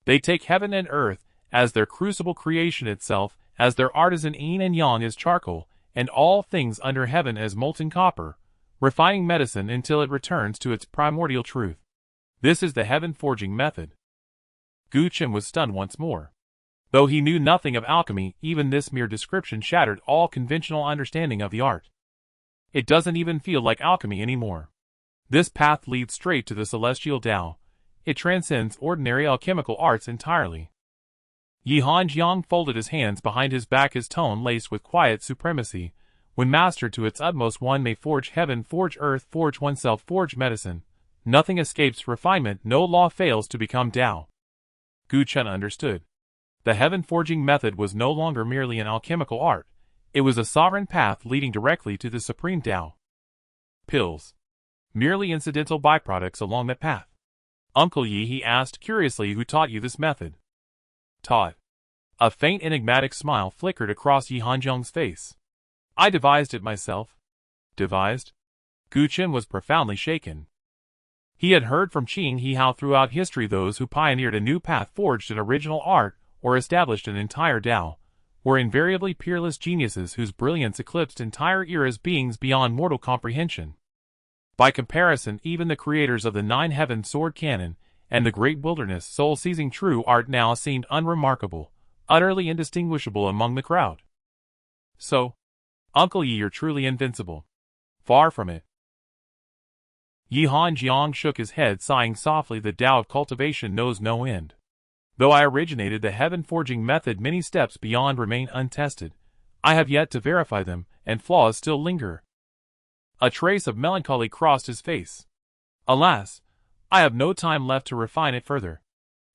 They take heaven and earth as their crucible, creation itself as their artisan, yin and yang as charcoal, and all things under heaven as molten copper, refining medicine until it returns to its primordial truth. This is the heaven forging method. Gu Qin was stunned once more. Though he knew nothing of alchemy, even this mere description shattered all conventional understanding of the art. It doesn't even feel like alchemy anymore. This path leads straight to the celestial Tao. It transcends ordinary alchemical arts entirely. Yi Hanjiang folded his hands behind his back, his tone laced with quiet supremacy. When mastered to its utmost, one may forge heaven, forge earth, forge oneself, forge medicine. Nothing escapes refinement, no law fails to become Tao. Gu Qin understood. The heaven-forging method was no longer merely an alchemical art. It was a sovereign path leading directly to the supreme Tao. Pills. Merely incidental byproducts along that path. Uncle Yi, he asked curiously, who taught you this method? Taught. A faint enigmatic smile flickered across Yi Hanjiang's face. I devised it myself. Devised? Gu Qin was profoundly shaken. He had heard from Qing He how throughout history those who pioneered a new path, forged an original art, or established an entire Tao, were invariably peerless geniuses whose brilliance eclipsed entire eras, beings beyond mortal comprehension. By comparison, even the creators of the Nine Heavens sword cannon and the great wilderness soul-seizing true art now seemed unremarkable, utterly indistinguishable among the crowd. So, Uncle Yi, you're truly invincible. Far from it. Yi Hanjiang shook his head, sighing softly. The Tao of cultivation knows no end. Though I originated the heaven-forging method, many steps beyond remain untested. I have yet to verify them, and flaws still linger. A trace of melancholy crossed his face. Alas, I have no time left to refine it further.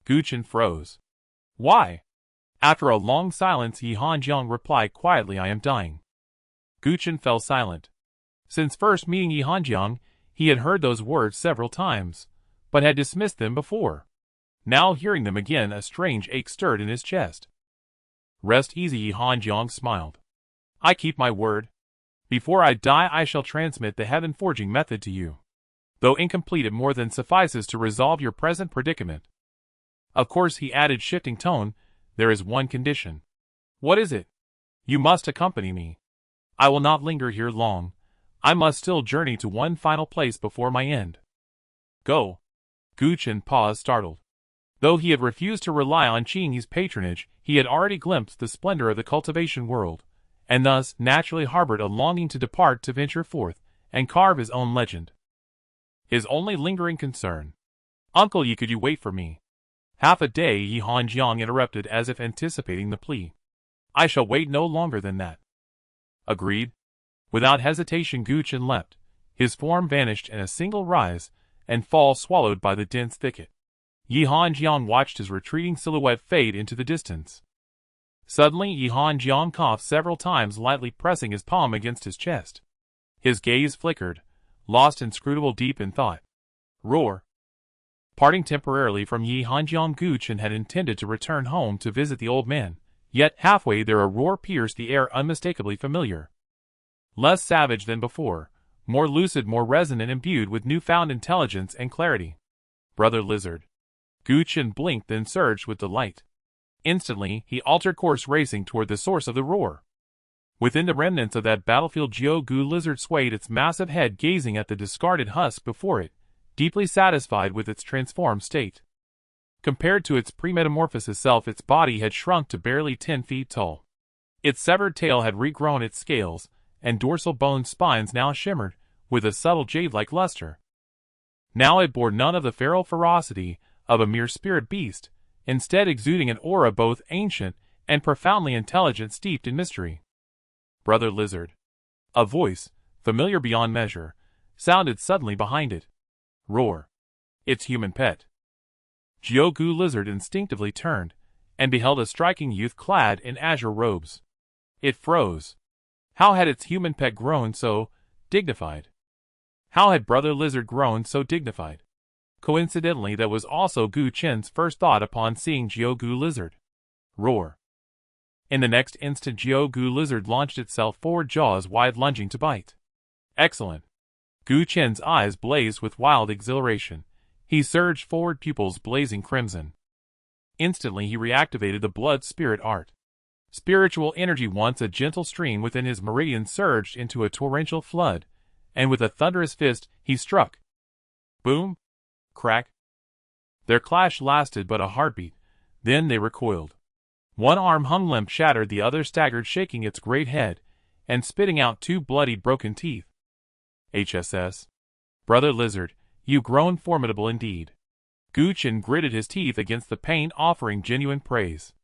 Gu Chen froze. Why? After a long silence, Yi Hanjiang replied quietly, I am dying. Gu Chen fell silent. Since first meeting Yi Hanjiang, he had heard those words several times, but had dismissed them before. Now hearing them again, a strange ache stirred in his chest. Rest easy, Yi Hanjiang smiled. I keep my word. Before I die, I shall transmit the heaven-forging method to you. Though incomplete, it more than suffices to resolve your present predicament. Of course, he added, shifting tone, there is one condition. What is it? You must accompany me. I will not linger here long. I must still journey to one final place before my end. Go. Gu Chen paused, startled. Though he had refused to rely on Qingyi's patronage, he had already glimpsed the splendor of the cultivation world, and thus naturally harbored a longing to depart, to venture forth, and carve his own legend. His only lingering concern. Uncle Yi, could you wait for me? Half a day, Yi Hanjiang interrupted, as if anticipating the plea. I shall wait no longer than that. Agreed. Without hesitation, Gu Chen leapt. His form vanished in a single rise, and fall swallowed by the dense thicket. Yi Hanjiang watched his retreating silhouette fade into the distance. Suddenly, Yi Hanjiang coughed several times, lightly pressing his palm against his chest. His gaze flickered, lost inscrutable deep in thought. Roar. Parting temporarily from Yi Hanjiang, Gu Chen had intended to return home to visit the old man, yet halfway there a roar pierced the air, unmistakably familiar. Less savage than before, more lucid, more resonant, imbued with newfound intelligence and clarity. Brother Lizard. Gu Chen blinked, then surged with delight. Instantly, he altered course, racing toward the source of the roar. Within the remnants of that battlefield, Jiu-Gu lizard swayed its massive head, gazing at the discarded husk before it, deeply satisfied with its transformed state. Compared to its pre-metamorphosis self, its body had shrunk to barely 10 feet tall. Its severed tail had regrown its scales, and dorsal bone spines now shimmered with a subtle jade-like luster. Now it bore none of the feral ferocity of a mere spirit beast, instead exuding an aura both ancient and profoundly intelligent, steeped in mystery. Brother Lizard. A voice, familiar beyond measure, sounded suddenly behind it. Roar. Its human pet. Jiu-Gu Lizard instinctively turned, and beheld a striking youth clad in azure robes. It froze. How had its human pet grown so dignified? How had Brother Lizard grown so dignified? Coincidentally, that was also Gu Chen's first thought upon seeing Jiu-Gu Lizard. Roar. In the next instant, Jiu-Gu Lizard launched itself forward, jaws wide, lunging to bite. Excellent. Gu Chen's eyes blazed with wild exhilaration. He surged forward, pupils blazing crimson. Instantly he reactivated the blood-spirit art. Spiritual energy, once a gentle stream within his meridians, surged into a torrential flood, and with a thunderous fist, he struck. Boom! Crack! Their clash lasted but a heartbeat, then they recoiled. One arm hung limp, shattered, the other staggered, shaking its great head, and spitting out 2 bloody, broken teeth. HSS. Brother Lizard, you've grown formidable indeed. Gu Chen gritted his teeth against the pain, offering genuine praise.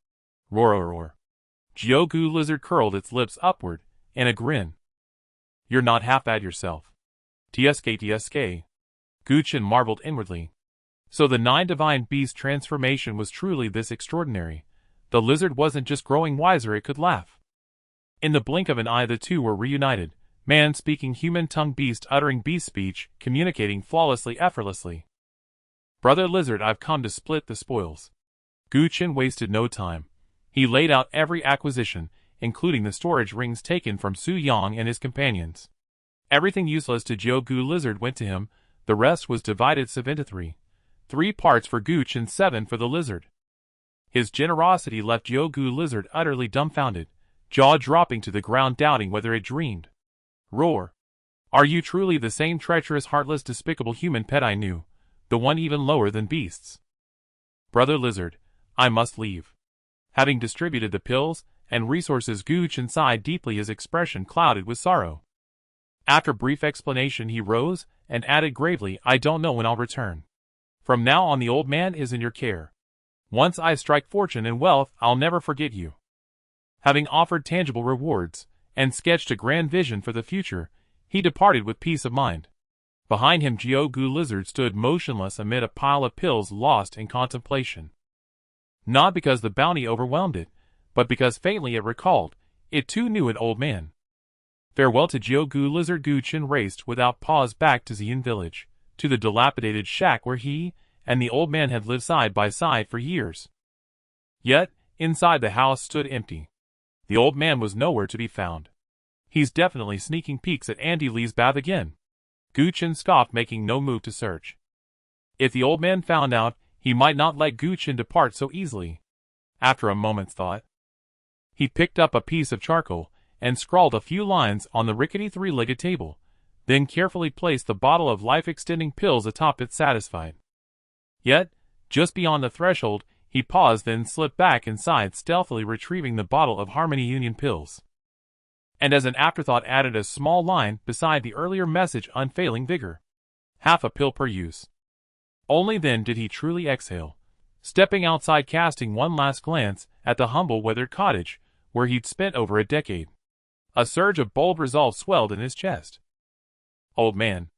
Roar. Jiu-Gu Lizard curled its lips upward in a grin. You're not half bad yourself. TSK. Gu Chen marveled inwardly. So the 9 divine beast transformation was truly this extraordinary. The lizard wasn't just growing wiser, it could laugh. In the blink of an eye, the two were reunited, man speaking human tongue, beast uttering beast speech, communicating flawlessly, effortlessly. Brother Lizard, I've come to split the spoils. Gu Chen wasted no time. He laid out every acquisition, including the storage rings taken from Su Yang and his companions. Everything useless to Jiu-Gu Lizard went to him. The rest was divided 7-3. 3 parts for Gu Chen, 7 for the lizard. His generosity left Jiu-Gu Lizard utterly dumbfounded, jaw dropping to the ground, doubting whether it dreamed. Roar. Are you truly the same treacherous, heartless, despicable human pet I knew, the one even lower than beasts? Brother Lizard, I must leave. Having distributed the pills and resources, Gu Chen sighed deeply, his expression clouded with sorrow. After brief explanation he rose and added gravely, I don't know when I'll return. From now on the old man is in your care. Once I strike fortune and wealth, I'll never forget you. Having offered tangible rewards and sketched a grand vision for the future, he departed with peace of mind. Behind him Gu Lizard stood motionless amid a pile of pills, lost in contemplation. Not because the bounty overwhelmed it, but because faintly it recalled, it too knew an old man. Farewell to Gu Lizard. Gu Chen raced without pause back to Xian village, to the dilapidated shack where he and the old man had lived side by side for years. Yet, inside the house stood empty. The old man was nowhere to be found. He's definitely sneaking peeks at Andy Lee's bath again. Gu Chen scoffed, making no move to search. If the old man found out, he might not let Gu Chen depart so easily. After a moment's thought, he picked up a piece of charcoal and scrawled a few lines on the rickety three-legged table, then carefully placed the bottle of life-extending pills atop it, satisfied. Yet, just beyond the threshold, he paused, then slipped back inside, stealthily retrieving the bottle of Harmony Union pills. And as an afterthought added a small line beside the earlier message, unfailing vigor. Half a pill per use. Only then did he truly exhale, stepping outside, casting one last glance at the humble, weathered cottage where he'd spent over a decade. A surge of bold resolve swelled in his chest. Old man,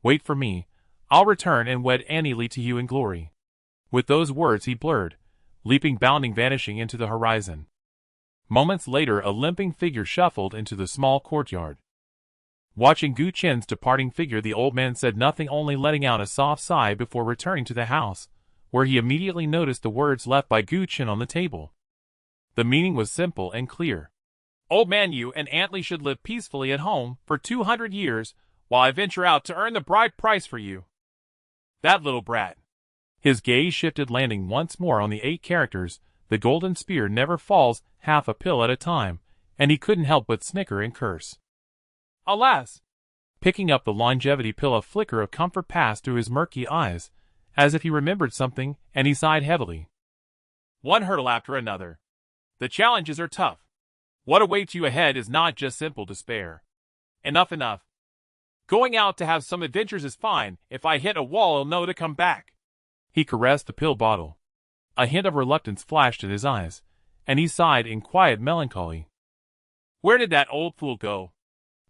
wait for me. I'll return and wed Annie Lee to you in glory. With those words he blurred, leaping, bounding, vanishing into the horizon. Moments later a limping figure shuffled into the small courtyard. Watching Gu Chen's departing figure, the old man said nothing, only letting out a soft sigh before returning to the house, where he immediately noticed the words left by Gu Chen on the table. The meaning was simple and clear. Old man, you and Aunt Lee should live peacefully at home for 200 years, while I venture out to earn the bride price for you. That little brat. His gaze shifted, landing once more on the 8 characters, the golden spear never falls, half a pill at a time, and he couldn't help but snicker and curse. Alas! Picking up the longevity pill, a flicker of comfort passed through his murky eyes, as if he remembered something, and he sighed heavily. One hurdle after another. The challenges are tough. What awaits you ahead is not just simple despair. Enough. Going out to have some adventures is fine. If I hit a wall, I'll know to come back. He caressed the pill bottle. A hint of reluctance flashed in his eyes, and he sighed in quiet melancholy. Where did that old fool go?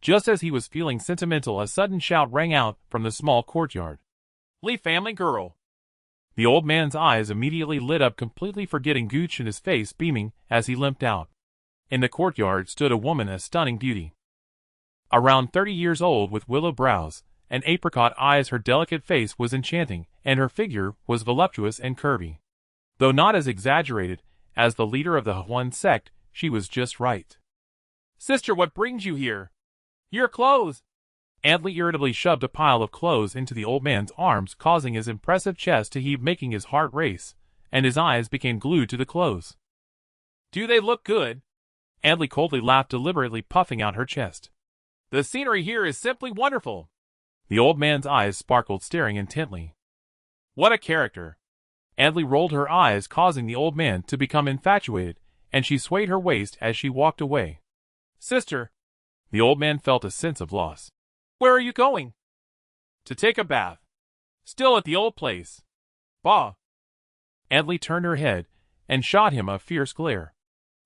Just as he was feeling sentimental, a sudden shout rang out from the small courtyard. Lee family girl. The old man's eyes immediately lit up, completely forgetting Gu Chen, his face beaming as he limped out. In the courtyard stood a woman, a stunning beauty. Around 30 years old, with willow brows and apricot eyes, her delicate face was enchanting, and her figure was voluptuous and curvy. Though not as exaggerated as the leader of the Huan sect, she was just right. Sister, what brings you here? Your clothes. Aunt Lee irritably shoved a pile of clothes into the old man's arms, causing his impressive chest to heave, making his heart race, and his eyes became glued to the clothes. Do they look good? Aunt Lee coldly laughed, deliberately puffing out her chest. The scenery here is simply wonderful. The old man's eyes sparkled, staring intently. What a character. Aunt Lee rolled her eyes, causing the old man to become infatuated, and she swayed her waist as she walked away. Sister. The old man felt a sense of loss. Where are you going? To take a bath. Still at the old place. Bah. Aunt Lee turned her head and shot him a fierce glare.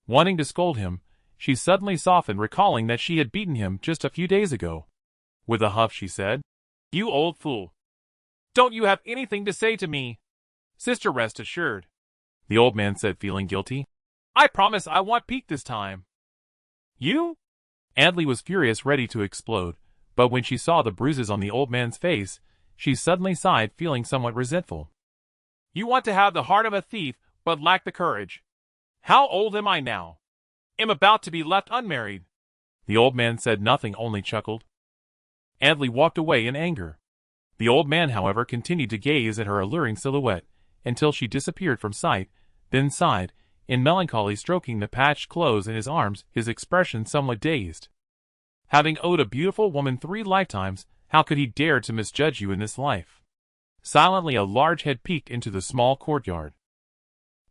Wanting to scold him, she suddenly softened, recalling that she had beaten him just a few days ago. With a huff she said, You old fool. Don't you have anything to say to me? Sister, rest assured. The old man said, feeling guilty. I promise I won't peek this time. You? Aunt Lee was furious, ready to explode, but when she saw the bruises on the old man's face, she suddenly sighed, feeling somewhat resentful. You want to have the heart of a thief, but lack the courage. How old am I now? Am about to be left unmarried. The old man said nothing, only chuckled. Aunt Lee walked away in anger. The old man, however, continued to gaze at her alluring silhouette until she disappeared from sight, then sighed, in melancholy, stroking the patched clothes in his arms, his expression somewhat dazed. Having owed a beautiful woman 3 lifetimes, how could he dare to misjudge you in this life? Silently a large head peeked into the small courtyard.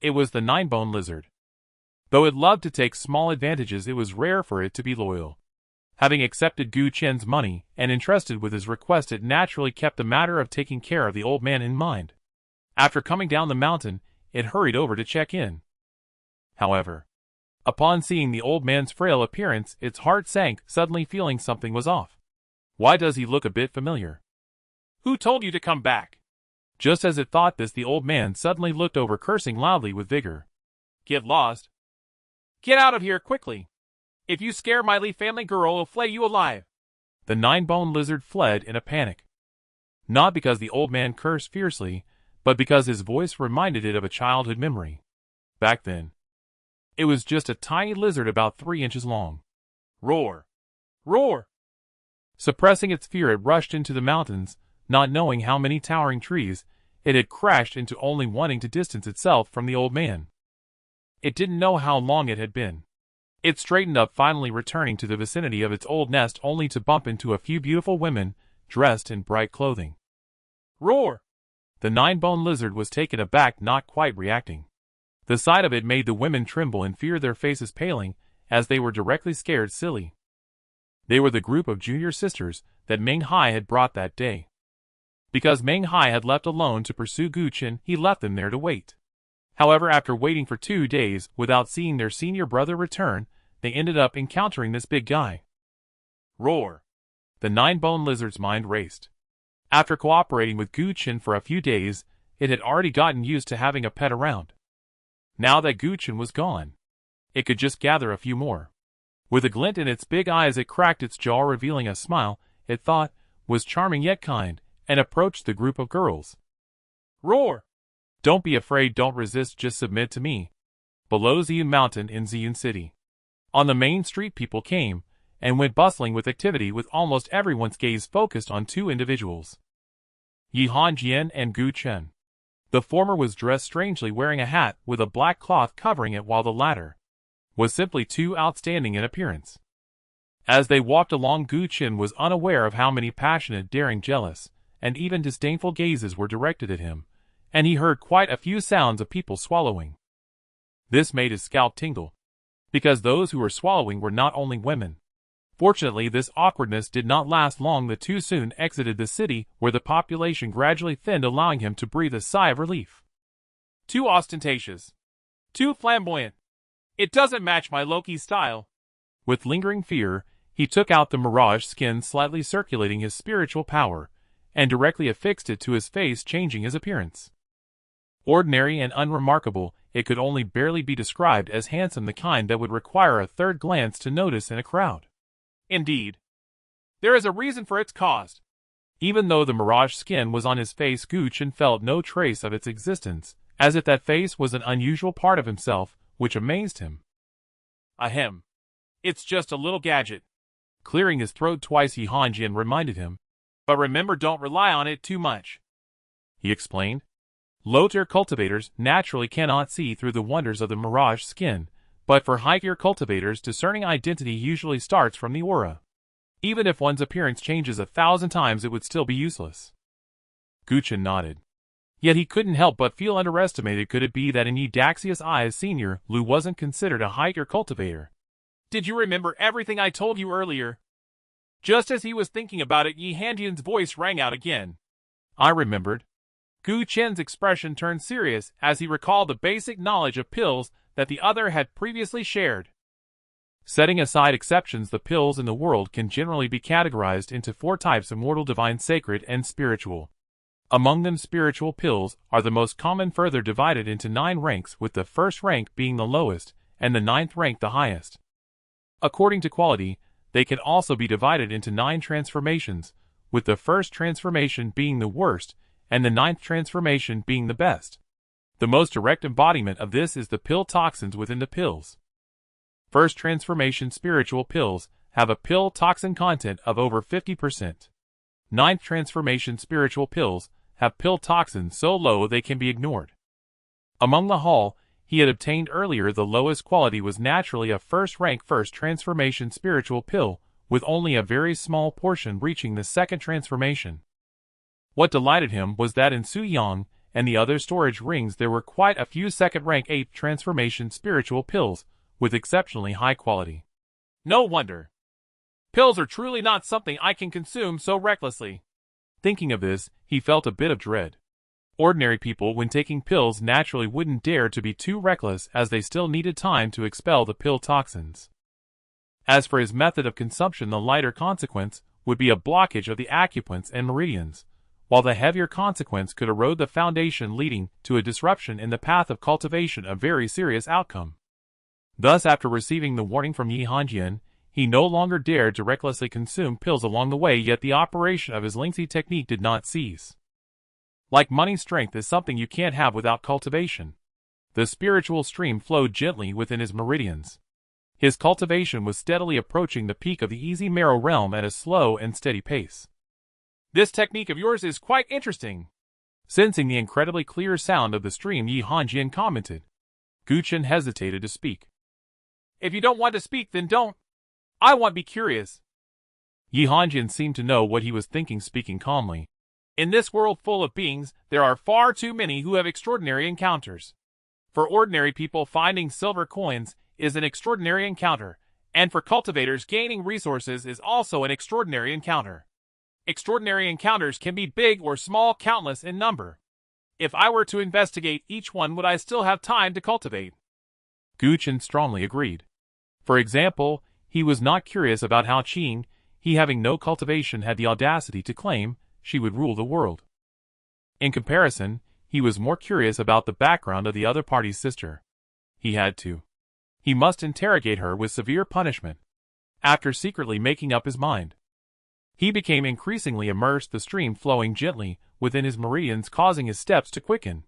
It was the 9-bone lizard. Though it loved to take small advantages, it was rare for it to be loyal. Having accepted Gu Qian's money and entrusted with his request, it naturally kept the matter of taking care of the old man in mind. After coming down the mountain, it hurried over to check in. However, upon seeing the old man's frail appearance, its heart sank, suddenly feeling something was off. Why does he look a bit familiar? Who told you to come back? Just as it thought this, the old man suddenly looked over, cursing loudly with vigor. Get lost. Get out of here quickly. If you scare my Li family, girl will flay you alive. The 9-bone lizard fled in a panic. Not because the old man cursed fiercely, but because his voice reminded it of a childhood memory. Back then, it was just a tiny lizard about 3 inches long. Roar! Roar! Suppressing its fear, it rushed into the mountains, not knowing how many towering trees it had crashed into, only wanting to distance itself from the old man. It didn't know how long it had been. It straightened up, finally returning to the vicinity of its old nest, only to bump into a few beautiful women dressed in bright clothing. Roar! The 9-bone lizard was taken aback, not quite reacting. The sight of it made the women tremble in fear, their faces paling, as they were directly scared silly. They were the group of junior sisters that Meng Hai had brought that day. Because Meng Hai had left alone to pursue Gu Qian, he left them there to wait. However, after waiting for 2 days without seeing their senior brother return, they ended up encountering this big guy. Roar! The 9-bone lizard's mind raced. After cooperating with Gu Qian for a few days, it had already gotten used to having a pet around. Now that Gu Qian was gone, it could just gather a few more. With a glint in its big eyes, it cracked its jaw, revealing a smile it thought was charming yet kind, and approached the group of girls. Roar! Don't be afraid, don't resist, just submit to me. Below Ziyun Mountain in Ziyun City. On the main street, people came and went bustling with activity, with almost everyone's gaze focused on 2 individuals. Yi Hanjian and Gu Qian. The former was dressed strangely, wearing a hat with a black cloth covering it, while the latter was simply too outstanding in appearance. As they walked along, Gu Qian was unaware of how many passionate, daring, jealous, and even disdainful gazes were directed at him, and he heard quite a few sounds of people swallowing. This made his scalp tingle, because those who were swallowing were not only women. Fortunately, this awkwardness did not last long. The 2 soon exited the city, where the population gradually thinned, allowing him to breathe a sigh of relief. Too ostentatious. Too flamboyant. It doesn't match my Loki style. With lingering fear, he took out the mirage skin, slightly circulating his spiritual power, and directly affixed it to his face, changing his appearance. Ordinary and unremarkable, it could only barely be described as handsome, the kind that would require a third glance to notice in a crowd. Indeed. There is a reason for its cost. Even though the mirage skin was on his face, Gu Qian felt no trace of its existence, as if that face was an unusual part of himself, which amazed him. Ahem. It's just a little gadget. Clearing his throat twice, Yi Hanjian reminded him. But remember, don't rely on it too much. He explained. Low-tier cultivators naturally cannot see through the wonders of the mirage skin, but for high-tier cultivators, discerning identity usually starts from the aura. Even if one's appearance changes 1,000 times, it would still be useless. Gu Qian nodded. Yet he couldn't help but feel underestimated. Could it be that in Yi Daxia's eyes, Senior Lu wasn't considered a high-tier cultivator? Did you remember everything I told you earlier? Just as he was thinking about it, Yi Hanjian's voice rang out again. I remembered. Gu Qian's expression turned serious as he recalled the basic knowledge of pills that the other had previously shared. Setting aside exceptions, the pills in the world can generally be categorized into 4 types: immortal, divine, sacred, and spiritual. Among them, spiritual pills are the most common, further divided into 9 ranks, with the first rank being the lowest and the 9th rank the highest. According to quality, they can also be divided into 9 transformations, with the first transformation being the worst and the 9th transformation being the best. The most direct embodiment of this is the pill toxins within the pills. First transformation spiritual pills have a pill toxin content of over 50%. 9th transformation spiritual pills have pill toxins so low they can be ignored. Among the haul he had obtained earlier, the lowest quality was naturally a first-rank first transformation spiritual pill, with only a very small portion reaching the second transformation. What delighted him was that in Suyang and the other storage rings there were quite a few second-rank 8th transformation spiritual pills, with exceptionally high quality. No wonder. Pills are truly not something I can consume so recklessly. Thinking of this, he felt a bit of dread. Ordinary people when taking pills naturally wouldn't dare to be too reckless as they still needed time to expel the pill toxins. As for his method of consumption, the lighter consequence would be a blockage of the acupoints and meridians, while the heavier consequence could erode the foundation, leading to a disruption in the path of cultivation, a very serious outcome. Thus, after receiving the warning from Yi Hanjian, he no longer dared to recklessly consume pills along the way, yet the operation of his Lingxi technique did not cease. Like money, strength is something you can't have without cultivation. The spiritual stream flowed gently within his meridians. His cultivation was steadily approaching the peak of the easy marrow realm at a slow and steady pace. This technique of yours is quite interesting. Sensing the incredibly clear sound of the stream, Yi Hanjian commented. Gu Chen hesitated to speak. If you don't want to speak, then don't. I want to be curious. Yi Hanjian seemed to know what he was thinking, speaking calmly. In this world full of beings, there are far too many who have extraordinary encounters. For ordinary people, finding silver coins is an extraordinary encounter, and for cultivators, gaining resources is also an extraordinary encounter. Extraordinary encounters can be big or small, countless in number. If I were to investigate each one, would I still have time to cultivate? Gu Chen strongly agreed. For example, he was not curious about how Qing, he having no cultivation, had the audacity to claim she would rule the world. In comparison, he was more curious about the background of the other party's sister. He must interrogate her with severe punishment. After secretly making up his mind, he became increasingly immersed, the stream flowing gently within his meridians, causing his steps to quicken.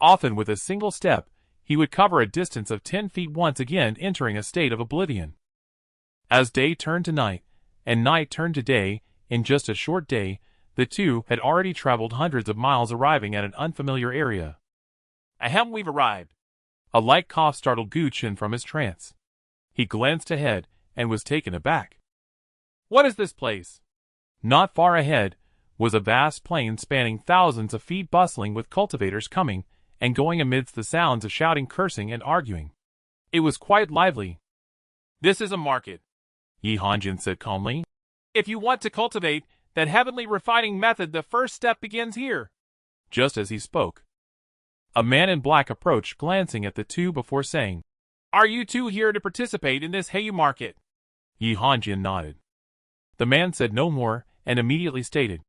Often with a single step, he would cover a distance of 10 feet, once again entering a state of oblivion. As day turned to night, and night turned to day, in just a short day, the two had already traveled hundreds of miles, arriving at an unfamiliar area. Ahem, we've arrived. A light cough startled Gu Chen from his trance. He glanced ahead and was taken aback. What is this place? Not far ahead was a vast plain spanning thousands of feet, bustling with cultivators coming and going amidst the sounds of shouting, cursing, and arguing. It was quite lively. This is a market, Yi Hanjian said calmly. If you want to cultivate that heavenly refining method, the first step begins here. Just as he spoke, a man in black approached, glancing at the two before saying, Are you two here to participate in this Heiyu market? Yi Hanjian nodded. The man said no more and immediately stated,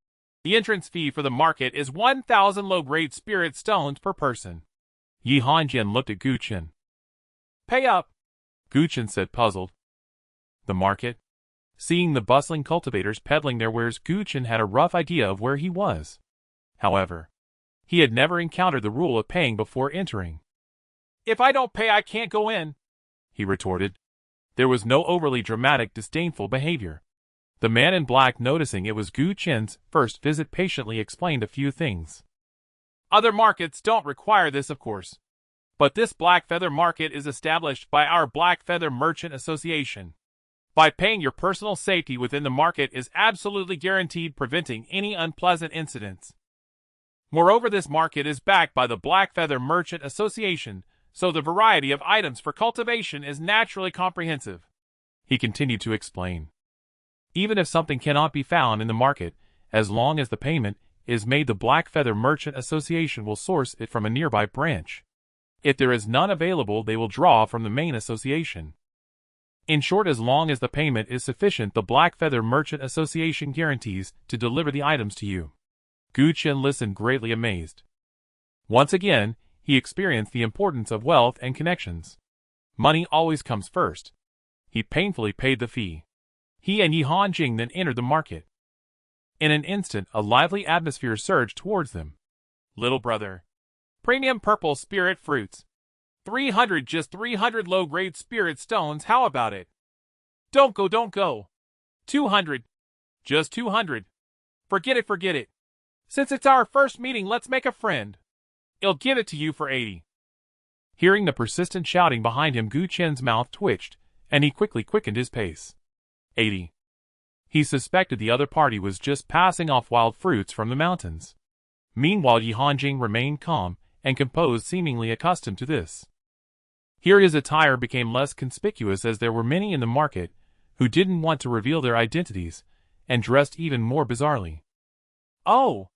The entrance fee for the market is 1,000 low-grade spirit stones per person. Yi Hanjian looked at Gu Chen. Pay up, Gu Chen said, puzzled. The market? Seeing the bustling cultivators peddling their wares, Gu Chen had a rough idea of where he was. However, he had never encountered the rule of paying before entering. If I don't pay, I can't go in, he retorted. There was no overly dramatic, disdainful behavior. The man in black, noticing it was Gu Chen's first visit, patiently explained a few things. Other markets don't require this, of course. But this Black Feather Market is established by our Black Feather Merchant Association. By paying, your personal safety within the market is absolutely guaranteed, preventing any unpleasant incidents. Moreover, this market is backed by the Black Feather Merchant Association, so the variety of items for cultivation is naturally comprehensive. He continued to explain. Even if something cannot be found in the market, as long as the payment is made, the Black Feather Merchant Association will source it from a nearby branch. If there is none available, they will draw from the main association. In short, as long as the payment is sufficient, the Black Feather Merchant Association guarantees to deliver the items to you. Gu Chen listened, greatly amazed. Once again, he experienced the importance of wealth and connections. Money always comes first. He painfully paid the fee. He and Yi Hanjing then entered the market. In an instant, a lively atmosphere surged towards them. Little brother. Premium purple spirit fruits. 300, just 300 low-grade spirit stones, how about it? Don't go. 200. Just 200. Forget it. Since it's our first meeting, let's make a friend. I'll give it to you for 80. Hearing the persistent shouting behind him, Gu Chen's mouth twitched, and he quickly quickened his pace. 80. He suspected the other party was just passing off wild fruits from the mountains. Meanwhile, Yihanjing remained calm and composed, seemingly accustomed to this. Here his attire became less conspicuous as there were many in the market who didn't want to reveal their identities and dressed even more bizarrely. Oh,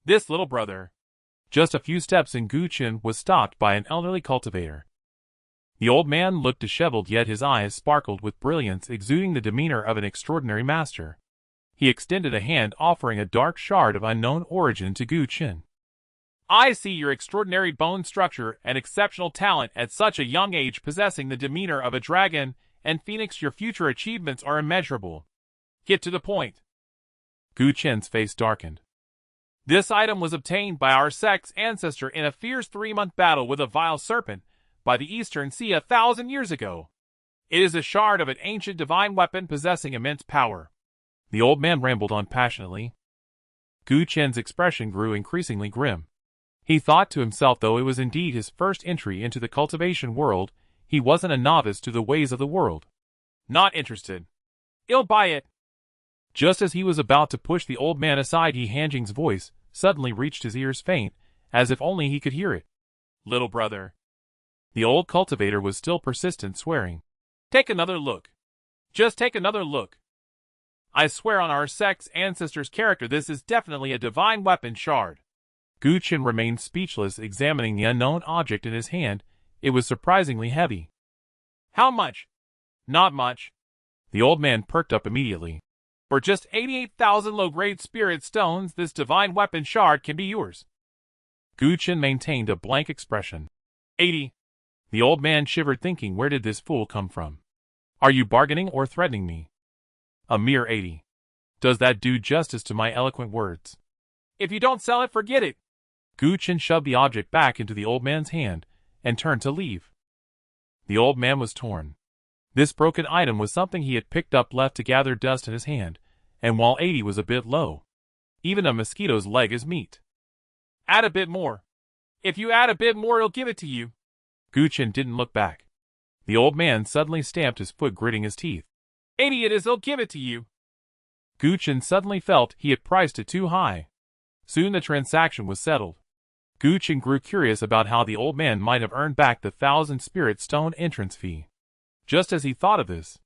this little brother. Just a few steps and Gu Chen was stopped by an elderly cultivator. The old man looked disheveled, yet his eyes sparkled with brilliance, exuding the demeanor of an extraordinary master. He extended a hand, offering a dark shard of unknown origin to Gu Chen. I see your extraordinary bone structure and exceptional talent at such a young age, possessing the demeanor of a dragon and phoenix. Your future achievements are immeasurable. Get to the point. Gu Chen's face darkened. This item was obtained by our sect's ancestor in a fierce 3-month battle with a vile serpent by the Eastern Sea 1,000 years ago. It is a shard of an ancient divine weapon possessing immense power. The old man rambled on passionately. Gu Chen's expression grew increasingly grim. He thought to himself, though it was indeed his first entry into the cultivation world, he wasn't a novice to the ways of the world. Not interested. I'll buy it. Just as he was about to push the old man aside, Yihanjing's voice suddenly reached his ears, faint, as if only he could hear it. Little brother. The old cultivator was still persistent, swearing. Take another look. Just take another look. I swear on our sect's ancestor's character, this is definitely a divine weapon shard. Gu Chen remained speechless, examining the unknown object in his hand. It was surprisingly heavy. How much? Not much. The old man perked up immediately. For just 88,000 low-grade spirit stones, this divine weapon shard can be yours. Gu Chen maintained a blank expression. 80. The old man shivered, thinking, where did this fool come from? Are you bargaining or threatening me? A mere 80. Does that do justice to my eloquent words? If you don't sell it, forget it. Gu Chen shoved the object back into the old man's hand and turned to leave. The old man was torn. This broken item was something he had picked up, left to gather dust in his hand, and while 80 was a bit low, even a mosquito's leg is meat. Add a bit more. If you add a bit more, I'll give it to you. Gu Chen didn't look back. The old man suddenly stamped his foot, gritting his teeth. 80 it is, I'll give it to you. Gu Chen suddenly felt he had priced it too high. Soon the transaction was settled. Gu Chen grew curious about how the old man might have earned back the 1,000 spirit stone entrance fee. Just as he thought of this,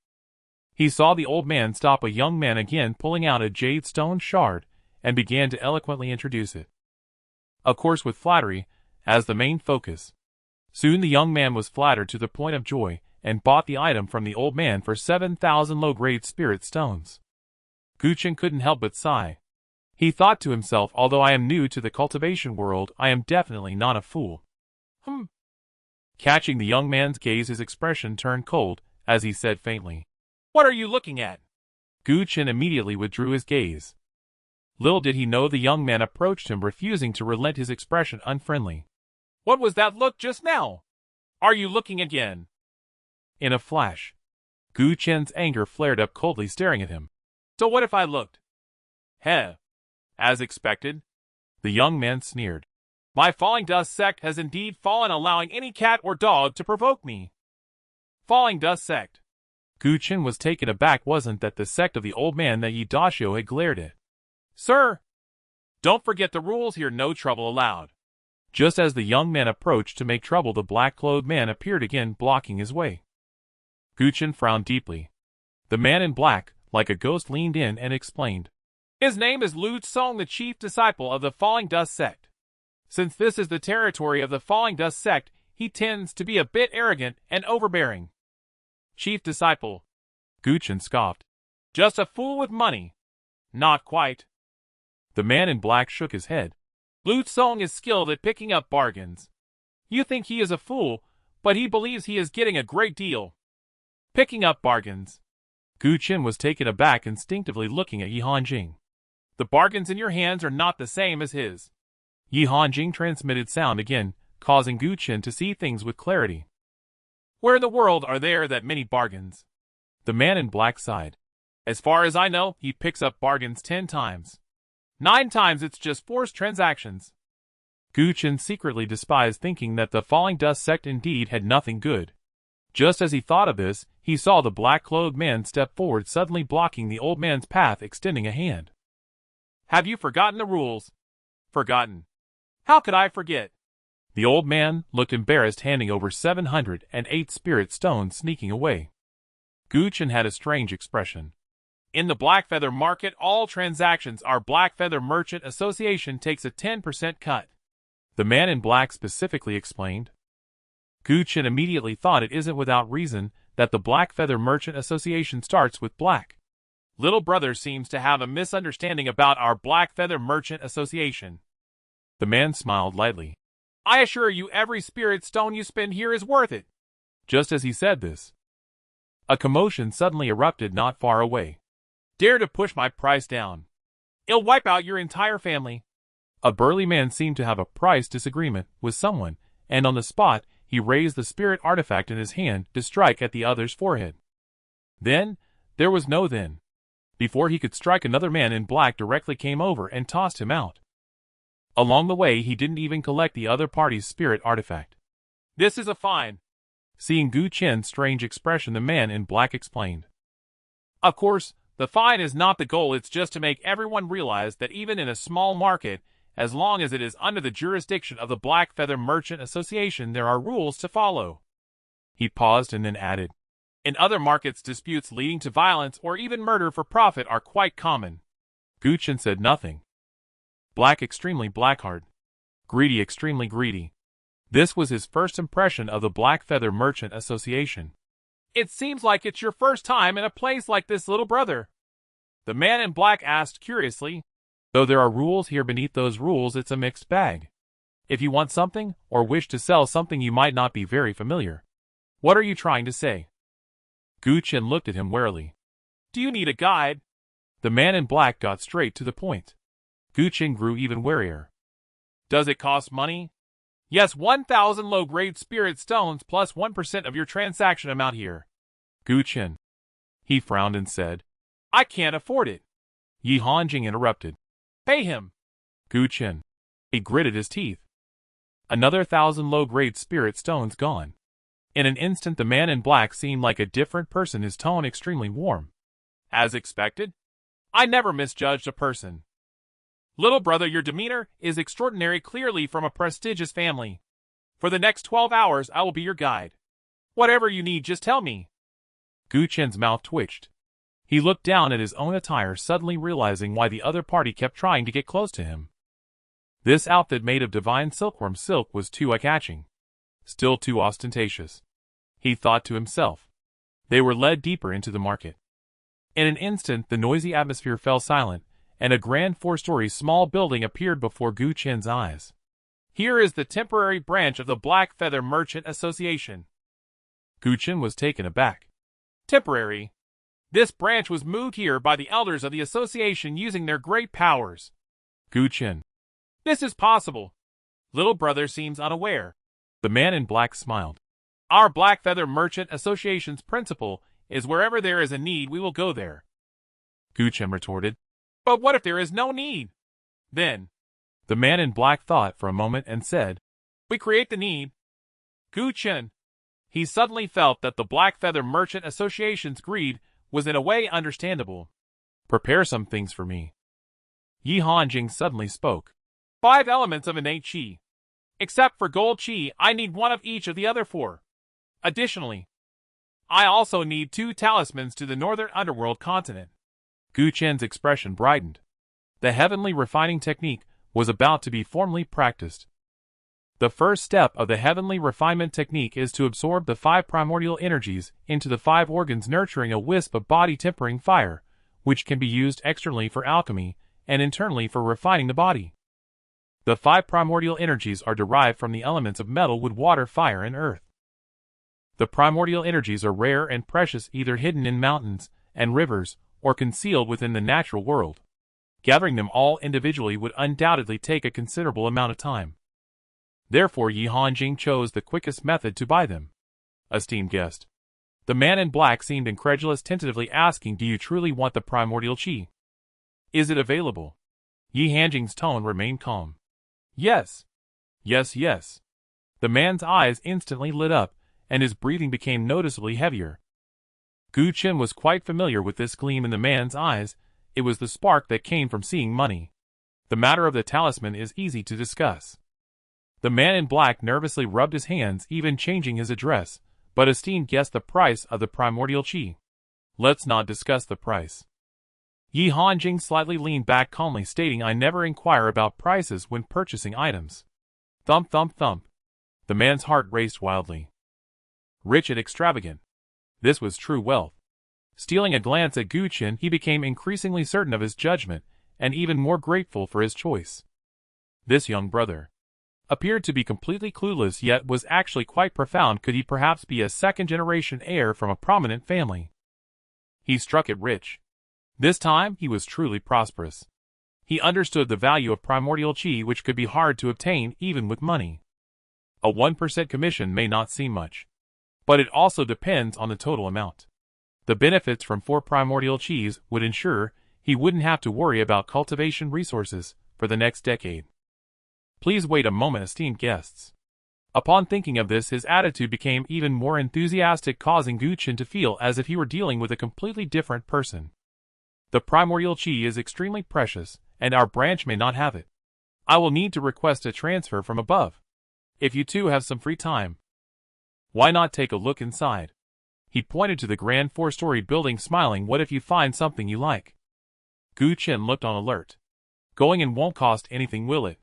he saw the old man stop a young man again, pulling out a jade stone shard, and began to eloquently introduce it. Of course, with flattery as the main focus. Soon the young man was flattered to the point of joy, and bought the item from the old man for 7,000 low-grade spirit stones. Gu Chen couldn't help but sigh. He thought to himself, although I am new to the cultivation world, I am definitely not a fool. Catching the young man's gaze, his expression turned cold, as he said faintly, What are you looking at? Gu Chen immediately withdrew his gaze. Little did he know the young man approached him, refusing to relent, his expression unfriendly. What was that look just now? Are you looking again? In a flash, Gu Chen's anger flared up, coldly staring at him. So what if I looked? Heh. As expected. The young man sneered. My falling dust sect has indeed fallen, allowing any cat or dog to provoke me. Falling dust sect. Gu Chen was taken aback. Wasn't that the sect of the old man that Yi Dashio had glared at? Sir, don't forget the rules here, no trouble allowed. Just as the young man approached to make trouble, the black-clothed man appeared again, blocking his way. Gu Chen frowned deeply. The man in black, like a ghost, leaned in and explained. His name is Lu Tsong, the chief disciple of the Falling Dust sect. Since this is the territory of the Falling Dust sect, he tends to be a bit arrogant and overbearing. Chief disciple. Gu Chen scoffed. Just a fool with money. Not quite. The man in black shook his head. Lu Tsong is skilled at picking up bargains. You think he is a fool, but he believes he is getting a great deal. Picking up bargains. Gu Chen was taken aback, instinctively looking at Yihanjing. The bargains in your hands are not the same as his. Yihanjing transmitted sound again, causing Gu Chen to see things with clarity. Where in the world are there that many bargains? The man in black sighed. As far as I know, he picks up bargains 10 times. 9 times it's just forced transactions. Gu Chen secretly despised, thinking that the Falling Dust sect indeed had nothing good. Just as he thought of this, he saw the black-clothed man step forward, suddenly blocking the old man's path, extending a hand. Have you forgotten the rules? Forgotten? How could I forget? The old man looked embarrassed, handing over 708 spirit stones, sneaking away. Guchen had a strange expression. In the Blackfeather market, all transactions our Blackfeather Merchant Association takes a 10% cut. The man in black specifically explained. Guchen immediately thought it isn't without reason that the Blackfeather Merchant Association starts with black. Little brother seems to have a misunderstanding about our Blackfeather Merchant Association. The man smiled lightly. I assure you every spirit stone you spend here is worth it. Just as he said this, a commotion suddenly erupted not far away. Dare to push my price down. It'll wipe out your entire family. A burly man seemed to have a price disagreement with someone, and on the spot, he raised the spirit artifact in his hand to strike at the other's forehead. Then, there was no then. Before he could strike, another man in black directly came over and tossed him out. Along the way, he didn't even collect the other party's spirit artifact. This is a fine. Seeing Gu Chen's strange expression, the man in black explained. Of course, the fine is not the goal, it's just to make everyone realize that even in a small market, as long as it is under the jurisdiction of the Blackfeather Merchant Association, there are rules to follow. He paused and then added, in other markets, disputes leading to violence or even murder for profit are quite common. Gu Chen said nothing. Black, extremely black-hearted. Greedy, extremely greedy. This was his first impression of the Blackfeather Merchant Association. It seems like it's your first time in a place like this, little brother. The man in black asked curiously. Though there are rules here, beneath those rules it's a mixed bag. If you want something, or wish to sell something, you might not be very familiar. What are you trying to say? Gu Chen looked at him warily. Do you need a guide? The man in black got straight to the point. Gu Chen grew even warier. Does it cost money? Yes, 1,000 low-grade spirit stones plus 1% of your transaction amount here. Gu Chen. He frowned and said, I can't afford it. Yi Hanjing interrupted. Pay him. Gu Chen. He gritted his teeth. Another 1,000 low-grade spirit stones gone. In an instant, the man in black seemed like a different person, his tone extremely warm. As expected? I never misjudged a person. Little brother, your demeanor is extraordinary, clearly from a prestigious family. For the next 12 hours, I will be your guide. Whatever you need, just tell me. Gu Chen's mouth twitched. He looked down at his own attire, suddenly realizing why the other party kept trying to get close to him. This outfit made of divine silkworm silk was too eye-catching. Still too ostentatious. He thought to himself. They were led deeper into the market. In an instant, the noisy atmosphere fell silent, and a grand 4-story small building appeared before Gu Chen's eyes. Here is the temporary branch of the Blackfeather Merchant Association. Gu Chen was taken aback. Temporary? This branch was moved here by the elders of the association using their great powers. Gu Chen. This is possible. Little brother seems unaware. The man in black smiled. Our Blackfeather Merchant Association's principle is wherever there is a need, we will go there. Gu Chen retorted. But what if there is no need? Then. The man in black thought for a moment and said, we create the need. Gu Chen. He suddenly felt that the Blackfeather Merchant Association's greed was in a way understandable. Prepare some things for me. Yi Hanjing suddenly spoke. 5 elements of innate qi. Except for gold qi, I need 1 of each of the other 4. Additionally, I also need 2 talismans to the northern underworld continent. Gu Chen's expression brightened. The heavenly refining technique was about to be formally practiced. The first step of the heavenly refinement technique is to absorb the 5 primordial energies into the 5 organs, nurturing a wisp of body-tempering fire, which can be used externally for alchemy and internally for refining the body. The 5 primordial energies are derived from the elements of metal, wood, water, fire, and earth. The primordial energies are rare and precious, either hidden in mountains and rivers or concealed within the natural world. Gathering them all individually would undoubtedly take a considerable amount of time. Therefore, Yi Hanjing chose the quickest method to buy them. Esteemed guest. The man in black seemed incredulous, tentatively asking, do you truly want the primordial qi? Is it available? Yi Hanjing's tone remained calm. Yes. Yes, yes. The man's eyes instantly lit up, and his breathing became noticeably heavier. Gu Chen was quite familiar with this gleam in the man's eyes. It was the spark that came from seeing money. The matter of the talisman is easy to discuss. The man in black nervously rubbed his hands, even changing his address, but esteemed guessed the price of the primordial qi. Let's not discuss the price. Yi Hanjing slightly leaned back calmly, stating, I never inquire about prices when purchasing items. Thump thump thump. The man's heart raced wildly. Rich and extravagant. This was true wealth. Stealing a glance at Gu Chen, he became increasingly certain of his judgment, and even more grateful for his choice. This young brother appeared to be completely clueless, yet was actually quite profound. Could he perhaps be a second-generation heir from a prominent family? He struck it rich. This time he was truly prosperous. He understood the value of primordial qi, which could be hard to obtain even with money. A 1% commission may not seem much, but it also depends on the total amount. The benefits from 4 primordial qis would ensure he wouldn't have to worry about cultivation resources for the next decade. Please wait a moment, esteemed guests. Upon thinking of this, his attitude became even more enthusiastic, causing Gu Chen to feel as if he were dealing with a completely different person. The primordial qi is extremely precious, and our branch may not have it. I will need to request a transfer from above. If you two have some free time, why not take a look inside? He pointed to the grand 4-storied building, smiling. What if you find something you like? Gu Chen looked on alert. Going in won't cost anything, will it?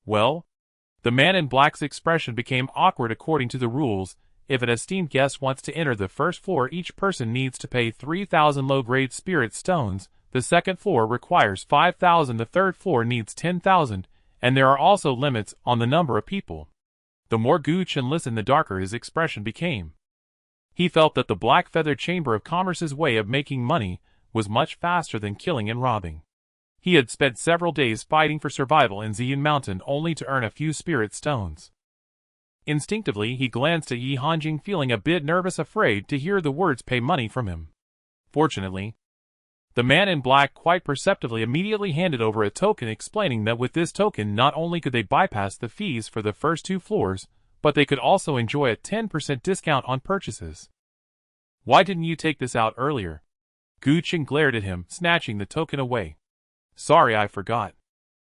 Well? The man in black's expression became awkward. According to the rules, if an esteemed guest wants to enter the first floor, each person needs to pay 3,000 low-grade spirit stones. The second floor requires 5,000, the third floor needs 10,000, and there are also limits on the number of people. The more Gu Chen listened, the darker his expression became. He felt that the Black Feather Chamber of Commerce's way of making money was much faster than killing and robbing. He had spent several days fighting for survival in Ziyan Mountain only to earn a few spirit stones. Instinctively, he glanced at Yi Hanjing, feeling a bit nervous, afraid to hear the words pay money from him. Fortunately, the man in black quite perceptibly immediately handed over a token, explaining that with this token not only could they bypass the fees for the first 2 floors, but they could also enjoy a 10% discount on purchases. Why didn't you take this out earlier? Gu Chen glared at him, snatching the token away. Sorry, I forgot.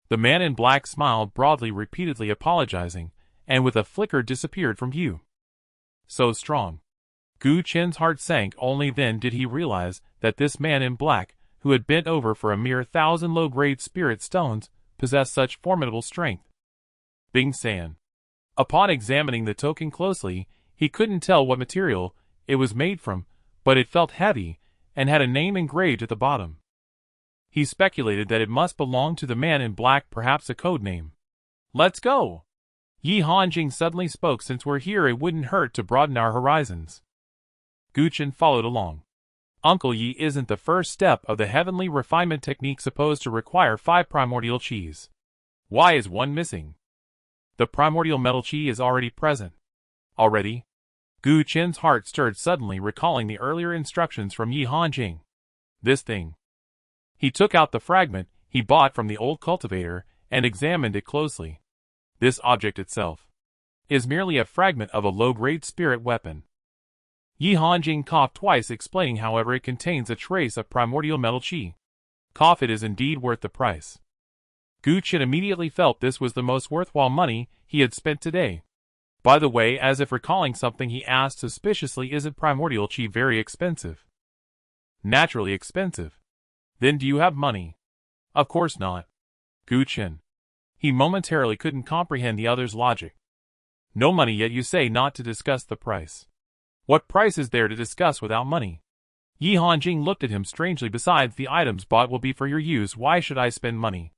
The man in black smiled broadly, repeatedly apologizing, and with a flicker disappeared from view. So strong. Gu Chen's heart sank. Only then did he realize that this man in black, who had bent over for a mere 1,000 low-grade spirit stones, possessed such formidable strength. Bing San. Upon examining the token closely, he couldn't tell what material it was made from, but it felt heavy, and had a name engraved at the bottom. He speculated that it must belong to the man in black, perhaps a code name. Let's go! Yi Hanjing suddenly spoke. Since we're here, it wouldn't hurt to broaden our horizons. Gu Chen followed along. Uncle Yi, isn't the first step of the heavenly refinement technique supposed to require 5 primordial qis? Why is one missing? The primordial metal qi is already present. Already? Gu Chen's heart stirred suddenly, recalling the earlier instructions from Yi Hanjing. This thing. He took out the fragment he bought from the old cultivator and examined it closely. This object itself is merely a fragment of a low-grade spirit weapon. Yi Hanjing coughed twice, explaining, however, it contains a trace of primordial metal qi. Cough, it is indeed worth the price. Gu Chen immediately felt this was the most worthwhile money he had spent today. By the way, as if recalling something, he asked suspiciously, isn't primordial qi very expensive? Naturally expensive. Then do you have money? Of course not. Gu Chen. He momentarily couldn't comprehend the other's logic. No money, yet you say not to discuss the price. What price is there to discuss without money? Yi Hanjing looked at him strangely. Besides, the items bought will be for your use. Why should I spend money?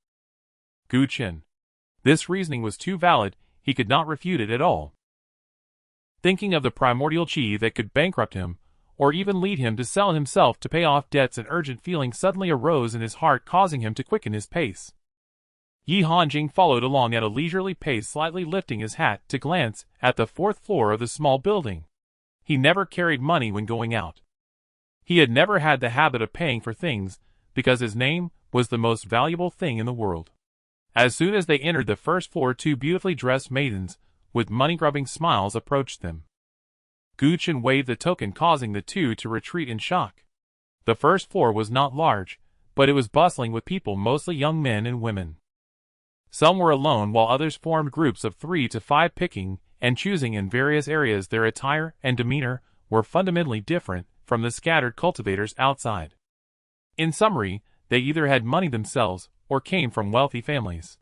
Gu Chen. This reasoning was too valid. He could not refute it at all. Thinking of the primordial qi that could bankrupt him, or even lead him to sell himself to pay off debts, an urgent feeling suddenly arose in his heart, causing him to quicken his pace. Yi Hanjing followed along at a leisurely pace, slightly lifting his hat to glance at the 4th floor of the small building. He never carried money when going out. He had never had the habit of paying for things, because his name was the most valuable thing in the world. As soon as they entered the 1st floor, 2 beautifully dressed maidens with money-grubbing smiles approached them. Gu Chen waved the token, causing the two to retreat in shock. The first floor was not large, but it was bustling with people, mostly young men and women. Some were alone while others formed groups of 3 to 5, picking and choosing in various areas. Their attire and demeanor were fundamentally different from the scattered cultivators outside. In summary, they either had money themselves or came from wealthy families.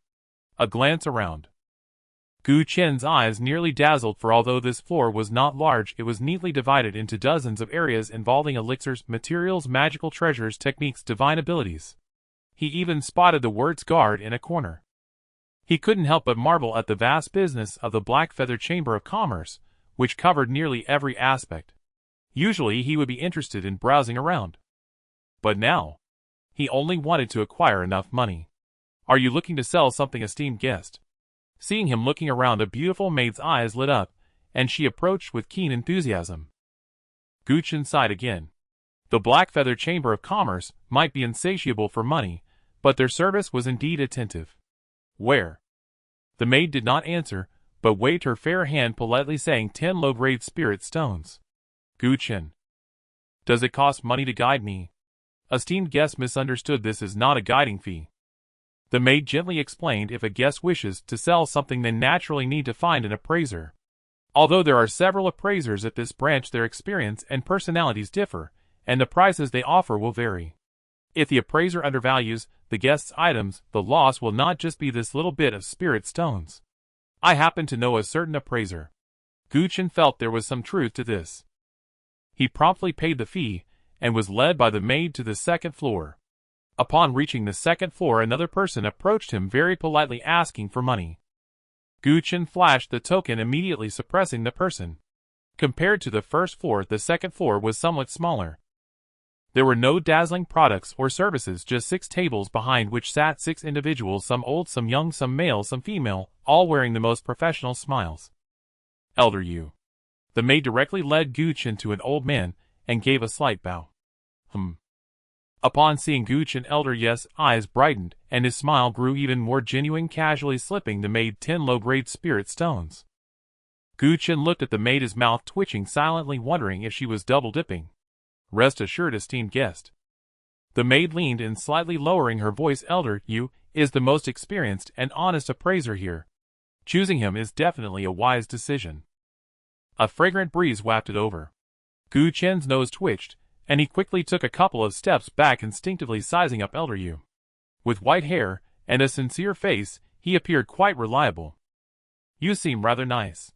A glance around. Gu Chen's eyes nearly dazzled, for although this floor was not large, it was neatly divided into dozens of areas involving elixirs, materials, magical treasures, techniques, divine abilities. He even spotted the words guard in a corner. He couldn't help but marvel at the vast business of the Black Feather Chamber of Commerce, which covered nearly every aspect. Usually he would be interested in browsing around. But now, he only wanted to acquire enough money. "Are you looking to sell something, esteemed guest?" Seeing him looking around, a beautiful maid's eyes lit up, and she approached with keen enthusiasm. Gu Chen sighed again. The Black Feather Chamber of Commerce might be insatiable for money, but their service was indeed attentive. "Where?" The maid did not answer, but waved her fair hand politely, saying 10 low-grade spirit stones. Gu Chen. "Does it cost money to guide me?" Esteemed guest misunderstood. "This is not a guiding fee." The maid gently explained, "If a guest wishes to sell something, then naturally need to find an appraiser. Although there are several appraisers at this branch, their experience and personalities differ, and the prices they offer will vary. If the appraiser undervalues the guest's items, the loss will not just be this little bit of spirit stones. I happen to know a certain appraiser." Gu Chen felt there was some truth to this. He promptly paid the fee, and was led by the maid to the second floor. Upon reaching the second floor, another person approached him very politely, asking for money. Gu Chen flashed the token, immediately suppressing the person. Compared to the first floor, the second floor was somewhat smaller. There were no dazzling products or services, just 6 tables behind which sat 6 individuals, some old, some young, some male, some female, all wearing the most professional smiles. "Elder Yu." The maid directly led Gu Chen to an old man, and gave a slight bow. Upon seeing Gu Chen, Elder Yu's eyes brightened, and his smile grew even more genuine, casually slipping the maid 10 low-grade spirit stones. Gu Chen looked at the maid, his mouth twitching, silently wondering if she was double-dipping. "Rest assured, esteemed guest." The maid leaned in, slightly lowering her voice, "Elder Yu is the most experienced and honest appraiser here. Choosing him is definitely a wise decision." A fragrant breeze wafted over. Gu Chen's nose twitched, and he quickly took a couple of steps back, instinctively sizing up Elder Yu. With white hair and a sincere face, he appeared quite reliable. "You seem rather nice."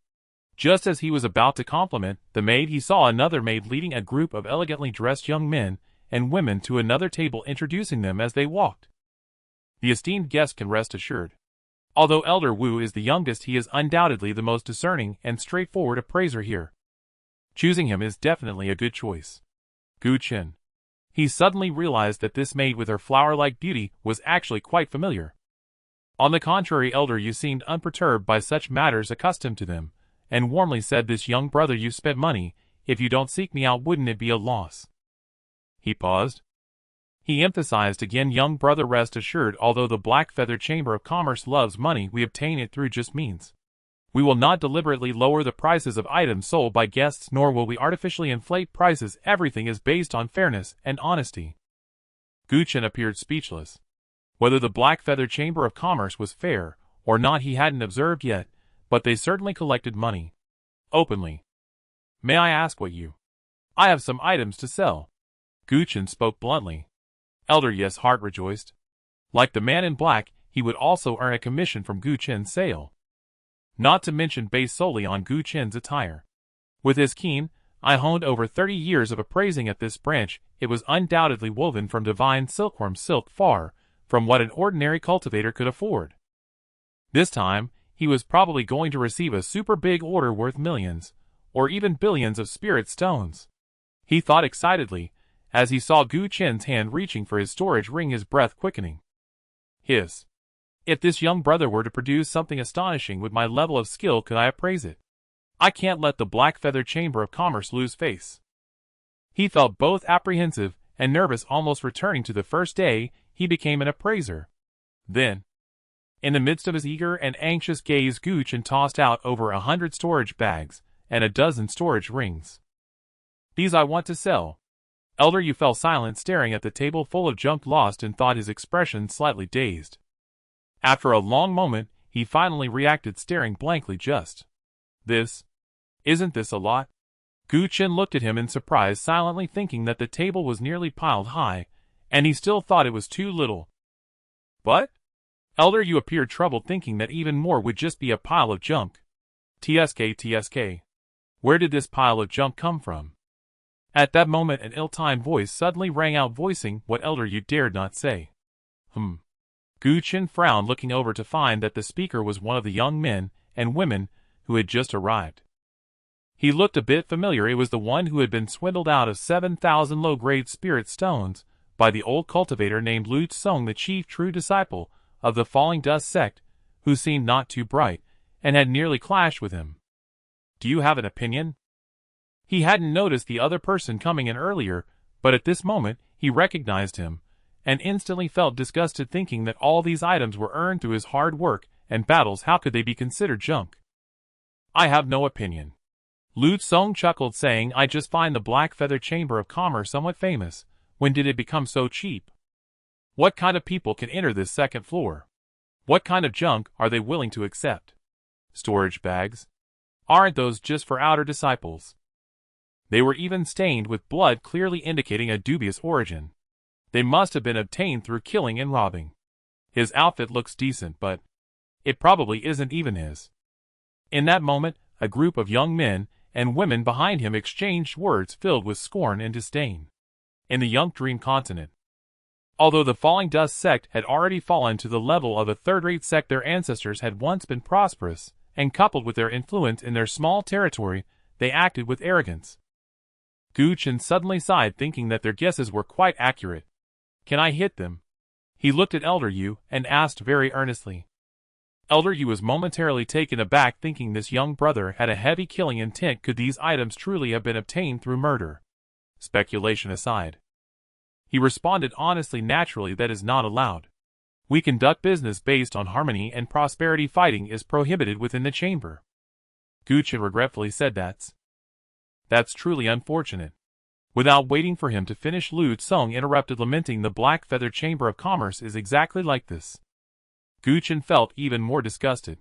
Just as he was about to compliment the maid, he saw another maid leading a group of elegantly dressed young men and women to another table, introducing them as they walked. "The esteemed guest can rest assured. Although Elder Wu is the youngest, he is undoubtedly the most discerning and straightforward appraiser here. Choosing him is definitely a good choice." Gu Chen. He suddenly realized that this maid with her flower-like beauty was actually quite familiar. On the contrary, Elder Yu seemed unperturbed by such matters, accustomed to them, and warmly said, "This young brother, you spent money. If you don't seek me out, wouldn't it be a loss?" He paused. He emphasized again, "Young brother, rest assured, although the Black Feather Chamber of Commerce loves money, we obtain it through just means. We will not deliberately lower the prices of items sold by guests, nor will we artificially inflate prices. Everything is based on fairness and honesty." Gu Chen appeared speechless. Whether the Black Feather Chamber of Commerce was fair or not he hadn't observed yet, but they certainly collected money. Openly. "May I ask what you—" "I have some items to sell." Gu Chen spoke bluntly. Elder Yu's heart rejoiced. Like the man in black, he would also earn a commission from Gu Chen's sale. Not to mention based solely on Gu Chen's attire. With his keen eye honed over 30 years of appraising at this branch, it was undoubtedly woven from divine silkworm silk, far from what an ordinary cultivator could afford. This time, he was probably going to receive a super big order worth millions, or even billions of spirit stones. He thought excitedly, as he saw Gu Chen's hand reaching for his storage ring, his breath quickening. If this young brother were to produce something astonishing with my level of skill, could I appraise it? I can't let the Black Feather Chamber of Commerce lose face. He felt both apprehensive and nervous, almost returning to the first day he became an appraiser. Then, in the midst of his eager and anxious gaze, Gu Chen tossed out over 100 storage bags and a dozen storage rings. These I want to sell. Elder Yu fell silent, staring at the table full of junk, lost in thought, his expression slightly dazed. After a long moment, he finally reacted, staring blankly. Just this? Isn't this a lot? Gu Qin looked at him in surprise, silently thinking that the table was nearly piled high, and he still thought it was too little. But? Elder Yu appeared troubled, thinking that even more would just be a pile of junk. TSK. Where did this pile of junk come from? At that moment, an ill-timed voice suddenly rang out, voicing what Elder Yu dared not say. Gu Qin frowned, looking over to find that the speaker was one of the young men and women who had just arrived. He looked a bit familiar. It was the one who had been swindled out of 7,000 low-grade spirit stones by the old cultivator named Lu Tsong, the chief true disciple of the Falling Dust sect, who seemed not too bright, and had nearly clashed with him. Do you have an opinion? He hadn't noticed the other person coming in earlier, but at this moment he recognized him, and instantly felt disgusted, thinking that all these items were earned through his hard work and battles. How could they be considered junk? I have no opinion. Lu Tsong chuckled, saying, I just find the Black Feather Chamber of Commerce somewhat famous. When did it become so cheap? What kind of people can enter this second floor? What kind of junk are they willing to accept? Storage bags? Aren't those just for outer disciples? They were even stained with blood, clearly indicating a dubious origin. They must have been obtained through killing and robbing. His outfit looks decent, but it probably isn't even his. In that moment, a group of young men and women behind him exchanged words filled with scorn and disdain. In the Young Dream continent, although the Falling Dust sect had already fallen to the level of a third-rate sect, their ancestors had once been prosperous, and coupled with their influence in their small territory, they acted with arrogance. Gu Qin suddenly sighed, thinking that their guesses were quite accurate. Can I hit them? He looked at Elder Yu and asked very earnestly. Elder Yu was momentarily taken aback, thinking this young brother had a heavy killing intent. Could these items truly have been obtained through murder? Speculation aside, he responded honestly, naturally, that is not allowed. We conduct business based on harmony, and prosperity. Fighting is prohibited within the chamber. Gu Qin regretfully said, That's truly unfortunate. Without waiting for him to finish, Lu Tsong interrupted, lamenting, the Black Feather Chamber of Commerce is exactly like this. Gu Qin felt even more disgusted.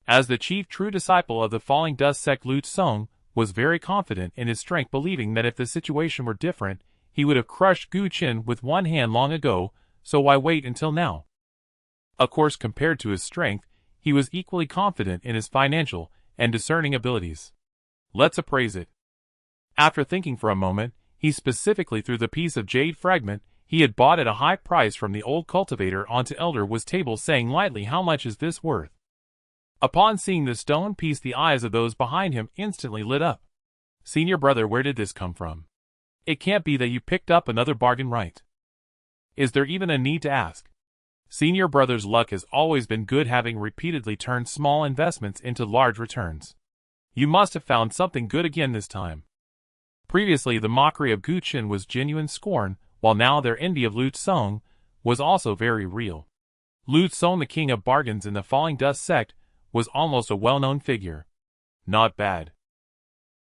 As the chief true disciple of the Falling Dust sect, Lu Tsong was very confident in his strength, believing that if the situation were different, he would have crushed Gu Qin with one hand long ago, so why wait until now? Of course, compared to his strength, he was equally confident in his financial and discerning abilities. Let's appraise it. After thinking for a moment, he specifically threw the piece of jade fragment he had bought at a high price from the old cultivator onto Elder Wu's table, saying lightly, How much is this worth? Upon seeing the stone piece, the eyes of those behind him instantly lit up. Senior brother, where did this come from? It can't be that you picked up another bargain, right? Is there even a need to ask? Senior brother's luck has always been good, having repeatedly turned small investments into large returns. You must have found something good again this time. Previously, the mockery of Gu Qin was genuine scorn, while now their envy of Lu Tsong was also very real. Lu Tsong, the king of bargains in the Falling Dust sect, was almost a well-known figure. Not bad.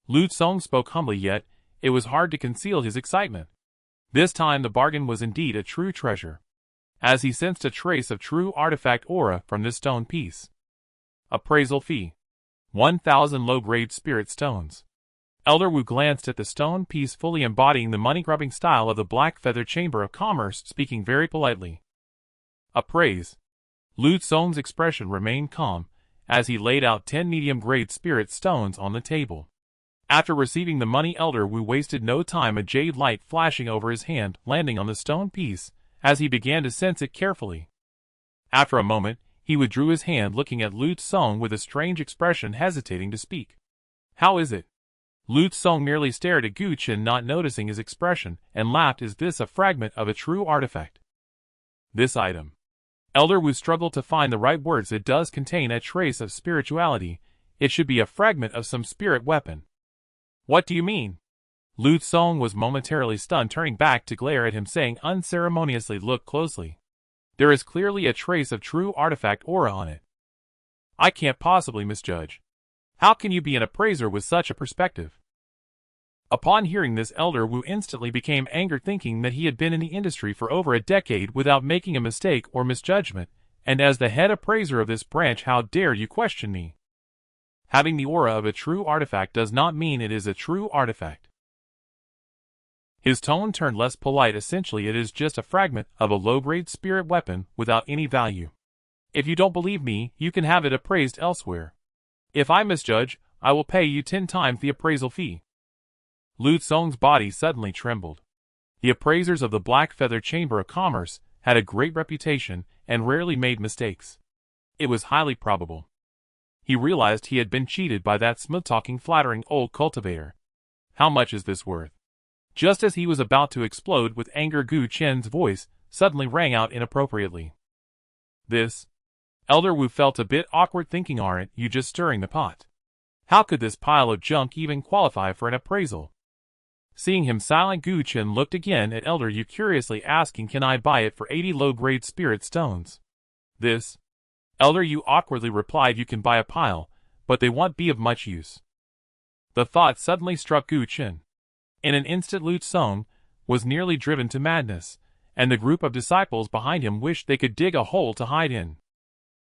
Lu Tsong spoke humbly, yet it was hard to conceal his excitement. This time the bargain was indeed a true treasure, as he sensed a trace of true artifact aura from this stone piece. Appraisal fee: 1,000 low-grade spirit stones. Elder Wu glanced at the stone piece, fully embodying the money-grubbing style of the Black Feather Chamber of Commerce, speaking very politely. Appraise. Lu Tsong's expression remained calm, as he laid out 10 medium-grade spirit stones on the table. After receiving the money, Elder Wu wasted no time, a jade light flashing over his hand, landing on the stone piece, as he began to sense it carefully. After a moment, he withdrew his hand, looking at Lu Tsong with a strange expression, hesitating to speak. How is it? Lu Tsong merely stared at Gu Qin, not noticing his expression, and laughed. Is this a fragment of a true artifact? This item. Elder Wu struggled to find the right words. It does contain a trace of spirituality. It should be a fragment of some spirit weapon. What do you mean? Lu Tsong was momentarily stunned, turning back to glare at him, saying unceremoniously, Look closely. There is clearly a trace of true artifact aura on it. I can't possibly misjudge. How can you be an appraiser with such a perspective? Upon hearing this, Elder Wu instantly became angered, thinking that he had been in the industry for over a decade without making a mistake or misjudgment, and as the head appraiser of this branch, how dare you question me? Having the aura of a true artifact does not mean it is a true artifact. His tone turned less polite. Essentially, it is just a fragment of a low-grade spirit weapon without any value. If you don't believe me, you can have it appraised elsewhere. If I misjudge, I will pay you 10 times the appraisal fee. Lu Tsong's body suddenly trembled. The appraisers of the Black Feather Chamber of Commerce had a great reputation and rarely made mistakes. It was highly probable. He realized he had been cheated by that smooth-talking, flattering old cultivator. How much is this worth? Just as he was about to explode with anger, Gu Chen's voice suddenly rang out inappropriately. This? Elder Wu felt a bit awkward, thinking, aren't you just stirring the pot? How could this pile of junk even qualify for an appraisal? Seeing him silent, Gu Chen looked again at Elder Yu, curiously asking, can I buy it for 80 low-grade spirit stones? This? Elder Yu awkwardly replied, you can buy a pile, but they won't be of much use. The thought suddenly struck Gu Chen. In an instant, Lu Tsong was nearly driven to madness, and the group of disciples behind him wished they could dig a hole to hide in.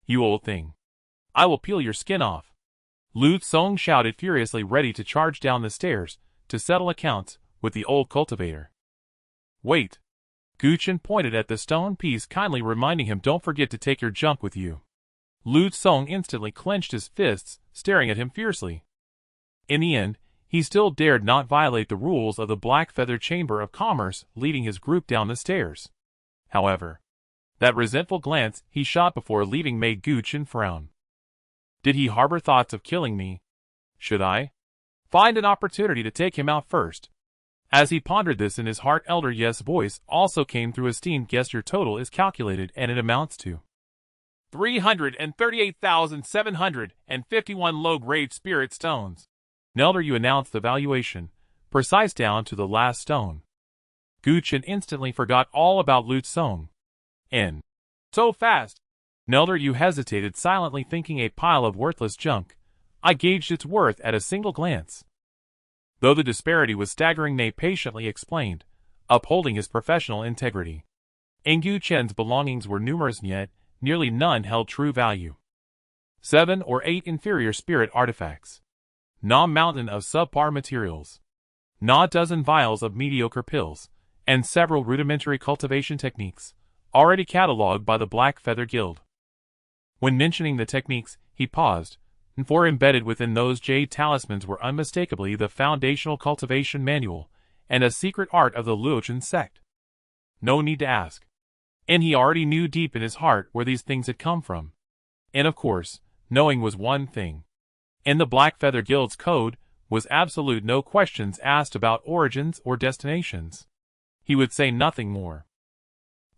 You old thing. I will peel your skin off. Lu Tsong shouted furiously, ready to charge down the stairs to settle accounts with the old cultivator. Wait. Gu Chen pointed at the stone piece, kindly reminding him, don't forget to take your junk with you. Lu Tsong instantly clenched his fists, staring at him fiercely. In the end, he still dared not violate the rules of the Black Feather Chamber of Commerce, leading his group down the stairs. However, that resentful glance he shot before leaving made Gu Chen frown. Did he harbor thoughts of killing me? Should I find an opportunity to take him out first? As he pondered this in his heart, Elder Yes' voice also came through. Esteemed guest, your total is calculated and it amounts to 338,751 low-grade spirit stones. Elder Yu announced the valuation, precise down to the last stone. Gu Chen instantly forgot all about Lu Tsong. And so fast. Elder Yu hesitated, silently thinking, a pile of worthless junk. I gauged its worth at a single glance. Though the disparity was staggering, Nei patiently explained, upholding his professional integrity. In Gu Chen's belongings were numerous, yet nearly none held true value. 7 or 8 inferior spirit artifacts. Na mountain of subpar materials. Na dozen vials of mediocre pills, and several rudimentary cultivation techniques, already catalogued by the Black Feather Guild. When mentioning the techniques, he paused, for embedded within those jade talismans were unmistakably the foundational cultivation manual, and a secret art of the Luochen sect. No need to ask. And he already knew deep in his heart where these things had come from. And of course, knowing was one thing. In the Black Feather Guild's code was absolute no questions asked about origins or destinations. He would say nothing more.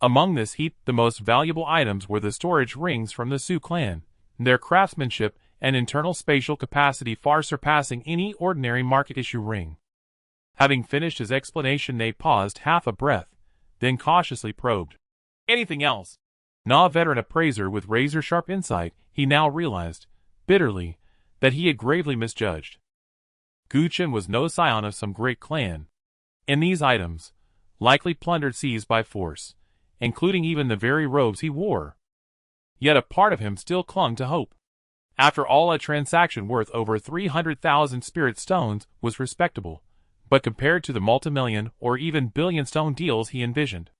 Among this heap, the most valuable items were the storage rings from the Su clan, their craftsmanship and internal spatial capacity far surpassing any ordinary market-issue ring. Having finished his explanation, Nei paused, half a breath, then cautiously probed. Anything else? Na veteran appraiser with razor-sharp insight, he now realized, bitterly, that he had gravely misjudged. Gu Chen was no scion of some great clan. In these items, likely plundered, seized by force, including even the very robes he wore. Yet a part of him still clung to hope. After all, a transaction worth over 300,000 spirit stones was respectable, but compared to the multimillion or even billion stone deals he envisioned,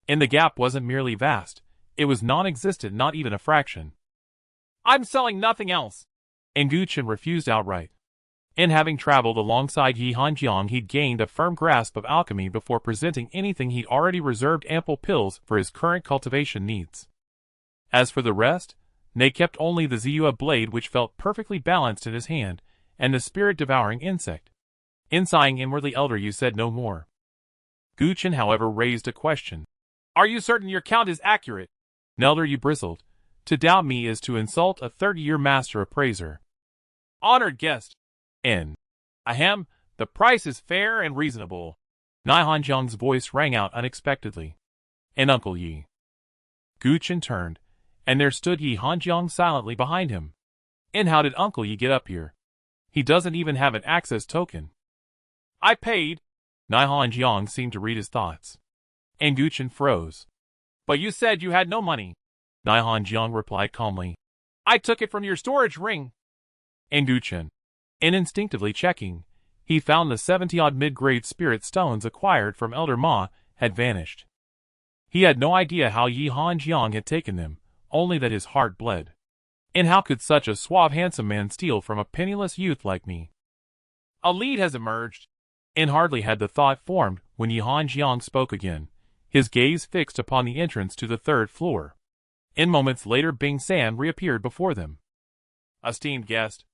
and the gap wasn't merely vast, it was non-existent, not even a fraction. I'm selling nothing else. And Gu Chen refused outright. In having traveled alongside Yi Hanjiang, he'd gained a firm grasp of alchemy before presenting anything. He'd already reserved ample pills for his current cultivation needs. As for the rest, Nei kept only the Ziyue blade, which felt perfectly balanced in his hand, and the spirit-devouring insect. In sighing inwardly, Elder Yu said no more. Gu Chen, however, raised a question. Are you certain your count is accurate? Elder Yu bristled. To doubt me is to insult a 30-year master appraiser. Honored guest. N. Ahem, the price is fair and reasonable. Nei Hanjiang's voice rang out unexpectedly. And Uncle Yi. Gu Chen turned, and there stood Yi Hanjiang silently behind him. And how did Uncle Yi get up here? He doesn't even have an access token. I paid. Nihon Jiang seemed to read his thoughts. And Guchen froze. But you said you had no money. Nihon Jiang replied calmly. I took it from your storage ring. And Guchen, instinctively checking, he found the 70-odd mid-grade spirit stones acquired from Elder Ma had vanished. He had no idea how Yihan Jiang had taken them, only that his heart bled. And how could such a suave handsome man steal from a penniless youth like me? A lead has emerged. And hardly had the thought formed when Yihan Jiang spoke again, his gaze fixed upon the entrance to the 3rd floor. In moments later Bing San reappeared before them. Esteemed guest.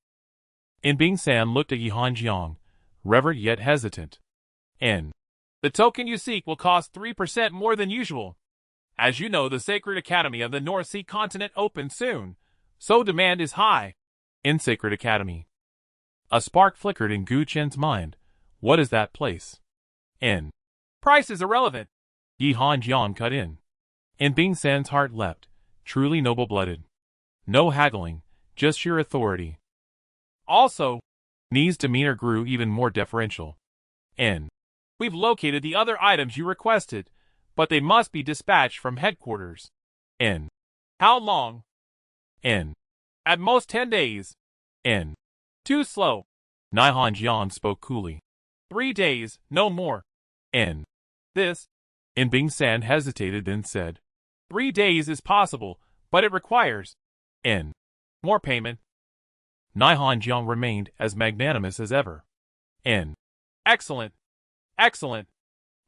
And Bing San looked at Yihan Jiang, reverent yet hesitant. And the token you seek will cost 3% more than usual. As you know, the Sacred Academy of the North Sea continent opens soon, so demand is high. In Sacred Academy. A spark flickered in Gu Chen's mind. What is that place? And price is irrelevant. Yihan Jiang cut in. And Bing San's heart leapt, truly noble-blooded. No haggling, just sheer authority. Also, Ni's demeanor grew even more deferential. And we've located the other items you requested, but they must be dispatched from headquarters. And how long? And at most 10 days. And too slow. Nihon Jiang spoke coolly. 3 days, no more. And this. And Bing San hesitated, then said, 3 days is possible, but it requires. And more payment. Nihon Jiang remained as magnanimous as ever. And excellent. Excellent.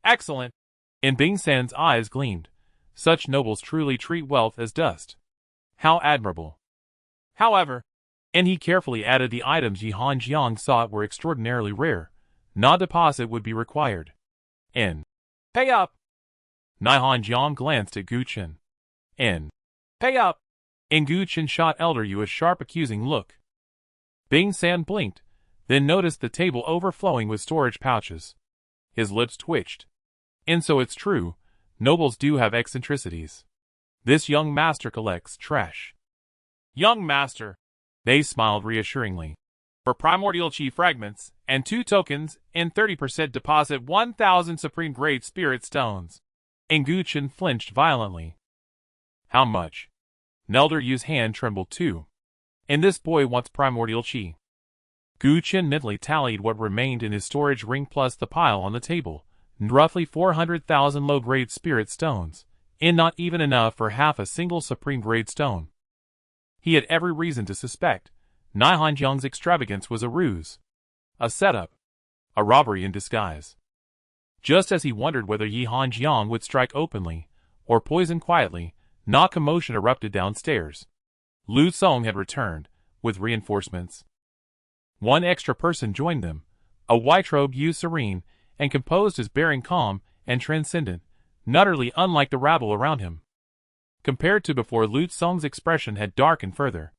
Excellent. And Bing San's eyes gleamed. Such nobles truly treat wealth as dust. How admirable. However, and he carefully added the items Yihan Jiang sought were extraordinarily rare. No deposit would be required. And pay up. Nihon Jiang glanced at Gu Chen. And pay up. And Gu Chen shot Elder Yu a sharp accusing look. Bing San blinked, then noticed the table overflowing with storage pouches. His lips twitched. And so it's true, nobles do have eccentricities. This young master collects trash. Young master. They smiled reassuringly. For primordial chi fragments, and 2 tokens, and 30% deposit 1,000 supreme grade spirit stones. And Gu Chen flinched violently. How much? Elder Yu's hand trembled too. And this boy wants primordial chi. Gu Chen mentally tallied what remained in his storage ring plus the pile on the table, roughly 400,000 low-grade spirit stones, and not even enough for half a single supreme grade stone. He had every reason to suspect Nihon Jiang's extravagance was a ruse, a setup, a robbery in disguise. Just as he wondered whether Yihan Jiang would strike openly, or poison quietly, no commotion erupted downstairs. Lu Song had returned, with reinforcements. One extra person joined them, a white-robed youth serene and composed as bearing calm and transcendent, utterly unlike the rabble around him. Compared to before, Lu Song's expression had darkened further.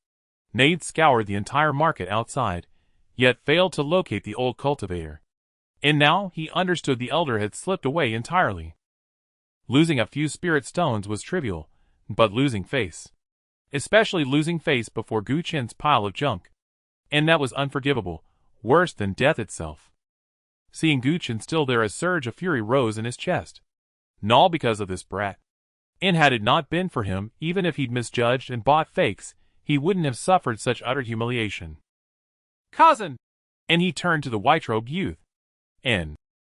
Nade scoured the entire market outside, yet failed to locate the old cultivator. And now he understood the elder had slipped away entirely. Losing a few spirit stones was trivial, but losing face. Especially losing face before Gu Chen's pile of junk. And that was unforgivable, worse than death itself. Seeing Gu Chen still there, a surge of fury rose in his chest. All because of this brat. And had it not been for him, even if he'd misjudged and bought fakes, he wouldn't have suffered such utter humiliation. Cousin! And he turned to the white-robed youth. And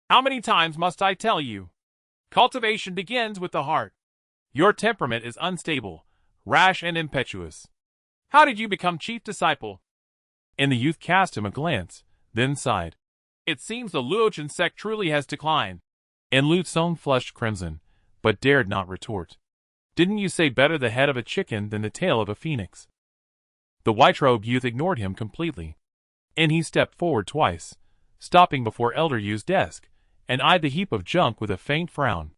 how many times must I tell you? Cultivation begins with the heart. Your temperament is unstable, rash and impetuous. How did you become chief disciple? And the youth cast him a glance, then sighed. It seems the Luochen sect truly has declined. And Lu Song flushed crimson, but dared not retort. Didn't you say better the head of a chicken than the tail of a phoenix? The white-robed youth ignored him completely. And he stepped forward twice, stopping before Elder Yu's desk, and eyed the heap of junk with a faint frown.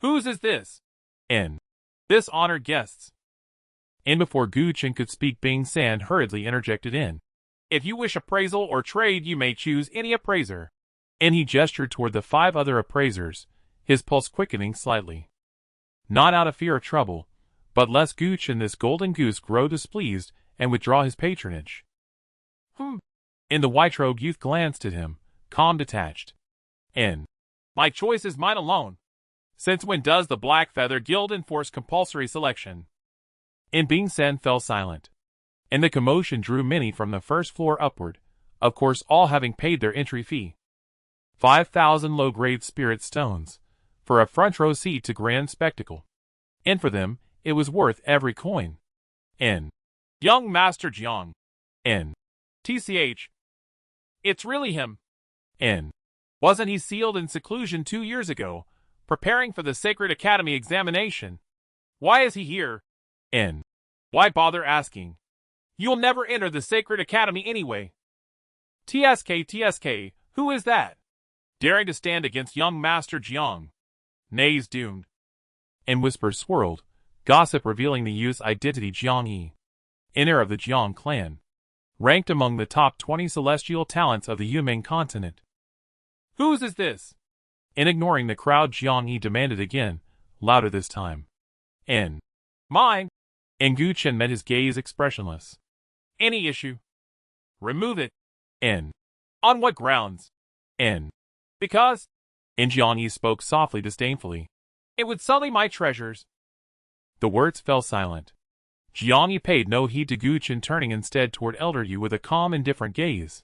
Whose is this? And this honored guest's. And before Gu Chen could speak, Bing San hurriedly interjected in. If you wish appraisal or trade, you may choose any appraiser. And he gestured toward the 5 other appraisers, his pulse quickening slightly. Not out of fear of trouble, but lest Gu Chen this golden goose grow displeased and withdraw his patronage. And In the white-robed youth glanced at him, calm, detached. "In. My choice is mine alone. Since when does the Black Feather Guild enforce compulsory selection?" In Bing Sen fell silent. And the commotion drew many from the first floor upward, of course all having paid their entry fee. 5,000 low-grade spirit stones, for a front-row seat to grand spectacle. And for them, it was worth every coin. N. Young Master Jiang. N. TCH. It's really him. N. Wasn't he sealed in seclusion 2 years ago, preparing for the Sacred Academy examination? Why is he here? N. Why bother asking? You'll never enter the Sacred Academy anyway. TSK, who is that? Daring to stand against young Master Jiang. Nay's doomed. And whispers swirled, gossip revealing the youth's identity. Jiang Yi, inner of the Jiang clan, ranked among the top 20 celestial talents of the Yumeng continent. Whose is this? And ignoring the crowd, Jiang Yi demanded again, louder this time. N. Mine. And Gu Chen met his gaze expressionless. Any issue? Remove it. N. On what grounds? N. Because? And Jiang Yi spoke softly, disdainfully. It would sully my treasures. The words fell silent. Jiang Yi paid no heed to Gu Chen, turning instead toward Elder Yu with a calm, indifferent gaze.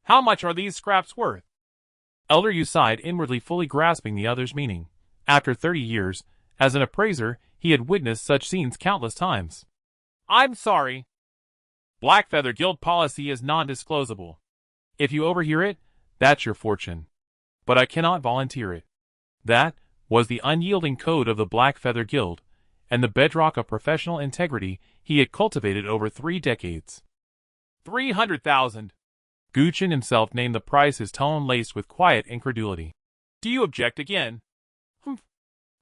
How much are these scraps worth? Elder Yu sighed inwardly, fully grasping the other's meaning. After 30 years, as an appraiser, he had witnessed such scenes countless times. I'm sorry. Black Feather Guild policy is non-disclosable. If you overhear it, that's your fortune. But I cannot volunteer it. That was the unyielding code of the Black Feather Guild, and the bedrock of professional integrity he had cultivated over 3 decades. 300,000. Gu Chen himself named the price, his tone laced with quiet incredulity. Do you object again? Humph.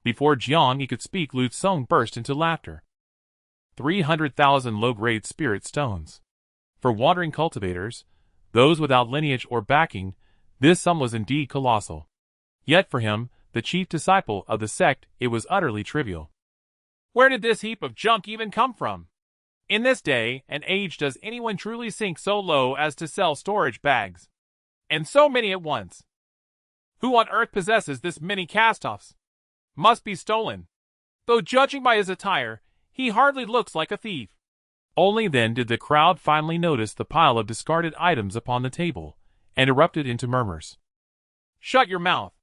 Before Jiang Yi could speak, Lu Tsong burst into laughter. 300,000 low-grade spirit stones. For wandering cultivators, those without lineage or backing, this sum was indeed colossal. Yet for him, the chief disciple of the sect, it was utterly trivial. Where did this heap of junk even come from? In this day and age, does anyone truly sink so low as to sell storage bags? And so many at once? Who on earth possesses this many cast-offs? Must be stolen. Though judging by his attire, he hardly looks like a thief. Only then did the crowd finally notice the pile of discarded items upon the table, and erupted into murmurs. Shut your mouth.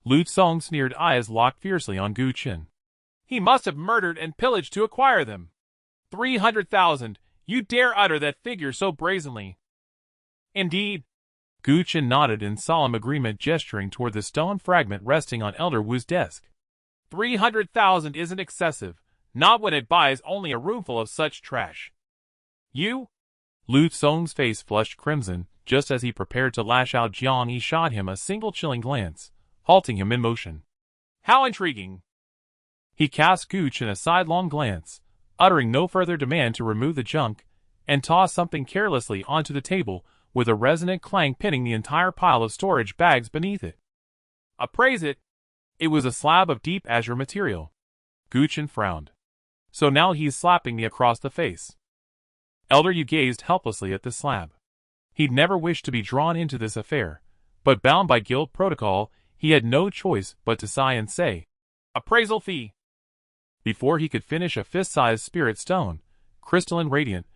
Lu Tsong's sneered eyes locked fiercely on Gu Chen. He must have murdered and pillaged to acquire them. 300,000, you dare utter that figure so brazenly? Indeed. Gu Chen nodded in solemn agreement, gesturing toward the stone fragment resting on Elder Wu's desk. 300,000 isn't excessive, not when it buys only a roomful of such trash. You? Lu Tsong's face flushed crimson, just as he prepared to lash out. Jiang Yi shot him a single chilling glance, halting him in motion. How intriguing. He cast Gu Chen a sidelong glance, uttering no further demand to remove the junk, and tossed something carelessly onto the table, with a resonant clang pinning the entire pile of storage bags beneath it. Appraise it. It was a slab of deep azure material. Gu Chen frowned. So now he's slapping me across the face. Elder Yu gazed helplessly at the slab. He'd never wished to be drawn into this affair, but bound by guild protocol, he had no choice but to sigh and say, appraisal fee. Before he could finish, a fist-sized spirit stone, crystalline radiant,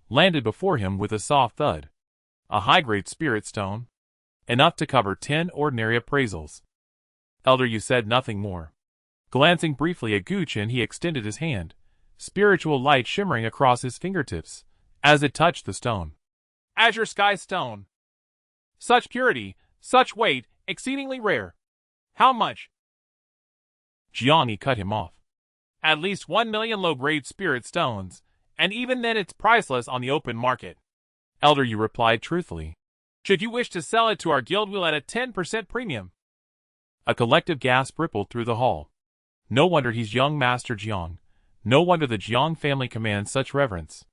landed before him with a soft thud. A high-grade spirit stone, enough to cover 10 ordinary appraisals. Elder Yu said nothing more. Glancing briefly at Gu Chen, he extended his hand, spiritual light shimmering across his fingertips, as it touched the stone. Azure sky stone. Such purity, such weight, exceedingly rare. How much? Jiang Yi cut him off. At least 1 million low-grade spirit stones, and even then it's priceless on the open market. Elder Yu replied truthfully. Should you wish to sell it to our guild, we'll at a 10% premium. A collective gasp rippled through the hall. No wonder he's young Master Jiang. No wonder the Jiang family commands such reverence.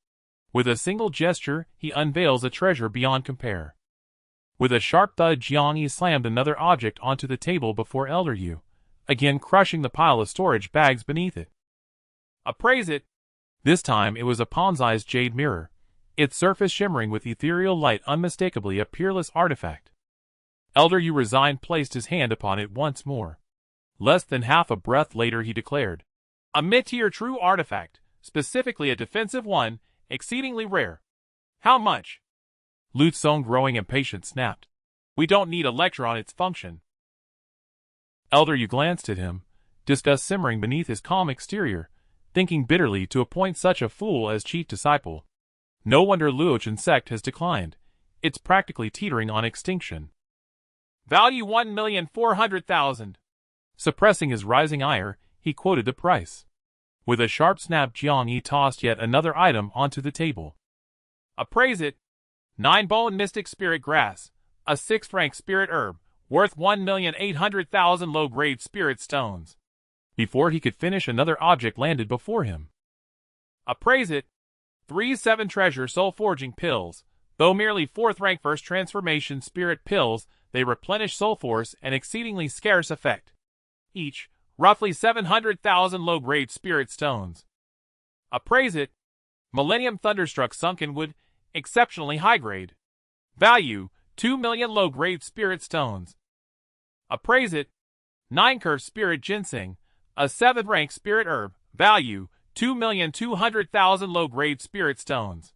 With a single gesture, he unveils a treasure beyond compare. With a sharp thud, Jiang Yi slammed another object onto the table before Elder Yu, again crushing the pile of storage bags beneath it. Appraise it. This time it was a pawn-sized jade mirror, its surface shimmering with ethereal light, unmistakably a peerless artifact. Elder Yu resigned placed his hand upon it once more. Less than half a breath later he declared, "A mid-tier true artifact, specifically a defensive one, exceedingly rare." "How much?" Lu Song, growing impatient, snapped. "We don't need a lecture on its function." Elder Yu glanced at him, disgust simmering beneath his calm exterior, thinking bitterly to appoint such a fool as chief disciple. No wonder Luochen sect has declined. It's practically teetering on extinction. "Value 1,400,000. Suppressing his rising ire, he quoted the price. With a sharp snap, Jiang Yi tossed yet another item onto the table. "Appraise it. 9-bone mystic spirit grass, a 6-franc spirit herb, worth 1,800,000 low-grade spirit stones." Before he could finish, another object landed before him. "Appraise it. 3 7-treasure soul-forging pills. Though merely 4th rank first transformation spirit pills, they replenish soul force, an exceedingly scarce effect. Each, roughly 700,000 low-grade spirit stones." "Appraise it. Millennium Thunderstruck sunken wood, exceptionally high grade. Value, 2 million low-grade spirit stones." "Appraise it. 9-curve spirit ginseng, a 7th rank spirit herb. Value, 2,200,000 low-grade spirit stones."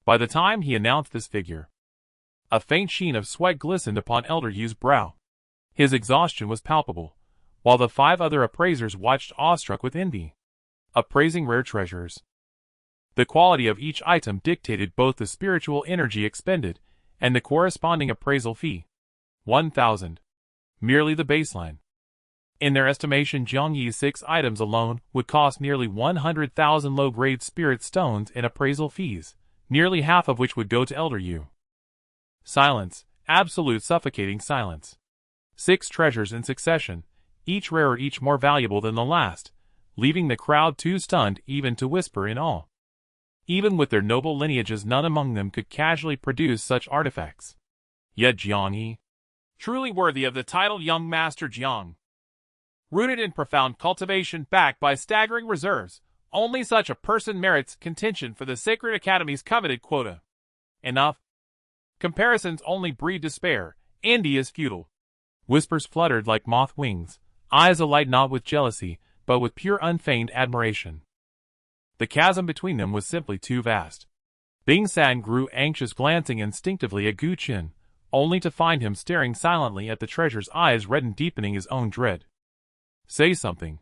By the time he announced this figure, a faint sheen of sweat glistened upon Elder Yu's brow. His exhaustion was palpable, while the 5 other appraisers watched awestruck with envy. Appraising rare treasures. The quality of each item dictated both the spiritual energy expended and the corresponding appraisal fee. 1,000. Merely the baseline. In their estimation, Jiang Yi's 6 items alone would cost nearly 100,000 low-grade spirit stones in appraisal fees, nearly half of which would go to Elder Yu. Silence, absolute suffocating silence. 6 treasures in succession, each rarer, each more valuable than the last, leaving the crowd too stunned even to whisper in awe. Even with their noble lineages, none among them could casually produce such artifacts. Yet Jiang Yi, truly worthy of the title Young Master Jiang. Rooted in profound cultivation, backed by staggering reserves, only such a person merits contention for the Sacred Academy's coveted quota. Enough. Comparisons only breed despair. Envy is futile. Whispers fluttered like moth wings, eyes alight not with jealousy, but with pure unfeigned admiration. The chasm between them was simply too vast. Bing San grew anxious, glancing instinctively at Gu Qin, only to find him staring silently at the treasure's eyes reddened, deepening his own dread. "Say something.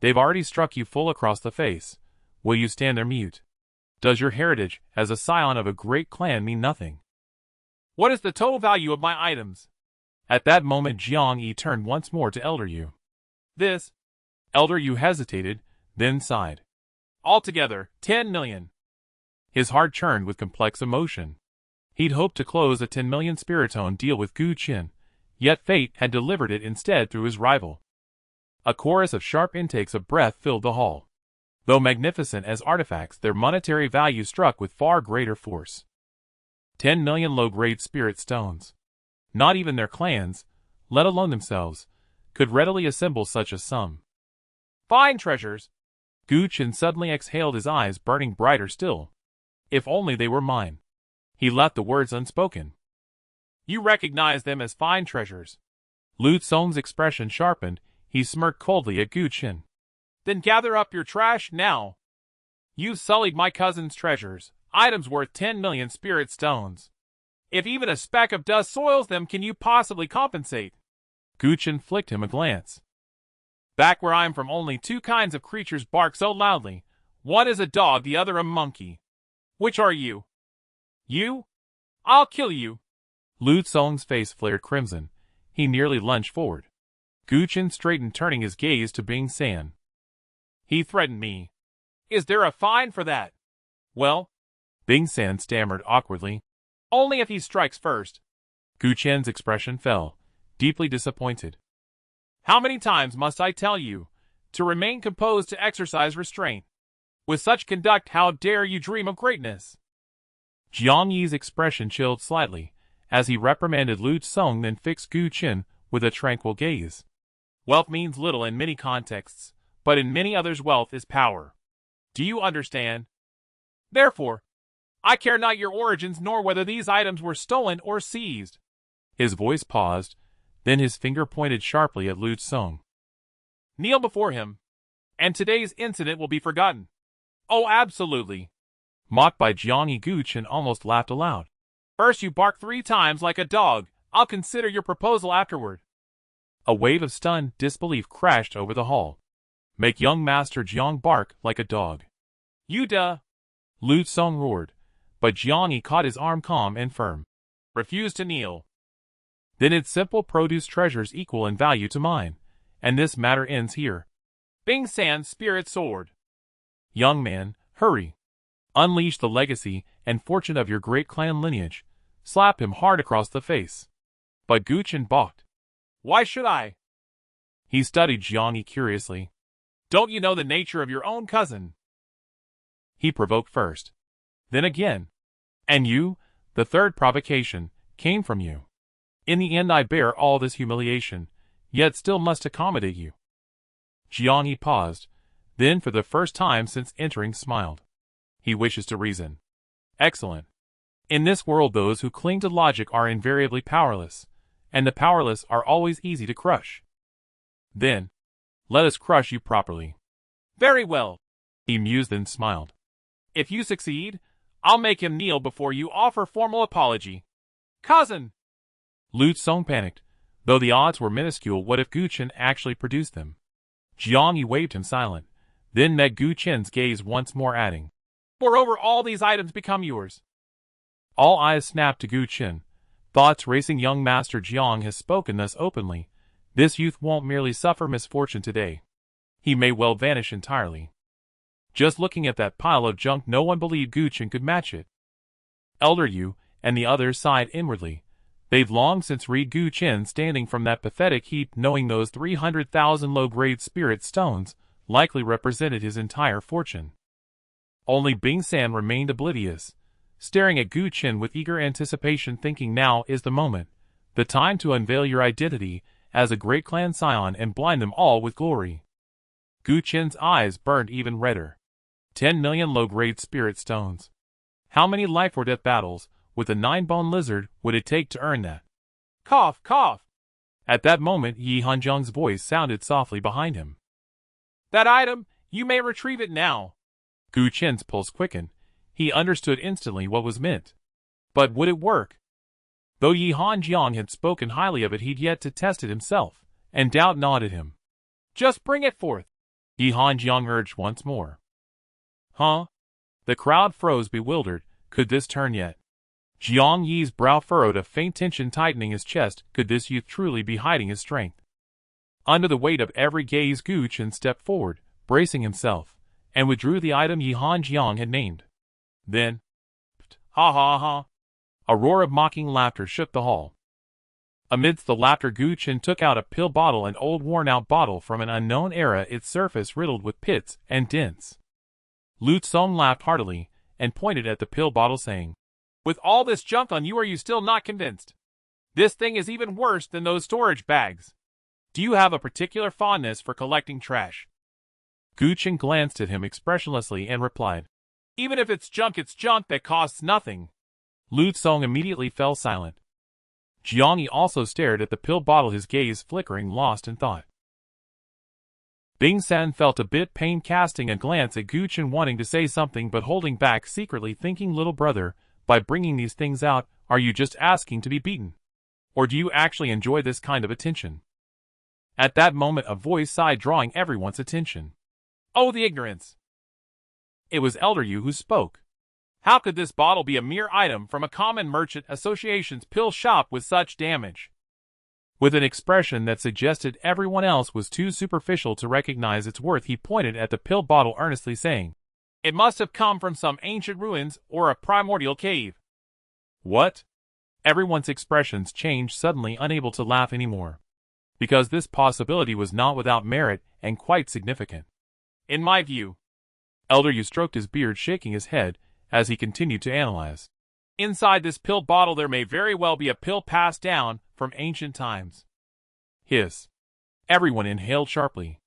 They've already struck you full across the face. Will you stand there mute? Does your heritage as a scion of a great clan mean nothing?" "What is the total value of my items?" At that moment Jiang Yi turned once more to Elder Yu. "This." Elder Yu hesitated, then sighed. "Altogether, 10 million. His heart churned with complex emotion. He'd hoped to close a 10 million spiritone deal with Gu Qin, yet fate had delivered it instead through his rival. A chorus of sharp intakes of breath filled the hall. Though magnificent as artifacts, their monetary value struck with far greater force. 10 million low-grade spirit stones. Not even their clans, let alone themselves, could readily assemble such a sum. "Fine treasures." Gu Qin suddenly exhaled, his eyes burning brighter still. "If only they were mine." He left the words unspoken. "You recognize them as fine treasures." Lu Song's expression sharpened, he smirked coldly at Gu Qin. "Then gather up your trash now. You've sullied my cousin's treasures, items worth 10 million spirit stones. If even a speck of dust soils them, can you possibly compensate?" Gu Qin flicked him a glance. "Back where I'm from, only 2 kinds of creatures bark so loudly. One is a dog, the other a monkey. Which are you?" "You? I'll kill you." Lu Song's face flared crimson. He nearly lunged forward. Gu Qin straightened, turning his gaze to Bing San. "He threatened me. Is there a fine for that?" "Well," Bing San stammered awkwardly, "only if he strikes first." Gu Qin's expression fell, deeply disappointed. "How many times must I tell you to remain composed, to exercise restraint? With such conduct, how dare you dream of greatness?" Jiang Yi's expression chilled slightly, as he reprimanded Lu Song, then fixed Gu Qin with a tranquil gaze. "Wealth means little in many contexts, but in many others wealth is power. Do you understand? Therefore, I care not your origins nor whether these items were stolen or seized. His voice paused, then his finger pointed sharply at Lu Tsong. Kneel before him, and today's incident will be forgotten. Oh, absolutely. Mocked by Jiang Guchen almost laughed aloud. First you bark 3 times like a dog. I'll consider your proposal afterward. A wave of stunned disbelief crashed over the hall. Make young Master Jiang bark like a dog. You duh. Lu Tsong roared, but Jiang caught his arm calm and firm. Refuse to kneel. Then its simple produce treasures equal in value to mine, and this matter ends here. Bing San's spirit soared. Young man, hurry. Unleash the legacy and fortune of your great clan lineage. Slap him hard across the face. But Guchen balked. Why should I? He studied Jiang curiously. Don't you know the nature of your own cousin? He provoked first. Then again. And you, the third provocation, came from you. In the end I bear all this humiliation, yet still must accommodate you. Jiang paused, then for the first time since entering smiled. He wishes to reason. Excellent. In this world those who cling to logic are invariably powerless, and the powerless are always easy to crush. Then, let us crush you properly. Very well. He mused then smiled. If you succeed, I'll make him kneel before you offer formal apology. Cousin! Lu Tsong panicked, though the odds were minuscule. What if Guchen actually produced them? Jiang waved him silent, then met Guchen's gaze once more adding. Moreover, all these items become yours. All eyes snapped to Guchen. Thoughts racing. Young Master Jiang has spoken thus openly. This youth won't merely suffer misfortune today. He may well vanish entirely. Just looking at that pile of junk, no one believed Guchen could match it. Elder Yu and the others sighed inwardly. They've long since read Guchen standing from that pathetic heap, knowing those 300,000 low-grade spirit stones likely represented his entire fortune. Only Bing San remained oblivious, staring at Guchen with eager anticipation, thinking now is the moment, the time to unveil your identity as a great clan scion and blind them all with glory. Guchen's eyes burned even redder. 10 million low-grade spirit stones. How many life or death battles with a 9-bone lizard would it take to earn that? Cough, cough. At that moment Yi Hanjiang's voice sounded softly behind him. That item, you may retrieve it now. Guchen's pulse quickened. He understood instantly what was meant. But would it work? Though Yi Hanjiang had spoken highly of it, he'd yet to test it himself, and doubt gnawed at him. Just bring it forth. Yi Hanjiang urged once more. Huh? The crowd froze, bewildered. Could this turn yet? Jiang Yi's brow furrowed, a faint tension tightening his chest. Could this youth truly be hiding his strength? Under the weight of every gaze, Guchen stepped forward, bracing himself, and withdrew the item Yi Hanjiang had named. Then, ha ha ha! A roar of mocking laughter shook the hall. Amidst the laughter, Guchen took out a pill bottle, an old worn-out bottle from an unknown era, its surface riddled with pits and dents. Lu Tsong laughed heartily, and pointed at the pill bottle, saying, With all this junk on you, are you still not convinced? This thing is even worse than those storage bags. Do you have a particular fondness for collecting trash? Guchen glanced at him expressionlessly and replied, Even if it's junk that costs nothing. Lu Tsong immediately fell silent. Jiang also stared at the pill bottle, his gaze flickering, lost in thought. Bing San felt a bit pain, casting a glance at Guchen, wanting to say something but holding back, secretly thinking, little brother, by bringing these things out, are you just asking to be beaten? Or do you actually enjoy this kind of attention? At that moment a voice sighed, drawing everyone's attention. Oh, the ignorance! It was Elder Yu who spoke. How could this bottle be a mere item from a common merchant association's pill shop with such damage? With an expression that suggested everyone else was too superficial to recognize its worth, he pointed at the pill bottle earnestly, saying, It must have come from some ancient ruins or a primordial cave. What? Everyone's expressions changed suddenly, unable to laugh anymore. Because this possibility was not without merit and quite significant. In my view. Elder Yu stroked his beard, shaking his head, as he continued to analyze. Inside this pill bottle there may very well be a pill passed down from ancient times. Hiss. Everyone inhaled sharply.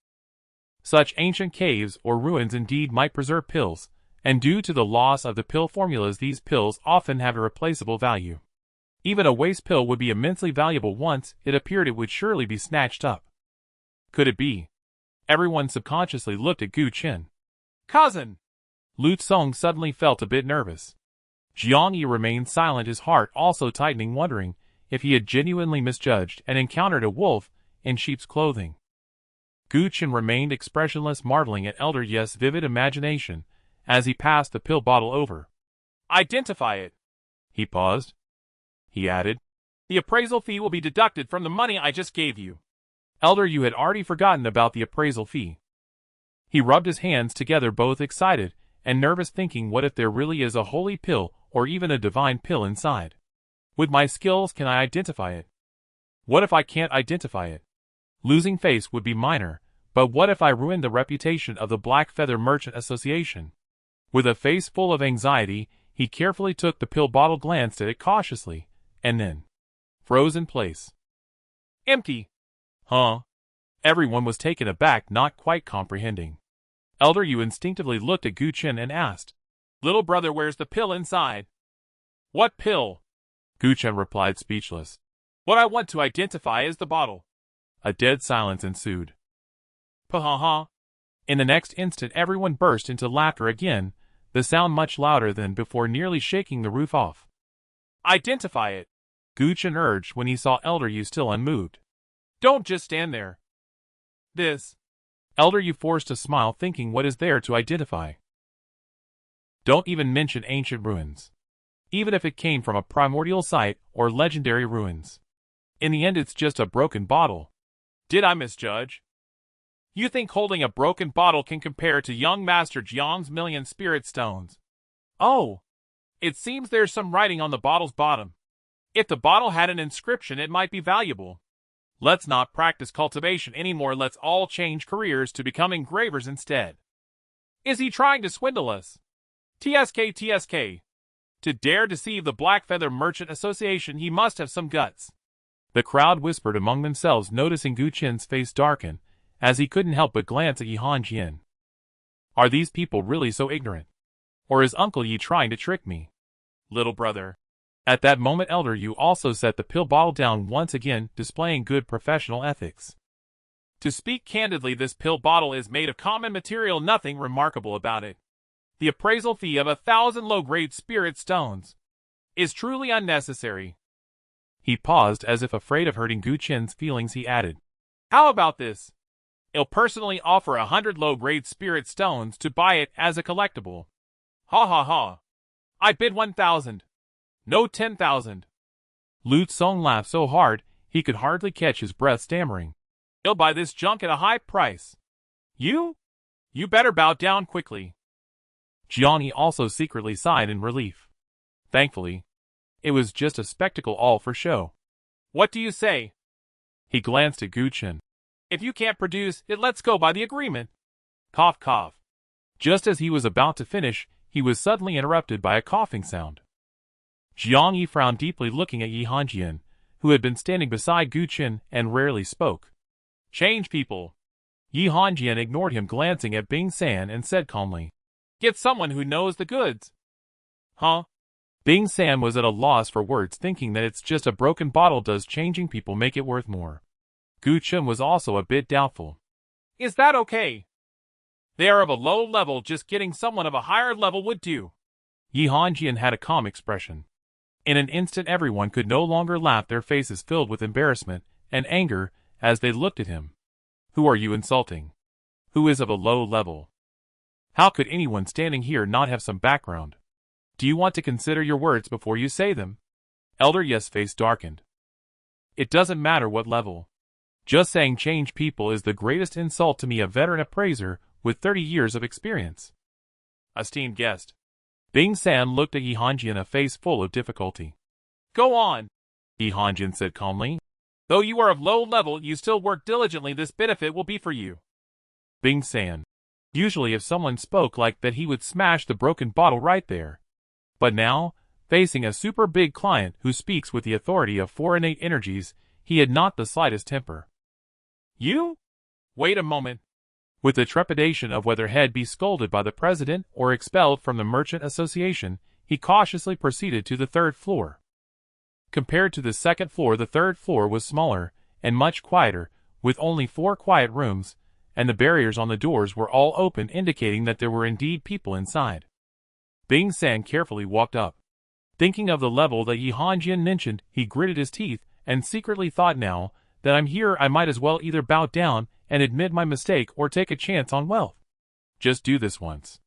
Such ancient caves or ruins indeed might preserve pills, and due to the loss of the pill formulas, these pills often have irreplaceable value. Even a waste pill would be immensely valuable once it appeared it would surely be snatched up. Could it be? Everyone subconsciously looked at Gu Qin. Cousin! Lu Tsong suddenly felt a bit nervous. Jiang Yi remained silent, his heart also tightening, wondering if he had genuinely misjudged and encountered a wolf in sheep's clothing. Gu Qin remained expressionless, marveling at Elder Ye's vivid imagination as he passed the pill bottle over. Identify it. He paused. He added, The appraisal fee will be deducted from the money I just gave you. Elder Yu had already forgotten about the appraisal fee. He rubbed his hands together, both excited and nervous, thinking, what if there really is a holy pill or even a divine pill inside? With my skills, can I identify it? What if I can't identify it? Losing face would be minor, but what if I ruined the reputation of the Black Feather Merchant Association? With a face full of anxiety, he carefully took the pill bottle, glanced at it cautiously, and then froze in place. Empty. Huh? Everyone was taken aback, not quite comprehending. Elder Yu instinctively looked at Gu Qin and asked, Little brother, where's the pill inside? What pill? Gu Qin replied, speechless. What I want to identify is the bottle. A dead silence ensued. Pa-ha-ha. In the next instant, everyone burst into laughter again, the sound much louder than before, nearly shaking the roof off. Identify it, Gu Qin urged when he saw Elder Yu still unmoved. Don't just stand there. This. Elder Yu forced a smile, thinking, what is there to identify? Don't even mention ancient ruins. Even if it came from a primordial site or legendary ruins. In the end, it's just a broken bottle. Did I misjudge? You think holding a broken bottle can compare to young Master Jiang's million spirit stones? Oh, it seems there's some writing on the bottle's bottom. If the bottle had an inscription, it might be valuable. Let's not practice cultivation anymore. Let's all change careers to become engravers instead. Is he trying to swindle us? TSK. To dare deceive the Black Feather Merchant Association, he must have some guts. The crowd whispered among themselves, noticing Gu Qin's face darken, as he couldn't help but glance at Yi Hanjian. Are these people really so ignorant? Or is Uncle Yi trying to trick me? Little brother. At that moment, Elder Yu also set the pill bottle down, once again displaying good professional ethics. To speak candidly, this pill bottle is made of common material, nothing remarkable about it. The appraisal fee of 1,000 low-grade spirit stones is truly unnecessary. He paused, as if afraid of hurting Gu Qin's feelings. He added, How about this? I'll personally offer 100 low-grade spirit stones to buy it as a collectible. Ha ha ha. I bid 1,000. No, 10,000. Lu Tsong laughed so hard he could hardly catch his breath, stammering, I'll buy this junk at a high price. You? You better bow down quickly. Jiang Yi also secretly sighed in relief. Thankfully, it was just a spectacle, all for show. What do you say? He glanced at Gu Qin. If you can't produce it, let's go by the agreement. Cough, cough. Just as he was about to finish, he was suddenly interrupted by a coughing sound. Jiang Yi frowned deeply, looking at Yi Hanjian, who had been standing beside Gu Qin and rarely spoke. Change people. Yi Hanjian ignored him, glancing at Bing San, and said calmly, Get someone who knows the goods. Huh? Bing San was at a loss for words, thinking that it's just a broken bottle. Does changing people make it worth more? Gu Qin was also a bit doubtful. Is that okay? They are of a low level, just getting someone of a higher level would do. Yi Hanjian had a calm expression. In an instant, everyone could no longer laugh, their faces filled with embarrassment and anger as they looked at him. Who are you insulting? Who is of a low level? How could anyone standing here not have some background? Do you want to consider your words before you say them? Elder Ye's face darkened. It doesn't matter what level. Just saying change people is the greatest insult to me, a veteran appraiser with 30 years of experience. Esteemed guest. Bing San looked at Yi Hanjian, a face full of difficulty. Go on, Yi Hanjian said calmly. Though you are of low level, you still work diligently. This benefit will be for you. Bing San. Usually if someone spoke like that, he would smash the broken bottle right there. But now, facing a super big client who speaks with the authority of 4 innate energies, he had not the slightest temper. You? Wait a moment. With the trepidation of whether he'd be scolded by the president or expelled from the Merchant Association, he cautiously proceeded to the third floor. Compared to the second floor, the third floor was smaller and much quieter, with only 4 quiet rooms, and the barriers on the doors were all open, indicating that there were indeed people inside. Bing San carefully walked up. Thinking of the level that Yi Hanjian mentioned, he gritted his teeth and secretly thought, now that I'm here, I might as well either bow down and admit my mistake or take a chance on wealth. Just do this once.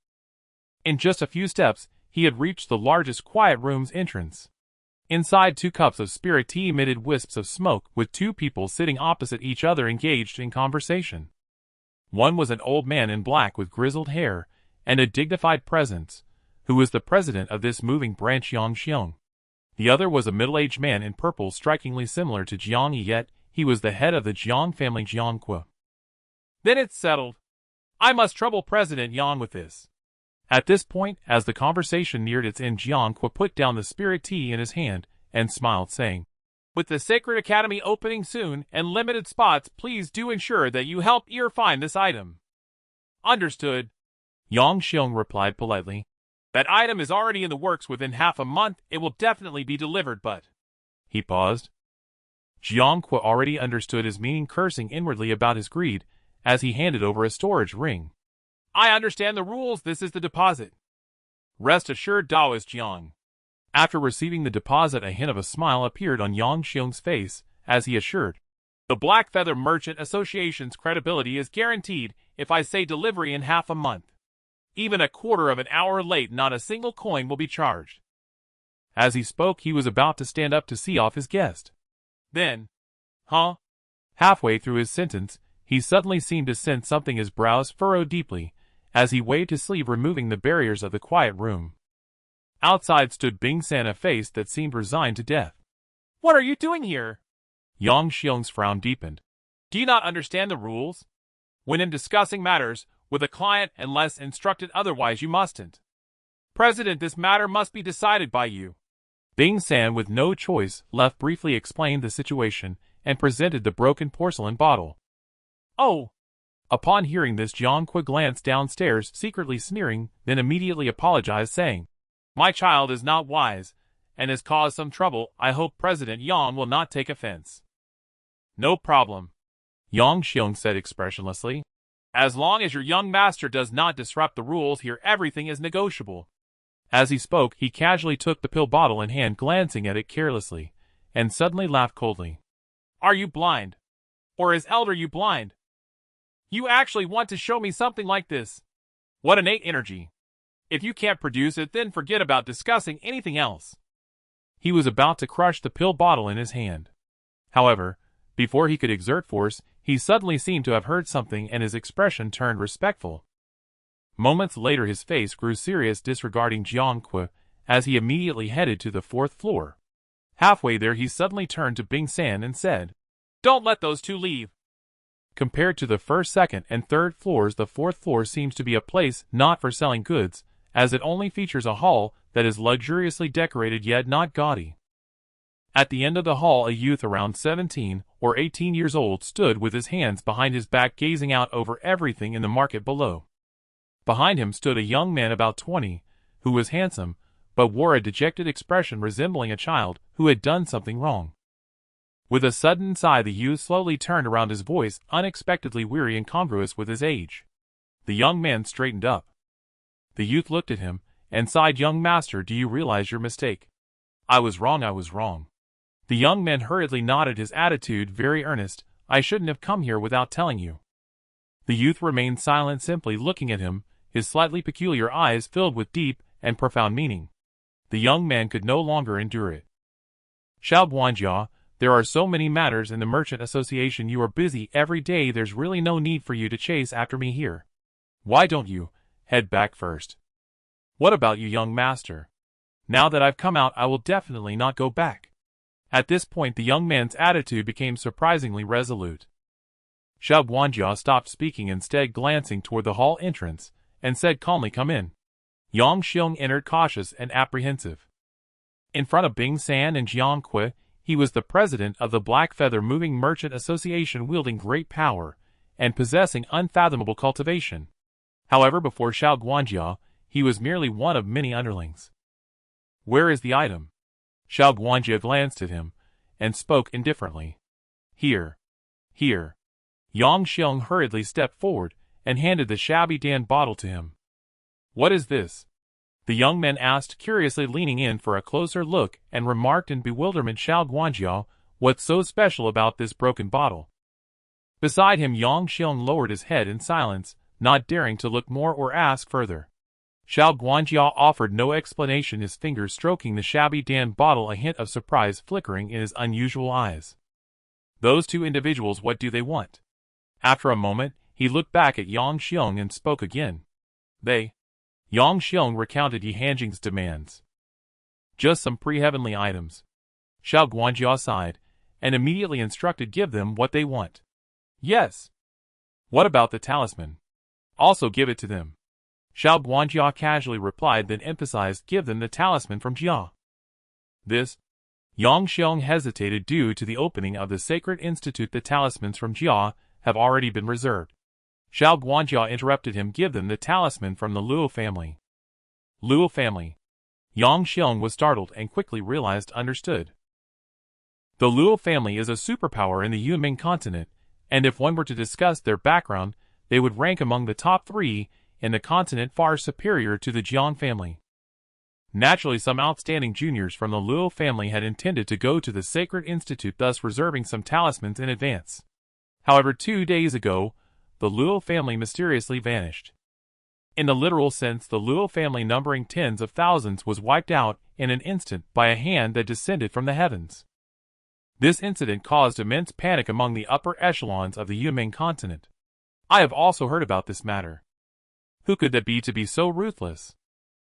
In just a few steps, he had reached the largest quiet room's entrance. Inside, 2 cups of spirit tea emitted wisps of smoke, with 2 people sitting opposite each other engaged in conversation. One was an old man in black with grizzled hair and a dignified presence, who was the president of this moving branch, Yang Xiong. The other was a middle-aged man in purple, strikingly similar to Jiang Yi, yet he was the head of the Jiang family, Jiang Kuo. Then it's settled. I must trouble President Yang with this. At this point, as the conversation neared its end, Jiang Kuo put down the spirit tea in his hand and smiled, saying, with the Sacred Academy opening soon and limited spots, please do ensure that you help Ear find this item. Understood. Yang Xiong replied politely. That item is already in the works. Within half a month, it will definitely be delivered, but... He paused. Jiang Kuo already understood his meaning, cursing inwardly about his greed, as he handed over a storage ring. I understand the rules. This is the deposit. Rest assured, Taoist Jiang. After receiving the deposit, a hint of a smile appeared on Yang Xiong's face as he assured, the Black Feather Merchant Association's credibility is guaranteed if I say delivery in half a month. Even a quarter of an hour late, not a single coin will be charged. As he spoke, he was about to stand up to see off his guest. Then, halfway through his sentence, he suddenly seemed to sense something. His brows furrowed deeply as he waved his sleeve, removing the barriers of the quiet room. Outside stood Bing San, a face that seemed resigned to death. What are you doing here? Yang Xiong's frown deepened. Do you not understand the rules? When in discussing matters with a client, unless instructed otherwise, you mustn't. President, this matter must be decided by you. Bing San, with no choice left, briefly explained the situation and presented the broken porcelain bottle. Oh! Upon hearing this, Jiang Kuo glanced downstairs, secretly sneering, then immediately apologized, saying, My child is not wise, and has caused some trouble. I hope President Yang will not take offense. No problem, Yang Xiong said expressionlessly. As long as your young master does not disrupt the rules here, everything is negotiable. As he spoke, he casually took the pill bottle in hand, glancing at it carelessly, and suddenly laughed coldly. Are you blind? Or is Elder you blind? You actually want to show me something like this? What innate energy! If you can't produce it, then forget about discussing anything else. He was about to crush the pill bottle in his hand. However, before he could exert force, he suddenly seemed to have heard something, and his expression turned respectful. Moments later, his face grew serious, disregarding Jiang Kuo, as he immediately headed to the 4th floor. Halfway there, he suddenly turned to Bing San and said, Don't let those 2 leave. Compared to the 1st, 2nd, and 3rd floors, the 4th floor seems to be a place not for selling goods, as it only features a hall that is luxuriously decorated yet not gaudy. At the end of the hall, a youth around 17 or 18 years old stood with his hands behind his back, gazing out over everything in the market below. Behind him stood a young man about 20, who was handsome, but wore a dejected expression resembling a child who had done something wrong. With a sudden sigh, the youth slowly turned around, his voice unexpectedly weary and congruous with his age. The young man straightened up. The youth looked at him and sighed. Young master, do you realize your mistake? I was wrong. The young man hurriedly nodded, his attitude very earnest. I shouldn't have come here without telling you. The youth remained silent, simply looking at him, his slightly peculiar eyes filled with deep and profound meaning. The young man could no longer endure it. Xiao Buanjia, there are so many matters in the Merchant Association. You are busy every day. There's really no need for you to chase after me here. Why don't you head back first? What about you, young master? Now that I've come out, I will definitely not go back. At this point, the young man's attitude became surprisingly resolute. Xiao Buanjia stopped speaking, instead glancing toward the hall entrance, and said calmly, Come in. Yang Xiong entered, cautious and apprehensive. In front of Bing San and Jiang Kuo, he was the president of the Black Feather Moving Merchant Association, wielding great power and possessing unfathomable cultivation. However, before Xiao Guanjia, he was merely one of many underlings. Where is the item? Xiao Guanjia glanced at him, and spoke indifferently. Here. Here. Yang Xiong hurriedly stepped forward, and handed the shabby Dan bottle to him. What is this? The young man asked, curiously, leaning in for a closer look, and remarked in bewilderment, Xiao Guanjia, what's so special about this broken bottle? Beside him, Yang Xiong lowered his head in silence, not daring to look more or ask further. Xiao Guanjia offered no explanation, his fingers stroking the shabby Dan bottle, a hint of surprise flickering in his unusual eyes. Those two individuals, what do they want? After a moment, he looked back at Yang Xiong and spoke again. They. Yang Xiong recounted Yi Hanjing's demands. Just some pre-heavenly items. Xiao Guanjia sighed, and immediately instructed, give them what they want. Yes. What about the talisman? Also give it to them. Xiao Guanjia casually replied, then emphasized, give them the talisman from Jia. This? Yang Xiong hesitated. Due to the opening of the Sacred Institute, the talismans from Jia have already been reserved. Xiao Guanjia interrupted him, give them the talisman from the Luo family. Luo family. Yang Xiong was startled and quickly realized understood. The Luo family is a superpower in the Yunming continent, and if one were to discuss their background, they would rank among the top 3 in the continent, far superior to the Jiang family. Naturally, some outstanding juniors from the Luo family had intended to go to the Sacred Institute, thus reserving some talismans in advance. However, 2 days ago, the Luo family mysteriously vanished. In the literal sense, the Luo family, numbering tens of thousands, was wiped out in an instant by a hand that descended from the heavens. This incident caused immense panic among the upper echelons of the Yunming continent. I have also heard about this matter. Who could that be to be so ruthless?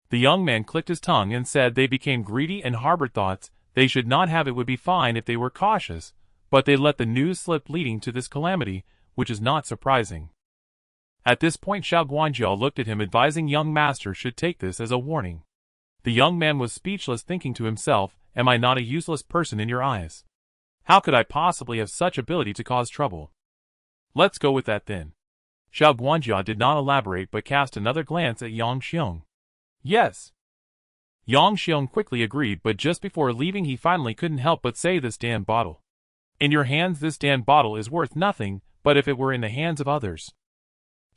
The young man clicked his tongue and said they became greedy and harbored thoughts they should not have. It would be fine if they were cautious, but they let the news slip, leading to this calamity, which is not surprising. At this point, Xiao Guanjia looked at him, advising young master should take this as a warning. The young man was speechless, thinking to himself, am I not a useless person in your eyes? How could I possibly have such ability to cause trouble? Let's go with that then. Xiao Guanjia did not elaborate, but cast another glance at Yang Xiong. Yes. Yang Xiong quickly agreed, but just before leaving he finally couldn't help but say, this Dan bottle. In your hands this Dan bottle is worth nothing, but if it were in the hands of others.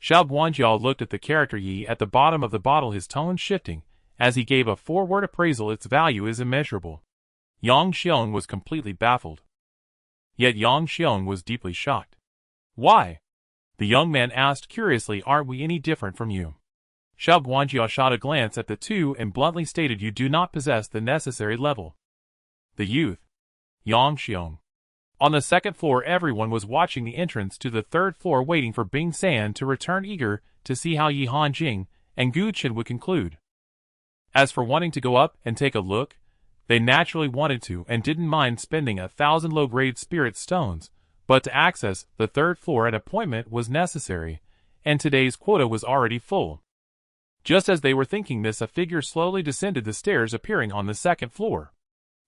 Xiao Guanjia looked at the character Yi at the bottom of the bottle, his tone shifting, as he gave a 4-word appraisal. Its value is immeasurable. Yang Xiong was completely baffled. Yet Yang Xiong was deeply shocked. Why? The young man asked curiously, aren't we any different from you? Xiao Guanjia shot a glance at the two and bluntly stated, you do not possess the necessary level. The youth. Yang Xiong. On the 2nd floor, everyone was watching the entrance to the 3rd floor, waiting for Bing San to return, eager to see how Yi Hanjing and Gu Chen would conclude. As for wanting to go up and take a look, they naturally wanted to and didn't mind spending 1,000 low-grade spirit stones, but to access the 3rd floor an appointment was necessary, and today's quota was already full. Just as they were thinking this, a figure slowly descended the stairs, appearing on the 2nd floor.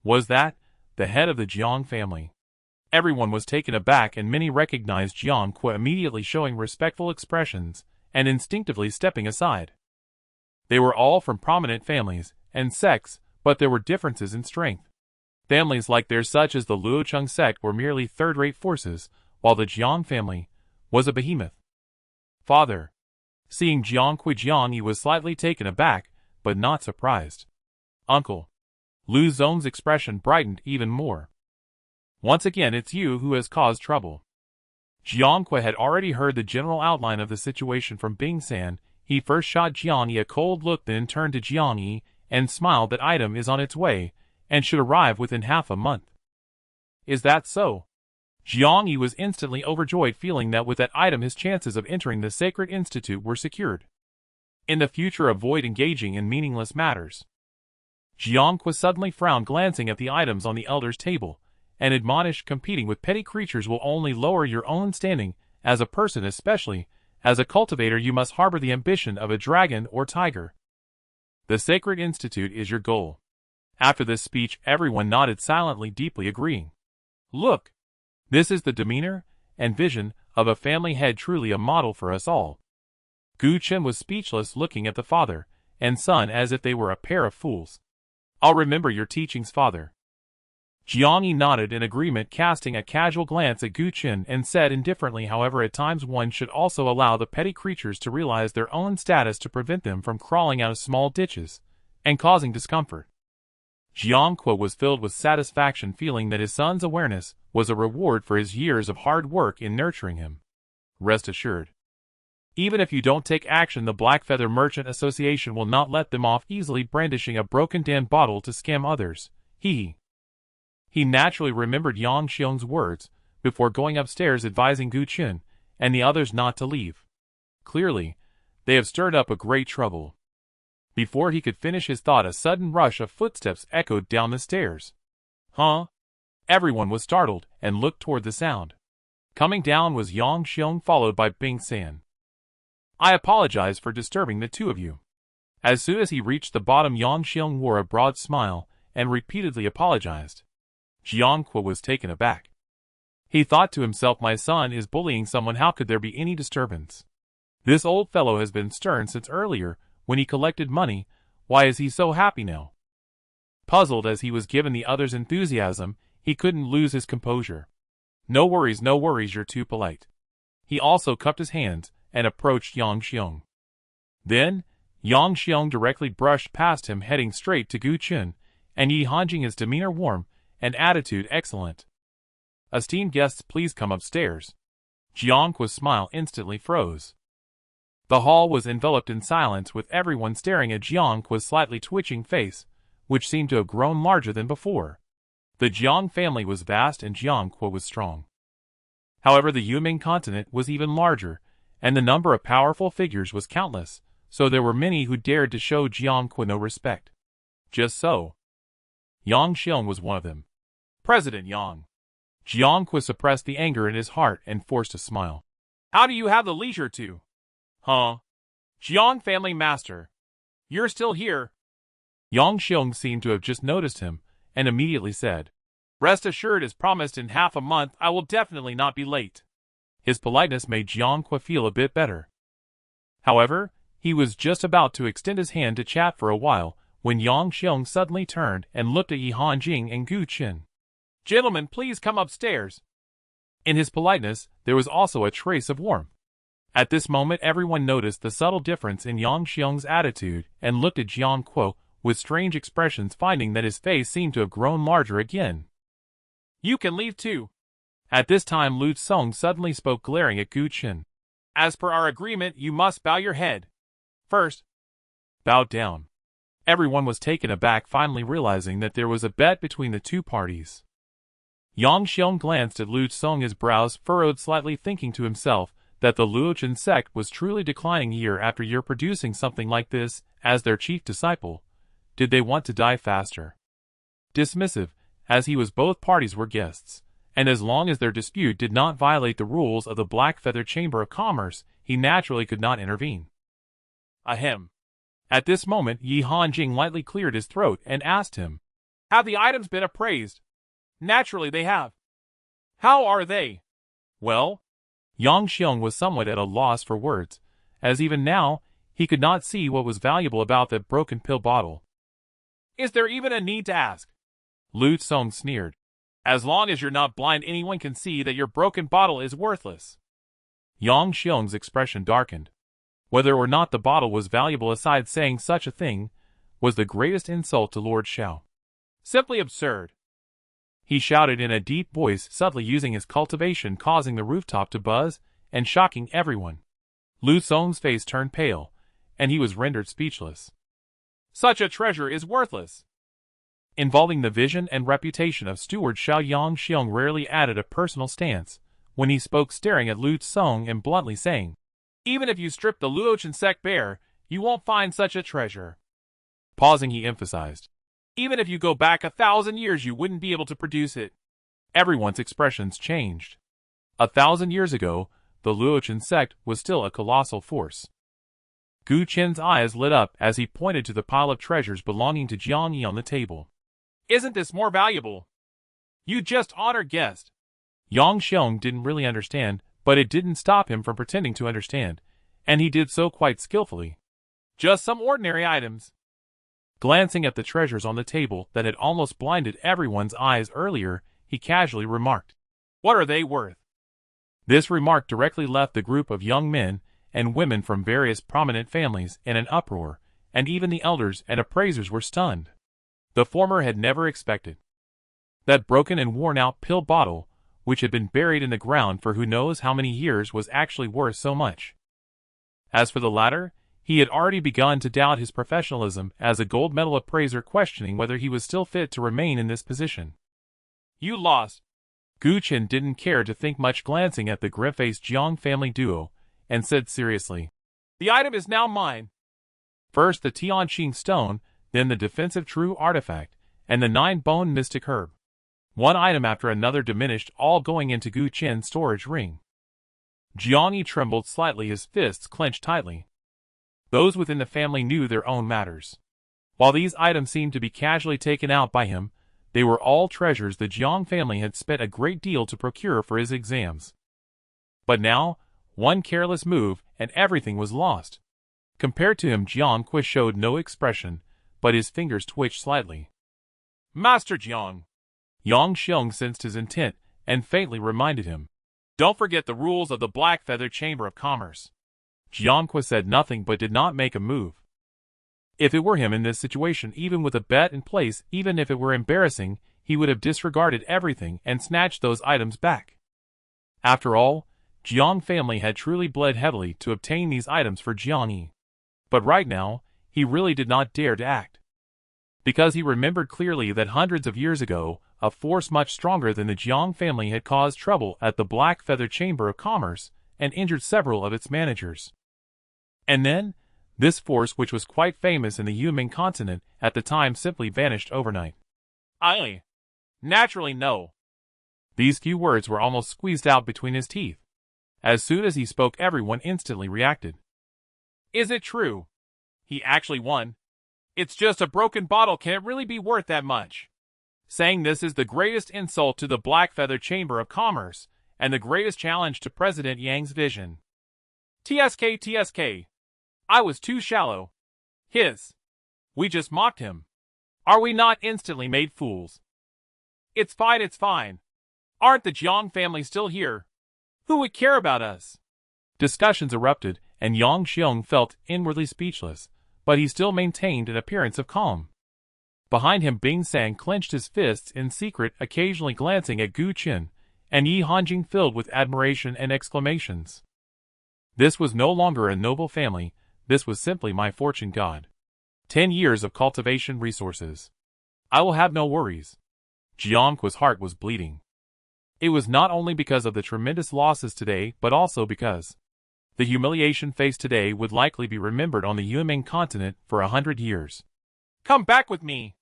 Was that the head of the Jiang family? Everyone was taken aback, and many recognized Jiang Kui, immediately showing respectful expressions and instinctively stepping aside. They were all from prominent families and sects, but there were differences in strength. Families like theirs, such as the Luocheng sect, were merely third-rate forces, while the Jiang family was a behemoth. Father. Seeing Jiang Kui, Jiang Yi was slightly taken aback, but not surprised. Uncle. Lu Zong's expression brightened even more. Once again, it's you who has caused trouble. Jiang Kui had already heard the general outline of the situation from Bing San. He first shot Jiang Yi a cold look, then turned to Jiang Yi and smiled. That item is on its way and should arrive within half a month. Is that so? Jiang Yi was instantly overjoyed, feeling that with that item his chances of entering the Sacred Institute were secured. In the future, avoid engaging in meaningless matters. Jiang Kui suddenly frowned, glancing at the items on the elder's table, and admonished, competing with petty creatures will only lower your own standing as a person, especially as a cultivator. You must harbor the ambition of a dragon or tiger. The Sacred Institute is your goal. After this speech, everyone nodded silently, deeply agreeing. Look! This is the demeanor and vision of a family head, truly a model for us all. Gu Chen was speechless, looking at the father and son as if they were a pair of fools. I'll remember your teachings, father. Jiang Yi nodded in agreement, casting a casual glance at Gu Chen and said indifferently, however, at times one should also allow the petty creatures to realize their own status to prevent them from crawling out of small ditches and causing discomfort. Jiang Kuo was filled with satisfaction, feeling that his son's awareness was a reward for his years of hard work in nurturing him. Rest assured, even if you don't take action, the Black Feather Merchant Association will not let them off easily, brandishing a broken-down bottle to scam others. He naturally remembered Yang Xiong's words before going upstairs, advising Gu Chen and the others not to leave. Clearly, they have stirred up a great trouble. Before he could finish his thought, a sudden rush of footsteps echoed down the stairs. Huh? Everyone was startled and looked toward the sound. Coming down was Yang Xiong, followed by Bing San. I apologize for disturbing the two of you. As soon as he reached the bottom, Yang Xiong wore a broad smile and repeatedly apologized. Jiang Kuo was taken aback. He thought to himself, my son is bullying someone, how could there be any disturbance? This old fellow has been stern since earlier when he collected money, why is he so happy now? Puzzled as he was given the other's enthusiasm, he couldn't lose his composure. No worries, you're too polite. He also cupped his hands and approached Yang Xiong. Then, Yang Xiong directly brushed past him, heading straight to Gu Chen and Yi Hanjing, his demeanor warm and attitude excellent. Esteemed guests, please come upstairs. Jiang Kuo's smile instantly froze. The hall was enveloped in silence, with everyone staring at Jiang Kuo's slightly twitching face, which seemed to have grown larger than before. The Jiang family was vast and Jiang Kuo was strong. However, the Yuming continent was even larger, and the number of powerful figures was countless, so there were many who dared to show Jiang Kuo no respect. Just so, Yang Xiong was one of them. President Yang. Jiang Kuo suppressed the anger in his heart and forced a smile. How do you have the leisure to? Huh? Jiang family master. You're still here? Yang Xiong seemed to have just noticed him, and immediately said, Rest assured, as promised, in half a month I will definitely not be late. His politeness made Jiang Kuo feel a bit better. However, he was just about to extend his hand to chat for a while, when Yang Xiong suddenly turned and looked at Yi Hanjing and Gu Chen. Gentlemen, please come upstairs. In his politeness, there was also a trace of warmth. At this moment, everyone noticed the subtle difference in Yang Xiong's attitude and looked at Jiang Kuo with strange expressions, finding that his face seemed to have grown larger again. You can leave too. At this time, Lu Song suddenly spoke, glaring at Gu Chen. As per our agreement, you must bow your head. First. Bow down. Everyone was taken aback, finally realizing that there was a bet between the two parties. Yang Xiong glanced at Lu Song, his brows furrowed slightly, thinking to himself that the Luochen sect was truly declining year after year, producing something like this as their chief disciple. Did they want to die faster? Dismissive, as he was, both parties were guests, and as long as their dispute did not violate the rules of the Black Feather Chamber of Commerce, he naturally could not intervene. Ahem. At this moment, Yi Hanjing lightly cleared his throat and asked him, Have the items been appraised? Naturally they have. How are they? Well, Yang Xiong was somewhat at a loss for words, as even now, he could not see what was valuable about that broken pill bottle. Is there even a need to ask? Lu Song sneered. As long as you're not blind, anyone can see that your broken bottle is worthless. Yang Xiong's expression darkened. Whether or not the bottle was valuable, aside saying such a thing, was the greatest insult to Lord Xiao. Simply absurd. He shouted in a deep voice, subtly using his cultivation, causing the rooftop to buzz and shocking everyone. Lu Song's face turned pale, and he was rendered speechless. Such a treasure is worthless. Involving the vision and reputation of Steward Xiao, Yang Xiong rarely added a personal stance when he spoke, staring at Lu Song and bluntly saying, Even if you strip the Luochen sect bare, you won't find such a treasure. Pausing, he emphasized, Even if you go back 1,000 years, you wouldn't be able to produce it. Everyone's expressions changed. 1,000 years ago, the Luochen sect was still a colossal force. Gu Chen's eyes lit up as he pointed to the pile of treasures belonging to Jiang Yi on the table. Isn't this more valuable? You just honored guest. Yang Xiong didn't really understand But it didn't stop him from pretending to understand, and he did so quite skillfully. Just some ordinary items. Glancing at the treasures on the table that had almost blinded everyone's eyes earlier, he casually remarked, What are they worth? This remark directly left the group of young men and women from various prominent families in an uproar, and even the elders and appraisers were stunned. The former had never expected. That broken and worn-out pill bottle, which had been buried in the ground for who knows how many years, was actually worth so much. As for the latter, he had already begun to doubt his professionalism as a gold medal appraiser, questioning whether he was still fit to remain in this position. You lost. Gu Qin didn't care to think much, glancing at the grim-faced Jiang family duo, and said seriously, The item is now mine. First the Tianqing stone, then the defensive true artifact, and the 9-bone mystic herb. One item after another diminished, all going into Gu Qin's storage ring. Jiang Yi trembled slightly, his fists clenched tightly. Those within the family knew their own matters. While these items seemed to be casually taken out by him, they were all treasures the Jiang family had spent a great deal to procure for his exams. But now, one careless move, and everything was lost. Compared to him, Jiang Kui showed no expression, but his fingers twitched slightly. Master Jiang. Yang Xiong sensed his intent, and faintly reminded him, Don't forget the rules of the Black Feather Chamber of Commerce. Jiang Kui said nothing but did not make a move. If it were him in this situation, even with a bet in place, even if it were embarrassing, he would have disregarded everything and snatched those items back. After all, Jiang family had truly bled heavily to obtain these items for Jiang Yi. But right now, he really did not dare to act. Because he remembered clearly that hundreds of years ago, a force much stronger than the Jiang family had caused trouble at the Black Feather Chamber of Commerce and injured several of its managers. And then, this force, which was quite famous in the Yunming continent at the time, simply vanished overnight. Naturally no. These few words were almost squeezed out between his teeth. As soon as he spoke, everyone instantly reacted. Is it true? He actually won? It's just a broken bottle, can it really be worth that much? Saying this is the greatest insult to the Black Feather Chamber of Commerce, and the greatest challenge to President Yang's vision. TSK. I was too shallow. We just mocked him. Are we not instantly made fools? It's fine. Aren't the Jiang family still here? Who would care about us? Discussions erupted, and Yang Xiong felt inwardly speechless, but he still maintained an appearance of calm. Behind him, Bing Sang clenched his fists in secret, occasionally glancing at Gu Qin, and Yi Hanjing filled with admiration and exclamations. This was no longer a noble family, this was simply my fortune god. 10 years of cultivation resources. I will have no worries. Jiang Kui's heart was bleeding. It was not only because of the tremendous losses today, but also because the humiliation faced today would likely be remembered on the Yunming continent for 100 years. Come back with me.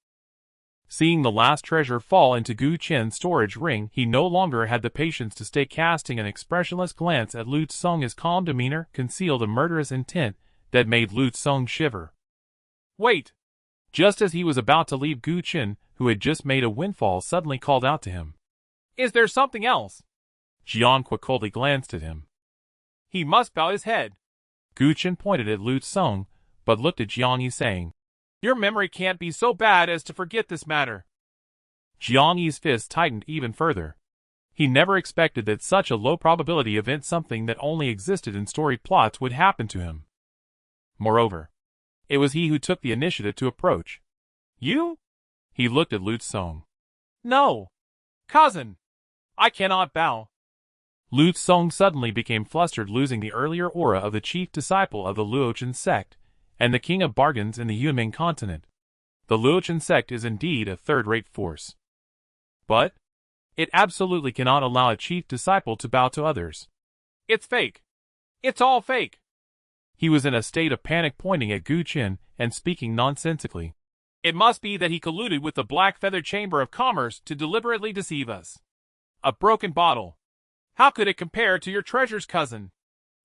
Seeing the last treasure fall into Gu Qin's storage ring, he no longer had the patience to stay. Casting an expressionless glance at Lu Tsong, his calm demeanor concealed a murderous intent that made Lu Tsong shiver. Wait! Just as he was about to leave, Gu Qin, who had just made a windfall, suddenly called out to him. Is there something else? Jiang Kui coldly glanced at him. He must bow his head. Gu Qin pointed at Lu Tsong, but looked at Jiang Yi, saying, Your memory can't be so bad as to forget this matter. Jiang Yi's fist tightened even further. He never expected that such a low probability event, something that only existed in storied plots, would happen to him. Moreover, it was he who took the initiative to approach. You? He looked at Lu Tsong. No. Cousin. I cannot bow. Lu Tsong suddenly became flustered, losing the earlier aura of the chief disciple of the Luochen sect, and the king of bargains in the Yunming continent. The Luochen sect is indeed a third-rate force. But it absolutely cannot allow a chief disciple to bow to others. It's fake. It's all fake. He was in a state of panic, pointing at Gu Qin and speaking nonsensically. It must be that he colluded with the Black Feather Chamber of Commerce to deliberately deceive us. A broken bottle. How could it compare to your treasures, cousin?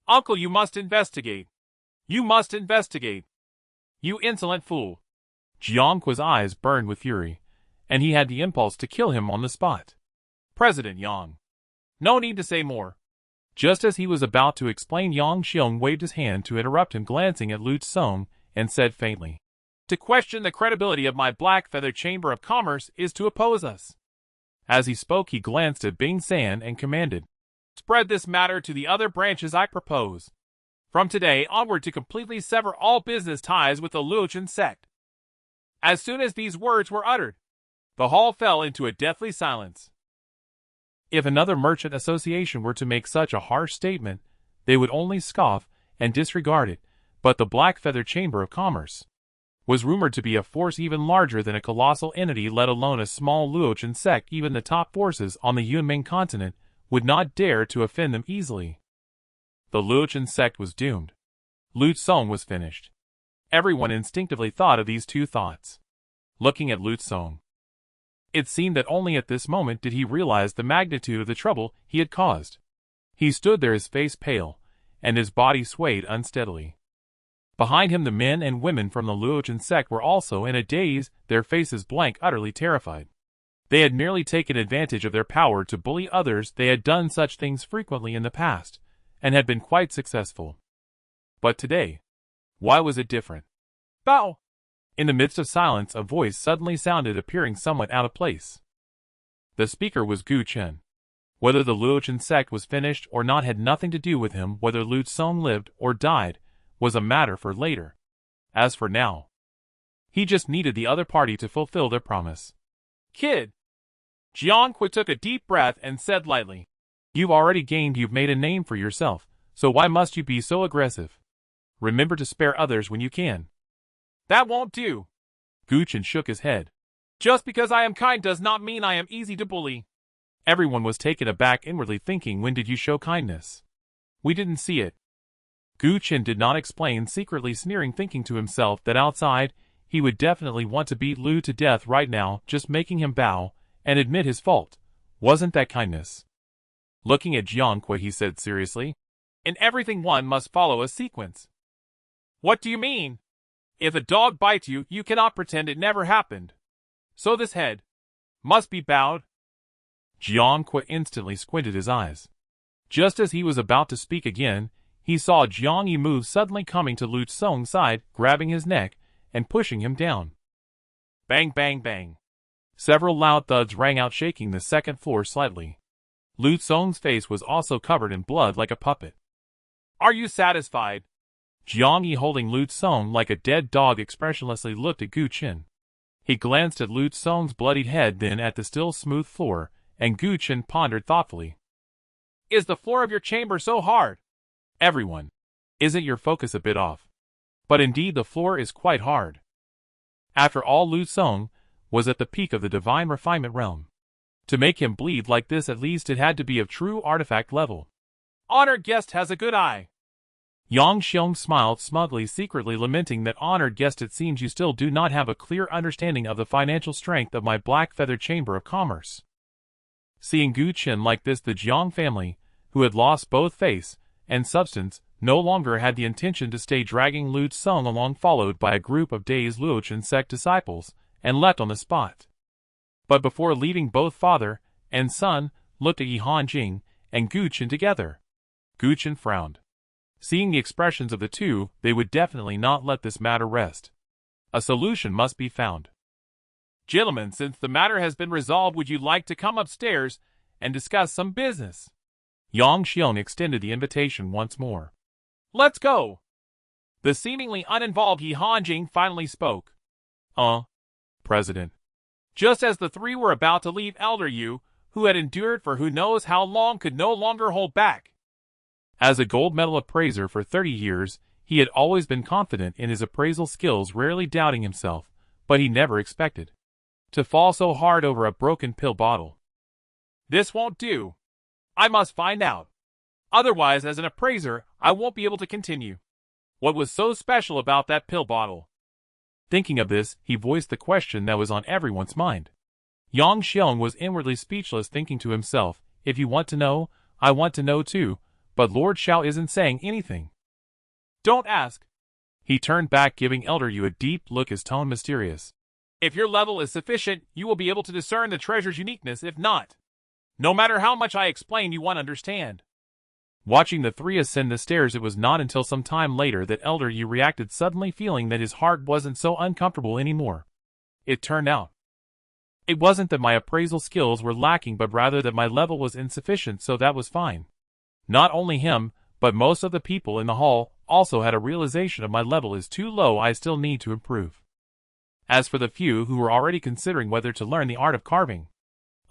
Uncle, you must investigate. You must investigate. You insolent fool. Jiang Kui's eyes burned with fury, and he had the impulse to kill him on the spot. President Yang. No need to say more. Just as he was about to explain, Yang Xiong waved his hand to interrupt him, glancing at Lu Tsong, and said faintly, "To question the credibility of my Black Feather Chamber of Commerce is to oppose us." As he spoke, he glanced at Bing San and commanded, "Spread this matter to the other branches. I propose, from today onward, to completely sever all business ties with the Luochen sect." As soon as these words were uttered, the hall fell into a deathly silence. If another merchant association were to make such a harsh statement, they would only scoff and disregard it, but the Black Feather Chamber of Commerce was rumored to be a force even larger than a colossal entity, let alone a small Luochen sect. Even the top forces on the Yunming continent would not dare to offend them easily. The Luochen sect was doomed. Lu Tsong was finished. Everyone instinctively thought of these two thoughts. Looking at Lu Tsong, it seemed that only at this moment did he realize the magnitude of the trouble he had caused. He stood there, his face pale, and his body swayed unsteadily. Behind him, the men and women from the Luochen sect were also in a daze, their faces blank, utterly terrified. They had merely taken advantage of their power to bully others. They had done such things frequently in the past, and had been quite successful. But today, why was it different? "Bow!" In the midst of silence, a voice suddenly sounded, appearing somewhat out of place. The speaker was Gu Chen. Whether the Luochen sect was finished or not had nothing to do with him. Whether Lu Tsong lived or died was a matter for later. As for now, he just needed the other party to fulfill their promise. "Kid." Jiang Kui took a deep breath and said lightly, "You've made a name for yourself, so why must you be so aggressive? Remember to spare others when you can." "That won't do." Gu Chen shook his head. "Just because I am kind does not mean I am easy to bully." Everyone was taken aback, inwardly thinking, when did you show kindness? We didn't see it. Gu Chen did not explain, secretly sneering, thinking to himself that outside, he would definitely want to beat Lu to death right now. Just making him bow and admit his fault. Wasn't that kindness? Looking at Jiang Kui, he said seriously, "In everything one must follow a sequence." "What do you mean? If a dog bites you, you cannot pretend it never happened. So this head must be bowed." Jiang Kui instantly squinted his eyes. Just as he was about to speak again, he saw Jiang Yi move suddenly, coming to Lu Tsong's side, grabbing his neck and pushing him down. Bang, bang, bang. Several loud thuds rang out, shaking the second floor slightly. Lu Tsong's face was also covered in blood like a puppet. "Are you satisfied?" Jiang Yi, holding Lu Tsong like a dead dog, expressionlessly looked at Gu Chen. He glanced at Lu Tsong's bloodied head, then at the still smooth floor, and Gu Chen pondered thoughtfully. "Is the floor of your chamber so hard?" "Everyone. Isn't your focus a bit off?" But indeed the floor is quite hard. After all, Lu Tsong was at the peak of the divine refinement realm. To make him bleed like this, at least it had to be of true artifact level. "Honored guest has a good eye." Yang Xiong smiled smugly, secretly lamenting that, "Honored guest, it seems you still do not have a clear understanding of the financial strength of my Black Feather Chamber of Commerce." Seeing Gu Chen like this, the Jiang family, who had lost both face and substance, no longer had the intention to stay, dragging Lu Tsong along, followed by a group of dazed Luochen sect disciples, and left on the spot. But before leaving, both father and son looked at Yi Hanjing and Gu Chen together. Gu Chen frowned. Seeing the expressions of the two, they would definitely not let this matter rest. A solution must be found. "Gentlemen, since the matter has been resolved, would you like to come upstairs and discuss some business?" Yang Xiong extended the invitation once more. "Let's go." The seemingly uninvolved Yi Hanjing finally spoke. President." Just as the three were about to leave, Elder Yu, who had endured for who knows how long, could no longer hold back. As a gold medal appraiser for 30 years, he had always been confident in his appraisal skills, rarely doubting himself, but he never expected to fall so hard over a broken pill bottle. "This won't do. I must find out. Otherwise, as an appraiser, I won't be able to continue. What was so special about that pill bottle?" Thinking of this, he voiced the question that was on everyone's mind. Yang Xiong was inwardly speechless, thinking to himself, "If you want to know, I want to know too, but Lord Shao isn't saying anything." "Don't ask." He turned back, giving Elder Yu a deep look, his tone mysterious. "If your level is sufficient, you will be able to discern the treasure's uniqueness. If not, no matter how much I explain, you won't understand." Watching the three ascend the stairs, it was not until some time later that Elder Yu reacted, suddenly feeling that his heart wasn't so uncomfortable anymore. It turned out, it wasn't that my appraisal skills were lacking, but rather that my level was insufficient, so that was fine. Not only him, but most of the people in the hall also had a realization of my level is too low. I still need to improve. As for the few who were already considering whether to learn the art of carving,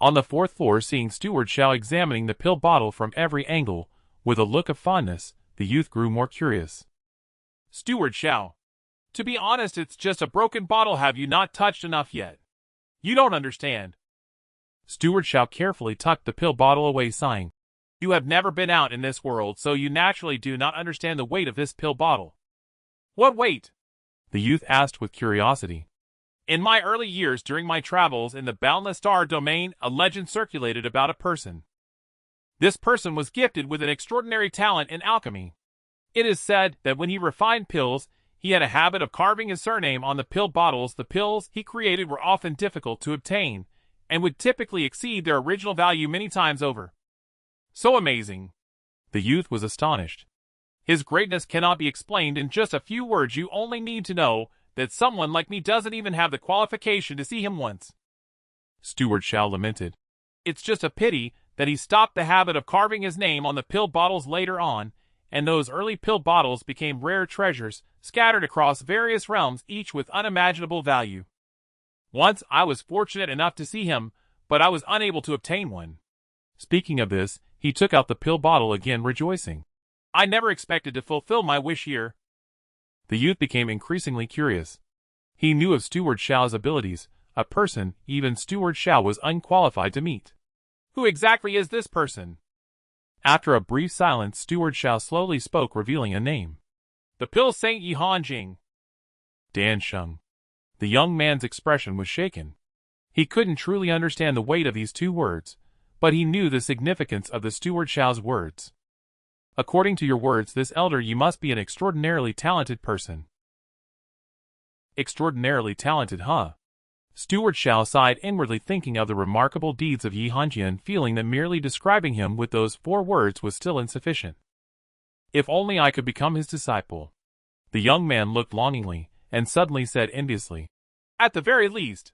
on the 4th floor, seeing Steward Xiao examining the pill bottle from every angle, with a look of fondness, the youth grew more curious. Steward Xiao, to be honest, it's just a broken bottle. Have you not touched enough yet? You don't understand. Steward Xiao carefully tucked the pill bottle away, sighing. You have never been out in this world, so you naturally do not understand the weight of this pill bottle. What weight? The youth asked with curiosity. In my early years during my travels in the Boundless Star domain, a legend circulated about a person. This person was gifted with an extraordinary talent in alchemy. It is said that when he refined pills, he had a habit of carving his surname on the pill bottles. The pills he created were often difficult to obtain, and would typically exceed their original value many times over. So amazing! The youth was astonished. His greatness cannot be explained in just a few words. You only need to know that someone like me doesn't even have the qualification to see him once. Steward Xiao lamented. It's just a pity that he stopped the habit of carving his name on the pill bottles later on, and those early pill bottles became rare treasures, scattered across various realms, each with unimaginable value. Once I was fortunate enough to see him, but I was unable to obtain one. Speaking of this, he took out the pill bottle again, rejoicing. I never expected to fulfill my wish here. The youth became increasingly curious. He knew of Steward Xiao's abilities, a person even Steward Xiao was unqualified to meet. Who exactly is this person? After a brief silence, Steward Xiao slowly spoke, revealing a name. The Pill Saint Yihan Jing. Dan Sheng. The young man's expression was shaken. He couldn't truly understand the weight of these two words, but he knew the significance of the Steward Xiao's words. According to your words, this elder, you must be an extraordinarily talented person. Extraordinarily talented, huh? Steward Xiao sighed inwardly, thinking of the remarkable deeds of Yi Hanjian, feeling that merely describing him with those 4 words was still insufficient. If only I could become his disciple. The young man looked longingly, and suddenly said enviously, At the very least,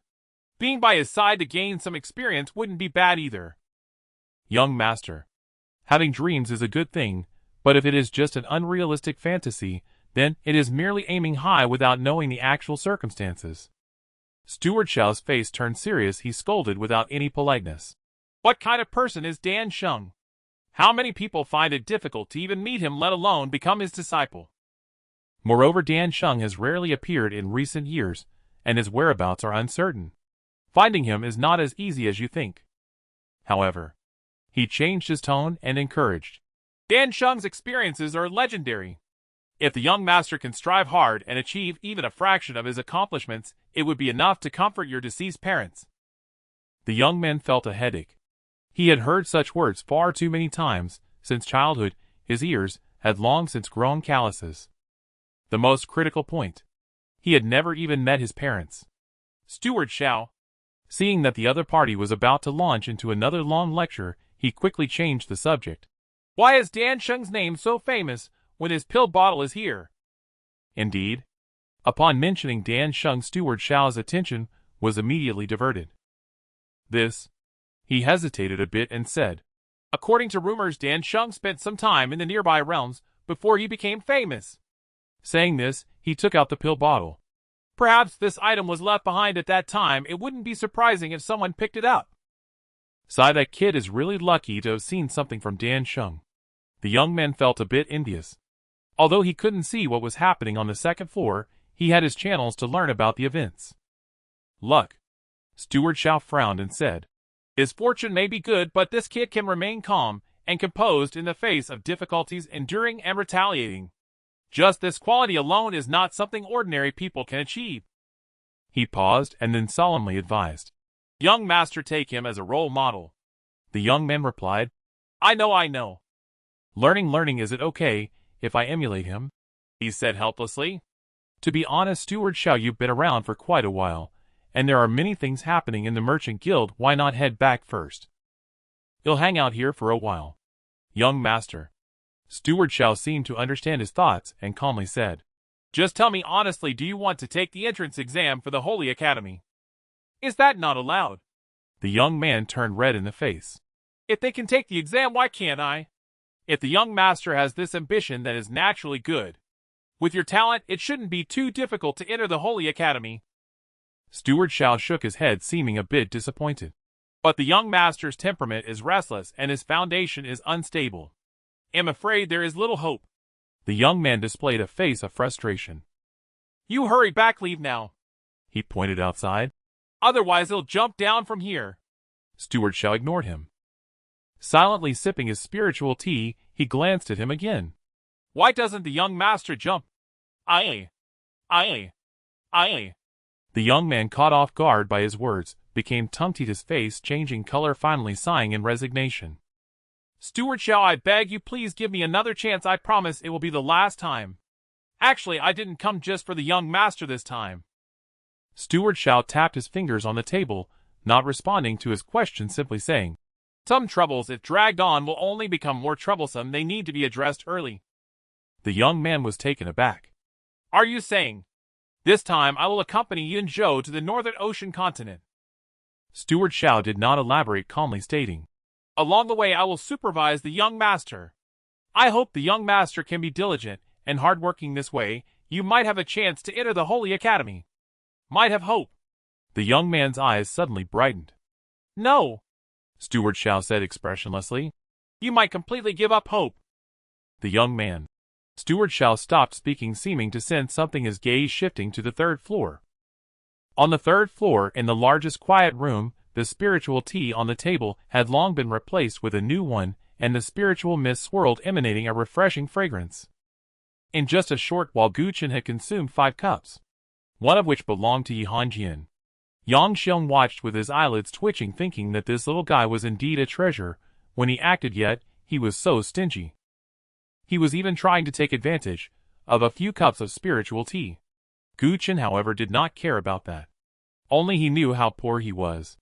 being by his side to gain some experience wouldn't be bad either. Young master, having dreams is a good thing, but if it is just an unrealistic fantasy, then it is merely aiming high without knowing the actual circumstances. Steward Xiao's face turned serious. He scolded without any politeness. What kind of person is Dan Sheng? How many people find it difficult to even meet him, let alone become his disciple? Moreover, Dan Sheng has rarely appeared in recent years, and his whereabouts are uncertain. Finding him is not as easy as you think. However, he changed his tone and encouraged. Dan Sheng's experiences are legendary. If the young master can strive hard and achieve even a fraction of his accomplishments, it would be enough to comfort your deceased parents. The young man felt a headache. He had heard such words far too many times. Since childhood, his ears had long since grown calluses. The most critical point. He had never even met his parents. Steward Xiao. Seeing that the other party was about to launch into another long lecture, he quickly changed the subject. Why is Dan Sheng's name so famous when his pill bottle is here? Indeed. Upon mentioning Dan Sheng, Steward Xiao's attention was immediately diverted. This. He hesitated a bit and said, According to rumors, Dan Sheng spent some time in the nearby realms before he became famous. Saying this, he took out the pill bottle. Perhaps this item was left behind at that time. It wouldn't be surprising if someone picked it up. Sigh, that kid is really lucky to have seen something from Dan Sheng. The young man felt a bit envious. Although he couldn't see what was happening on the 2nd floor, he had his channels to learn about the events. Luck. Steward Xiao frowned and said, His fortune may be good, but this kid can remain calm and composed in the face of difficulties, enduring and retaliating. Just this quality alone is not something ordinary people can achieve. He paused and then solemnly advised, Young master, take him as a role model. The young man replied, I know. Learning, is it okay if I emulate him? He said helplessly. To be honest, Steward Xiao, you've been around for quite a while, and there are many things happening in the Merchant Guild. Why not head back first? You'll hang out here for a while. Young master. Steward Xiao seemed to understand his thoughts and calmly said, Just tell me honestly, do you want to take the entrance exam for the Holy Academy? Is that not allowed? The young man turned red in the face. If they can take the exam, why can't I? If the young master has this ambition, that is naturally good. With your talent, it shouldn't be too difficult to enter the Holy Academy. Steward Xiao shook his head, seeming a bit disappointed. But the young master's temperament is restless and his foundation is unstable. I'm afraid there is little hope. The young man displayed a face of frustration. You hurry back, leave now. He pointed outside. Otherwise he'll jump down from here. Steward Xiao ignored him. Silently sipping his spiritual tea, he glanced at him again. Why doesn't the young master jump? Aye. The young man, caught off guard by his words, became tongue-tied, his face changing color, finally sighing in resignation. Steward Xiao, I beg you, please give me another chance. I promise it will be the last time. Actually, I didn't come just for the young master this time. Steward Xiao tapped his fingers on the table, not responding to his question, simply saying, Some troubles, if dragged on, will only become more troublesome. They need to be addressed early. The young man was taken aback. Are you saying, this time I will accompany Yunzhou to the northern ocean continent? Steward Xiao did not elaborate, calmly stating, Along the way I will supervise the young master. I hope the young master can be diligent and hardworking. This way, you might have a chance to enter the Holy Academy. Might have hope. The young man's eyes suddenly brightened. No, Steward Xiao said expressionlessly. You might completely give up hope. The young man. Steward Xiao stopped speaking, seeming to sense something, his gaze shifting to the third floor. On the third floor, in the largest quiet room, the spiritual tea on the table had long been replaced with a new one, and the spiritual mist swirled, emanating a refreshing fragrance. In just a short while, Guchen had consumed 5 cups, one of which belonged to Yihanjian. Yang Xiong watched with his eyelids twitching, thinking that this little guy was indeed a treasure. When he acted, yet he was so stingy. He was even trying to take advantage of a few cups of spiritual tea. Guchen, however, did not care about that. Only he knew how poor he was.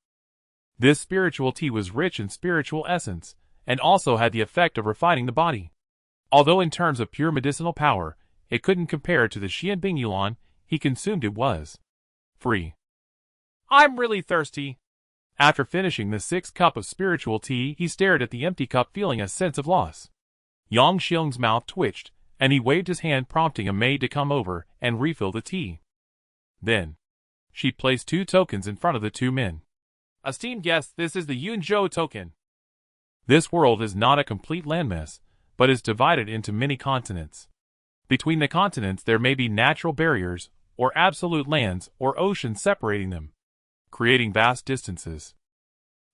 This spiritual tea was rich in spiritual essence, and also had the effect of refining the body. Although in terms of pure medicinal power, it couldn't compare to the Xianbing Yuan he consumed, it was free. I'm really thirsty. After finishing the 6th cup of spiritual tea, he stared at the empty cup, feeling a sense of loss. Yang Xiong's mouth twitched, and he waved his hand, prompting a maid to come over and refill the tea. Then, she placed 2 tokens in front of the 2 men. Esteemed guests, this is the Yunzhou token. This world is not a complete landmass, but is divided into many continents. Between the continents there may be natural barriers, or absolute lands or oceans separating them, creating vast distances.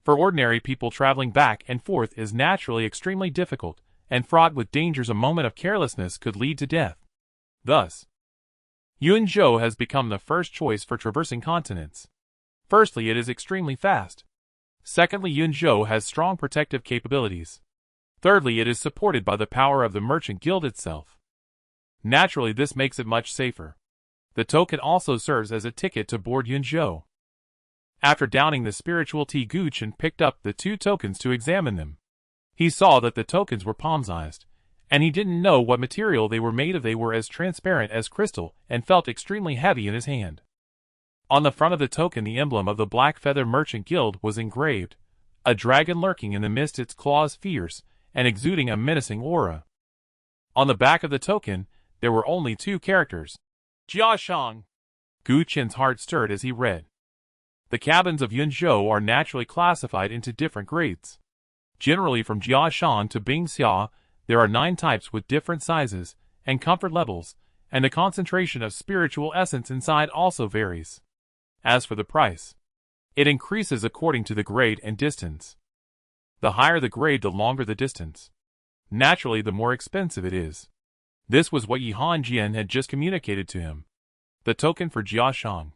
For ordinary people, traveling back and forth is naturally extremely difficult and fraught with dangers. A moment of carelessness could lead to death. Thus, Yunzhou has become the first choice for traversing continents. Firstly, it is extremely fast. Secondly, Yunzhou has strong protective capabilities. Thirdly, it is supported by the power of the merchant guild itself. Naturally, this makes it much safer. The token also serves as a ticket to board Yunzhou. After downing the spiritual tea, Guchen picked up the 2 tokens to examine them. He saw that the tokens were palm-sized, and he didn't know what material they were made of. They were as transparent as crystal and felt extremely heavy in his hand. On the front of the token, the emblem of the Black Feather Merchant Guild was engraved, a dragon lurking in the mist, its claws fierce and exuding a menacing aura. On the back of the token, there were only 2 characters. Jiashang. Guchen's heart stirred as he read. The cabins of Yunzhou are naturally classified into different grades. Generally, from Jiashang to Bingxia, there are 9 types with different sizes and comfort levels, and the concentration of spiritual essence inside also varies. As for the price, it increases according to the grade and distance. The higher the grade, the longer the distance. Naturally, the more expensive it is. This was what Yihanjian had just communicated to him. The token for Jiashang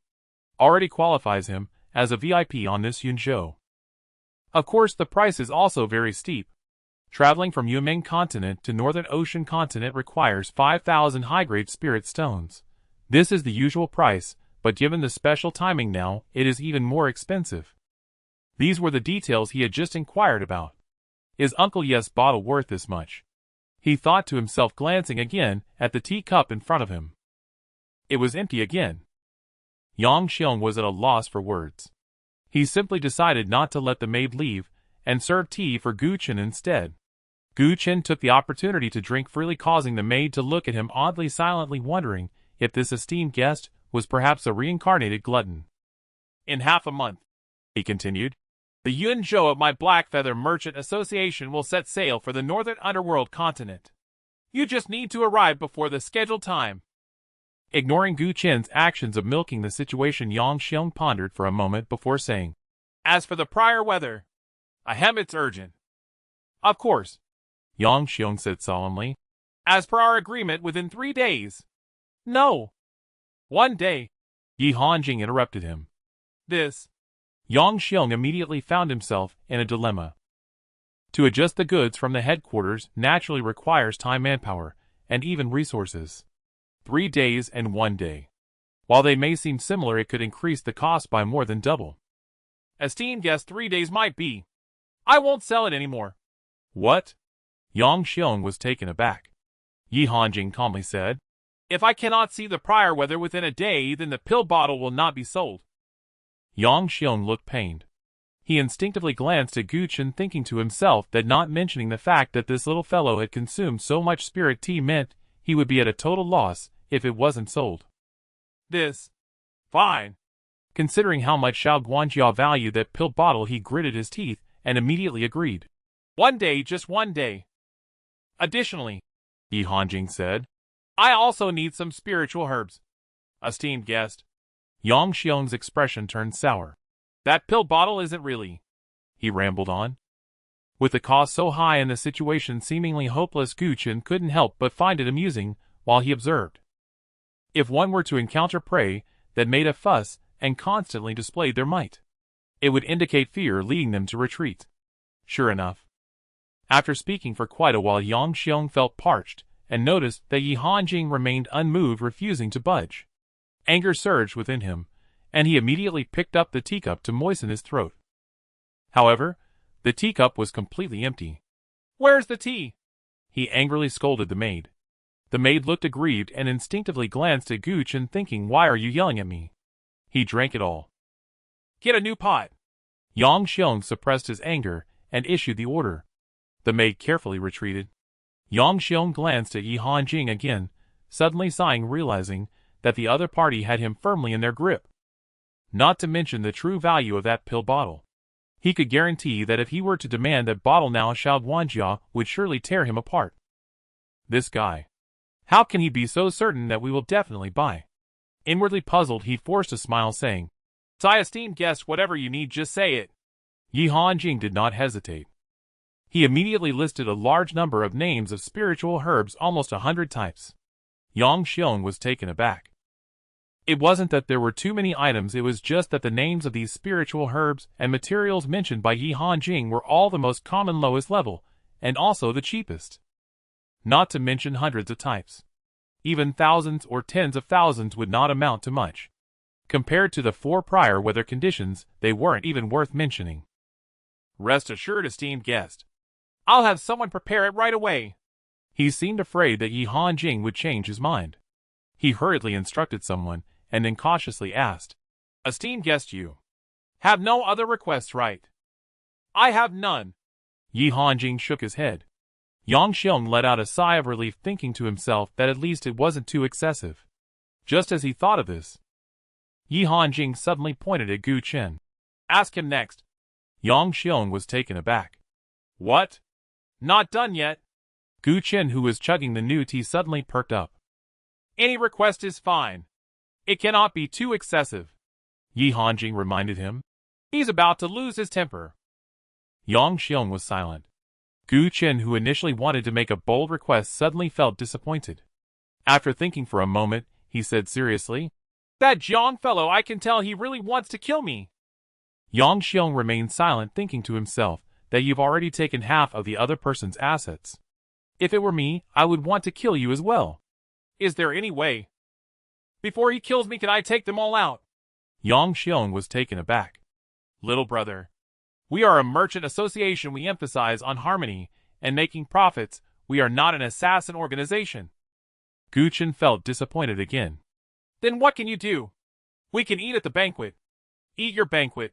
already qualifies him as a VIP on this Yunzhou. Of course, the price is also very steep. Traveling from Yumeng continent to Northern Ocean continent requires 5,000 high-grade spirit stones. This is the usual price, but given the special timing now, it is even more expensive. These were the details he had just inquired about. Is Uncle Yes bottle worth this much? he thought to himself, glancing again at the teacup in front of him. It was empty again. Yang Xiong was at a loss for words. He simply decided not to let the maid leave, and served tea for Gu Chen instead. Gu Chen took the opportunity to drink freely, causing the maid to look at him oddly, silently wondering if this esteemed guest was perhaps a reincarnated glutton. In half a month, he continued, the Yun Zhou of my Black Feather Merchant Association will set sail for the northern underworld continent. You just need to arrive before the scheduled time. Ignoring Gu Chen's actions of milking the situation, Yang Xiong pondered for a moment before saying, As for the prior weather, ahem, it's urgent. Of course, Yang Xiong said solemnly. As per our agreement, within 3 days. No. 1 day. Yi Hanjing interrupted him. This. Yang Xiong immediately found himself in a dilemma. To adjust the goods from the headquarters naturally requires time, manpower, and even resources. 3 days and 1 day. While they may seem similar, it could increase the cost by more than double. Esteemed guest, 3 days might be. I won't sell it anymore. What? Yang Xiong was taken aback. Yi Hanjing calmly said, If I cannot see the prior weather within a day, then the pill bottle will not be sold. Yang Xiong looked pained. He instinctively glanced at Gu Chen, thinking to himself that not mentioning the fact that this little fellow had consumed so much spirit tea meant he would be at a total loss if it wasn't sold. This. Fine. Considering how much Xiao Guanjia valued that pill bottle, he gritted his teeth and immediately agreed. 1 day, just 1 day. Additionally, Yi Hanjing said, I also need some spiritual herbs. Esteemed guest. Yang Xiong's expression turned sour. That pill bottle isn't really, he rambled on. With the cost so high and the situation seemingly hopeless, Gu Chen couldn't help but find it amusing while he observed. If one were to encounter prey that made a fuss and constantly displayed their might, it would indicate fear, leading them to retreat. Sure enough. After speaking for quite a while, Yang Xiong felt parched and noticed that Yi Hanjing remained unmoved, refusing to budge. Anger surged within him, and he immediately picked up the teacup to moisten his throat. However, the teacup was completely empty. Where's the tea? He angrily scolded the maid. The maid looked aggrieved and instinctively glanced at Gu Chen, thinking, why are you yelling at me? He drank it all. Get a new pot. Yang Xiong suppressed his anger and issued the order. The maid carefully retreated. Yang Xiong glanced at Yi Hanjing again, suddenly sighing, realizing that the other party had him firmly in their grip. Not to mention the true value of that pill bottle. He could guarantee that if he were to demand that bottle now, Xiao Guanjia would surely tear him apart. This guy. How can he be so certain that we will definitely buy? Inwardly puzzled, he forced a smile, saying, "I esteemed guest, whatever you need, just say it." Yi Hanjing did not hesitate. He immediately listed a large number of names of spiritual herbs, almost 100 types. Yang Xiong was taken aback. It wasn't that there were too many items, it was just that the names of these spiritual herbs and materials mentioned by Yi Hanjing were all the most common, lowest level, and also the cheapest. Not to mention hundreds of types. Even thousands or tens of thousands would not amount to much. Compared to the 4 prior weather conditions, they weren't even worth mentioning. Rest assured, esteemed guest, I'll have someone prepare it right away. He seemed afraid that Yi Hanjing would change his mind. He hurriedly instructed someone, and then cautiously asked, "Esteemed guest, you have no other requests, right?" "I have none." Yi Hanjing shook his head. Yang Xiong let out a sigh of relief, thinking to himself that at least it wasn't too excessive. Just as he thought of this, Yi Hanjing suddenly pointed at Gu Chen. "Ask him next." Yang Xiong was taken aback. "What? Not done yet?" Gu Chen, who was chugging the new tea, suddenly perked up. "Any request is fine. It cannot be too excessive," Yi Hanjing reminded him. "He's about to lose his temper." Yang Xiong was silent. Gu Chen, who initially wanted to make a bold request, suddenly felt disappointed. After thinking for a moment, he said seriously, "That Jiang fellow, I can tell he really wants to kill me." Yang Xiong remained silent, thinking to himself that you've already taken half of the other person's assets. If it were me, I would want to kill you as well. Is there any way? Before he kills me, can I take them all out? Yang Xiong was taken aback. Little brother, we are a merchant association. We emphasize on harmony and making profits we are not an assassin organization. Gu Chen felt disappointed again. Then what can you do? We can eat at the banquet. Eat your banquet.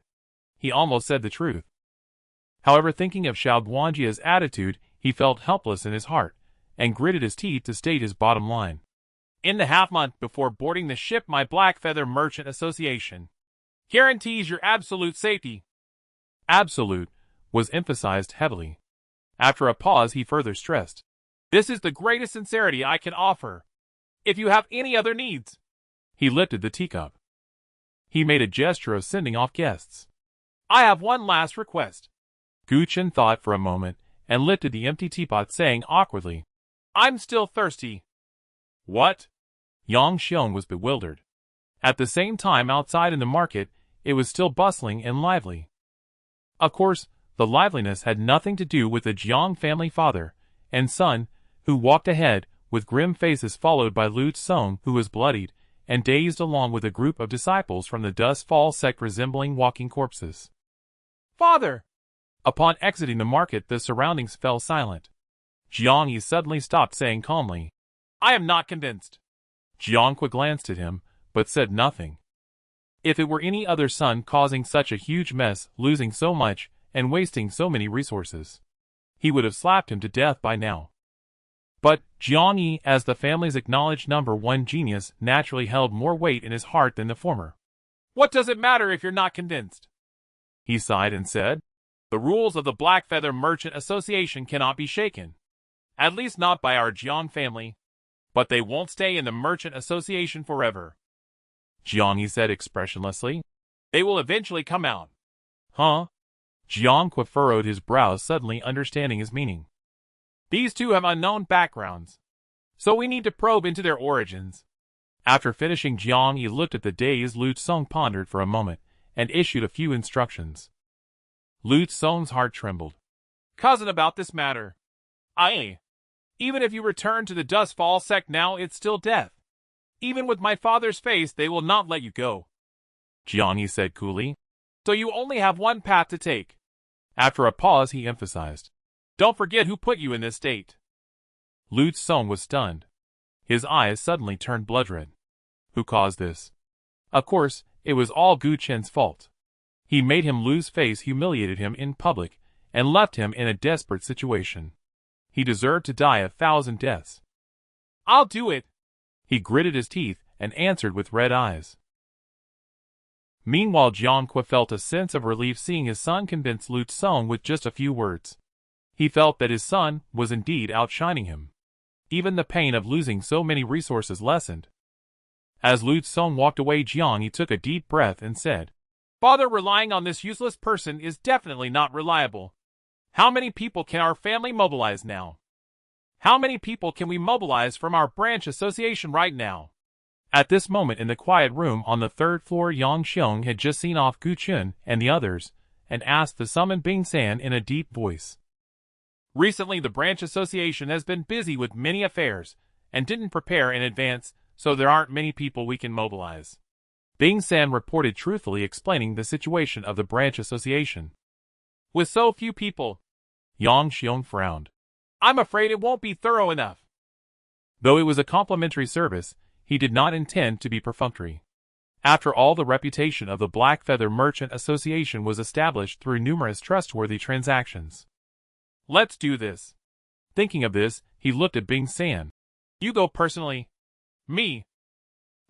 He almost said the truth. However, thinking of Xiao Guangjia's attitude, he felt helpless in his heart, and gritted his teeth to state his bottom line. In the half-month before boarding the ship, my Black Feather Merchant Association guarantees your absolute safety. Absolute was emphasized heavily. After a pause, he further stressed. This is the greatest sincerity I can offer. If you have any other needs. He lifted the teacup. He made a gesture of sending off guests. I have one last request. Gu Chen thought for a moment and lifted the empty teapot, saying awkwardly, I'm still thirsty. What? Yang Xiong was bewildered. At the same time, outside in the market, it was still bustling and lively. Of course, the liveliness had nothing to do with the Jiang family father and son, who walked ahead with grim faces, followed by Lu Tsong, who was bloodied and dazed, along with a group of disciples from the Dust Fall sect resembling walking corpses. Father! Upon exiting the market, the surroundings fell silent. Jiang Yi suddenly stopped, saying calmly, I am not convinced. Jiang Kui glanced at him, but said nothing. If it were any other son causing such a huge mess, losing so much, and wasting so many resources, he would have slapped him to death by now. But Jiang Yi, as the family's acknowledged #1 genius, naturally held more weight in his heart than the former. What does it matter if you're not convinced? He sighed and said, The rules of the Black Feather Merchant Association cannot be shaken. At least not by our Jiang family. But they won't stay in the Merchant Association forever. Jiang Yi said expressionlessly. They will eventually come out. Huh? Jiang Kui furrowed his brows, suddenly understanding his meaning. These two have unknown backgrounds, so we need to probe into their origins. After finishing, Jiang Yi looked at the dazed Lu Tsong, pondered for a moment, and issued a few instructions. Lu Tsong's heart trembled. Cousin, about this matter. Even if you return to the Dust Fall sect now, it's still death. Even with my father's face, they will not let you go. Jiang Yi said coolly. So you only have one path to take. After a pause, he emphasized. Don't forget who put you in this state. Lu Tsong was stunned. His eyes suddenly turned blood red. Who caused this? Of course, it was all Gu Chen's fault. He made him lose face, humiliated him in public, and left him in a desperate situation. He deserved to die 1,000 deaths. I'll do it. He gritted his teeth and answered with red eyes. Meanwhile, Jiang Kui felt a sense of relief seeing his son convince Lu Tsong with just a few words. He felt that his son was indeed outshining him. Even the pain of losing so many resources lessened. As Lu Tsong walked away, Jiang Yi took a deep breath and said, Father, relying on this useless person is definitely not reliable. How many people can our family mobilize now? How many people can we mobilize from our branch association right now? At this moment, in the quiet room on the 3rd floor, Yang Xiong had just seen off Gu Chen and the others, and asked the summoned Bing San in a deep voice. Recently, the branch association has been busy with many affairs, and didn't prepare in advance, so there aren't many people we can mobilize. Bing San reported, truthfully explaining the situation of the branch association. With so few people, Yang Xiong frowned. I'm afraid it won't be thorough enough. Though it was a complimentary service, he did not intend to be perfunctory. After all, the reputation of the Black Feather Merchant Association was established through numerous trustworthy transactions. Let's do this. Thinking of this, he looked at Bing San. You go personally. Me.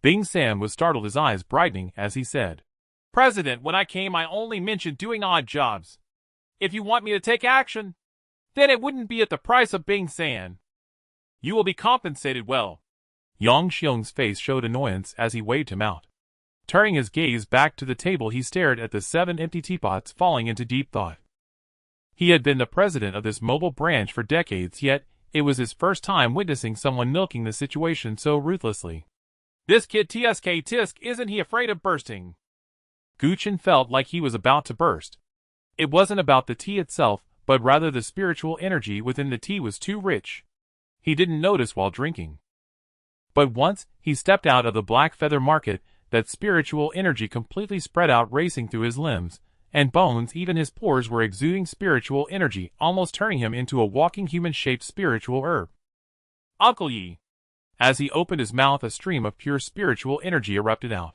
Bing San was startled, his eyes brightening as he said, President, when I came I only mentioned doing odd jobs. If you want me to take action, then it wouldn't be at the price of Bing San. You will be compensated well. Yang Xiong's face showed annoyance as he waved him out. Turning his gaze back to the table, he stared at the 7 empty teapots, falling into deep thought. He had been the president of this mobile branch for decades, yet it was his first time witnessing someone milking the situation so ruthlessly. This kid tisk, isn't he afraid of bursting? Gu Chen felt like he was about to burst. It wasn't about the tea itself, but rather the spiritual energy within the tea was too rich. He didn't notice while drinking. But once he stepped out of the Black Feather Market, that spiritual energy completely spread out, racing through his limbs, and bones, even his pores were exuding spiritual energy, almost turning him into a walking human-shaped spiritual herb. Uncle Yi. As he opened his mouth, a stream of pure spiritual energy erupted out.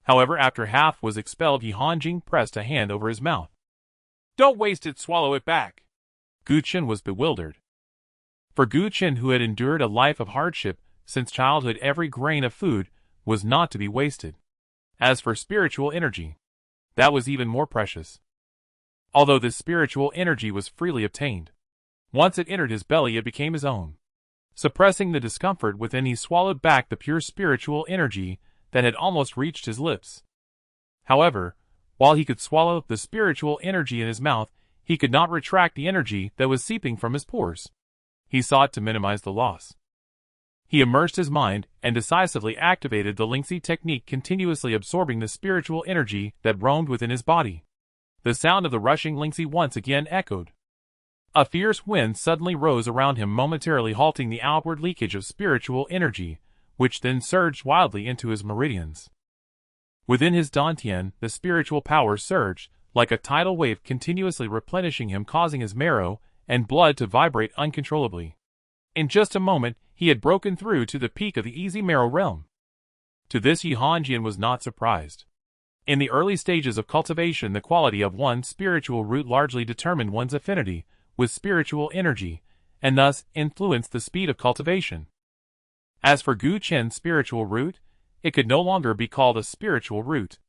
However, after half was expelled, Yi Hanjing pressed a hand over his mouth. Don't waste it, swallow it back. Gu Chen was bewildered. For Gu Chen, who had endured a life of hardship since childhood, every grain of food was not to be wasted. As for spiritual energy, that was even more precious. Although this spiritual energy was freely obtained, once it entered his belly, it became his own. Suppressing the discomfort within, he swallowed back the pure spiritual energy that had almost reached his lips. However, while he could swallow the spiritual energy in his mouth, he could not retract the energy that was seeping from his pores. He sought to minimize the loss. He immersed his mind and decisively activated the Lingxi technique, continuously absorbing the spiritual energy that roamed within his body. The sound of the rushing Lingxi once again echoed. A fierce wind suddenly rose around him, momentarily halting the outward leakage of spiritual energy, which then surged wildly into his meridians. Within his dantian, the spiritual power surged, like a tidal wave, continuously replenishing him, causing his marrow and blood to vibrate uncontrollably. In just a moment, he had broken through to the peak of the easy marrow realm. To this, Yi Hanjing was not surprised. In the early stages of cultivation, the quality of one's spiritual root largely determined one's affinity with spiritual energy, and thus influenced the speed of cultivation. As for Gu Chen's spiritual root, it could no longer be called a spiritual root.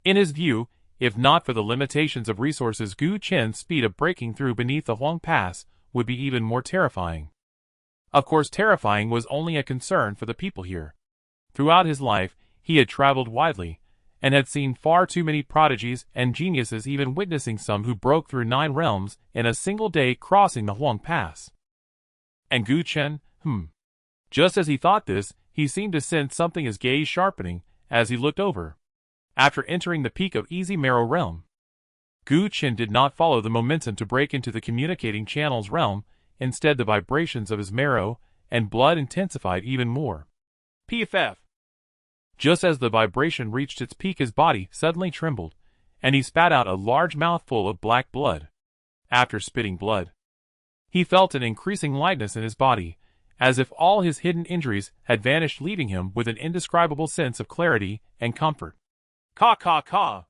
In his view, if not for the limitations of resources, Gu Chen's speed of breaking through beneath the Huang Pass would be even more terrifying. Of course, terrifying was only a concern for the people here. Throughout his life, he had traveled widely, and had seen far too many prodigies and geniuses, even witnessing some who broke through 9 realms in a single day, crossing the Huang Pass. And Gu Chen, Just as he thought this, he seemed to sense something, his gaze sharpening as he looked over. After entering the peak of easy marrow realm, Gu Chen did not follow the momentum to break into the communicating channels realm. Instead, the vibrations of his marrow and blood intensified even more. PFF. Just as the vibration reached its peak, his body suddenly trembled, and he spat out a large mouthful of black blood. After spitting blood, he felt an increasing lightness in his body, as if all his hidden injuries had vanished, leaving him with an indescribable sense of clarity and comfort. Caw, caw, caw.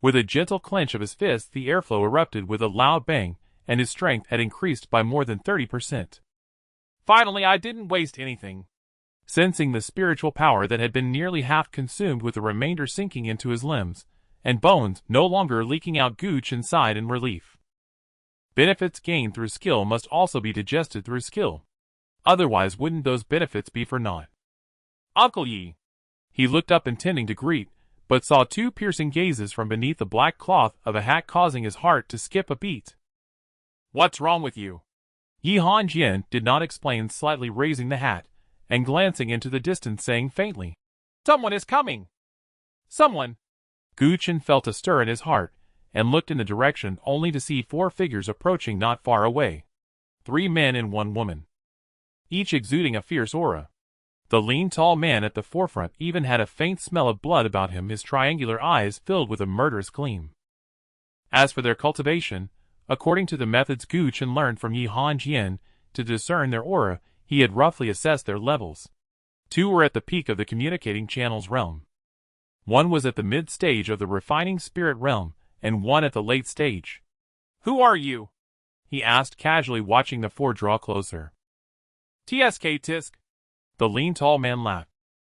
With a gentle clench of his fist, the airflow erupted with a loud bang, and his strength had increased by more than 30%. Finally, I didn't waste anything. Sensing the spiritual power that had been nearly half consumed, with the remainder sinking into his limbs and bones, no longer leaking out, Gu Chen sighed in relief. Benefits gained through skill must also be digested through skill. Otherwise, wouldn't those benefits be for naught? Uncle Yi. He looked up, intending to greet, but saw 2 piercing gazes from beneath the black cloth of a hat, causing his heart to skip a beat. What's wrong with you? Yi Hanjing did not explain, slightly raising the hat and glancing into the distance, saying faintly, Someone is coming. Someone. Gu Chen felt a stir in his heart and looked in the direction, only to see 4 figures approaching not far away. 3 men and 1 woman, each exuding a fierce aura. The lean, tall man at the forefront even had a faint smell of blood about him, his triangular eyes filled with a murderous gleam. As for their cultivation, according to the methods Gu Chen learned from Yi Hanjing to discern their aura, he had roughly assessed their levels. 2 were at the peak of the communicating channels realm. 1 was at the mid-stage of the refining spirit realm, and 1 at the late stage. Who are you? He asked casually, watching the 4 draw closer. TSK Tisk. The lean, tall man laughed.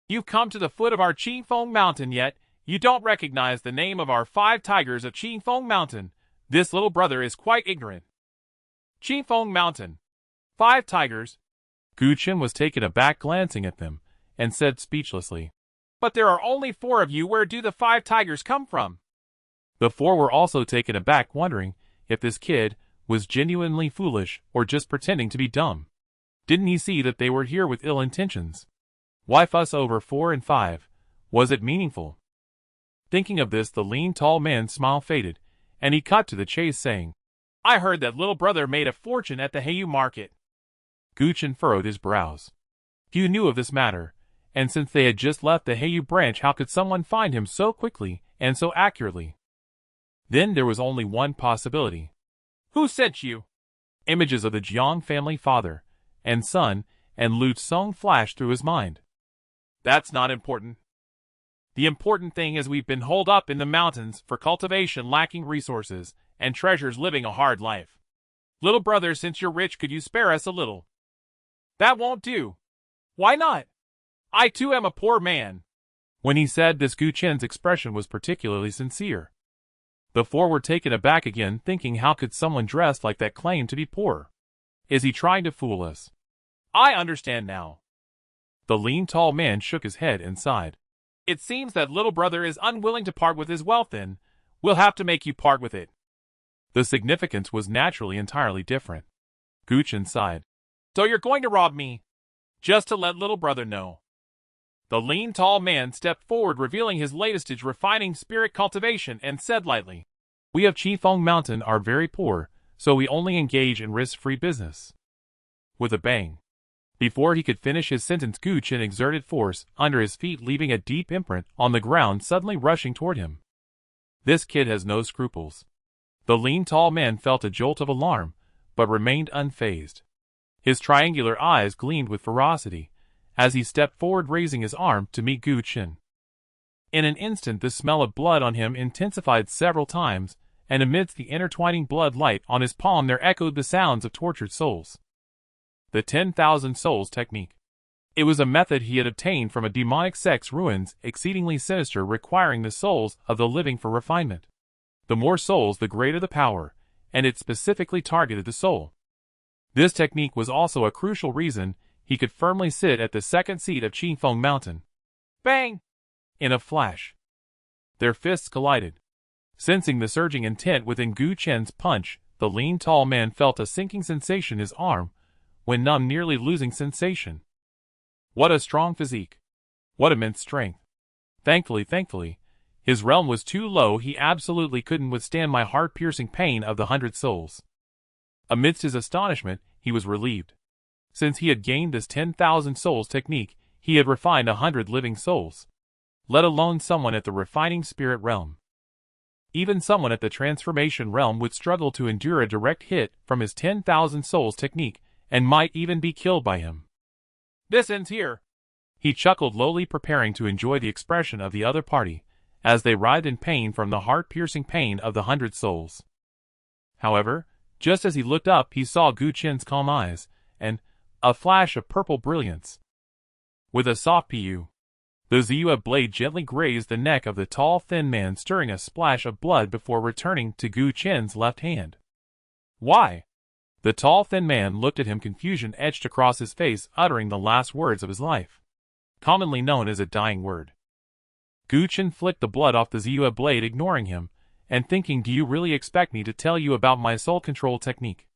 You've come to the foot of our Qingfeng Mountain, yet you don't recognize the name of our 5 tigers of Qingfeng Mountain. This little brother is quite ignorant. Qingfeng Mountain. 5 tigers. Gu Chen was taken aback, glancing at them, and said speechlessly, But there are only 4 of you. Where do the 5 tigers come from? The 4 were also taken aback, wondering if this kid was genuinely foolish or just pretending to be dumb. Didn't he see that they were here with ill intentions? Why fuss over 4 and 5? Was it meaningful? Thinking of this, the lean, tall man's smile faded, and he cut to the chase, saying, I heard that little brother made a fortune at the Heiyu market. Gu Chen furrowed his brows. Gu knew of this matter, and since they had just left the Heiyu branch, how could someone find him so quickly and so accurately? Then there was only one possibility. Who sent you? Images of the Jiang family father and son and Lu Tsong flashed through his mind. That's not important. The important thing is we've been holed up in the mountains for cultivation, lacking resources, and treasures, living a hard life. Little brother, since you're rich, could you spare us a little? That won't do. Why not? I too am a poor man. When he said this, Gu Chen's expression was particularly sincere. The four were taken aback again, thinking, how could someone dressed like that claim to be poor? Is he trying to fool us? I understand now. The lean, tall man shook his head and sighed. It seems that little brother is unwilling to part with his wealth. Then we'll have to make you part with it. The significance was naturally entirely different. Gu Chen sighed. So you're going to rob me? Just to let little brother know. The lean, tall man stepped forward, revealing his latest stage, refining spirit cultivation, and said lightly, We of Qifeng Mountain are very poor, so we only engage in risk-free business. With a bang. Before he could finish his sentence, Gu Chen exerted force under his feet, leaving a deep imprint on the ground, suddenly rushing toward him. This kid has no scruples. The lean, tall man felt a jolt of alarm, but remained unfazed. His triangular eyes gleamed with ferocity as he stepped forward, raising his arm to meet Gu Chen. In an instant, the smell of blood on him intensified several times, and amidst the intertwining blood light on his palm there echoed the sounds of tortured souls. The 10,000 souls technique. It was a method he had obtained from a demonic sect's ruins, exceedingly sinister, requiring the souls of the living for refinement. The more souls, the greater the power, and it specifically targeted the soul. This technique was also a crucial reason he could firmly sit at the second seat of Qifeng Mountain. Bang! In a flash, their fists collided. Sensing the surging intent within Gu Chen's punch, the lean, tall man felt a sinking sensation in his arm, when numb, nearly losing sensation. What a strong physique! What immense strength! Thankfully, his realm was too low. He absolutely couldn't withstand my heart-piercing pain of the 100 souls. Amidst his astonishment, he was relieved. Since he had gained this 10,000 souls technique, he had refined 100 living souls. Let alone someone at the refining spirit realm. Even someone at the transformation realm would struggle to endure a direct hit from his 10,000 souls technique, and might even be killed by him. This ends here. He chuckled lowly, preparing to enjoy the expression of the other party, as they writhed in pain from the heart-piercing pain of the 100 souls. However, just as he looked up, he saw Gu Chen's calm eyes, and a flash of purple brilliance. With a soft pu, the Ziyue blade gently grazed the neck of the tall, thin man, stirring a splash of blood before returning to Gu Chen's left hand. Why? The tall, thin man looked at him, confusion etched across his face, uttering the last words of his life, commonly known as a dying word. Gu Chen flicked the blood off the Ziyue blade, ignoring him, and thinking, do you really expect me to tell you about my soul control technique?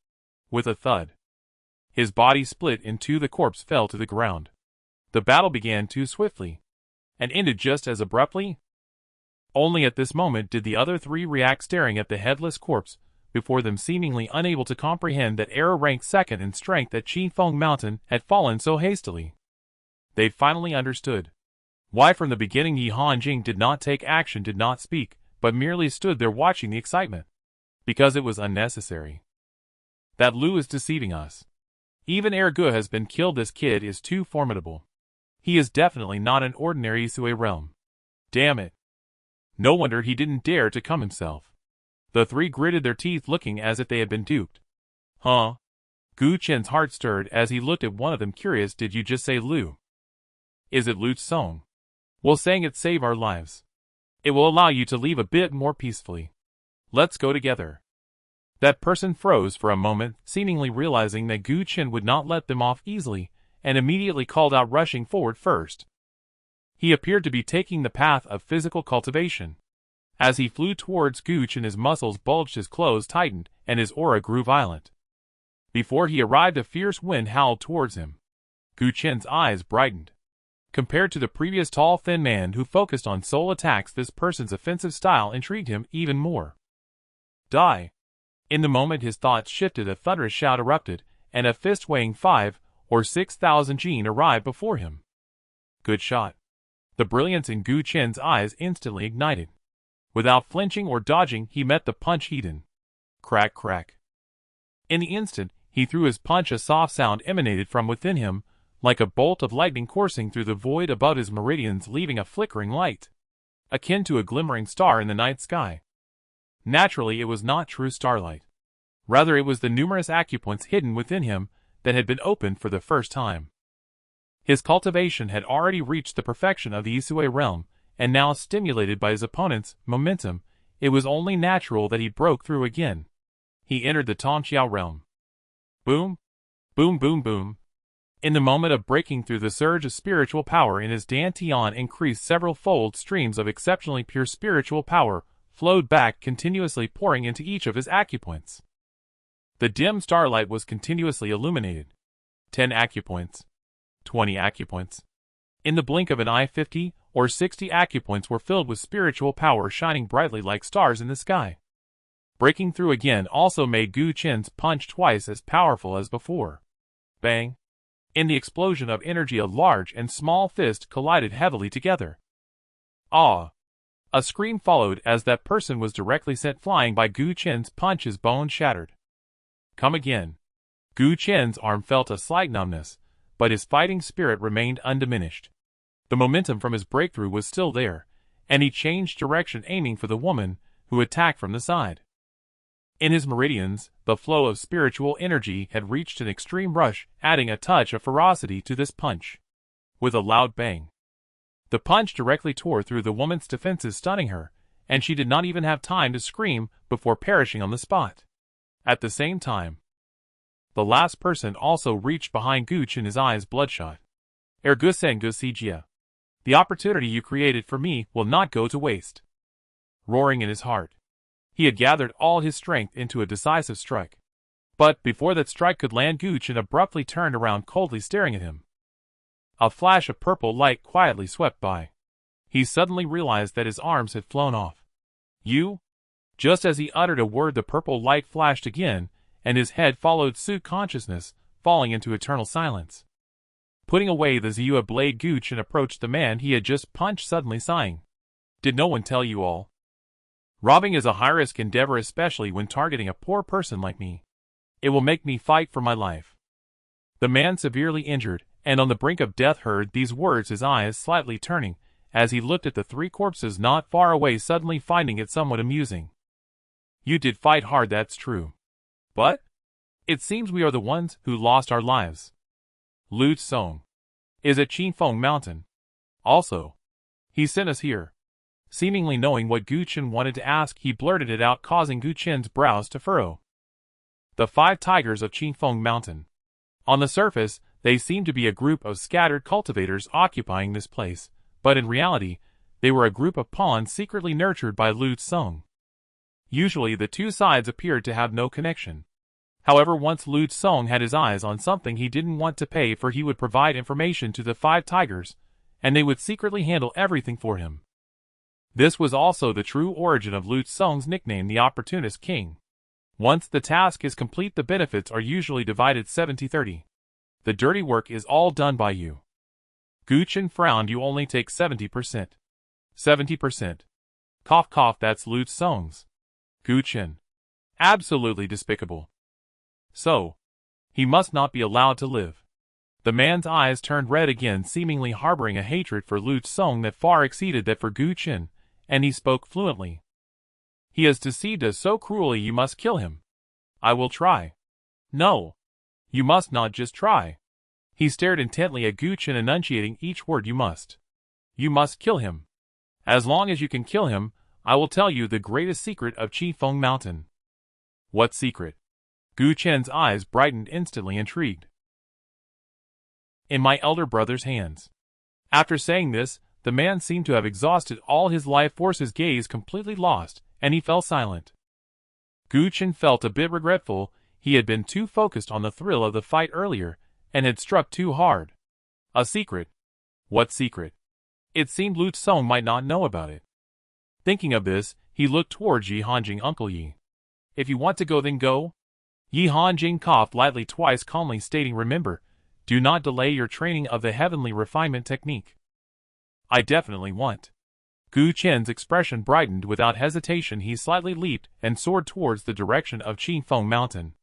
With a thud, his body split in two. The corpse fell to the ground. The battle began too swiftly, and ended just as abruptly. Only at this moment did the other three react, staring at the headless corpse before them, seemingly unable to comprehend that error ranked second in strength at Qifeng Mountain had fallen so hastily. They finally understood why from the beginning Yi Hanjing did not take action, did not speak, but merely stood there watching the excitement. Because it was unnecessary. That Lu is deceiving us. Even ere Gu has been killed, this kid is too formidable. He is definitely not an ordinary Sui realm. Damn it. No wonder he didn't dare to come himself. The three gritted their teeth, looking as if they had been duped. Huh? Gu Chen's heart stirred as he looked at one of them, curious. Did you just say Lu? Is it Lu Tsong? Well, saying it save our lives. It will allow you to leave a bit more peacefully. Let's go together. That person froze for a moment, seemingly realizing that Gu Chen would not let them off easily, and immediately called out, rushing forward first. He appeared to be taking the path of physical cultivation. As he flew towards Gu Chen, his muscles bulged, his clothes tightened, and his aura grew violent. Before he arrived, a fierce wind howled towards him. Gu Chen's eyes brightened. Compared to the previous tall, thin man who focused on soul attacks, this person's offensive style intrigued him even more. Die. In the moment his thoughts shifted, a thunderous shout erupted, and a fist weighing 5,000 or 6,000 jin arrived before him. Good shot. The brilliance in Gu Chen's eyes instantly ignited. Without flinching or dodging, he met the punch Eden. Crack, crack. In the instant he threw his punch, a soft sound emanated from within him, like a bolt of lightning coursing through the void above his meridians, leaving a flickering light, akin to a glimmering star in the night sky. Naturally, it was not true starlight. Rather, it was the numerous acupoints hidden within him that had been opened for the first time. His cultivation had already reached the perfection of the Isue realm, and now, stimulated by his opponent's momentum, it was only natural that he broke through again. He entered the Tongqiao realm. Boom, boom, boom, boom. In the moment of breaking through, the surge of spiritual power in his dantian increased several-fold. Streams of exceptionally pure spiritual power flowed back, continuously pouring into each of his acupoints. The dim starlight was continuously illuminated. 10 acupoints. 20 acupoints. In the blink of an eye, 50 or 60 acupoints were filled with spiritual power, shining brightly like stars in the sky. Breaking through again also made Gu Qin's punch twice as powerful as before. Bang! In the explosion of energy, a large and small fist collided heavily together. Ah! A scream followed as that person was directly sent flying by Gu Qin's punch, his bones shattered. Come again. Gu Qin's arm felt a slight numbness, but his fighting spirit remained undiminished. The momentum from his breakthrough was still there, and he changed direction, aiming for the woman who attacked from the side. In his meridians, the flow of spiritual energy had reached an extreme rush, adding a touch of ferocity to this punch. With a loud bang, the punch directly tore through the woman's defenses, stunning her, and she did not even have time to scream before perishing on the spot. At the same time, the last person also reached behind Gu Qin, his eyes bloodshot. Ginseng Gusijia. The opportunity you created for me will not go to waste. Roaring in his heart, he had gathered all his strength into a decisive strike. But before that strike could land, Gu Qin abruptly turned around, coldly staring at him. A flash of purple light quietly swept by. He suddenly realized that his arms had flown off. You? Just as he uttered a word, the purple light flashed again, and his head followed suit, consciousness falling into eternal silence. Putting away the Ziyue blade, Gu Qin approached the man he had just punched, suddenly sighing. Did no one tell you all? Robbing is a high-risk endeavor, especially when targeting a poor person like me. It will make me fight for my life. The man, severely injured and on the brink of death, heard these words, his eyes slightly turning as he looked at the 3 corpses not far away, suddenly finding it somewhat amusing. You did fight hard, that's true. But it seems we are the ones who lost our lives. Lu Song is at Qinfeng Mountain. Also, he sent us here. Seemingly knowing what Gu Qin wanted to ask, he blurted it out, causing Gu Qin's brows to furrow. The 5 tigers of Qinfeng Mountain. On the surface, they seemed to be a group of scattered cultivators occupying this place, but in reality, they were a group of pawns secretly nurtured by Lu Song. Usually the 2 sides appeared to have no connection. However, once Lu Song had his eyes on something he didn't want to pay for, he would provide information to the 5 tigers, and they would secretly handle everything for him. This was also the true origin of Lu Song's nickname, the Opportunist King. Once the task is complete, the benefits are usually divided 70-30. The dirty work is all done by you. Gu Qin frowned. You only take 70%. 70%. Cough cough, that's Lu Song's. Gu Qin. Absolutely despicable. So, he must not be allowed to live. The man's eyes turned red again, seemingly harboring a hatred for Lu Song that far exceeded that for Gu Qin, and he spoke fluently. He has deceived us so cruelly, you must kill him. I will try. No. You must not just try. He stared intently at Gu Qin, enunciating each word. You must. You must kill him. As long as you can kill him, I will tell you the greatest secret of Qinfeng Mountain. What secret? Gu Qin's eyes brightened, instantly intrigued. In my elder brother's hands. After saying this, the man seemed to have exhausted all his life force, his gaze completely lost, and he fell silent. Gu Qin felt a bit regretful. He had been too focused on the thrill of the fight earlier, and had struck too hard. A secret? What secret? It seemed Lu Song might not know about it. Thinking of this, he looked towards Yi Hanjing. Uncle Yi. If you want to go, then go. Yi Hanjing coughed lightly twice, calmly stating, remember, do not delay your training of the heavenly refinement technique. I definitely want Gu Chen's expression brightened. Without hesitation he slightly leaped and soared towards the direction of Qifeng Mountain.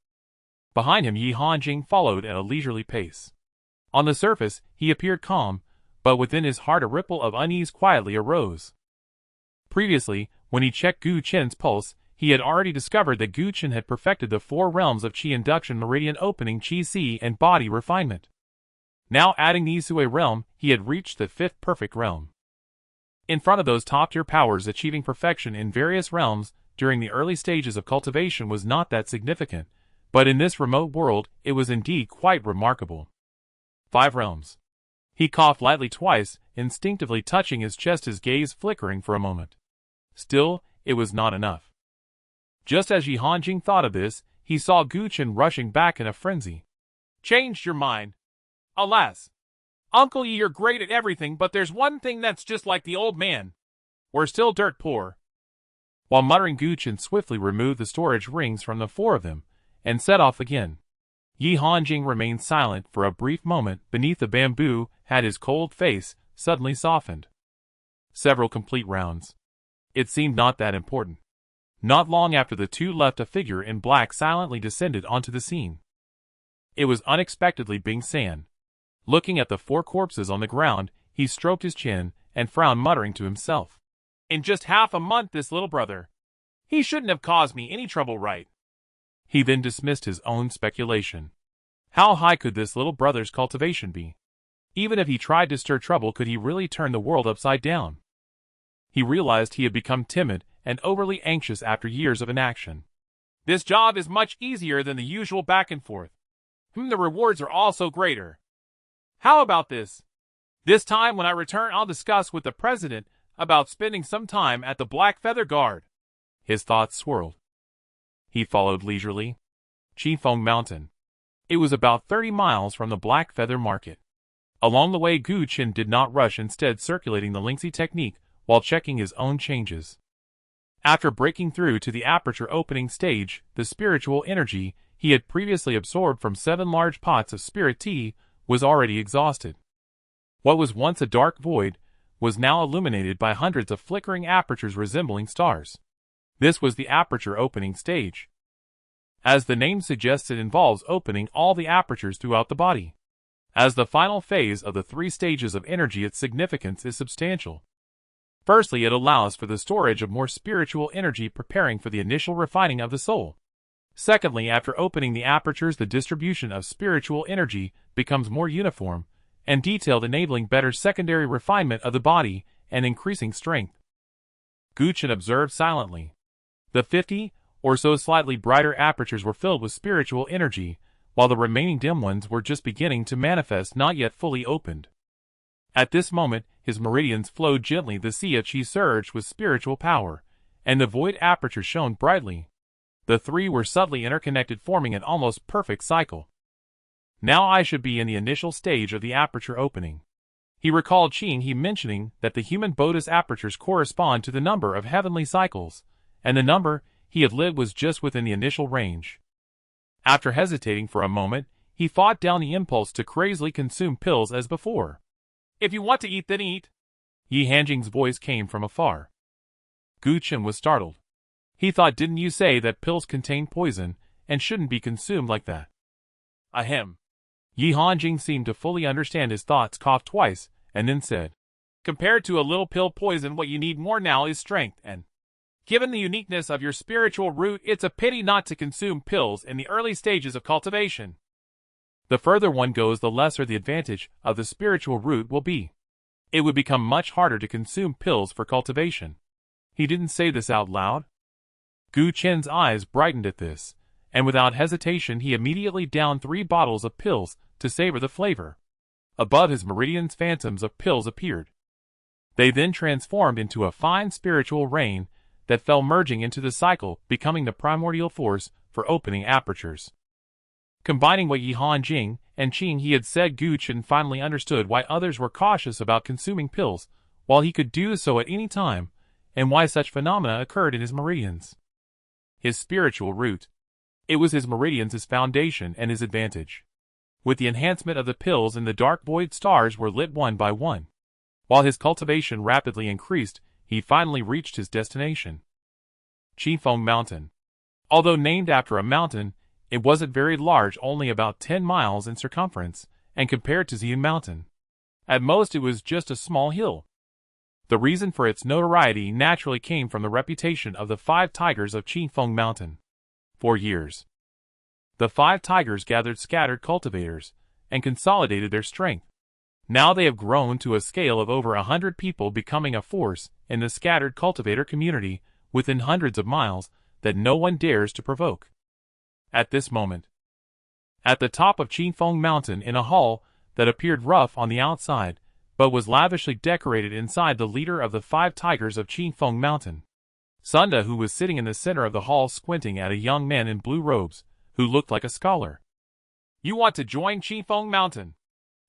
Behind him Yi Hanjing followed at a leisurely pace. On the surface, he appeared calm, but within his heart a ripple of unease quietly arose. Previously, when he checked Gu Chen's pulse, he had already discovered that Gu Chen had perfected the 4 realms of Qi induction, meridian opening, Qi Si, and body refinement. Now adding these to a realm, he had reached the 5th perfect realm. In front of those top-tier powers, achieving perfection in various realms during the early stages of cultivation was not that significant, but in this remote world it was indeed quite remarkable. 5 realms. He coughed lightly twice, instinctively touching his chest, his gaze flickering for a moment. Still, it was not enough. Just as Yi Hanjing thought of this, he saw Gu Chen rushing back in a frenzy. Changed your mind? Alas. Uncle Yi, you're great at everything, but there's one thing that's just like the old man. We're still dirt poor. While muttering, Gu Chen swiftly removed the storage rings from the 4 of them, and set off again. Yi Hanjing remained silent for a brief moment beneath the bamboo, had his cold face suddenly softened. Several complete rounds. It seemed not that important. Not long after the two left, a figure in black silently descended onto the scene. It was unexpectedly Bing San. Looking at the 4 corpses on the ground, he stroked his chin and frowned, muttering to himself. In just half a month, this little brother. He shouldn't have caused me any trouble, right? He then dismissed his own speculation. How high could this little brother's cultivation be? Even if he tried to stir trouble, could he really turn the world upside down? He realized he had become timid and overly anxious after years of inaction. This job is much easier than the usual back and forth. The rewards are also greater. How about this? This time when I return, I'll discuss with the president about spending some time at the Black Feather Guard. His thoughts swirled. He followed leisurely. Qifeng Mountain. It was about 30 miles from the Black Feather Market. Along the way, Gu Chen did not rush, instead circulating the Lingxi technique while checking his own changes. After breaking through to the aperture opening stage, the spiritual energy he had previously absorbed from 7 large pots of spirit tea was already exhausted. What was once a dark void was now illuminated by hundreds of flickering apertures resembling stars. This was the aperture opening stage. As the name suggests, it involves opening all the apertures throughout the body. As the final phase of the 3 stages of energy, its significance is substantial. Firstly, it allows for the storage of more spiritual energy, preparing for the initial refining of the soul. Secondly, after opening the apertures, the distribution of spiritual energy becomes more uniform and detailed, enabling better secondary refinement of the body and increasing strength. Gu Chen observed silently. The 50 or so slightly brighter apertures were filled with spiritual energy, while the remaining dim ones were just beginning to manifest, not yet fully opened. At this moment, his meridians flowed gently, the sea of Qi surged with spiritual power, and the void apertures shone brightly. The 3 were subtly interconnected, forming an almost perfect cycle. Now I should be in the initial stage of the aperture opening. He recalled Qing He mentioning that the human Buddha's apertures correspond to the number of heavenly cycles, and the number he had lived was just within the initial range. After hesitating for a moment, he fought down the impulse to crazily consume pills as before. If you want to eat, then eat. Yi Hanjing's voice came from afar. Gu Chen was startled. He thought, didn't you say that pills contain poison and shouldn't be consumed like that? Ahem. Yi Hanjing seemed to fully understand his thoughts, coughed twice, and then said, Compared to a little pill poison, what you need more now is strength, and given the uniqueness of your spiritual root, it's a pity not to consume pills in the early stages of cultivation. The further one goes, the lesser the advantage of the spiritual root will be. It would become much harder to consume pills for cultivation. He didn't say this out loud. Gu Chen's eyes brightened at this, and without hesitation he immediately downed 3 bottles of pills to savor the flavor. Above his meridians, phantoms of pills appeared. They then transformed into a fine spiritual rain that fell, merging into the cycle, becoming the primordial force for opening apertures. Combining what Yi Hanjing and Qing He had said, Gu Chen finally understood why others were cautious about consuming pills, while he could do so at any time, and why such phenomena occurred in his meridians. His spiritual root. It was his meridians, his foundation, and his advantage. With the enhancement of the pills, and the dark void stars were lit one by one. While his cultivation rapidly increased, he finally reached his destination. Qifeng Mountain. Although named after a mountain, it wasn't very large, only about 10 miles in circumference, and compared to Zian Mountain, at most it was just a small hill. The reason for its notoriety naturally came from the reputation of the 5 tigers of Qifeng Mountain. For years, the 5 tigers gathered scattered cultivators and consolidated their strength. Now they have grown to a scale of over 100 people, becoming a force in the scattered cultivator community within hundreds of miles that no one dares to provoke. At this moment, at the top of Qifeng Mountain, in a hall that appeared rough on the outside, but was lavishly decorated inside, the leader of the 5 tigers of Qifeng Mountain, Sunda, who was sitting in the center of the hall squinting at a young man in blue robes, who looked like a scholar. You want to join Qifeng Mountain?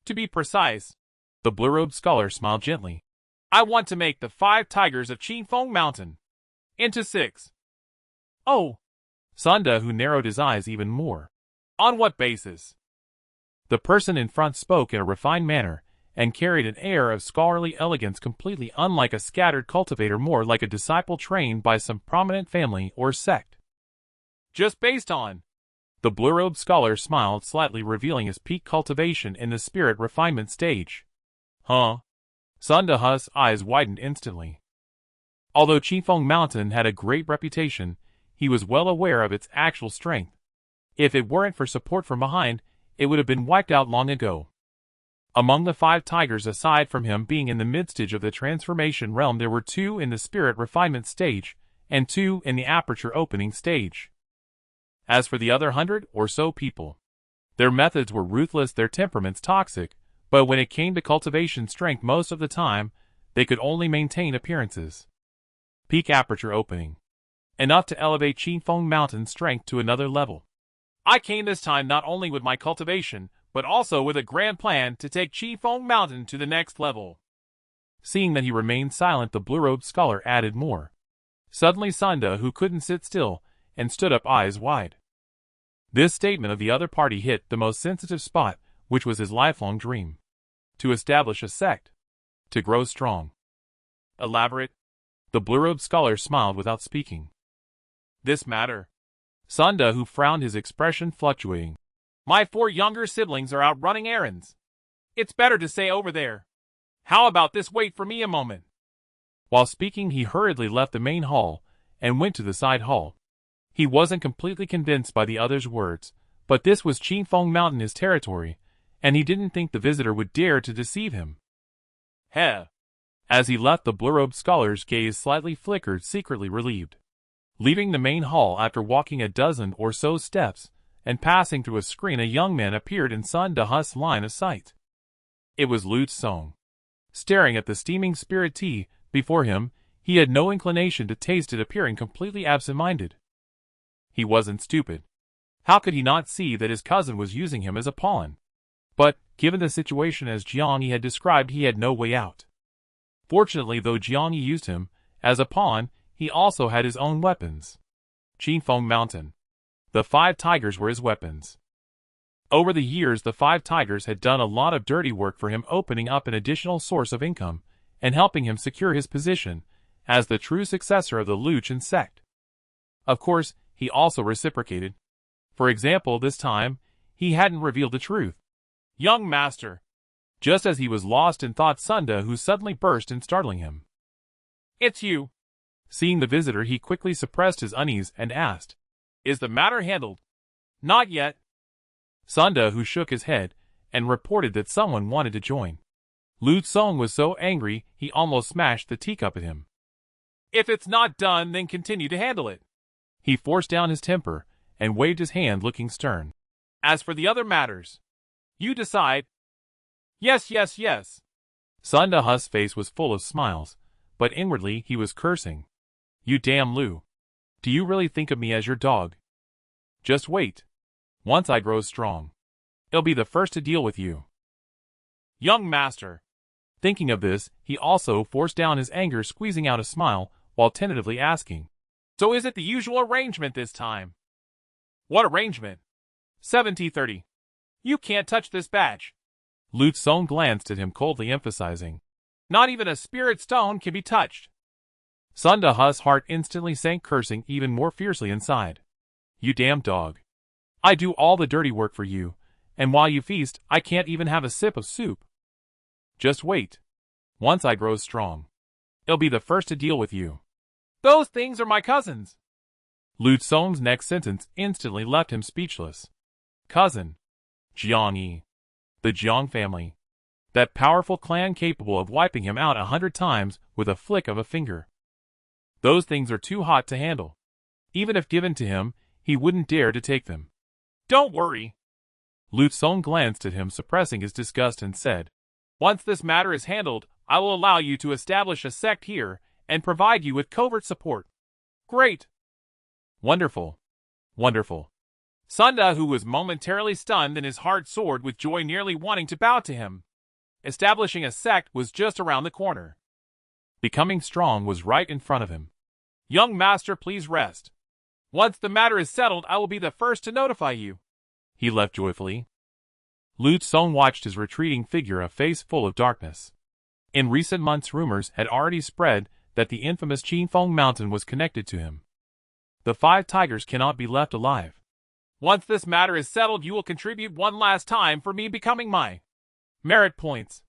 To be precise, the blue-robed scholar smiled gently. I want to make the 5 tigers of Qifeng Mountain into 6. Oh, Sunda, who narrowed his eyes even more. On what basis? The person in front spoke in a refined manner, and carried an air of scholarly elegance completely unlike a scattered cultivator, more like a disciple trained by some prominent family or sect. Just based on. The blue-robed scholar smiled slightly, revealing his peak cultivation in the spirit refinement stage. Huh? Sunda's eyes widened instantly. Although Qifeng Mountain had a great reputation, he was well aware of its actual strength. If it weren't for support from behind, it would have been wiped out long ago. Among the 5 tigers, aside from him being in the mid-stage of the transformation realm, there were 2 in the spirit refinement stage, and 2 in the aperture opening stage. As for the other 100 or so people, their methods were ruthless, their temperaments toxic, but when it came to cultivation strength, most of the time, they could only maintain appearances. Peak aperture opening. Enough to elevate Qifeng Mountain's strength to another level. I came this time not only with my cultivation, but also with a grand plan to take Qifeng Mountain to the next level. Seeing that he remained silent, the blue-robed scholar added more. Suddenly Sunda, who couldn't sit still, and stood up, eyes wide. This statement of the other party hit the most sensitive spot, which was his lifelong dream. To establish a sect. To grow strong. Elaborate? The blue-robed scholar smiled without speaking. This matter. Sunda, who frowned, his expression fluctuating. My 4 younger siblings are out running errands. It's better to stay over there. How about this? Wait for me a moment. While speaking, he hurriedly left the main hall and went to the side hall. He wasn't completely convinced by the other's words, but this was Qifeng Mountain, his territory, and he didn't think the visitor would dare to deceive him. Heh. As he left, the blue-robed scholar's gaze slightly flickered, secretly relieved. Leaving the main hall after walking a dozen or so steps, and passing through a screen, a young man appeared in Sunda's line of sight. It was Lu Tsong. Staring at the steaming spirit tea before him, he had no inclination to taste it, appearing completely absent-minded. He wasn't stupid. How could he not see that his cousin was using him as a pawn? But, given the situation as Jiangyi had described, he had no way out. Fortunately, though Jiangyi used him as a pawn, he also had his own weapons. Qifeng Mountain. The 5 tigers were his weapons. Over the years, the 5 tigers had done a lot of dirty work for him, opening up an additional source of income and helping him secure his position as the true successor of the Luchen sect. Of course, he also reciprocated. For example, this time, he hadn't revealed the truth. Young master. Just as he was lost in thought, Sunda, who suddenly burst in, startling him. It's you. Seeing the visitor, he quickly suppressed his unease and asked, Is the matter handled? Not yet. Sunda, who shook his head, and reported that someone wanted to join. Lu Tsong was so angry, he almost smashed the teacup at him. If it's not done, then continue to handle it. He forced down his temper, and waved his hand, looking stern. As for the other matters, you decide. Yes, yes, yes. Sunda's face was full of smiles, but inwardly he was cursing. You damn Lu. Do you really think of me as your dog? Just wait. Once I grow strong, I'll be the first to deal with you. Young master. Thinking of this, he also forced down his anger, squeezing out a smile, while tentatively asking, So is it the usual arrangement this time? What arrangement? 70-30. You can't touch this badge. Lu Tsong glanced at him coldly, emphasizing, Not even a spirit stone can be touched. Sunda's heart instantly sank, cursing even more fiercely inside. You damn dog. I do all the dirty work for you, and while you feast, I can't even have a sip of soup. Just wait. Once I grow strong, I'll be the first to deal with you. Those things are my cousins. Lu Song's next sentence instantly left him speechless. Cousin. Jiang Yi. The Jiang family. That powerful clan capable of wiping him out 100 times with a flick of a finger. Those things are too hot to handle. Even if given to him, he wouldn't dare to take them. Don't worry. Lu Song glanced at him, suppressing his disgust, and said, Once this matter is handled, I will allow you to establish a sect here and provide you with covert support. Great. Wonderful. Wonderful. Sunda, who was momentarily stunned and his heart soared with joy, nearly wanting to bow to him. Establishing a sect was just around the corner. Becoming strong was right in front of him. Young master, please rest. Once the matter is settled, I will be the first to notify you. He left joyfully. Lu Song watched his retreating figure, a face full of darkness. In recent months, rumors had already spread that the infamous Qingfeng Mountain was connected to him. The 5 tigers cannot be left alive. Once this matter is settled, you will contribute one last time for me becoming my merit points.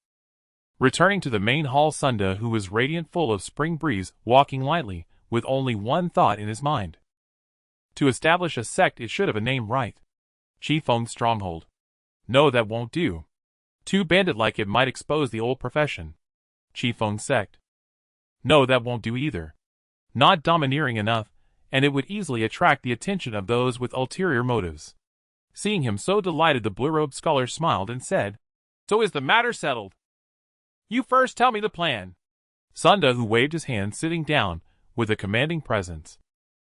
Returning to the main hall, Sunda, who was radiant, full of spring breeze, walking lightly, with only one thought in his mind. To establish a sect, it should have a name right. Qifeng's stronghold. No, that won't do. Too bandit-like, it might expose the old profession. Qifeng sect. No, that won't do either. Not domineering enough, and it would easily attract the attention of those with ulterior motives. Seeing him so delighted, the blue-robed scholar smiled and said, So is the matter settled? You first tell me the plan. Sunda, who waved his hand, sitting down, with a commanding presence.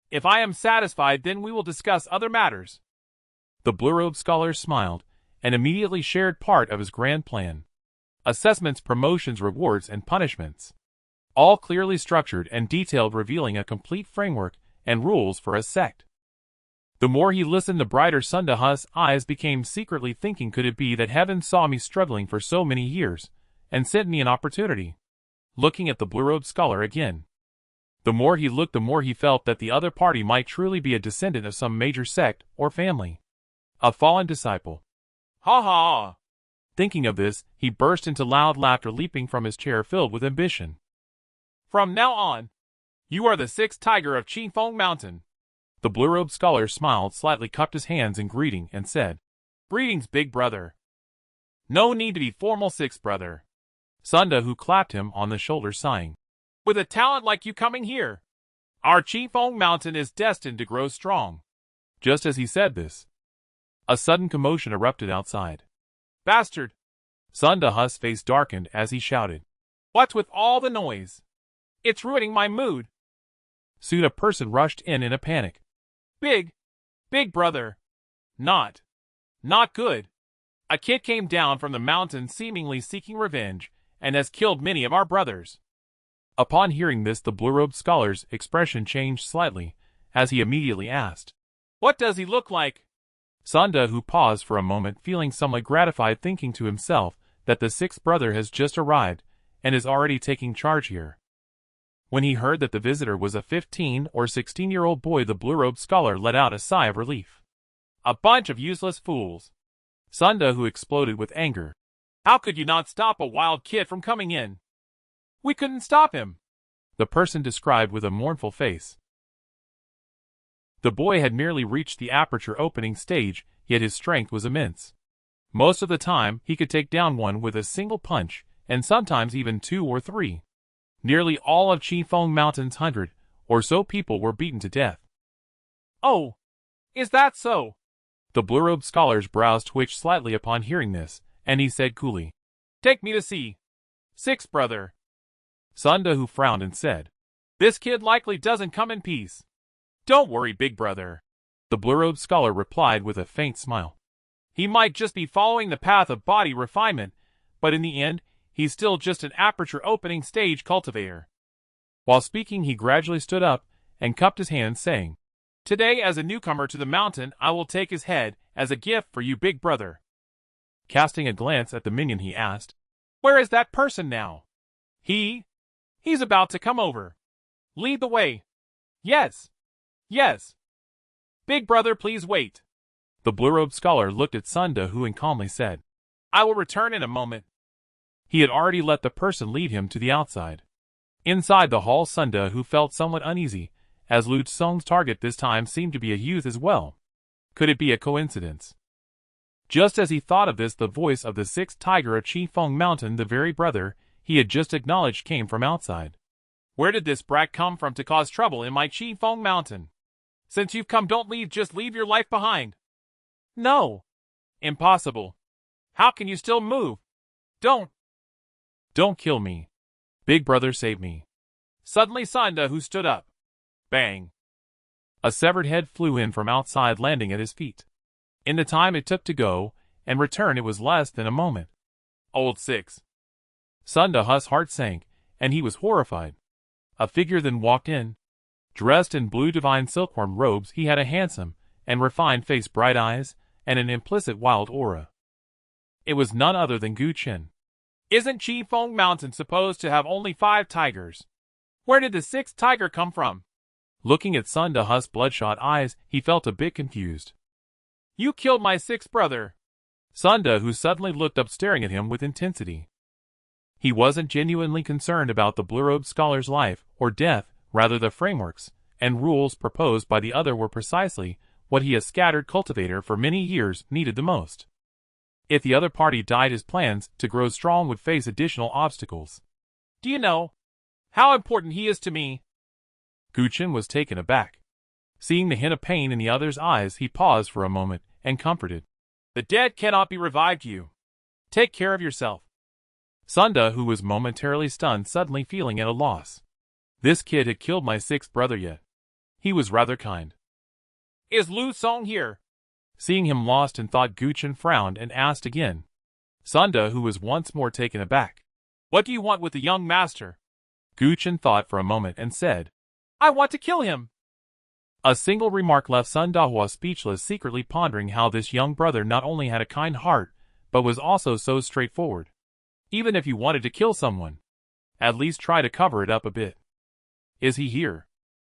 If I am satisfied, then we will discuss other matters. The blue-robed scholar smiled, and immediately shared part of his grand plan. Assessments, promotions, rewards, and punishments. All clearly structured and detailed, revealing a complete framework and rules for a sect. The more he listened, the brighter Sunda's eyes became, secretly thinking, could it be that heaven saw me struggling for so many years, and sent me an opportunity? Looking at the blue-robed scholar again. The more he looked, the more he felt that the other party might truly be a descendant of some major sect or family. A fallen disciple. Ha ha! Thinking of this, he burst into loud laughter, leaping from his chair filled with ambition. From now on, you are the 6th tiger of Qingfeng Mountain. The blue-robed scholar smiled slightly, cupped his hands in greeting, and said, Greetings, big brother. No need to be formal, 6th brother. Sunda, who clapped him on the shoulder, sighing. With a talent like you coming here, our Qingfeng Mountain is destined to grow strong. Just as he said this, a sudden commotion erupted outside. Bastard! Sunda's face darkened as he shouted. What's with all the noise? It's ruining my mood. Soon a person rushed in a panic. Big brother. Not good. A kid came down from the mountain seemingly seeking revenge, and has killed many of our brothers. Upon hearing this, the blue-robed scholar's expression changed slightly, as he immediately asked, What does he look like? Sunda, who paused for a moment, feeling somewhat gratified, thinking to himself that the 6th brother has just arrived, and is already taking charge here. When he heard that the visitor was a 15 or 16-year-old boy, the blue-robed scholar let out a sigh of relief. A bunch of useless fools. Sunda, who exploded with anger. How could you not stop a wild kid from coming in? We couldn't stop him, the person described with a mournful face. The boy had merely reached the aperture opening stage, yet his strength was immense. Most of the time, he could take down one with a single punch, and sometimes even 2 or 3. Nearly all of Qifeng Mountain's 100 or so people were beaten to death. Oh, is that so? The blue-robed scholar's brows twitched slightly upon hearing this, and he said coolly, Take me to see 6th brother. Sunda, who frowned and said, This kid likely doesn't come in peace. Don't worry, big brother. The blue-robed scholar replied with a faint smile. He might just be following the path of body refinement, but in the end, he's still just an aperture opening stage cultivator. While speaking, he gradually stood up and cupped his hands, saying, Today, as a newcomer to the mountain, I will take his head as a gift for you, big brother. Casting a glance at the minion, he asked, Where is that person now? He's about to come over. Lead the way. Yes. Yes. Big brother, please wait. The blue-robed scholar looked at Sun Da-hu and calmly said, I will return in a moment. He had already let the person lead him to the outside. Inside the hall, Sun Da-hu felt somewhat uneasy, as Lu Tsung's target this time seemed to be a youth as well. Could it be a coincidence? Just as he thought of this, the voice of the sixth tiger of Qifeng Mountain, the very brother he had just acknowledged, came from outside. Where did this brat come from to cause trouble in my Qifeng Mountain? Since you've come, don't leave, just leave your life behind. No. Impossible. How can you still move? Don't kill me. Big brother, save me. Suddenly Sun Da-hu stood up. Bang. A severed head flew in from outside, landing at his feet. In the time it took to go and return, it was less than a moment. Old six. Sun Da-hu's heart sank, and he was horrified. A figure then walked in. Dressed in blue divine silkworm robes, he had a handsome and refined face, bright eyes, and an implicit wild aura. It was none other than Gu Qin. Isn't Qifeng Mountain supposed to have only 5 tigers? Where did the 6th tiger come from? Looking at Sun Da-hu's bloodshot eyes, he felt a bit confused. You killed my 6th brother. Sun Da-hu suddenly looked up, staring at him with intensity. He wasn't genuinely concerned about the blue-robed scholar's life or death, rather the frameworks and rules proposed by the other were precisely what he, a scattered cultivator for many years, needed the most. If the other party died, his plans to grow strong would face additional obstacles. Do you know how important he is to me? Gu Qin was taken aback. Seeing the hint of pain in the other's eyes, he paused for a moment and comforted. The dead cannot be revived. You take care of yourself. Sun Da, who was momentarily stunned, suddenly feeling at a loss. This kid had killed my 6th brother, yet he was rather kind. Is Lu Tsung here? Seeing him lost in thought, Gu Qin frowned and asked again. Sun Da, who was once more taken aback. What do you want with the young master? Gu Qin thought for a moment and said, I want to kill him. A single remark left Sun Da speechless, secretly pondering how this young brother not only had a kind heart, but was also so straightforward. Even if you wanted to kill someone, at least try to cover it up a bit. Is he here?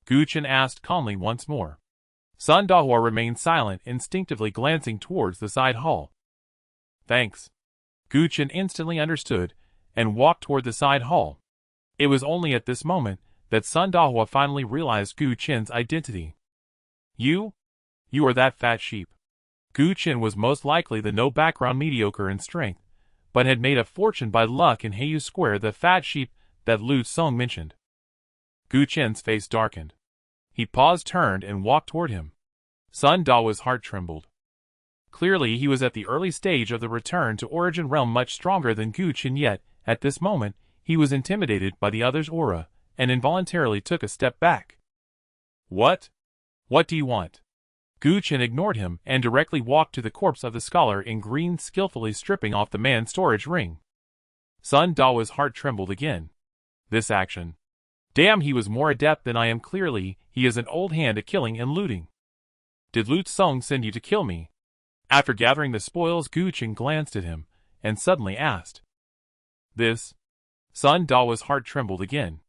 Gu Qin asked calmly once more. Sun Da remained silent, instinctively glancing towards the side hall. Thanks. Gu Qin instantly understood and walked toward the side hall. It was only at this moment that Sun Da finally realized Gu Qin's identity. You are that fat sheep. Gu Qin was most likely the no-background mediocre in strength, but had made a fortune by luck in Heiyu Square, the fat sheep that Lu Tsung mentioned. Gu Qin's face darkened. He paused, turned, and walked toward him. Sun Da's heart trembled. Clearly he was at the early stage of the return to Origin Realm, much stronger than Gu Qin, yet, at this moment, he was intimidated by the other's aura, and involuntarily took a step back. What? What do you want? Gu Qin ignored him and directly walked to the corpse of the scholar in green, skillfully stripping off the man's storage ring. Sun Da's heart trembled again. This action. Damn, he was more adept than I am. Clearly, he is an old hand at killing and looting. Did Lu Tsung send you to kill me? After gathering the spoils, Gu Qin glanced at him and suddenly asked. This? Sun Da's heart trembled again.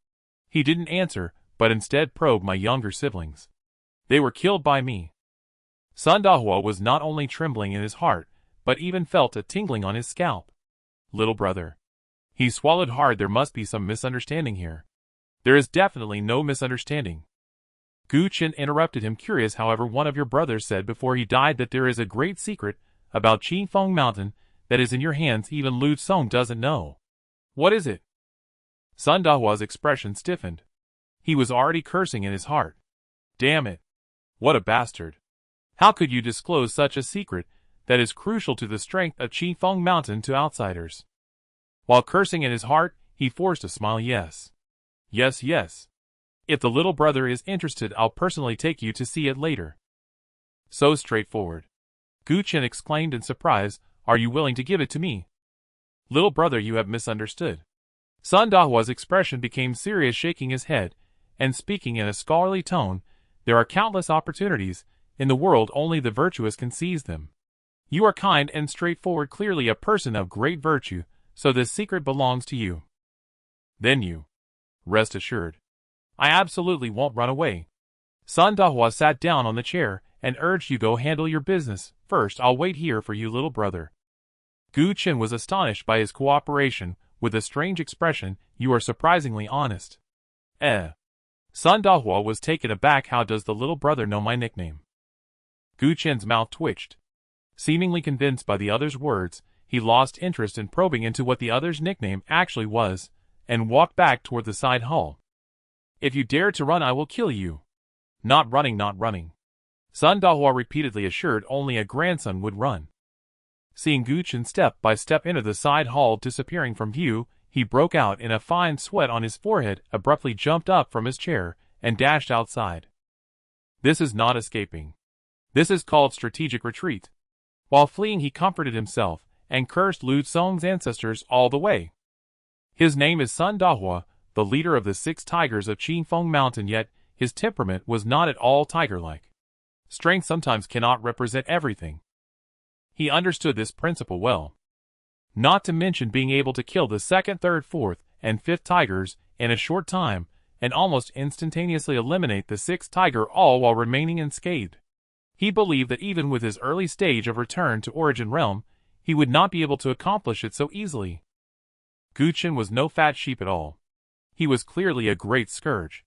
He didn't answer, but instead probed my younger siblings. They were killed by me. Sun Da was not only trembling in his heart, but even felt a tingling on his scalp. Little brother. He swallowed hard. There must be some misunderstanding here. There is definitely no misunderstanding. Gu Qin interrupted him, curious. However, one of your brothers said before he died that there is a great secret about Qifeng Mountain that is in your hands. Even Lu Tsung doesn't know. What is it? Sun Da's expression stiffened. He was already cursing in his heart. Damn it. What a bastard. How could you disclose such a secret that is crucial to the strength of Qifeng Mountain to outsiders? While cursing in his heart, he forced a smile. Yes. Yes, yes. If the little brother is interested, I'll personally take you to see it later. So straightforward. Gu Qin exclaimed in surprise. Are you willing to give it to me? Little brother, you have misunderstood. Sun Da's expression became serious, shaking his head and speaking in a scholarly tone. There are countless opportunities in the world, only the virtuous can seize them. You are kind and straightforward, clearly a person of great virtue, so this secret belongs to you. Then you. Rest assured. I absolutely won't run away. Sun Dahua sat down on the chair and urged you go handle your business. First, I'll wait here for you, little brother. Gu Chen was astonished by his cooperation, with a strange expression. You are surprisingly honest. Sun Dahua was taken aback. How does the little brother know my nickname? Gu Chen's mouth twitched. Seemingly convinced by the other's words, he lost interest in probing into what the other's nickname actually was, and walked back toward the side hall. If you dare to run, I will kill you. Not running, not running. Sun Dahua repeatedly assured only a grandson would run. Seeing Gu Chen step by step enter the side hall, disappearing from view, he broke out in a fine sweat on his forehead, abruptly jumped up from his chair, and dashed outside. This is not escaping. This is called strategic retreat. While fleeing, he comforted himself, and cursed Lu Song's ancestors all the way. His name is Sun Dahua, the leader of the 6 tigers of Qingfeng Mountain, yet his temperament was not at all tiger-like. Strength sometimes cannot represent everything. He understood this principle well. Not to mention being able to kill the 2nd, 3rd, 4th, and 5th tigers in a short time, and almost instantaneously eliminate the 6th tiger, all while remaining unscathed. He believed that even with his early stage of return to Origin Realm, he would not be able to accomplish it so easily. Gu Chen was no fat sheep at all. He was clearly a great scourge.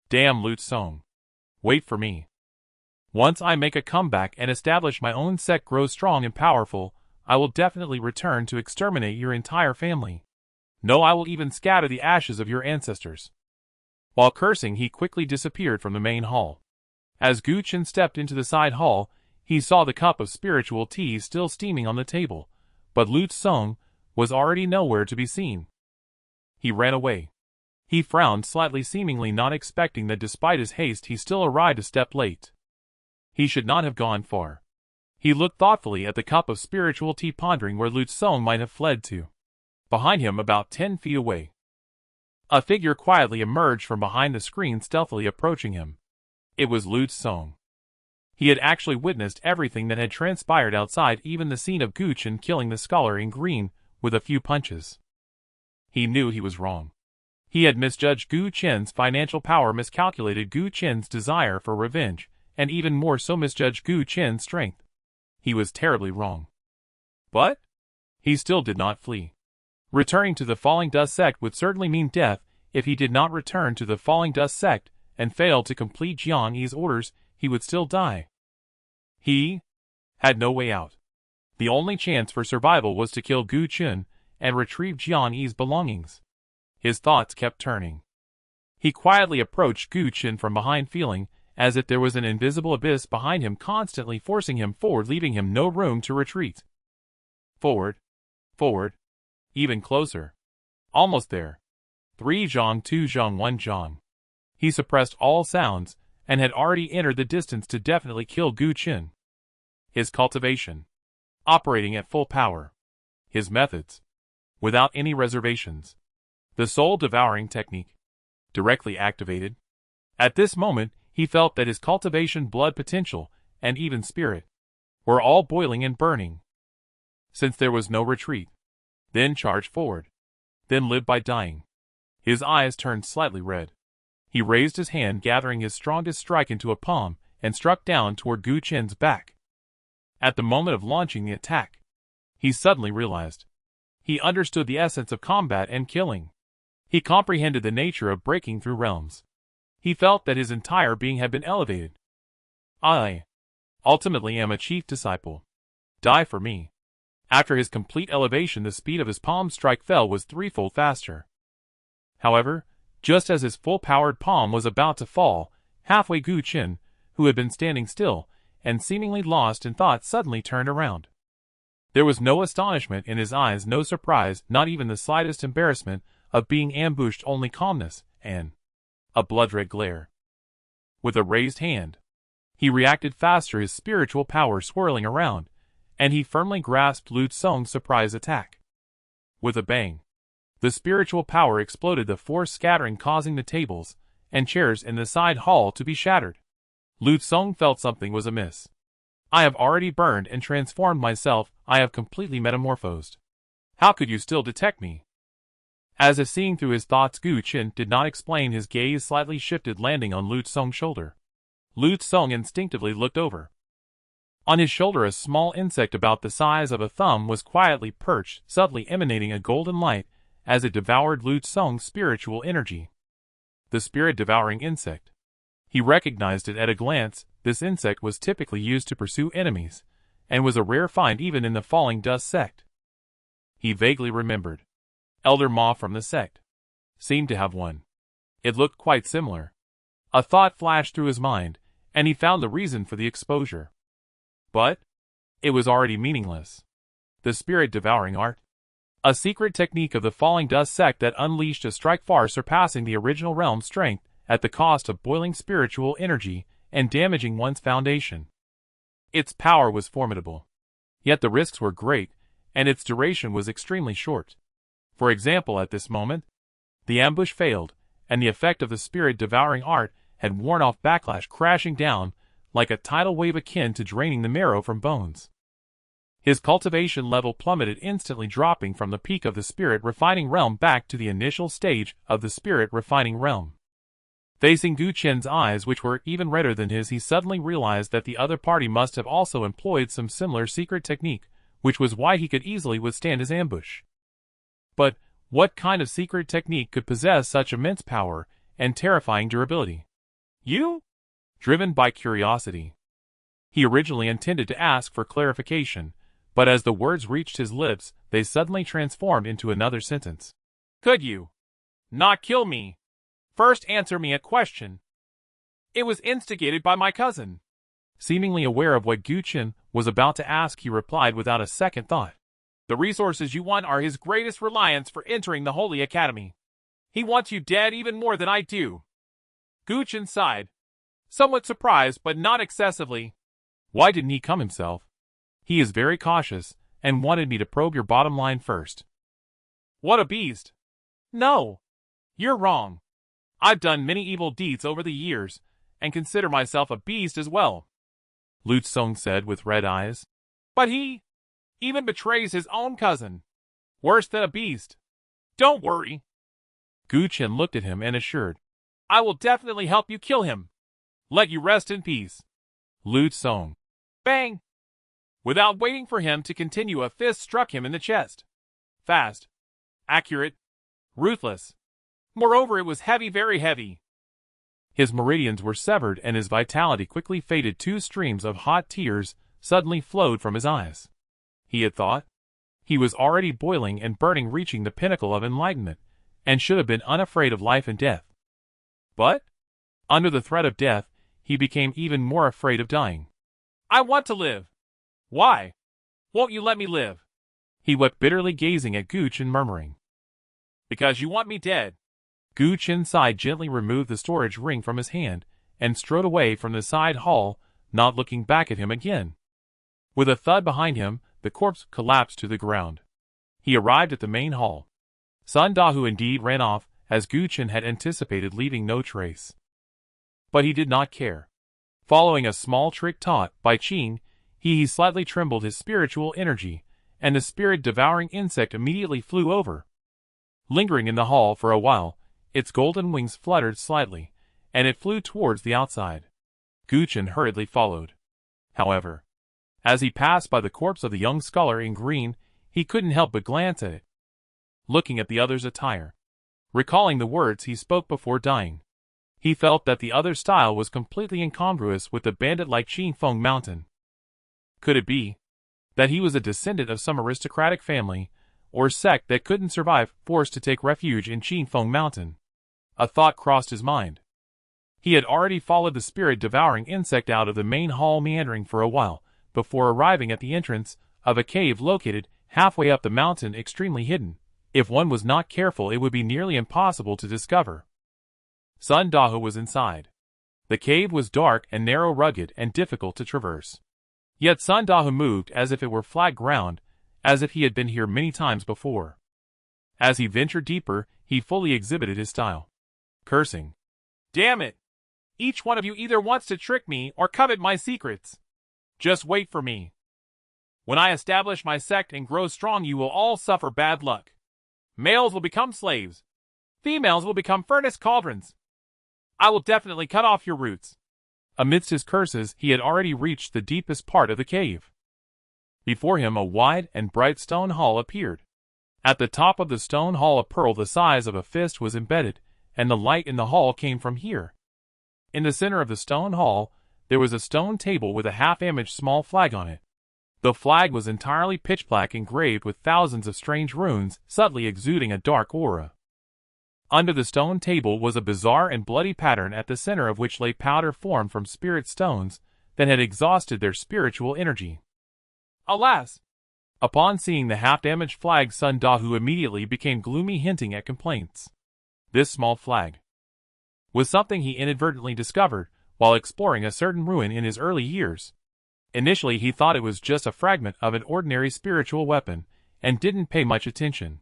Damn Lu Song. Wait for me. Once I make a comeback and establish my own sect, grow strong and powerful, I will definitely return to exterminate your entire family. No, I will even scatter the ashes of your ancestors. While cursing, he quickly disappeared from the main hall. As Gu Chen stepped into the side hall, he saw the cup of spiritual tea still steaming on the table, but Lu Song was already nowhere to be seen. He ran away. He frowned slightly, seemingly not expecting that despite his haste he still arrived a step late. He should not have gone far. He looked thoughtfully at the cup of spiritual tea, pondering where Lu Song might have fled to. Behind him, about 10 feet away, a figure quietly emerged from behind the screen, stealthily approaching him. It was Lu Song. He had actually witnessed everything that had transpired outside, even the scene of Gu Chen killing the scholar in green with a few punches. He knew he was wrong. He had misjudged Gu Chen's financial power, miscalculated Gu Chen's desire for revenge, and even more so misjudged Gu Chen's strength. He was terribly wrong. But he still did not flee. Returning to the Falling Dust sect would certainly mean death. If he did not return to the Falling Dust sect and failed to complete Jiang Yi's orders, he would still die. He had no way out. The only chance for survival was to kill Gu Chen and retrieve Jiang Yi's belongings. His thoughts kept turning. He quietly approached Gu Chen from behind, feeling as if there was an invisible abyss behind him, constantly forcing him forward, leaving him no room to retreat. Forward, forward, even closer. Almost there. 3 zhang, 2 zhang, 1 zhang. He suppressed all sounds and had already entered the distance to definitely kill Gu Chen. His cultivation, operating at full power. His methods, without any reservations. The soul-devouring technique, directly activated. At this moment, he felt that his cultivation, blood potential, and even spirit were all boiling and burning. Since there was no retreat, then charge forward, then live by dying. His eyes turned slightly red. He raised his hand, gathering his strongest strike into a palm, and struck down toward Gu Chen's back. At the moment of launching the attack, he suddenly realized. He understood the essence of combat and killing. He comprehended the nature of breaking through realms. He felt that his entire being had been elevated. I ultimately am a chief disciple. Die for me. After his complete elevation, the speed of his palm strike fell was 3-fold faster. However, just as his full-powered palm was about to fall, halfway, Gu Chen, who had been standing still and seemingly lost in thought, suddenly turned around. There was no astonishment in his eyes, no surprise, not even the slightest embarrassment of being ambushed, only calmness and a blood-red glare. With a raised hand, he reacted faster, his spiritual power swirling around, and he firmly grasped Lu Song's surprise attack. With a bang, the spiritual power exploded, the force scattering, causing the tables and chairs in the side hall to be shattered. Lu Song felt something was amiss. I have already burned and transformed myself. I have completely metamorphosed. How could you still detect me? As if seeing through his thoughts, Gu Qin did not explain. His gaze slightly shifted, landing on Lu Tsong's shoulder. Lu Tsong instinctively looked over. On his shoulder, a small insect about the size of a thumb was quietly perched, subtly emanating a golden light as it devoured Lu Tsong's spiritual energy. The spirit-devouring insect. He recognized it at a glance. This insect was typically used to pursue enemies, and was a rare find even in the Falling Dust sect. He vaguely remembered. Elder Ma from the sect seemed to have one. It looked quite similar. A thought flashed through his mind, and he found the reason for the exposure. But it was already meaningless. The spirit-devouring art. A secret technique of the Falling Dust sect that unleashed a strike far surpassing the original realm's strength at the cost of boiling spiritual energy and damaging one's foundation. Its power was formidable. Yet the risks were great, and its duration was extremely short. For example, at this moment, the ambush failed, and the effect of the spirit-devouring art had worn off, backlash crashing down like a tidal wave akin to draining the marrow from bones. His cultivation level plummeted, instantly dropping from the peak of the spirit refining realm back to the initial stage of the spirit refining realm. Facing Gu Qian's eyes, which were even redder than his, he suddenly realized that the other party must have also employed some similar secret technique, which was why he could easily withstand his ambush. But what kind of secret technique could possess such immense power and terrifying durability? You? Driven by curiosity, he originally intended to ask for clarification, but as the words reached his lips, they suddenly transformed into another sentence. Could you not kill me? First answer me a question. It was instigated by my cousin. Seemingly aware of what Gu Qin was about to ask, he replied without a second thought. The resources you want are his greatest reliance for entering the Holy Academy. He wants you dead even more than I do. Gu Qin sighed, somewhat surprised but not excessively. Why didn't he come himself? He is very cautious, and wanted me to probe your bottom line first. What a beast! No, you're wrong. I've done many evil deeds over the years, and consider myself a beast as well, Lu Tsong said with red eyes. But he even betrays his own cousin. Worse than a beast. Don't worry. Gu Qin looked at him and assured, I will definitely help you kill him. Let you rest in peace. Lu Tsong. Bang! Without waiting for him to continue, a fist struck him in the chest. Fast. Accurate. Ruthless. Moreover, it was heavy, very heavy. His meridians were severed and his vitality quickly faded. 2 streams of hot tears suddenly flowed from his eyes. He had thought he was already boiling and burning, reaching the pinnacle of enlightenment, and should have been unafraid of life and death. But, under the threat of death, he became even more afraid of dying. I want to live. Why won't you let me live? He wept bitterly, gazing at Gu Qin, murmuring. Because you want me dead. Gu Qin sighed, gently removed the storage ring from his hand, and strode away from the side hall, not looking back at him again. With a thud behind him, the corpse collapsed to the ground. He arrived at the main hall. Sun Dahu indeed ran off, as Gu Qin had anticipated, leaving no trace. But he did not care. Following a small trick taught by Qin, he slightly trembled his spiritual energy, and the spirit-devouring insect immediately flew over. Lingering in the hall for a while, its golden wings fluttered slightly, and it flew towards the outside. Gu Qin hurriedly followed. However, as he passed by the corpse of the young scholar in green, he couldn't help but glance at it. Looking at the other's attire, recalling the words he spoke before dying, he felt that the other's style was completely incongruous with the bandit-like Qingfeng Mountain. Could it be that he was a descendant of some aristocratic family or sect that couldn't survive, forced to take refuge in Qingfeng Mountain? A thought crossed his mind. He had already followed the spirit-devouring insect out of the main hall, meandering for a while, before arriving at the entrance of a cave located halfway up the mountain, extremely hidden. If one was not careful, it would be nearly impossible to discover. Sun Dahu was inside. The cave was dark and narrow, rugged and difficult to traverse. Yet Sun Dahu moved as if it were flat ground, as if he had been here many times before. As he ventured deeper, he fully exhibited his style. Cursing. Damn it! Each one of you either wants to trick me or covet my secrets. Just wait for me. When I establish my sect and grow strong, you will all suffer bad luck. Males will become slaves. Females will become furnace cauldrons. I will definitely cut off your roots. Amidst his curses, he had already reached the deepest part of the cave. Before him a wide and bright stone hall appeared. At the top of the stone hall a pearl the size of a fist was embedded, and the light in the hall came from here. In the center of the stone hall, there was a stone table with a half-image small flag on it. The flag was entirely pitch-black, engraved with thousands of strange runes, subtly exuding a dark aura. Under the stone table was a bizarre and bloody pattern, at the center of which lay powder formed from spirit stones that had exhausted their spiritual energy. Alas! Upon seeing the half-damaged flag, Sun Dahu immediately became gloomy, hinting at complaints. This small flag was something he inadvertently discovered while exploring a certain ruin in his early years. Initially he thought it was just a fragment of an ordinary spiritual weapon and didn't pay much attention.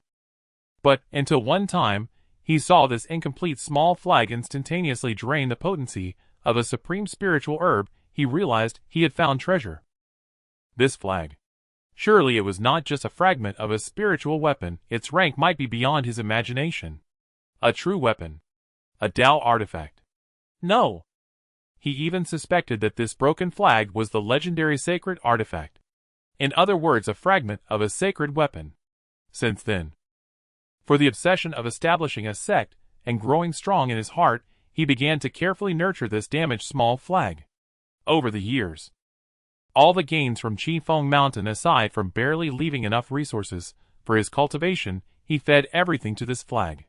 But, until one time, he saw this incomplete small flag instantaneously drain the potency of a supreme spiritual herb, he realized he had found treasure. This flag. Surely it was not just a fragment of a spiritual weapon, its rank might be beyond his imagination. A true weapon. A Tao artifact. No. He even suspected that this broken flag was the legendary sacred artifact. In other words, a fragment of a sacred weapon. Since then, for the obsession of establishing a sect and growing strong in his heart, he began to carefully nurture this damaged small flag. Over the years, all the gains from Newfound Mountain, aside from barely leaving enough resources for his cultivation, he fed everything to this flag.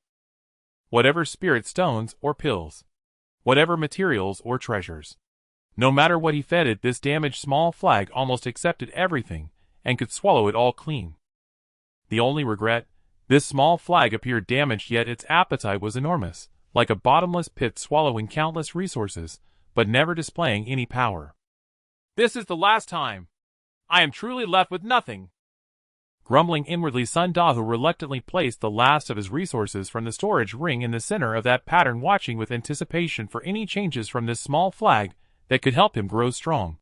Whatever spirit stones or pills, whatever materials or treasures. No matter what he fed it, this damaged small flag almost accepted everything and could swallow it all clean. The only regret, this small flag appeared damaged, yet its appetite was enormous, like a bottomless pit swallowing countless resources, but never displaying any power. This is the last time. I am truly left with nothing. Grumbling inwardly, Sun Dahu reluctantly placed the last of his resources from the storage ring in the center of that pattern, watching with anticipation for any changes from this small flag that could help him grow strong.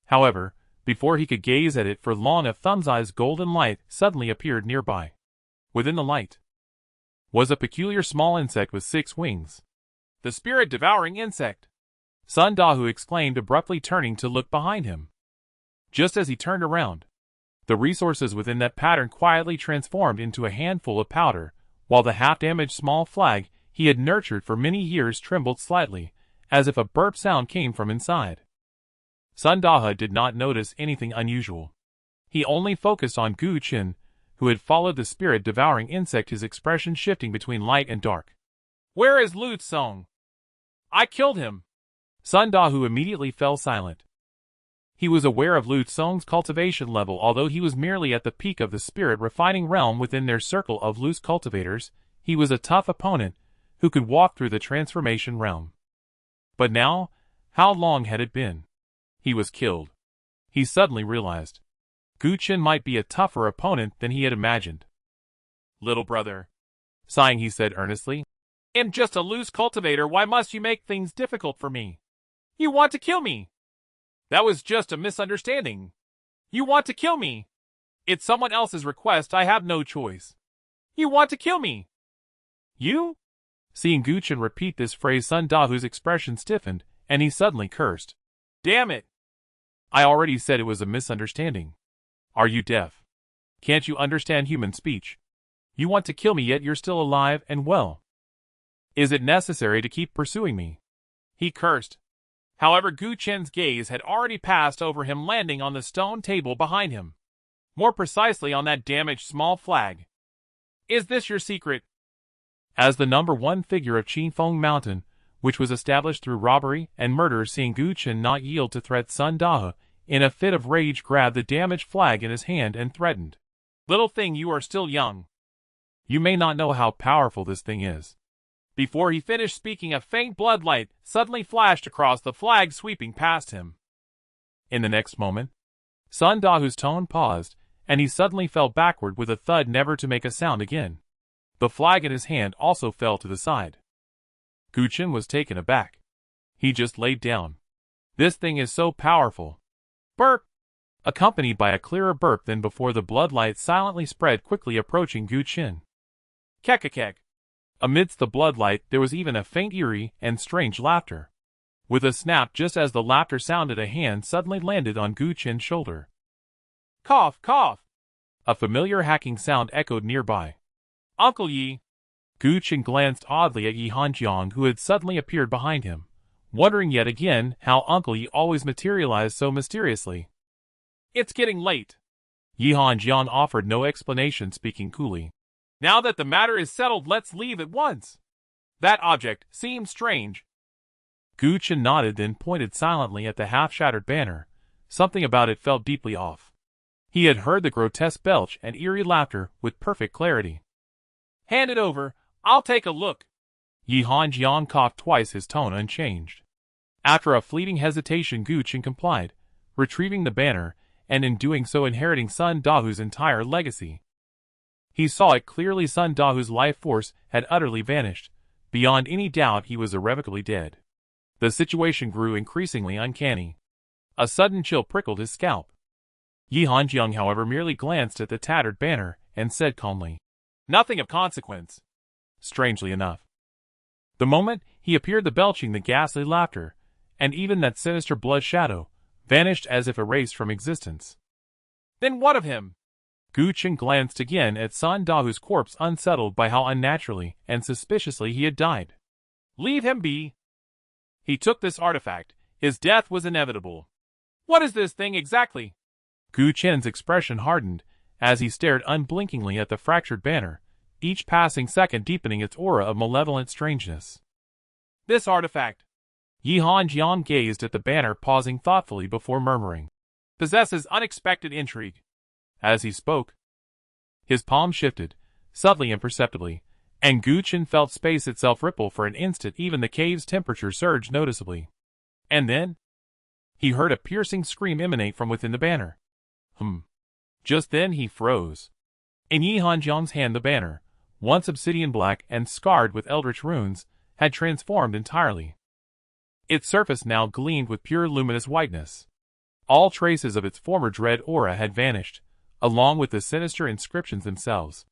However, before he could gaze at it for long, a thumb's-eyes golden light suddenly appeared nearby. Within the light was a peculiar small insect with 6 wings. The spirit-devouring insect! Sun Dahu exclaimed, abruptly turning to look behind him. Just as he turned around, the resources within that pattern quietly transformed into a handful of powder, while the half-damaged small flag he had nurtured for many years trembled slightly, as if a burp sound came from inside. Sun Dahu did not notice anything unusual. He only focused on Gu Qin, who had followed the spirit-devouring insect, his expression shifting between light and dark. Where is Lu Tsong? I killed him. Sun Dahu immediately fell silent. He was aware of Lu Tsong's cultivation level, although he was merely at the peak of the spirit refining realm within their circle of loose cultivators. He was a tough opponent who could walk through the transformation realm. But now, how long had it been? He was killed. He suddenly realized Gu Qin might be a tougher opponent than he had imagined. Little brother, sighing, he said earnestly, I'm just a loose cultivator. Why must you make things difficult for me? You want to kill me. That was just a misunderstanding. You want to kill me. It's someone else's request. I have no choice. You want to kill me. You? Seeing Gu Qin repeat this phrase, Sun Dahu's expression stiffened, and he suddenly cursed. Damn it. I already said it was a misunderstanding. Are you deaf? Can't you understand human speech? You want to kill me, yet you're still alive and well. Is it necessary to keep pursuing me? He cursed. However, Gu Qin's gaze had already passed over him, landing on the stone table behind him. More precisely on that damaged small flag. Is this your secret? As the #1 figure of Newfound Mountain, which was established through robbery and murder, seeing Gu Qin not yield to threats, Sun Dahu, in a fit of rage, grabbed the damaged flag in his hand and threatened. Little thing, you are still young. You may not know how powerful this thing is. Before he finished speaking, a faint blood light suddenly flashed across the flag, sweeping past him. In the next moment, Sun Dahu's tone paused, and he suddenly fell backward with a thud, never to make a sound again. The flag in his hand also fell to the side. Gu Qin was taken aback. He just laid down. This thing is so powerful. Burp! Accompanied by a clearer burp than before, the blood light silently spread, quickly approaching Gu Qin. Kekekek. Amidst the bloodlight there was even a faint eerie and strange laughter. With a snap just as the laughter sounded, a hand suddenly landed on Gu Qin's shoulder. Cough, cough. A familiar hacking sound echoed nearby. Uncle Yi. Gu Qin glanced oddly at Yi Hanjiang, who had suddenly appeared behind him, wondering yet again how Uncle Yi always materialized so mysteriously. It's getting late. Yi Hanjiang offered no explanation, speaking coolly. Now that the matter is settled, let's leave at once. That object seems strange. Gu Qin nodded, then pointed silently at the half-shattered banner. Something about it felt deeply off. He had heard the grotesque belch and eerie laughter with perfect clarity. Hand it over, I'll take a look. Yi Hanjiang coughed twice, his tone unchanged. After a fleeting hesitation, Gu Qin complied, retrieving the banner, and in doing so inheriting Sun Dahu's entire legacy. He saw it clearly. Sun Dahu's life force had utterly vanished. Beyond any doubt, he was irrevocably dead. The situation grew increasingly uncanny. A sudden chill prickled his scalp. Yi Hanjiang, however, merely glanced at the tattered banner and said calmly, "Nothing of consequence." Strangely enough, the moment he appeared, the belching, the ghastly laughter, and even that sinister blood shadow vanished as if erased from existence. Then what of him? Gu Qin glanced again at Sun Dahu's corpse, unsettled by how unnaturally and suspiciously he had died. Leave him be. He took this artifact. His death was inevitable. What is this thing exactly? Gu Qin's expression hardened as he stared unblinkingly at the fractured banner, each passing second deepening its aura of malevolent strangeness. This artifact. Yi Hanjiang gazed at the banner, pausing thoughtfully before murmuring, possesses unexpected intrigue. As he spoke, his palm shifted, subtly imperceptibly, and Gu Qin felt space itself ripple for an instant. Even the cave's temperature surged noticeably. And then, he heard a piercing scream emanate from within the banner. Just then he froze. In Yi Hanjiang's hand, the banner, once obsidian black and scarred with eldritch runes, had transformed entirely. Its surface now gleamed with pure luminous whiteness. All traces of its former dread aura had vanished, along with the sinister inscriptions themselves.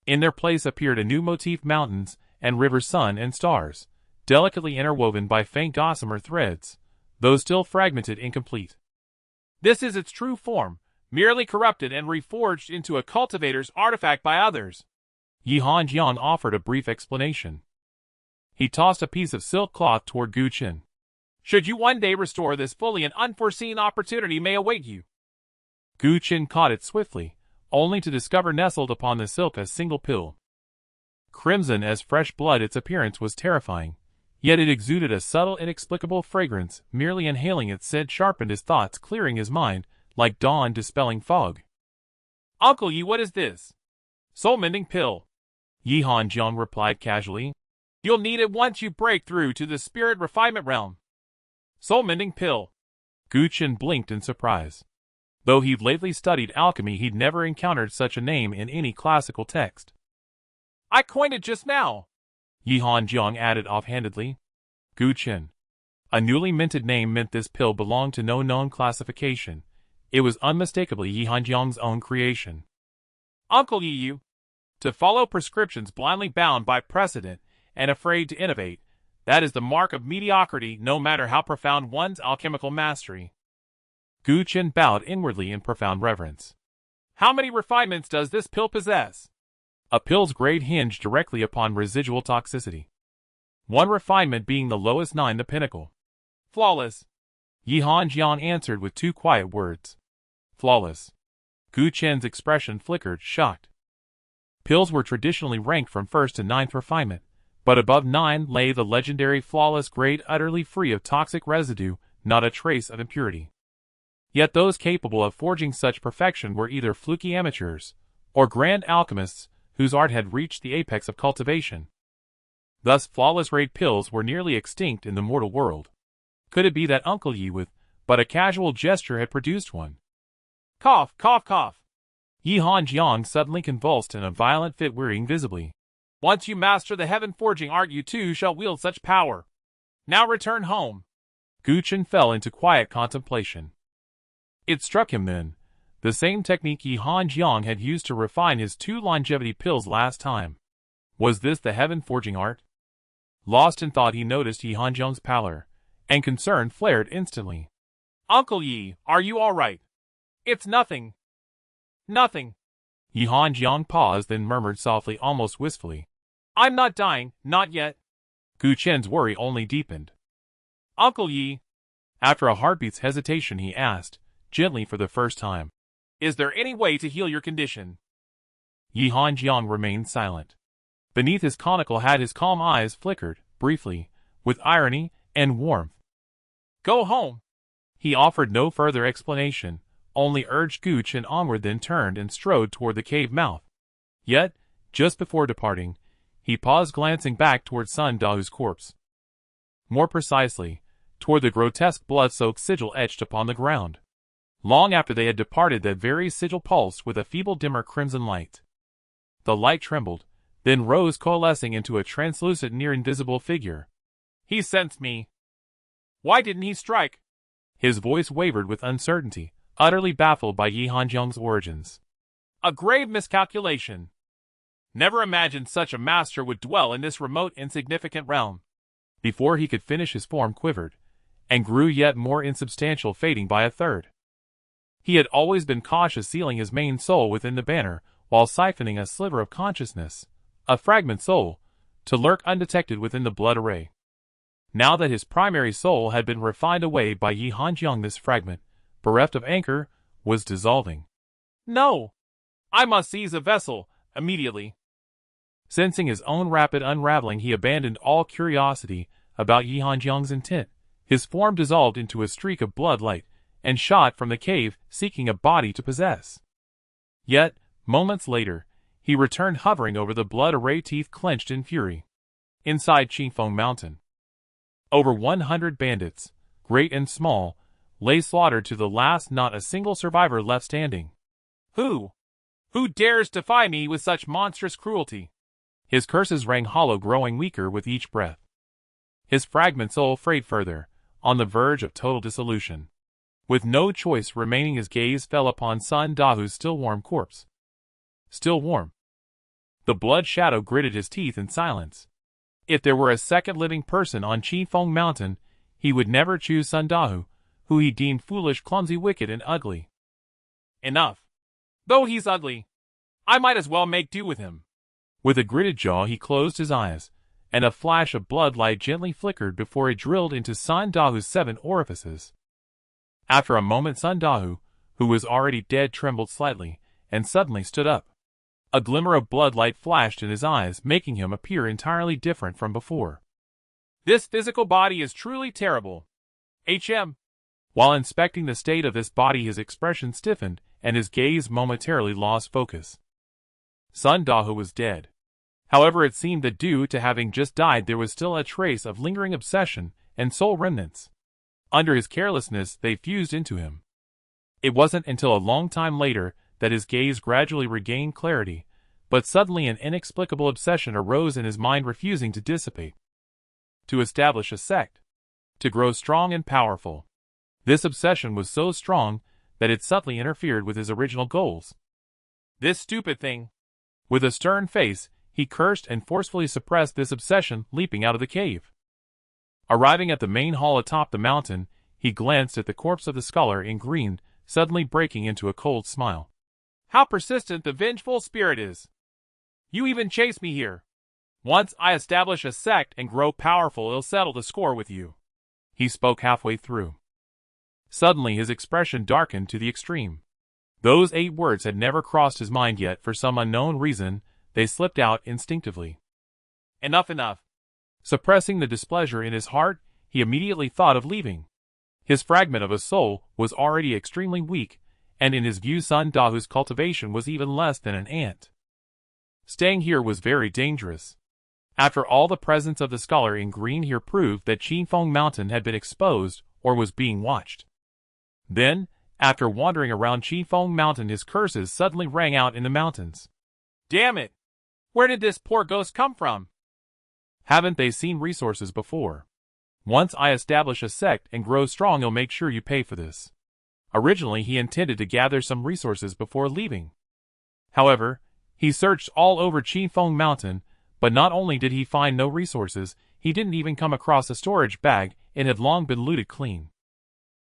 In their place appeared a new motif: mountains and rivers, sun and stars, delicately interwoven by faint gossamer threads, though still fragmented, incomplete. This is its true form, merely corrupted and reforged into a cultivator's artifact by others. Yi Hanjiang offered a brief explanation. He tossed a piece of silk cloth toward Gu Qin. Should you one day restore this fully, an unforeseen opportunity may await you. Gu Qin caught it swiftly, only to discover nestled upon the silk a single pill. Crimson as fresh blood, its appearance was terrifying, yet it exuded a subtle, inexplicable fragrance. Merely inhaling its scent sharpened his thoughts, clearing his mind like dawn dispelling fog. Uncle Yi, what is this? Soul-mending pill. Yi Hanjiang replied casually. You'll need it once you break through to the spirit refinement realm. Soul-mending pill. Gu Qin blinked in surprise. Though he'd lately studied alchemy, he'd never encountered such a name in any classical text. I coined it just now. Yi Hanjiang added offhandedly. Gu Qin. A newly minted name meant this pill belonged to no known classification. It was unmistakably Yi Hanjiang's own creation. Uncle Yi, you. To follow prescriptions blindly, bound by precedent, and afraid to innovate, that is the mark of mediocrity, no matter how profound one's alchemical mastery. Gu Qin bowed inwardly in profound reverence. How many refinements does this pill possess? A pill's grade hinged directly upon residual toxicity. One refinement being the lowest, 9 the pinnacle. Flawless. Yi Hanjiang answered with 2 quiet words. Flawless. Gu Qin's expression flickered, shocked. Pills were traditionally ranked from 1st to 9th refinement, but above 9 lay the legendary flawless grade, utterly free of toxic residue, not a trace of impurity. Yet those capable of forging such perfection were either fluky amateurs, or grand alchemists whose art had reached the apex of cultivation. Thus flawless grade pills were nearly extinct in the mortal world. Could it be that Uncle Yi, with but a casual gesture, had produced one? Cough, cough, cough. Yi Hanjiang suddenly convulsed in a violent fit, wearying visibly. Once you master the heaven-forging art, you too shall wield such power. Now return home. Gu Qin fell into quiet contemplation. It struck him then, the same technique Yi Hanjiang had used to refine his 2 longevity pills last time. Was this the heaven-forging art? Lost in thought, he noticed Yi Hanjiang's pallor, and concern flared instantly. Uncle Yi, are you all right? It's nothing. Nothing. Yi Hanjiang paused, then murmured softly, almost wistfully. I'm not dying, not yet. Gu Chen's worry only deepened. Uncle Yi. After a heartbeat's hesitation, he asked, gently for the first time. Is there any way to heal your condition? Yi Hanjiang remained silent. Beneath his conical hat his calm eyes flickered, briefly, with irony and warmth. Go home. He offered no further explanation, only urged Gu Chen onward, then turned and strode toward the cave mouth. Yet, just before departing, he paused, glancing back toward Sun Dahu's corpse. More precisely, toward the grotesque blood-soaked sigil etched upon the ground. Long after they had departed, that very sigil pulsed with a feeble dimmer crimson light. The light trembled, then rose, coalescing into a translucent, near-invisible figure. He sensed me. Why didn't he strike? His voice wavered with uncertainty, utterly baffled by Yi Hanjiang's origins. A grave miscalculation. Never imagined such a master would dwell in this remote, insignificant realm. Before he could finish, his form quivered, and grew yet more insubstantial, fading by a third. He had always been cautious, sealing his main soul within the banner, while siphoning a sliver of consciousness, a fragment soul, to lurk undetected within the blood array. Now that his primary soul had been refined away by Yi Hanjiang, this fragment, bereft of anchor, was dissolving. No! I must seize a vessel, immediately. Sensing his own rapid unraveling, he abandoned all curiosity about Yi Hanjiang's intent. His form dissolved into a streak of blood light, and shot from the cave, seeking a body to possess. Yet, moments later, he returned, hovering over the blood array, teeth clenched in fury. Inside Qingfeng Mountain, over 100 bandits, great and small, lay slaughtered to the last, not a single survivor left standing. Who dares defy me with such monstrous cruelty? His curses rang hollow, growing weaker with each breath. His fragment soul frayed further, on the verge of total dissolution. With no choice remaining, his gaze fell upon Sun Dahu's still warm corpse. Still warm. The blood shadow gritted his teeth in silence. If there were a second living person on Qingfeng Mountain, he would never choose Sun Dahu, who he deemed foolish, clumsy, wicked, and ugly. Enough. Though he's ugly, I might as well make do with him. With a gritted jaw, he closed his eyes, and a flash of blood light gently flickered before it drilled into Sun Dahu's 7 orifices. After a moment, Sun Dahu, who was already dead, trembled slightly, and suddenly stood up. A glimmer of blood light flashed in his eyes, making him appear entirely different from before. This physical body is truly terrible. HM. While inspecting the state of this body, his expression stiffened, and his gaze momentarily lost focus. Sun Dahu was dead. However, it seemed that due to having just died, there was still a trace of lingering obsession and soul remnants. Under his carelessness, they fused into him. It wasn't until a long time later that his gaze gradually regained clarity, but suddenly an inexplicable obsession arose in his mind, refusing to dissipate. To establish a sect. To grow strong and powerful. This obsession was so strong that it subtly interfered with his original goals. This stupid thing. With a stern face, he cursed and forcefully suppressed this obsession, leaping out of the cave. Arriving at the main hall atop the mountain, he glanced at the corpse of the scholar in green, suddenly breaking into a cold smile. How persistent the vengeful spirit is. You even chase me here. Once I establish a sect and grow powerful, it'll settle the score with you. He spoke halfway through. Suddenly his expression darkened to the extreme. Those 8 words had never crossed his mind yet. For some unknown reason, they slipped out instinctively. Enough, enough. Suppressing the displeasure in his heart, he immediately thought of leaving. His fragment of a soul was already extremely weak, and in his view Sun Dahu's cultivation was even less than an ant. Staying here was very dangerous. After all, the presence of the scholar in green here proved that Qingfeng Mountain had been exposed or was being watched. Then, after wandering around Qingfeng Mountain, his curses suddenly rang out in the mountains. Damn it! Where did this poor ghost come from? Haven't they seen resources before? Once I establish a sect and grow strong, he'll make sure you pay for this. Originally, he intended to gather some resources before leaving. However, he searched all over Qingfeng Mountain, But not only did he find no resources, he didn't even come across a storage bag and had long been looted clean.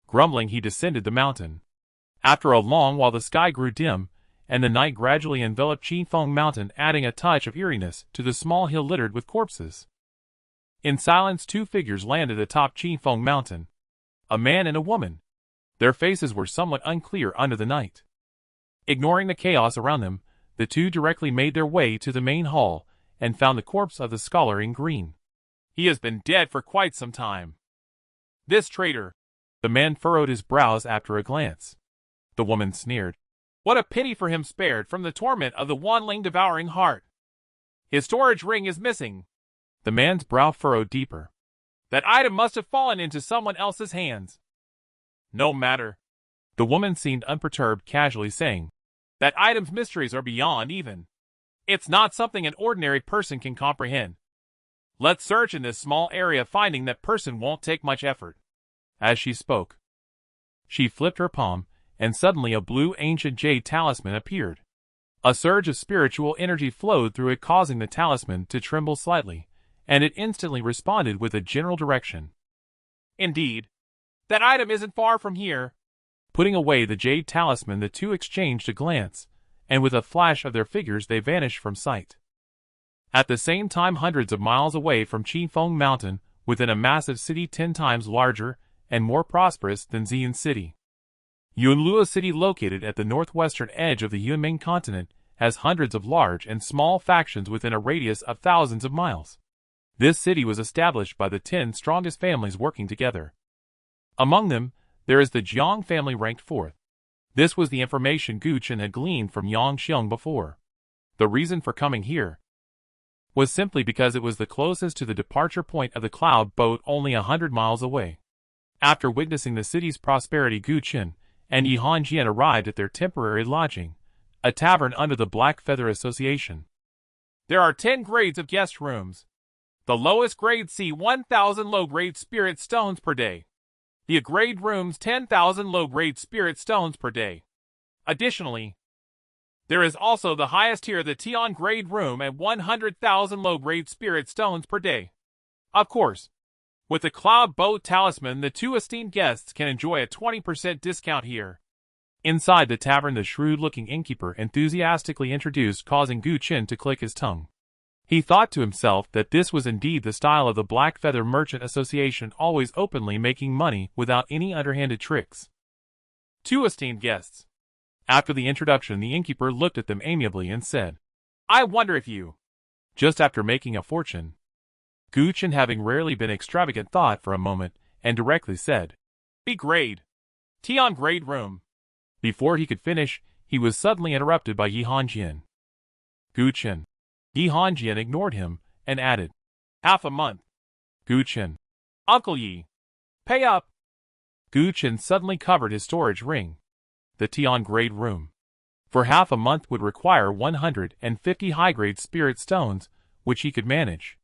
Grumbling, he descended the mountain. After a long while the sky grew dim, and the night gradually enveloped Qifeng Mountain, adding a touch of eeriness to the small hill littered with corpses. In silence, two figures landed atop Qifeng Mountain. A man and a woman. Their faces were somewhat unclear under the night. Ignoring the chaos around them, the two directly made their way to the main hall, and found the corpse of the scholar in green. He has been dead for quite some time. This traitor. The man furrowed his brows after a glance. The woman sneered. What a pity for him, spared from the torment of the wanling devouring heart. His storage ring is missing. The man's brow furrowed deeper. That item must have fallen into someone else's hands. No matter. The woman seemed unperturbed, casually saying, That item's mysteries are beyond even. It's not something an ordinary person can comprehend. Let's search in this small area. Finding that person won't take much effort. As she spoke, she flipped her palm, and suddenly a blue ancient jade talisman appeared. A surge of spiritual energy flowed through it, causing the talisman to tremble slightly, and it instantly responded with a general direction. Indeed. That item isn't far from here. Putting away the jade talisman, the two exchanged a glance, and with a flash of their figures they vanished from sight. At the same time, hundreds of miles away from Qifeng Mountain, within a massive city 10 times larger and more prosperous than Xian City. Yunlua City, located at the northwestern edge of the Yunming continent, has hundreds of large and small factions within a radius of thousands of miles. This city was established by the 10 strongest families working together. Among them, there is the Jiang family, ranked 4th. This was the information Gu Chen had gleaned from Yang Xiong before. The reason for coming here was simply because it was the closest to the departure point of the cloud boat, only 100 miles away. After witnessing the city's prosperity, Gu Chen and Yi Hanjian arrived at their temporary lodging, a tavern under the Black Feather Association. There are 10 grades of guest rooms. The lowest grade see 1,000 low-grade spirit stones per day. The grade rooms 10,000 low-grade spirit stones per day. Additionally, there is also the highest tier, the Tian grade room, at 100,000 low-grade spirit stones per day. Of course, with the Cloud Boat Talisman, the two esteemed guests can enjoy a 20% discount here. Inside the tavern, the shrewd-looking innkeeper enthusiastically introduced, causing Gu Chen to click his tongue. He thought to himself that this was indeed the style of the Black Feather Merchant Association, always openly making money without any underhanded tricks. Two esteemed guests. After the introduction, the innkeeper looked at them amiably and said, I wonder if you, just after making a fortune. Gu Chen, having rarely been extravagant, thought for a moment, and directly said, B grade. Tian grade room. Before he could finish, he was suddenly interrupted by Yi Hanjian. Gu Chen. Yi Hanjian ignored him, and added, Half a month. Gu Chen. Uncle Yi. Pay up. Gu Chen suddenly covered his storage ring. The Tian grade room. For half a month would require 150 high-grade spirit stones, which he could manage.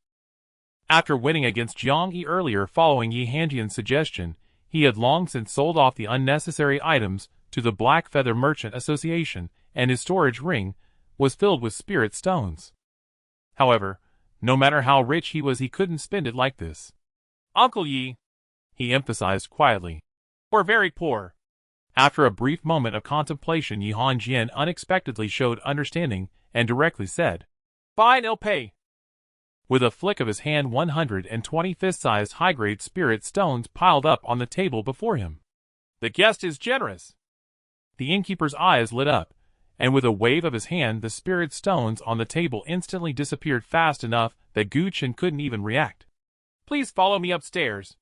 After winning against Jiang Yi earlier following Yi Hanjian's suggestion, he had long since sold off the unnecessary items to the Black Feather Merchant Association, and his storage ring was filled with spirit stones. However, no matter how rich he was, he couldn't spend it like this. Uncle Yi, he emphasized quietly, we're very poor. After a brief moment of contemplation, Yi Hanjian unexpectedly showed understanding and directly said, Fine, I'll pay. With a flick of his hand, 120 fist-sized high-grade spirit stones piled up on the table before him. The guest is generous. The innkeeper's eyes lit up, and with a wave of his hand, the spirit stones on the table instantly disappeared fast enough that Gu Chen couldn't even react. Please follow me upstairs.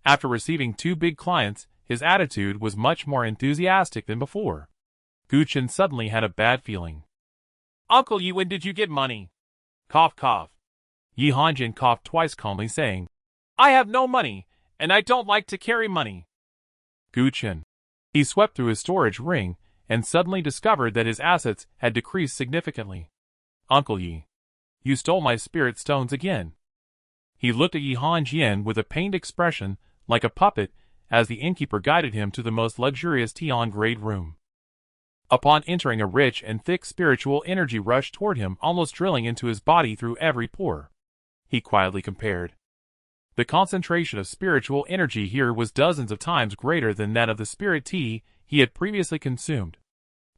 After receiving 2 big clients, his attitude was much more enthusiastic than before. Gu Chen suddenly had a bad feeling. Uncle Yi, when did you get money? Cough, cough. Yi Hanjian coughed twice, calmly saying, I have no money, and I don't like to carry money. Gu Chen. He swept through his storage ring, and suddenly discovered that his assets had decreased significantly. Uncle Yi, you stole my spirit stones again. He looked at Yi Hanjian with a pained expression, like a puppet, as the innkeeper guided him to the most luxurious Tian grade room. Upon entering, a rich and thick spiritual energy rushed toward him, almost drilling into his body through every pore. He quietly compared. The concentration of spiritual energy here was dozens of times greater than that of the spirit tea he had previously consumed.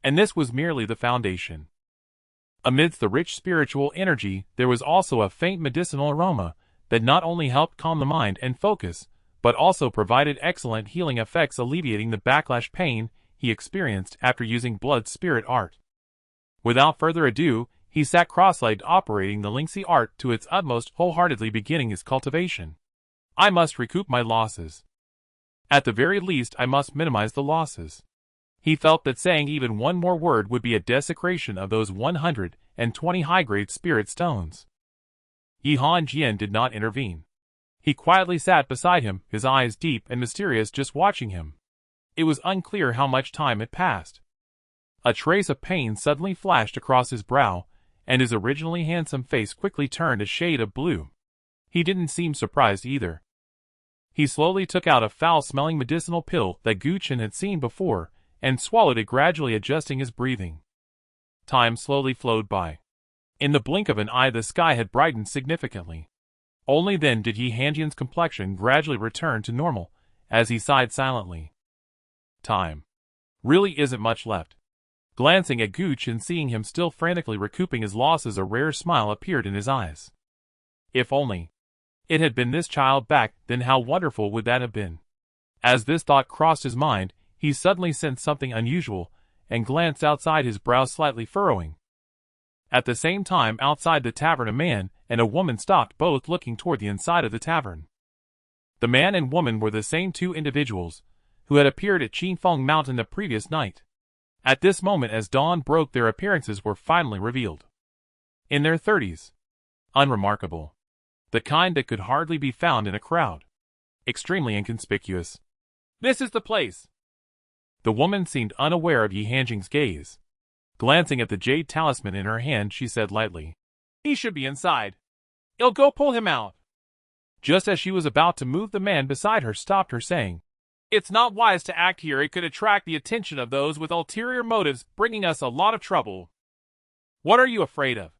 And this was merely the foundation. Amidst the rich spiritual energy, there was also a faint medicinal aroma that not only helped calm the mind and focus, but also provided excellent healing effects, alleviating the backlash pain he experienced after using blood spirit art. Without further ado, he sat cross-legged, operating the Lingxi art to its utmost, wholeheartedly beginning his cultivation. I must recoup my losses. At the very least, I must minimize the losses. He felt that saying even one more word would be a desecration of those 120 high-grade spirit stones. Yihan Jian did not intervene. He quietly sat beside him, his eyes deep and mysterious, just watching him. It was unclear how much time had passed. A trace of pain suddenly flashed across his brow, and his originally handsome face quickly turned a shade of blue. He didn't seem surprised either. He slowly took out a foul-smelling medicinal pill that Gu Chen had seen before, and swallowed it, gradually adjusting his breathing. Time slowly flowed by. In the blink of an eye, the sky had brightened significantly. Only then did Yihan Jian's complexion gradually return to normal, as he sighed silently. Time really isn't much left. Glancing at Gu Chen, seeing him still frantically recouping his losses, a rare smile appeared in his eyes. If only it had been this child back then, how wonderful would that have been? As this thought crossed his mind, he suddenly sensed something unusual, and glanced outside, his brows slightly furrowing. At the same time, outside the tavern, a man and a woman stopped, both looking toward the inside of the tavern. The man and woman were the same two individuals who had appeared at Qingfeng Mountain the previous night. At this moment, as dawn broke, their appearances were finally revealed. In their 30s. Unremarkable. The kind that could hardly be found in a crowd. Extremely inconspicuous. This is the place. The woman seemed unaware of Yihan Jian's gaze. Glancing at the jade talisman in her hand, she said lightly, "He should be inside. I'll go pull him out." Just as she was about to move, the man beside her stopped her, saying, "It's not wise to act here. It could attract the attention of those with ulterior motives, bringing us a lot of trouble." "What are you afraid of?"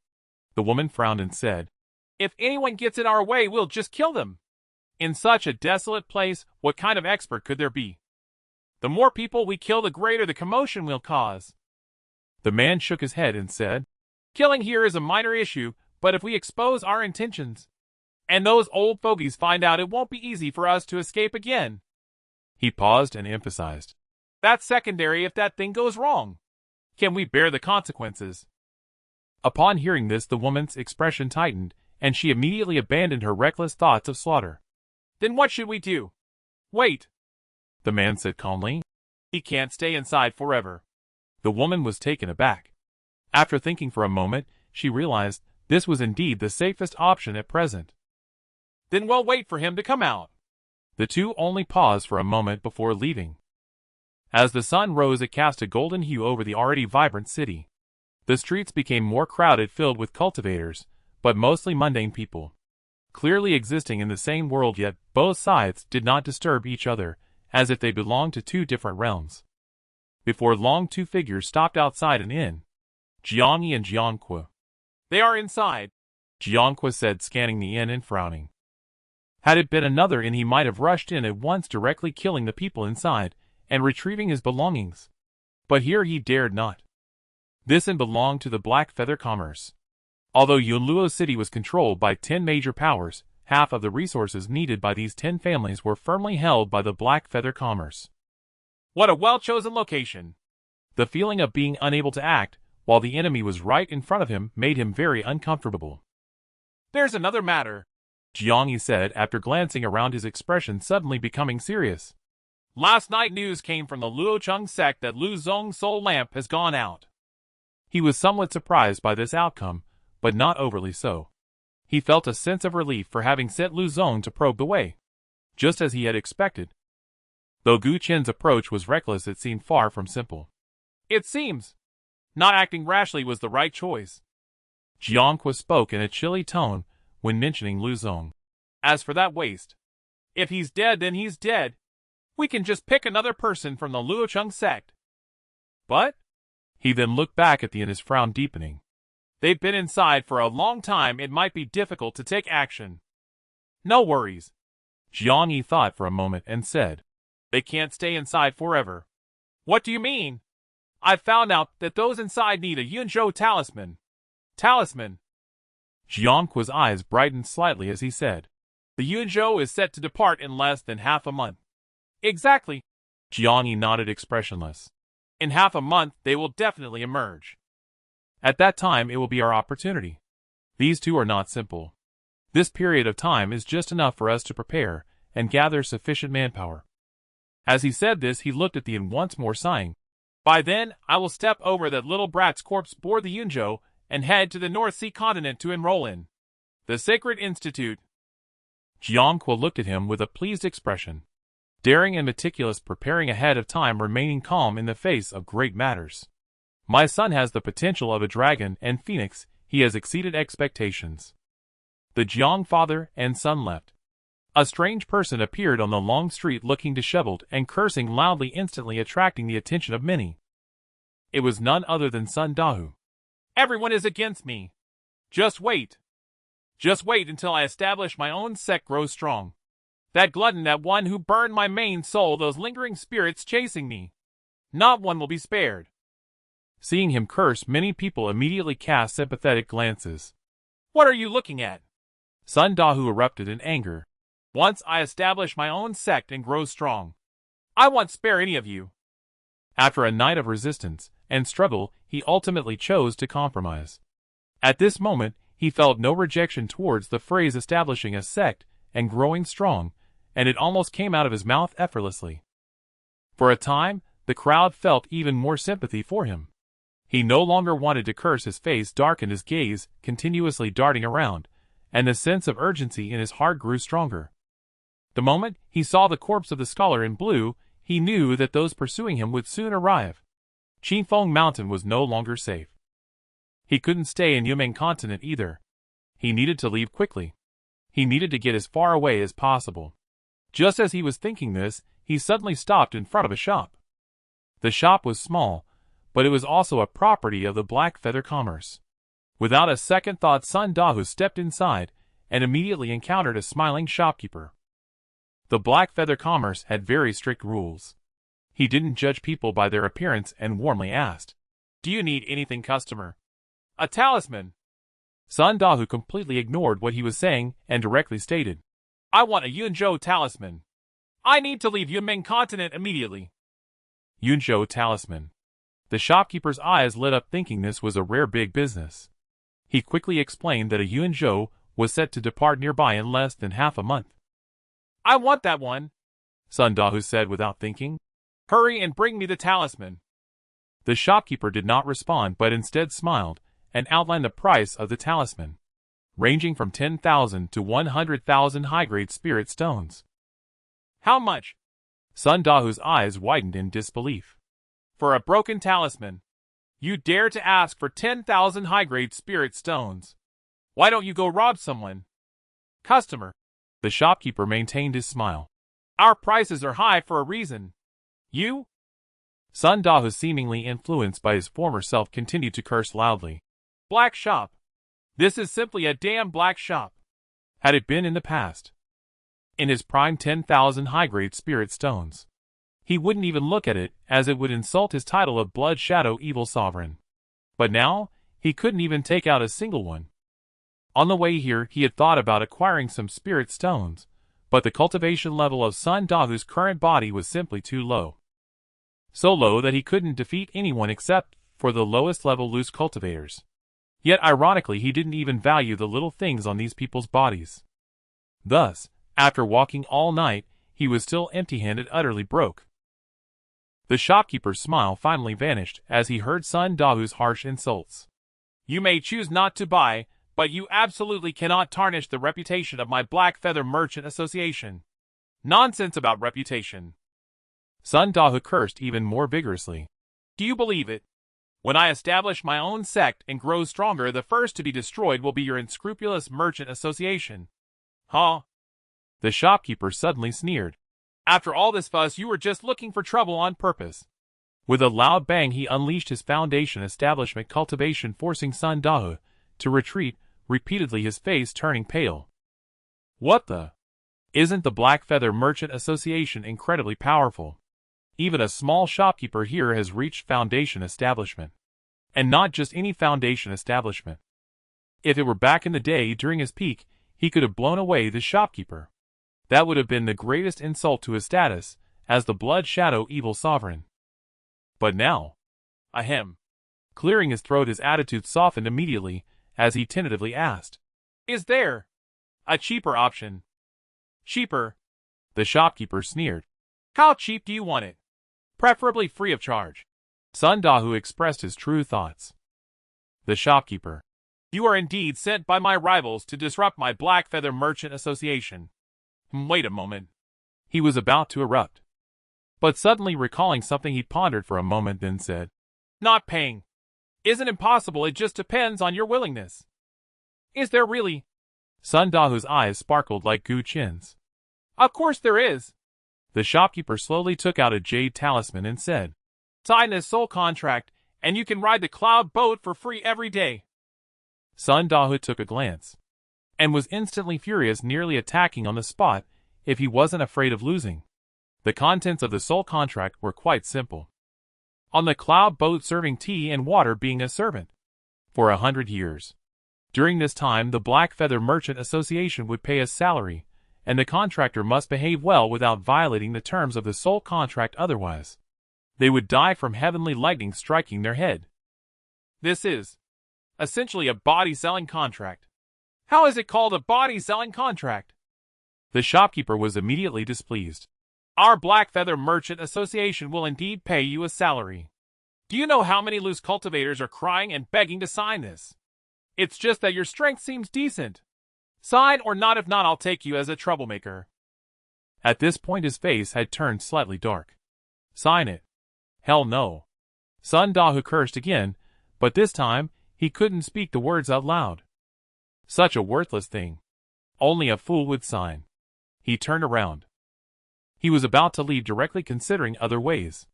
The woman frowned and said, "If anyone gets in our way, we'll just kill them. In such a desolate place, what kind of expert could there be? The more people we kill, the greater the commotion we'll cause." The man shook his head and said, "Killing here is a minor issue, but if we expose our intentions, and those old fogies find out, it won't be easy for us to escape again." He paused and emphasized, "That's secondary if that thing goes wrong. Can we bear the consequences?" Upon hearing this, the woman's expression tightened, and she immediately abandoned her reckless thoughts of slaughter. "Then what should we do?" "Wait," the man said calmly. "He can't stay inside forever." The woman was taken aback. After thinking for a moment, she realized this was indeed the safest option at present. "Then we'll wait for him to come out." The two only paused for a moment before leaving. As the sun rose, it cast a golden hue over the already vibrant city. The streets became more crowded, filled with cultivators, but mostly mundane people. Clearly existing in the same world, yet both sides did not disturb each other, as if they belonged to two different realms. Before long, two figures stopped outside an inn. Jiangyi and Jiangque. "They are inside," Jiangque said, scanning the inn and frowning. Had it been another inn, he might have rushed in at once, directly killing the people inside and retrieving his belongings. But here he dared not. This inn belonged to the Black Feather Commerce. Although Yunluo City was controlled by 10 major powers, half of the resources needed by these 10 families were firmly held by the Black Feather Commerce. What a well-chosen location! The feeling of being unable to act, while the enemy was right in front of him, made him very uncomfortable. "There's another matter," Jiangyi said, after glancing around, his expression suddenly becoming serious. "Last night news came from the Luocheng sect that Lu Zong's soul lamp has gone out." He was somewhat surprised by this outcome, but not overly so. He felt a sense of relief for having sent Lu Zong to probe the way, just as he had expected. Though Gu Chen's approach was reckless, it seemed far from simple. "It seems not acting rashly was the right choice." Jiangque spoke in a chilly tone when mentioning Lu Zong. "As for that waste, if he's dead, then he's dead. We can just pick another person from the Luocheng sect." "But He then looked back at the inn, his frown deepening. They've been inside for a long time. It might be difficult to take action. No worries. Jiang Yi thought for a moment and said, They can't stay inside forever. What do you mean? I've found out that those inside need a Yunzhou talisman. Talisman? Jiang Quo's eyes brightened slightly as he said, The Yunzhou is set to depart in less than half a month. Exactly. Jiang Yi nodded expressionless. In half a month, they will definitely emerge. At that time, it will be our opportunity. These two are not simple. This period of time is just enough for us to prepare and gather sufficient manpower. As he said this, he looked at the inn once more, sighing. By then, I will step over that little brat's corpse aboard the Yunzhou and head to the North Sea continent to enroll in the Sacred Institute. Jiang Quo looked at him with a pleased expression. Daring and meticulous, preparing ahead of time, remaining calm in the face of great matters. My son has the potential of a dragon and phoenix. He has exceeded expectations. The Jiang father and son left. A strange person appeared on the long street, looking disheveled and cursing loudly, instantly attracting the attention of many. It was none other than Sun Dahu. Everyone is against me. Just wait. Just wait until I establish my own sect, grow strong. That glutton, that one who burned my main soul, those lingering spirits chasing me. Not one will be spared. Seeing him curse, many people immediately cast sympathetic glances. What are you looking at? Sun Dahu erupted in anger. Once I establish my own sect and grow strong, I won't spare any of you. After a night of resistance and struggle, he ultimately chose to compromise. At this moment, he felt no rejection towards the phrase establishing a sect and growing strong, and it almost came out of his mouth effortlessly. For a time, the crowd felt even more sympathy for him. He no longer wanted to curse, his face darkened, his gaze continuously darting around, and the sense of urgency in his heart grew stronger. The moment he saw the corpse of the scholar in blue, he knew that those pursuing him would soon arrive. Qingfeng Mountain was no longer safe. He couldn't stay in Yumeng continent either. He needed to leave quickly. He needed to get as far away as possible. Just as he was thinking this, he suddenly stopped in front of a shop. The shop was small, but it was also a property of the Black Feather Commerce. Without a second thought, Sun Dahu stepped inside and immediately encountered a smiling shopkeeper. The Black Feather Commerce had very strict rules. He didn't judge people by their appearance and warmly asked, Do you need anything, customer? A talisman. Sun Dahu completely ignored what he was saying and directly stated, I want a Yunzhou talisman. I need to leave Yunmeng continent immediately. Yunzhou talisman. The shopkeeper's eyes lit up, thinking this was a rare big business. He quickly explained that a Yunzhou was set to depart nearby in less than half a month. I want that one, Sun Dahu said without thinking. Hurry and bring me the talisman. The shopkeeper did not respond, but instead smiled and outlined the price of the talisman, ranging from 10,000 to 100,000 high-grade spirit stones. How much? Sun Dahu's eyes widened in disbelief. For a broken talisman, you dare to ask for 10,000 high-grade spirit stones? Why don't you go rob someone? Customer. The shopkeeper maintained his smile. Our prices are high for a reason. You? Sun Dahu, seemingly influenced by his former self, continued to curse loudly. Black shop. This is simply a damn black shop. Had it been in the past, in his prime, 10,000 high-grade spirit stones, he wouldn't even look at it, as it would insult his title of Blood Shadow Evil Sovereign. But now, he couldn't even take out a single one. On the way here, he had thought about acquiring some spirit stones, but the cultivation level of Sun Dahu's current body was simply too low. So low that he couldn't defeat anyone except for the lowest level loose cultivators. Yet ironically, he didn't even value the little things on these people's bodies. Thus, after walking all night, he was still empty-handed, utterly broke. The shopkeeper's smile finally vanished as he heard Sun Dahu's harsh insults. You may choose not to buy, but you absolutely cannot tarnish the reputation of my Black Feather Merchant Association. Nonsense about reputation. Sun Dahu cursed even more vigorously. Do you believe it? When I establish my own sect and grow stronger, the first to be destroyed will be your unscrupulous merchant association. Huh? The shopkeeper suddenly sneered. After all this fuss, you were just looking for trouble on purpose. With a loud bang he unleashed his foundation establishment cultivation, forcing Sun Dahu to retreat, repeatedly, his face turning pale. What the? Isn't the Black Feather Merchant Association incredibly powerful? Even a small shopkeeper here has reached foundation establishment. And not just any foundation establishment. If it were back in the day during his peak, he could have blown away the shopkeeper. That would have been the greatest insult to his status as the Blood Shadow Evil Sovereign. But now, ahem. Clearing his throat, his attitude softened immediately as he tentatively asked, "Is there a cheaper option?" "Cheaper?" The shopkeeper sneered. "How cheap do you want it? Preferably free of charge." Sun Dahu expressed his true thoughts. The shopkeeper: "You are indeed sent by my rivals to disrupt my Black Feather Merchant Association." Wait a moment. He was about to erupt. But suddenly recalling something, he pondered for a moment, then said, "Not paying isn't impossible, it just depends on your willingness." "Is there really?" Sun Dahu's eyes sparkled like Gu Qin's. "Of course there is." The shopkeeper slowly took out a jade talisman and said, "Sign this soul contract, and you can ride the cloud boat for free every day." Sun Dahu took a glance, and was instantly furious, nearly attacking on the spot if he wasn't afraid of losing. The contents of the soul contract were quite simple. On the cloud boat, serving tea and water, being a servant for 100 years. During this time, the Black Feather Merchant Association would pay a salary, and the contractor must behave well without violating the terms of the soul contract, otherwise they would die from heavenly lightning striking their head. This is essentially a body-selling contract. How is it called a body-selling contract? The shopkeeper was immediately displeased. Our Black Feather Merchant Association will indeed pay you a salary. Do you know how many loose cultivators are crying and begging to sign this? It's just that your strength seems decent. Sign or not, if not, I'll take you as a troublemaker." At this point his face had turned slightly dark. "Sign it? Hell no." Sun Dahu cursed again, but this time he couldn't speak the words out loud. Such a worthless thing. Only a fool would sign. He turned around. He was about to leave, directly considering other ways.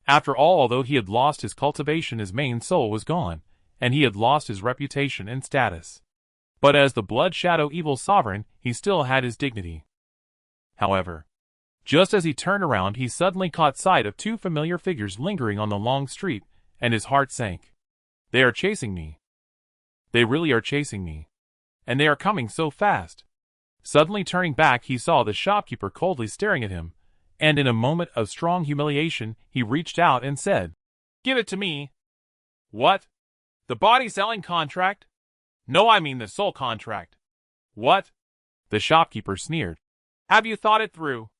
After all, although he had lost his cultivation, his main soul was gone, and he had lost his reputation and status. But as the Blood Shadow Evil Sovereign, he still had his dignity. However, just as he turned around, he suddenly caught sight of two familiar figures lingering on the long street, and his heart sank. "They are chasing me. They really are chasing me. And they are coming so fast." Suddenly turning back, he saw the shopkeeper coldly staring at him, and in a moment of strong humiliation, he reached out and said, "Give it to me." "What? The body-selling contract?" "No, I mean the soul contract." "What?" The shopkeeper sneered. "Have you thought it through?"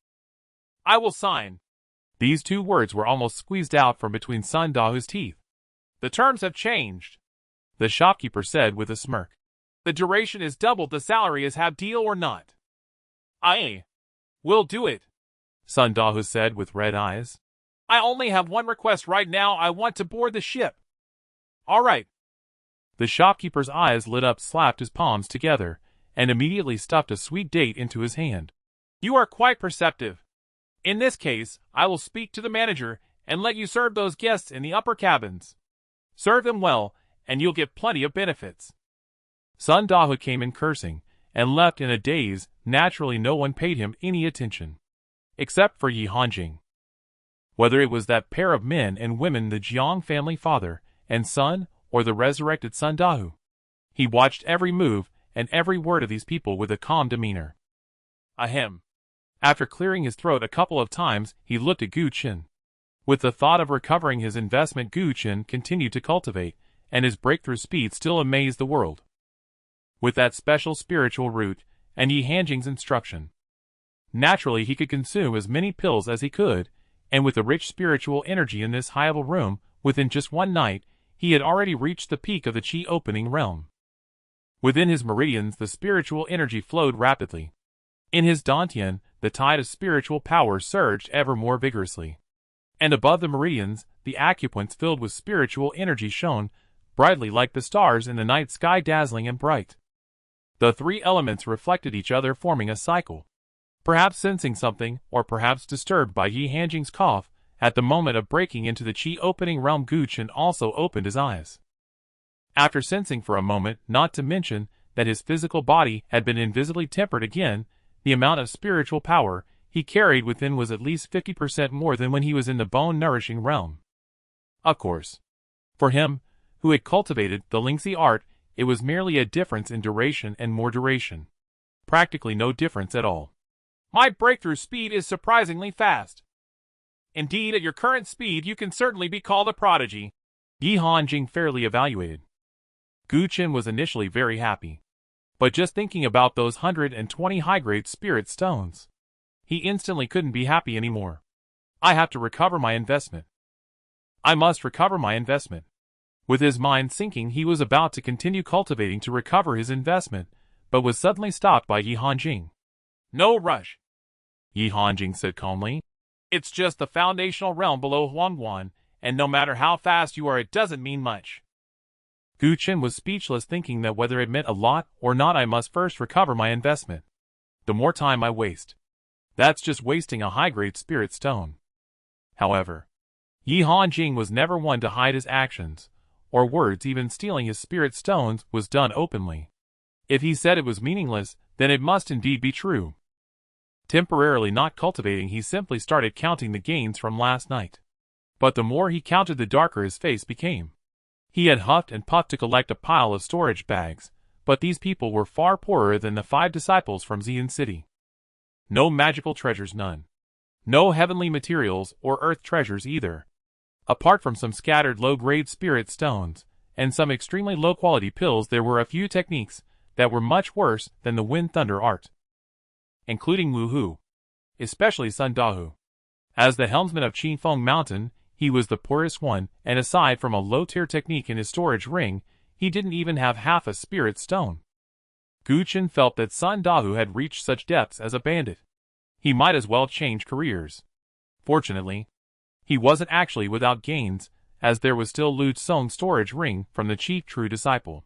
"I will sign." These two words were almost squeezed out from between Sun Dahu's teeth. "The terms have changed," the shopkeeper said with a smirk. "The duration is doubled, the salary is have deal or not." "Aye. We'll do it," Sun Dahu said with red eyes. "I only have one request right now, I want to board the ship." "All right." The shopkeeper's eyes lit up, slapped his palms together, and immediately stuffed a sweet date into his hand. "You are quite perceptive. In this case, I will speak to the manager and let you serve those guests in the upper cabins. Serve them well, and you'll get plenty of benefits." Sun Dahu came in cursing, and left in a daze. Naturally no one paid him any attention. Except for Yi Hanjing. Whether it was that pair of men and women, the Jiang family father and son, or the resurrected Sun Dahu, he watched every move and every word of these people with a calm demeanor. Ahem. After clearing his throat a couple of times, he looked at Gu Qin. With the thought of recovering his investment, Gu Qin continued to cultivate, and his breakthrough speed still amazed the world. With that special spiritual root, and Yi Hanjing's instruction, naturally he could consume as many pills as he could, and with the rich spiritual energy in this highable room, within just one night, he had already reached the peak of the Qi opening realm. Within his meridians the spiritual energy flowed rapidly. In his dantian, the tide of spiritual power surged ever more vigorously. And above the meridians, the acupoints filled with spiritual energy shone brightly like the stars in the night sky, dazzling and bright. The three elements reflected each other, forming a cycle. Perhaps sensing something, or perhaps disturbed by Yi Hanjing's cough, At the moment of breaking into the chi opening realm, Gu Chen also opened his eyes. After sensing for a moment, not to mention that his physical body had been invisibly tempered again, the amount of spiritual power he carried within was at least 50% more than when he was in the bone-nourishing realm. Of course, for him, who had cultivated the Lingxi art, it was merely a difference in duration and more duration. Practically no difference at all. My breakthrough speed is surprisingly fast. Indeed, at your current speed you can certainly be called a prodigy, Yi Hanjing fairly evaluated. Gu Chen was initially very happy. But just thinking about those 120 high-grade spirit stones, he instantly couldn't be happy anymore. I have to recover my investment. I must recover my investment. With his mind sinking, he was about to continue cultivating to recover his investment, but was suddenly stopped by Yi Hanjing. No rush, Yi Hanjing said calmly. It's just the foundational realm below Huangguan, and no matter how fast you are, it doesn't mean much. Gu Chen was speechless, thinking that whether it meant a lot or not, I must first recover my investment. The more time I waste, that's just wasting a high-grade spirit stone. However, Yi Hanjing was never one to hide his actions or words. Even stealing his spirit stones was done openly. If he said it was meaningless, then it must indeed be true. Temporarily not cultivating, he simply started counting the gains from last night. But the more he counted, the darker his face became. He had huffed and puffed to collect a pile of storage bags, but these people were far poorer than the 5 disciples from Xian City. No magical treasures, none. No heavenly materials or earth treasures either. Apart from some scattered low-grade spirit stones and some extremely low-quality pills, there were a few techniques that were much worse than the Wind Thunder art, including Wu Hu, especially Sun Dahu. As the helmsman of Qifeng Mountain, he was the poorest one, and aside from a low-tier technique in his storage ring, he didn't even have half a spirit stone. Gu Chen felt that Sun Dahu had reached such depths as a bandit. He might as well change careers. Fortunately, he wasn't actually without gains, as there was still Lu Tsong's storage ring from the chief true disciple.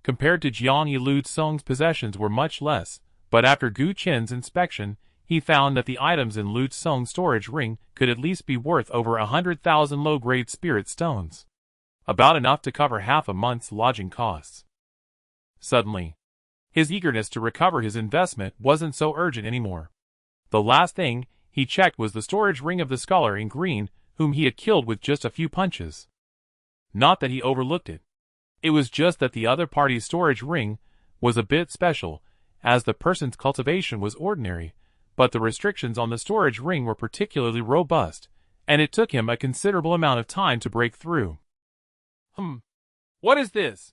Compared to Jiang Yi, Lu Tsong's possessions were much less, but after Gu Chen's inspection, he found that the items in Lu Tsong's storage ring could at least be worth over 100,000 low-grade spirit stones. About enough to cover half a month's lodging costs. Suddenly, his eagerness to recover his investment wasn't so urgent anymore. The last thing he checked was the storage ring of the scholar in green, whom he had killed with just a few punches. Not that he overlooked it. It was just that the other party's storage ring was a bit special, as the person's cultivation was ordinary, but the restrictions on the storage ring were particularly robust, and it took him a considerable amount of time to break through. What is this?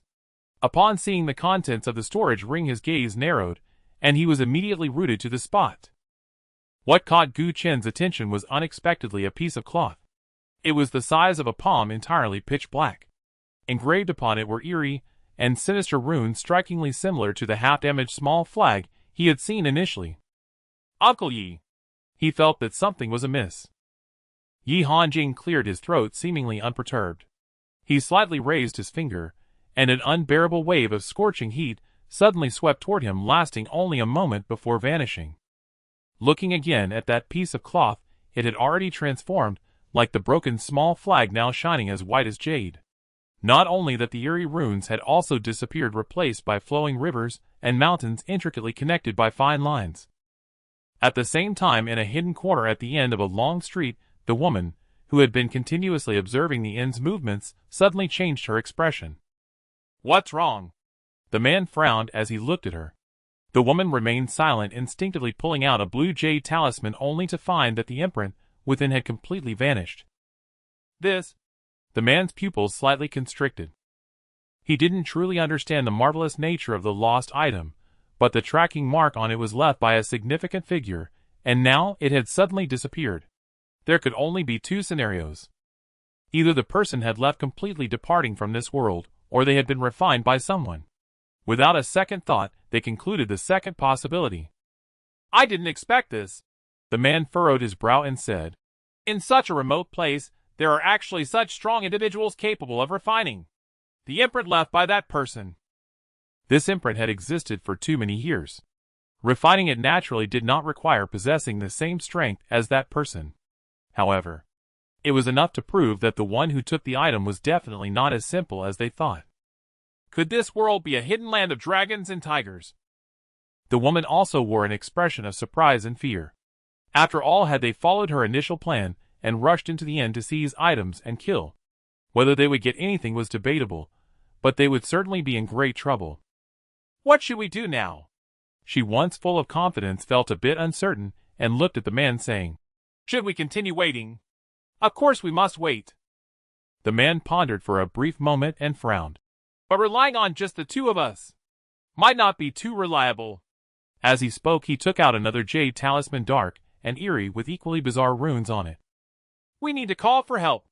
Upon seeing the contents of the storage ring, his gaze narrowed, and he was immediately rooted to the spot. What caught Gu Chen's attention was unexpectedly a piece of cloth. It was the size of a palm, entirely pitch black. Engraved upon it were eerie and sinister runes strikingly similar to the half-damaged small flag he had seen initially. Uncle Yi. He felt that something was amiss. Yi Hanjing cleared his throat, seemingly unperturbed. He slightly raised his finger, and an unbearable wave of scorching heat suddenly swept toward him, lasting only a moment before vanishing. Looking again at that piece of cloth, it had already transformed, like the broken small flag now shining as white as jade. Not only that, the eerie runes had also disappeared, replaced by flowing rivers and mountains intricately connected by fine lines. At the same time, in a hidden corner at the end of a long street, the woman, who had been continuously observing the inn's movements, suddenly changed her expression. What's wrong? The man frowned as he looked at her. The woman remained silent, instinctively pulling out a blue jade talisman, only to find that the imprint within had completely vanished. This? The man's pupils slightly constricted. He didn't truly understand the marvelous nature of the lost item, but the tracking mark on it was left by a significant figure, and now it had suddenly disappeared. There could only be two scenarios. Either the person had left completely, departing from this world, or they had been refined by someone. Without a second thought, they concluded the second possibility. I didn't expect this. The man furrowed his brow and said, In such a remote place, there are actually such strong individuals capable of refining the imprint left by that person. This imprint had existed for too many years. Refining it naturally did not require possessing the same strength as that person. However, It was enough to prove that the one who took the item was definitely not as simple as they thought. Could this world be a hidden land of dragons and tigers? The woman also wore an expression of surprise and fear. After all, had they followed her initial plan and rushed into the inn to seize items and kill? Whether they would get anything was debatable, but they would certainly be in great trouble. What should we do now? She, once full of confidence, felt a bit uncertain and looked at the man, saying, Should we continue waiting? Of course we must wait. The man pondered for a brief moment and frowned. But relying on just the two of us might not be too reliable. As he spoke, he took out another jade talisman, dark and eerie, with equally bizarre runes on it. We need to call for help.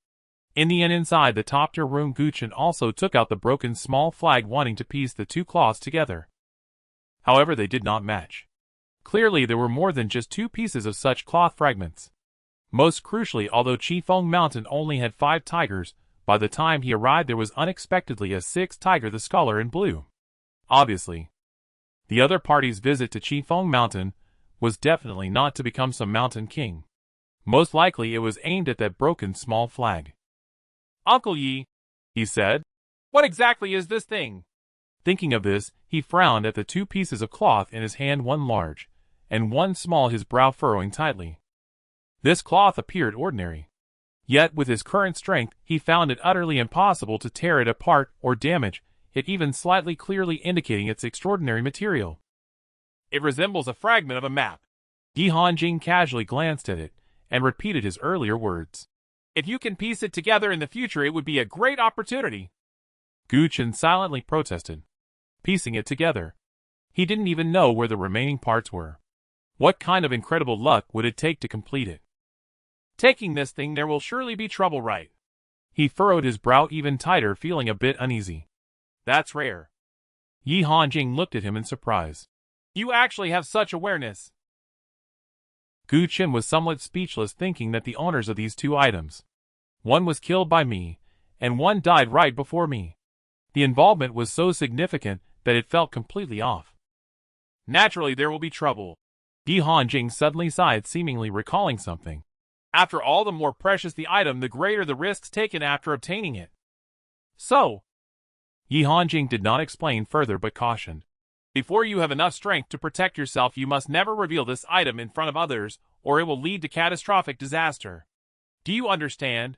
In the inn inside the top-tier room, Guchen also took out the broken small flag, wanting to piece the two cloths together. However, they did not match. Clearly, there were more than just two pieces of such cloth fragments. Most crucially, although Qifeng Mountain only had 5 tigers, by the time he arrived there was unexpectedly a 6th tiger, the scholar in blue. Obviously, the other party's visit to Qifeng Mountain was definitely not to become some mountain king. Most likely it was aimed at that broken small flag. Uncle Yi, he said, what exactly is this thing? Thinking of this, he frowned at the 2 pieces of cloth in his hand, one large and one small, his brow furrowing tightly. This cloth appeared ordinary. Yet with his current strength, he found it utterly impossible to tear it apart or damage it, even slightly, clearly indicating its extraordinary material. It resembles a fragment of a map. Yi Hanjing casually glanced at it and repeated his earlier words. If you can piece it together in the future, it would be a great opportunity. Guchen silently protested. Piecing it together? He didn't even know where the remaining parts were. What kind of incredible luck would it take to complete it? Taking this thing, there will surely be trouble, right? He furrowed his brow even tighter, feeling a bit uneasy. That's rare. Yi Hanjing looked at him in surprise. You actually have such awareness. Guchen was somewhat speechless, thinking that the owners of these 2 items, one was killed by me, and one died right before me. The involvement was so significant that it felt completely off. Naturally, there will be trouble. Yi Hanjing suddenly sighed, seemingly recalling something. After all, the more precious the item, the greater the risks taken after obtaining it. So, Yi Hanjing did not explain further but cautioned. Before you have enough strength to protect yourself, you must never reveal this item in front of others, or it will lead to catastrophic disaster. Do you understand?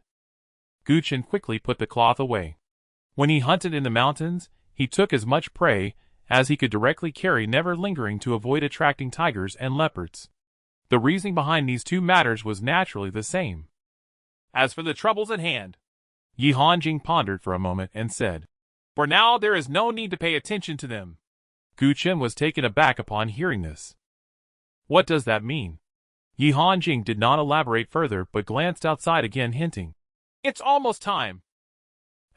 Guchen quickly put the cloth away. When he hunted in the mountains, he took as much prey as he could directly carry, never lingering to avoid attracting tigers and leopards. The reasoning behind these 2 matters was naturally the same. As for the troubles at hand, Yi Hanjing pondered for a moment and said, for now there is no need to pay attention to them. Guchen was taken aback upon hearing this. What does that mean? Yi Hanjing did not elaborate further but glanced outside again, hinting, It's almost time.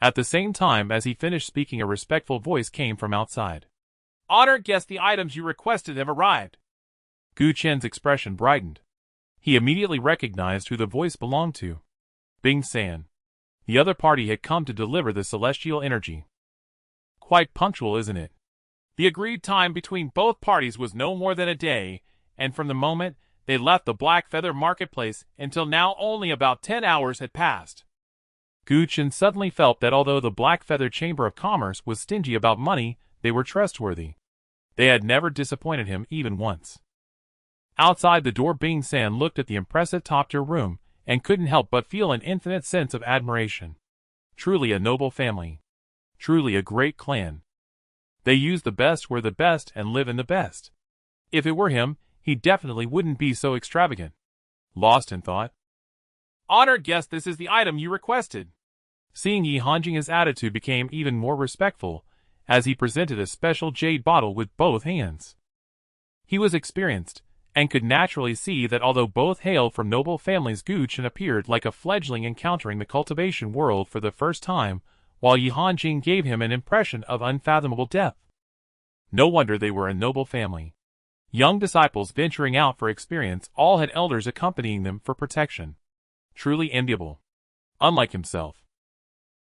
At the same time as he finished speaking, a respectful voice came from outside. Honored guest, the items you requested have arrived. Guchen's expression brightened. He immediately recognized who the voice belonged to. Bing San. The other party had come to deliver the celestial energy. Quite punctual, isn't it? The agreed time between both parties was no more than a day, and from the moment they left the Black Feather Marketplace until now only about 10 hours had passed. Guchen suddenly felt that although the Black Feather Chamber of Commerce was stingy about money, they were trustworthy. They had never disappointed him even once. Outside the door, Bing San looked at the impressive top-tier room and couldn't help but feel an infinite sense of admiration. Truly a noble family. Truly a great clan. They use the best where the best and live in the best. If it were him, he definitely wouldn't be so extravagant. Lost in thought. Honored guest, this is the item you requested. Seeing Yi Hanjing, his attitude became even more respectful as he presented a special jade bottle with both hands. He was experienced and could naturally see that although both hailed from noble families, Guchen appeared like a fledgling encountering the cultivation world for the first time, while Yi Hanjing gave him an impression of unfathomable depth. No wonder they were a noble family. Young disciples venturing out for experience, all had elders accompanying them for protection. Truly enviable. Unlike himself.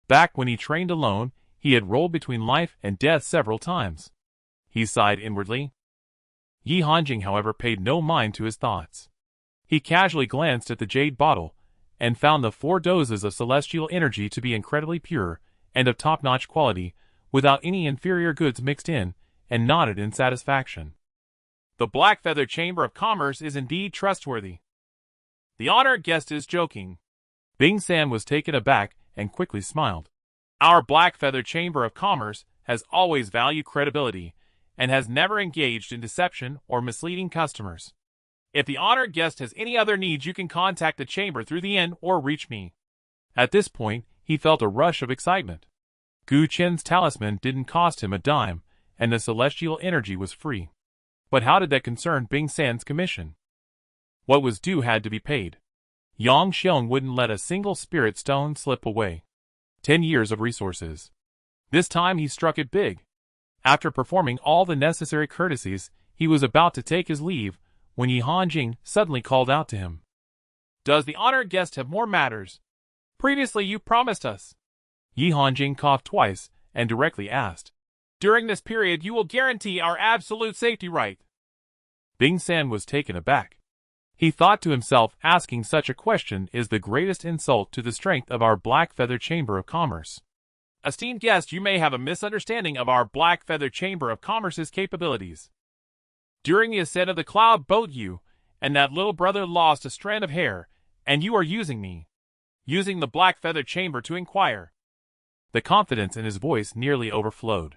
Back when he trained alone, he had rolled between life and death several times. He sighed inwardly. Yi Hanjing, however, paid no mind to his thoughts. He casually glanced at the jade bottle, and found the 4 doses of celestial energy to be incredibly pure and of top-notch quality, without any inferior goods mixed in, and nodded in satisfaction. The Black Feather Chamber of Commerce is indeed trustworthy. The honored guest is joking. Bing San was taken aback and quickly smiled. Our Black Feather Chamber of Commerce has always valued credibility and has never engaged in deception or misleading customers. If the honored guest has any other needs, you can contact the chamber through the inn or reach me. At this point, he felt a rush of excitement. Gu Chen's talisman didn't cost him a dime, and the celestial energy was free. But how did that concern Bing San's commission? What was due had to be paid. Yang Xiong wouldn't let a single spirit stone slip away. 10 years of resources. This time he struck it big. After performing all the necessary courtesies, he was about to take his leave when Yi Hanjing suddenly called out to him. Does the honored guest have more matters? Previously you promised us. Yi Hanjing coughed twice and directly asked. During this period you will guarantee our absolute safety, right? Bing San was taken aback. He thought to himself, asking such a question is the greatest insult to the strength of our Black Feather Chamber of Commerce. Esteemed guest, you may have a misunderstanding of our Black Feather Chamber of Commerce's capabilities. During the ascent of the cloud boat, you and that little brother lost a strand of hair, and you are using me. Using the Black Feather Chamber to inquire. The confidence in his voice nearly overflowed.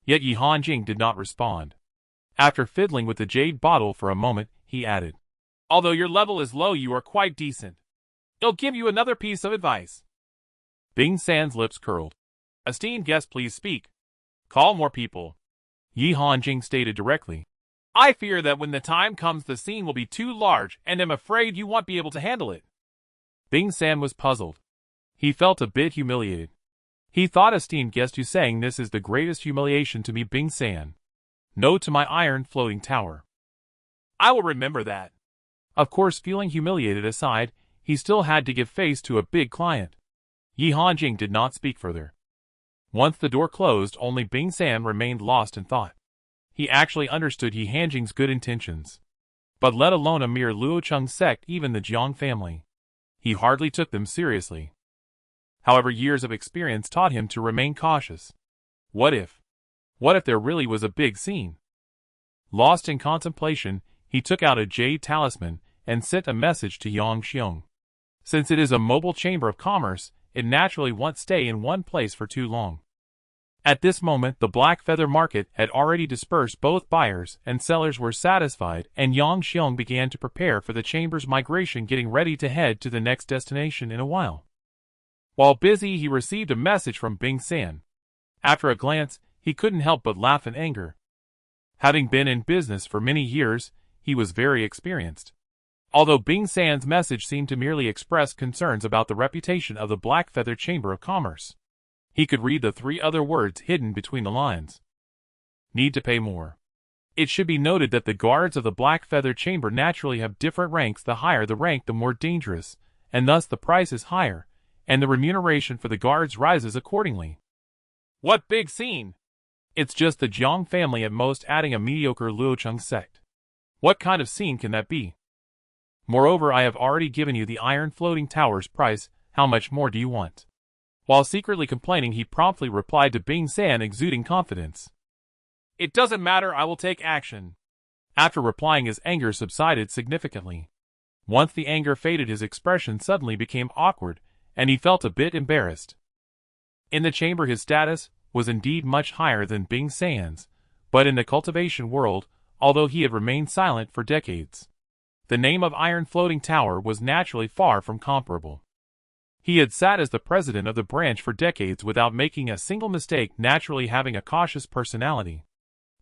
Yet Yi Hanjing did not respond. After fiddling with the jade bottle for a moment, he added, although your level is low, you are quite decent. I'll give you another piece of advice. Bing San's lips curled. Esteemed guest, please speak. Call more people. Yi Hanjing stated directly. I fear that when the time comes the scene will be too large and am afraid you won't be able to handle it. Bing San was puzzled. He felt a bit humiliated. He thought, esteemed guest, you saying this is the greatest humiliation to me, Bing San. No to my iron floating tower. I will remember that. Of course, feeling humiliated aside, he still had to give face to a big client. Yi Hanjing did not speak further. Once the door closed, only Bing San remained lost in thought. He actually understood Yi Hanjing's good intentions. But let alone a mere Luocheng sect, even the Jiang family. He hardly took them seriously. However, years of experience taught him to remain cautious. What if there really was a big scene? Lost in contemplation, he took out a jade talisman and sent a message to Yang Xiong. Since it is a mobile chamber of commerce, it naturally won't stay in one place for too long. At this moment, the Black Feather market had already dispersed. Both buyers and sellers were satisfied, and Yang Xiong began to prepare for the chamber's migration, getting ready to head to the next destination in a while. While busy, he received a message from Bing San. After a glance, he couldn't help but laugh in anger. Having been in business for many years, he was very experienced. Although Bing San's message seemed to merely express concerns about the reputation of the Black Feather Chamber of Commerce, he could read the 3 other words hidden between the lines. Need to pay more. It should be noted that the guards of the Black Feather Chamber naturally have different ranks. The higher the rank, the more dangerous, and thus the price is higher, and the remuneration for the guards rises accordingly. What big scene? It's just the Jiang family at most adding a mediocre Luocheng sect. What kind of scene can that be? Moreover, I have already given you the iron floating tower's price. How much more do you want? While secretly complaining, he promptly replied to Bing San, exuding confidence. It doesn't matter, I will take action. After replying, his anger subsided significantly. Once the anger faded, his expression suddenly became awkward, and he felt a bit embarrassed. In the chamber, his status was indeed much higher than Bing San's, but in the cultivation world, although he had remained silent for decades, the name of Iron Floating Tower was naturally far from comparable. He had sat as the president of the branch for decades without making a single mistake, naturally having a cautious personality.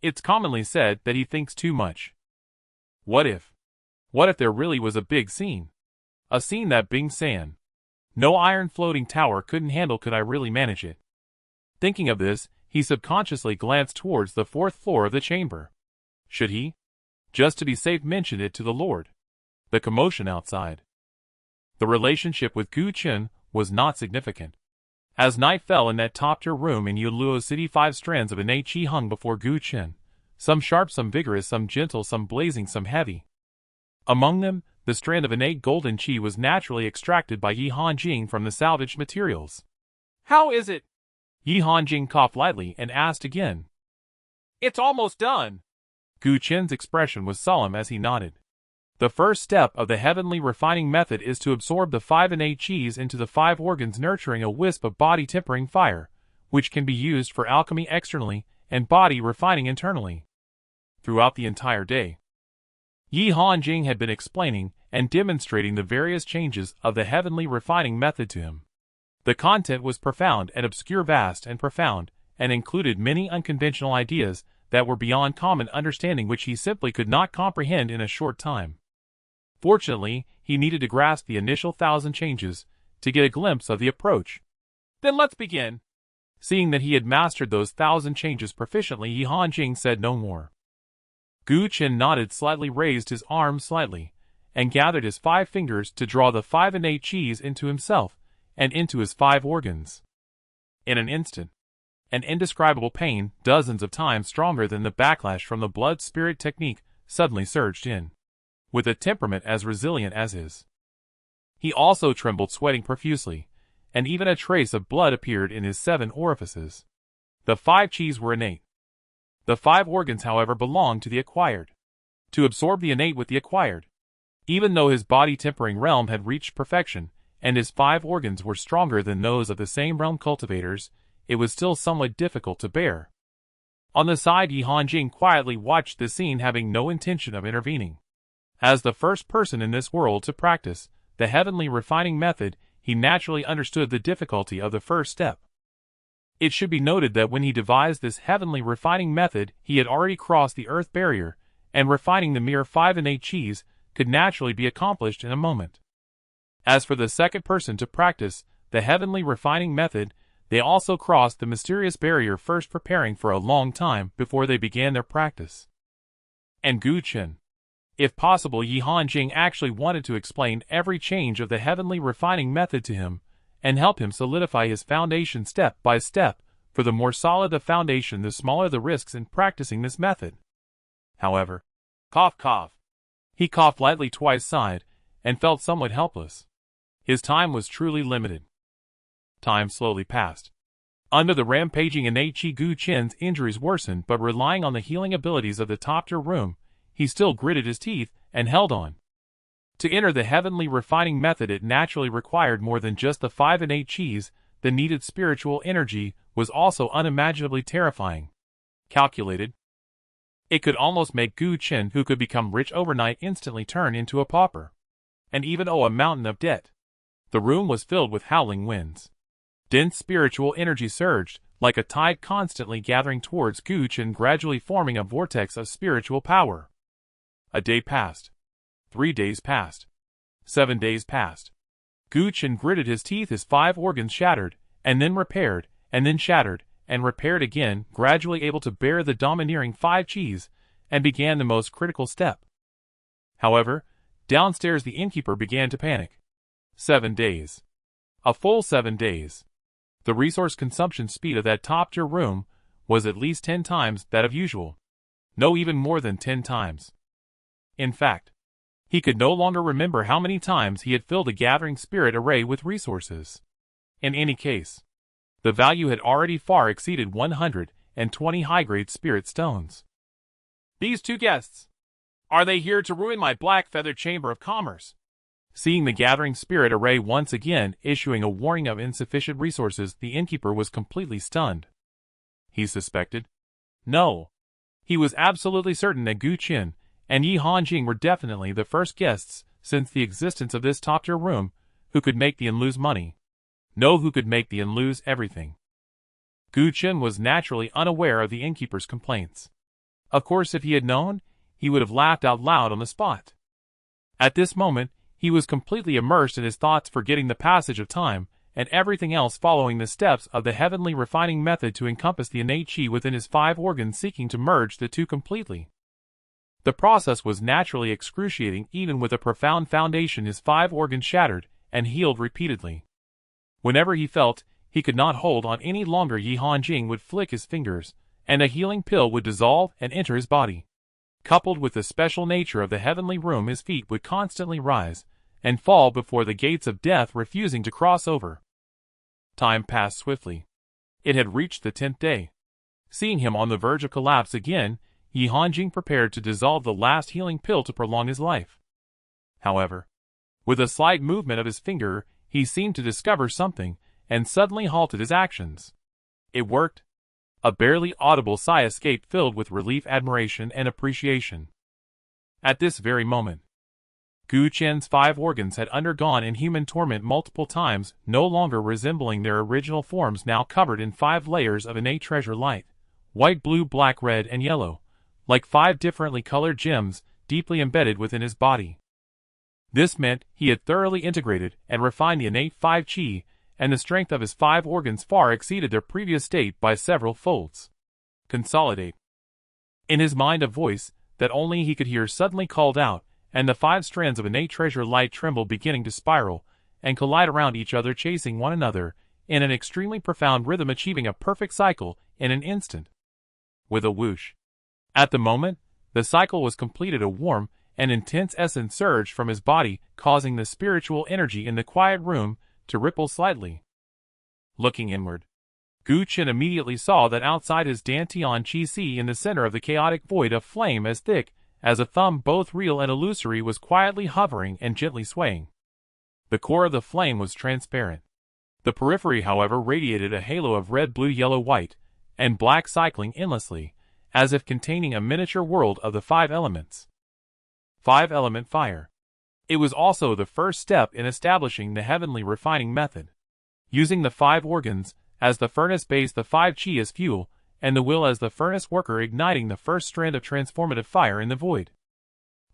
It's commonly said that he thinks too much. What if there really was a big scene? A scene that Bing San, no iron floating tower, couldn't handle. Could I really manage it? Thinking of this, he subconsciously glanced towards the 4th floor of the chamber. Should he, just to be safe, mention it to the Lord? The commotion outside. The relationship with Gu Chen was not significant. As night fell in that top-tier room in Yuluo City, 5 strands of innate qi hung before Gu Chen, some sharp, some vigorous, some gentle, some blazing, some heavy. Among them, the strand of innate golden qi was naturally extracted by Yi Hanjing from the salvaged materials. How is it? Yi Hanjing coughed lightly and asked again. It's almost done. Gu Qin's expression was solemn as he nodded. The first step of the heavenly refining method is to absorb the 5 innate qis into the 5 organs, nurturing a wisp of body-tempering fire, which can be used for alchemy externally and body refining internally. Throughout the entire day, Yi Hanjing had been explaining and demonstrating the various changes of the heavenly refining method to him. The content was profound and obscure, vast and profound, and included many unconventional ideas that were beyond common understanding, which he simply could not comprehend in a short time. Fortunately, he needed to grasp the initial 1,000 changes to get a glimpse of the approach. Then let's begin. Seeing that he had mastered those 1,000 changes proficiently, Yi Hanjing said no more. Gu Qin nodded slightly, raised his arms slightly, and gathered his 5 fingers to draw the 5 innate qis into himself and into his 5 organs. In an instant, an indescribable pain, dozens of times stronger than the backlash from the blood-spirit technique, suddenly surged in, with a temperament as resilient as his. He also trembled, sweating profusely, and even a trace of blood appeared in his 7 orifices. The 5 qis were innate. The 5 organs, however, belonged to the acquired. To absorb the innate with the acquired. Even though his body-tempering realm had reached perfection, and his 5 organs were stronger than those of the same realm cultivators, it was still somewhat difficult to bear. On the side, Yi Hanjing quietly watched the scene, having no intention of intervening. As the first person in this world to practice the heavenly refining method, he naturally understood the difficulty of the first step. It should be noted that when he devised this heavenly refining method, he had already crossed the earth barrier, and refining the mere 5 innate qis could naturally be accomplished in a moment. As for the second person to practice the heavenly refining method, they also crossed the mysterious barrier, first preparing for a long time before they began their practice. And Gu Qin. If possible, Yi Hanjing actually wanted to explain every change of the heavenly refining method to him, and help him solidify his foundation step by step, for the more solid the foundation, the smaller the risks in practicing this method. However, Cough, cough. He coughed lightly twice, sighed, and felt somewhat helpless. His time was truly limited. Time slowly passed. Under the rampaging innate qi, Gu Qin's injuries worsened, but relying on the healing abilities of the top-tier room, he still gritted his teeth and held on. To enter the heavenly refining method, it naturally required more than just the 5 innate qis. The needed spiritual energy was also unimaginably terrifying. Calculated. It could almost make Gu Qin, who could become rich overnight, instantly turn into a pauper, and even owe a mountain of debt. The room was filled with howling winds. Dense spiritual energy surged, like a tide, constantly gathering towards Gu Qin, gradually forming a vortex of spiritual power. A day passed. 3 days passed. 7 days passed. Gu Qin gritted his teeth, his 5 organs shattered, and then repaired, and then shattered, and repaired again, gradually able to bear the domineering 5 qis, and began the most critical step. However, downstairs the innkeeper began to panic. 7 days. A full 7 days. The resource consumption speed of that top-tier room was at least 10 times that of usual. No, even more than 10 times. In fact, he could no longer remember how many times he had filled a gathering spirit array with resources. In any case, the value had already far exceeded 120 high-grade spirit stones. These 2 guests, are they here to ruin my black feather chamber of commerce? Seeing the gathering spirit array once again issuing a warning of insufficient resources, the innkeeper was completely stunned. He suspected? No. He was absolutely certain that Gu Qin and Yi Hanjing were definitely the first guests since the existence of this top-tier room who could make the inn lose money. No, who could make the inn lose everything. Gu Qin was naturally unaware of the innkeeper's complaints. Of course, if he had known, he would have laughed out loud on the spot. At this moment, he was completely immersed in his thoughts, forgetting the passage of time and everything else, following the steps of the heavenly refining method to encompass the innate qi within his 5 organs, seeking to merge the 2 completely. The process was naturally excruciating. Even with a profound foundation, his 5 organs shattered and healed repeatedly. Whenever he felt he could not hold on any longer, Yi Hanjing would flick his fingers, and a healing pill would dissolve and enter his body. Coupled with the special nature of the heavenly room, his feet would constantly rise and fall before the gates of death, refusing to cross over. Time passed swiftly. It had reached the 10th day. Seeing him on the verge of collapse again, Yi Hanjing prepared to dissolve the last healing pill to prolong his life. However, with a slight movement of his finger, he seemed to discover something, and suddenly halted his actions. It worked. A barely audible sigh escaped, filled with relief, admiration, and appreciation. At this very moment, Gu Qian's 5 organs had undergone inhuman torment multiple times, no longer resembling their original forms, now covered in 5 layers of innate treasure light, white, blue, black, red, and yellow, like 5 differently colored gems, deeply embedded within his body. This meant he had thoroughly integrated and refined the innate 5 qi, and the strength of his 5 organs far exceeded their previous state by several folds. Consolidate. In his mind, a voice that only he could hear suddenly called out, and the 5 strands of innate treasure light trembled, beginning to spiral and collide around each other, chasing one another in an extremely profound rhythm, achieving a perfect cycle in an instant. With a whoosh. At the moment the cycle was completed, a warm and intense essence surged from his body, causing the spiritual energy in the quiet room to ripple slightly. Looking inward, Gu Qian immediately saw that outside his Dantian Qi Si, in the center of the chaotic void, a flame as thick as a thumb, both real and illusory, was quietly hovering and gently swaying. The core of the flame was transparent. The periphery, however, radiated a halo of red, blue, yellow, white, and black, cycling endlessly, as if containing a miniature world of the 5 elements. 5-element fire. It was also the first step in establishing the heavenly refining method. Using the 5 organs as the furnace base, the 5 qi as fuel, and the will as the furnace worker, igniting the first strand of transformative fire in the void.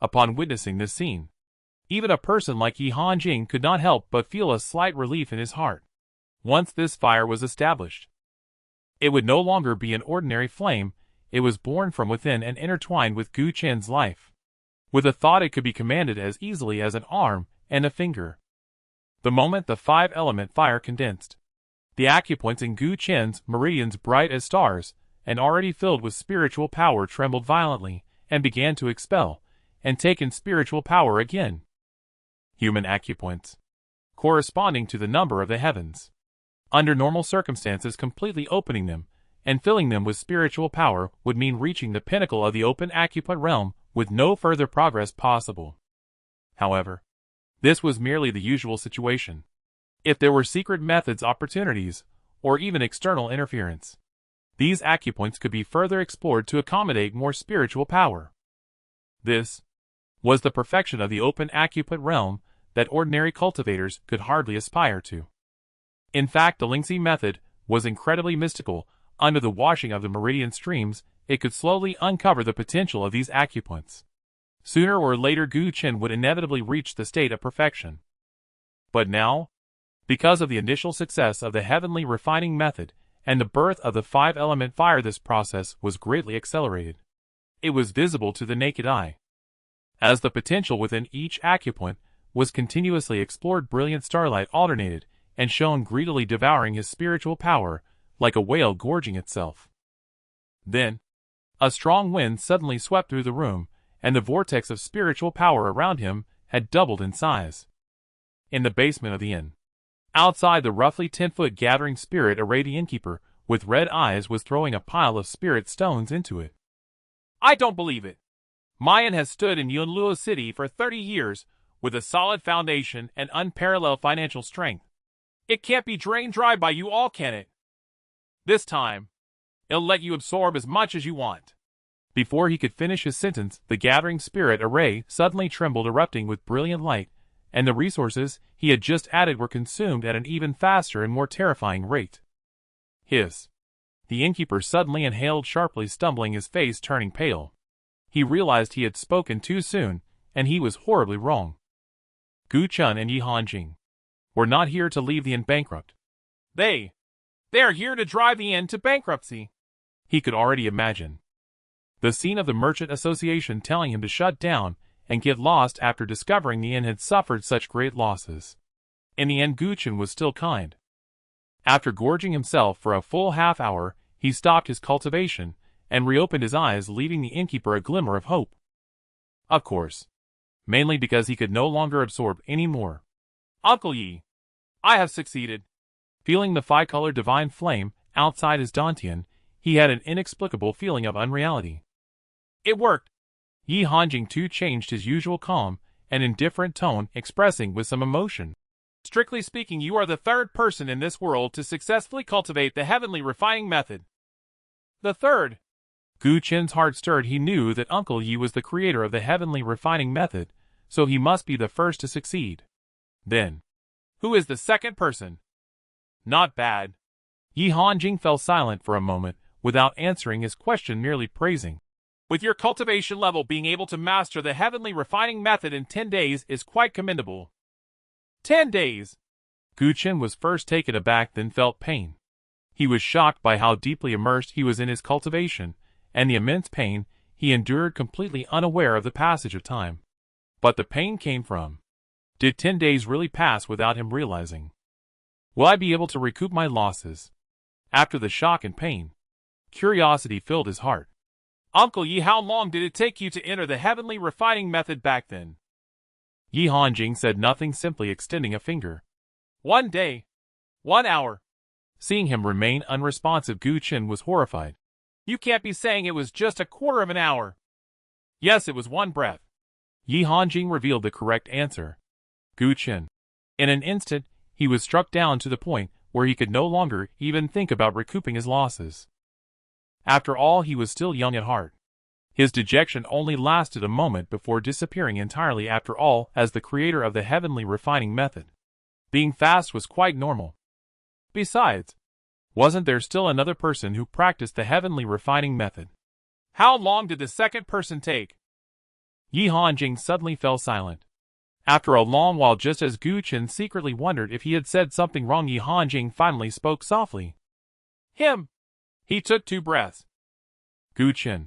Upon witnessing this scene, even a person like Yi Hanjing could not help but feel a slight relief in his heart. Once this fire was established, it would no longer be an ordinary flame. It was born from within and intertwined with Gu Qian's life. With a thought, it could be commanded as easily as an arm and a finger. The moment the 5-element fire condensed, the acupoints in Gu Qian's meridians, bright as stars and already filled with spiritual power, trembled violently and began to expel and take in spiritual power again. Human acupoints, corresponding to the number of the heavens. Under normal circumstances, completely opening them and filling them with spiritual power would mean reaching the pinnacle of the open acupoint realm with no further progress possible. However, this was merely the usual situation. If there were secret methods, opportunities, or even external interference, these acupoints could be further explored to accommodate more spiritual power. This was the perfection of the open acupoint realm that ordinary cultivators could hardly aspire to. In fact, the Lingxi method was incredibly mystical. Under the washing of the meridian streams, it could slowly uncover the potential of these acupoints. Sooner or later, Gu Qian would inevitably reach the state of perfection. But now, because of the initial success of the heavenly refining method and the birth of the 5-element fire, this process was greatly accelerated. It was visible to the naked eye. As the potential within each acupoint was continuously explored, brilliant starlight alternated and shone, greedily devouring his spiritual power like a whale gorging itself. Then, a strong wind suddenly swept through the room, and the vortex of spiritual power around him had doubled in size. In the basement of the inn, outside, the roughly 10-foot gathering spirit arrayed innkeeper with red eyes was throwing a pile of spirit stones into it. I don't believe it. Mayan has stood in Yunluo City for 30 years with a solid foundation and unparalleled financial strength. It can't be drained dry by you all, can it? This time, it'll let you absorb as much as you want. Before he could finish his sentence, the gathering spirit array suddenly trembled, erupting with brilliant light, and the resources he had just added were consumed at an even faster and more terrifying rate. Hiss. The innkeeper suddenly inhaled sharply, stumbling, his face turning pale. He realized he had spoken too soon, and he was horribly wrong. Gu Qian and Yi Hanjing were not here to leave the inn bankrupt. They are here to drive the inn to bankruptcy. He could already imagine the scene of the merchant association telling him to shut down and get lost after discovering the inn had suffered such great losses. In the end, Gu Qian was still kind. After gorging himself for a full half hour, he stopped his cultivation and reopened his eyes, leaving the innkeeper a glimmer of hope. Of course. Mainly because he could no longer absorb any more. Uncle Yi, I have succeeded. Feeling the fi-colored divine flame outside his dantian, he had an inexplicable feeling of unreality. It worked. Yi Hanjing too changed his usual calm and indifferent tone, expressing with some emotion. Strictly speaking, you are the third person in this world to successfully cultivate the heavenly refining method. The third. Gu Qin's heart stirred. He knew that Uncle Yi was the creator of the heavenly refining method, so he must be the first to succeed. Then, who is the second person? Not bad. Yi Hanjing fell silent for a moment, without answering his question, merely praising. With your cultivation level, being able to master the heavenly refining method in 10 days is quite commendable. 10 days! Gu Qin was first taken aback, then felt pain. He was shocked by how deeply immersed he was in his cultivation, and the immense pain he endured, completely unaware of the passage of time. But the pain came from. Did 10 days really pass without him realizing? Will I be able to recoup my losses? After the shock and pain, curiosity filled his heart. Uncle Yi, how long did it take you to enter the heavenly refining method back then? Yi Hanjing said nothing, simply extending a finger. 1 day. 1 hour. Seeing him remain unresponsive, Gu Qin was horrified. You can't be saying it was just a quarter of an hour. Yes, it was 1 breath. Yi Hanjing revealed the correct answer. Gu Qin. In an instant, he was struck down to the point where he could no longer even think about recouping his losses. After all, he was still young at heart. His dejection only lasted a moment before disappearing entirely. After all, as the creator of the heavenly refining method, being fast was quite normal. Besides, wasn't there still another person who practiced the heavenly refining method? How long did the second person take? Yi Hanjing suddenly fell silent. After a long while, just as Gu Qin secretly wondered if he had said something wrong, Yi Hanjing finally spoke softly. Him. He took 2 breaths. Gu Qin.